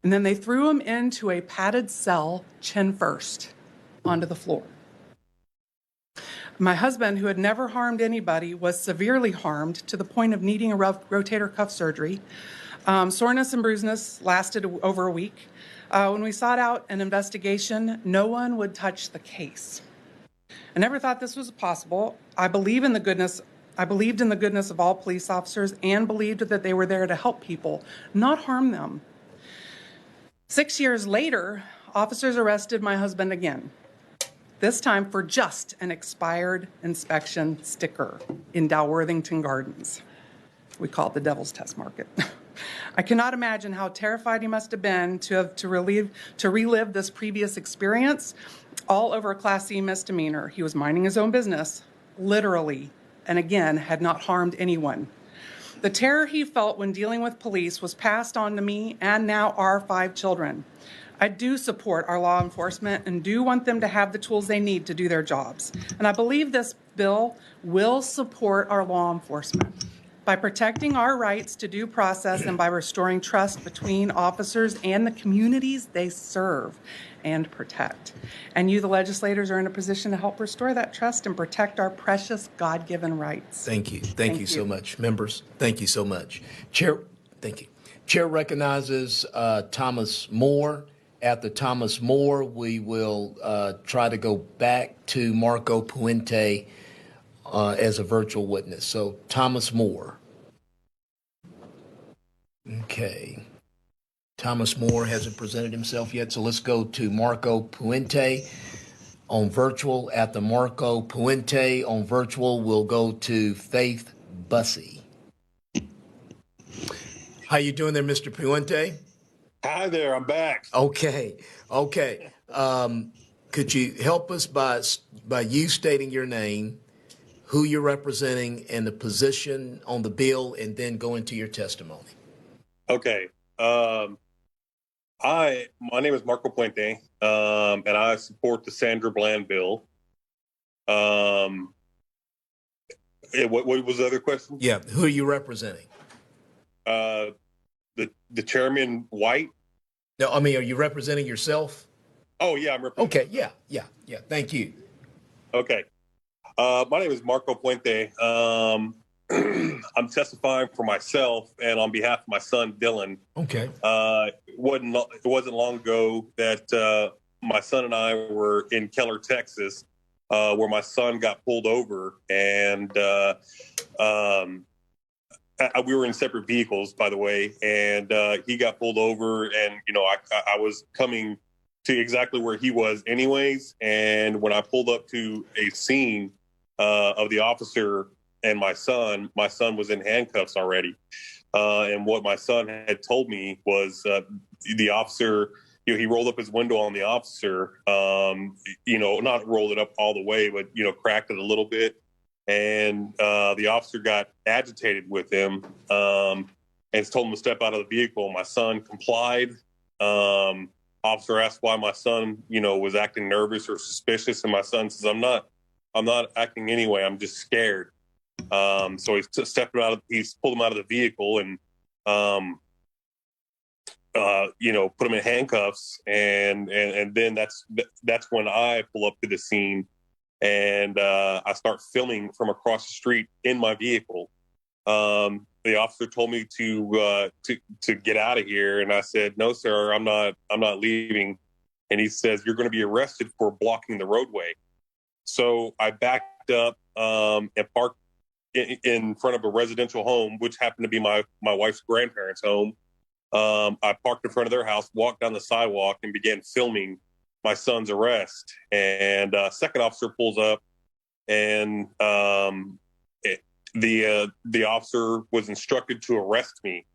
And then they threw him into a padded cell, chin first, onto the floor. My husband, who had never harmed anybody, was severely harmed to the point of needing a rotator cuff surgery. Soreness and bruiseness lasted over a week. When we sought out an investigation, no one would touch the case. I never thought this was possible. I believed in the goodness of all police officers and believed that they were there to help people, not harm them. 6 years later, officers arrested my husband again, this time for just an expired inspection sticker in Dalworthington Gardens. We call it the Devil's Test Market. I cannot imagine how terrified he must have been to relive this previous experience, all over a Class C misdemeanor. He was minding his own business, literally, and again, had not harmed anyone. The terror he felt when dealing with police was passed on to me and now our 5 children. I do support our law enforcement and do want them to have the tools they need to do their jobs. And I believe this bill will support our law enforcement by protecting our rights to due process and by restoring trust between officers and the communities they serve and protect. And you, the legislators, are in a position to help restore that trust and protect our precious God-given rights. Thank you. Thank you so much. Members, thank you so much. Chair, thank you. Chair recognizes Thomas Moore. After Thomas Moore, we will try to go back to Marco Puente as a virtual witness. So Thomas Moore. Okay. Thomas Moore hasn't presented himself yet, so let's go to Marco Puente on virtual. After Marco Puente on virtual, we'll go to Faith Bussey. How you doing there, Mr. Puente? Hi there, I'm back. Okay. Could you help us by you stating your name, who you're representing, and the position on the bill, and then go into your testimony? Okay. My name is Marco Puente, and I support the Sandra Bland bill. What was the other question? Yeah, who are you representing? The chairman, White. No, I mean, are you representing yourself? Oh yeah, I'm representing. Okay, yeah. Thank you. Okay. My name is Marco Puente. I'm testifying for myself and on behalf of my son, Dylan. Okay. It wasn't long ago that my son and I were in Keller, Texas, where my son got pulled over, and we were in separate vehicles, by the way, and he got pulled over, and I was coming to exactly where he was anyways, and when I pulled up to a scene of the officer and my son was in handcuffs already. And what my son had told me was the officer, he rolled up his window on the officer, not rolled it up all the way, but, cracked it a little bit. And the officer got agitated with him and told him to step out of the vehicle. My son complied. officer asked why my son, was acting nervous or suspicious, and my son says, "I'm not acting anyway. I'm just scared." So he's pulled him out of the vehicle and, put him in handcuffs, and then that's when I pull up to the scene, and I start filming from across the street in my vehicle. The officer told me to get out of here, and I said, "No, sir, I'm not leaving." And he says, "You're going to be arrested for blocking the roadway." So I backed up and parked in front of a residential home, which happened to be my wife's grandparents' home. I parked in front of their house, walked down the sidewalk, and began filming my son's arrest. And second officer pulls up, and the officer was instructed to arrest me.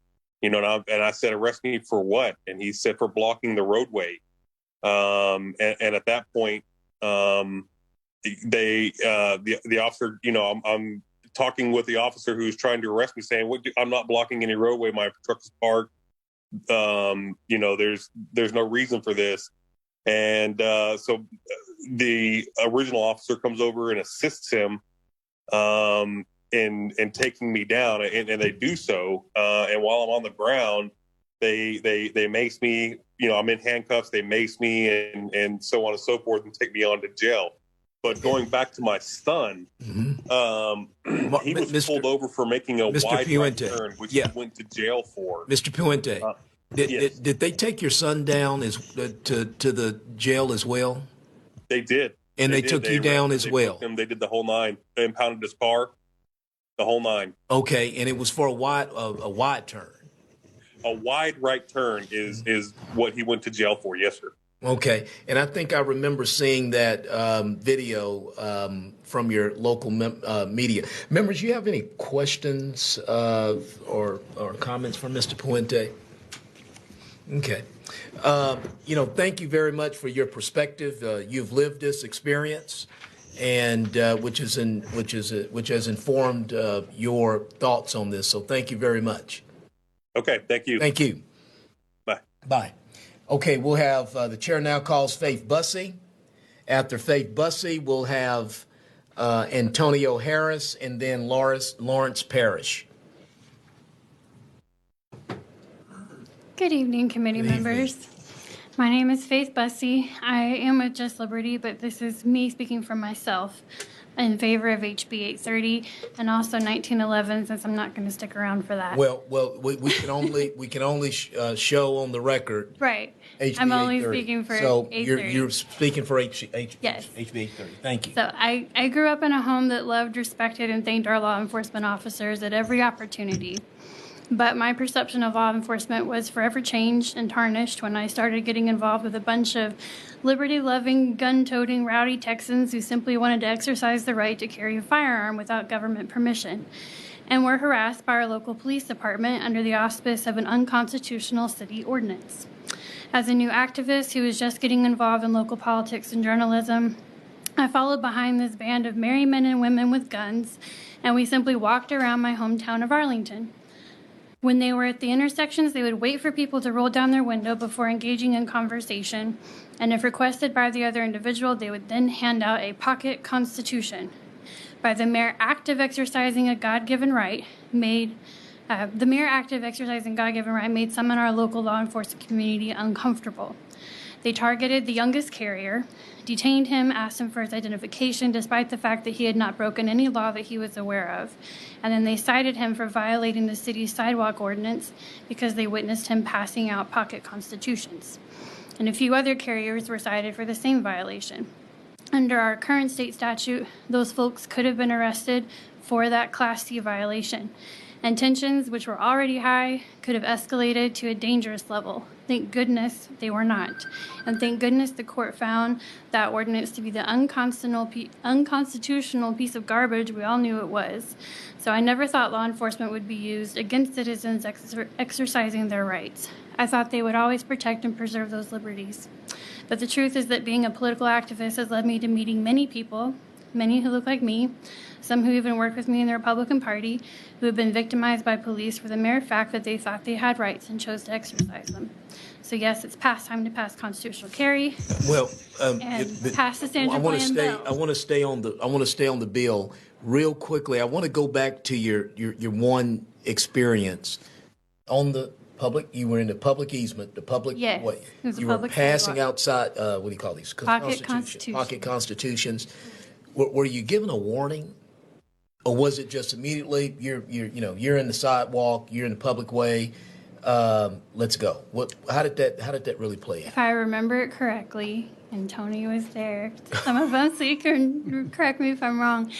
And I said, "Arrest me for what?" And he said, "For blocking the roadway." And at that point, the officer, I'm talking with the officer who's trying to arrest me, saying, "I'm not blocking any roadway. My truck is parked. There's no reason for this." And so the original officer comes over and assists him in taking me down, and they do so. And while I'm on the ground, they mace me. I'm in handcuffs. They mace me, and so on and so forth, and take me on to jail. But going back to my son, he was pulled over for making a wide right turn, which he went to jail for. Mr. Puente, did they take your son down to the jail as well? They did. And they took you down as well? They did the whole nine. They impounded his car, the whole nine. Okay, and it was for a wide turn. A wide right turn is what he went to jail for. Yes, sir. Okay, and I think I remember seeing that video from your local media. Members, you have any questions or comments from Mr. Puente? Okay. Thank you very much for your perspective. You've lived this experience, and which has informed your thoughts on this. So thank you very much. Okay, thank you. Thank you. Bye. Bye. Okay, we'll have the chair now calls Faith Bussey. After Faith Bussey, we'll have Antonio Harris and then Lawrence Parrish. Good evening, committee members. My name is Faith Bussey. I am with Just Liberty, but this is me speaking for myself in favor of HB 830 and also 1911, since I'm not going to stick around for that. Well, we can only show on the record. Right. HB I'm only 830. speaking for so 830. you're speaking for HB Yes. 830. Thank you. So I grew up in a home that loved, respected, and thanked our law enforcement officers at every opportunity. But my perception of law enforcement was forever changed and tarnished when I started getting involved with a bunch of liberty-loving, gun-toting, rowdy Texans who simply wanted to exercise the right to carry a firearm without government permission, and were harassed by our local police department under the auspice of an unconstitutional city ordinance. As a new activist who was just getting involved in local politics and journalism, I followed behind this band of merry men and women with guns, and we simply walked around my hometown of Arlington. When they were at the intersections, they would wait for people to roll down their window before engaging in conversation, and if requested by the other individual, they would then hand out a pocket constitution. By the mere act of exercising a God-given right made some in our local law enforcement community uncomfortable. They targeted the youngest carrier, detained him, asked him for his identification despite the fact that he had not broken any law that he was aware of. And then they cited him for violating the city's sidewalk ordinance because they witnessed him passing out pocket constitutions. And a few other carriers were cited for the same violation. Under our current state statute, those folks could have been arrested for that Class C violation. And tensions, which were already high, could have escalated to a dangerous level. Thank goodness they were not. And thank goodness the court found that ordinance to be the unconstitutional piece of garbage we all knew it was. So I never thought law enforcement would be used against citizens exercising their rights. I thought they would always protect and preserve those liberties. But the truth is that being a political activist has led me to meeting many people, many who look like me, some who even work with me in the Republican Party, who have been victimized by police for the mere fact that they thought they had rights and chose to exercise them. So yes, it's past time to pass constitutional carry. Well, And pass the Sandra I want to Bland stay. bill. I want to stay on the. I want to stay on the bill real quickly. I want to go back to your one experience on the public. You were in the public easement. The public Yes, what? it was a You were public passing sidewalk. outside. What do you call these? Pocket constitutions. Pocket constitutions. Were you given a warning, or was it just immediately you're in the sidewalk, you're in the public way? Let's go. How did that really play out? If I remember it correctly, and Tony was there, some of us, so you can correct me if I'm wrong.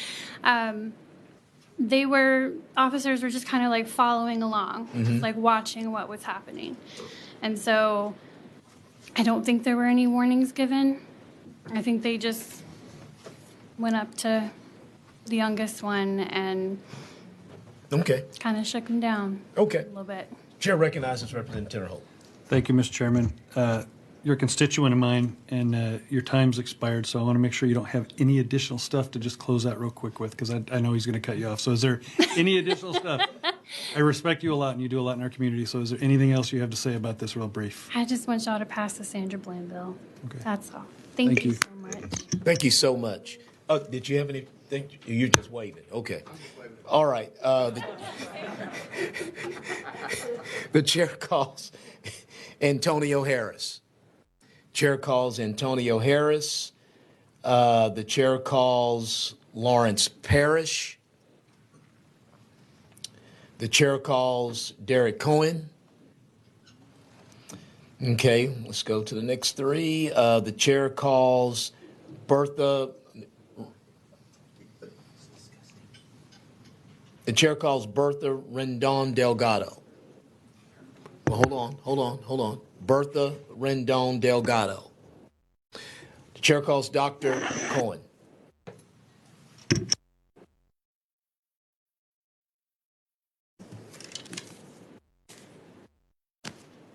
Officers were just kind of like following along, just like watching what was happening. And so I don't think there were any warnings given. I think they just went up to the youngest one and kind of shook him down a little bit. Chair recognizes Representative Tinnerholt. Thank you, Mr. Chairman. You're a constituent of mine, and your time's expired, so I want to make sure you don't have any additional stuff to just close out real quick with, because I know he's going to cut you off. So is there any additional stuff? I respect you a lot, and you do a lot in our community, so is there anything else you have to say about this real brief? I just want y'all to pass the Sandra Bland bill. Okay. That's all. Thank you you. so much. Thank you so much. Did you have anything? You're just waving. Okay. All right. The chair calls Antonio Harris. Chair calls Antonio Harris. The chair calls Lawrence Parrish. The chair calls Derek Cohen. Okay, let's go to the next three. The chair calls Bertha. The chair calls Bertha Rendon Delgado. Well, hold on. Bertha Rendon Delgado. The chair calls Dr. Cohen.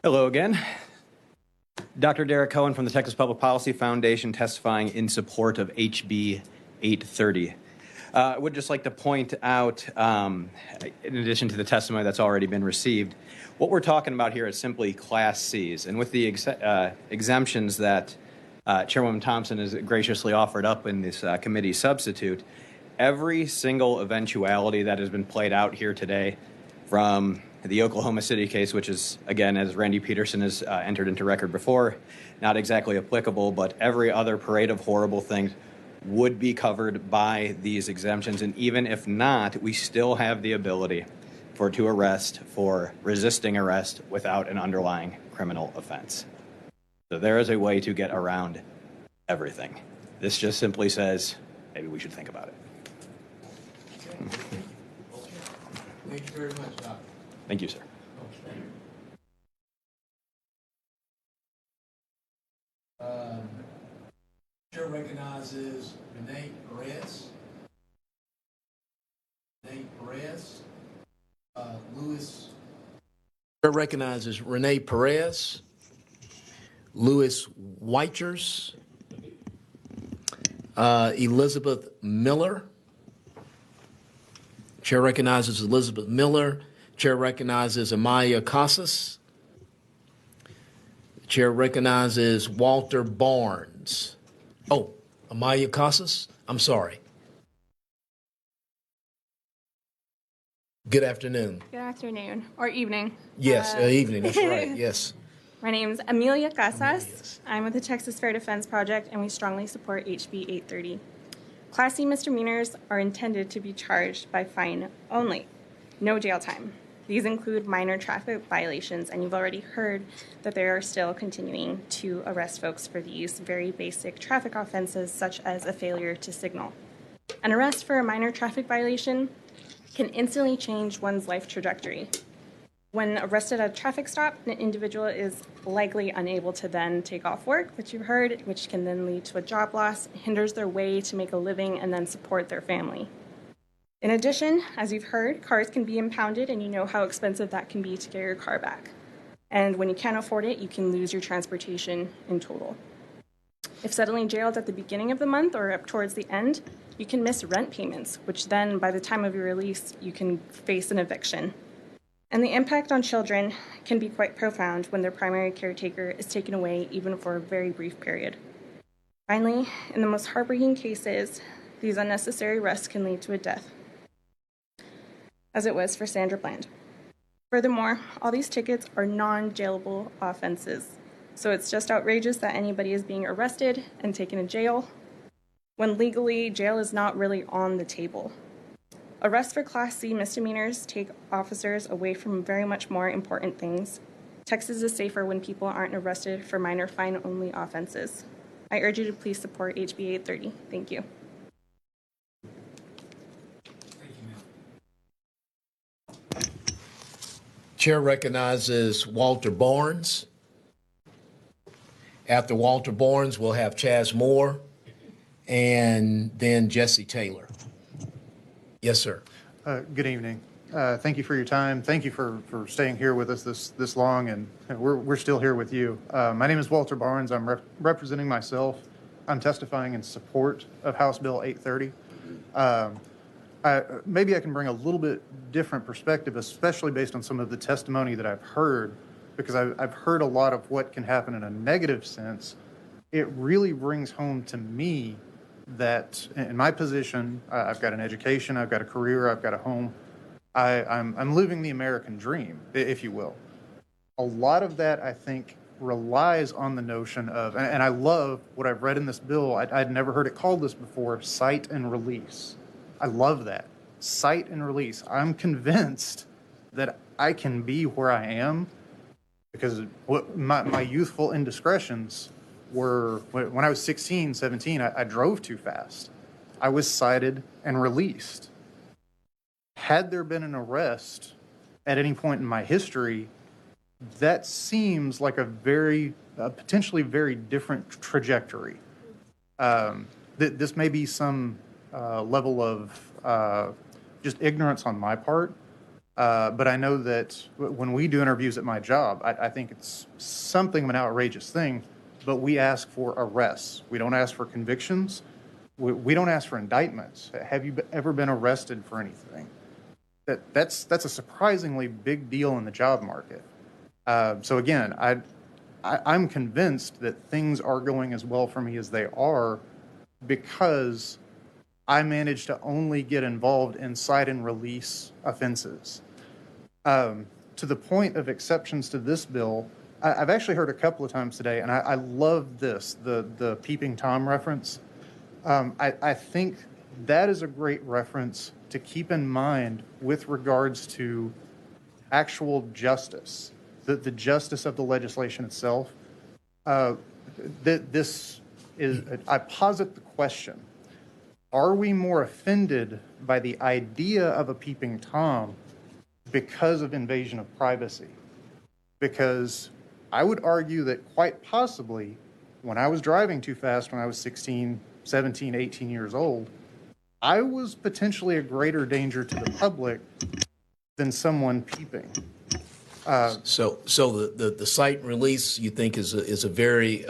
Hello again. Dr. Derek Cohen from the Texas Public Policy Foundation testifying in support of HB 830. I would just like to point out, in addition to the testimony that's already been received, what we're talking about here is simply Class Cs. And with the exemptions that Chairwoman Thompson has graciously offered up in this committee substitute, every single eventuality that has been played out here today, from the Oklahoma City case, which is, again, as Randy Peterson has entered into record before, not exactly applicable, but every other parade of horrible things would be covered by these exemptions. And even if not, we still have the ability to arrest for resisting arrest without an underlying criminal offense. So there is a way to get around everything. This just simply says, maybe we should think about it. Thank you very much, Doctor. Thank you, sir. Chair recognizes Renee Perez. Chair recognizes Renee Perez. Louis Weichers. Elizabeth Miller. Chair recognizes Elizabeth Miller. Chair recognizes Amaya Casas. Chair recognizes Walter Barnes. Oh, Amaya Casas? I'm sorry. Good afternoon. Good afternoon, or evening. Yes, evening, that's right, yes. My name is Amelia Casas. I'm with the Texas Fair Defense Project, and we strongly support HB 830. Class C misdemeanors are intended to be charged by fine only, no jail time. These include minor traffic violations, and you've already heard that they are still continuing to arrest folks for these very basic traffic offenses, such as a failure to signal. An arrest for a minor traffic violation can instantly change one's life trajectory. When arrested at a traffic stop, an individual is likely unable to then take off work, which you've heard, which can then lead to a job loss, hinders their way to make a living and then support their family. In addition, as you've heard, cars can be impounded, and you know how expensive that can be to get your car back. And when you can't afford it, you can lose your transportation in total. If suddenly jailed at the beginning of the month or up towards the end, You can miss rent payments, which then, by the time of your release, you can face an eviction. And the impact on children can be quite profound when their primary caretaker is taken away, even for a very brief period. Finally, in the most heartbreaking cases, these unnecessary arrests can lead to a death, as it was for Sandra Bland. Furthermore, all these tickets are non-jailable offenses, so it's just outrageous that anybody is being arrested and taken to jail, when legally, jail is not really on the table. Arrests for Class C misdemeanors take officers away from very much more important things. Texas is safer when people aren't arrested for minor fine-only offenses. I urge you to please support HB 830. Thank you. Chair recognizes Walter Barnes. After Walter Barnes, we'll have Chaz Moore and then Jesse Taylor. Yes, sir. Good evening. Thank you for your time. Thank you for staying here with us this long, and we're still here with you. My name is Walter Barnes. I'm representing myself. I'm testifying in support of House Bill 830. Maybe I can bring a little bit different perspective, especially based on some of the testimony that I've heard, because I've heard a lot of what can happen in a negative sense. It really brings home to me that in my position, I've got an education, I've got a career, I've got a home. I'm living the American dream, if you will. A lot of that, I think, relies on the notion of, and I love what I've read in this bill. I'd never heard it called this before, cite and release. I love that. Cite and release. I'm convinced that I can be where I am because my youthful indiscretions were, when I was 16, 17, I drove too fast. I was cited and released. Had there been an arrest at any point in my history, that seems like a potentially very different trajectory. This may be some level of just ignorance on my part, but I know that when we do interviews at my job, I think it's something of an outrageous thing, but we ask for arrests. We don't ask for convictions. We don't ask for indictments. Have you ever been arrested for anything? That's a surprisingly big deal in the job market. So again, I'm convinced that things are going as well for me as they are because I managed to only get involved in cite and release offenses. To the point of exceptions to this bill, I've actually heard a couple of times today, and I love this, the peeping Tom reference. I think that is a great reference to keep in mind with regards to actual justice, the justice of the legislation itself. This is, I posit the question, are we more offended by the idea of a peeping Tom because of invasion of privacy? Because I would argue that quite possibly when I was driving too fast when I was 16, 17, 18 years old, I was potentially a greater danger to the public than someone peeping. So the cite and release you think is a very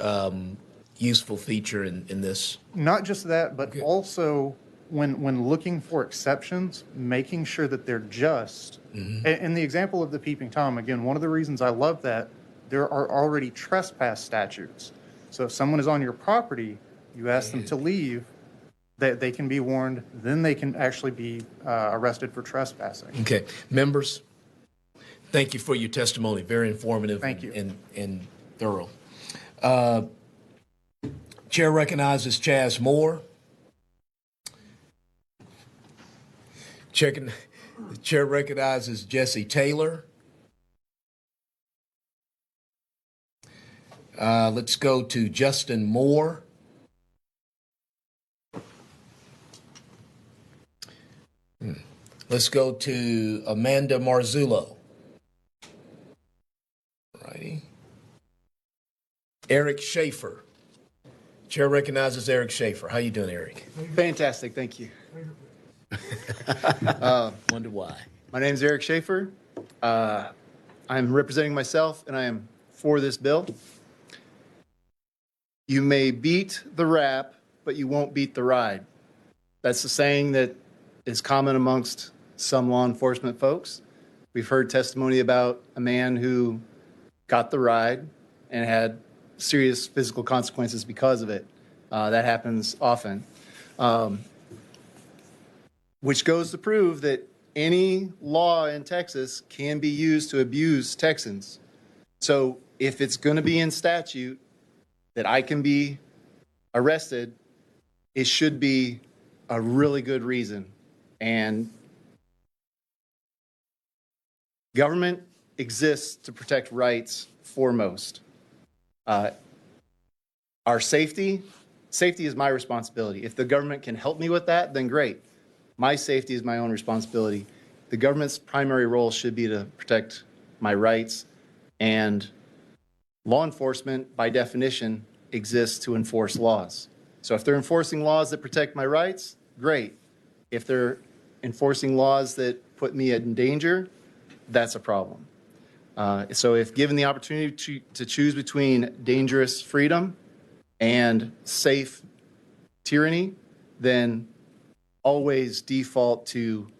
useful feature in this? Not just that, but also when looking for exceptions, making sure that they're just. Mm-hmm. In the example of the peeping Tom, again, one of the reasons I love that, there are already trespass statutes. So if someone is on your property, you ask them to leave, that they can be warned, then they can actually be arrested for trespassing. Okay. Members, thank you for your testimony. Very informative. Thank you. And thorough. Chair recognizes Chaz Moore. Chair recognizes Jesse Taylor. Let's go to Justin Moore. Let's go to Amanda Marzullo. Righty. Eric Schaefer. Chair recognizes Eric Schaefer. How you doing, Eric? Fantastic, thank you. Wonder why. My name is Eric Schaefer. I'm representing myself, and I am for this bill. You may beat the rap, but you won't beat the ride. That's a saying that is common amongst some law enforcement folks. We've heard testimony about a man who got the ride and had serious physical consequences because of it. That happens often, which goes to prove that any law in Texas can be used to abuse Texans. So if it's going to be in statute that I can be arrested, it should be a really good reason. And government exists to protect rights foremost. Our safety is my responsibility. If the government can help me with that, then great. My safety is my own responsibility. The government's primary role should be to protect my rights, and law enforcement, by definition, exists to enforce laws. So if they're enforcing laws that protect my rights, great. If they're enforcing laws that put me in danger, that's a problem. So if given the opportunity to choose between dangerous freedom and safe tyranny, then always default to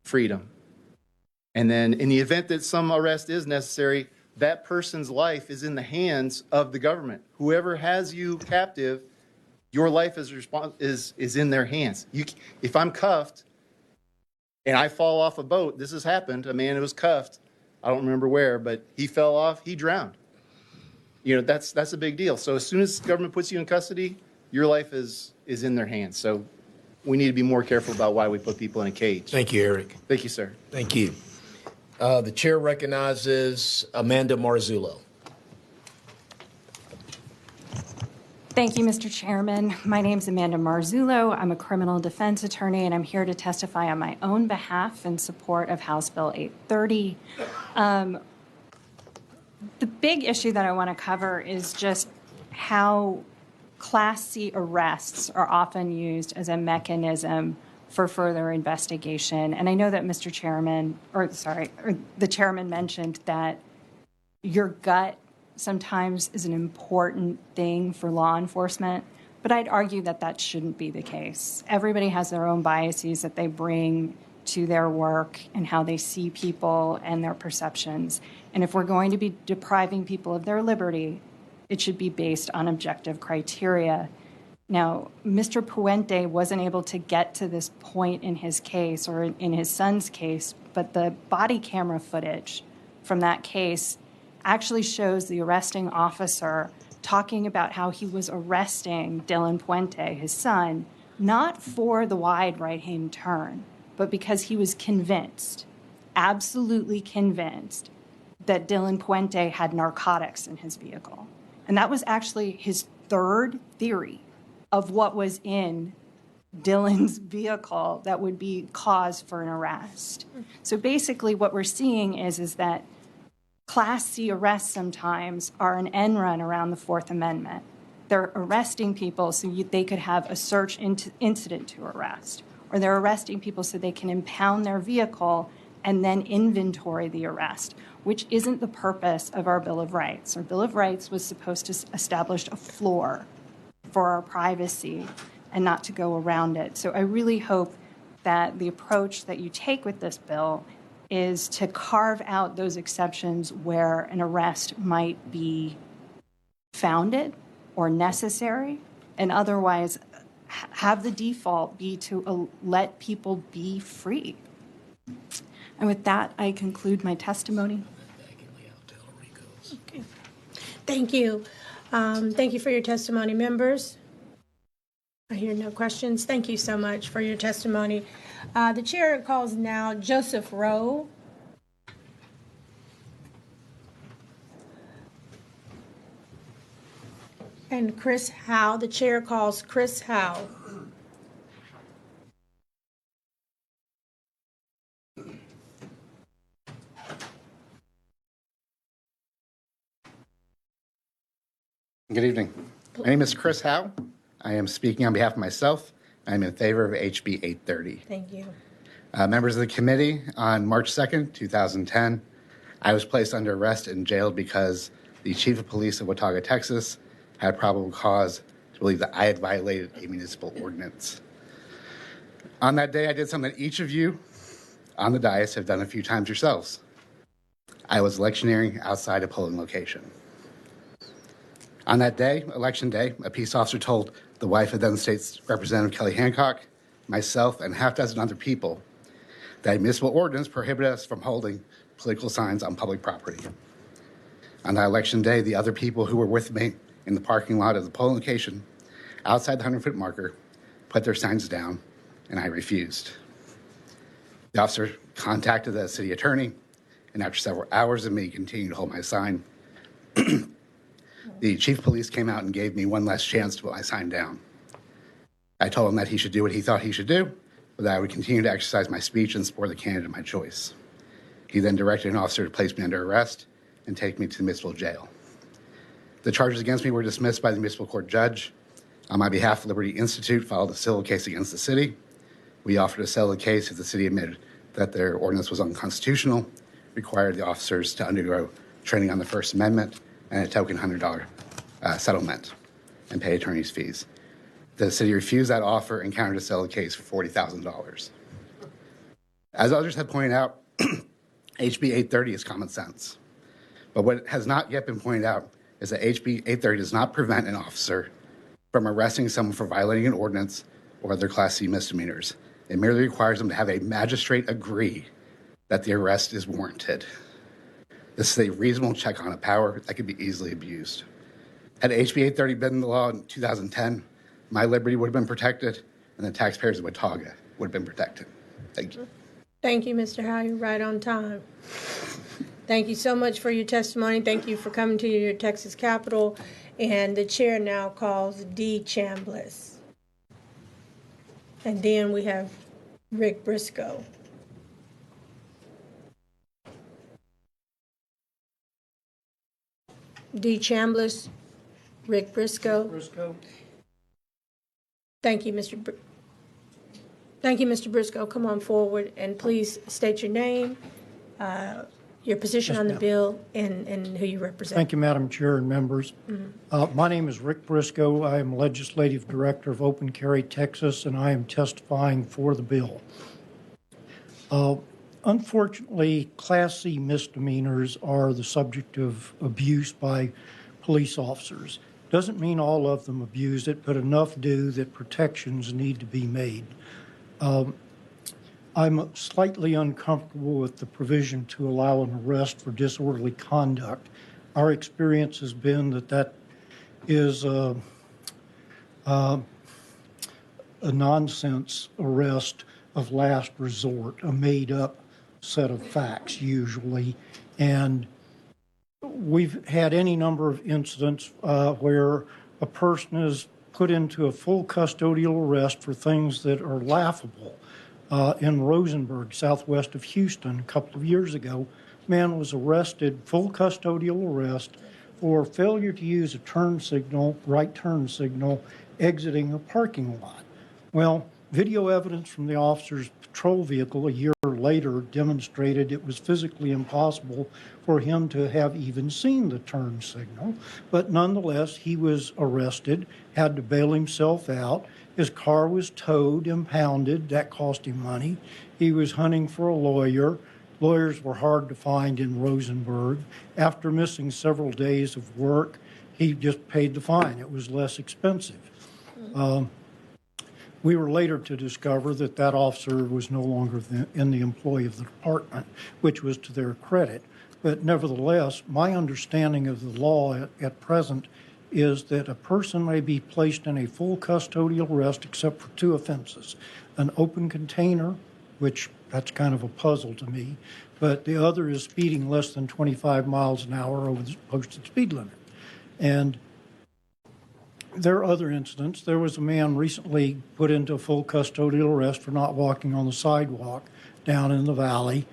freedom. And then in the event that some arrest is necessary, that person's life is in the hands of the government. Whoever has you captive, your life is in their hands. If I'm cuffed and I fall off a boat, this has happened. A man who was cuffed, I don't remember where, but he fell off, he drowned. You know, that's a big deal. So as soon as government puts you in custody, your life is in their hands. So we need to be more careful about why we put people in a cage. Thank you, Eric. Thank you, sir. Thank you. The chair recognizes Amanda Marzullo. Thank you, Mr. Chairman. My name is Amanda Marzullo. I'm a criminal defense attorney, and I'm here to testify on my own behalf in support of House Bill 830. The big issue that I want to cover is just how Class C arrests are often used as a mechanism for further investigation. And I know that the chairman mentioned that your gut sometimes is an important thing for law enforcement, but I'd argue that that shouldn't be the case. Everybody has their own biases that they bring to their work and how they see people and their perceptions. And if we're going to be depriving people of their liberty, it should be based on objective criteria. Now, Mr. Puente wasn't able to get to this point in his case or in his son's case, but the body camera footage from that case actually shows the arresting officer talking about how he was arresting Dylan Puente, his son, not for the wide right-hand turn, but because he was convinced, absolutely convinced, that Dylan Puente had narcotics in his vehicle. And that was actually his third theory of what was in Dylan's vehicle that would be cause for an arrest. So basically what we're seeing is that Class C arrests sometimes are an end run around the Fourth Amendment. They're arresting people so they could have a search incident to arrest, or they're arresting people so they can impound their vehicle and then inventory the arrest, which isn't the purpose of our Bill of Rights. Our Bill of Rights was supposed to establish a floor for our privacy and not to go around it. So I really hope that the approach that you take with this bill is to carve out those exceptions where an arrest might be founded or necessary, and otherwise have the default be to let people be free. And with that, I conclude my testimony. Okay. Thank you. Thank you for your testimony, members. I hear no questions. Thank you so much for your testimony. The chair calls now Joseph Rowe. And Chris Howe. The chair calls Chris Howe. Good evening. My name is Chris Howe. I am speaking on behalf of myself. I'm in favor of HB 830. Thank you. Members of the committee, on March 2nd, 2010, I was placed under arrest and jailed because the chief of police of Watauga, Texas, had probable cause to believe that I had violated a municipal ordinance. On that day, I did something that each of you on the dais have done a few times yourselves. I was electioneering outside a polling location. On that day, election day, a peace officer told the wife of then State's Representative Kelly Hancock, myself, and half dozen other people that a municipal ordinance prohibited us from holding political signs on public property. On that election day, the other people who were with me in the parking lot of the polling location outside the 100-foot marker put their signs down, and I refused. The officer contacted the city attorney, and after several hours of me continuing to hold my sign, the chief of police came out and gave me one last chance to put my sign down. I told him that he should do what he thought he should do, but that I would continue to exercise my speech and support the candidate of my choice. He then directed an officer to place me under arrest and take me to the municipal jail. The charges against me were dismissed by the municipal court judge. On my behalf, Liberty Institute filed a civil case against the city. We offered to settle the case if the city admitted that their ordinance was unconstitutional, required the officers to undergo training on the First Amendment, and a token $100 settlement, and pay attorney's fees. The city refused that offer and countered to settle the case for $40,000. As others have pointed out, HB 830 is common sense. But what has not yet been pointed out is that HB 830 does not prevent an officer from arresting someone for violating an ordinance or other Class C misdemeanors. It merely requires them to have a magistrate agree that the arrest is warranted. This is a reasonable check on a power that could be easily abused. Had HB 830 been in the law in 2010, my liberty would have been protected, and the taxpayers of Watauga would have been protected. Thank you. Thank you, Mr. Howe. You're right on time. Thank you so much for your testimony. Thank you for coming to your Texas Capitol. And the chair now calls D. Chambliss. And then we have Rick Briscoe. D. Chambliss, Rick Briscoe. Thank you, Mr. Thank you, Mr. Briscoe. Come on forward and please state your name, your position on the bill, and who you represent. Thank you, Madam Chair and members. My name is Rick Briscoe. I am Legislative Director of Open Carry, Texas, and I am testifying for the bill. Unfortunately, Class C misdemeanors are the subject of abuse by police officers. Doesn't mean all of them abuse it, but enough do that protections need to be made. I'm slightly uncomfortable with the provision to allow an arrest for disorderly conduct. Our experience has been that that is a nonsense arrest of last resort, a made-up set of facts usually. And we've had any number of incidents where a person is put into a full custodial arrest for things that are laughable. In Rosenberg, southwest of Houston, a couple of years ago, man was arrested, full custodial arrest, for failure to use a turn signal, right turn signal, exiting a parking lot. Well, video evidence from the officer's patrol vehicle a year later demonstrated it was physically impossible for him to have even seen the turn signal. But nonetheless, he was arrested, had to bail himself out. His car was towed, impounded. That cost him money. He was hunting for a lawyer. Lawyers were hard to find in Rosenberg. After missing several days of work, he just paid the fine. It was less expensive. We were later to discover that that officer was no longer in the employ of the department, which was to their credit. But nevertheless, my understanding of the law at present is that a person may be placed in a full custodial arrest except for two offenses: an open container, which that's kind of a puzzle to me, but the other is speeding less than 25 miles an hour over the posted speed limit. And there are other incidents. There was a man recently put into a full custodial arrest for not walking on the sidewalk down in the valley.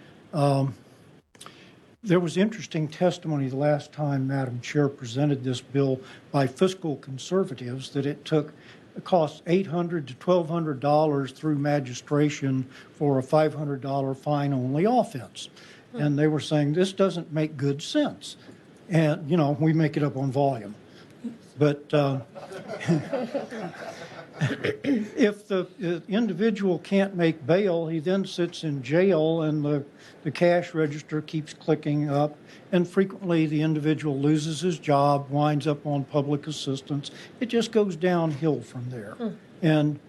There was interesting testimony the last time Madam Chair presented this bill by fiscal conservatives that it cost $800 to $1,200 through magistration for a $500 fine-only offense. And they were saying this doesn't make good sense. And, you know, we make it up on volume. But if the individual can't make bail, he then sits in jail and the cash register keeps clicking up, and frequently the individual loses his job, winds up on public assistance. It just goes downhill from there. And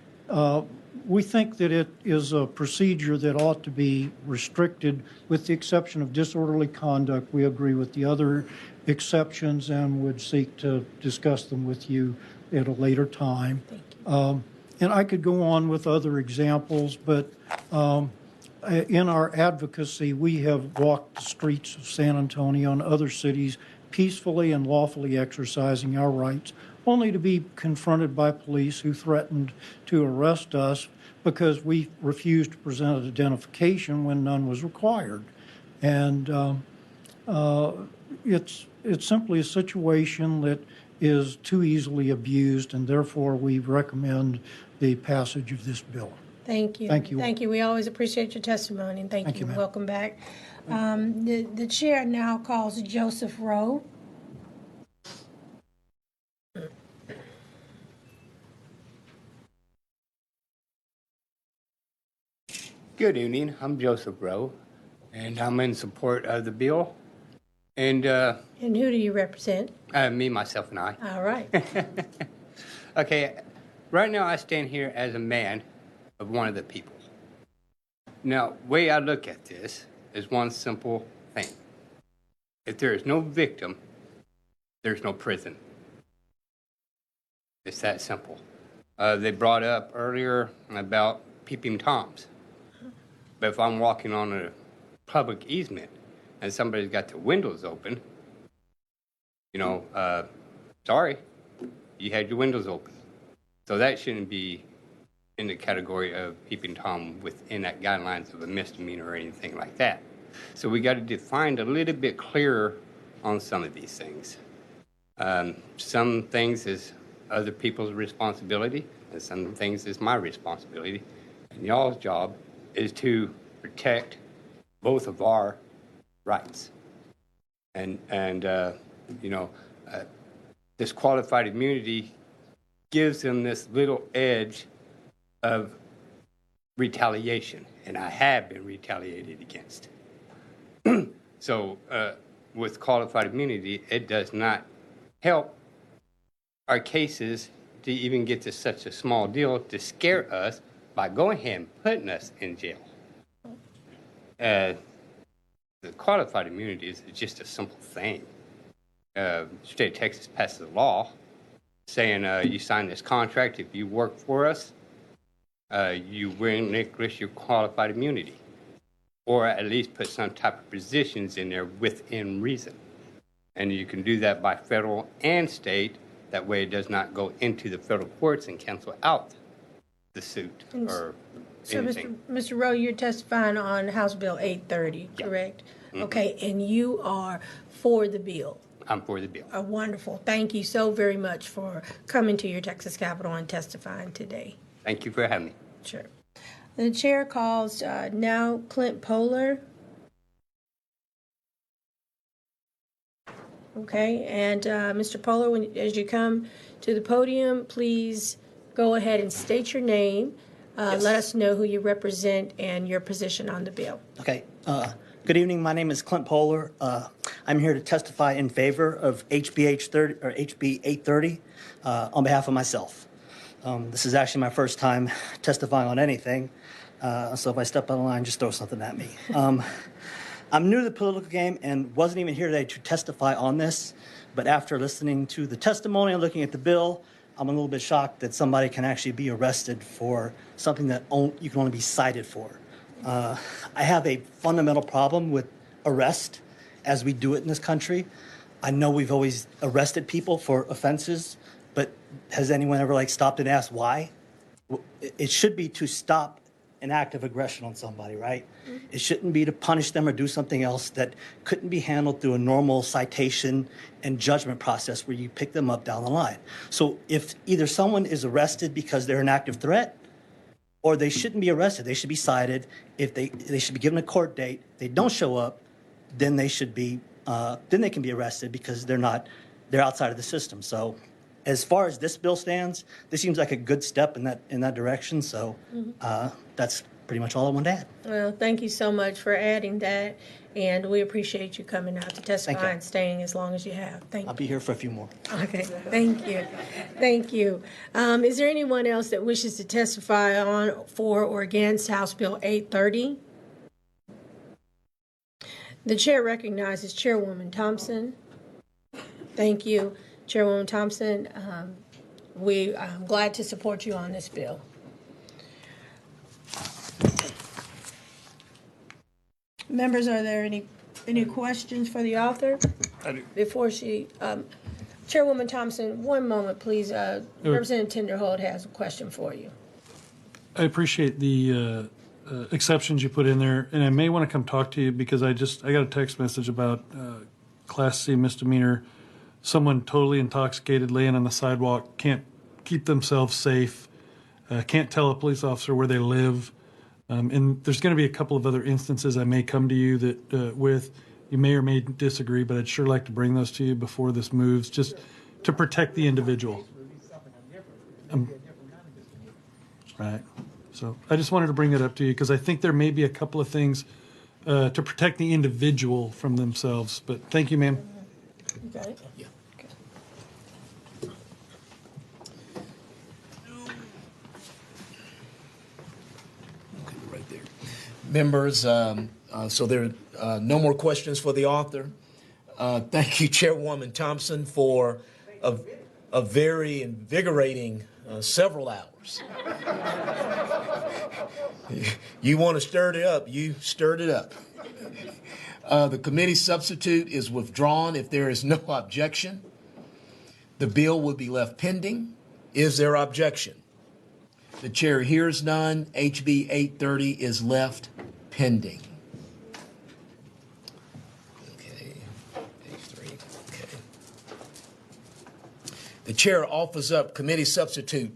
we think that it is a procedure that ought to be restricted with the exception of disorderly conduct. We agree with the other exceptions and would seek to discuss them with you at a later time. And I could go on with other examples, but in our advocacy, we have walked the streets of San Antonio and other cities peacefully and lawfully exercising our rights, only to be confronted by police who threatened to arrest us because we refused to present identification when none was required. And it's simply a situation that is too easily abused, and therefore we recommend the passage of this bill. Thank you. Thank you. Thank you. We always appreciate your testimony, and thank you. ma'am. Welcome back. The chair now calls Joseph Rowe. Good evening. I'm Joseph Rowe, and I'm in support of the bill. And And who do you represent? me, myself, and I. All right. Okay, right now I stand here as a man of one of the people. Now, the way I look at this is one simple thing. If there is no victim, there's no prison. It's that simple. They brought up earlier about peeping Toms. But if I'm walking on a public easement and somebody's got the windows open, sorry, you had your windows open. So that shouldn't be in the category of peeping Tom within that guidelines of a misdemeanor or anything like that. So we got to define a little bit clearer on some of these things. Some things is other people's responsibility, and some things is my responsibility. And y'all's job is to protect both of our rights. And this qualified immunity gives them this little edge of retaliation, and I have been retaliated against. So with qualified immunity, it does not help our cases to even get to such a small deal to scare us by going ahead and putting us in jail. The qualified immunity is just a simple thing. The state of Texas passes a law saying you sign this contract, if you work for us, you relinquish your qualified immunity, or at least put some type of positions in there within reason. And you can do that by federal and state. That way it does not go into the federal courts and cancel out the suit or So, anything. Mr. Rowe, you're testifying on House Bill 830, correct? Okay, and you are for the bill. I'm for the bill. Wonderful. Thank you so very much for coming to your Texas Capitol and testifying today. Thank you for having me. Sure. The chair calls now Clint Polar. Okay, and Mr. Polar, as you come to the podium, please go ahead and state your name. Let us know who you represent and your position on the bill. Okay. Good evening. My name is Clint Polar. I'm here to testify in favor of HB 830 on behalf of myself. This is actually my first time testifying on anything, so if I step out of line, just throw something at me. I'm new to the political game and wasn't even here today to testify on this, but after listening to the testimony and looking at the bill, I'm a little bit shocked that somebody can actually be arrested for something that you can only be cited for. I have a fundamental problem with arrest as we do it in this country. I know we've always arrested people for offenses, but has anyone ever stopped and asked why? It should be to stop an act of aggression on somebody, right? It shouldn't be to punish them or do something else that couldn't be handled through a normal citation and judgment process where you pick them up down the line. So if either someone is arrested because they're an active threat, or they shouldn't be arrested, they should be cited. If they should be given a court date. If they don't show up, then they should be then they can be arrested because they're outside of the system. So as far as this bill stands, this seems like a good step in that direction. So that's pretty much all I wanted to add. Well, thank you so much for adding that, and we appreciate you coming out to testify and staying as long as you have. Thank you. I'll be here for a few more. Okay, thank you. Thank you. Is there anyone else that wishes to testify on, for, or against House Bill 830? The chair recognizes Chairwoman Thompson. Thank you, Chairwoman Thompson. I'm glad to support you on this bill. Members, are there any questions for the author? Before she, Chairwoman Thompson, one moment, please. Representative Tinderhold has a question for you. I appreciate the exceptions you put in there, and I may want to come talk to you because I got a text message about Class C misdemeanor. Someone totally intoxicated laying on the sidewalk, can't keep themselves safe, can't tell a police officer where they live. And there's going to be a couple of other instances I may come to you that with. You may or may disagree, but I'd sure like to bring those to you before this moves, just to protect the individual. Right. So I just wanted to bring that up to you because I think there may be a couple of things to protect the individual from themselves. But thank you, ma'am. Okay. Yeah. Okay, right there. Members, so there are no more questions for the author. Thank you, Chairwoman Thompson, for a very invigorating several hours. You want to stir it up, you stirred it up. The committee substitute is withdrawn if there is no objection. The bill will be left pending. Is there objection? The chair hears none. HB 830 is left pending. Okay, H3, okay. The chair offers up committee substitute.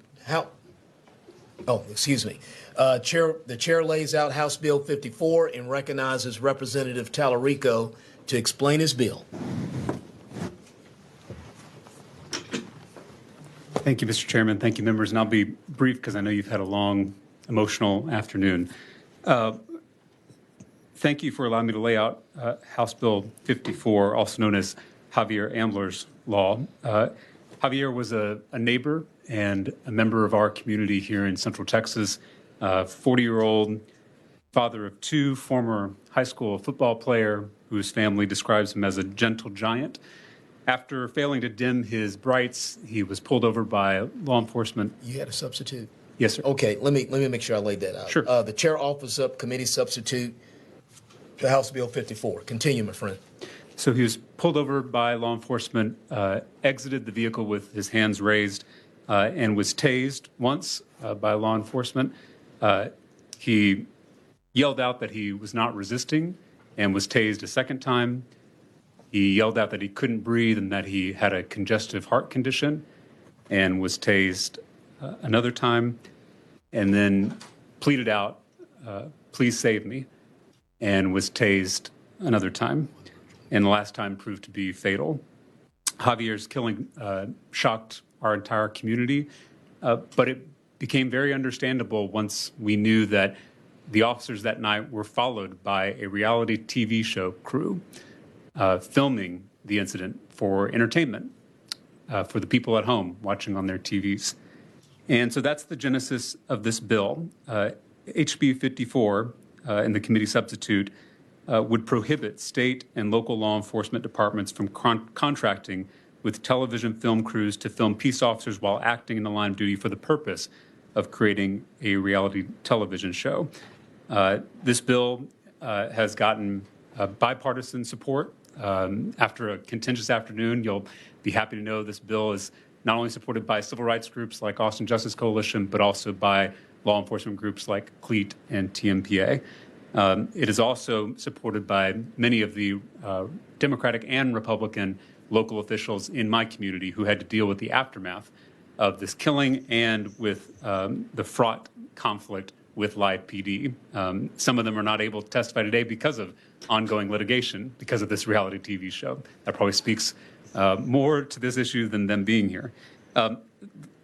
The chair lays out House Bill 54 and recognizes Representative Tallarico to explain his bill. Thank you, Mr. Chairman. Thank you, members. And I'll be brief because I know you've had a long, emotional afternoon. Thank you for allowing me to lay out House Bill 54, also known as Javier Ambler's Law. Javier was a neighbor and a member of our community here in Central Texas, 40-year-old father of two, former high school football player whose family describes him as a gentle giant. After failing to dim his brights, he was pulled over by law enforcement. You had a substitute? Yes, sir. Okay, let me make sure I laid that out. Sure. The chair offers up committee substitute to House Bill 54. Continue, my friend. So he was pulled over by law enforcement, exited the vehicle with his hands raised, and was tased once by law enforcement. He yelled out that he was not resisting and was tased a second time. He yelled out that he couldn't breathe and that he had a congestive heart condition and was tased another time, and then pleaded out, please save me, and was tased another time. And the last time proved to be fatal. Javier's killing shocked our entire community, but it became very understandable once we knew that the officers that night were followed by a reality TV show crew filming the incident for entertainment, for the people at home watching on their TVs. And so that's the genesis of this bill. HB 54 in the committee substitute would prohibit state and local law enforcement departments from contracting with television film crews to film peace officers while acting in the line of duty for the purpose of creating a reality television show. This bill has gotten bipartisan support. After a contentious afternoon, you'll be happy to know this bill is not only supported by civil rights groups like Austin Justice Coalition, but also by law enforcement groups like CLEAT and TMPA. It is also supported by many of the Democratic and Republican local officials in my community who had to deal with the aftermath of this killing and with the fraught conflict with Live PD. Some of them are not able to testify today because of ongoing litigation, because of this reality TV show. That probably speaks more to this issue than them being here. The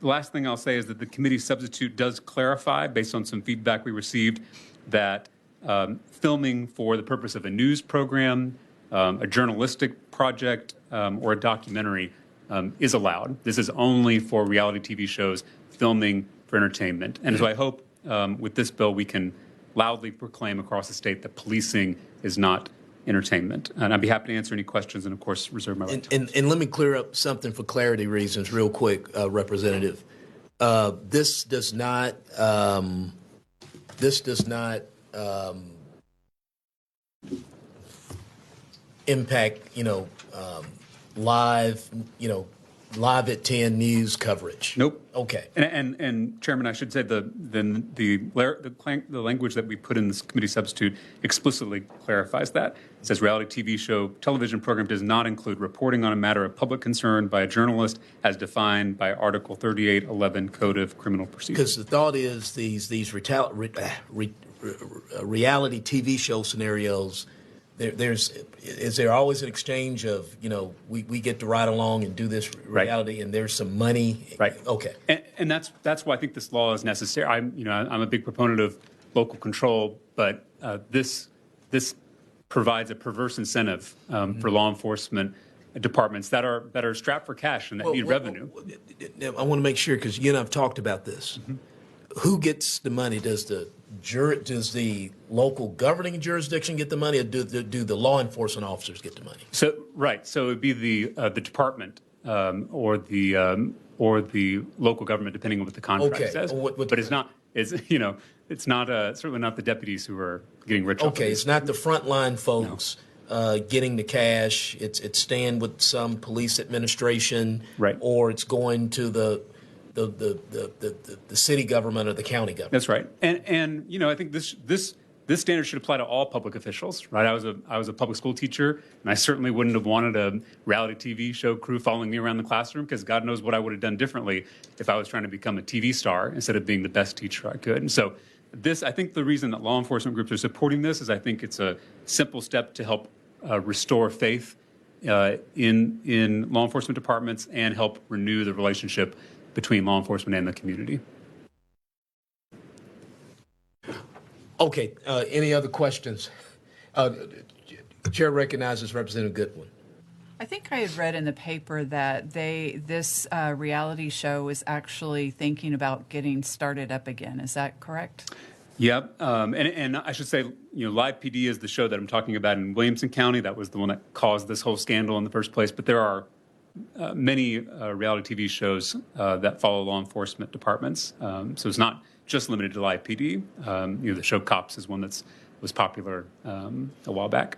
last thing I'll say is that the committee substitute does clarify, based on some feedback we received, that filming for the purpose of a news program, a journalistic project, or a documentary is allowed. This is only for reality TV shows, filming for entertainment. And so I hope with this bill we can loudly proclaim across the state that policing is not entertainment. And I'd be happy to answer any questions and, of course, reserve my right. And let me clear up something for clarity reasons real quick, Representative. This does not impact, live, live at 10 news coverage. Nope. Okay. And Chairman, I should say the language that we put in this committee substitute explicitly clarifies that. It says reality TV show television program does not include reporting on a matter of public concern by a journalist as defined by Article 3811 Code of Criminal Procedure. Because the thought is these reality TV show scenarios. Is there always an exchange of, we get to ride along and do this reality, and there's some money? Right. Okay. And that's why I think this law is necessary. I'm a big proponent of local control, but this provides a perverse incentive for law enforcement departments that are strapped for cash and that need revenue. I want to make sure, because you and I've talked about this. Mm-hmm. Who gets the money? Does the local governing jurisdiction get the money, or do the law enforcement officers get the money? So it would be the department or the local government, depending on what the contract says. But it's not. It's not certainly not the deputies who are getting rich. Okay, it's not the frontline folks getting the cash. It's staying with some police administration, or it's going to the city government or the county government. That's right. And I think this standard should apply to all public officials, right? I was a public school teacher, and I certainly wouldn't have wanted a reality TV show crew following me around the classroom, because God knows what I would have done differently if I was trying to become a TV star instead of being the best teacher I could. And so I think the reason that law enforcement groups are supporting this is I think it's a simple step to help restore faith in law enforcement departments and help renew the relationship between law enforcement and the community. Okay. Any other questions? Chair recognizes Representative Goodwin. I think I had read in the paper that this reality show is actually thinking about getting started up again. Is that correct? Yep. And I should say, Live PD is the show that I'm talking about in Williamson County. That was the one that caused this whole scandal in the first place. But there are many reality TV shows that follow law enforcement departments. So it's not just limited to Live PD. The show Cops is one was popular a while back.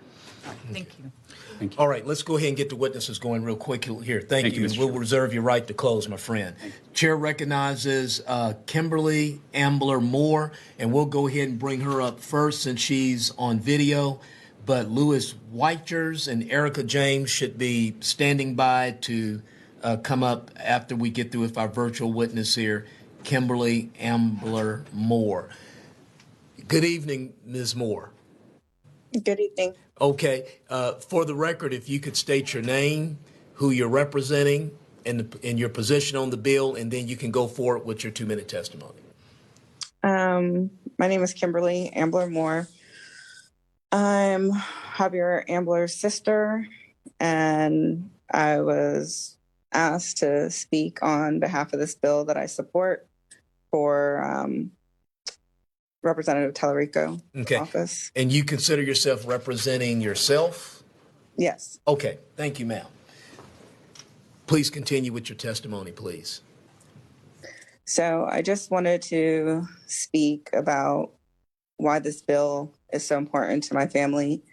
Thank you. Thank you. All right, let's go ahead and get the witnesses going real quick here. Thank you. We'll reserve your right to close, my friend. Chair recognizes Kimberly Ambler Moore, and we'll go ahead and bring her up first since she's on video. But Louis Weichers and Erica James should be standing by to come up after we get through with our virtual witness here, Kimberly Ambler Moore. Good evening, Ms. Moore. Good evening. Okay. For the record, if you could state your name, who you're representing, and your position on the bill, and then you can go forward with your 2-minute testimony. My name is Kimberly Ambler Moore. I'm Javier Ambler's sister, and I was asked to speak on behalf of this bill that I support for Representative Tallarico office. And you consider yourself representing yourself? Yes. Okay. Thank you, ma'am. Please continue with your testimony, please. So I just wanted to speak about why this bill is so important to my family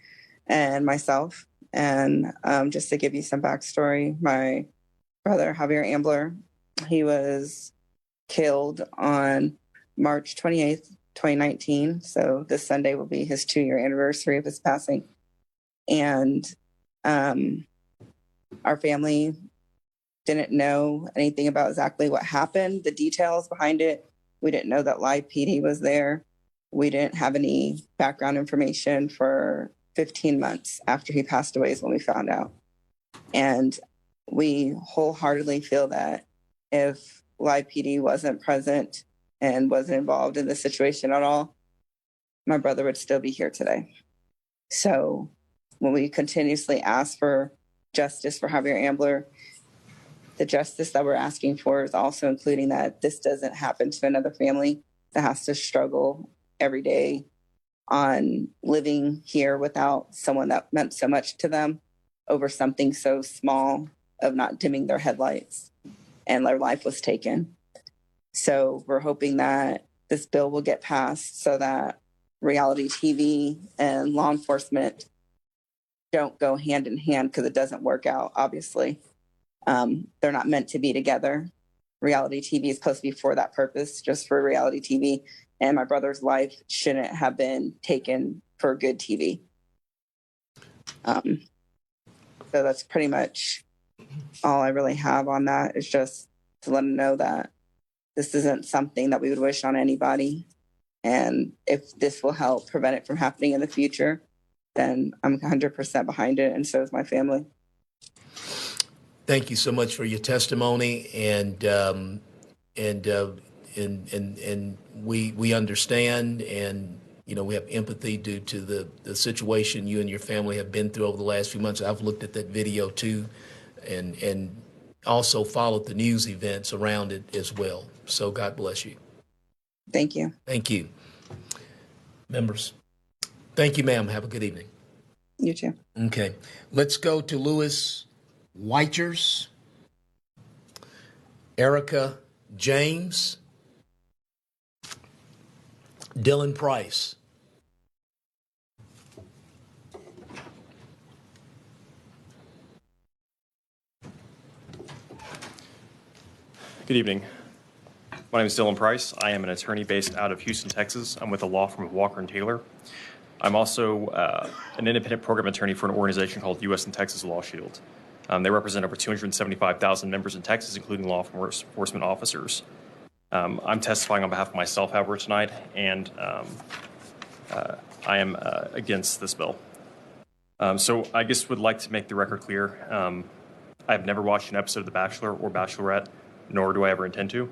and myself. And just to give you some backstory, my brother, Javier Ambler, he was killed on March 28th, 2019. So this Sunday will be his 2-year anniversary of his passing. And our family didn't know anything about exactly what happened, the details behind it. We didn't know that Live PD was there. We didn't have any background information for 15 months after he passed away is when we found out. And we wholeheartedly feel that if Live PD wasn't present and wasn't involved in the situation at all, my brother would still be here today. So when we continuously ask for justice for Javier Ambler, the justice that we're asking for is also including that this doesn't happen to another family that has to struggle every day on living here without someone that meant so much to them over something so small of not dimming their headlights, and their life was taken. So we're hoping that this bill will get passed so that reality TV and law enforcement don't go hand in hand, because it doesn't work out, obviously. They're not meant to be together. Reality TV is supposed to be for that purpose, just for reality TV. And my brother's life shouldn't have been taken for good TV. So that's pretty much all I really have on that, is just to let them know that this isn't something that we would wish on anybody. And if this will help prevent it from happening in the future, then I'm 100% behind it, and so is my family. Thank you so much for your testimony, and we understand, and we have empathy due to the situation you and your family have been through over the last few months. I've looked at that video too, and also followed the news events around it as well. So God bless you. Thank you. Thank you. Members. Thank you, ma'am. Have a good evening. You too. Okay. Let's go to Louis Weichers, Erica James, Dylan Price. Good evening. My name is Dylan Price. I am an attorney based out of Houston, Texas. I'm with the law firm of Walker and Taylor. I'm also an independent program attorney for an organization called U.S. and Texas Law Shield. They represent over 275,000 members in Texas, including law enforcement officers. I'm testifying on behalf of myself, however, tonight, and I am against this bill. So I just would like to make the record clear. I've never watched an episode of The Bachelor or Bachelorette, nor do I ever intend to.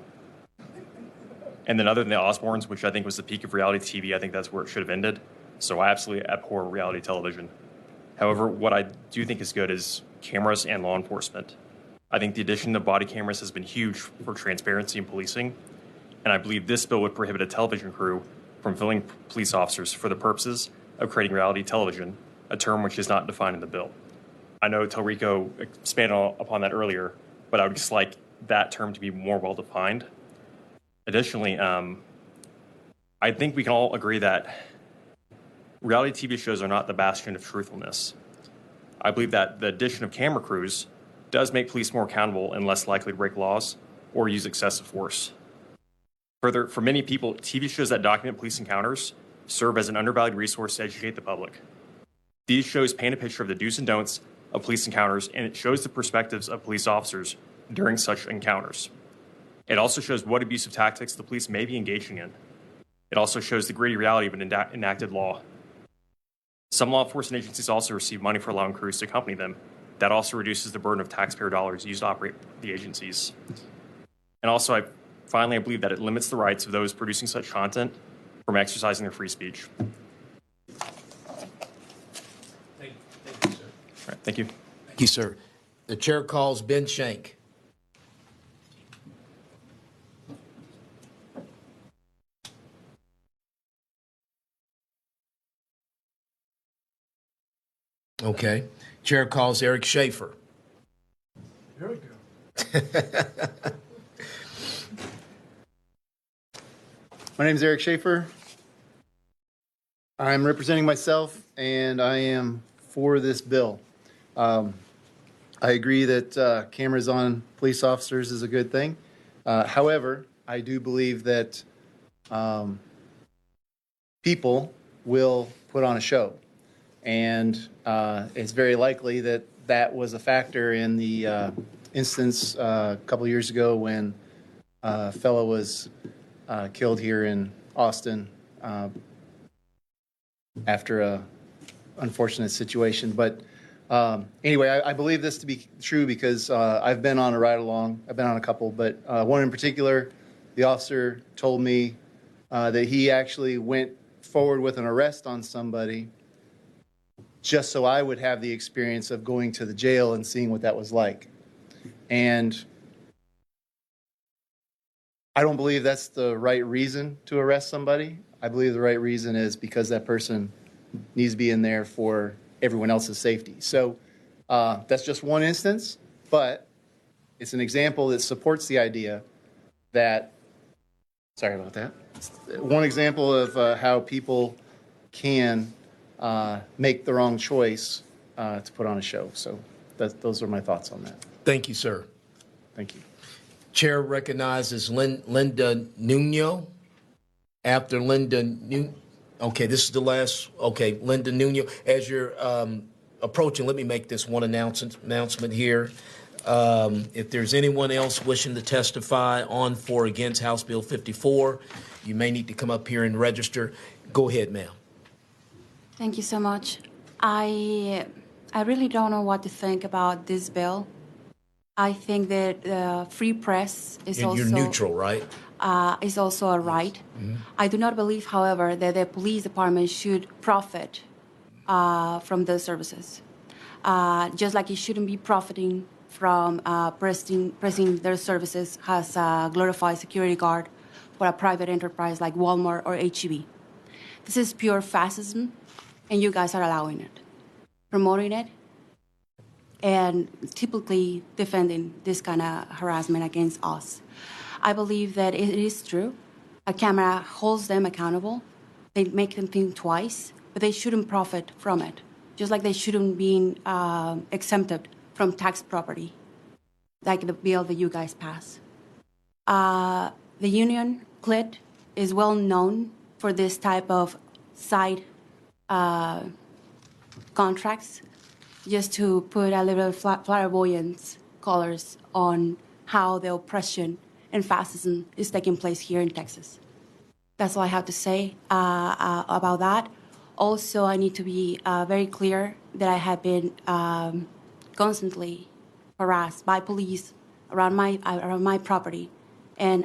And then other than the Osbournes, which I think was the peak of reality TV, I think that's where it should have ended. So I absolutely abhor reality television. However, what I do think is good is cameras and law enforcement. I think the addition of body cameras has been huge for transparency in policing. And I believe this bill would prohibit a television crew from filming police officers for the purposes of creating reality television, a term which is not defined in the bill. I know Telrico expanded upon that earlier, but I would just like that term to be more well defined. Additionally, I think we can all agree that reality TV shows are not the bastion of truthfulness. I believe that the addition of camera crews does make police more accountable and less likely to break laws or use excessive force. Further, for many people, TV shows that document police encounters serve as an undervalued resource to educate the public. These shows paint a picture of the do's and don'ts of police encounters, and it shows the perspectives of police officers during such encounters. It also shows what abusive tactics the police may be engaging in. It also shows the gritty reality of an enacted law. Some law enforcement agencies also receive money for allowing crews to accompany them. That also reduces the burden of taxpayer dollars used to operate the agencies. And also, I believe that it limits the rights of those producing such content from exercising their free speech. Thank you, sir. All right, thank you. Thank you, sir. The chair calls Ben Shank. Okay. Chair calls Eric Schaefer. Here we go. My name is Eric Schaefer. I'm representing myself, and I am for this bill. I agree that cameras on police officers is a good thing. However, I do believe that people will put on a show. And it's very likely that that was a factor in the instance a couple years ago when a fellow was killed here in Austin after a unfortunate situation. But Anyway, I believe this to be true because I've been on a ride along. I've been on a couple, but one in particular, the officer told me that he actually went forward with an arrest on somebody just so I would have the experience of going to the jail and seeing what that was like. And I don't believe that's the right reason to arrest somebody. I believe the right reason is because that person needs to be in there for everyone else's safety. So that's just one instance, but it's an example that supports the idea that, sorry about that, one example of how people can make the wrong choice to put on a show. So those are my thoughts on that. Thank you, sir. Thank you. Chair recognizes Linda Nuno. After Linda Nuno, okay, this is the last. Okay, Linda Nuno. As you're approaching, let me make this one announcement here. If there's anyone else wishing to testify on, for, against House Bill 54, you may need to come up here and register. Go ahead, ma'am. Thank you so much. I really don't know what to think about this bill. I think that free press is You're also neutral, right? Is also a right. I do not believe, however, that the police department should profit from those services. Just like it shouldn't be profiting from pressing their services as a glorified security guard for a private enterprise like Walmart or H-E-B. This is pure fascism, and you guys are allowing it, promoting it, and typically defending this kind of harassment against us. I believe that it is true. A camera holds them accountable. They make them think twice, but they shouldn't profit from it, just like they shouldn't be exempted from tax property, like the bill that you guys passed. The union, CLIT, is well known for this type of side contracts, just to put a little flamboyant colors on how the oppression and fascism is taking place here in Texas. That's all I have to say about that. Also, I need to be very clear that I have been constantly harassed by police around my property, and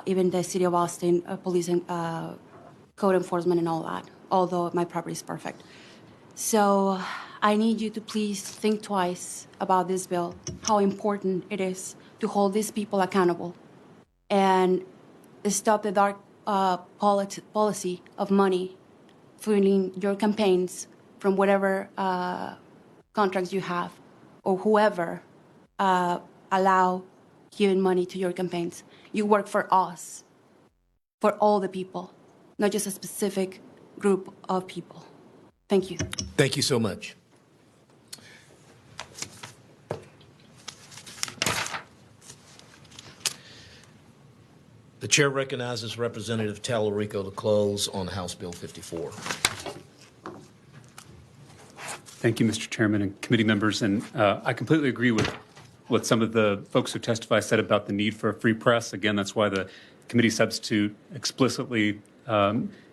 even the city of Austin police and code enforcement and all that, although my property is perfect. So I need you to please think twice about this bill, how important it is to hold these people accountable and stop the dark policy of money fueling your campaigns from whatever contracts you have or whoever allow giving money to your campaigns. You work for us, for all the people, not just a specific group of people. Thank you. Thank you so much. The chair recognizes Representative Tallarico to close on House Bill 54. Thank you, Mr. Chairman and committee members. And I completely agree with what some of the folks who testified said about the need for a free press. Again, that's why the committee substitute explicitly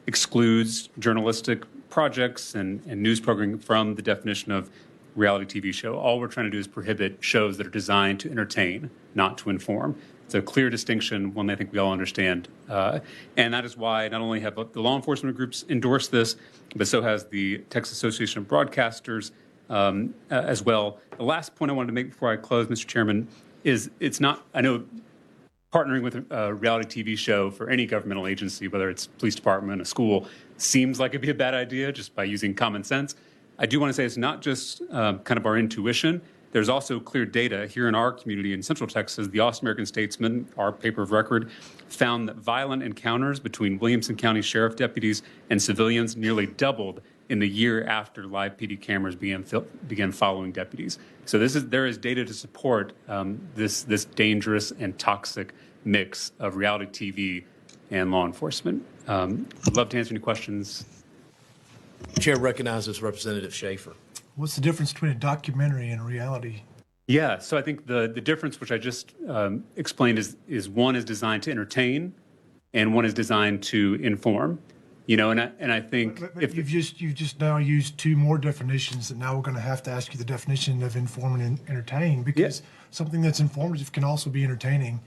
excludes journalistic projects and news programming from the definition of reality TV show. All we're trying to do is prohibit shows that are designed to entertain, not to inform. It's a clear distinction, one I think we all understand. And that is why not only have the law enforcement groups endorsed this, but so has the Texas Association of Broadcasters as well. The last point I wanted to make before I close, Mr. Chairman, is it's not, I know partnering with a reality TV show for any governmental agency, whether it's police department, a school, seems like it'd be a bad idea just by using common sense. I do want to say it's not just kind of our intuition. There's also clear data here in our community in Central Texas. The Austin American Statesman, our paper of record, found that violent encounters between Williamson County Sheriff deputies and civilians nearly doubled in the year after live PD cameras began following deputies. So there is data to support this dangerous and toxic mix of reality TV and law enforcement. I'd love to answer any questions. Chair recognizes Representative Schaefer. What's the difference between a documentary and a reality? Yeah, so I think the difference, which I just explained, is one is designed to entertain and one is designed to inform. You know, and I think But you've just now used two more definitions that now we're going to have to ask you the definition of inform and entertain, because something that's informative can also be entertaining.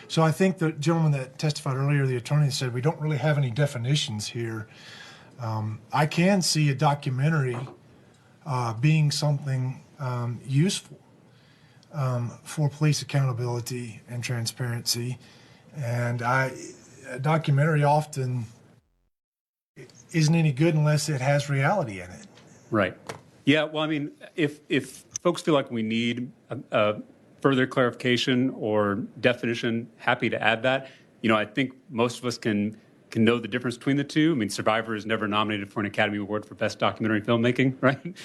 So I think the gentleman that testified earlier, the attorney, said we don't really have any definitions here. I can see a documentary being something useful for police accountability and transparency, and a documentary often isn't any good unless it has reality in it. Right. Yeah. Well, I mean, if folks feel like we need a further clarification or definition, happy to add that. You know, I think most of us can know the difference between the two. I mean, Survivor is never nominated for an Academy Award for Best Documentary Filmmaking, right?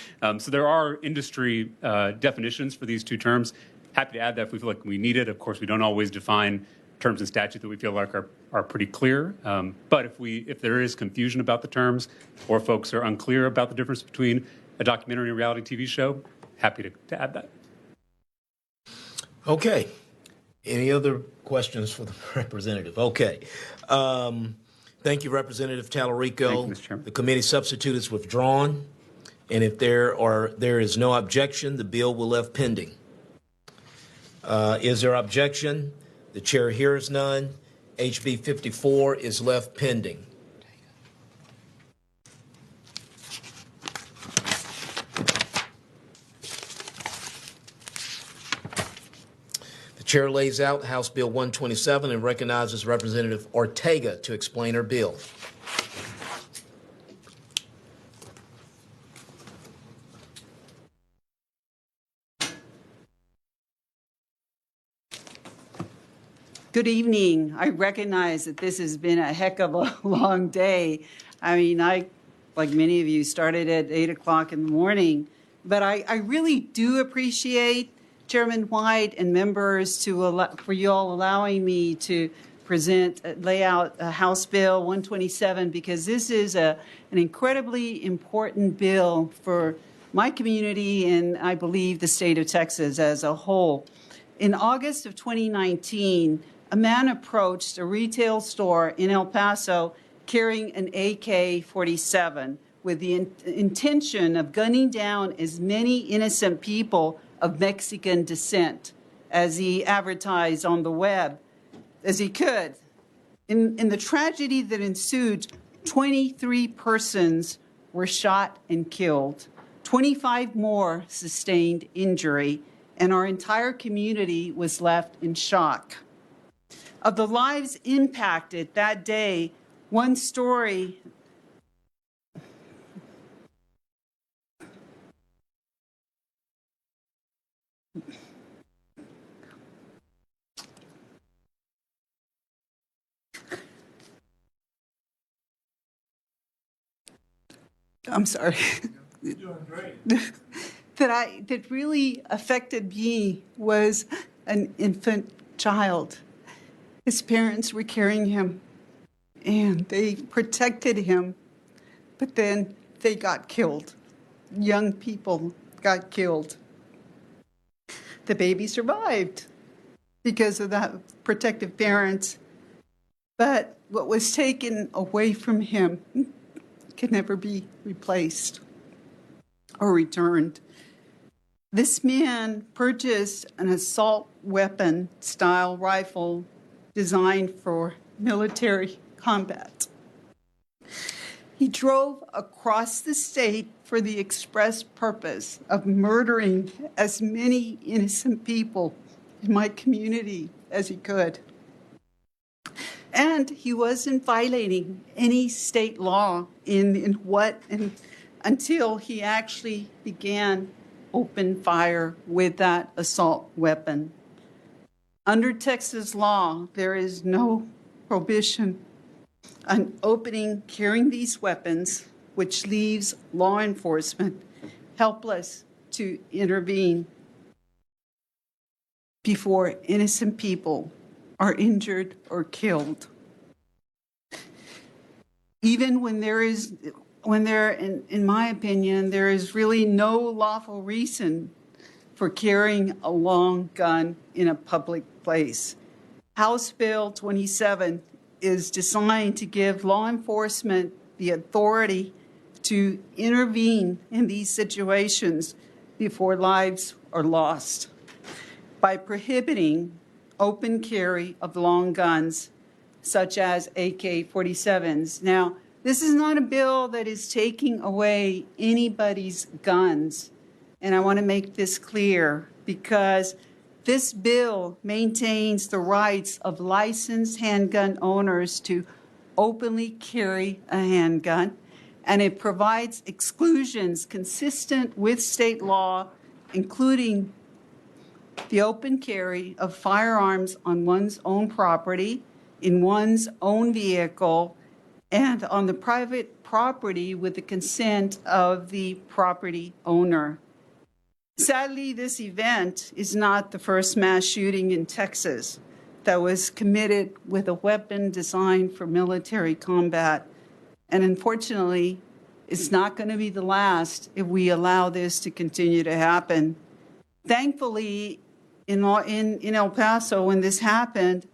So there are industry definitions for these two terms. Happy to add that if we feel like we need it. Of course, we don't always define terms in statute that we feel like are pretty clear. But if there is confusion about the terms, or folks are unclear about the difference between a documentary and a reality TV show, happy to add that. Okay. Any other questions for the representative? Okay. Thank you, Representative Tallarico. Thank you, Mr. Chairman. The committee substitute is withdrawn, and if there is no objection, the bill will left pending. Is there objection? The chair hears none. HB 54 is left pending. The chair lays out House Bill 127 and recognizes Representative Ortega to explain her bill. Good evening. I recognize that this has been a heck of a long day. I mean, I, like many of you, started at 8 o'clock in the morning, but I really do appreciate Chairman White and members for you all allowing me to lay out House Bill 127, because this is an incredibly important bill for my community and I believe the state of Texas as a whole. In August of 2019, a man approached a retail store in El Paso carrying an AK-47 with the intention of gunning down as many innocent people of Mexican descent as he advertised on the web as he could. In the tragedy that ensued, 23 persons were shot and killed. 25 more sustained injury, and our entire community was left in shock. Of the lives impacted that day, one story I'm sorry. You're doing great. that really affected me was an infant child. His parents were carrying him, and they protected him, but then they got killed. Young people got killed. The baby survived because of that protective parents, but what was taken away from him can never be replaced or returned. This man purchased an assault weapon style rifle designed for military combat. He drove across the state for the express purpose of murdering as many innocent people in my community as he could. And he wasn't violating any state law until he actually began open fire with that assault weapon. Under Texas law, there is no prohibition on carrying these weapons, which leaves law enforcement helpless to intervene before innocent people are injured or killed. Even when in my opinion, there is really no lawful reason for carrying a long gun in a public place. House Bill 27 is designed to give law enforcement the authority to intervene in these situations before lives are lost by prohibiting open carry of long guns such as AK-47s. Now, this is not a bill that is taking away anybody's guns, and I want to make this clear because this bill maintains the rights of licensed handgun owners to openly carry a handgun, and it provides exclusions consistent with state law, including the open carry of firearms on one's own property, in one's own vehicle, and on the private property with the consent of the property owner. Sadly, this event is not the first mass shooting in Texas that was committed with a weapon designed for military combat. And unfortunately, it's not going to be the last if we allow this to continue to happen. Thankfully, in El Paso, when this happened,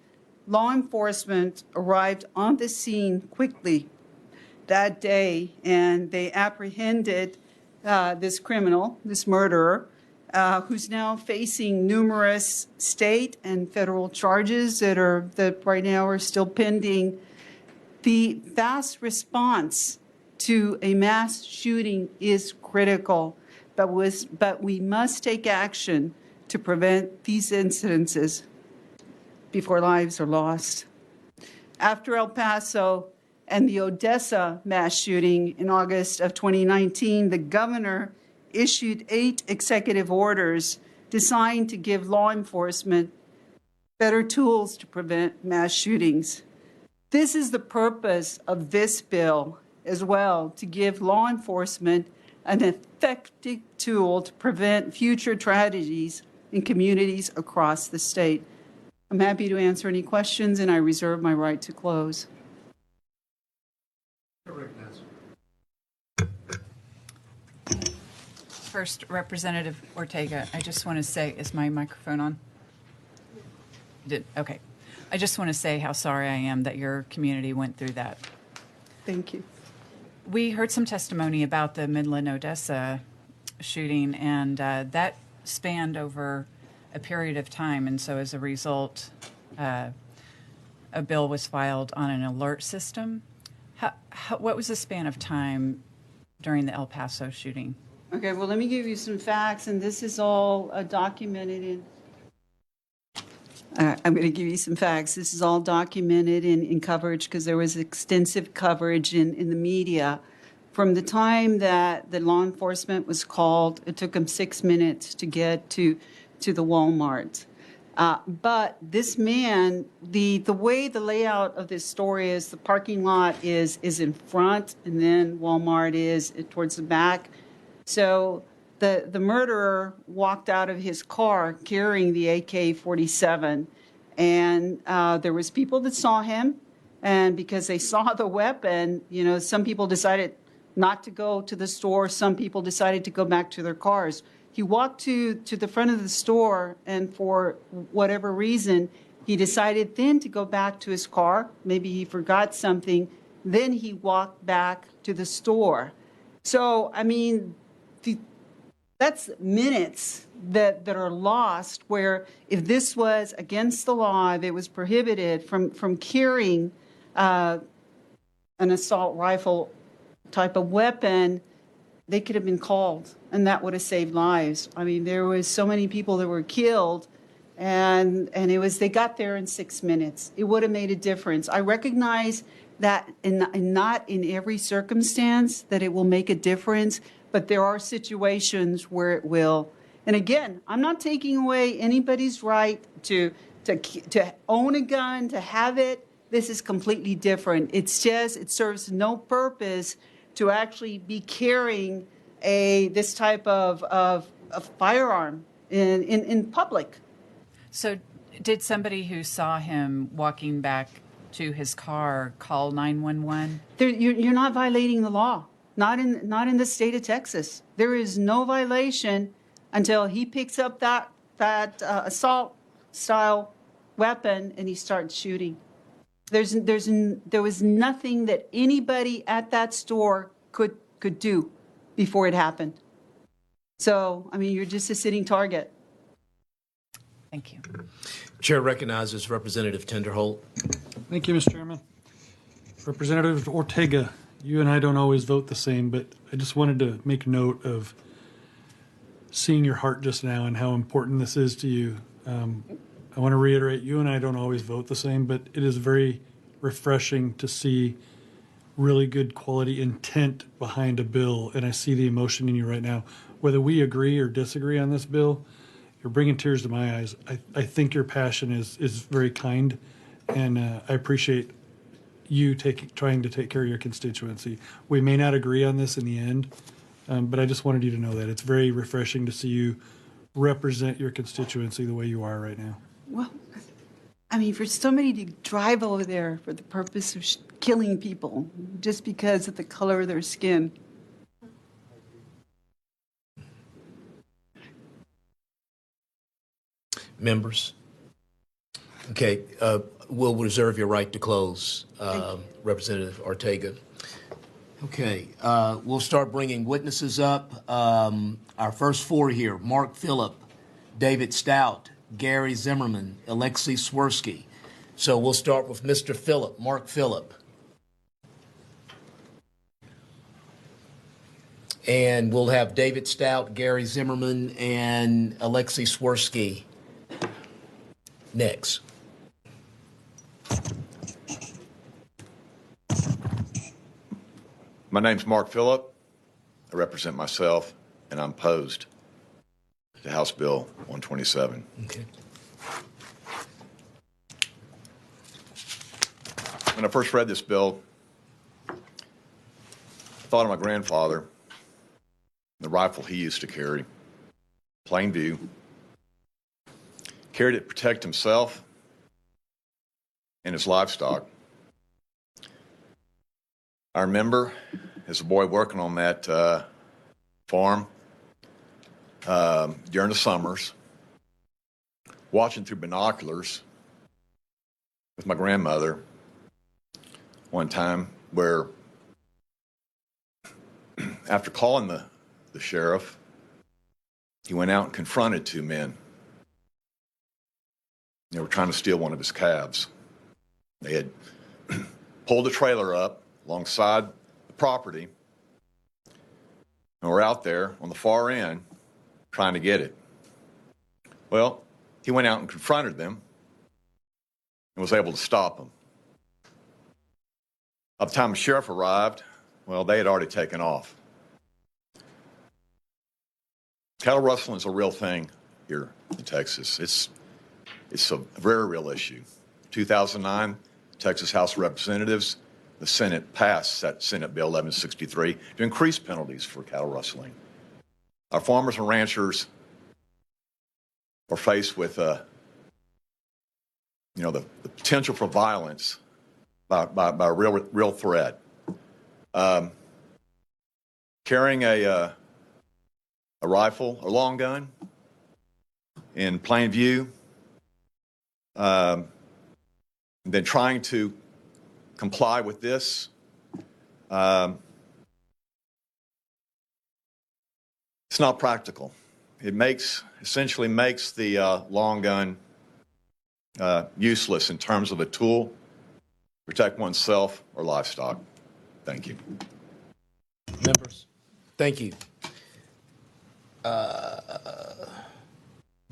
law enforcement arrived on the scene quickly that day, and they apprehended this criminal, this murderer, who's now facing numerous state and federal charges that right now are still pending. The fast response to a mass shooting is critical, but we must take action to prevent these incidences before lives are lost. After El Paso and the Odessa mass shooting in August of 2019, the governor issued 8 executive orders designed to give law enforcement better tools to prevent mass shootings. This is the purpose of this bill as well, to give law enforcement an effective tool to prevent future tragedies in communities across the state. I'm happy to answer any questions, and I reserve my right to close. First, Representative Ortega, I just want to say, is my microphone on? Okay. I just want to say how sorry I am that your community went through that. Thank you. We heard some testimony about the Midland, Odessa shooting, and that spanned over a period of time. And so as a result, a bill was filed on an alert system. What was the span of time during the El Paso shooting? Okay, well, let me give you some facts, and this is all documented in. I'm going to give you some facts. This is all documented in coverage because there was extensive coverage in the media. From the time that the law enforcement was called, it took them 6 minutes to get to the Walmart. But this man, the way the layout of this story is, the parking lot is in front, and then Walmart is towards the back. So the murderer walked out of his car carrying the AK-47, and there was people that saw him, and because they saw the weapon, some people decided not to go to the store. Some people decided to go back to their cars. He walked to the front of the store, and for whatever reason, he decided then to go back to his car. Maybe he forgot something. Then he walked back to the store. So, I mean, that's minutes that are lost, where if this was against the law, if it was prohibited from carrying an assault rifle type of weapon, they could have been called, and that would have saved lives. I mean, there was so many people that were killed, and they got there in 6 minutes. It would have made a difference. I recognize that not in every circumstance that it will make a difference, but there are situations where it will. And again, I'm not taking away anybody's right to own a gun, to have it. This is completely different. It's just, it serves no purpose to actually be carrying this type of firearm in public. So did somebody who saw him walking back to his car call 911? You're not violating the law. Not in the state of Texas. There is no violation until he picks up that assault style weapon and he starts shooting. There was nothing that anybody at that store could do before it happened. So, I mean, you're just a sitting target. Thank you. Chair recognizes Representative Tenderholt. Thank you, Mr. Chairman. Representative Ortega, you and I don't always vote the same, but I just wanted to make note of seeing your heart just now and how important this is to you. I want to reiterate, you and I don't always vote the same, but it is very refreshing to see really good quality intent behind a bill, and I see the emotion in you right now. Whether we agree or disagree on this bill, you're bringing tears to my eyes. I think your passion is very kind, and I appreciate you trying to take care of your constituency. We may not agree on this in the end, but I just wanted you to know that. It's very refreshing to see you represent your constituency the way you are right now. Well, I mean, for somebody to drive over there for the purpose of killing people just because of the color of their skin. Members? Okay, we'll reserve your right to close, Representative Ortega. Okay, we'll start bringing witnesses up. Our first four here: Mark Phillip, David Stout, Gary Zimmerman, Alexei Swirsky. So we'll start with Mr. Phillip, Mark Phillip. And we'll have David Stout, Gary Zimmerman, and Alexei Swirsky next. My name's Mark Phillip. I represent myself, and I'm opposed to House Bill 127. Okay. When I first read this bill, I thought of my grandfather, the rifle he used to carry, plain view, carried it to protect himself and his livestock. I remember as a boy working on that farm during the summers, watching through binoculars with my grandmother one time where after calling the sheriff, he went out and confronted two men. They were trying to steal one of his calves. They had pulled the trailer up alongside the property and were out there on the far end trying to get it. Well, he went out and confronted them and was able to stop them. By the time the sheriff arrived, well, they had already taken off. Cattle rustling is a real thing here in Texas. It's a very real issue. 2009, Texas House of Representatives, the Senate passed that Senate Bill 1163 to increase penalties for cattle rustling. Our farmers and ranchers are faced with the potential for violence by a real threat. Carrying a rifle, a long gun, in plain view, and then trying to comply with this, it's not practical. It essentially makes the long gun useless in terms of a tool to protect oneself or livestock. Thank you. Members, thank you.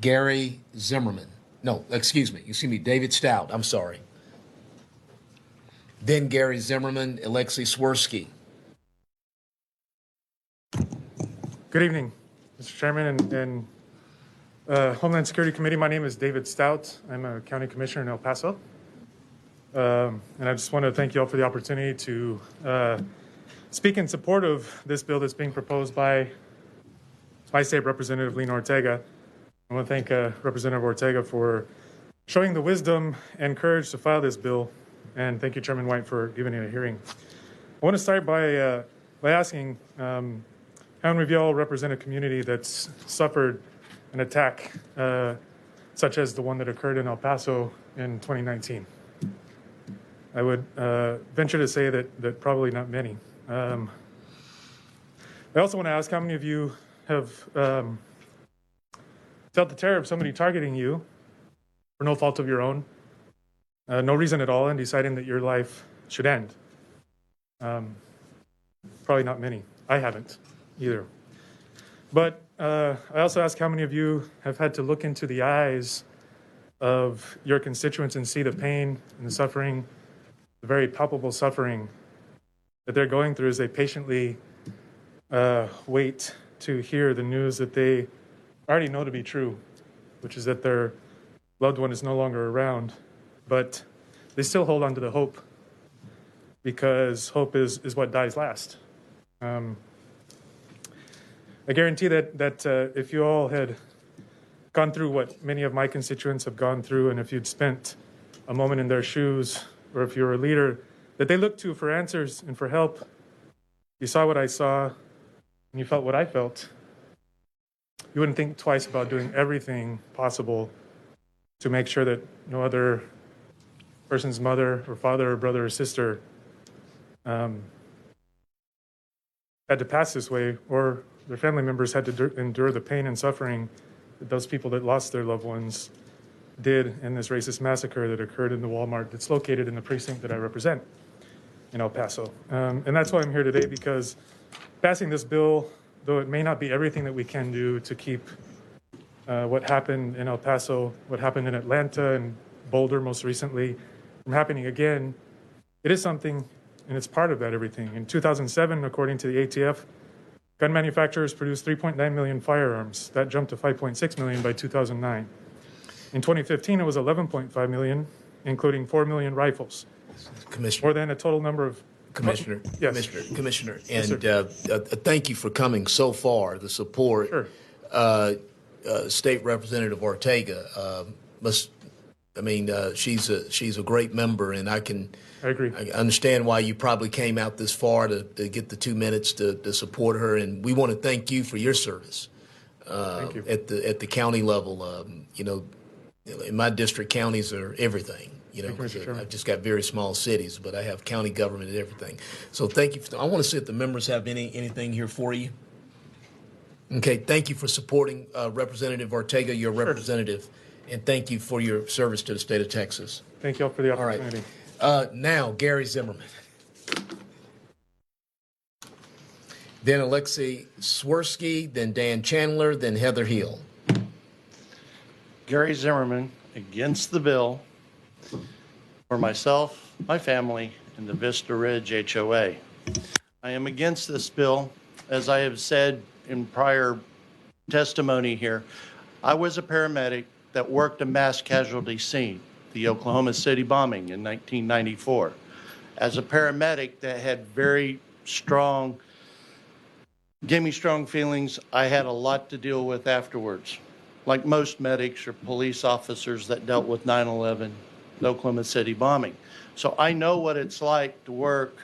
Gary Zimmerman. No, excuse me, David Stout. I'm sorry. Then Gary Zimmerman, Alexei Swirsky. Good evening, Mr. Chairman and Homeland Security Committee. My name is David Stout. I'm a county commissioner in El Paso. And I just want to thank you all for the opportunity to speak in support of this bill that's being proposed by my state representative, Lena Ortega. I want to thank Representative Ortega for showing the wisdom and courage to file this bill. And thank you, Chairman White, for giving it a hearing. I want to start by asking, how many of y'all represent a community that's suffered an attack such as the one that occurred in El Paso in 2019? I would venture to say that probably not many. I also want to ask how many of you have felt the terror of somebody targeting you for no fault of your own, no reason at all, and deciding that your life should end? Probably not many. I haven't either. But I also ask how many of you have had to look into the eyes of your constituents and see the pain and the suffering, the very palpable suffering that they're going through as they patiently wait to hear the news that they already know to be true, which is that their loved one is no longer around. But they still hold on to the hope, because hope is what dies last. I guarantee that if you all had gone through what many of my constituents have gone through, and if you'd spent a moment in their shoes, or if you were a leader that they looked to for answers and for help, you saw what I saw, and you felt what I felt, you wouldn't think twice about doing everything possible to make sure that no other person's mother or father or brother or sister had to pass this way, or their family members had to endure the pain and suffering that those people that lost their loved ones did in this racist massacre that occurred in the Walmart that's located in the precinct that I represent in El Paso. And that's why I'm here today, because passing this bill, though it may not be everything that we can do to keep what happened in El Paso, what happened in Atlanta and Boulder most recently from happening again, it is something, and it's part of that everything. In 2007, according to the ATF, gun manufacturers produced 3.9 million firearms. That jumped to 5.6 million by 2009. In 2015, it was 11.5 million, including 4 million rifles. Commissioner. More than a total number of... Commissioner, Yes. Commissioner, Yes, and sir. thank you for coming so far. The support, Sure. State Representative Ortega she's a great member, and I agree. I understand why you probably came out this far to get the 2 minutes to support her, and we want to thank you for your service. Thank you. At the county level. In my district, counties are everything. Thank you, Mr. Chairman. I've just got very small cities, but I have county government and everything. So thank you. I want to see if the members have anything here for you. Okay, thank you for supporting Representative Ortega, your representative, and thank you for your service to the state of Texas. Thank you all for the All right. opportunity. Now, Gary Zimmerman. Then Alexei Swirsky, then Dan Chandler, then Heather Hill. Gary Zimmerman against the bill for myself, my family, and the Vista Ridge HOA. I am against this bill. As I have said in prior testimony here, I was a paramedic that worked a mass casualty scene, the Oklahoma City bombing in 1994. As a paramedic that had very strong, gave me strong feelings, I had a lot to deal with afterwards. Like most medics or police officers that dealt with 9/11, the Oklahoma City bombing. So I know what it's like to work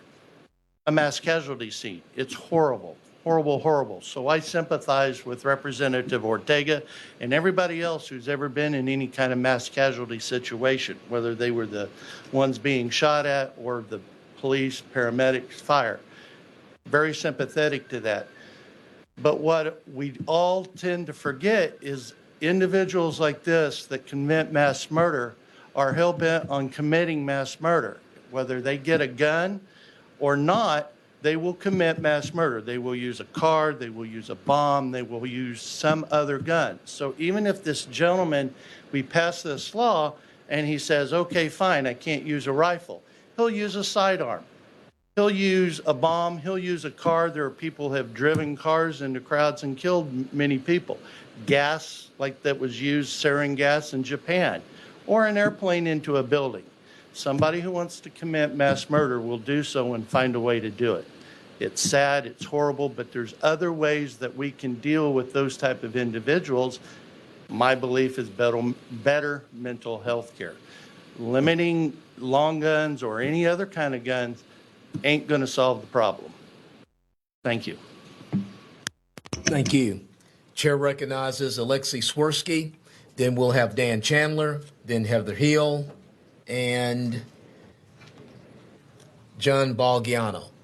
a mass casualty scene. It's horrible, horrible, horrible. So I sympathize with Representative Ortega and everybody else who's ever been in any kind of mass casualty situation, whether they were the ones being shot at or the police, paramedics, fire. Very sympathetic to that. But what we all tend to forget is individuals like this that commit mass murder are hell-bent on committing mass murder. Whether they get a gun or not, they will commit mass murder. They will use a car, they will use a bomb, they will use some other gun. So even if this gentleman, we pass this law and he says, okay, fine, I can't use a rifle, he'll use a sidearm. He'll use a bomb, he'll use a car. There are people who have driven cars into crowds and killed many people. Gas, like that was used, sarin gas in Japan, or an airplane into a building. Somebody who wants to commit mass murder will do so and find a way to do it. It's sad, it's horrible, but there's other ways that we can deal with those type of individuals. My belief is better mental health care. Limiting long guns or any other kind of guns ain't going to solve the problem. Thank you. Thank you. Chair recognizes Alexei Swirsky. Then we'll have Dan Chandler, then Heather Hill, and John Balgiano.